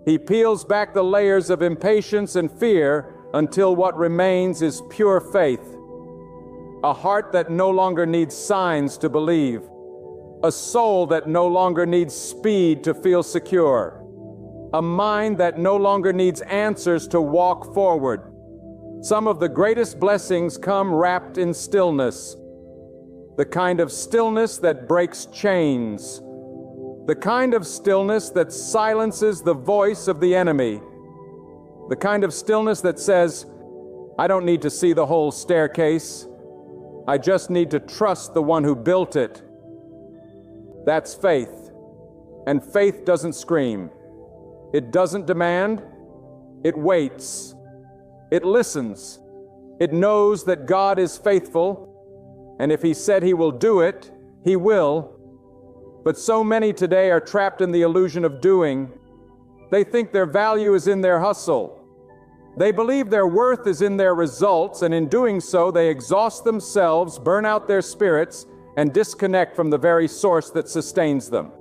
He peels back the layers of impatience and fear until what remains is pure faith. A heart that no longer needs signs to believe. A soul that no longer needs speed to feel secure. A mind that no longer needs answers to walk forward. Some of the greatest blessings come wrapped in stillness. The kind of stillness that breaks chains. The kind of stillness that silences the voice of the enemy. The kind of stillness that says, I don't need to see the whole staircase. I just need to trust the one who built it. That's faith. And faith doesn't scream. It doesn't demand. It waits. It listens. It knows that God is faithful, and if He said He will do it, He will. But so many today are trapped in the illusion of doing. They think their value is in their hustle. They believe their worth is in their results, and in doing so, they exhaust themselves, burn out their spirits, and disconnect from the very source that sustains them.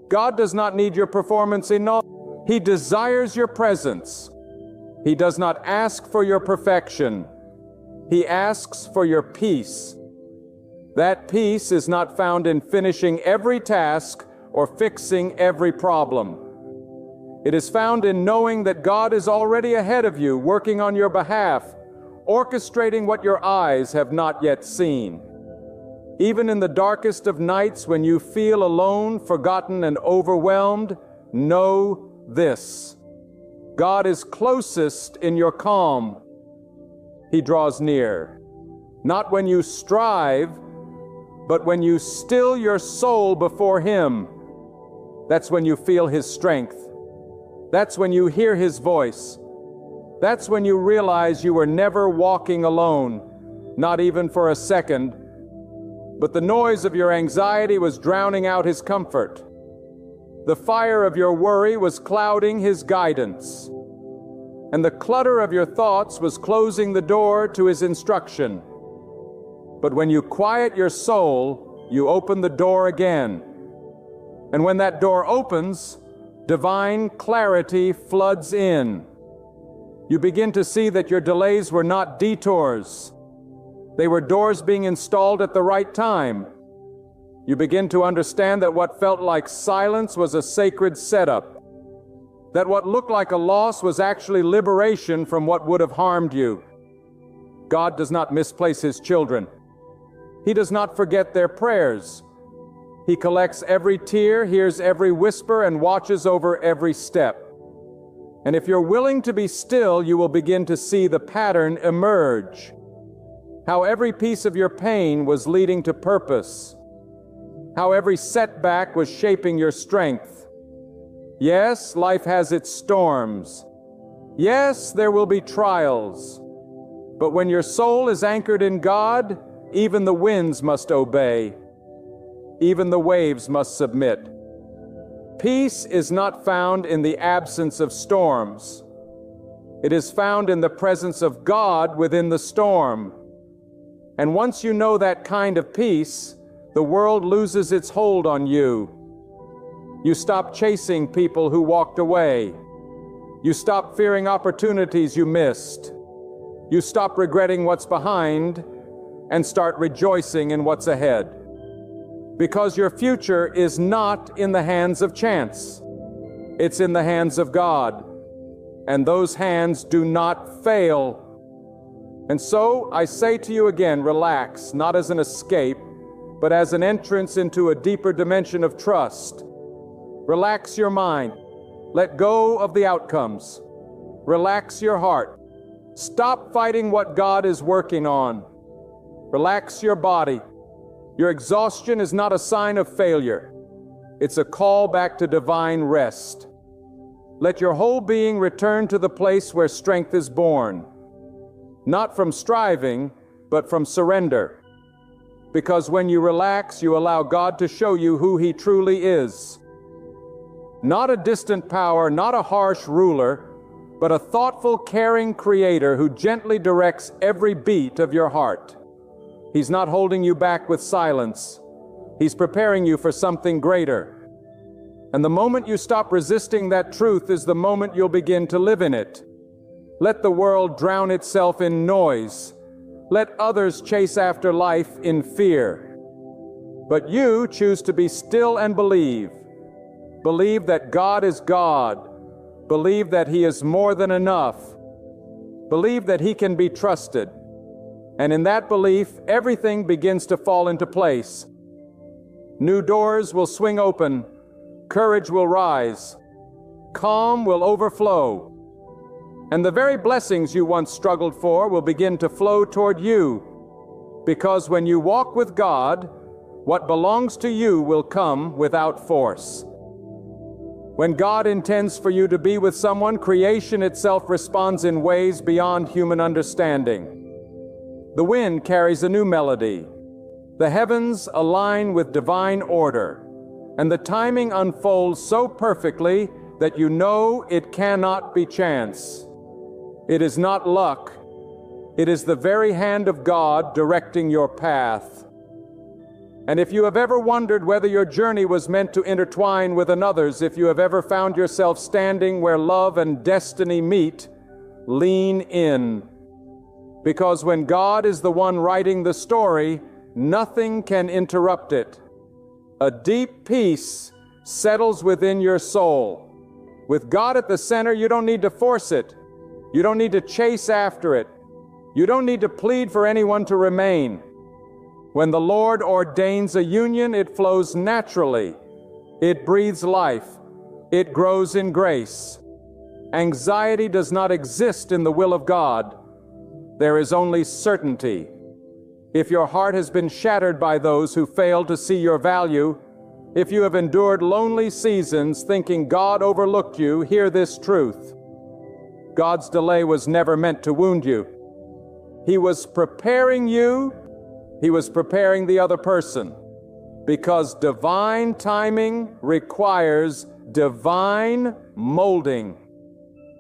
God does not need your performance enough. He desires your presence. He does not ask for your perfection. He asks for your peace. That peace is not found in finishing every task or fixing every problem. It is found in knowing that God is already ahead of you, working on your behalf, orchestrating what your eyes have not yet seen. Even in the darkest of nights, when you feel alone, forgotten, and overwhelmed, know this: God is closest in your calm. He draws near, not when you strive, but when you still your soul before Him. That's when you feel His strength. That's when you hear His voice. That's when you realize you were never walking alone, not even for a second, but the noise of your anxiety was drowning out His comfort. The fire of your worry was clouding His guidance, and the clutter of your thoughts was closing the door to His instruction. But when you quiet your soul, you open the door again. And when that door opens, divine clarity floods in. You begin to see that your delays were not detours. They were doors being installed at the right time. You begin to understand that what felt like silence was a sacred setup. That what looked like a loss was actually liberation from what would have harmed you. God does not misplace His children. He does not forget their prayers. He collects every tear, hears every whisper, and watches over every step. And if you're willing to be still, you will begin to see the pattern emerge. How every piece of your pain was leading to purpose. How every setback was shaping your strength. Yes, life has its storms. Yes, there will be trials. But when your soul is anchored in God, even the winds must obey. Even the waves must submit. Peace is not found in the absence of storms. It is found in the presence of God within the storm. And once you know that kind of peace, the world loses its hold on you. You stop chasing people who walked away. You stop fearing opportunities you missed. You stop regretting what's behind and start rejoicing in what's ahead. Because your future is not in the hands of chance. It's in the hands of God. And those hands do not fail. And so I say to you again, relax, not as an escape, but as an entrance into a deeper dimension of trust. Relax your mind. Let go of the outcomes. Relax your heart. Stop fighting what God is working on. Relax your body. Your exhaustion is not a sign of failure. It's a call back to divine rest. Let your whole being return to the place where strength is born. Not from striving, but from surrender. Because when you relax, you allow God to show you who He truly is. Not a distant power, not a harsh ruler, but a thoughtful, caring Creator who gently directs every beat of your heart. He's not holding you back with silence. He's preparing you for something greater. And the moment you stop resisting that truth is the moment you'll begin to live in it. Let the world drown itself in noise. Let others chase after life in fear. But you choose to be still and believe. Believe that God is God. Believe that He is more than enough. Believe that He can be trusted. And in that belief, everything begins to fall into place. New doors will swing open. Courage will rise. Calm will overflow. And the very blessings you once struggled for will begin to flow toward you. Because when you walk with God, what belongs to you will come without force. When God intends for you to be with someone, creation itself responds in ways beyond human understanding. The wind carries a new melody. The heavens align with divine order, and the timing unfolds so perfectly that you know it cannot be chance. It is not luck. It is the very hand of God directing your path. And if you have ever wondered whether your journey was meant to intertwine with another's, if you have ever found yourself standing where love and destiny meet, lean in. Because when God is the one writing the story, nothing can interrupt it. A deep peace settles within your soul. With God at the center, you don't need to force it. You don't need to chase after it. You don't need to plead for anyone to remain. When the Lord ordains a union, it flows naturally. It breathes life. It grows in grace. Anxiety does not exist in the will of God. There is only certainty. If your heart has been shattered by those who failed to see your value, if you have endured lonely seasons thinking God overlooked you, hear this truth. God's delay was never meant to wound you. He was preparing you. He was preparing the other person. Because divine timing requires divine molding.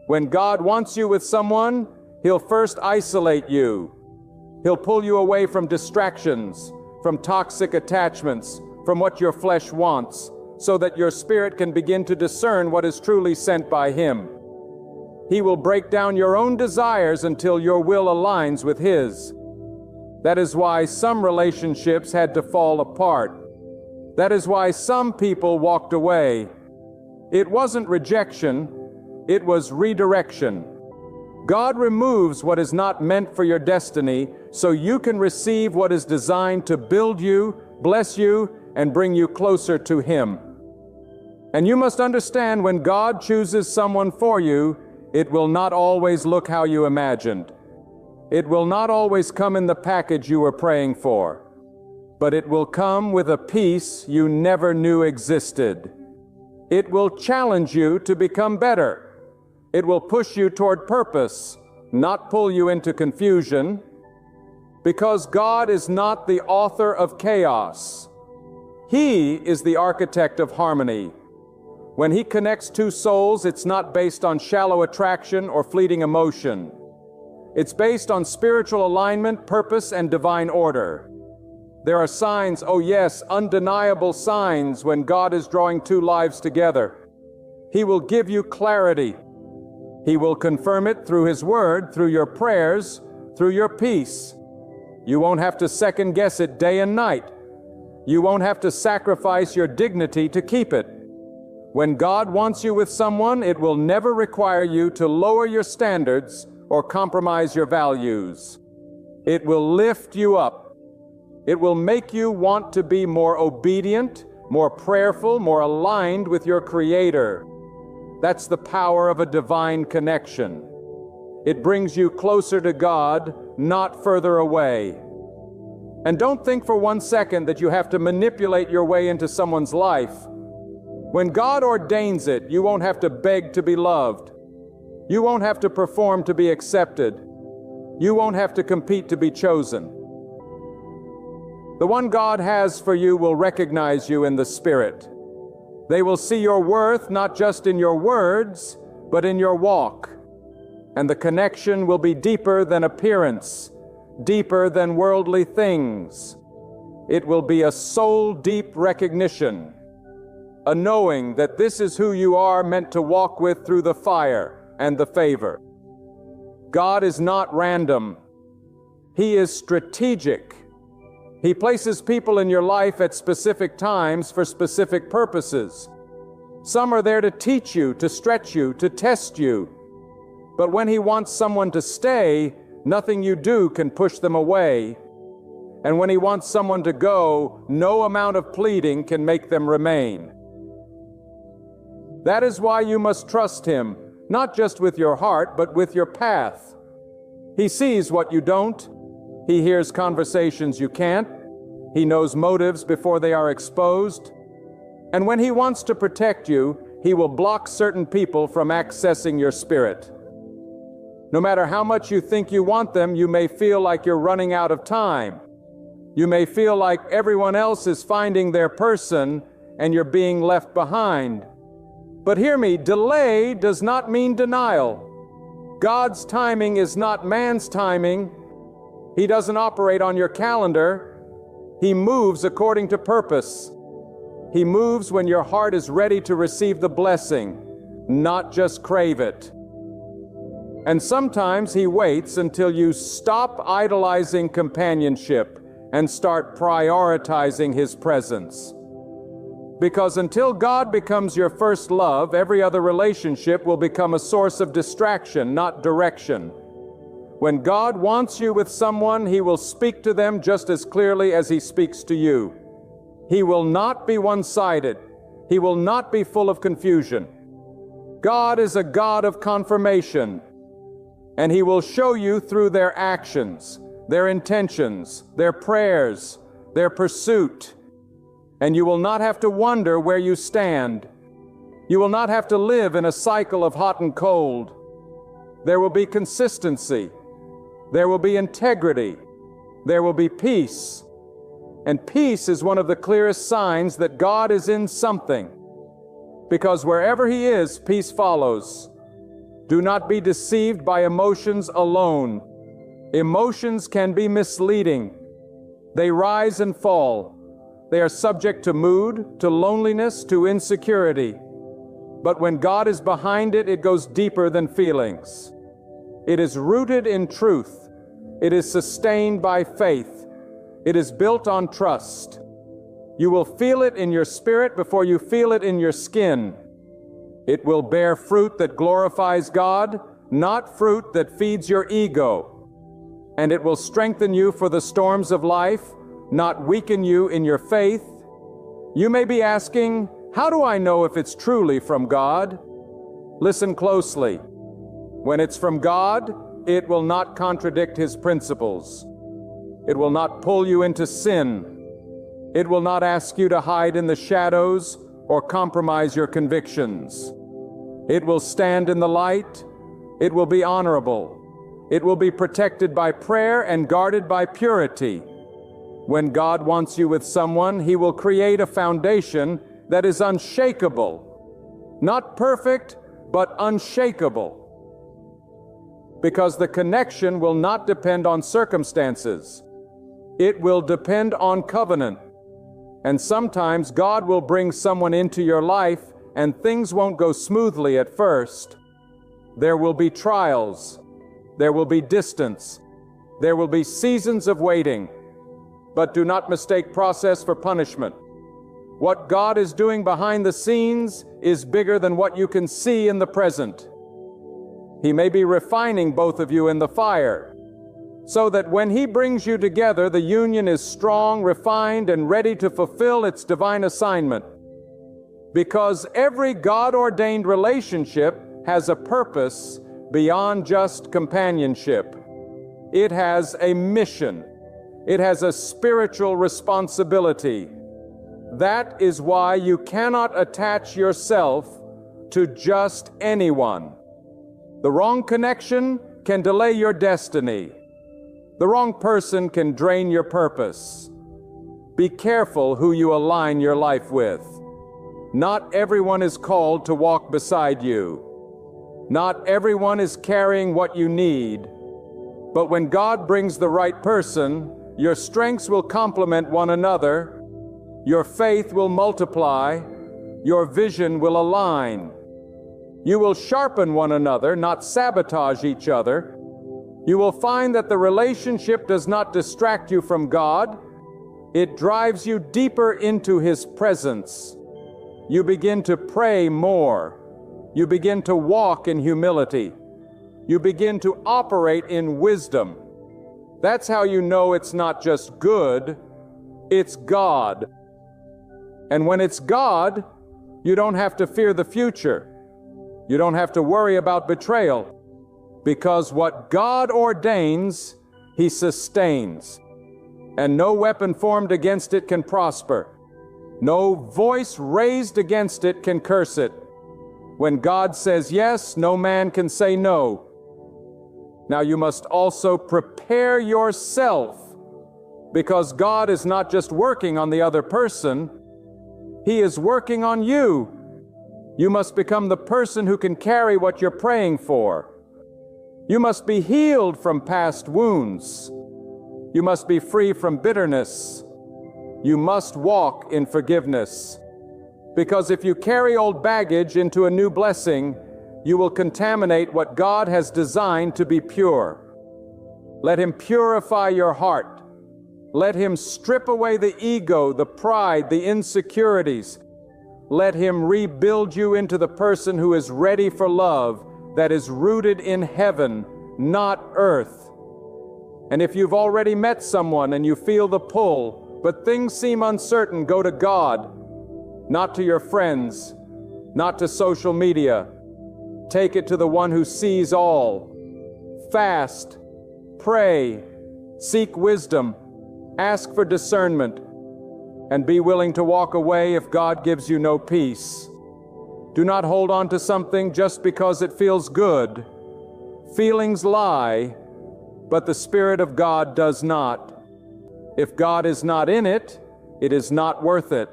When God wants you with someone, He'll first isolate you. He'll pull you away from distractions, from toxic attachments, from what your flesh wants, so that your spirit can begin to discern what is truly sent by Him. He will break down your own desires until your will aligns with His. That is why some relationships had to fall apart. That is why some people walked away. It wasn't rejection, it was redirection. God removes what is not meant for your destiny so you can receive what is designed to build you, bless you, and bring you closer to Him. And you must understand, when God chooses someone for you, it will not always look how you imagined. It will not always come in the package you were praying for. But it will come with a peace you never knew existed. It will challenge you to become better. It will push you toward purpose, not pull you into confusion. Because God is not the author of chaos. He is the architect of harmony. When He connects two souls, it's not based on shallow attraction or fleeting emotion. It's based on spiritual alignment, purpose, and divine order. There are signs, oh yes, undeniable signs, when God is drawing two lives together. He will give you clarity. He will confirm it through His Word, through your prayers, through your peace. You won't have to second guess it day and night. You won't have to sacrifice your dignity to keep it. When God wants you with someone, it will never require you to lower your standards or compromise your values. It will lift you up. It will make you want to be more obedient, more prayerful, more aligned with your Creator. That's the power of a divine connection. It brings you closer to God, not further away. And don't think for one second that you have to manipulate your way into someone's life. When God ordains it, you won't have to beg to be loved. You won't have to perform to be accepted. You won't have to compete to be chosen. The one God has for you will recognize you in the Spirit. They will see your worth not just in your words, but in your walk. And the connection will be deeper than appearance, deeper than worldly things. It will be a soul-deep recognition, a knowing that this is who you are meant to walk with through the fire and the favor. God is not random. He is strategic. He places people in your life at specific times for specific purposes. Some are there to teach you, to stretch you, to test you. But when He wants someone to stay, nothing you do can push them away. And when He wants someone to go, no amount of pleading can make them remain. That is why you must trust Him, not just with your heart, but with your path. He sees what you don't. He hears conversations you can't. He knows motives before they are exposed. And when He wants to protect you, He will block certain people from accessing your spirit. No matter how much you think you want them, you may feel like you're running out of time. You may feel like everyone else is finding their person and you're being left behind. But hear me, delay does not mean denial. God's timing is not man's timing. He doesn't operate on your calendar. He moves according to purpose. He moves when your heart is ready to receive the blessing, not just crave it. And sometimes He waits until you stop idolizing companionship and start prioritizing His presence. Because until God becomes your first love, every other relationship will become a source of distraction, not direction. When God wants you with someone, He will speak to them just as clearly as He speaks to you. He will not be one-sided. He will not be full of confusion. God is a God of confirmation, and He will show you through their actions, their intentions, their prayers, their pursuit. And you will not have to wonder where you stand. You will not have to live in a cycle of hot and cold. There will be consistency. There will be integrity. There will be peace. And peace is one of the clearest signs that God is in something. Because wherever He is, peace follows. Do not be deceived by emotions alone. Emotions can be misleading. They rise and fall. They are subject to mood, to loneliness, to insecurity. But when God is behind it, it goes deeper than feelings. It is rooted in truth. It is sustained by faith. It is built on trust. You will feel it in your spirit before you feel it in your skin. It will bear fruit that glorifies God, not fruit that feeds your ego. And it will strengthen you for the storms of life, not weaken you in your faith. You may be asking, how do I know if it's truly from God? Listen closely. When it's from God, it will not contradict His principles. It will not pull you into sin. It will not ask you to hide in the shadows or compromise your convictions. It will stand in the light. It will be honorable. It will be protected by prayer and guarded by purity. When God wants you with someone, He will create a foundation that is unshakable. Not perfect, but unshakable. Because the connection will not depend on circumstances. It will depend on covenant. And sometimes God will bring someone into your life and things won't go smoothly at first. There will be trials. There will be distance. There will be seasons of waiting. But do not mistake process for punishment. What God is doing behind the scenes is bigger than what you can see in the present. He may be refining both of you in the fire, so that when He brings you together, the union is strong, refined, and ready to fulfill its divine assignment. Because every God-ordained relationship has a purpose beyond just companionship. It has a mission. It has a spiritual responsibility. That is why you cannot attach yourself to just anyone. The wrong connection can delay your destiny. The wrong person can drain your purpose. Be careful who you align your life with. Not everyone is called to walk beside you. Not everyone is carrying what you need. But when God brings the right person, your strengths will complement one another, your faith will multiply, your vision will align. You will sharpen one another, not sabotage each other. You will find that the relationship does not distract you from God. It drives you deeper into His presence. You begin to pray more. You begin to walk in humility. You begin to operate in wisdom. That's how you know it's not just good, it's God. And when it's God, you don't have to fear the future. You don't have to worry about betrayal. Because what God ordains, He sustains. And no weapon formed against it can prosper. No voice raised against it can curse it. When God says yes, no man can say no. Now you must also prepare yourself, because God is not just working on the other person, He is working on you. You must become the person who can carry what you're praying for. You must be healed from past wounds. You must be free from bitterness. You must walk in forgiveness. Because if you carry old baggage into a new blessing, you will contaminate what God has designed to be pure. Let Him purify your heart. Let Him strip away the ego, the pride, the insecurities. Let Him rebuild you into the person who is ready for love that is rooted in heaven, not earth. And if you've already met someone and you feel the pull, but things seem uncertain, go to God. Not to your friends, not to social media. Take it to the one who sees all. Fast, pray, seek wisdom, ask for discernment, and be willing to walk away if God gives you no peace. Do not hold on to something just because it feels good. Feelings lie, but the Spirit of God does not. If God is not in it, it is not worth it.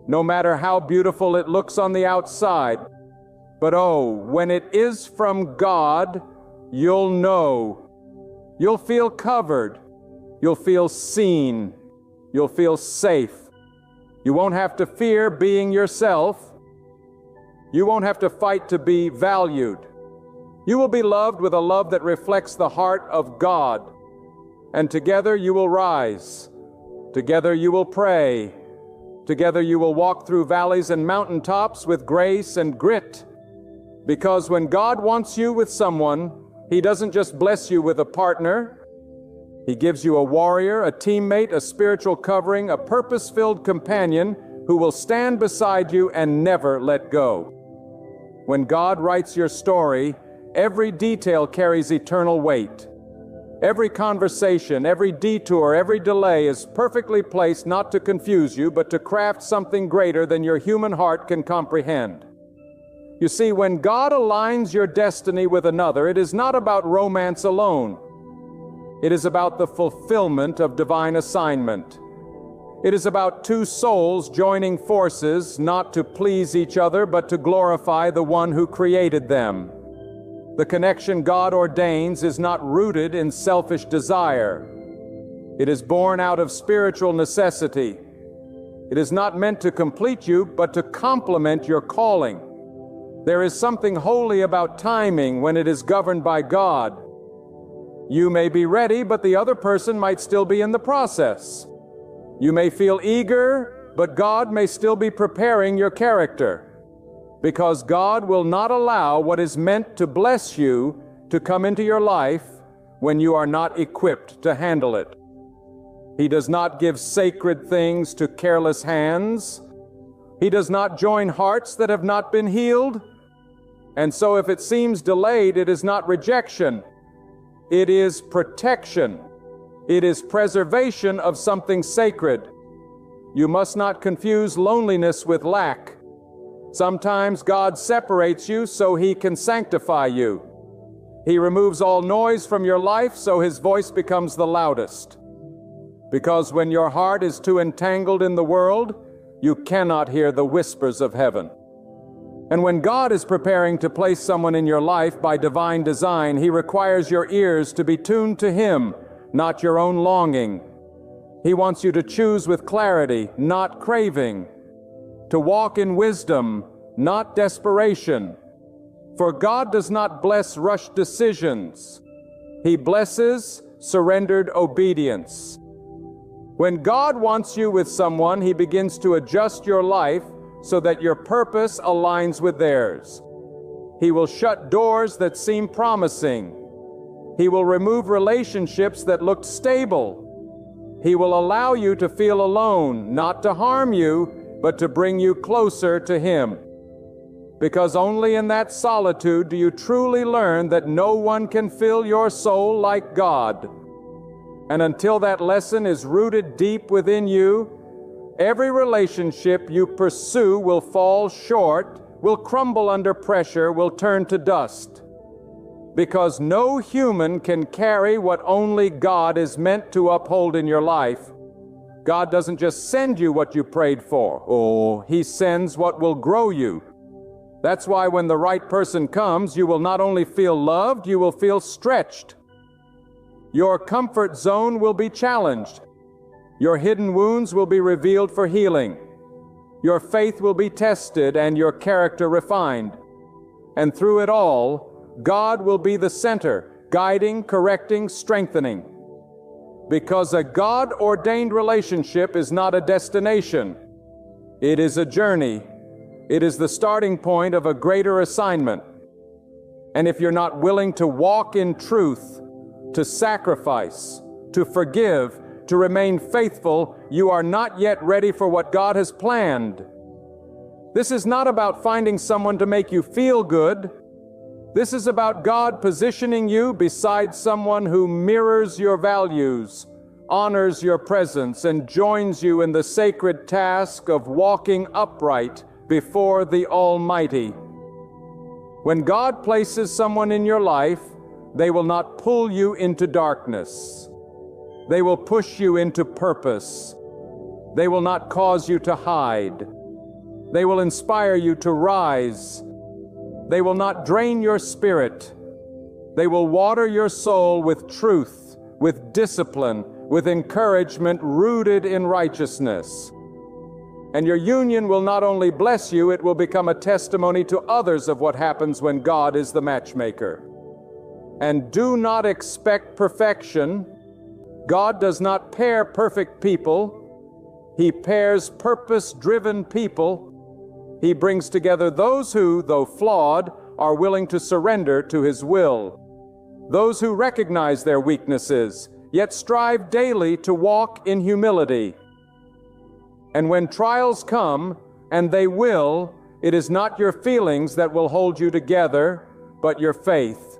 No matter how beautiful it looks on the outside. But oh, when it is from God, you'll know. You'll feel covered. You'll feel seen. You'll feel safe. You won't have to fear being yourself. You won't have to fight to be valued. You will be loved with a love that reflects the heart of God. And together you will rise. Together you will pray. Together you will walk through valleys and mountaintops with grace and grit. Because when God wants you with someone, He doesn't just bless you with a partner. He gives you a warrior, a teammate, a spiritual covering, a purpose-filled companion who will stand beside you and never let go. When God writes your story, every detail carries eternal weight. Every conversation, every detour, every delay is perfectly placed not to confuse you, but to craft something greater than your human heart can comprehend. You see, when God aligns your destiny with another, it is not about romance alone. It is about the fulfillment of divine assignment. It is about two souls joining forces, not to please each other, but to glorify the one who created them. The connection God ordains is not rooted in selfish desire. It is born out of spiritual necessity. It is not meant to complete you, but to complement your calling. There is something holy about timing when it is governed by God. You may be ready, but the other person might still be in the process. You may feel eager, but God may still be preparing your character. Because God will not allow what is meant to bless you to come into your life when you are not equipped to handle it. He does not give sacred things to careless hands. He does not join hearts that have not been healed. And so if it seems delayed, it is not rejection. It is protection. It is preservation of something sacred. You must not confuse loneliness with lack. Sometimes God separates you so He can sanctify you. He removes all noise from your life so His voice becomes the loudest. Because when your heart is too entangled in the world, you cannot hear the whispers of heaven. And when God is preparing to place someone in your life by divine design, He requires your ears to be tuned to Him, not your own longing. He wants you to choose with clarity, not craving. To walk in wisdom, not desperation. For God does not bless rushed decisions. He blesses surrendered obedience. When God wants you with someone, He begins to adjust your life so that your purpose aligns with theirs. He will shut doors that seem promising. He will remove relationships that looked stable. He will allow you to feel alone, not to harm you, but to bring you closer to Him. Because only in that solitude do you truly learn that no one can fill your soul like God. And until that lesson is rooted deep within you, every relationship you pursue will fall short, will crumble under pressure, will turn to dust. Because no human can carry what only God is meant to uphold in your life. God doesn't just send you what you prayed for. Oh, He sends what will grow you. That's why when the right person comes, you will not only feel loved, you will feel stretched. Your comfort zone will be challenged. Your hidden wounds will be revealed for healing. Your faith will be tested and your character refined. And through it all, God will be the center, guiding, correcting, strengthening. Because a God-ordained relationship is not a destination. It is a journey. It is the starting point of a greater assignment. And if you're not willing to walk in truth, to sacrifice, to forgive, to remain faithful, you are not yet ready for what God has planned. This is not about finding someone to make you feel good. This is about God positioning you beside someone who mirrors your values, honors your presence, and joins you in the sacred task of walking upright before the Almighty. When God places someone in your life, they will not pull you into darkness. They will push you into purpose. They will not cause you to hide. They will inspire you to rise. They will not drain your spirit. They will water your soul with truth. with discipline, with encouragement rooted in righteousness. And your union will not only bless you, it will become a testimony to others of what happens when God is the matchmaker. And do not expect perfection. God does not pair perfect people. He pairs purpose-driven people. He brings together those who, though flawed, are willing to surrender to His will. Those who recognize their weaknesses, yet strive daily to walk in humility. And when trials come, and they will, it is not your feelings that will hold you together, but your faith.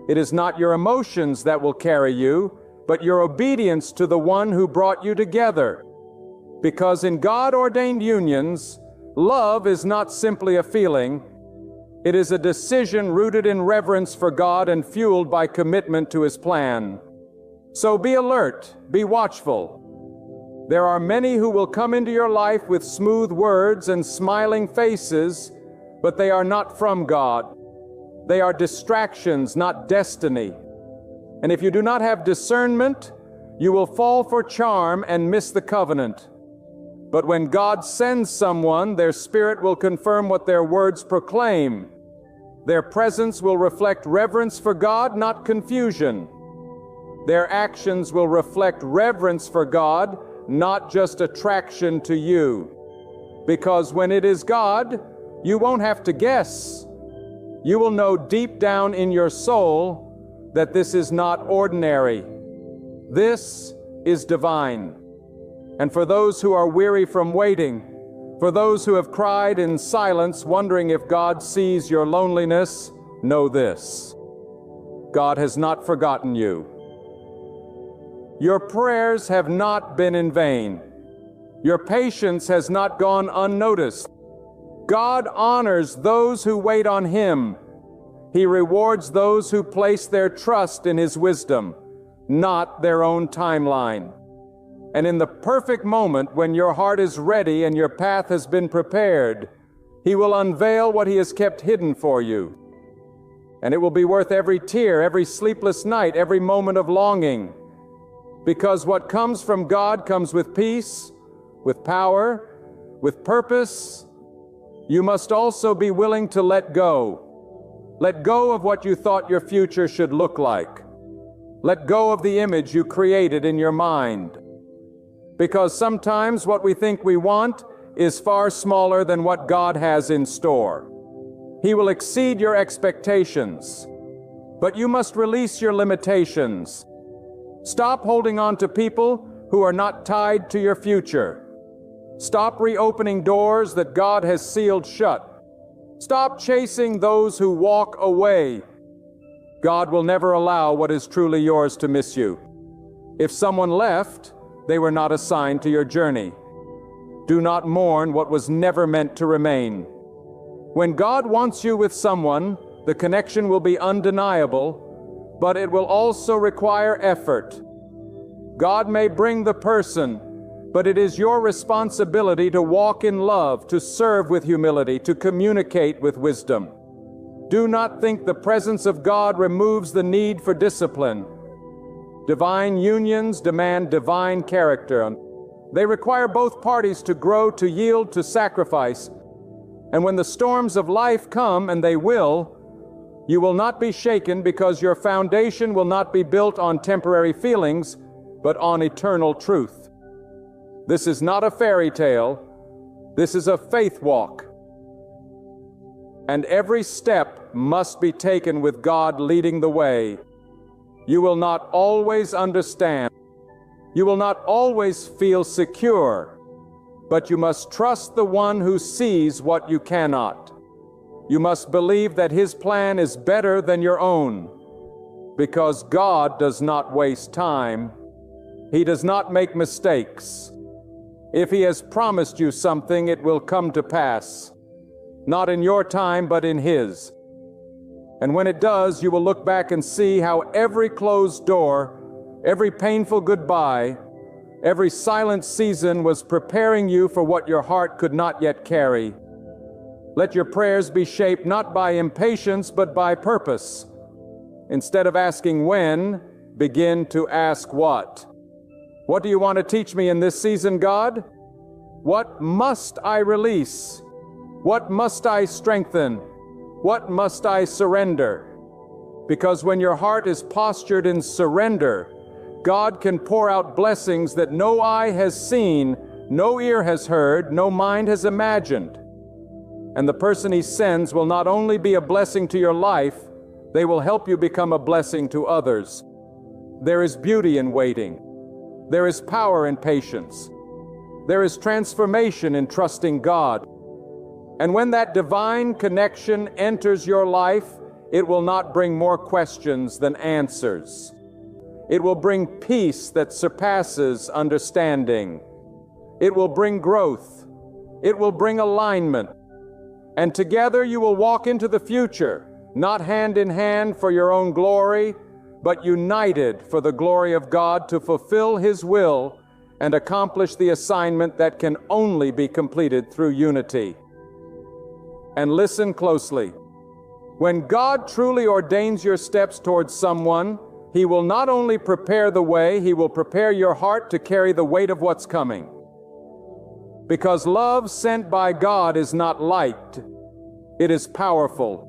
It is not your emotions that will carry you, but your obedience to the one who brought you together. Because in God-ordained unions, love is not simply a feeling. It is a decision rooted in reverence for God and fueled by commitment to His plan. So be alert, be watchful. There are many who will come into your life with smooth words and smiling faces, but they are not from God. They are distractions, not destiny. And if you do not have discernment, you will fall for charm and miss the covenant. But when God sends someone, their spirit will confirm what their words proclaim. Their presence will reflect reverence for God, not confusion. Their actions will reflect reverence for God, not just attraction to you. Because when it is God, you won't have to guess. You will know deep down in your soul that this is not ordinary. This is divine. And for those who are weary from waiting, for those who have cried in silence, wondering if God sees your loneliness, know this: God has not forgotten you. Your prayers have not been in vain. Your patience has not gone unnoticed. God honors those who wait on Him. He rewards those who place their trust in His wisdom, not their own timeline. And in the perfect moment when your heart is ready and your path has been prepared, He will unveil what He has kept hidden for you. And it will be worth every tear, every sleepless night, every moment of longing. Because what comes from God comes with peace, with power, with purpose. You must also be willing to let go. Let go of what you thought your future should look like. Let go of the image you created in your mind. Because sometimes what we think we want is far smaller than what God has in store. He will exceed your expectations, but you must release your limitations. Stop holding on to people who are not tied to your future. Stop reopening doors that God has sealed shut. Stop chasing those who walk away. God will never allow what is truly yours to miss you. If someone left, they were not assigned to your journey. Do not mourn what was never meant to remain. When God wants you with someone, the connection will be undeniable, but it will also require effort. God may bring the person, but it is your responsibility to walk in love, to serve with humility, to communicate with wisdom. Do not think the presence of God removes the need for discipline. Divine unions demand divine character. They require both parties to grow, to yield, to sacrifice. And when the storms of life come, and they will, you will not be shaken, because your foundation will not be built on temporary feelings, but on eternal truth. This is not a fairy tale. This is a faith walk. And every step must be taken with God leading the way. You will not always understand. You will not always feel secure, but you must trust the one who sees what you cannot. You must believe that His plan is better than your own, because God does not waste time. He does not make mistakes. If He has promised you something, it will come to pass. Not in your time, but in His. And when it does, you will look back and see how every closed door, every painful goodbye, every silent season was preparing you for what your heart could not yet carry. Let your prayers be shaped not by impatience, but by purpose. Instead of asking when, begin to ask what? What do you want to teach me in this season, God? What must I release? What must I strengthen? What must I surrender? Because when your heart is postured in surrender, God can pour out blessings that no eye has seen, no ear has heard, no mind has imagined. And the person He sends will not only be a blessing to your life, they will help you become a blessing to others. There is beauty in waiting. There is power in patience. There is transformation in trusting God. And when that divine connection enters your life, it will not bring more questions than answers. It will bring peace that surpasses understanding. It will bring growth. It will bring alignment. And together you will walk into the future, not hand in hand for your own glory, but united for the glory of God to fulfill His will and accomplish the assignment that can only be completed through unity. And listen closely. When God truly ordains your steps towards someone, He will not only prepare the way, He will prepare your heart to carry the weight of what's coming. Because love sent by God is not light. It is powerful.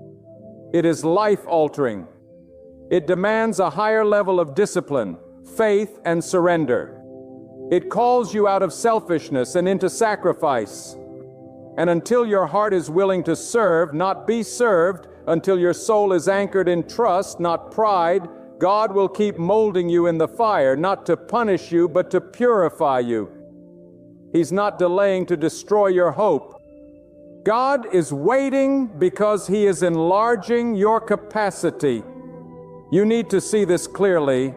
It is life-altering. It demands a higher level of discipline, faith, and surrender. It calls you out of selfishness and into sacrifice. And until your heart is willing to serve, not be served, until your soul is anchored in trust, not pride, God will keep molding you in the fire, not to punish you, but to purify you. He's not delaying to destroy your hope. God is waiting because He is enlarging your capacity. You need to see this clearly.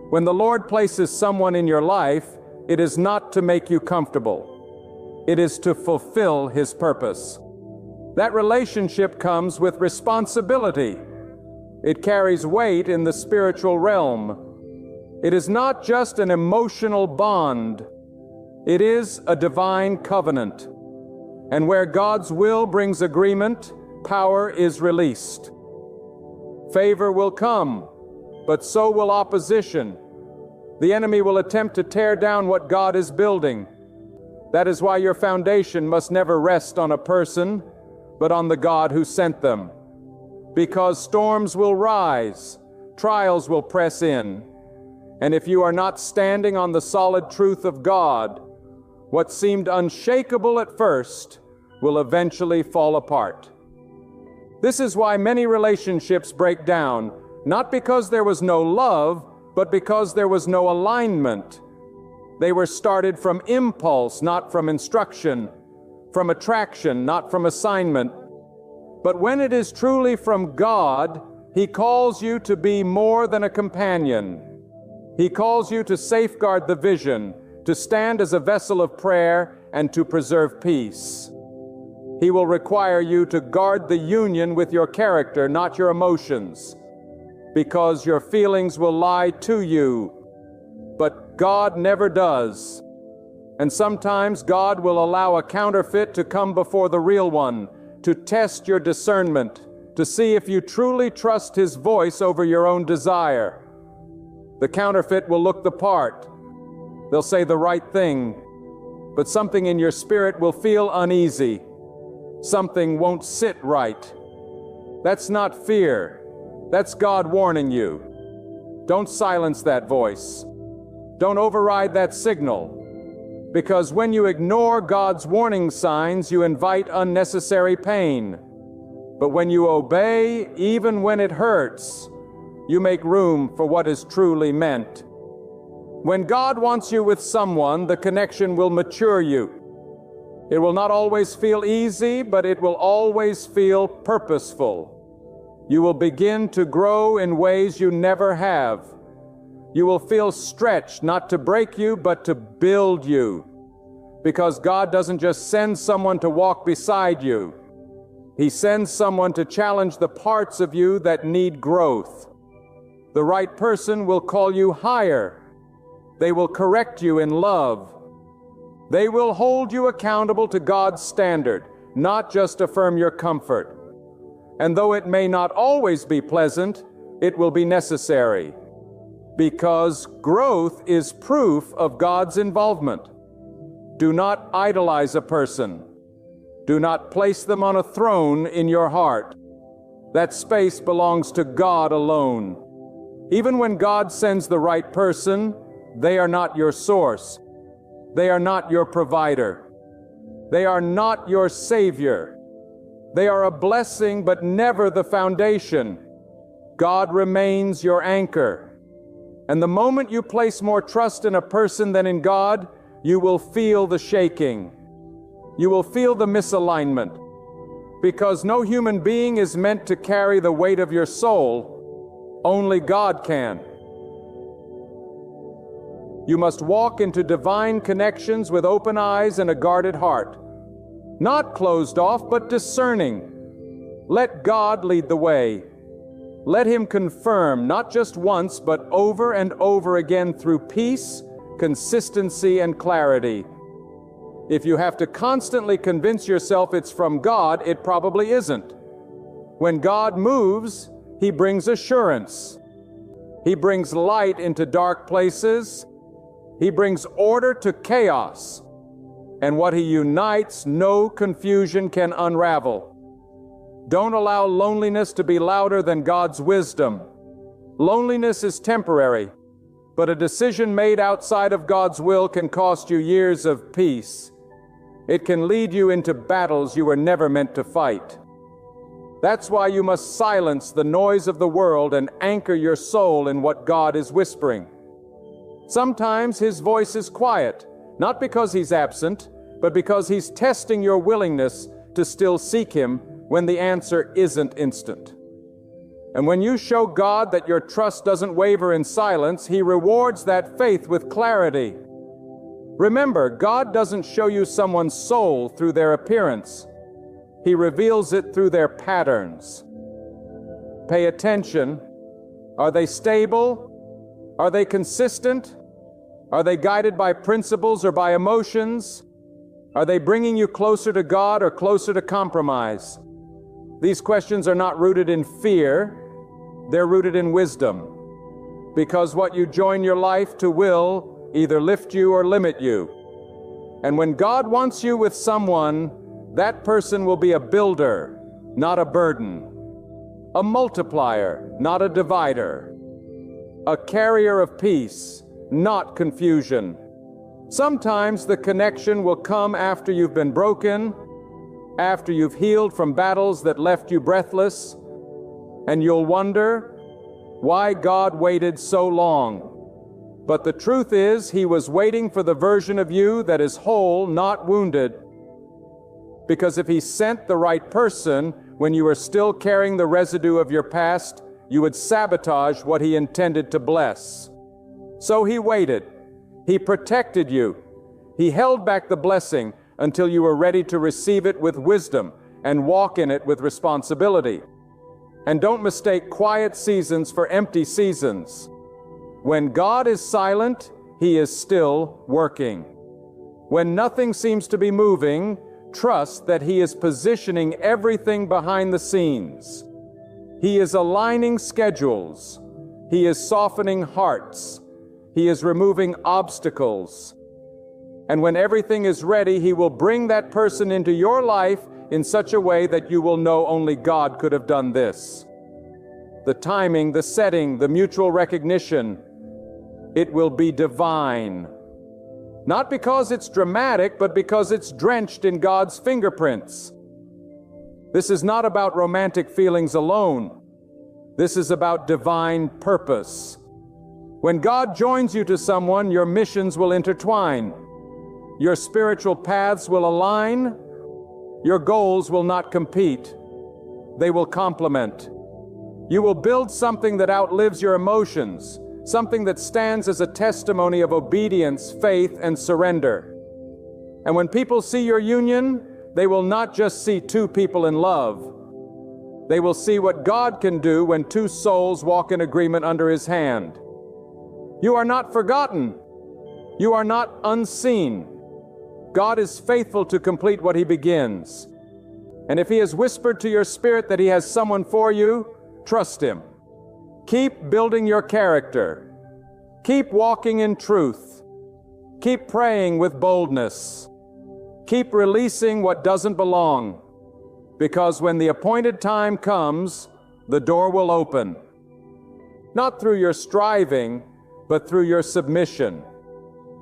When the Lord places someone in your life, it is not to make you comfortable. It is to fulfill His purpose. That relationship comes with responsibility. It carries weight in the spiritual realm. It is not just an emotional bond. It is a divine covenant. And where God's will brings agreement, power is released. Favor will come, but so will opposition. The enemy will attempt to tear down what God is building. That is why your foundation must never rest on a person, but on the God who sent them. Because storms will rise, trials will press in, and if you are not standing on the solid truth of God, what seemed unshakable at first will eventually fall apart. This is why many relationships break down, not because there was no love, but because there was no alignment. They were started from impulse, not from instruction, from attraction, not from assignment. But when it is truly from God, He calls you to be more than a companion. He calls you to safeguard the vision, to stand as a vessel of prayer, and to preserve peace. He will require you to guard the union with your character, not your emotions, because your feelings will lie to you. But God never does. And sometimes God will allow a counterfeit to come before the real one, to test your discernment, to see if you truly trust His voice over your own desire. The counterfeit will look the part. They'll say the right thing, but something in your spirit will feel uneasy. Something won't sit right. That's not fear. That's God warning you. Don't silence that voice. Don't override that signal. Because when you ignore God's warning signs, you invite unnecessary pain. But when you obey, even when it hurts, you make room for what is truly meant. When God wants you with someone, the connection will mature you. It will not always feel easy, but it will always feel purposeful. You will begin to grow in ways you never have. You will feel stretched, not to break you, but to build you. Because God doesn't just send someone to walk beside you. He sends someone to challenge the parts of you that need growth. The right person will call you higher. They will correct you in love. They will hold you accountable to God's standard, not just affirm your comfort. And though it may not always be pleasant, it will be necessary. because growth is proof of God's involvement. Do not idolize a person. Do not place them on a throne in your heart. That space belongs to God alone. Even when God sends the right person, they are not your source. They are not your provider. They are not your Savior. They are a blessing, but never the foundation. God remains your anchor. And the moment you place more trust in a person than in God, you will feel the shaking. You will feel the misalignment. Because no human being is meant to carry the weight of your soul. Only God can. You must walk into divine connections with open eyes and a guarded heart. Not closed off, but discerning. Let God lead the way. Let Him confirm, not just once, but over and over again through peace, consistency, and clarity. If you have to constantly convince yourself it's from God, it probably isn't. When God moves, He brings assurance. He brings light into dark places. He brings order to chaos. And what He unites, no confusion can unravel. Don't allow loneliness to be louder than God's wisdom. Loneliness is temporary, but a decision made outside of God's will can cost you years of peace. It can lead you into battles you were never meant to fight. That's why you must silence the noise of the world and anchor your soul in what God is whispering. Sometimes His voice is quiet, not because He's absent, but because He's testing your willingness to still seek Him when the answer isn't instant. And when you show God that your trust doesn't waver in silence, He rewards that faith with clarity. Remember, God doesn't show you someone's soul through their appearance. He reveals it through their patterns. Pay attention. Are they stable? Are they consistent? Are they guided by principles or by emotions? Are they bringing you closer to God or closer to compromise? These questions are not rooted in fear. They're rooted in wisdom. Because what you join your life to will either lift you or limit you. And when God wants you with someone, that person will be a builder, not a burden. A multiplier, not a divider. A carrier of peace, not confusion. Sometimes the connection will come after you've been broken, after you've healed from battles that left you breathless, and you'll wonder why God waited so long. But the truth is, He was waiting for the version of you that is whole, not wounded. Because if He sent the right person when you were still carrying the residue of your past, you would sabotage what He intended to bless. So He waited. He protected you. He held back the blessing until you were ready to receive it with wisdom and walk in it with responsibility. And don't mistake quiet seasons for empty seasons. When God is silent, He is still working. When nothing seems to be moving, trust that He is positioning everything behind the scenes. He is aligning schedules. He is softening hearts. He is removing obstacles. And when everything is ready, He will bring that person into your life in such a way that you will know only God could have done this. The timing, the setting, the mutual recognition, it will be divine. Not because it's dramatic, but because it's drenched in God's fingerprints. This is not about romantic feelings alone. This is about divine purpose. When God joins you to someone, your missions will intertwine. Your spiritual paths will align. Your goals will not compete. They will complement. You will build something that outlives your emotions, something that stands as a testimony of obedience, faith, and surrender. And when people see your union, they will not just see two people in love. They will see what God can do when two souls walk in agreement under His hand. You are not forgotten. You are not unseen. God is faithful to complete what He begins. And if He has whispered to your spirit that He has someone for you, trust Him. Keep building your character. Keep walking in truth. Keep praying with boldness. Keep releasing what doesn't belong, because when the appointed time comes, the door will open. Not through your striving, but through your submission.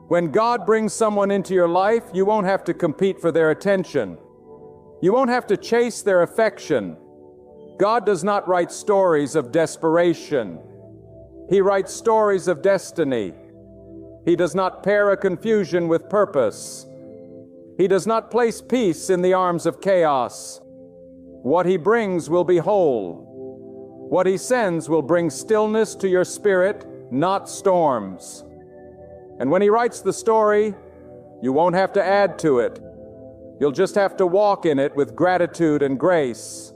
When God brings someone into your life, you won't have to compete for their attention. You won't have to chase their affection. God does not write stories of desperation. He writes stories of destiny. He does not pair a confusion with purpose. He does not place peace in the arms of chaos. What He brings will be whole. What He sends will bring stillness to your spirit, not storms. And when He writes the story, you won't have to add to it. You'll just have to walk in it with gratitude and grace.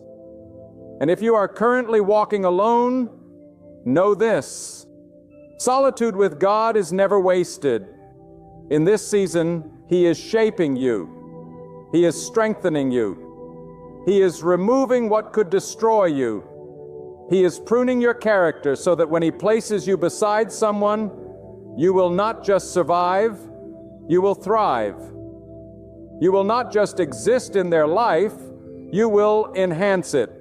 And if you are currently walking alone, know this: solitude with God is never wasted. In this season, He is shaping you. He is strengthening you. He is removing what could destroy you. He is pruning your character so that when He places you beside someone, you will not just survive, you will thrive. You will not just exist in their life, you will enhance it,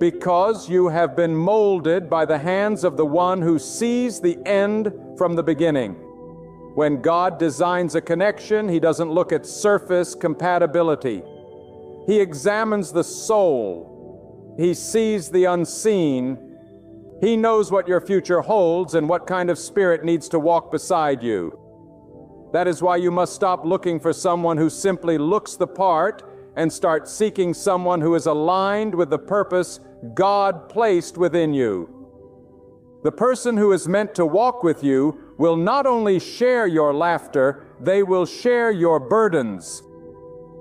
because you have been molded by the hands of the one who sees the end from the beginning. When God designs a connection, He doesn't look at surface compatibility. He examines the soul. He sees the unseen. He knows what your future holds and what kind of spirit needs to walk beside you. That is why you must stop looking for someone who simply looks the part and start seeking someone who is aligned with the purpose God placed within you. The person who is meant to walk with you will not only share your laughter, they will share your burdens.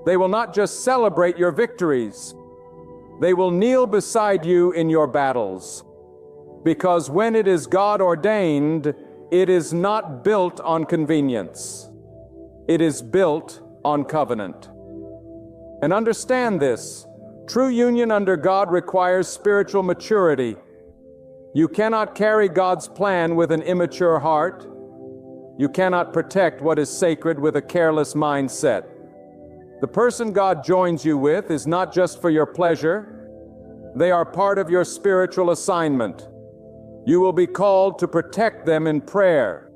They will not just celebrate your victories. They will kneel beside you in your battles. Because when it is God ordained, it is not built on convenience. It is built on covenant. And understand this: true union under God requires spiritual maturity. You cannot carry God's plan with an immature heart. You cannot protect what is sacred with a careless mindset. The person God joins you with is not just for your pleasure. They are part of your spiritual assignment. You will be called to protect them in prayer.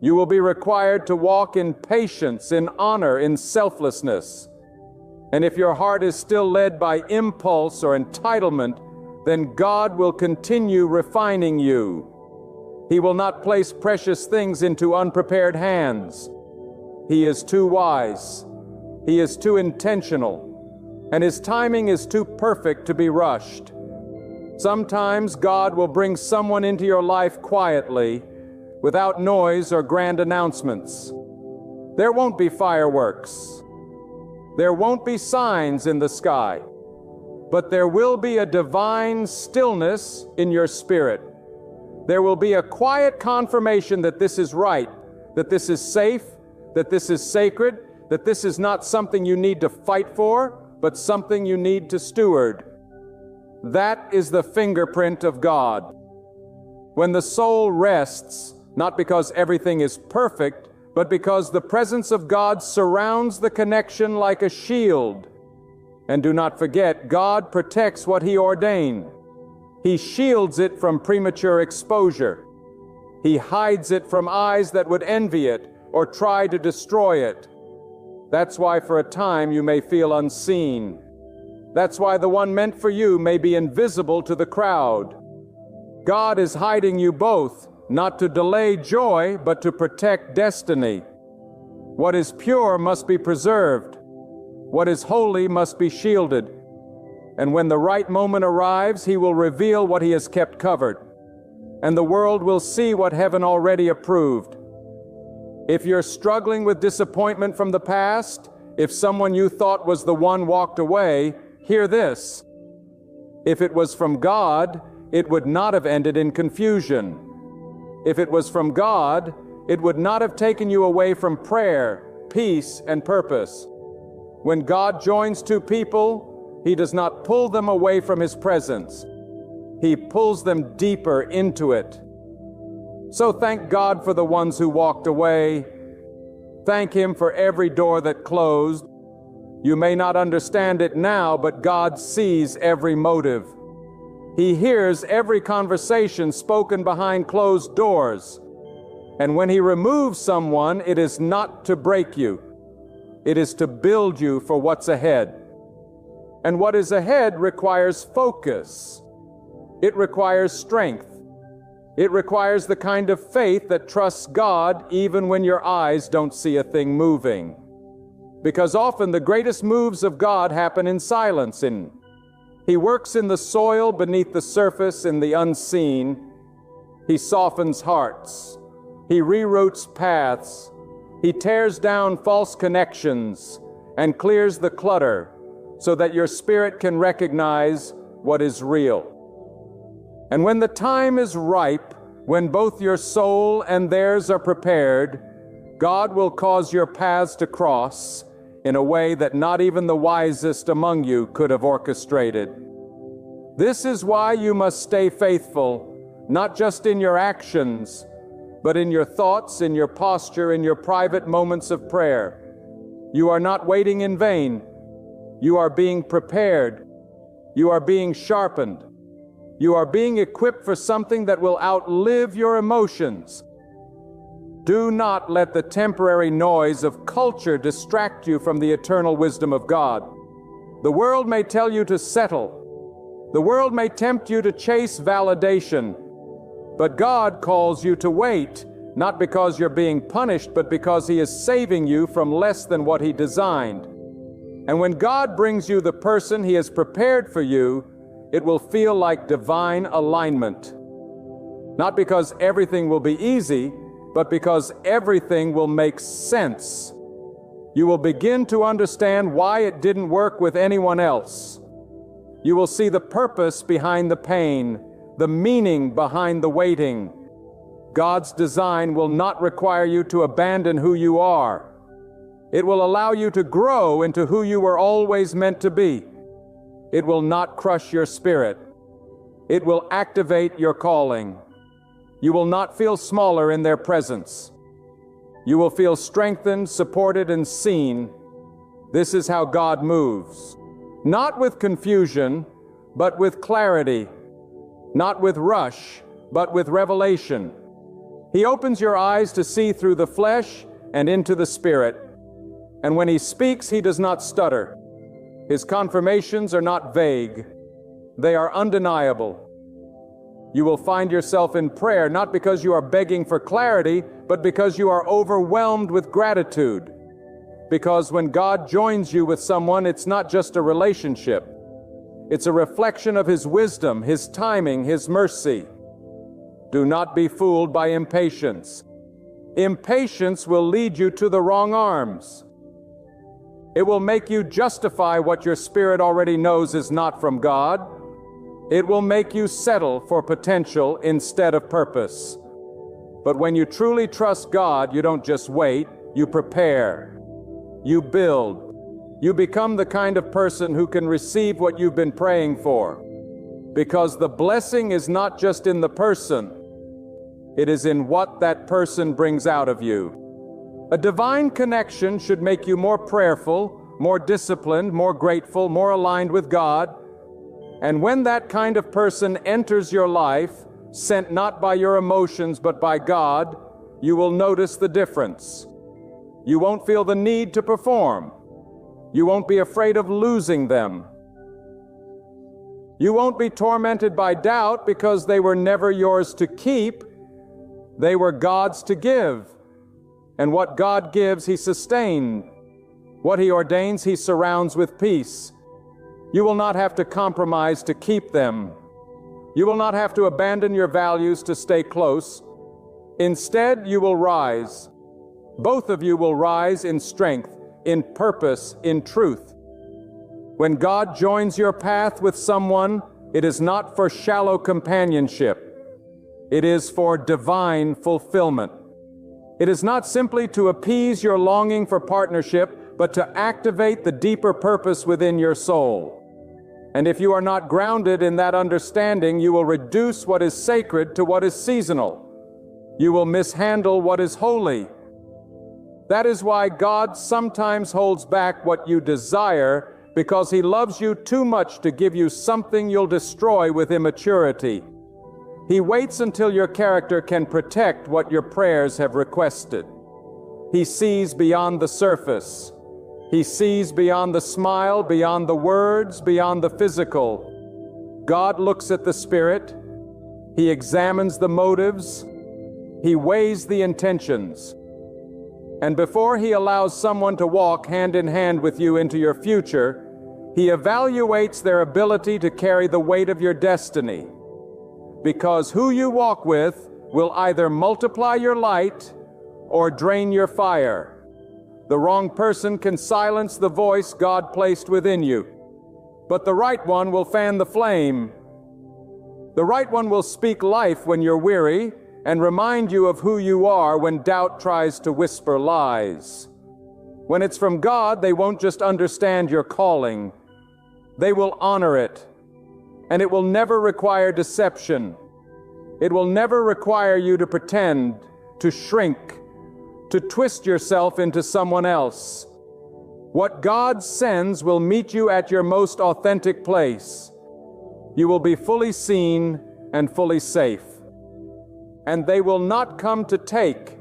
You will be required to walk in patience, in honor, in selflessness. And if your heart is still led by impulse or entitlement, then God will continue refining you. He will not place precious things into unprepared hands. He is too wise. He is too intentional. And His timing is too perfect to be rushed. Sometimes God will bring someone into your life quietly, without noise or grand announcements. There won't be fireworks. There won't be signs in the sky. But there will be a divine stillness in your spirit. There will be a quiet confirmation that this is right, that this is safe, that this is sacred, that this is not something you need to fight for, but something you need to steward. That is the fingerprint of God. When the soul rests, not because everything is perfect, but because the presence of God surrounds the connection like a shield. And do not forget, God protects what He ordained. He shields it from premature exposure. He hides it from eyes that would envy it or try to destroy it. That's why for a time you may feel unseen. That's why the one meant for you may be invisible to the crowd. God is hiding you both, not to delay joy, but to protect destiny. What is pure must be preserved. What is holy must be shielded. And when the right moment arrives, He will reveal what He has kept covered. And the world will see what heaven already approved. If you're struggling with disappointment from the past, if someone you thought was the one walked away, hear this: if it was from God, it would not have ended in confusion. If it was from God, it would not have taken you away from prayer, peace, and purpose. When God joins two people, He does not pull them away from His presence. He pulls them deeper into it. So thank God for the ones who walked away. Thank Him for every door that closed. You may not understand it now, but God sees every motive. He hears every conversation spoken behind closed doors. And when He removes someone, it is not to break you. It is to build you for what's ahead. And what is ahead requires focus. It requires strength. It requires the kind of faith that trusts God even when your eyes don't see a thing moving. Because often the greatest moves of God happen in silence. He works in the soil beneath the surface in the unseen. He softens hearts. He reroutes paths. He tears down false connections and clears the clutter so that your spirit can recognize what is real. And when the time is ripe, when both your soul and theirs are prepared, God will cause your paths to cross in a way that not even the wisest among you could have orchestrated. This is why you must stay faithful, not just in your actions, but in your thoughts, in your posture, in your private moments of prayer. You are not waiting in vain. You are being prepared. You are being sharpened. You are being equipped for something that will outlive your emotions. Do not let the temporary noise of culture distract you from the eternal wisdom of God. The world may tell you to settle. The world may tempt you to chase validation. But God calls you to wait, not because you're being punished, but because He is saving you from less than what He designed. And when God brings you the person He has prepared for you, it will feel like divine alignment. Not because everything will be easy, but because everything will make sense. You will begin to understand why it didn't work with anyone else. You will see the purpose behind the pain, the meaning behind the waiting. God's design will not require you to abandon who you are. It will allow you to grow into who you were always meant to be. It will not crush your spirit. It will activate your calling. You will not feel smaller in their presence. You will feel strengthened, supported, and seen. This is how God moves. Not with confusion, but with clarity. Not with rush, but with revelation. He opens your eyes to see through the flesh and into the spirit. And when He speaks, He does not stutter. His confirmations are not vague. They are undeniable. You will find yourself in prayer not because you are begging for clarity, but because you are overwhelmed with gratitude. Because when God joins you with someone, it's not just a relationship. It's a reflection of His wisdom, His timing, His mercy. Do not be fooled by impatience. Impatience will lead you to the wrong arms. It will make you justify what your spirit already knows is not from God. It will make you settle for potential instead of purpose. But when you truly trust God, you don't just wait, you prepare. You build. You become the kind of person who can receive what you've been praying for. Because the blessing is not just in the person, it is in what that person brings out of you. A divine connection should make you more prayerful, more disciplined, more grateful, more aligned with God. And when that kind of person enters your life, sent not by your emotions but by God, you will notice the difference. You won't feel the need to perform. You won't be afraid of losing them. You won't be tormented by doubt because they were never yours to keep. They were God's to give. And what God gives, He sustains. What He ordains, He surrounds with peace. You will not have to compromise to keep them. You will not have to abandon your values to stay close. Instead, you will rise. Both of you will rise in strength, in purpose, in truth. When God joins your path with someone, it is not for shallow companionship. It is for divine fulfillment. It is not simply to appease your longing for partnership, but to activate the deeper purpose within your soul. And if you are not grounded in that understanding, you will reduce what is sacred to what is seasonal. You will mishandle what is holy. That is why God sometimes holds back what you desire, because He loves you too much to give you something you'll destroy with immaturity. He waits until your character can protect what your prayers have requested. He sees beyond the surface. He sees beyond the smile, beyond the words, beyond the physical. God looks at the spirit. He examines the motives. He weighs the intentions. And before He allows someone to walk hand in hand with you into your future, He evaluates their ability to carry the weight of your destiny. Because who you walk with will either multiply your light or drain your fire. The wrong person can silence the voice God placed within you, but the right one will fan the flame. The right one will speak life when you're weary and remind you of who you are when doubt tries to whisper lies. When it's from God, they won't just understand your calling. They will honor it. And it will never require deception. It will never require you to pretend, to shrink, to twist yourself into someone else. What God sends will meet you at your most authentic place. You will be fully seen and fully safe. And they will not come to take.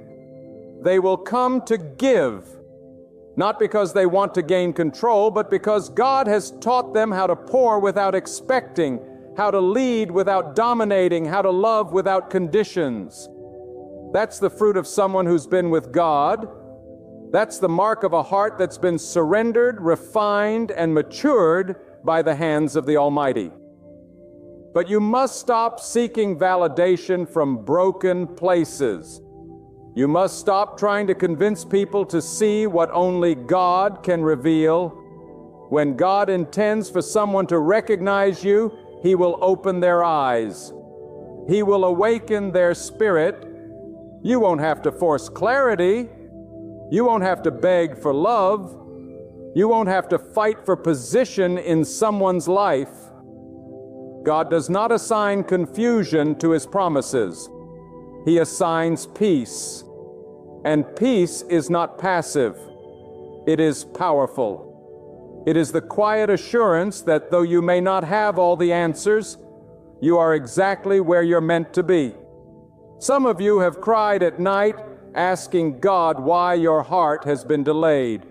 They will come to give. Not because they want to gain control, but because God has taught them how to pour without expecting, how to lead without dominating, how to love without conditions. That's the fruit of someone who's been with God. That's the mark of a heart that's been surrendered, refined, and matured by the hands of the Almighty. But you must stop seeking validation from broken places. You must stop trying to convince people to see what only God can reveal. When God intends for someone to recognize you, He will open their eyes. He will awaken their spirit. You won't have to force clarity. You won't have to beg for love. You won't have to fight for position in someone's life. God does not assign confusion to His promises. He assigns peace. And peace is not passive. It is powerful. It is the quiet assurance that though you may not have all the answers, you are exactly where you're meant to be. Some of you have cried at night asking God why your heart has been delayed,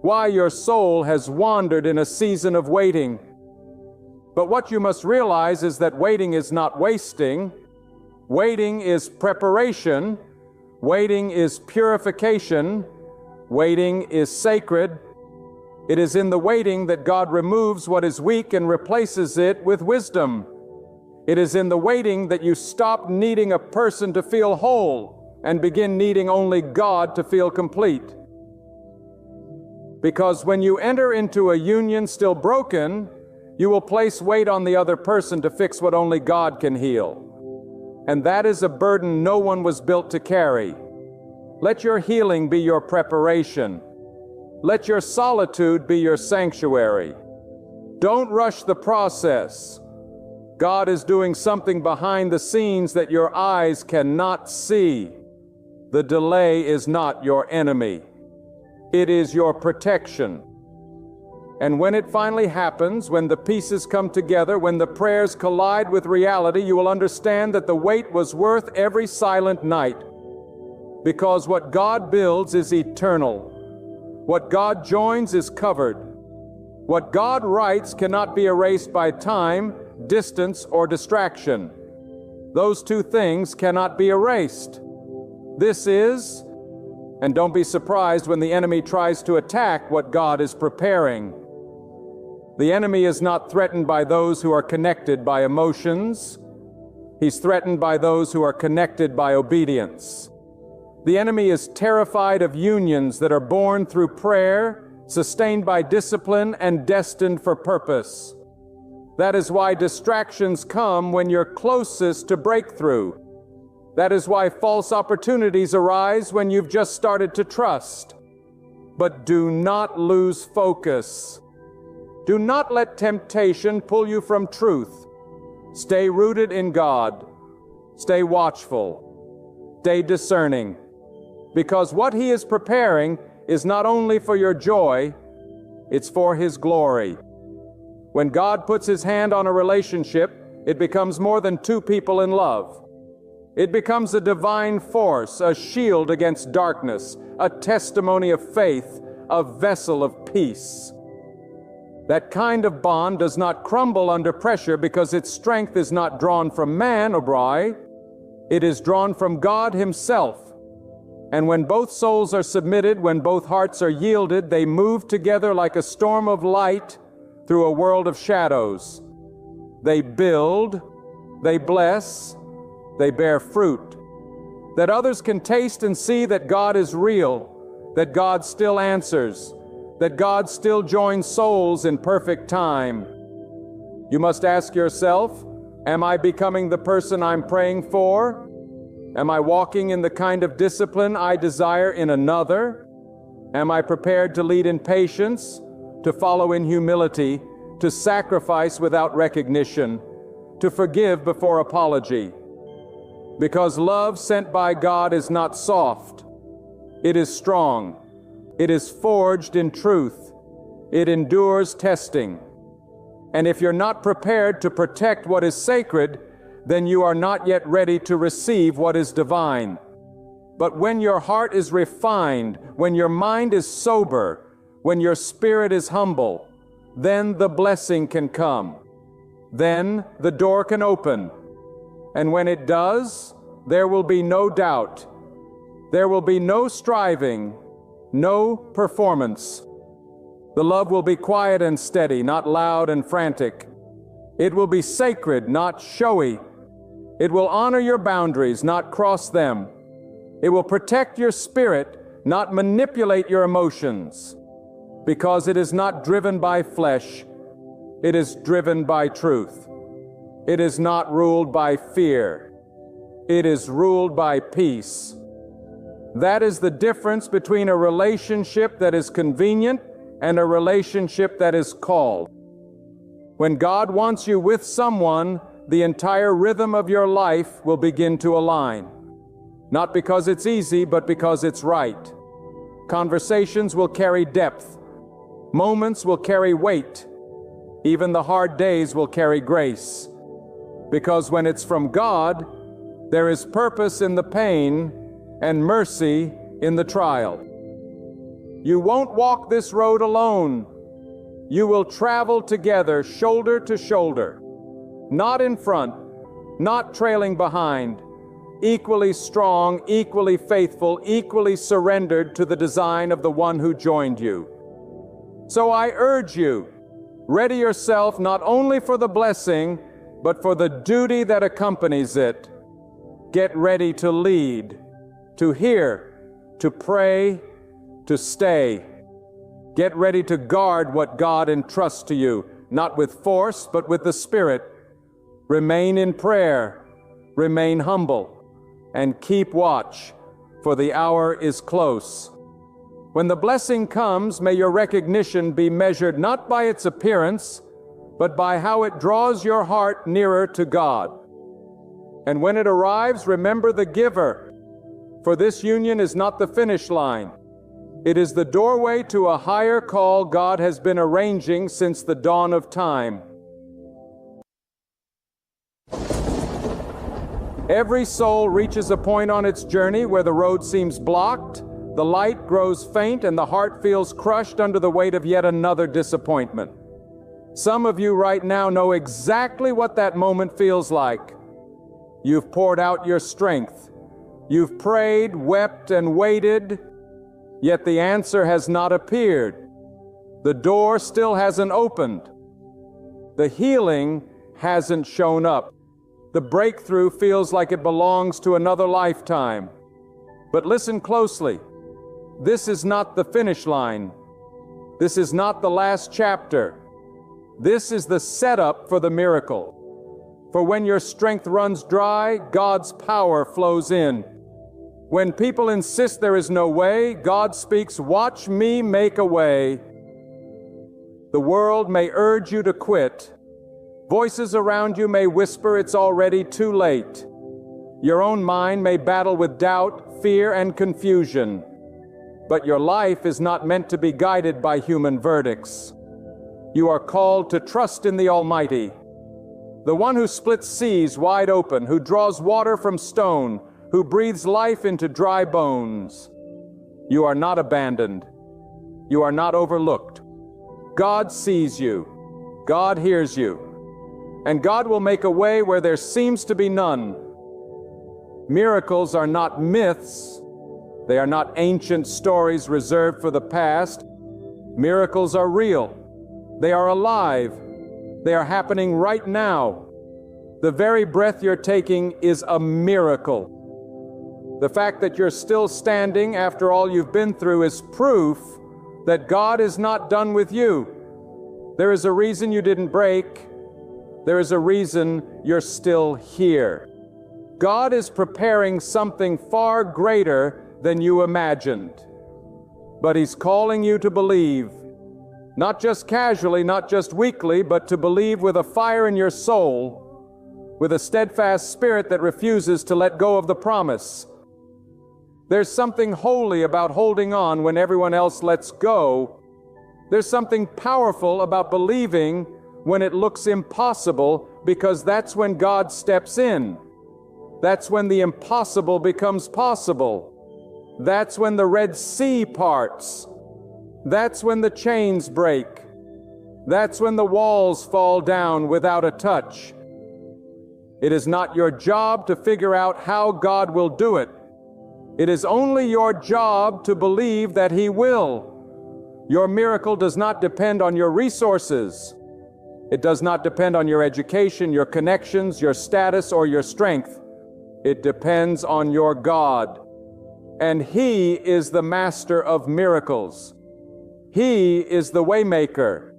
why your soul has wandered in a season of waiting. But what you must realize is that waiting is not wasting. Waiting is preparation. Waiting is purification. Waiting is sacred. It is in the waiting that God removes what is weak and replaces it with wisdom. It is in the waiting that you stop needing a person to feel whole and begin needing only God to feel complete. Because when you enter into a union still broken, you will place weight on the other person to fix what only God can heal. And that is a burden no one was built to carry. Let your healing be your preparation. Let your solitude be your sanctuary. Don't rush the process. God is doing something behind the scenes that your eyes cannot see. The delay is not your enemy. It is your protection. And when it finally happens, when the pieces come together, when the prayers collide with reality, you will understand that the wait was worth every silent night. Because what God builds is eternal. What God joins is covered. What God writes cannot be erased by time, distance, or distraction. Those two things cannot be erased. This is, and don't be surprised when the enemy tries to attack what God is preparing. The enemy is not threatened by those who are connected by emotions. He's threatened by those who are connected by obedience. The enemy is terrified of unions that are born through prayer, sustained by discipline, and destined for purpose. That is why distractions come when you're closest to breakthrough. That is why false opportunities arise when you've just started to trust. But do not lose focus. Do not let temptation pull you from truth. Stay rooted in God. Stay watchful. Stay discerning, because what He is preparing is not only for your joy, it's for His glory. When God puts His hand on a relationship, it becomes more than two people in love. It becomes a divine force, a shield against darkness, a testimony of faith, a vessel of peace. That kind of bond does not crumble under pressure because its strength is not drawn from man or bride. It is drawn from God Himself. And when both souls are submitted, when both hearts are yielded, they move together like a storm of light through a world of shadows. They build, they bless, they bear fruit, that others can taste and see that God is real, that God still answers, that God still joins souls in perfect time. You must ask yourself, am I becoming the person I'm praying for? Am I walking in the kind of discipline I desire in another? Am I prepared to lead in patience, to follow in humility, to sacrifice without recognition, to forgive before apology? Because love sent by God is not soft. It is strong. It is forged in truth. It endures testing. And if you're not prepared to protect what is sacred, then you are not yet ready to receive what is divine. But when your heart is refined, when your mind is sober, when your spirit is humble, then the blessing can come. Then the door can open. And when it does, there will be no doubt. There will be no striving, no performance. The love will be quiet and steady, not loud and frantic. It will be sacred, not showy. It will honor your boundaries, not cross them. It will protect your spirit, not manipulate your emotions, because it is not driven by flesh. It is driven by truth. It is not ruled by fear. It is ruled by peace. That is the difference between a relationship that is convenient and a relationship that is called. When God wants you with someone, the entire rhythm of your life will begin to align. Not because it's easy, but because it's right. Conversations will carry depth. Moments will carry weight. Even the hard days will carry grace. Because when it's from God, there is purpose in the pain and mercy in the trial. You won't walk this road alone. You will travel together, shoulder to shoulder. Not in front, not trailing behind. Equally strong, equally faithful, equally surrendered to the design of the one who joined you. So I urge you, ready yourself not only for the blessing, but for the duty that accompanies it. Get ready to lead, to hear, to pray, to stay. Get ready to guard what God entrusts to you, not with force, but with the Spirit. Remain in prayer, remain humble, and keep watch, for the hour is close. When the blessing comes, may your recognition be measured not by its appearance, but by how it draws your heart nearer to God. And when it arrives, remember the giver, for this union is not the finish line. It is the doorway to a higher call God has been arranging since the dawn of time. Every soul reaches a point on its journey where the road seems blocked, the light grows faint, and the heart feels crushed under the weight of yet another disappointment. Some of you right now know exactly what that moment feels like. You've poured out your strength. You've prayed, wept, and waited, yet the answer has not appeared. The door still hasn't opened. The healing hasn't shown up. The breakthrough feels like it belongs to another lifetime. But listen closely. This is not the finish line. This is not the last chapter. This is the setup for the miracle. For when your strength runs dry, God's power flows in. When people insist there is no way, God speaks, "Watch me make a way." The world may urge you to quit. Voices around you may whisper it's already too late. Your own mind may battle with doubt, fear, and confusion. But your life is not meant to be guided by human verdicts. You are called to trust in the Almighty, the one who splits seas wide open, who draws water from stone, who breathes life into dry bones. You are not abandoned. You are not overlooked. God sees you. God hears you. And God will make a way where there seems to be none. Miracles are not myths. They are not ancient stories reserved for the past. Miracles are real. They are alive. They are happening right now. The very breath you're taking is a miracle. The fact that you're still standing after all you've been through is proof that God is not done with you. There is a reason you didn't break. There is a reason you're still here. God is preparing something far greater than you imagined. But He's calling you to believe, not just casually, not just weakly, but to believe with a fire in your soul, with a steadfast spirit that refuses to let go of the promise. There's something holy about holding on when everyone else lets go. There's something powerful about believing when it looks impossible, because that's when God steps in. That's when the impossible becomes possible. That's when the Red Sea parts. That's when the chains break. That's when the walls fall down without a touch. It is not your job to figure out how God will do it. It is only your job to believe that He will. Your miracle does not depend on your resources. It does not depend on your education, your connections, your status, or your strength. It depends on your God. And He is the master of miracles. He is the waymaker.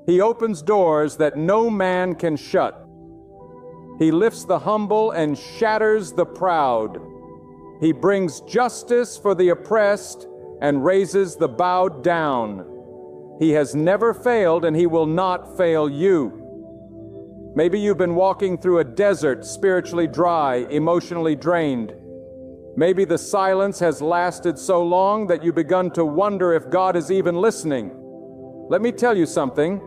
He opens doors that no man can shut. He lifts the humble and shatters the proud. He brings justice for the oppressed and raises the bowed down. He has never failed, and He will not fail you. Maybe you've been walking through a desert, spiritually dry, emotionally drained. Maybe the silence has lasted so long that you've begun to wonder if God is even listening. Let me tell you something.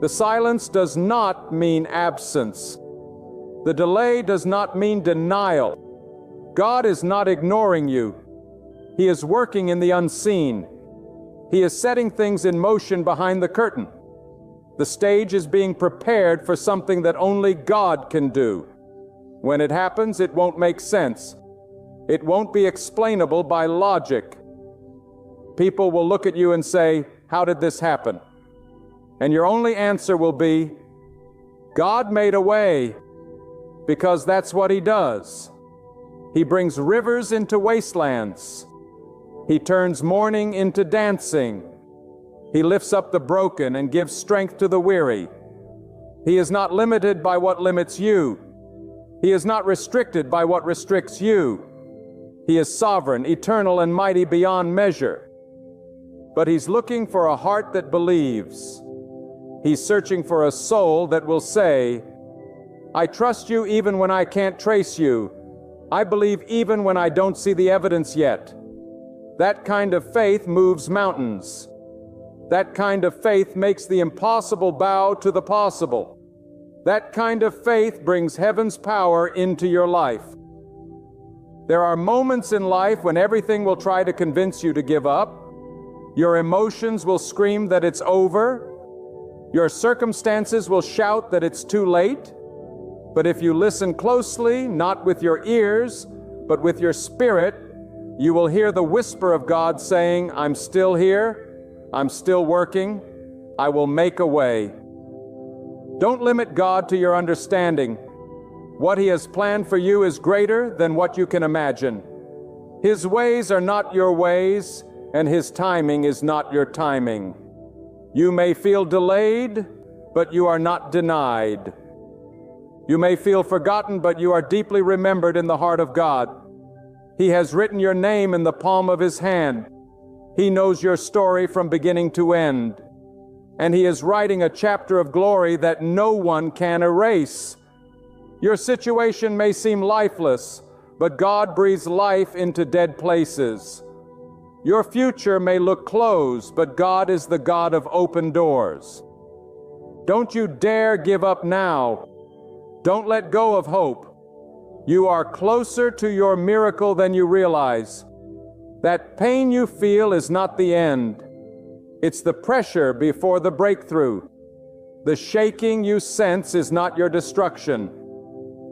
The silence does not mean absence. The delay does not mean denial. God is not ignoring you. He is working in the unseen. He is setting things in motion behind the curtain. The stage is being prepared for something that only God can do. When it happens, it won't make sense. It won't be explainable by logic. People will look at you and say, "How did this happen?" And your only answer will be, "God made a way," because that's what He does. He brings rivers into wastelands. He turns mourning into dancing. He lifts up the broken and gives strength to the weary. He is not limited by what limits you. He is not restricted by what restricts you. He is sovereign, eternal, and mighty beyond measure. But He's looking for a heart that believes. He's searching for a soul that will say, "I trust you even when I can't trace you. I believe even when I don't see the evidence yet." That kind of faith moves mountains. That kind of faith makes the impossible bow to the possible. That kind of faith brings heaven's power into your life. There are moments in life when everything will try to convince you to give up. Your emotions will scream that it's over. Your circumstances will shout that it's too late. But if you listen closely, not with your ears, but with your spirit, you will hear the whisper of God saying, "I'm still here. I'm still working. I will make a way." Don't limit God to your understanding. What He has planned for you is greater than what you can imagine. His ways are not your ways, and His timing is not your timing. You may feel delayed, but you are not denied. You may feel forgotten, but you are deeply remembered in the heart of God. He has written your name in the palm of His hand. He knows your story from beginning to end. And He is writing a chapter of glory that no one can erase. Your situation may seem lifeless, but God breathes life into dead places. Your future may look closed, but God is the God of open doors. Don't you dare give up now. Don't let go of hope. You are closer to your miracle than you realize. That pain you feel is not the end. It's the pressure before the breakthrough. The shaking you sense is not your destruction.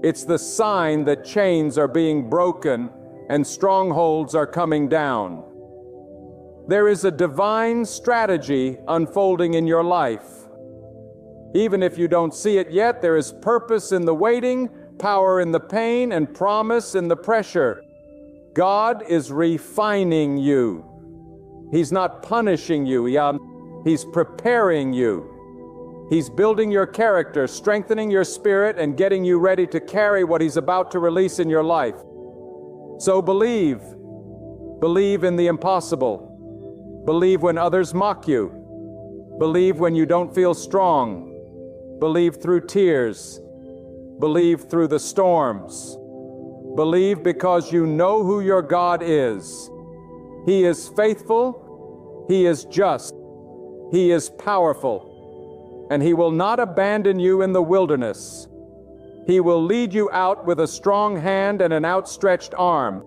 It's the sign that chains are being broken and strongholds are coming down. There is a divine strategy unfolding in your life. Even if you don't see it yet, there is purpose in the waiting, power in the pain, and promise in the pressure. God is refining you. He's not punishing you. He's preparing you. He's building your character, strengthening your spirit, and getting you ready to carry what He's about to release in your life. So believe. Believe in the impossible. Believe when others mock you. Believe when you don't feel strong. Believe through tears. Believe through the storms. Believe because you know who your God is. He is faithful. He is just. He is powerful. And He will not abandon you in the wilderness. He will lead you out with a strong hand and an outstretched arm.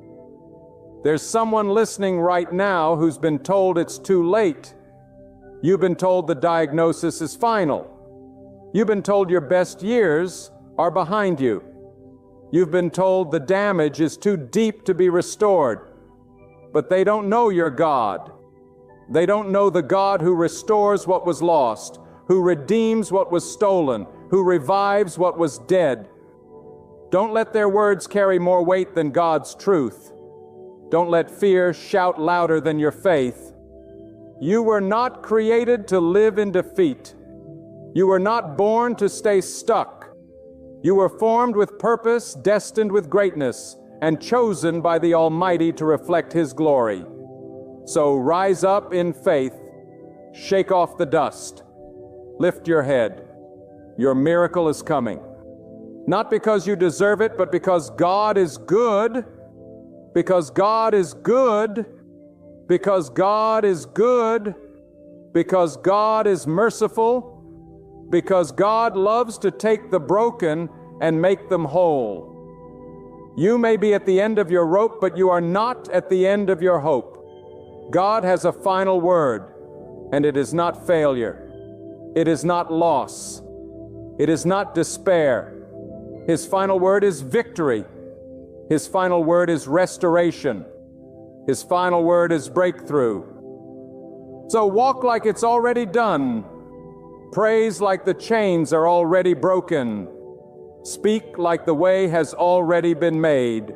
There's someone listening right now who's been told it's too late. You've been told the diagnosis is final. You've been told your best years are behind you. You've been told the damage is too deep to be restored. But they don't know your God. They don't know the God who restores what was lost, who redeems what was stolen, who revives what was dead. Don't let their words carry more weight than God's truth. Don't let fear shout louder than your faith. You were not created to live in defeat. You were not born to stay stuck. You were formed with purpose, destined with greatness, and chosen by the Almighty to reflect His glory. So rise up in faith, shake off the dust, lift your head. Your miracle is coming. Not because you deserve it, but because God is good. Because God is good. Because God is good. Because God is merciful. Because God loves to take the broken and make them whole. You may be at the end of your rope, but you are not at the end of your hope. God has a final word, and it is not failure. It is not loss. It is not despair. His final word is victory. His final word is restoration. His final word is breakthrough. So walk like it's already done. Praise like the chains are already broken. Speak like the way has already been made.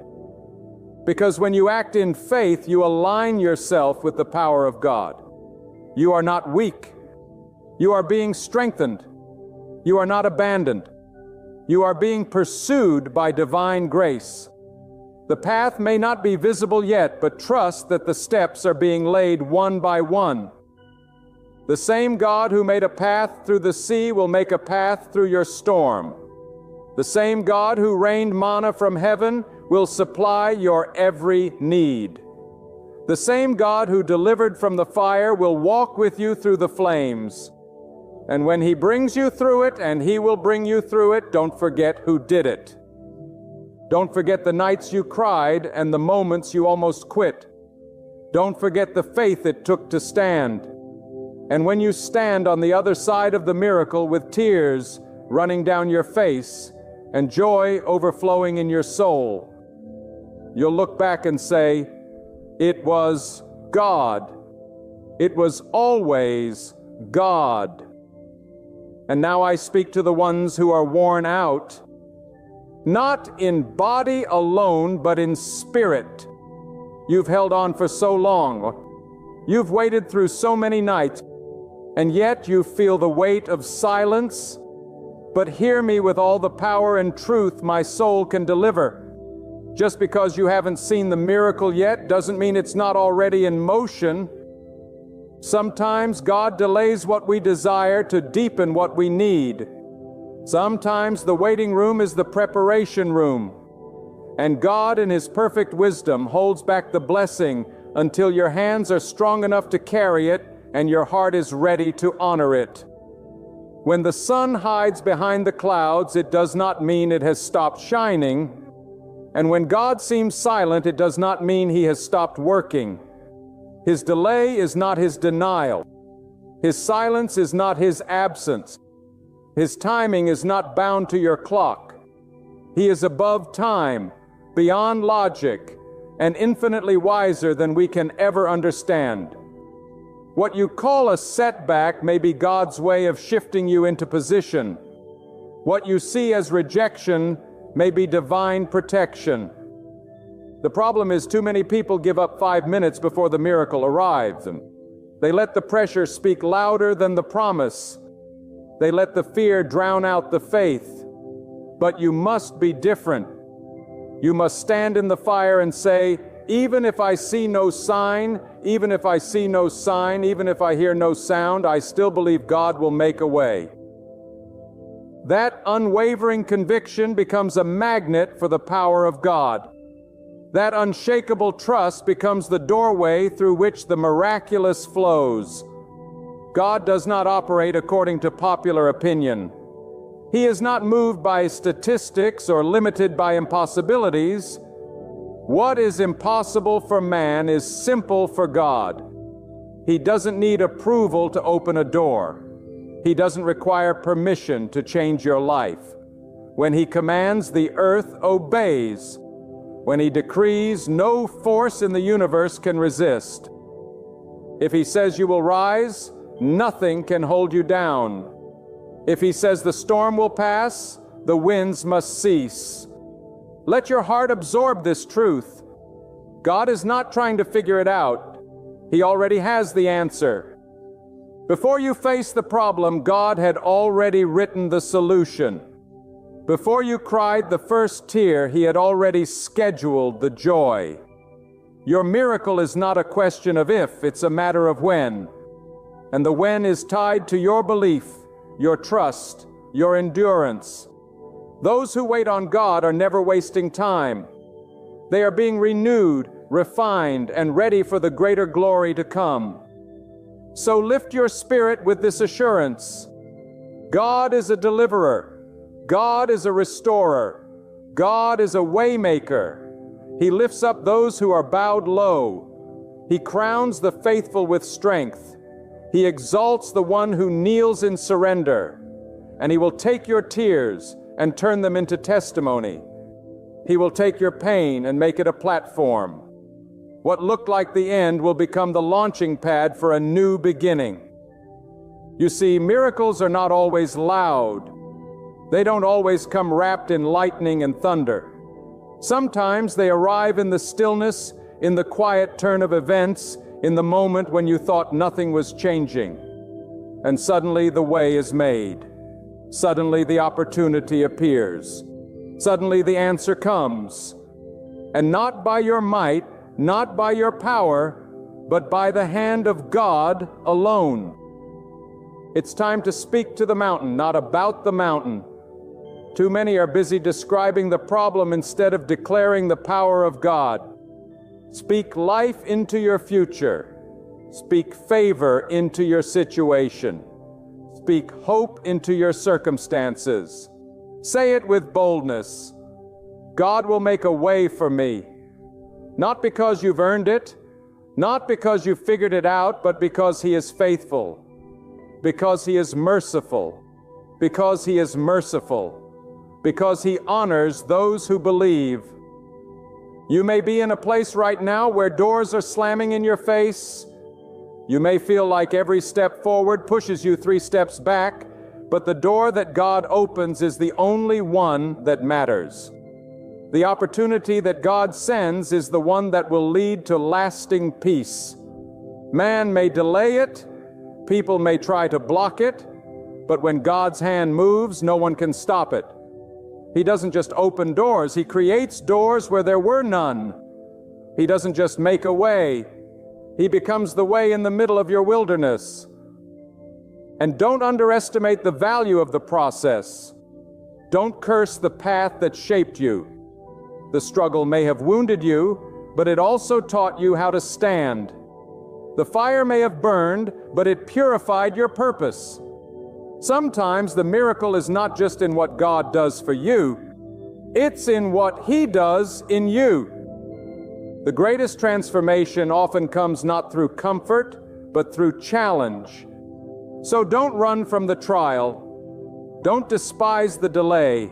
Because when you act in faith, you align yourself with the power of God. You are not weak. You are being strengthened. You are not abandoned. You are being pursued by divine grace. The path may not be visible yet, but trust that the steps are being laid one by one. The same God who made a path through the sea will make a path through your storm. The same God who rained manna from heaven will supply your every need. The same God who delivered from the fire will walk with you through the flames. And when He brings you through it, and He will bring you through it, don't forget who did it. Don't forget the nights you cried and the moments you almost quit. Don't forget the faith it took to stand. And when you stand on the other side of the miracle with tears running down your face and joy overflowing in your soul, you'll look back and say, "It was God. It was always God." And now I speak to the ones who are worn out, not in body alone, but in spirit. You've held on for so long. You've waited through so many nights, and yet you feel the weight of silence. But hear me with all the power and truth my soul can deliver. Just because you haven't seen the miracle yet doesn't mean it's not already in motion. Sometimes God delays what we desire to deepen what we need. Sometimes the waiting room is the preparation room, and God in His perfect wisdom holds back the blessing until your hands are strong enough to carry it and your heart is ready to honor it. When the sun hides behind the clouds, it does not mean it has stopped shining. And when God seems silent, it does not mean He has stopped working. His delay is not His denial. His silence is not His absence. His timing is not bound to your clock. He is above time, beyond logic, and infinitely wiser than we can ever understand. What you call a setback may be God's way of shifting you into position. What you see as rejection may be divine protection. The problem is too many people give up 5 minutes before the miracle arrives. They let the pressure speak louder than the promise. They let the fear drown out the faith. But you must be different. You must stand in the fire and say, even if I see no sign, even if I see no sign, even if I hear no sound, I still believe God will make a way. That unwavering conviction becomes a magnet for the power of God. That unshakable trust becomes the doorway through which the miraculous flows. God does not operate according to popular opinion. He is not moved by statistics or limited by impossibilities. What is impossible for man is simple for God. He doesn't need approval to open a door. He doesn't require permission to change your life. When He commands, the earth obeys. When He decrees, no force in the universe can resist. If He says you will rise, nothing can hold you down. If He says the storm will pass, the winds must cease. Let your heart absorb this truth. God is not trying to figure it out. He already has the answer. Before you face the problem, God had already written the solution. Before you cried the first tear, He had already scheduled the joy. Your miracle is not a question of if, it's a matter of when. And the when is tied to your belief, your trust, your endurance. Those who wait on God are never wasting time. They are being renewed, refined, and ready for the greater glory to come. So lift your spirit with this assurance. God is a deliverer. God is a restorer. God is a waymaker. He lifts up those who are bowed low. He crowns the faithful with strength. He exalts the one who kneels in surrender. And He will take your tears and turn them into testimony. He will take your pain and make it a platform. What looked like the end will become the launching pad for a new beginning. You see, miracles are not always loud. They don't always come wrapped in lightning and thunder. Sometimes they arrive in the stillness, in the quiet turn of events, in the moment when you thought nothing was changing. And suddenly the way is made. Suddenly the opportunity appears. Suddenly the answer comes. And not by your might, not by your power, but by the hand of God alone. It's time to speak to the mountain, not about the mountain. Too many are busy describing the problem instead of declaring the power of God. Speak life into your future. Speak favor into your situation. Speak hope into your circumstances. Say it with boldness. God will make a way for me. Not because you've earned it, not because you've figured it out, but because He is faithful, because He is merciful, because He is merciful, because He honors those who believe. You may be in a place right now where doors are slamming in your face. You may feel like every step forward pushes you 3 steps back, but the door that God opens is the only one that matters. The opportunity that God sends is the one that will lead to lasting peace. Man may delay it, people may try to block it, but when God's hand moves, no one can stop it. He doesn't just open doors, He creates doors where there were none. He doesn't just make a way, He becomes the way in the middle of your wilderness. And don't underestimate the value of the process. Don't curse the path that shaped you. The struggle may have wounded you, but it also taught you how to stand. The fire may have burned, but it purified your purpose. Sometimes the miracle is not just in what God does for you, it's in what He does in you. The greatest transformation often comes not through comfort, but through challenge. So don't run from the trial. Don't despise the delay.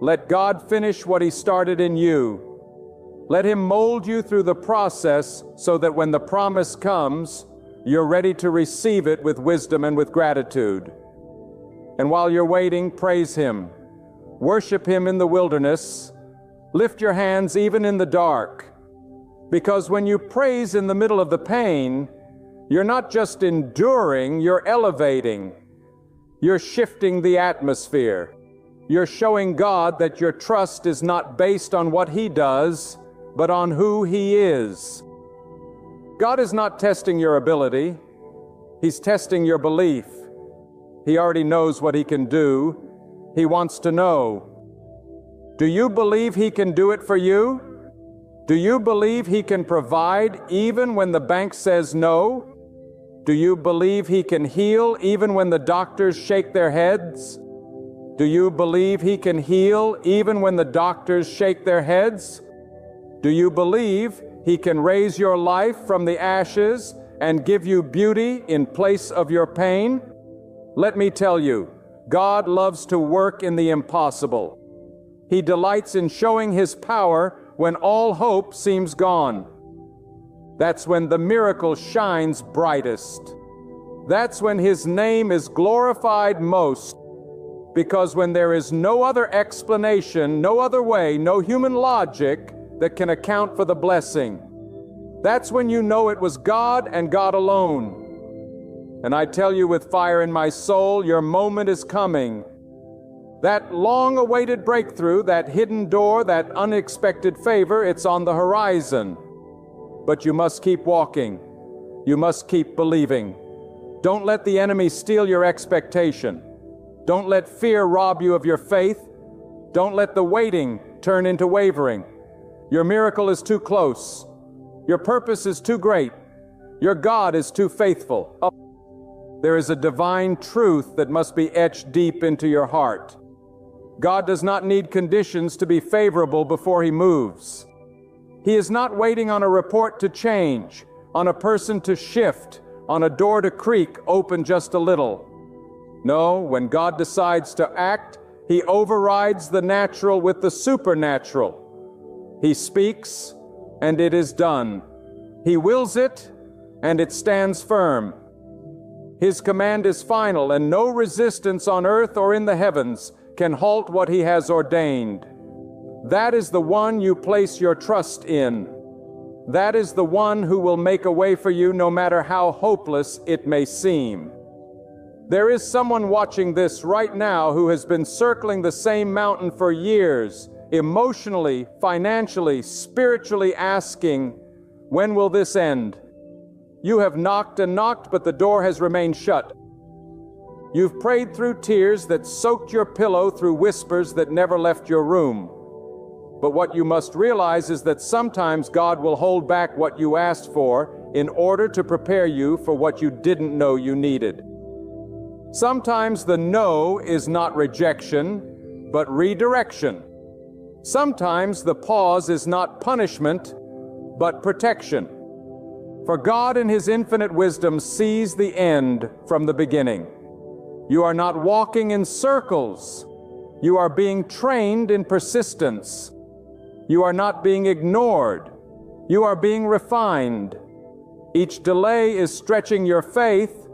Let God finish what He started in you. Let Him mold you through the process so that when the promise comes, you're ready to receive it with wisdom and with gratitude. And while you're waiting, praise Him. Worship Him in the wilderness. Lift your hands even in the dark. Because when you praise in the middle of the pain, you're not just enduring, you're elevating. You're shifting the atmosphere. You're showing God that your trust is not based on what He does, but on who He is. God is not testing your ability. He's testing your belief. He already knows what He can do. He wants to know. Do you believe He can do it for you? Do you believe He can provide even when the bank says no? Do you believe He can heal even when the doctors shake their heads? Do you believe He can heal even when the doctors shake their heads? Do you believe He can raise your life from the ashes and give you beauty in place of your pain? Let me tell you, God loves to work in the impossible. He delights in showing His power when all hope seems gone. That's when the miracle shines brightest. That's when His name is glorified most. Because when there is no other explanation, no other way, no human logic that can account for the blessing, that's when you know it was God and God alone. And I tell you with fire in my soul, your moment is coming. That long-awaited breakthrough, that hidden door, that unexpected favor, it's on the horizon. But you must keep walking. You must keep believing. Don't let the enemy steal your expectation. Don't let fear rob you of your faith. Don't let the waiting turn into wavering. Your miracle is too close. Your purpose is too great. Your God is too faithful. There is a divine truth that must be etched deep into your heart. God does not need conditions to be favorable before He moves. He is not waiting on a report to change, on a person to shift, on a door to creak open just a little. No, when God decides to act, He overrides the natural with the supernatural. He speaks, and it is done. He wills it, and it stands firm. His command is final, and no resistance on earth or in the heavens can halt what He has ordained. That is the one you place your trust in. That is the one who will make a way for you no matter how hopeless it may seem. There is someone watching this right now who has been circling the same mountain for years, emotionally, financially, spiritually asking, when will this end? You have knocked and knocked, but the door has remained shut. You've prayed through tears that soaked your pillow, through whispers that never left your room. But what you must realize is that sometimes God will hold back what you asked for in order to prepare you for what you didn't know you needed. Sometimes the no is not rejection, but redirection. Sometimes the pause is not punishment, but protection. For God in His infinite wisdom sees the end from the beginning. You are not walking in circles. You are being trained in persistence. You are not being ignored. You are being refined. Each delay is stretching your faith.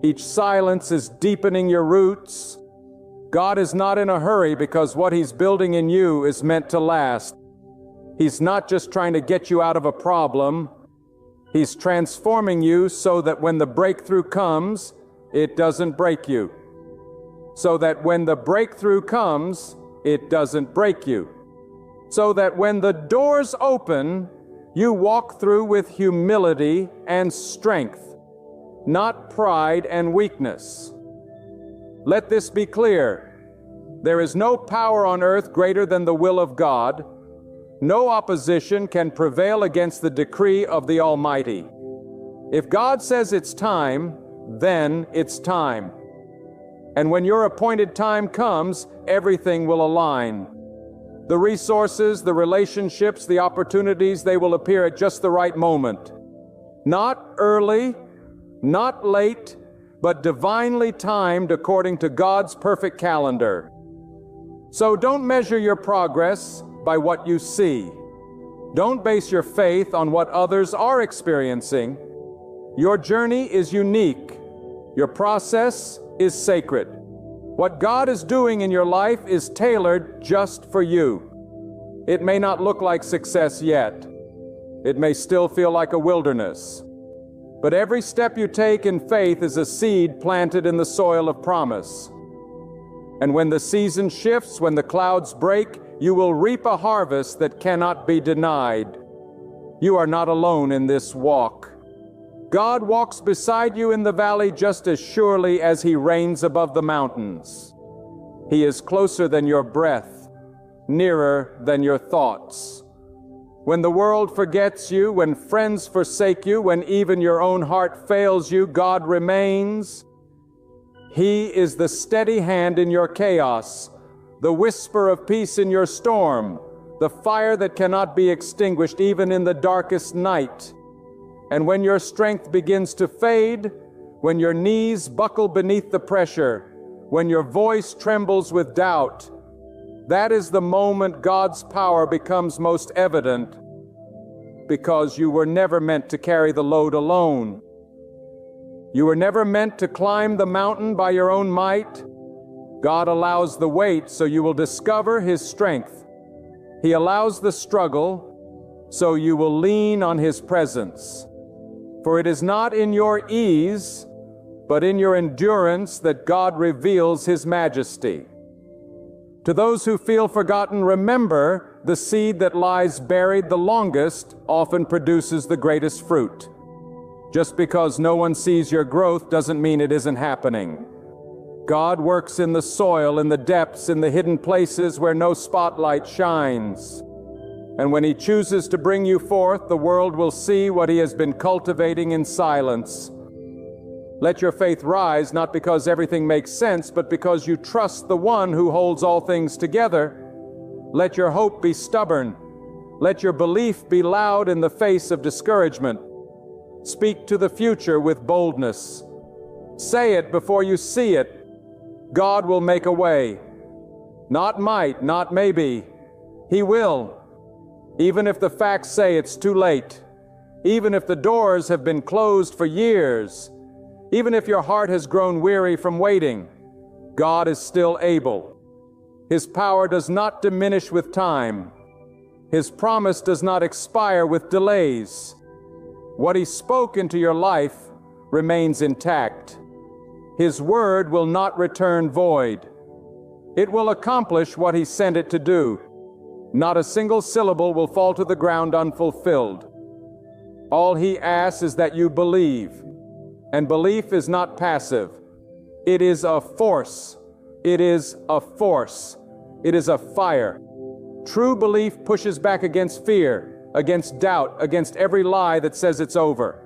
Each silence is deepening your roots. God is not in a hurry because what He's building in you is meant to last. He's not just trying to get you out of a problem. He's transforming you so that when the breakthrough comes, it doesn't break you. So that when the breakthrough comes, it doesn't break you. So that when the doors open, you walk through with humility and strength, not pride and weakness. Let this be clear. There is no power on earth greater than the will of God. No opposition can prevail against the decree of the Almighty. If God says it's time, then it's time. And when your appointed time comes, everything will align. The resources, the relationships, the opportunities, they will appear at just the right moment. Not early, not late, but divinely timed according to God's perfect calendar. So don't measure your progress by what you see. Don't base your faith on what others are experiencing. Your journey is unique. Your process is sacred. What God is doing in your life is tailored just for you. It may not look like success yet. It may still feel like a wilderness. But every step you take in faith is a seed planted in the soil of promise. And when the season shifts, when the clouds break, you will reap a harvest that cannot be denied. You are not alone in this walk. God walks beside you in the valley just as surely as He reigns above the mountains. He is closer than your breath, nearer than your thoughts. When the world forgets you, when friends forsake you, when even your own heart fails you, God remains. He is the steady hand in your chaos, the whisper of peace in your storm, the fire that cannot be extinguished even in the darkest night. And when your strength begins to fade, when your knees buckle beneath the pressure, when your voice trembles with doubt, that is the moment God's power becomes most evident, because you were never meant to carry the load alone. You were never meant to climb the mountain by your own might. God allows the weight so you will discover His strength. He allows the struggle so you will lean on His presence. For it is not in your ease, but in your endurance that God reveals His majesty. To those who feel forgotten, remember, the seed that lies buried the longest often produces the greatest fruit. Just because no one sees your growth doesn't mean it isn't happening. God works in the soil, in the depths, in the hidden places where no spotlight shines. And when He chooses to bring you forth, the world will see what He has been cultivating in silence. Let your faith rise, not because everything makes sense, but because you trust the One who holds all things together. Let your hope be stubborn. Let your belief be loud in the face of discouragement. Speak to the future with boldness. Say it before you see it. God will make a way. Not might, not maybe. He will. Even if the facts say it's too late. Even if the doors have been closed for years. Even if your heart has grown weary from waiting, God is still able. His power does not diminish with time. His promise does not expire with delays. What He spoke into your life remains intact. His word will not return void. It will accomplish what He sent it to do. Not a single syllable will fall to the ground unfulfilled. All He asks is that you believe. And belief is not passive. It is a force. It is a force. It is a fire. True belief pushes back against fear, against doubt, against every lie that says it's over.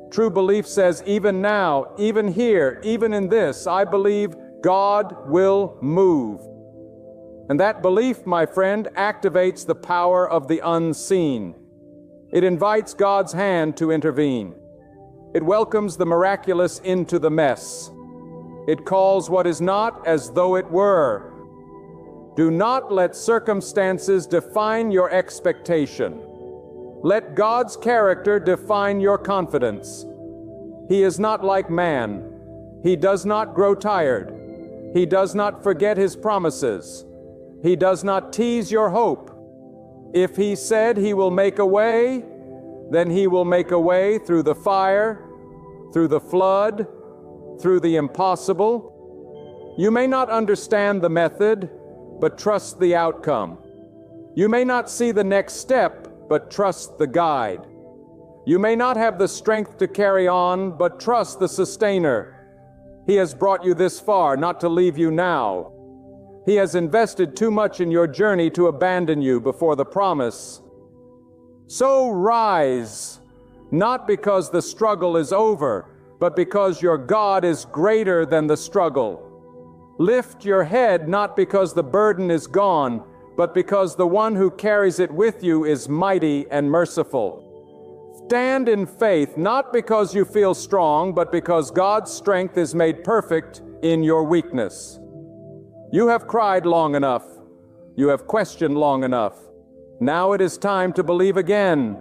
True belief says, even now, even here, even in this, I believe God will move. And that belief, my friend, activates the power of the unseen. It invites God's hand to intervene. It welcomes the miraculous into the mess. It calls what is not as though it were. Do not let circumstances define your expectation. Let God's character define your confidence. He is not like man. He does not grow tired. He does not forget His promises. He does not tease your hope. If He said He will make a way, then He will make a way through the fire, through the flood, through the impossible. You may not understand the method, but trust the outcome. You may not see the next step, but trust the guide. You may not have the strength to carry on, but trust the sustainer. He has brought you this far, not to leave you now. He has invested too much in your journey to abandon you before the promise. So rise, not because the struggle is over, but because your God is greater than the struggle. Lift your head not because the burden is gone, but because the one who carries it with you is mighty and merciful. Stand in faith, not because you feel strong, but because God's strength is made perfect in your weakness. You have cried long enough. You have questioned long enough. Now it is time to believe again.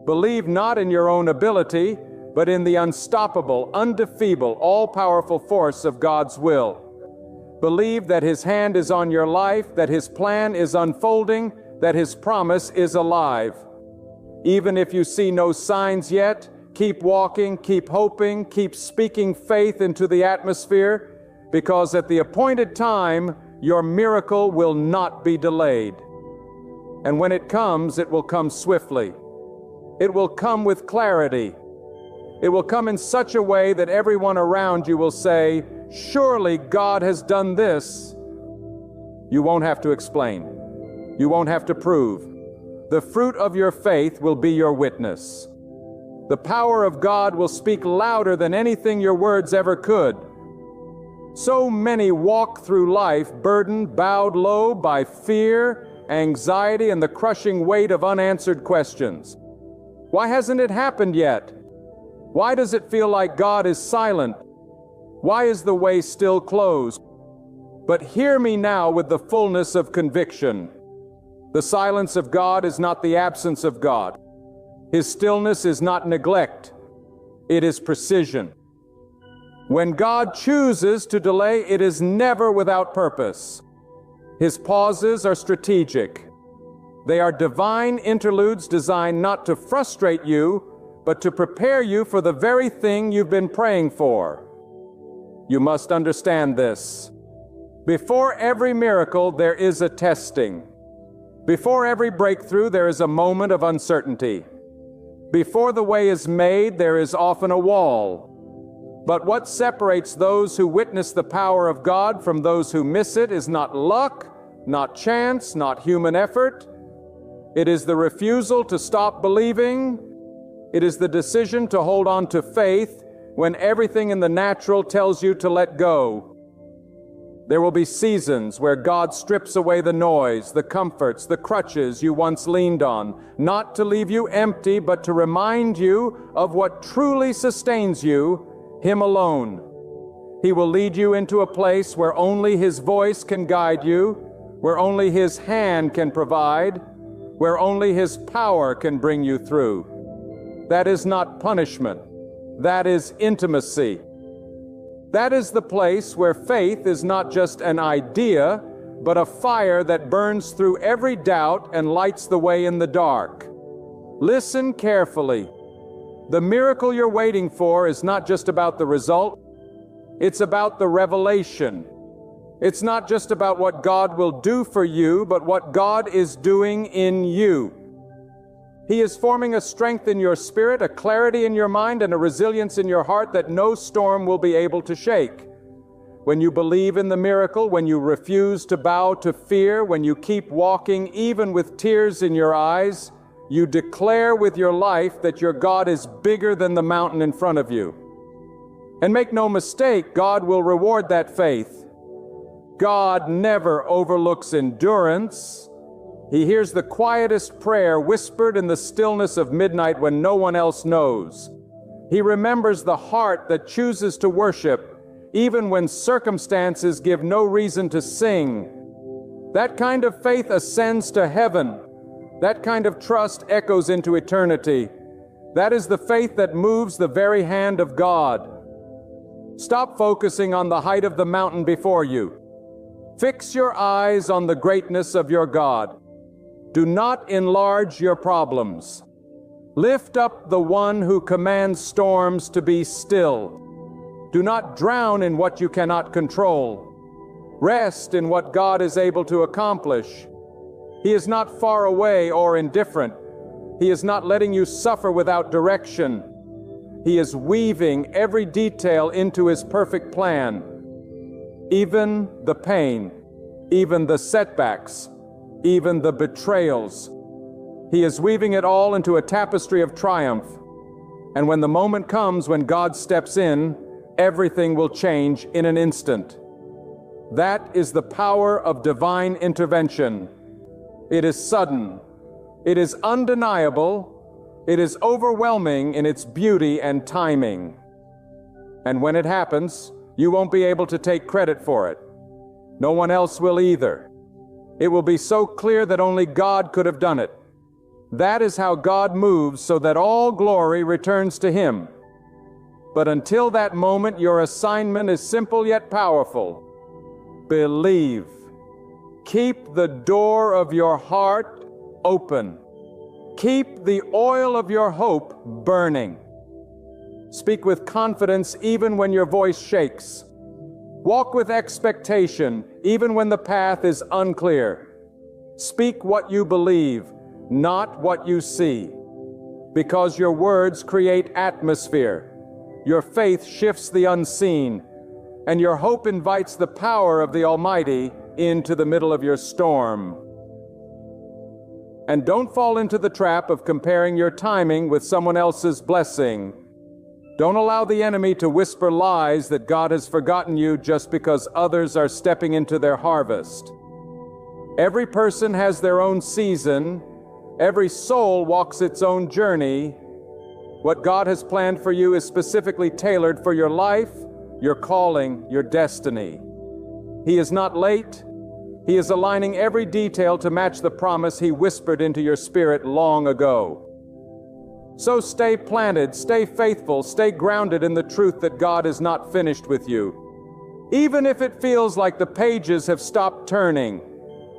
Believe not in your own ability, but in the unstoppable, undefeatable, all-powerful force of God's will. Believe that His hand is on your life, that His plan is unfolding, that His promise is alive. Even if you see no signs yet, keep walking, keep hoping, keep speaking faith into the atmosphere, because at the appointed time, your miracle will not be delayed. And when it comes, it will come swiftly. It will come with clarity. It will come in such a way that everyone around you will say, "Surely God has done this." You won't have to explain. You won't have to prove. The fruit of your faith will be your witness. The power of God will speak louder than anything your words ever could. So many walk through life burdened, bowed low by fear, anxiety, and the crushing weight of unanswered questions. Why hasn't it happened yet? Why does it feel like God is silent? Why is the way still closed? But hear me now with the fullness of conviction. The silence of God is not the absence of God. His stillness is not neglect. It is precision. When God chooses to delay, it is never without purpose. His pauses are strategic. They are divine interludes designed not to frustrate you, but to prepare you for the very thing you've been praying for. You must understand this. Before every miracle, there is a testing. Before every breakthrough, there is a moment of uncertainty. Before the way is made, there is often a wall. But what separates those who witness the power of God from those who miss it is not luck, not chance, not human effort. It is the refusal to stop believing. It is the decision to hold on to faith when everything in the natural tells you to let go. There will be seasons where God strips away the noise, the comforts, the crutches you once leaned on, not to leave you empty, but to remind you of what truly sustains you, Him alone. He will lead you into a place where only His voice can guide you, where only His hand can provide, where only His power can bring you through. That is not punishment. That is intimacy. That is the place where faith is not just an idea, but a fire that burns through every doubt and lights the way in the dark. Listen carefully. The miracle you're waiting for is not just about the result. It's about the revelation. It's not just about what God will do for you, but what God is doing in you. He is forming a strength in your spirit, a clarity in your mind, and a resilience in your heart that no storm will be able to shake. When you believe in the miracle, when you refuse to bow to fear, when you keep walking even with tears in your eyes, you declare with your life that your God is bigger than the mountain in front of you. And make no mistake, God will reward that faith. God never overlooks endurance. He hears the quietest prayer whispered in the stillness of midnight when no one else knows. He remembers the heart that chooses to worship, even when circumstances give no reason to sing. That kind of faith ascends to heaven. That kind of trust echoes into eternity. That is the faith that moves the very hand of God. Stop focusing on the height of the mountain before you. Fix your eyes on the greatness of your God. Do not enlarge your problems. Lift up the one who commands storms to be still. Do not drown in what you cannot control. Rest in what God is able to accomplish. He is not far away or indifferent. He is not letting you suffer without direction. He is weaving every detail into His perfect plan. Even the pain, even the setbacks, even the betrayals. He is weaving it all into a tapestry of triumph. And when the moment comes when God steps in, everything will change in an instant. That is the power of divine intervention. It is sudden. It is undeniable. It is overwhelming in its beauty and timing. And when it happens, you won't be able to take credit for it. No one else will either. It will be so clear that only God could have done it. That is how God moves, so that all glory returns to Him. But until that moment, your assignment is simple yet powerful. Believe. Keep the door of your heart open. Keep the oil of your hope burning. Speak with confidence even when your voice shakes. Walk with expectation even when the path is unclear. Speak what you believe, not what you see. Because your words create atmosphere. Your faith shifts the unseen, and your hope invites the power of the Almighty into the middle of your storm. And don't fall into the trap of comparing your timing with someone else's blessing. Don't allow the enemy to whisper lies that God has forgotten you just because others are stepping into their harvest. Every person has their own season. Every soul walks its own journey. What God has planned for you is specifically tailored for your life, your calling, your destiny. He is not late. He is aligning every detail to match the promise He whispered into your spirit long ago. So stay planted, stay faithful, stay grounded in the truth that God is not finished with you. Even if it feels like the pages have stopped turning,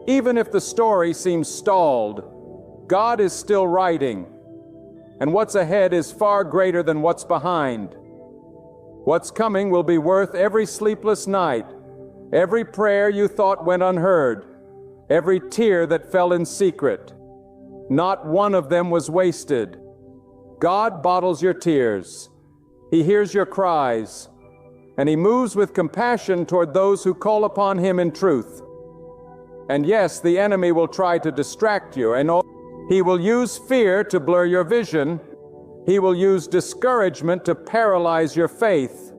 even if the story seems stalled, God is still writing. And what's ahead is far greater than what's behind. What's coming will be worth every sleepless night, every prayer you thought went unheard, every tear that fell in secret. Not one of them was wasted. God bottles your tears. He hears your cries, and He moves with compassion toward those who call upon Him in truth. And yes, the enemy will try to distract you, and he will use fear to blur your vision. He will use discouragement to paralyze your faith.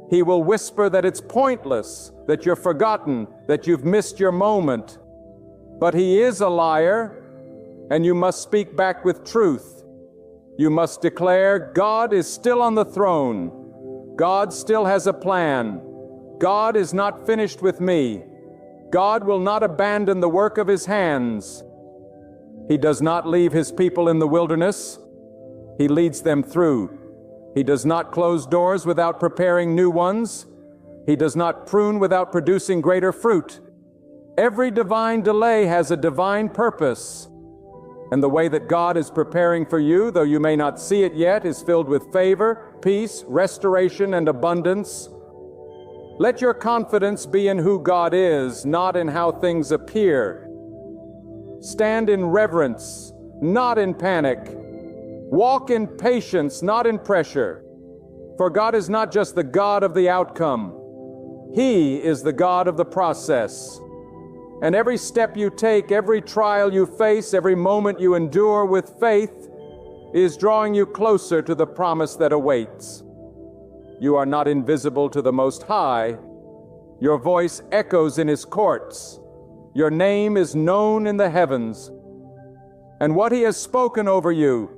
He will whisper that it's pointless, that you're forgotten, that you've missed your moment. But he is a liar, and you must speak back with truth. You must declare, God is still on the throne. God still has a plan. God is not finished with me. God will not abandon the work of His hands. He does not leave His people in the wilderness. He leads them through. He does not close doors without preparing new ones. He does not prune without producing greater fruit. Every divine delay has a divine purpose. And the way that God is preparing for you, though you may not see it yet, is filled with favor, peace, restoration, and abundance. Let your confidence be in who God is, not in how things appear. Stand in reverence, not in panic. Walk in patience, not in pressure. For God is not just the God of the outcome. He is the God of the process. And every step you take, every trial you face, every moment you endure with faith is drawing you closer to the promise that awaits. You are not invisible to the Most High. Your voice echoes in His courts. Your name is known in the heavens. And what He has spoken over you,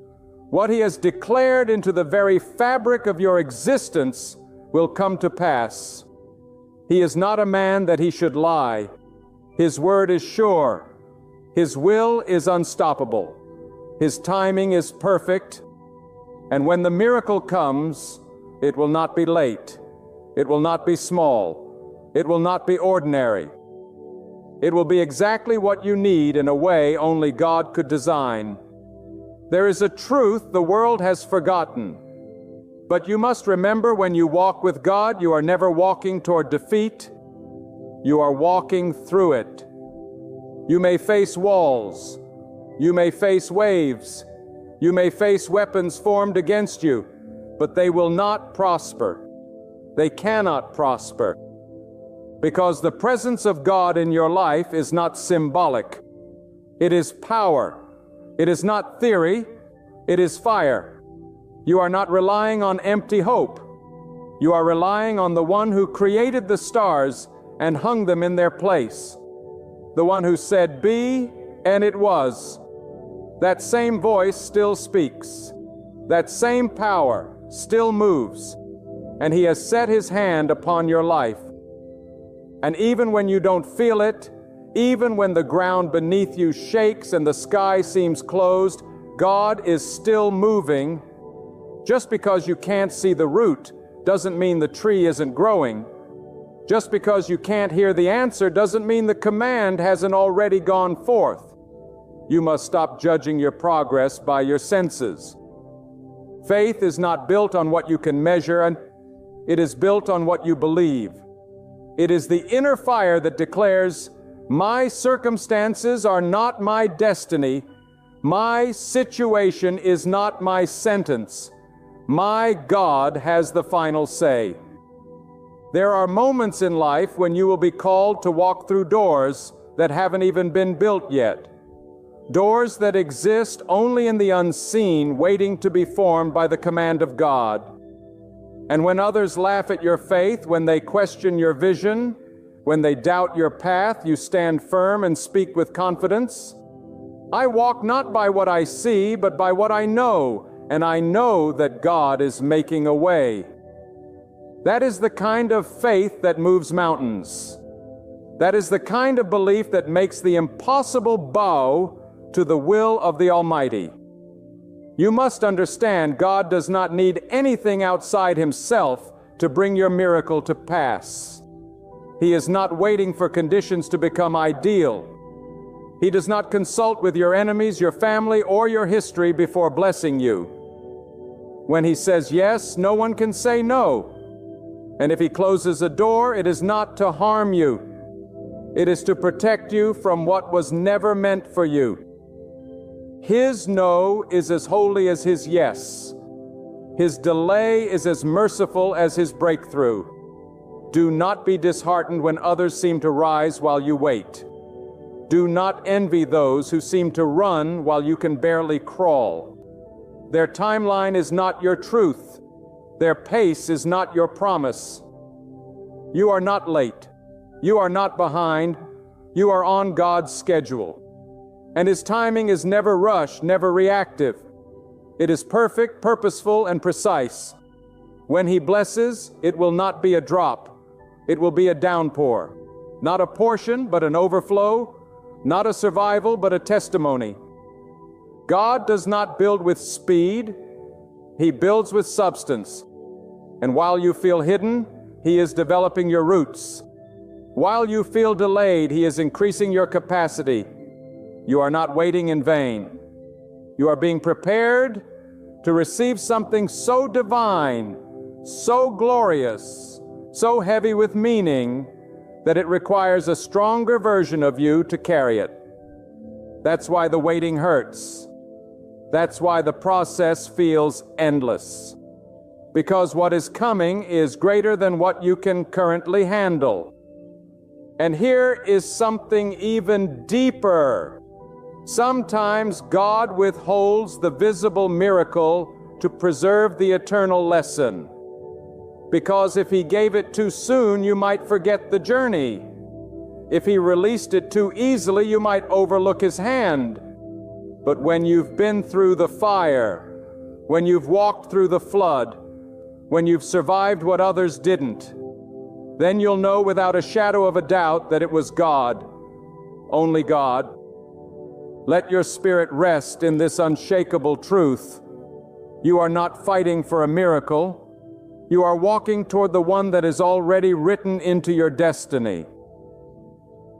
what He has declared into the very fabric of your existence, will come to pass. He is not a man that He should lie. His word is sure. His will is unstoppable. His timing is perfect. And when the miracle comes, it will not be late. It will not be small. It will not be ordinary. It will be exactly what you need in a way only God could design. There is a truth the world has forgotten. But you must remember, when you walk with God, you are never walking toward defeat. You are walking through it. You may face walls. You may face waves. You may face weapons formed against you, but they will not prosper. They cannot prosper. Because the presence of God in your life is not symbolic. It is power. It is not theory. It is fire. You are not relying on empty hope. You are relying on the one who created the stars and hung them in their place. The one who said, "Be," and it was. That same voice still speaks. That same power still moves. And He has set His hand upon your life. And even when you don't feel it, even when the ground beneath you shakes and the sky seems closed, God is still moving. Just because you can't see the root doesn't mean the tree isn't growing. Just because you can't hear the answer doesn't mean the command hasn't already gone forth. You must stop judging your progress by your senses. Faith is not built on what you can measure, and it is built on what you believe. It is the inner fire that declares, "My circumstances are not my destiny. My situation is not my sentence. My God has the final say." There are moments in life when you will be called to walk through doors that haven't even been built yet. Doors that exist only in the unseen, waiting to be formed by the command of God. And when others laugh at your faith, when they question your vision, when they doubt your path, you stand firm and speak with confidence. I walk not by what I see, but by what I know, and I know that God is making a way. That is the kind of faith that moves mountains. That is the kind of belief that makes the impossible bow to the will of the Almighty. You must understand, God does not need anything outside Himself to bring your miracle to pass. He is not waiting for conditions to become ideal. He does not consult with your enemies, your family, or your history before blessing you. When He says yes, no one can say no. And if He closes a door, it is not to harm you. It is to protect you from what was never meant for you. His no is as holy as His yes. His delay is as merciful as His breakthrough. Do not be disheartened when others seem to rise while you wait. Do not envy those who seem to run while you can barely crawl. Their timeline is not your truth. Their pace is not your promise. You are not late. You are not behind. You are on God's schedule. And His timing is never rushed, never reactive. It is perfect, purposeful, and precise. When He blesses, it will not be a drop. It will be a downpour. Not a portion, but an overflow. Not a survival, but a testimony. God does not build with speed. He builds with substance. And while you feel hidden, He is developing your roots. While you feel delayed, He is increasing your capacity. You are not waiting in vain. You are being prepared to receive something so divine, so glorious, so heavy with meaning, that it requires a stronger version of you to carry it. That's why the waiting hurts. That's why the process feels endless. Because what is coming is greater than what you can currently handle. And here is something even deeper. Sometimes God withholds the visible miracle to preserve the eternal lesson. Because if He gave it too soon, you might forget the journey. If He released it too easily, you might overlook His hand. But when you've been through the fire, when you've walked through the flood, when you've survived what others didn't, then you'll know without a shadow of a doubt that it was God, only God. Let your spirit rest in this unshakable truth. You are not fighting for a miracle. You are walking toward the one that is already written into your destiny.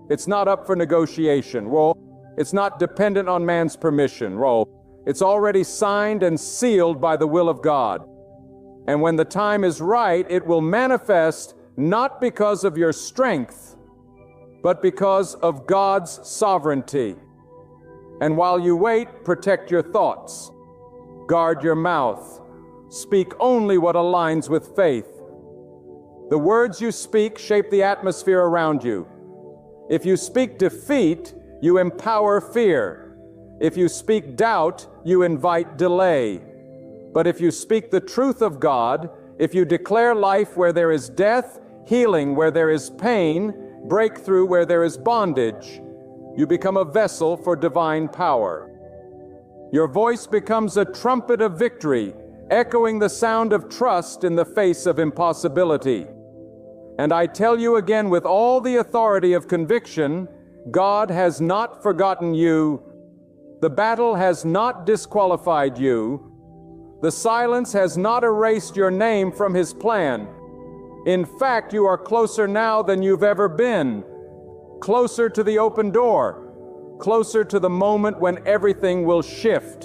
It's not up for negotiation. Well, it's not dependent on man's permission. Well, it's already signed and sealed by the will of God. And when the time is right, it will manifest not because of your strength, but because of God's sovereignty. And while you wait, protect your thoughts. Guard your mouth. Speak only what aligns with faith. The words you speak shape the atmosphere around you. If you speak defeat, you empower fear. If you speak doubt, you invite delay. But if you speak the truth of God, if you declare life where there is death, healing where there is pain, breakthrough where there is bondage, you become a vessel for divine power. Your voice becomes a trumpet of victory, echoing the sound of trust in the face of impossibility. And I tell you again with all the authority of conviction, God has not forgotten you. The battle has not disqualified you. The silence has not erased your name from His plan. In fact, you are closer now than you've ever been. Closer to the open door. Closer to the moment when everything will shift.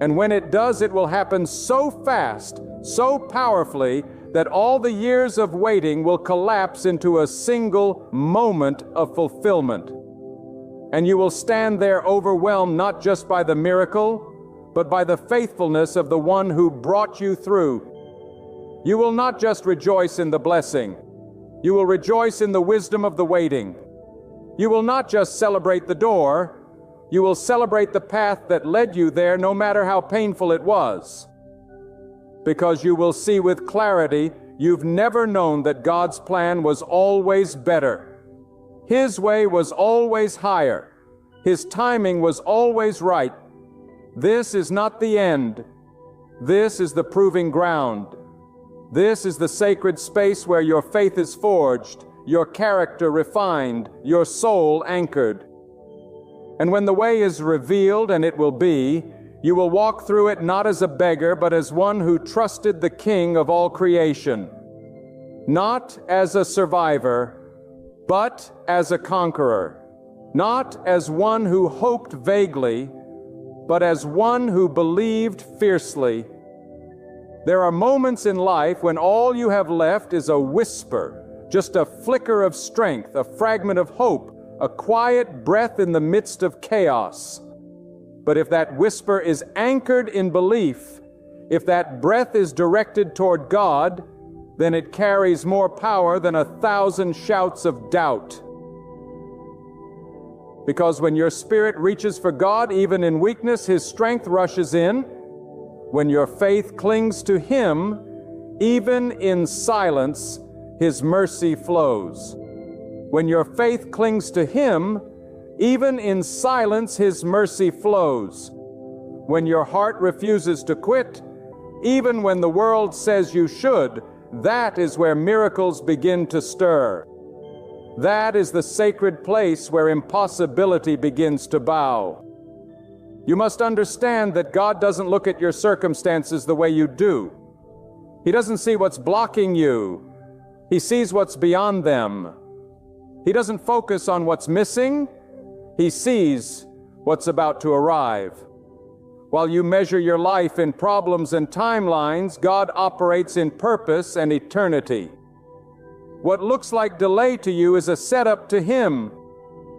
And when it does, it will happen so fast, so powerfully, that all the years of waiting will collapse into a single moment of fulfillment. And you will stand there overwhelmed not just by the miracle, but by the faithfulness of the one who brought you through. You will not just rejoice in the blessing. You will rejoice in the wisdom of the waiting. You will not just celebrate the door. You will celebrate the path that led you there, no matter how painful it was. Because you will see with clarity, you've never known that God's plan was always better. His way was always higher. His timing was always right. This is not the end. This is the proving ground. This is the sacred space where your faith is forged, your character refined, your soul anchored. And when the way is revealed, and it will be, you will walk through it not as a beggar, but as one who trusted the King of all creation. Not as a survivor, but as a conqueror. Not as one who hoped vaguely, but as one who believed fiercely. There are moments in life when all you have left is a whisper, just a flicker of strength, a fragment of hope, a quiet breath in the midst of chaos. But if that whisper is anchored in belief, if that breath is directed toward God, then it carries more power than 1,000 shouts of doubt. Because when your spirit reaches for God, even in weakness, His strength rushes in. When your faith clings to Him, even in silence, His mercy flows. When your faith clings to Him, even in silence, His mercy flows. When your heart refuses to quit, even when the world says you should, that is where miracles begin to stir. That is the sacred place where impossibility begins to bow. You must understand that God doesn't look at your circumstances the way you do. He doesn't see what's blocking you. He sees what's beyond them. He doesn't focus on what's missing. He sees what's about to arrive. While you measure your life in problems and timelines, God operates in purpose and eternity. What looks like delay to you is a setup to Him.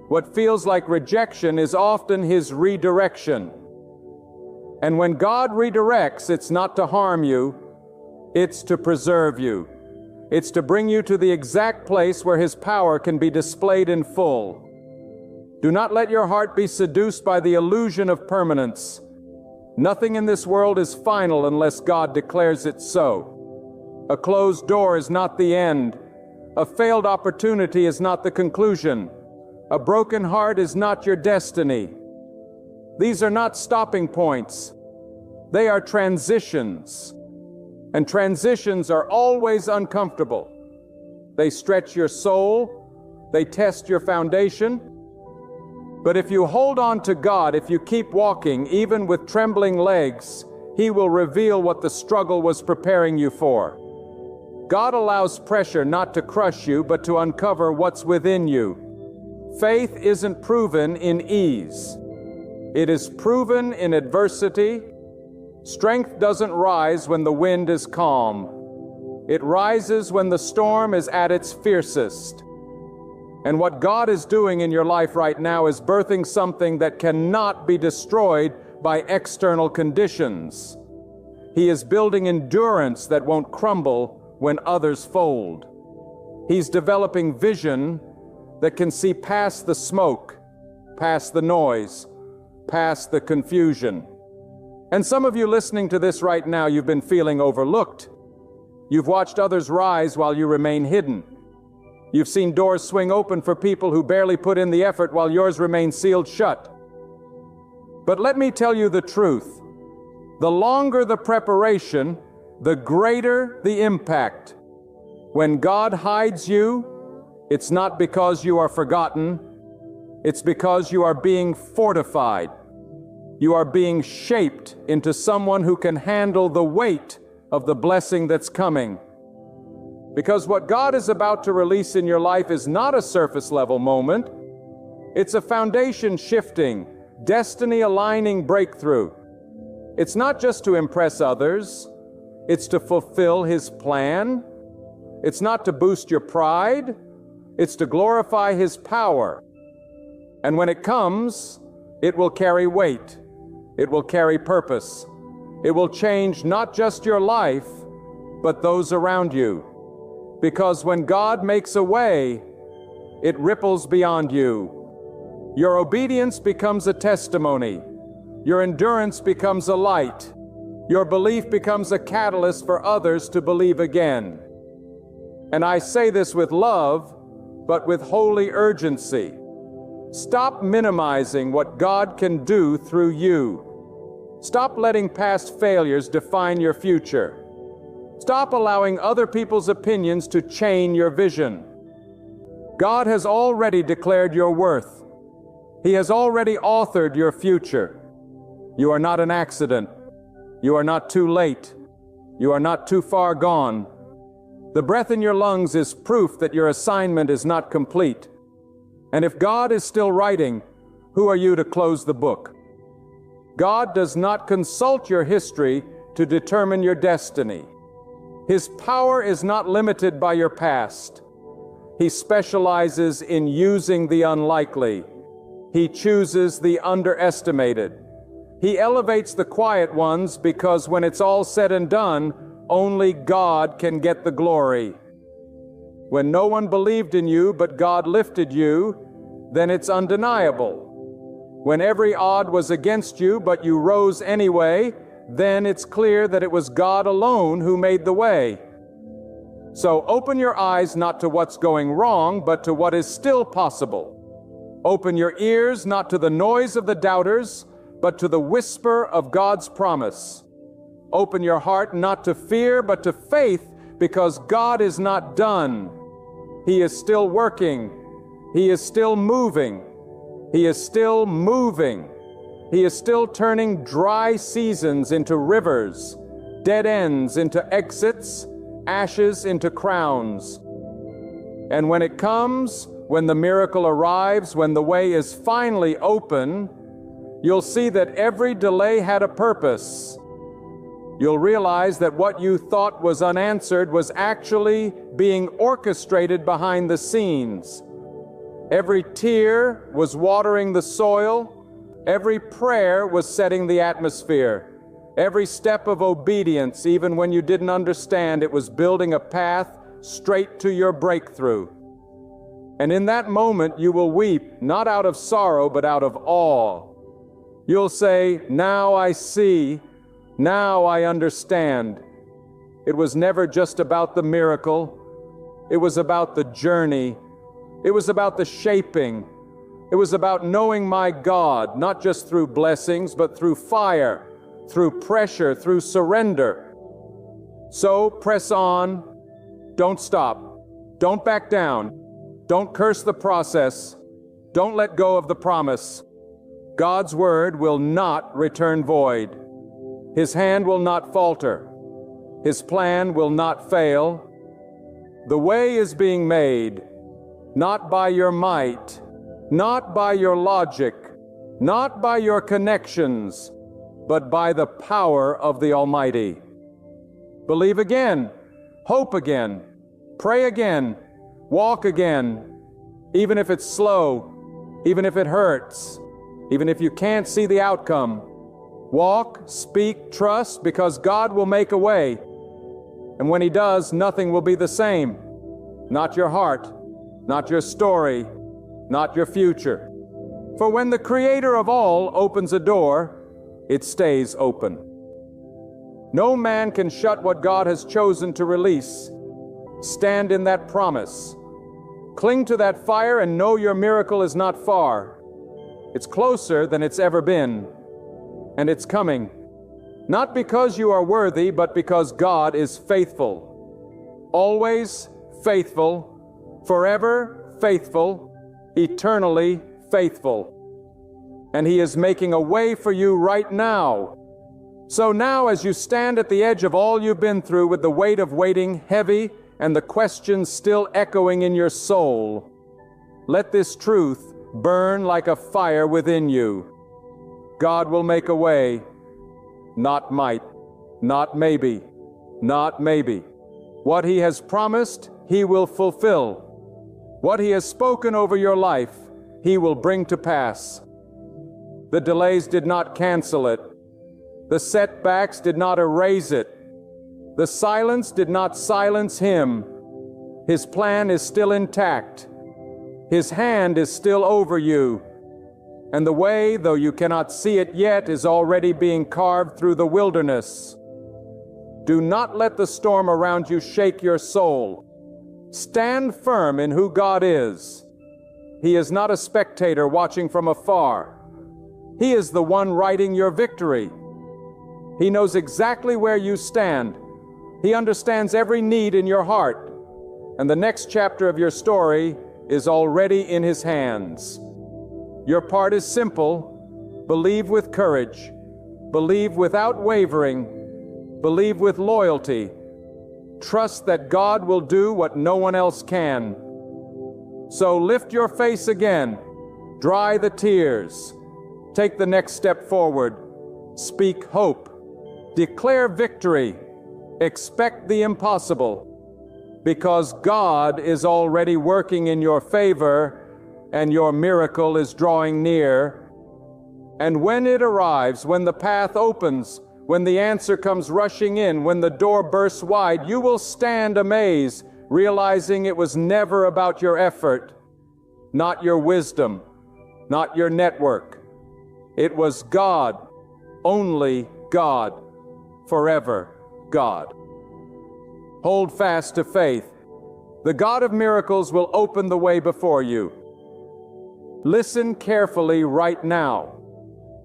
What feels like rejection is often His redirection. And when God redirects, it's not to harm you, it's to preserve you. It's to bring you to the exact place where His power can be displayed in full. Do not let your heart be seduced by the illusion of permanence. Nothing in this world is final unless God declares it so. A closed door is not the end. A failed opportunity is not the conclusion. A broken heart is not your destiny. These are not stopping points. They are transitions. And transitions are always uncomfortable. They stretch your soul. They test your foundation. But if you hold on to God, if you keep walking, even with trembling legs, He will reveal what the struggle was preparing you for. God allows pressure not to crush you, but to uncover what's within you. Faith isn't proven in ease. It is proven in adversity. Strength doesn't rise when the wind is calm. It rises when the storm is at its fiercest. And what God is doing in your life right now is birthing something that cannot be destroyed by external conditions. He is building endurance that won't crumble when others fold. He's developing vision that can see past the smoke, past the noise, past the confusion. And some of you listening to this right now, you've been feeling overlooked. You've watched others rise while you remain hidden. You've seen doors swing open for people who barely put in the effort while yours remain sealed shut. But let me tell you the truth. The longer the preparation, the greater the impact. When God hides you, it's not because you are forgotten. It's because you are being fortified. You are being shaped into someone who can handle the weight of the blessing that's coming. Because what God is about to release in your life is not a surface level moment. It's a foundation shifting, destiny aligning breakthrough. It's not just to impress others. It's to fulfill His plan. It's not to boost your pride. It's to glorify His power. And when it comes, it will carry weight. It will carry purpose. It will change not just your life, but those around you. Because when God makes a way, it ripples beyond you. Your obedience becomes a testimony. Your endurance becomes a light. Your belief becomes a catalyst for others to believe again. And I say this with love, but with holy urgency. Stop minimizing what God can do through you. Stop letting past failures define your future. Stop allowing other people's opinions to chain your vision. God has already declared your worth. He has already authored your future. You are not an accident. You are not too late. You are not too far gone. The breath in your lungs is proof that your assignment is not complete. And if God is still writing, who are you to close the book? God does not consult your history to determine your destiny. His power is not limited by your past. He specializes in using the unlikely. He chooses the underestimated. He elevates the quiet ones because when it's all said and done, only God can get the glory. When no one believed in you but God lifted you, then it's undeniable. When every odd was against you but you rose anyway, then it's clear that it was God alone who made the way. So open your eyes not to what's going wrong, but to what is still possible. Open your ears not to the noise of the doubters, but to the whisper of God's promise. Open your heart not to fear, but to faith, because God is not done. He is still working. He is still moving. He is still moving. He is still turning dry seasons into rivers, dead ends into exits, ashes into crowns. And when it comes, when the miracle arrives, when the way is finally open, you'll see that every delay had a purpose. You'll realize that what you thought was unanswered was actually being orchestrated behind the scenes. Every tear was watering the soil. Every prayer was setting the atmosphere. Every step of obedience, even when you didn't understand, it was building a path straight to your breakthrough. And in that moment, you will weep, not out of sorrow, but out of awe. You'll say, "Now I see. Now I understand." It was never just about the miracle. It was about the journey. It was about the shaping. It was about knowing my God, not just through blessings, but through fire, through pressure, through surrender. So press on. Don't stop. Don't back down. Don't curse the process. Don't let go of the promise. God's word will not return void. His hand will not falter. His plan will not fail. The way is being made, not by your might, not by your logic, not by your connections, but by the power of the Almighty. Believe again, hope again, pray again, walk again, even if it's slow, even if it hurts, even if you can't see the outcome. Walk, speak, trust, because God will make a way. And when He does, nothing will be the same. Not your heart, not your story, not your future. For when the Creator of all opens a door, it stays open. No man can shut what God has chosen to release. Stand in that promise. Cling to that fire and know your miracle is not far. It's closer than it's ever been. And it's coming. Not because you are worthy, but because God is faithful. Always faithful. Forever faithful. Eternally faithful. And He is making a way for you right now. So now, as you stand at the edge of all you've been through with the weight of waiting heavy and the questions still echoing in your soul, let this truth burn like a fire within you. God will make a way. Not might, not maybe, not maybe. What He has promised, He will fulfill. What He has spoken over your life, He will bring to pass. The delays did not cancel it. The setbacks did not erase it. The silence did not silence Him. His plan is still intact. His hand is still over you. And the way, though you cannot see it yet, is already being carved through the wilderness. Do not let the storm around you shake your soul. Stand firm in who God is. He is not a spectator watching from afar. He is the one writing your victory. He knows exactly where you stand. He understands every need in your heart. And the next chapter of your story is already in His hands. Your part is simple. Believe with courage. Believe without wavering. Believe with loyalty. Trust that God will do what no one else can. So lift your face again. Dry the tears. Take the next step forward. Speak hope. Declare victory. Expect the impossible. Because God is already working in your favor, and your miracle is drawing near. And when it arrives, when the path opens, when the answer comes rushing in, when the door bursts wide, you will stand amazed, realizing it was never about your effort, not your wisdom, not your network. It was God, only God, forever God. Hold fast to faith. The God of miracles will open the way before you. Listen carefully right now.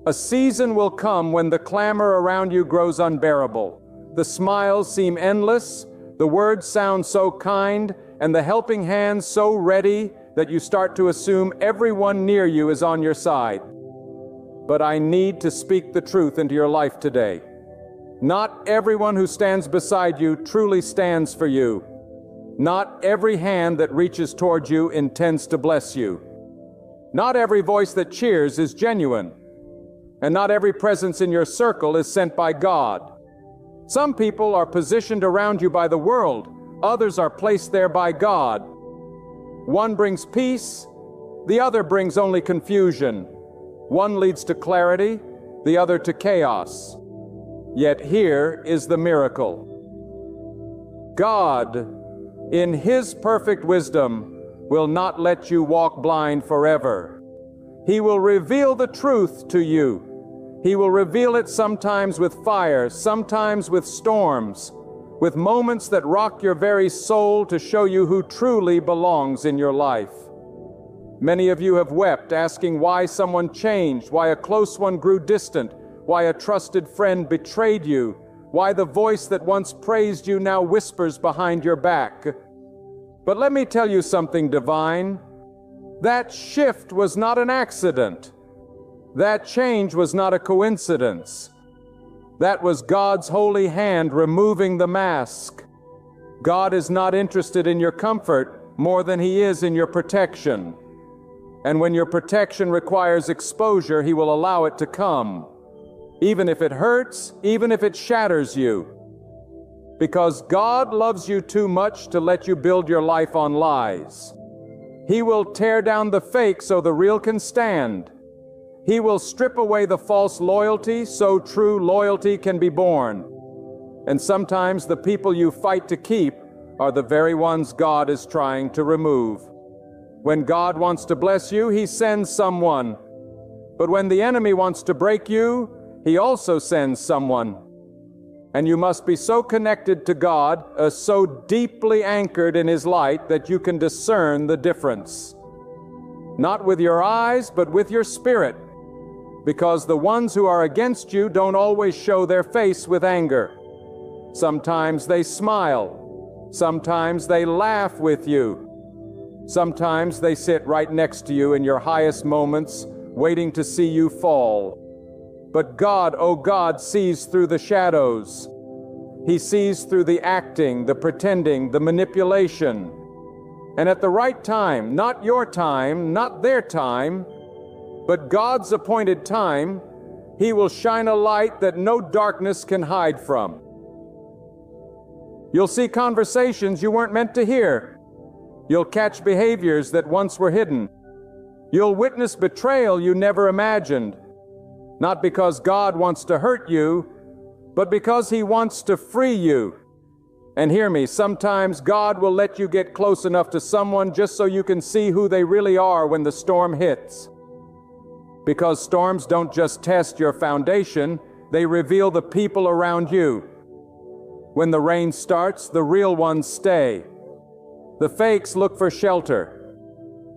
A season will come when the clamor around you grows unbearable. The smiles seem endless, the words sound so kind, and the helping hands so ready that you start to assume everyone near you is on your side. But I need to speak the truth into your life today. Not everyone who stands beside you truly stands for you. Not every hand that reaches toward you intends to bless you. Not every voice that cheers is genuine. And not every presence in your circle is sent by God. Some people are positioned around you by the world. Others are placed there by God. One brings peace, the other brings only confusion. One leads to clarity, the other to chaos. Yet here is the miracle. God, in His perfect wisdom, will not let you walk blind forever. He will reveal the truth to you. He will reveal it sometimes with fire, sometimes with storms, with moments that rock your very soul to show you who truly belongs in your life. Many of you have wept, asking why someone changed, why a close one grew distant, why a trusted friend betrayed you, why the voice that once praised you now whispers behind your back. But let me tell you something divine. That shift was not an accident. That change was not a coincidence. That was God's holy hand removing the mask. God is not interested in your comfort more than He is in your protection. And when your protection requires exposure, He will allow it to come, even if it hurts, even if it shatters you. Because God loves you too much to let you build your life on lies. He will tear down the fake so the real can stand. He will strip away the false loyalty so true loyalty can be born. And sometimes the people you fight to keep are the very ones God is trying to remove. When God wants to bless you, He sends someone. But when the enemy wants to break you, He also sends someone. And you must be so connected to God, so deeply anchored in His light, that you can discern the difference. Not with your eyes, but with your spirit. Because the ones who are against you don't always show their face with anger. Sometimes they smile. Sometimes they laugh with you. Sometimes they sit right next to you in your highest moments, waiting to see you fall. But God, oh God, sees through the shadows. He sees through the acting, the pretending, the manipulation. And at the right time, not your time, not their time, but God's appointed time, He will shine a light that no darkness can hide from. You'll see conversations you weren't meant to hear. You'll catch behaviors that once were hidden. You'll witness betrayal you never imagined. Not because God wants to hurt you, but because He wants to free you. And hear me, sometimes God will let you get close enough to someone just so you can see who they really are when the storm hits. Because storms don't just test your foundation, they reveal the people around you. When the rain starts, the real ones stay. The fakes look for shelter.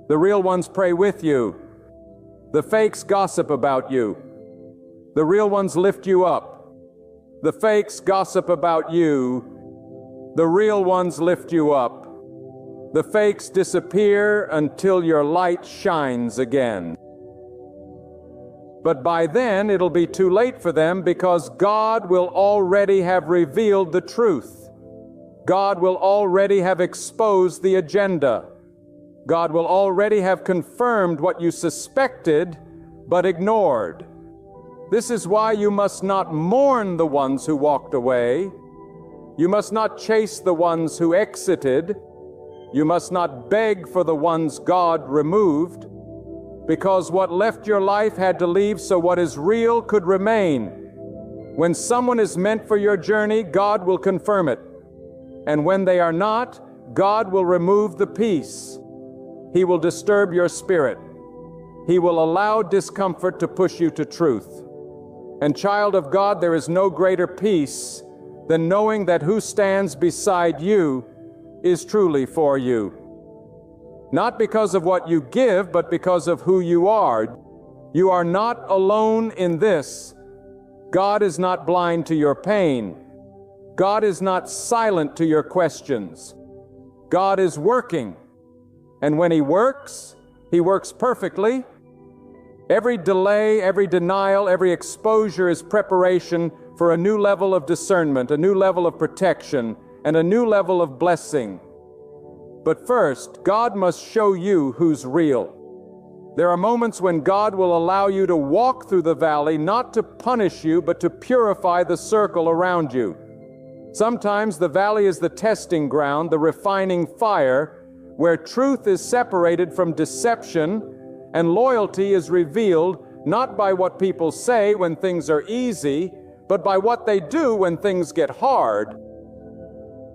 The real ones pray with you. The fakes gossip about you. The real ones lift you up. The fakes gossip about you. The real ones lift you up. The fakes disappear until your light shines again. But by then it'll be too late for them, because God will already have revealed the truth. God will already have exposed the agenda. God will already have confirmed what you suspected but ignored. This is why you must not mourn the ones who walked away. You must not chase the ones who exited. You must not beg for the ones God removed, because what left your life had to leave so what is real could remain. When someone is meant for your journey, God will confirm it. And when they are not, God will remove the peace. He will disturb your spirit. He will allow discomfort to push you to truth. And child of God, there is no greater peace than knowing that who stands beside you is truly for you. Not because of what you give, but because of who you are. You are not alone in this. God is not blind to your pain. God is not silent to your questions. God is working. And when He works perfectly. Every delay, every denial, every exposure is preparation for a new level of discernment, a new level of protection, and a new level of blessing. But first, God must show you who's real. There are moments when God will allow you to walk through the valley, not to punish you, but to purify the circle around you. Sometimes the valley is the testing ground, the refining fire, where truth is separated from deception, and loyalty is revealed not by what people say when things are easy, but by what they do when things get hard.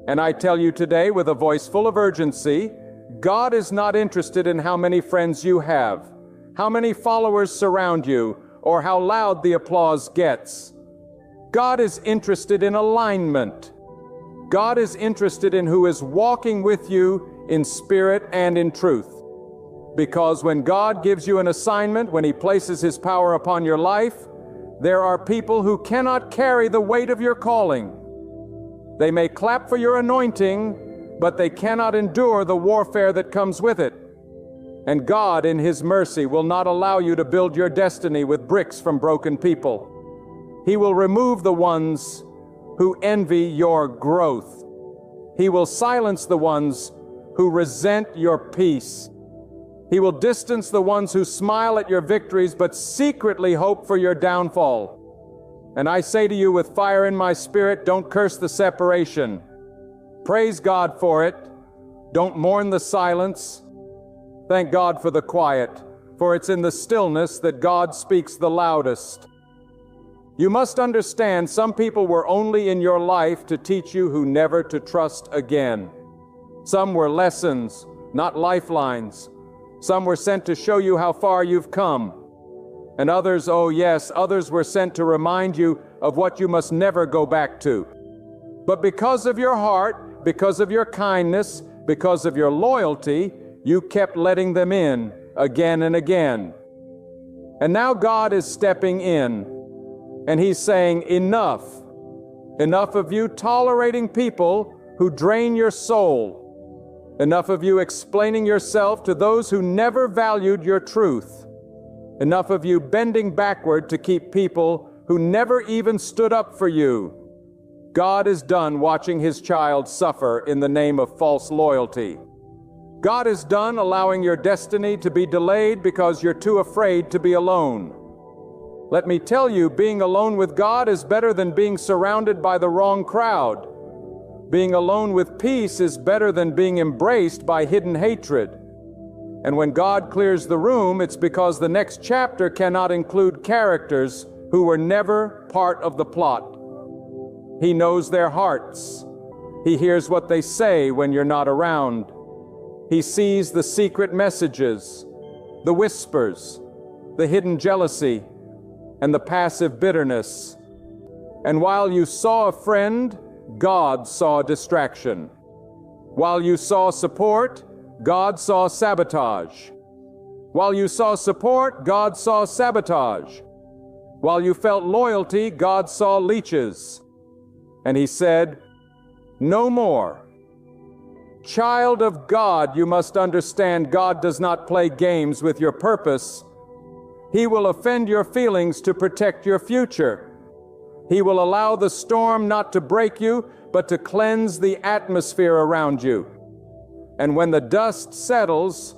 And I tell you today with a voice full of urgency, God is not interested in how many friends you have, how many followers surround you, or how loud the applause gets. God is interested in alignment. God is interested in who is walking with you in spirit and in truth. Because when God gives you an assignment, when He places His power upon your life, there are people who cannot carry the weight of your calling. They may clap for your anointing, but they cannot endure the warfare that comes with it. And God, in His mercy, will not allow you to build your destiny with bricks from broken people. He will remove the ones who envy your growth. He will silence the ones who resent your peace. He will distance the ones who smile at your victories but secretly hope for your downfall. And I say to you with fire in my spirit, don't curse the separation. Praise God for it. Don't mourn the silence. Thank God for the quiet, for it's in the stillness that God speaks the loudest. You must understand, some people were only in your life to teach you who never to trust again. Some were lessons, not lifelines. Some were sent to show you how far you've come. And others, oh yes, others were sent to remind you of what you must never go back to. But because of your heart, because of your kindness, because of your loyalty, you kept letting them in again and again. And now God is stepping in, and He's saying, enough. Enough of you tolerating people who drain your soul. Enough of you explaining yourself to those who never valued your truth. Enough of you bending backward to keep people who never even stood up for you. God is done watching His child suffer in the name of false loyalty. God is done allowing your destiny to be delayed because you're too afraid to be alone. Let me tell you, being alone with God is better than being surrounded by the wrong crowd. Being alone with peace is better than being embraced by hidden hatred. And when God clears the room, it's because the next chapter cannot include characters who were never part of the plot. He knows their hearts. He hears what they say when you're not around. He sees the secret messages, the whispers, the hidden jealousy, and the passive bitterness. And while you saw a friend, God saw a distraction. While you saw support, God saw sabotage. While you saw support, God saw sabotage. While you felt loyalty, God saw leeches. And He said, no more. Child of God, you must understand God does not play games with your purpose. He will offend your feelings to protect your future. He will allow the storm not to break you, but to cleanse the atmosphere around you. And when the dust settles,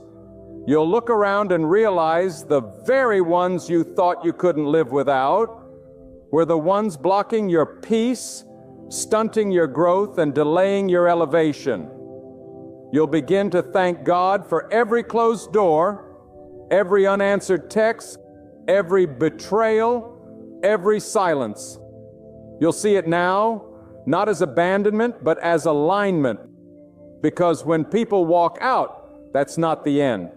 you'll look around and realize the very ones you thought you couldn't live without were the ones blocking your peace, stunting your growth, and delaying your elevation. You'll begin to thank God for every closed door, every unanswered text, every betrayal, every silence. You'll see it now, not as abandonment, but as alignment. Because when people walk out, that's not the end.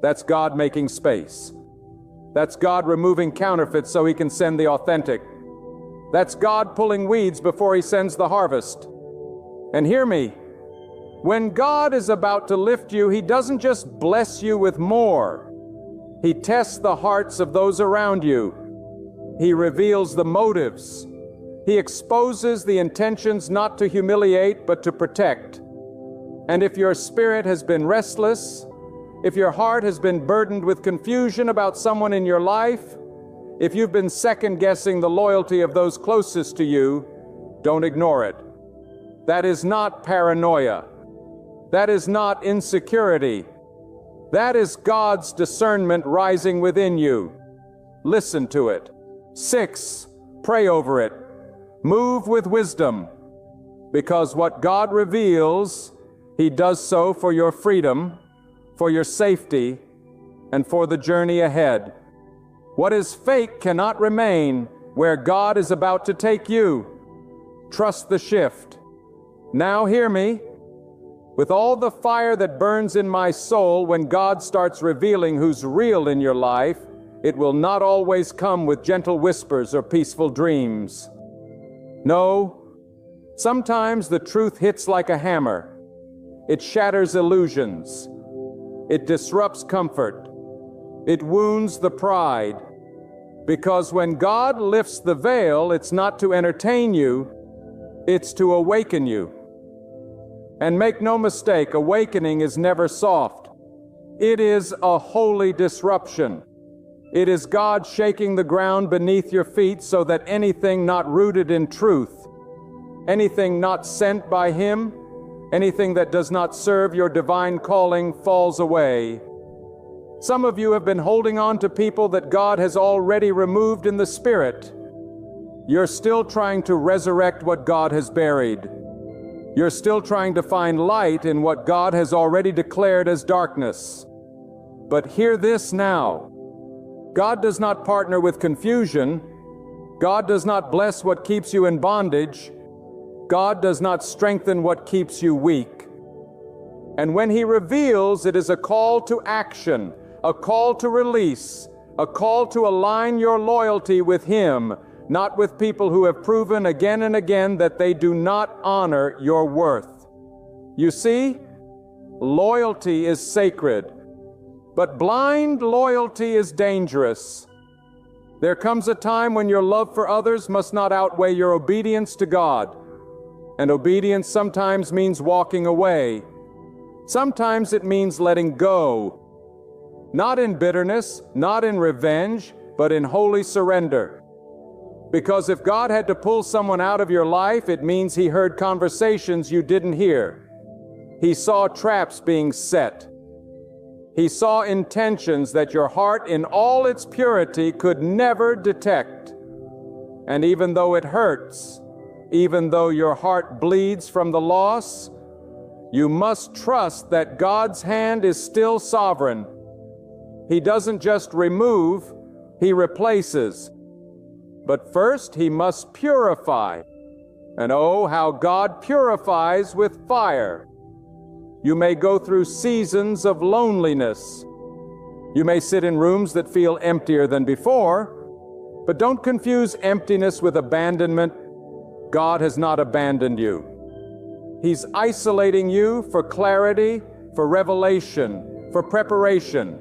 That's God making space. That's God removing counterfeits so He can send the authentic. That's God pulling weeds before He sends the harvest. And hear me, when God is about to lift you, He doesn't just bless you with more. He tests the hearts of those around you. He reveals the motives. He exposes the intentions not to humiliate, but to protect. And if your spirit has been restless, if your heart has been burdened with confusion about someone in your life, if you've been second-guessing the loyalty of those closest to you, don't ignore it. That is not paranoia. That is not insecurity. That is God's discernment rising within you. Listen to it. 6, pray over it. Move with wisdom, because what God reveals, He does so for your freedom, for your safety, and for the journey ahead. What is fake cannot remain where God is about to take you. Trust the shift. Now hear me. With all the fire that burns in my soul, when God starts revealing who's real in your life, it will not always come with gentle whispers or peaceful dreams. No, sometimes the truth hits like a hammer. It shatters illusions. It disrupts comfort. It wounds the pride. Because when God lifts the veil, it's not to entertain you, it's to awaken you. And make no mistake, awakening is never soft. It is a holy disruption. It is God shaking the ground beneath your feet so that anything not rooted in truth, anything not sent by Him, anything that does not serve your divine calling falls away. Some of you have been holding on to people that God has already removed in the Spirit. You're still trying to resurrect what God has buried. You're still trying to find light in what God has already declared as darkness. But hear this now. God does not partner with confusion. God does not bless what keeps you in bondage. God does not strengthen what keeps you weak. And when He reveals, it is a call to action, a call to release, a call to align your loyalty with Him, not with people who have proven again and again that they do not honor your worth. You see, loyalty is sacred, but blind loyalty is dangerous. There comes a time when your love for others must not outweigh your obedience to God. And obedience sometimes means walking away. Sometimes it means letting go. Not in bitterness, not in revenge, but in holy surrender. Because if God had to pull someone out of your life, it means He heard conversations you didn't hear. He saw traps being set. He saw intentions that your heart in all its purity could never detect. And even though it hurts, even though your heart bleeds from the loss, you must trust that God's hand is still sovereign. He doesn't just remove, He replaces. But first He must purify. And oh, how God purifies with fire. You may go through seasons of loneliness. You may sit in rooms that feel emptier than before, but don't confuse emptiness with abandonment. God has not abandoned you. He's isolating you for clarity, for revelation, for preparation.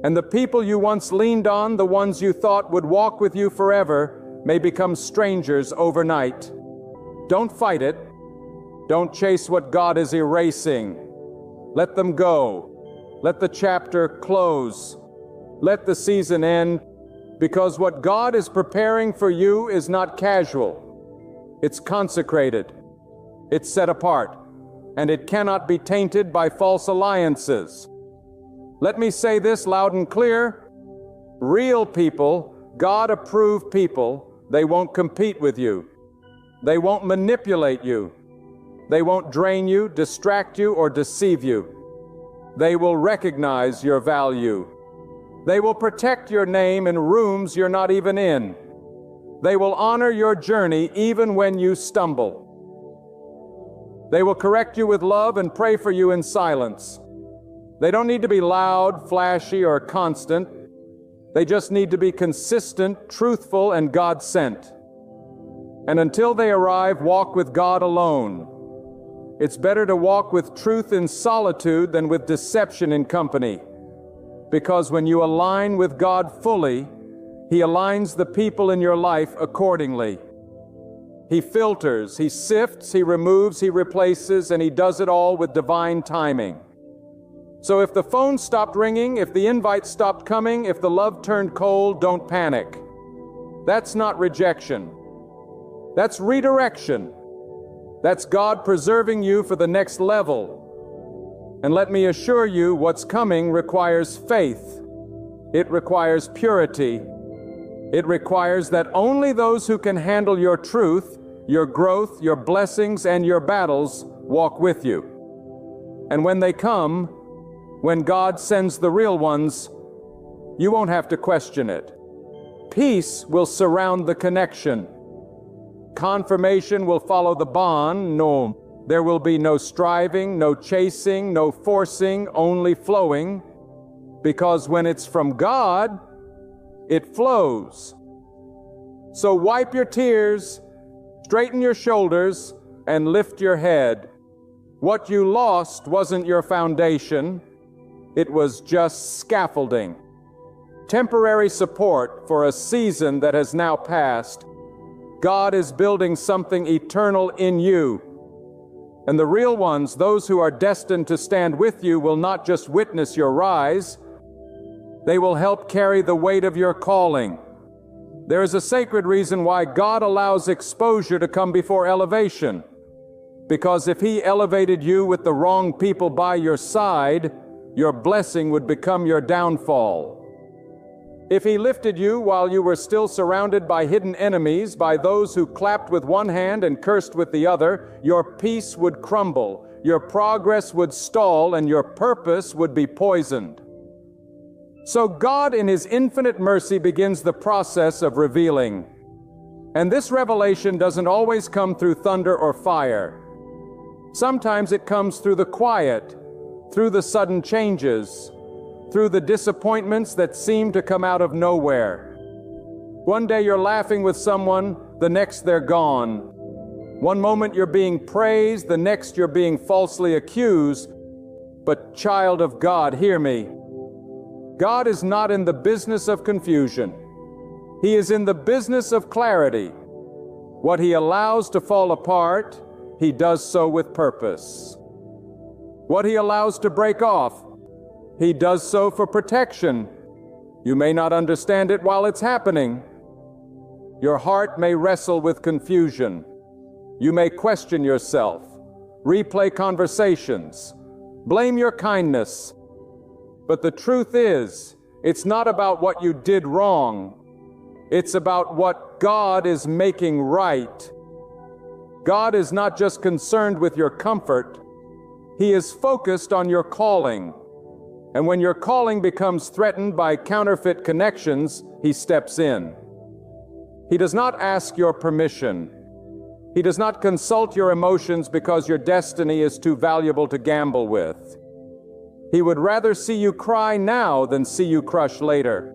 And the people you once leaned on, the ones you thought would walk with you forever, may become strangers overnight. Don't fight it. Don't chase what God is erasing. Let them go. Let the chapter close. Let the season end, because what God is preparing for you is not casual. It's consecrated. It's set apart, and it cannot be tainted by false alliances. Let me say this loud and clear. Real people, God-approved people, they won't compete with you. They won't manipulate you. They won't drain you, distract you, or deceive you. They will recognize your value. They will protect your name in rooms you're not even in. They will honor your journey even when you stumble. They will correct you with love and pray for you in silence. They don't need to be loud, flashy, or constant. They just need to be consistent, truthful, and God-sent. And until they arrive, walk with God alone. It's better to walk with truth in solitude than with deception in company. Because when you align with God fully, He aligns the people in your life accordingly. He filters, He sifts, He removes, He replaces, and He does it all with divine timing. So if the phone stopped ringing, if the invite stopped coming, if the love turned cold, don't panic. That's not rejection. That's redirection. That's God preserving you for the next level. And let me assure you, what's coming requires faith. It requires purity. It requires that only those who can handle your truth, your growth, your blessings, and your battles walk with you. And when they come, when God sends the real ones, you won't have to question it. Peace will surround the connection. Confirmation will follow the bond. No, there will be no striving, no chasing, no forcing, only flowing. Because when it's from God, it flows. So wipe your tears, straighten your shoulders, and lift your head. What you lost wasn't your foundation. It was just scaffolding. Temporary support for a season that has now passed. God is building something eternal in you. And the real ones, those who are destined to stand with you, will not just witness your rise, they will help carry the weight of your calling. There is a sacred reason why God allows exposure to come before elevation. Because if He elevated you with the wrong people by your side, your blessing would become your downfall. If He lifted you while you were still surrounded by hidden enemies, by those who clapped with one hand and cursed with the other, your peace would crumble, your progress would stall, and your purpose would be poisoned. So God in His infinite mercy begins the process of revealing. And this revelation doesn't always come through thunder or fire. Sometimes it comes through the quiet, through the sudden changes, through the disappointments that seem to come out of nowhere. One day you're laughing with someone, the next they're gone. One moment you're being praised, the next you're being falsely accused. But child of God, hear me. God is not in the business of confusion. He is in the business of clarity. What He allows to fall apart, He does so with purpose. What He allows to break off, He does so for protection. You may not understand it while it's happening. Your heart may wrestle with confusion. You may question yourself, replay conversations, blame your kindness. But the truth is, it's not about what you did wrong. It's about what God is making right. God is not just concerned with your comfort. He is focused on your calling. And when your calling becomes threatened by counterfeit connections, He steps in. He does not ask your permission. He does not consult your emotions because your destiny is too valuable to gamble with. He would rather see you cry now than see you crush later.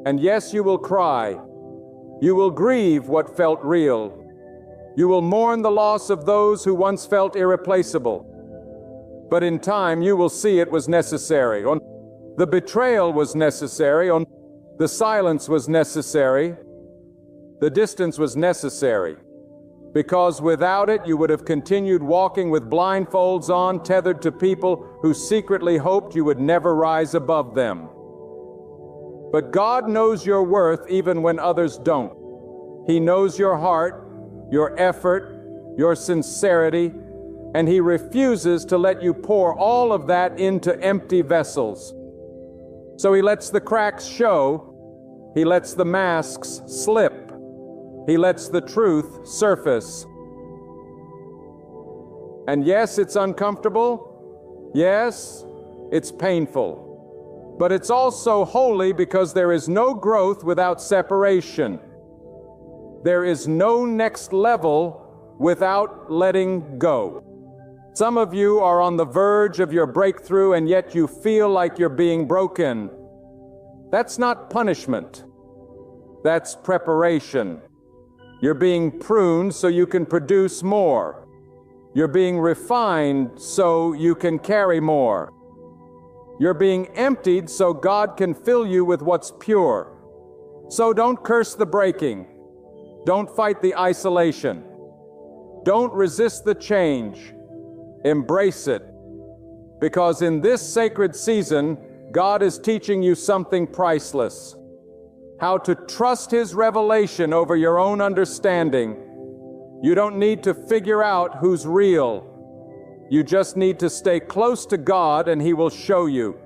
And yes, you will cry. You will grieve what felt real. You will mourn the loss of those who once felt irreplaceable. But in time, you will see it was necessary. The betrayal was necessary. The silence was necessary. The distance was necessary. Because without it, you would have continued walking with blindfolds on, tethered to people who secretly hoped you would never rise above them. But God knows your worth even when others don't. He knows your heart, your effort, your sincerity, and He refuses to let you pour all of that into empty vessels. So He lets the cracks show. He lets the masks slip. He lets the truth surface. And yes, it's uncomfortable. Yes, it's painful. But it's also holy because there is no growth without separation. There is no next level without letting go. Some of you are on the verge of your breakthrough and yet you feel like you're being broken. That's not punishment. That's preparation. You're being pruned so you can produce more. You're being refined so you can carry more. You're being emptied so God can fill you with what's pure. So don't curse the breaking. Don't fight the isolation. Don't resist the change. Embrace it. Because in this sacred season, God is teaching you something priceless. How to trust His revelation over your own understanding. You don't need to figure out who's real. You just need to stay close to God and He will show you.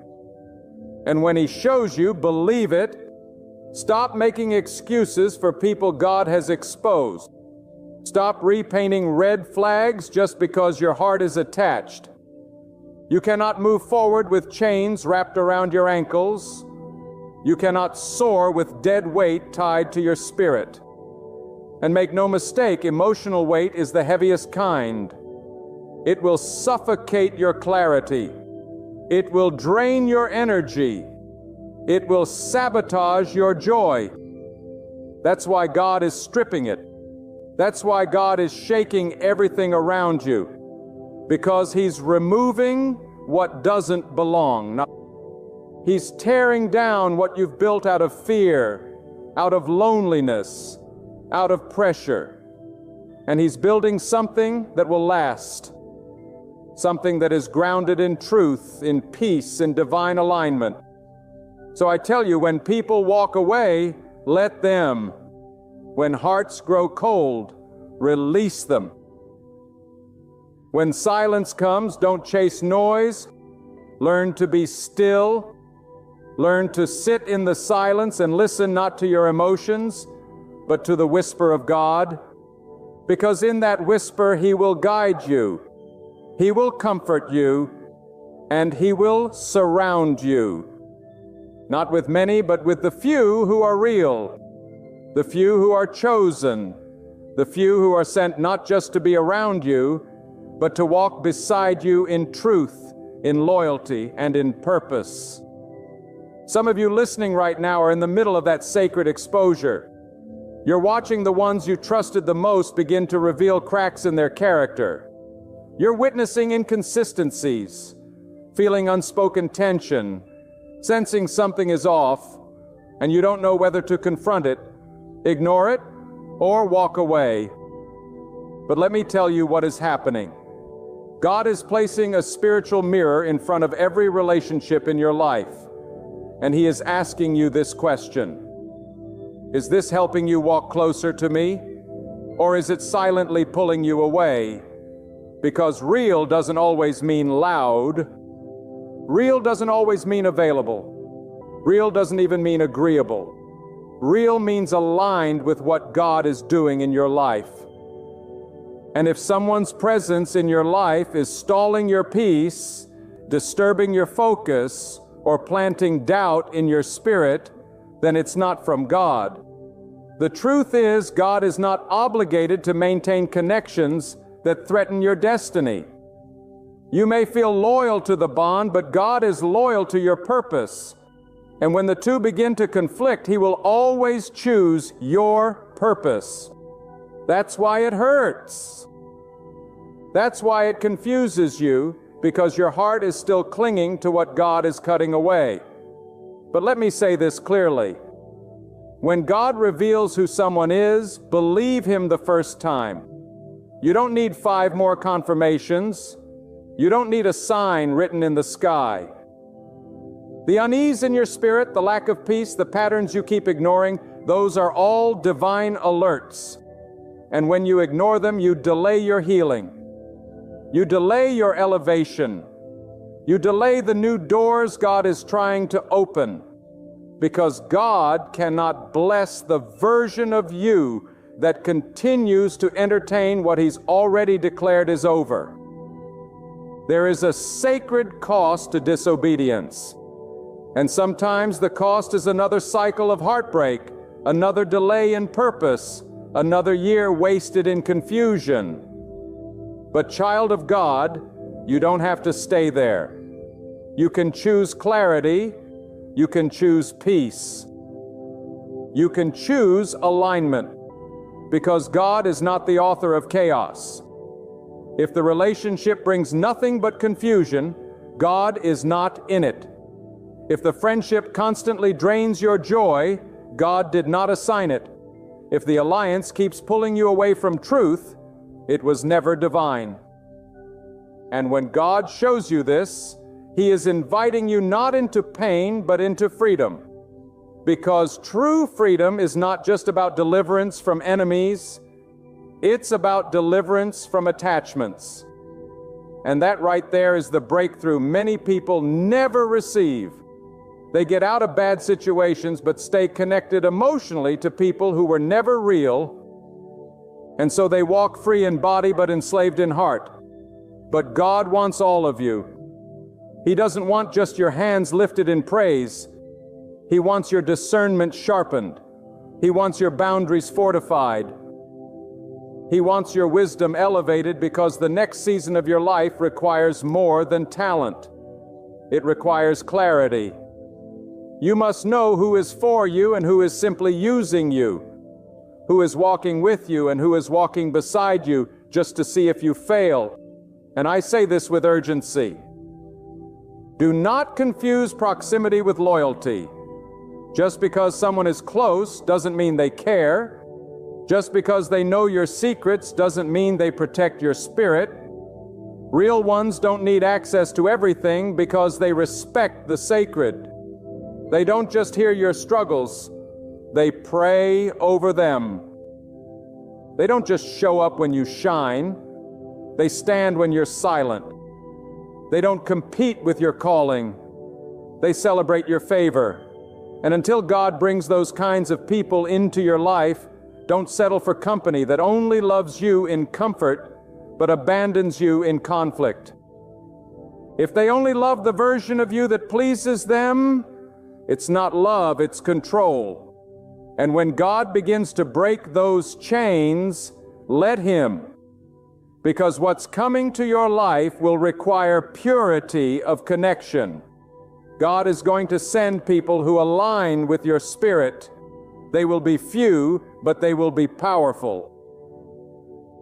And when He shows you, believe it. Stop making excuses for people God has exposed. Stop repainting red flags just because your heart is attached. You cannot move forward with chains wrapped around your ankles. You cannot soar with dead weight tied to your spirit. And make no mistake, emotional weight is the heaviest kind. It will suffocate your clarity. It will drain your energy. It will sabotage your joy. That's why God is stripping it. That's why God is shaking everything around you. Because He's removing what doesn't belong. He's tearing down what you've built out of fear, out of loneliness, out of pressure. And He's building something that will last. Something that is grounded in truth, in peace, in divine alignment. So I tell you, when people walk away, let them. When hearts grow cold, release them. When silence comes, don't chase noise. Learn to be still. Learn to sit in the silence and listen not to your emotions, but to the whisper of God. Because in that whisper, He will guide you. He will comfort you, and He will surround you. Not with many, but with the few who are real. the few who are chosen, the few who are sent not just to be around you, but to walk beside you in truth, in loyalty, and in purpose. Some of you listening right now are in the middle of that sacred exposure. You're watching the ones you trusted the most begin to reveal cracks in their character. You're witnessing inconsistencies, feeling unspoken tension, sensing something is off, and you don't know whether to confront it, ignore it, or walk away. But let me tell you what is happening. God is placing a spiritual mirror in front of every relationship in your life, and He is asking you this question. Is this helping you walk closer to me, or is it silently pulling you away? Because real doesn't always mean loud. Real doesn't always mean available. Real doesn't even mean agreeable. Real means aligned with what God is doing in your life. And if someone's presence in your life is stalling your peace, disturbing your focus, or planting doubt in your spirit, then it's not from God. The truth is, God is not obligated to maintain connections that threaten your destiny. You may feel loyal to the bond, but God is loyal to your purpose. And when the two begin to conflict, He will always choose your purpose. That's why it hurts. That's why it confuses you, because your heart is still clinging to what God is cutting away. But let me say this clearly. When God reveals who someone is, believe Him the first time. You don't need 5 more confirmations. You don't need a sign written in the sky. The unease in your spirit, the lack of peace, the patterns you keep ignoring, those are all divine alerts. And when you ignore them, you delay your healing. You delay your elevation. You delay the new doors God is trying to open. Because God cannot bless the version of you that continues to entertain what He's already declared is over. There is a sacred cost to disobedience. And sometimes the cost is another cycle of heartbreak, another delay in purpose, another year wasted in confusion. But child of God, you don't have to stay there. You can choose clarity. You can choose peace. You can choose alignment, because God is not the author of chaos. If the relationship brings nothing but confusion, God is not in it. If the friendship constantly drains your joy, God did not assign it. If the alliance keeps pulling you away from truth, it was never divine. And when God shows you this, He is inviting you not into pain, but into freedom. Because true freedom is not just about deliverance from enemies, it's about deliverance from attachments. And that right there is the breakthrough many people never receive. They get out of bad situations but stay connected emotionally to people who were never real. And so they walk free in body but enslaved in heart. But God wants all of you. He doesn't want just your hands lifted in praise. He wants your discernment sharpened. He wants your boundaries fortified. He wants your wisdom elevated, because the next season of your life requires more than talent. It requires clarity. You must know who is for you and who is simply using you, who is walking with you and who is walking beside you just to see if you fail. And I say this with urgency. Do not confuse proximity with loyalty. Just because someone is close doesn't mean they care. Just because they know your secrets doesn't mean they protect your spirit. Real ones don't need access to everything because they respect the sacred. They don't just hear your struggles, they pray over them. They don't just show up when you shine, they stand when you're silent. They don't compete with your calling, they celebrate your favor. And until God brings those kinds of people into your life, don't settle for company that only loves you in comfort, but abandons you in conflict. If they only love the version of you that pleases them, it's not love, it's control. And when God begins to break those chains, let Him. Because what's coming to your life will require purity of connection. God is going to send people who align with your spirit. They will be few, but they will be powerful.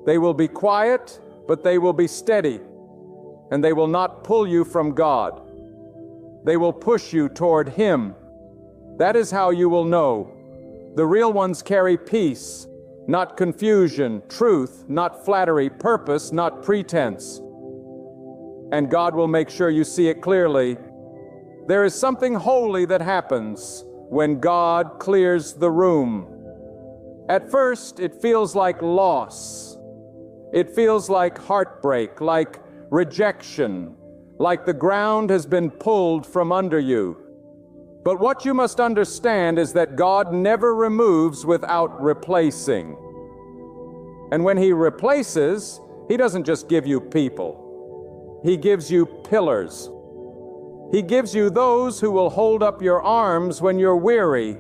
They will be quiet, but they will be steady. And they will not pull you from God. They will push you toward Him. That is how you will know. The real ones carry peace, not confusion, truth, not flattery, purpose, not pretense. And God will make sure you see it clearly. There is something holy that happens when God clears the room. At first, it feels like loss. It feels like heartbreak, like rejection, like the ground has been pulled from under you. But what you must understand is that God never removes without replacing. And when He replaces, He doesn't just give you people. He gives you pillars. He gives you those who will hold up your arms when you're weary,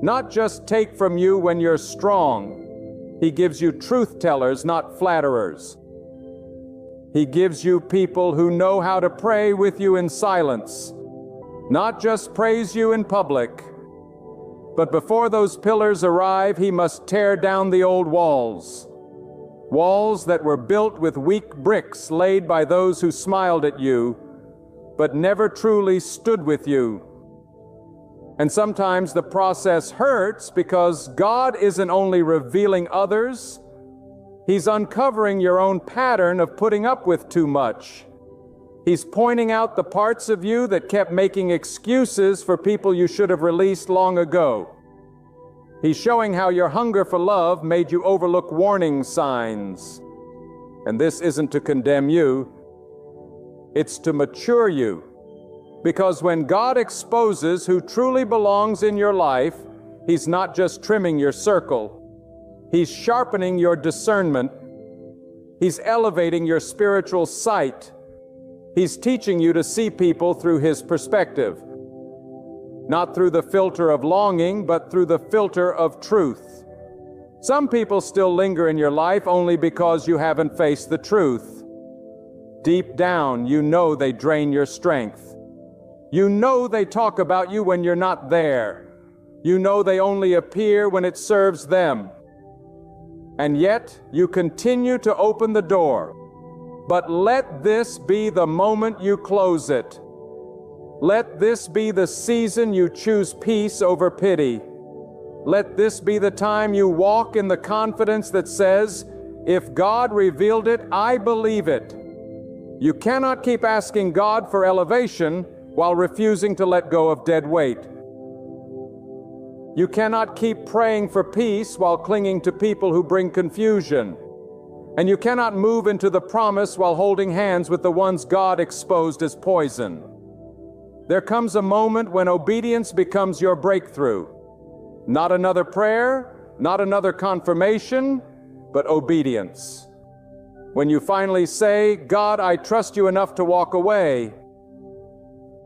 not just take from you when you're strong. He gives you truth tellers, not flatterers. He gives you people who know how to pray with you in silence, not just praise you in public. But before those pillars arrive, He must tear down the old walls. Walls that were built with weak bricks laid by those who smiled at you, but never truly stood with you. And sometimes the process hurts because God isn't only revealing others, He's uncovering your own pattern of putting up with too much. He's pointing out the parts of you that kept making excuses for people you should have released long ago. He's showing how your hunger for love made you overlook warning signs. And this isn't to condemn you, it's to mature you. Because when God exposes who truly belongs in your life, He's not just trimming your circle. He's sharpening your discernment. He's elevating your spiritual sight. He's teaching you to see people through His perspective. Not through the filter of longing, but through the filter of truth. Some people still linger in your life only because you haven't faced the truth. Deep down, you know they drain your strength. You know they talk about you when you're not there. You know they only appear when it serves them. And yet, you continue to open the door. But let this be the moment you close it. Let this be the season you choose peace over pity. Let this be the time you walk in the confidence that says, if God revealed it, I believe it. You cannot keep asking God for elevation while refusing to let go of dead weight. You cannot keep praying for peace while clinging to people who bring confusion. And you cannot move into the promise while holding hands with the ones God exposed as poison. There comes a moment when obedience becomes your breakthrough. Not another prayer, not another confirmation, but obedience. When you finally say, God, I trust you enough to walk away,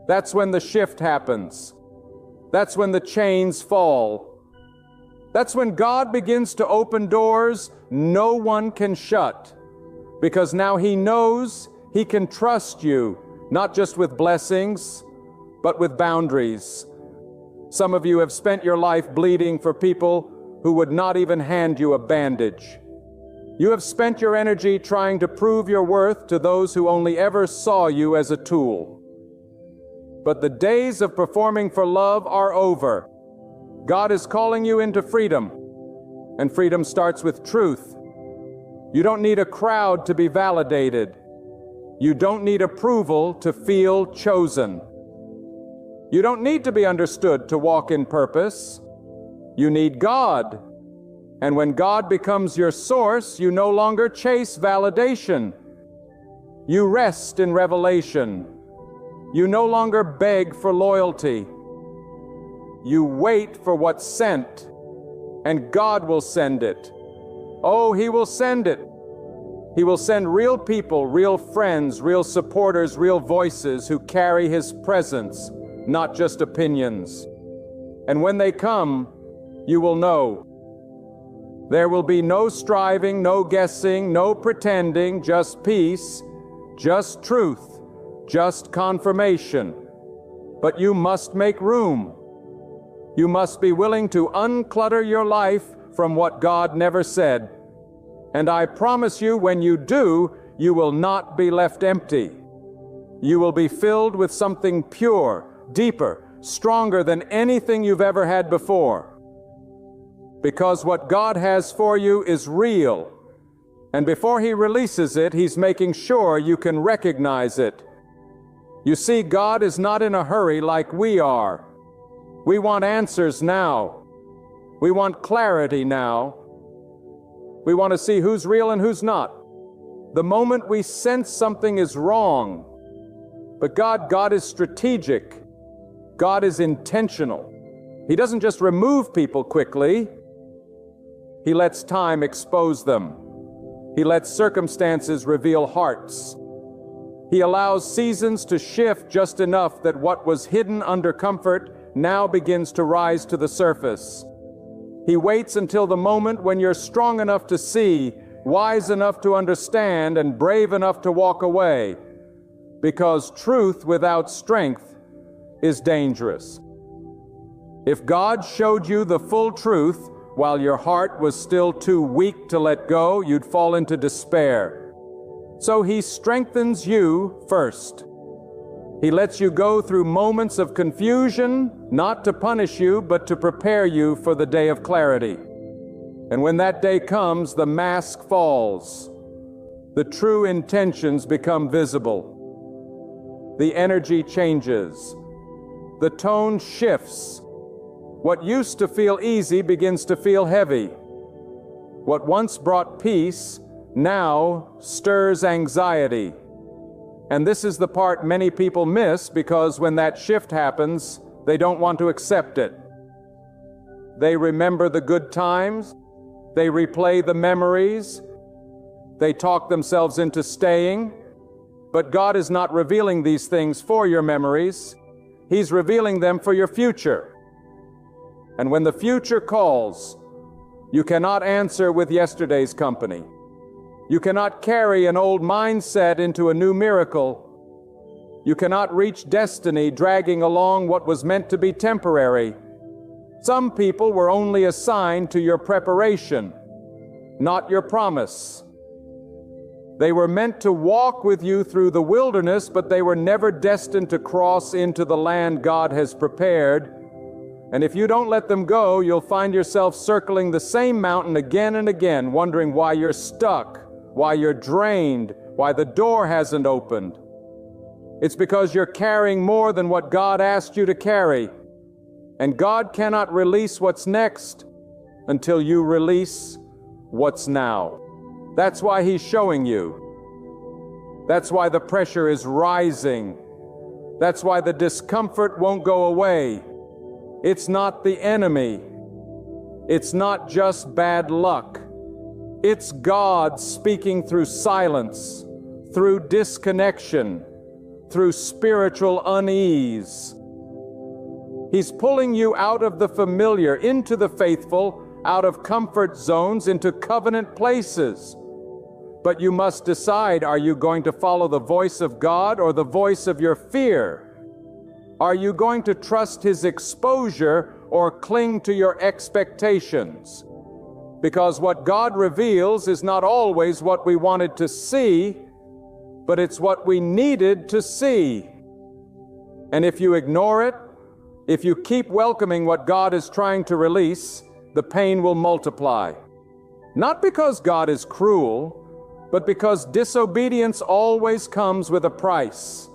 that's when the shift happens. That's when the chains fall. That's when God begins to open doors no one can shut. Because now He knows He can trust you, not just with blessings, but with boundaries. Some of you have spent your life bleeding for people who would not even hand you a bandage. You have spent your energy trying to prove your worth to those who only ever saw you as a tool. But the days of performing for love are over. God is calling you into freedom, and freedom starts with truth. You don't need a crowd to be validated. You don't need approval to feel chosen. You don't need to be understood to walk in purpose. You need God. And when God becomes your source, you no longer chase validation. You rest in revelation. You no longer beg for loyalty. You wait for what's sent, and God will send it. Oh, He will send it. He will send real people, real friends, real supporters, real voices who carry His presence, not just opinions. And when they come, you will know. There will be no striving, no guessing, no pretending, just peace, just truth, just confirmation. But you must make room. You must be willing to unclutter your life from what God never said. And I promise you, when you do, you will not be left empty. You will be filled with something pure, deeper, stronger than anything you've ever had before. Because what God has for you is real. And before He releases it, He's making sure you can recognize it. You see, God is not in a hurry like we are. We want answers now. We want clarity now. We want to see who's real and who's not. The moment we sense something is wrong. But God is strategic. God is intentional. He doesn't just remove people quickly. He lets time expose them. He lets circumstances reveal hearts. He allows seasons to shift just enough that what was hidden under comfort now begins to rise to the surface. He waits until the moment when you're strong enough to see, wise enough to understand, and brave enough to walk away. Because truth without strength is dangerous. If God showed you the full truth while your heart was still too weak to let go, you'd fall into despair. So He strengthens you first. He lets you go through moments of confusion, not to punish you, but to prepare you for the day of clarity. And when that day comes, the mask falls. The true intentions become visible. The energy changes. The tone shifts. What used to feel easy begins to feel heavy. What once brought peace now stirs anxiety. And this is the part many people miss, because when that shift happens, they don't want to accept it. They remember the good times. They replay the memories. They talk themselves into staying. But God is not revealing these things for your memories. He's revealing them for your future. And when the future calls, you cannot answer with yesterday's company. You cannot carry an old mindset into a new miracle. You cannot reach destiny dragging along what was meant to be temporary. Some people were only assigned to your preparation, not your promise. They were meant to walk with you through the wilderness, but they were never destined to cross into the land God has prepared. And if you don't let them go, you'll find yourself circling the same mountain again and again, wondering why you're stuck, why you're drained, why the door hasn't opened. It's because you're carrying more than what God asked you to carry. And God cannot release what's next until you release what's now. That's why He's showing you. That's why the pressure is rising. That's why the discomfort won't go away. It's not the enemy. It's not just bad luck. It's God speaking through silence, through disconnection, through spiritual unease. He's pulling you out of the familiar, into the faithful, out of comfort zones, into covenant places. But you must decide, are you going to follow the voice of God or the voice of your fear? Are you going to trust His exposure or cling to your expectations? Because what God reveals is not always what we wanted to see, but it's what we needed to see. And if you ignore it, if you keep welcoming what God is trying to release, the pain will multiply. Not because God is cruel, but because disobedience always comes with a price.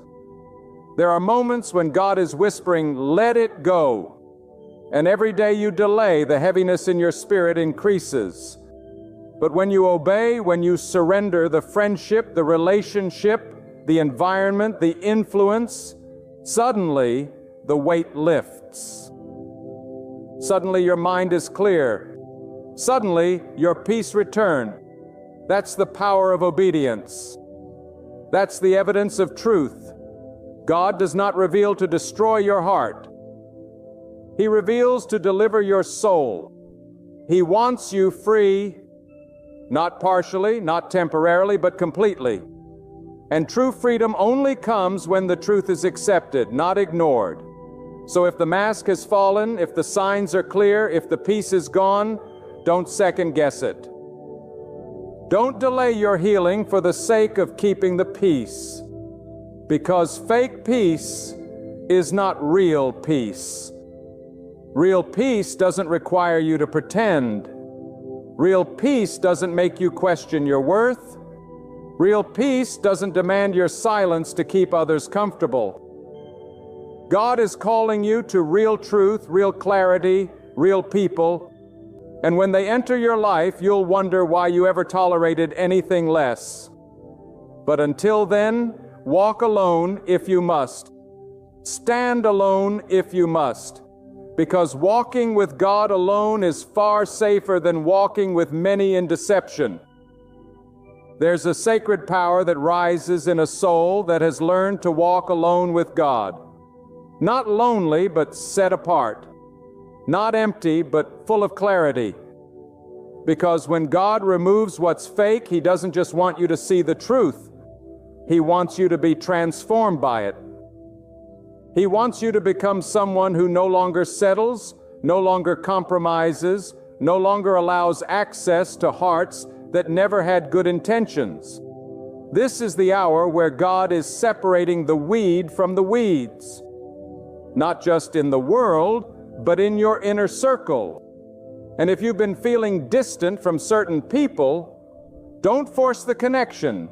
There are moments when God is whispering, "Let it go." And every day you delay, the heaviness in your spirit increases. But when you obey, when you surrender, the friendship, the relationship, the environment, the influence, suddenly the weight lifts. Suddenly your mind is clear. Suddenly your peace returns. That's the power of obedience. That's the evidence of truth. God does not reveal to destroy your heart. He reveals to deliver your soul. He wants you free, not partially, not temporarily, but completely. And true freedom only comes when the truth is accepted, not ignored. So if the mask has fallen, if the signs are clear, if the peace is gone, don't second guess it. Don't delay your healing for the sake of keeping the peace, because fake peace is not real peace. Real peace doesn't require you to pretend. Real peace doesn't make you question your worth. Real peace doesn't demand your silence to keep others comfortable. God is calling you to real truth, real clarity, real people. And when they enter your life, you'll wonder why you ever tolerated anything less. But until then, walk alone if you must. Stand alone if you must. Because walking with God alone is far safer than walking with many in deception. There's a sacred power that rises in a soul that has learned to walk alone with God. Not lonely, but set apart. Not empty, but full of clarity. Because when God removes what's fake, He doesn't just want you to see the truth. He wants you to be transformed by it. He wants you to become someone who no longer settles, no longer compromises, no longer allows access to hearts that never had good intentions. This is the hour where God is separating the weed from the weeds. Not just in the world, but in your inner circle. And if you've been feeling distant from certain people, don't force the connection.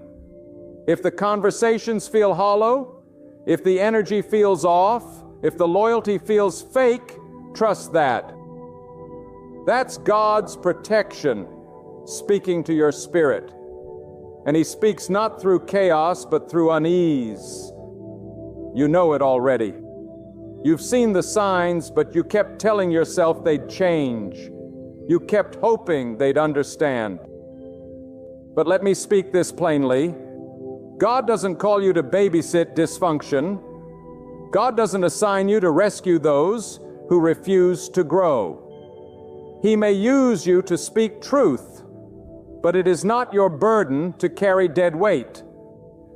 If the conversations feel hollow, if the energy feels off, if the loyalty feels fake, trust that. That's God's protection speaking to your spirit. And He speaks not through chaos, but through unease. You know it already. You've seen the signs, but you kept telling yourself they'd change. You kept hoping they'd understand. But let me speak this plainly. God doesn't call you to babysit dysfunction. God doesn't assign you to rescue those who refuse to grow. He may use you to speak truth, but it is not your burden to carry dead weight.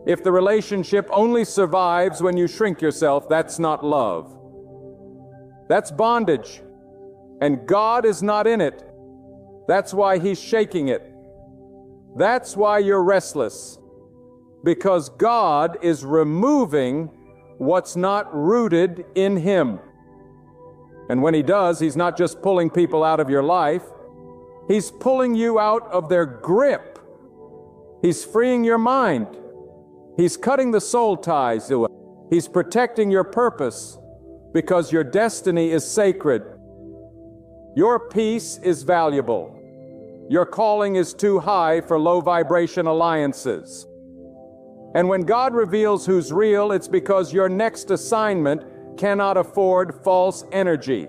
If the relationship only survives when you shrink yourself, that's not love. That's bondage. And God is not in it. That's why He's shaking it. That's why you're restless. Because God is removing what's not rooted in Him. And when He does, He's not just pulling people out of your life. He's pulling you out of their grip. He's freeing your mind. He's cutting the soul ties. He's protecting your purpose because your destiny is sacred. Your peace is valuable. Your calling is too high for low vibration alliances. And when God reveals who's real, it's because your next assignment cannot afford false energy.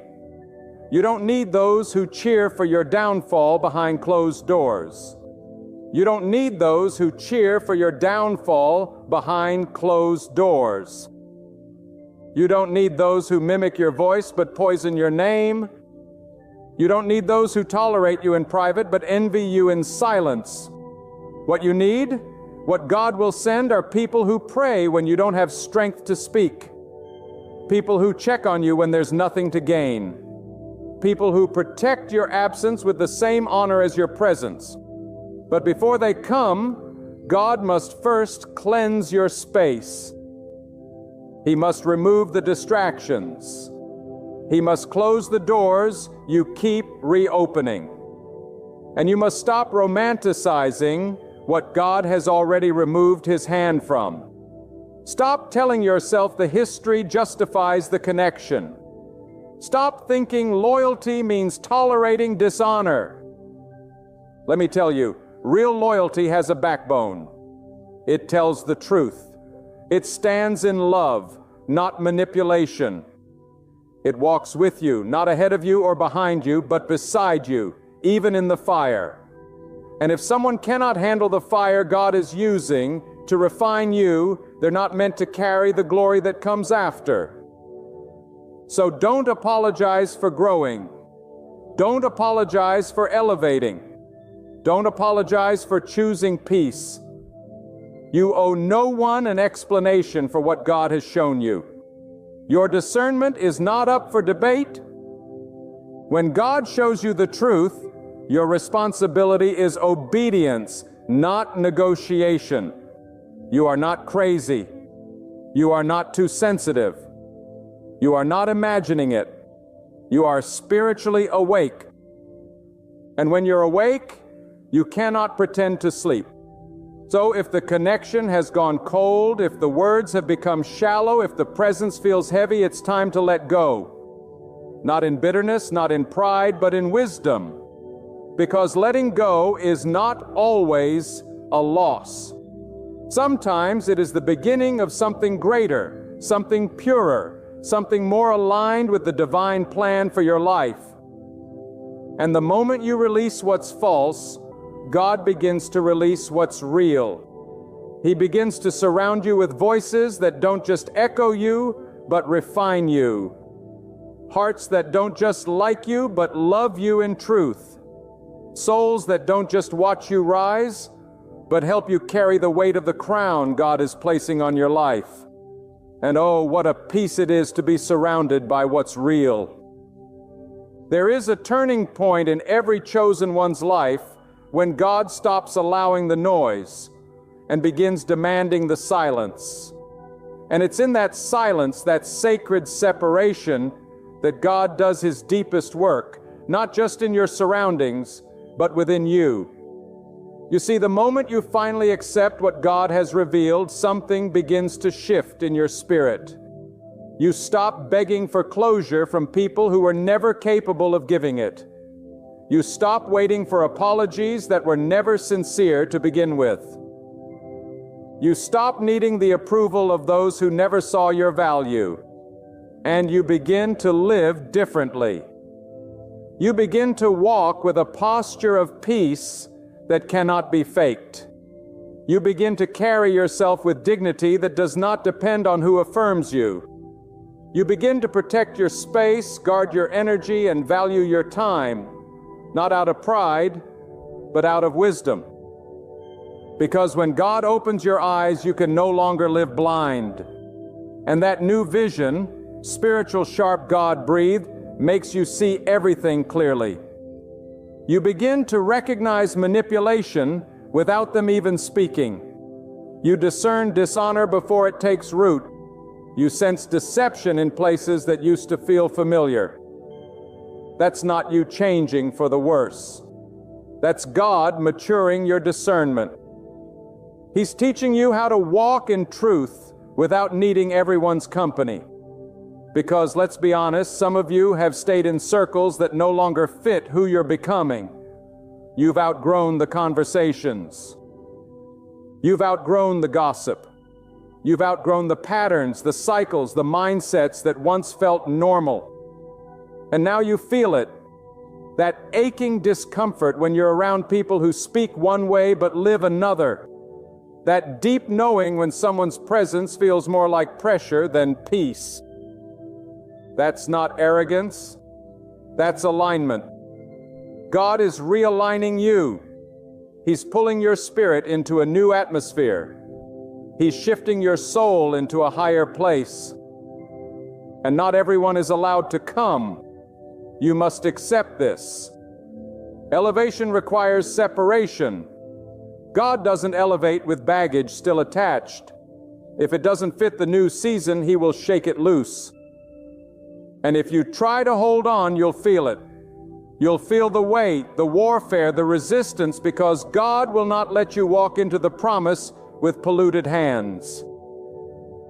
You don't need those who cheer for your downfall behind closed doors. You don't need those who cheer for your downfall behind closed doors. You don't need those who mimic your voice but poison your name. You don't need those who tolerate you in private but envy you in silence. What you need, what God will send, are people who pray when you don't have strength to speak. People who check on you when there's nothing to gain. People who protect your absence with the same honor as your presence. But before they come, God must first cleanse your space. He must remove the distractions. He must close the doors you keep reopening. And you must stop romanticizing what God has already removed His hand from. Stop telling yourself the history justifies the connection. Stop thinking loyalty means tolerating dishonor. Let me tell you, real loyalty has a backbone. It tells the truth. It stands in love, not manipulation. It walks with you, not ahead of you or behind you, but beside you, even in the fire. And if someone cannot handle the fire God is using to refine you, they're not meant to carry the glory that comes after. So don't apologize for growing. Don't apologize for elevating. Don't apologize for choosing peace. You owe no one an explanation for what God has shown you. Your discernment is not up for debate. When God shows you the truth, your responsibility is obedience, not negotiation. You are not crazy. You are not too sensitive. You are not imagining it. You are spiritually awake. And when you're awake, you cannot pretend to sleep. So if the connection has gone cold, if the words have become shallow, if the presence feels heavy, it's time to let go. Not in bitterness, not in pride, but in wisdom. Because letting go is not always a loss. Sometimes it is the beginning of something greater, something purer, something more aligned with the divine plan for your life. And the moment you release what's false, God begins to release what's real. He begins to surround you with voices that don't just echo you, but refine you. Hearts that don't just like you, but love you in truth. Souls that don't just watch you rise, but help you carry the weight of the crown God is placing on your life. And oh, what a peace it is to be surrounded by what's real. There is a turning point in every chosen one's life when God stops allowing the noise and begins demanding the silence. And it's in that silence, that sacred separation, that God does His deepest work, not just in your surroundings, but within you. You see, the moment you finally accept what God has revealed, something begins to shift in your spirit. You stop begging for closure from people who were never capable of giving it. You stop waiting for apologies that were never sincere to begin with. You stop needing the approval of those who never saw your value. And you begin to live differently. You begin to walk with a posture of peace that cannot be faked. You begin to carry yourself with dignity that does not depend on who affirms you. You begin to protect your space, guard your energy, and value your time, not out of pride, but out of wisdom. Because when God opens your eyes, you can no longer live blind. And that new vision, spiritual sharp God-breathed, makes you see everything clearly. You begin to recognize manipulation without them even speaking. You discern dishonor before it takes root. You sense deception in places that used to feel familiar. That's not you changing for the worse. That's God maturing your discernment. He's teaching you how to walk in truth without needing everyone's company. Because, let's be honest, some of you have stayed in circles that no longer fit who you're becoming. You've outgrown the conversations. You've outgrown the gossip. You've outgrown the patterns, the cycles, the mindsets that once felt normal. And now you feel it. That aching discomfort when you're around people who speak one way but live another. That deep knowing when someone's presence feels more like pressure than peace. That's not arrogance. That's alignment. God is realigning you. He's pulling your spirit into a new atmosphere. He's shifting your soul into a higher place. And not everyone is allowed to come. You must accept this. Elevation requires separation. God doesn't elevate with baggage still attached. If it doesn't fit the new season, He will shake it loose. And if you try to hold on, you'll feel it. You'll feel the weight, the warfare, the resistance, because God will not let you walk into the promise with polluted hands.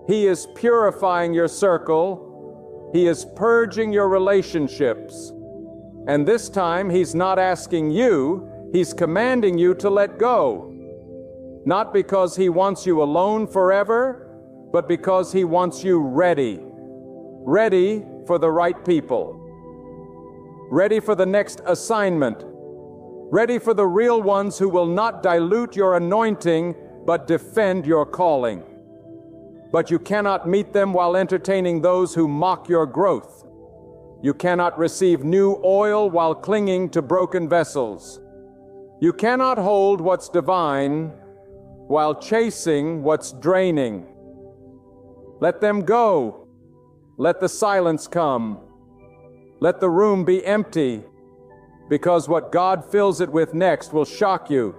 He is purifying your circle. He is purging your relationships. And this time, He's not asking you, He's commanding you to let go. Not because He wants you alone forever, but because He wants you ready. Ready for the right people. Ready for the next assignment. Ready for the real ones who will not dilute your anointing, but defend your calling. But you cannot meet them while entertaining those who mock your growth. You cannot receive new oil while clinging to broken vessels. You cannot hold what's divine while chasing what's draining. Let them go. Let the silence come. Let the room be empty, because what God fills it with next will shock you.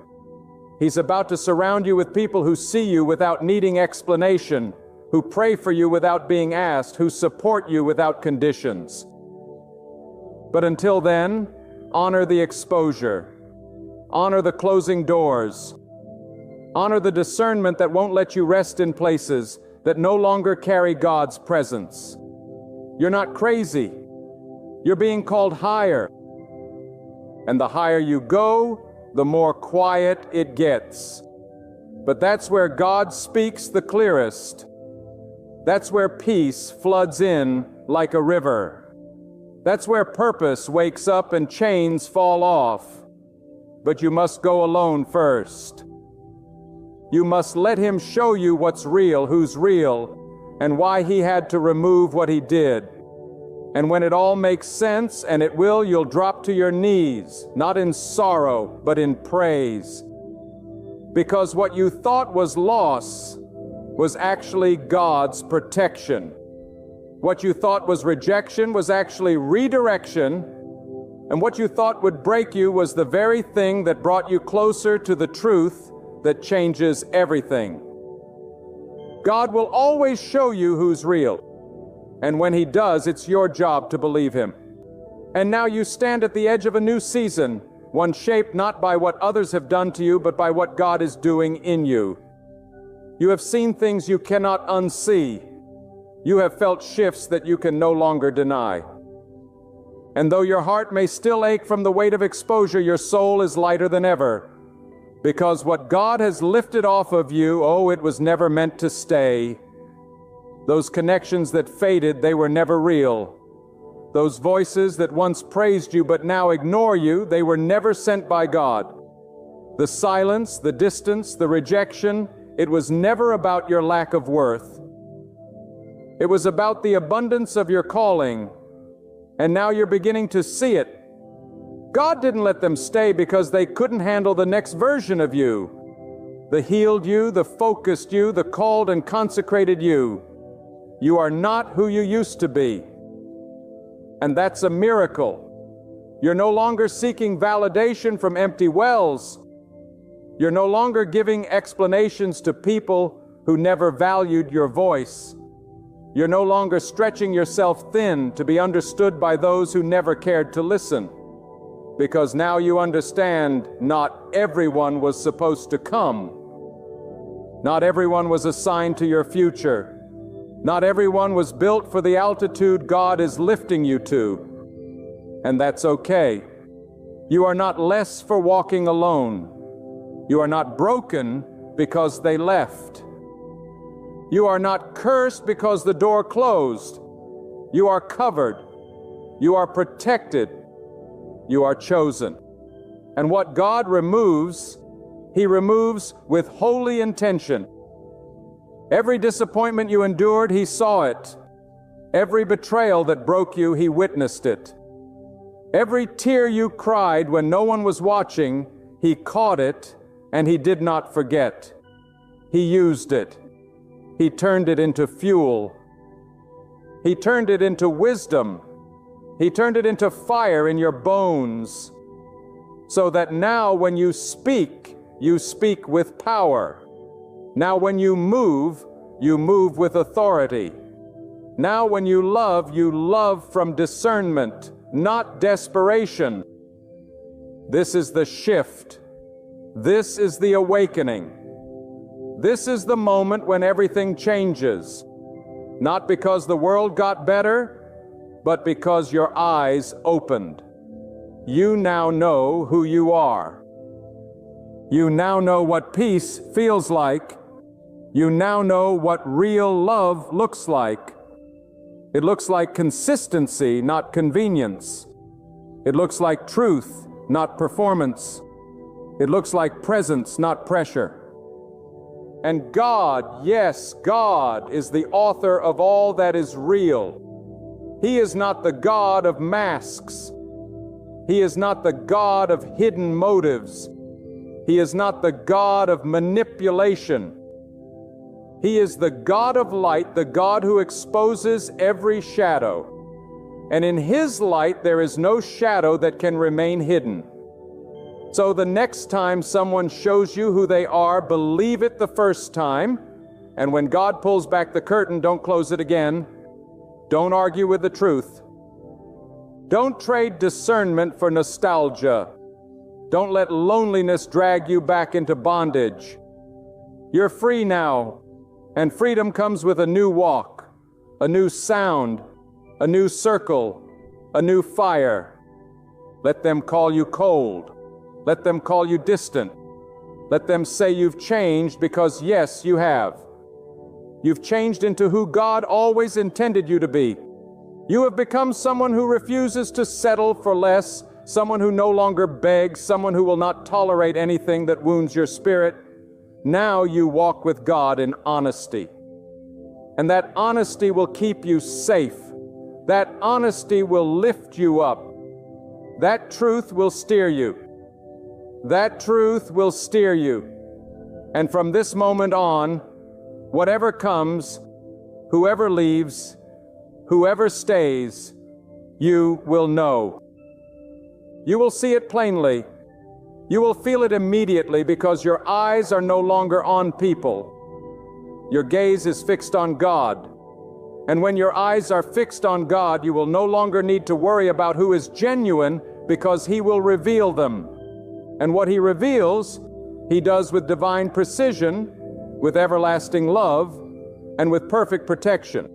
He's about to surround you with people who see you without needing explanation, who pray for you without being asked, who support you without conditions. But until then, honor the exposure. Honor the closing doors. Honor the discernment that won't let you rest in places that no longer carry God's presence. You're not crazy. You're being called higher. And the higher you go, the more quiet it gets. But that's where God speaks the clearest. That's where peace floods in like a river. That's where purpose wakes up and chains fall off. But you must go alone first. You must let Him show you what's real, who's real, and why He had to remove what He did. And when it all makes sense, and it will, you'll drop to your knees, not in sorrow, but in praise. Because what you thought was loss was actually God's protection. What you thought was rejection was actually redirection, and what you thought would break you was the very thing that brought you closer to the truth that changes everything. God will always show you who's real. And when He does, it's your job to believe Him. And now you stand at the edge of a new season, one shaped not by what others have done to you, but by what God is doing in you. You have seen things you cannot unsee. You have felt shifts that you can no longer deny. And though your heart may still ache from the weight of exposure, your soul is lighter than ever. Because what God has lifted off of you, it was never meant to stay. Those connections that faded, they were never real. Those voices that once praised you but now ignore you, they were never sent by God. The silence, the distance, the rejection, it was never about your lack of worth. It was about the abundance of your calling, and now you're beginning to see it. God didn't let them stay because they couldn't handle the next version of you. The healed you, the focused you, the called and consecrated you. You are not who you used to be. And that's a miracle. You're no longer seeking validation from empty wells. You're no longer giving explanations to people who never valued your voice. You're no longer stretching yourself thin to be understood by those who never cared to listen. Because now you understand not everyone was supposed to come. Not everyone was assigned to your future. Not everyone was built for the altitude God is lifting you to. And that's okay. You are not less for walking alone. You are not broken because they left. You are not cursed because the door closed. You are covered. You are protected. You are chosen. And what God removes, He removes with holy intention. Every disappointment you endured, He saw it. Every betrayal that broke you, He witnessed it. Every tear you cried when no one was watching, He caught it, and He did not forget. He used it. He turned it into fuel. He turned it into wisdom. He turned it into fire in your bones, so that now when you speak with power. Now when you move with authority. Now when you love from discernment, not desperation. This is the shift. This is the awakening. This is the moment when everything changes. Not because the world got better, but because your eyes opened. You now know who you are. You now know what peace feels like. You now know what real love looks like. It looks like consistency, not convenience. It looks like truth, not performance. It looks like presence, not pressure. And God, yes, God is the author of all that is real. He is not the God of masks. He is not the God of hidden motives. He is not the God of manipulation. He is the God of light, the God who exposes every shadow. And in His light there is no shadow that can remain hidden. So the next time someone shows you who they are, believe it the first time, and when God pulls back the curtain, don't close it again. Don't argue with the truth. Don't trade discernment for nostalgia. Don't let loneliness drag you back into bondage. You're free now, and freedom comes with a new walk, a new sound, a new circle, a new fire. Let them call you cold. Let them call you distant. Let them say you've changed, because yes, you have. You've changed into who God always intended you to be. You have become someone who refuses to settle for less, someone who no longer begs, someone who will not tolerate anything that wounds your spirit. Now you walk with God in honesty. And that honesty will keep you safe. That honesty will lift you up. That truth will steer you. That truth will steer you. And from this moment on, whatever comes, whoever leaves, whoever stays, you will know. You will see it plainly. You will feel it immediately, because your eyes are no longer on people. Your gaze is fixed on God. And when your eyes are fixed on God, you will no longer need to worry about who is genuine, because He will reveal them. And what He reveals, He does with divine precision, with everlasting love, and with perfect protection.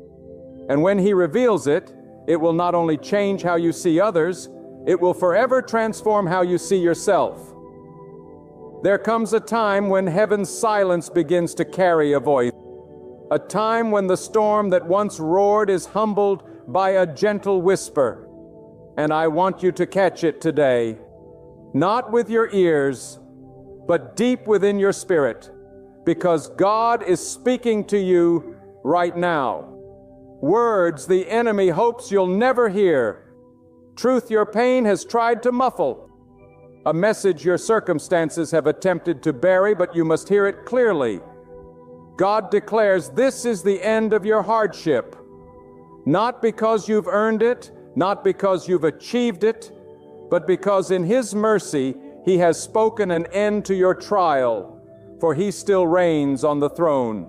And when He reveals it, it will not only change how you see others, it will forever transform how you see yourself. There comes a time when heaven's silence begins to carry a voice. A time when the storm that once roared is humbled by a gentle whisper. And I want you to catch it today. Not with your ears, but deep within your spirit, because God is speaking to you right now. Words the enemy hopes you'll never hear. Truth your pain has tried to muffle. A message your circumstances have attempted to bury, but you must hear it clearly. God declares this is the end of your hardship. Not because you've earned it, not because you've achieved it, but because in His mercy He has spoken an end to your trial, for He still reigns on the throne,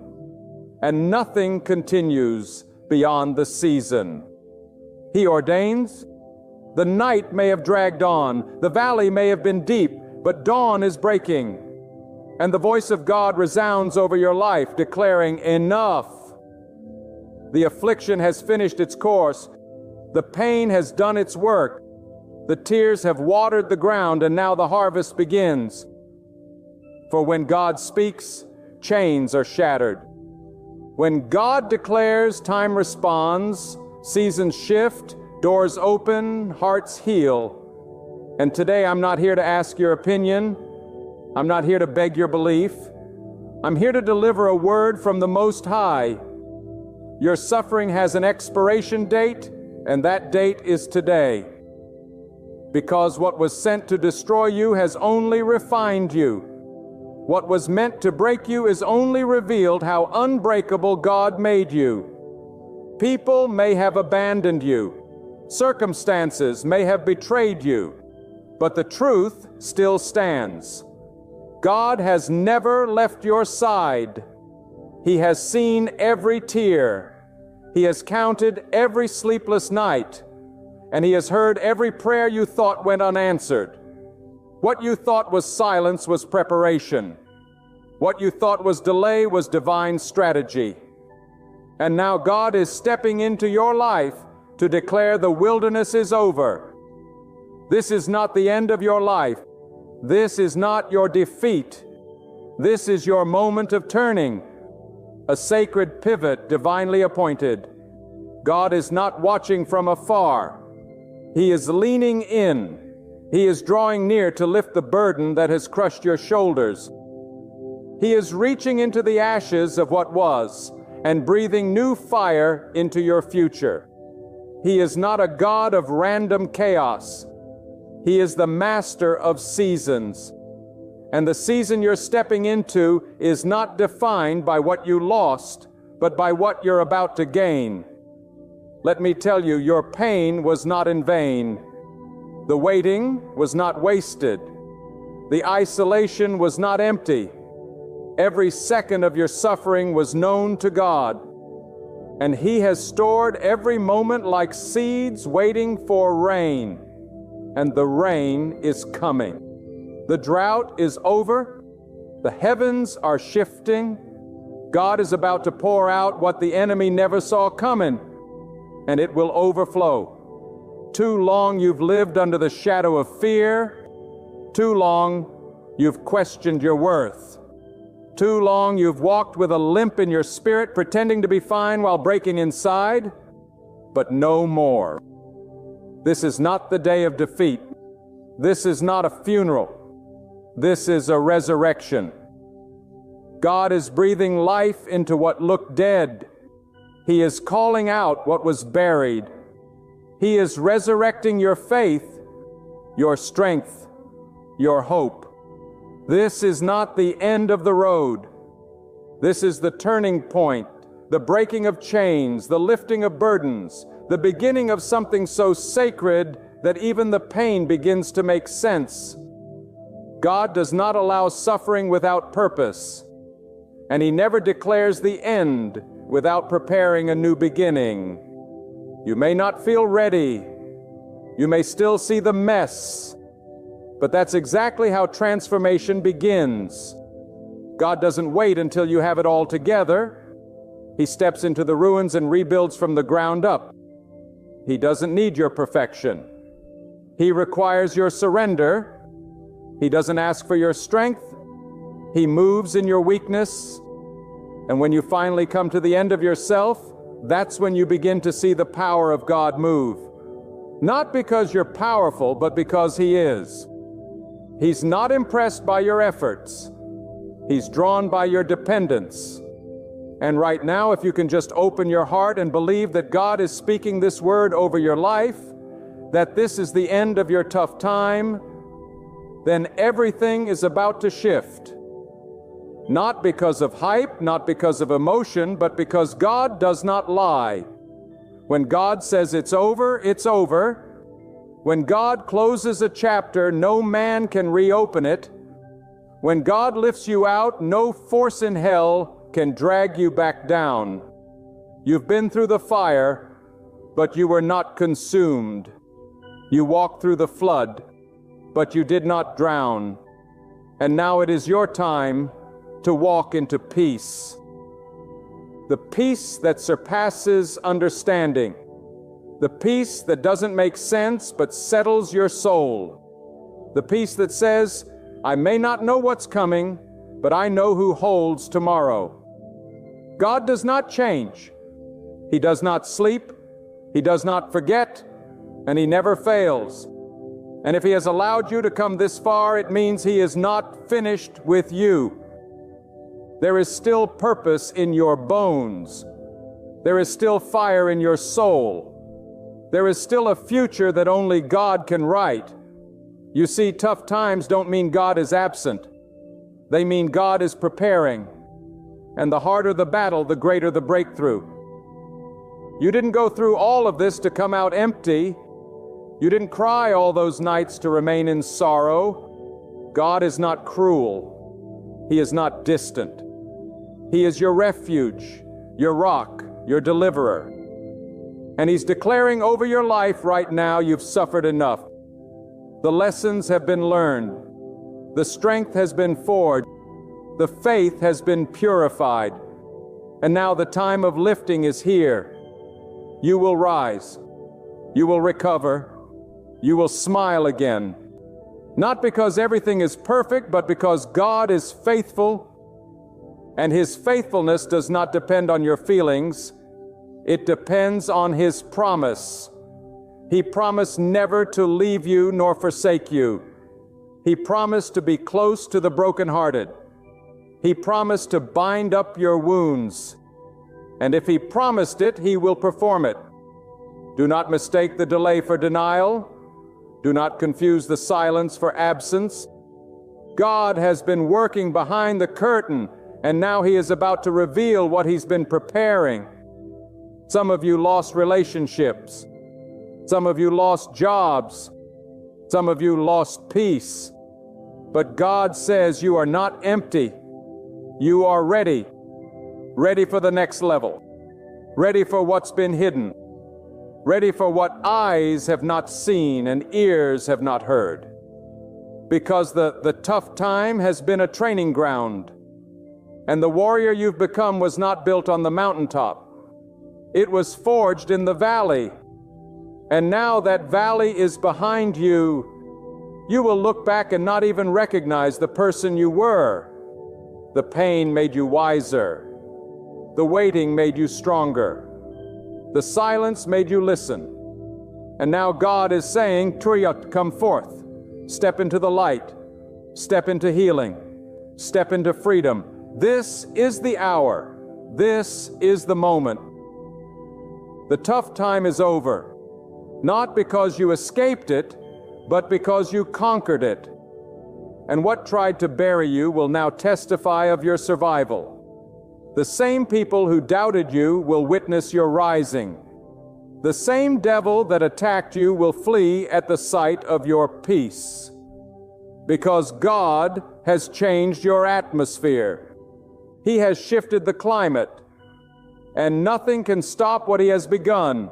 and nothing continues beyond the season. He ordains. The night may have dragged on, the valley may have been deep, but dawn is breaking, and the voice of God resounds over your life, declaring, enough. The affliction has finished its course. The pain has done its work. The tears have watered the ground, and now the harvest begins. For when God speaks, chains are shattered. When God declares, time responds, seasons shift, doors open, hearts heal. And today I'm not here to ask your opinion. I'm not here to beg your belief. I'm here to deliver a word from the Most High. Your suffering has an expiration date, and that date is today. Because what was sent to destroy you has only refined you. What was meant to break you is only revealed how unbreakable God made you. People may have abandoned you. Circumstances may have betrayed you. But the truth still stands. God has never left your side. He has seen every tear. He has counted every sleepless night. And He has heard every prayer you thought went unanswered. What you thought was silence was preparation. What you thought was delay was divine strategy. And now God is stepping into your life to declare the wilderness is over. This is not the end of your life. This is not your defeat. This is your moment of turning, a sacred pivot divinely appointed. God is not watching from afar. He is leaning in. He is drawing near to lift the burden that has crushed your shoulders. He is reaching into the ashes of what was and breathing new fire into your future. He is not a God of random chaos. He is the master of seasons. And the season you're stepping into is not defined by what you lost, but by what you're about to gain. Let me tell you, your pain was not in vain. The waiting was not wasted. The isolation was not empty. Every second of your suffering was known to God. And He has stored every moment like seeds waiting for rain. And the rain is coming. The drought is over. The heavens are shifting. God is about to pour out what the enemy never saw coming, and it will overflow. Too long you've lived under the shadow of fear. Too long you've questioned your worth. Too long you've walked with a limp in your spirit, pretending to be fine while breaking inside. But no more. This is not the day of defeat. This is not a funeral. This is a resurrection. God is breathing life into what looked dead. He is calling out what was buried. He is resurrecting your faith, your strength, your hope. This is not the end of the road. This is the turning point, the breaking of chains, the lifting of burdens, the beginning of something so sacred that even the pain begins to make sense. God does not allow suffering without purpose, and He never declares the end without preparing a new beginning. You may not feel ready. You may still see the mess, but that's exactly how transformation begins. God doesn't wait until you have it all together. He steps into the ruins and rebuilds from the ground up. He doesn't need your perfection. He requires your surrender. He doesn't ask for your strength. He moves in your weakness. And when you finally come to the end of yourself, that's when you begin to see the power of God move. Not because you're powerful, but because He is. He's not impressed by your efforts. He's drawn by your dependence. And right now, if you can just open your heart and believe that God is speaking this word over your life, that this is the end of your tough time, then everything is about to shift. Not because of hype, not because of emotion, but because God does not lie. When God says it's over, it's over. When God closes a chapter, no man can reopen it. When God lifts you out, no force in hell can drag you back down. You've been through the fire, but you were not consumed. You walked through the flood, but you did not drown. And now it is your time to walk into peace. The peace that surpasses understanding. The peace that doesn't make sense but settles your soul. The peace that says, I may not know what's coming, but I know who holds tomorrow. God does not change. He does not sleep. He does not forget. And He never fails. And if He has allowed you to come this far, it means He is not finished with you. There is still purpose in your bones. There is still fire in your soul. There is still a future that only God can write. You see, tough times don't mean God is absent. They mean God is preparing. And the harder the battle, the greater the breakthrough. You didn't go through all of this to come out empty. You didn't cry all those nights to remain in sorrow. God is not cruel. He is not distant. He is your refuge, your rock, your deliverer. And He's declaring over your life right now, you've suffered enough. The lessons have been learned. The strength has been forged. The faith has been purified. And now the time of lifting is here. You will rise. You will recover. You will smile again. Not because everything is perfect, but because God is faithful. And His faithfulness does not depend on your feelings. It depends on His promise. He promised never to leave you nor forsake you. He promised to be close to the brokenhearted. He promised to bind up your wounds. And if He promised it, He will perform it. Do not mistake the delay for denial. Do not confuse the silence for absence. God has been working behind the curtain, and now He is about to reveal what He's been preparing. Some of you lost relationships. Some of you lost jobs. Some of you lost peace. But God says you are not empty. You are ready. Ready for the next level. Ready for what's been hidden. Ready for what eyes have not seen and ears have not heard. Because the tough time has been a training ground. And the warrior you've become was not built on the mountaintop. It was forged in the valley. And now that valley is behind you, you will look back and not even recognize the person you were. The pain made you wiser. The waiting made you stronger. The silence made you listen. And now God is saying, Turiyat, come forth. Step into the light. Step into healing. Step into freedom. This is the hour. This is the moment. The tough time is over. Not because you escaped it, but because you conquered it. And what tried to bury you will now testify of your survival. The same people who doubted you will witness your rising. The same devil that attacked you will flee at the sight of your peace. Because God has changed your atmosphere. He has shifted the climate. And nothing can stop what He has begun.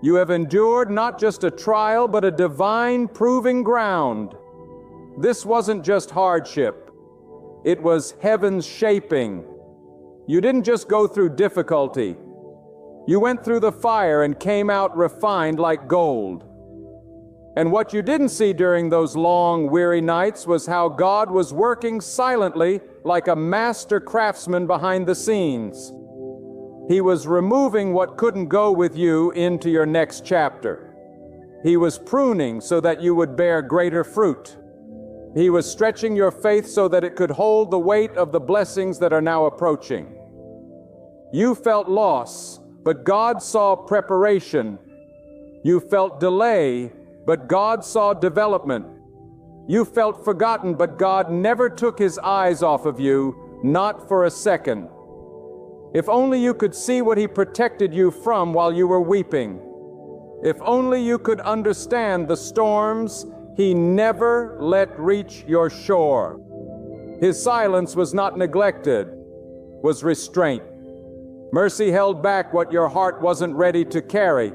You have endured not just a trial, but a divine proving ground. This wasn't just hardship. It was heaven's shaping. You didn't just go through difficulty. You went through the fire and came out refined like gold. And what you didn't see during those long, weary nights was how God was working silently like a master craftsman behind the scenes. He was removing what couldn't go with you into your next chapter. He was pruning so that you would bear greater fruit. He was stretching your faith so that it could hold the weight of the blessings that are now approaching. You felt loss, but God saw preparation. You felt delay, but God saw development. You felt forgotten, but God never took His eyes off of you, not for a second. If only you could see what He protected you from while you were weeping. If only you could understand the storms He never let reach your shore. His silence was not neglected, was restraint. Mercy held back what your heart wasn't ready to carry.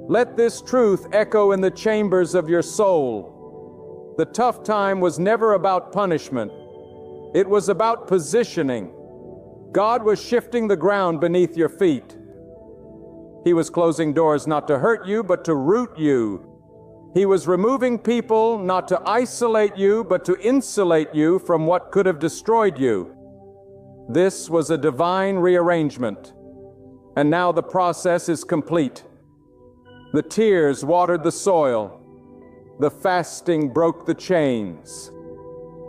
Let this truth echo in the chambers of your soul. The tough time was never about punishment. It was about positioning. God was shifting the ground beneath your feet. He was closing doors not to hurt you, but to root you. He was removing people not to isolate you, but to insulate you from what could have destroyed you. This was a divine rearrangement. And now the process is complete. The tears watered the soil. The fasting broke the chains.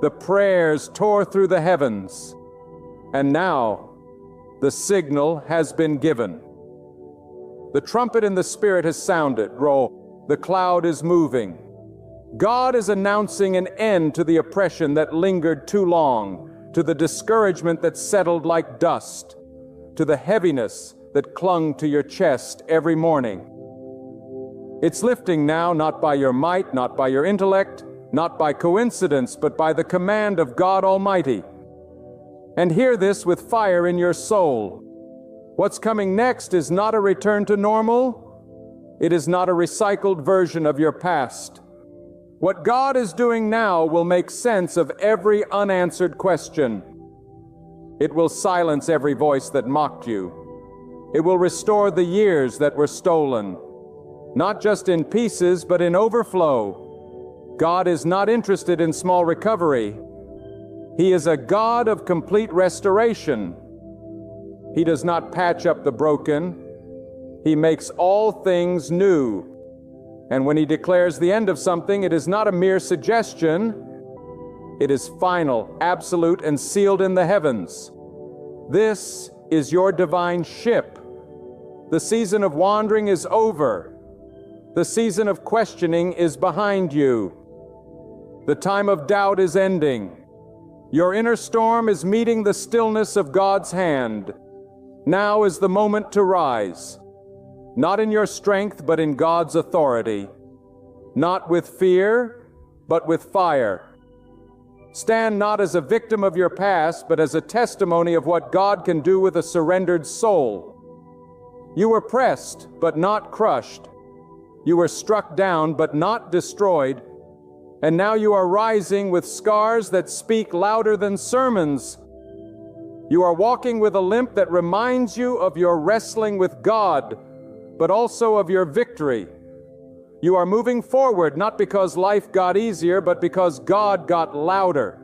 The prayers tore through the heavens. And now the signal has been given. The trumpet in the Spirit has sounded. Roll. The cloud is moving. God is announcing an end to the oppression that lingered too long, to the discouragement that settled like dust, to the heaviness that clung to your chest every morning. It's lifting now, not by your might, not by your intellect, not by coincidence, but by the command of God Almighty. And hear this with fire in your soul. What's coming next is not a return to normal. It is not a recycled version of your past. What God is doing now will make sense of every unanswered question. It will silence every voice that mocked you. It will restore the years that were stolen, not just in pieces, but in overflow. God is not interested in small recovery. He is a God of complete restoration. He does not patch up the broken. He makes all things new. And when He declares the end of something, it is not a mere suggestion. It is final, absolute, and sealed in the heavens. This is your divine ship. The season of wandering is over. The season of questioning is behind you. The time of doubt is ending. Your inner storm is meeting the stillness of God's hand. Now is the moment to rise. Not in your strength, but in God's authority. Not with fear, but with fire. Stand not as a victim of your past, but as a testimony of what God can do with a surrendered soul. You were pressed, but not crushed. You were struck down, but not destroyed. And now you are rising with scars that speak louder than sermons. You are walking with a limp that reminds you of your wrestling with God, but also of your victory. You are moving forward not because life got easier, but because God got louder.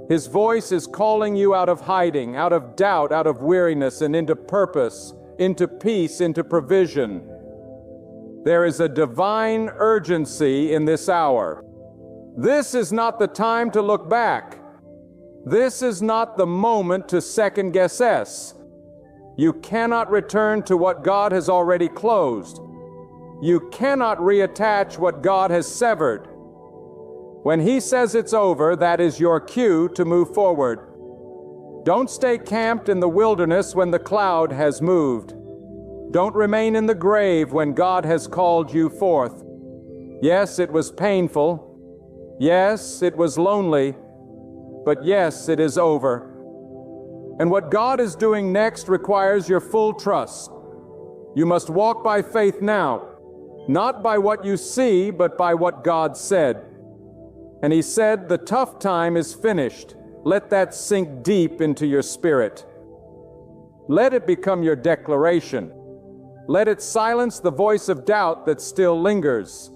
His voice is calling you out of hiding, out of doubt, out of weariness, and into purpose, into peace, into provision. There is a divine urgency in this hour. This is not the time to look back. This is not the moment to second-guess. You cannot return to what God has already closed. You cannot reattach what God has severed. When He says it's over, that is your cue to move forward. Don't stay camped in the wilderness when the cloud has moved. Don't remain in the grave when God has called you forth. Yes, it was painful. Yes, it was lonely. But yes, it is over. And what God is doing next requires your full trust. You must walk by faith now, not by what you see, but by what God said. And He said, the tough time is finished. Let that sink deep into your spirit. Let it become your declaration. Let it silence the voice of doubt that still lingers.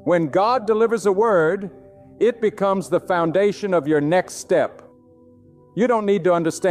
When God delivers a word, it becomes the foundation of your next step. You don't need to understand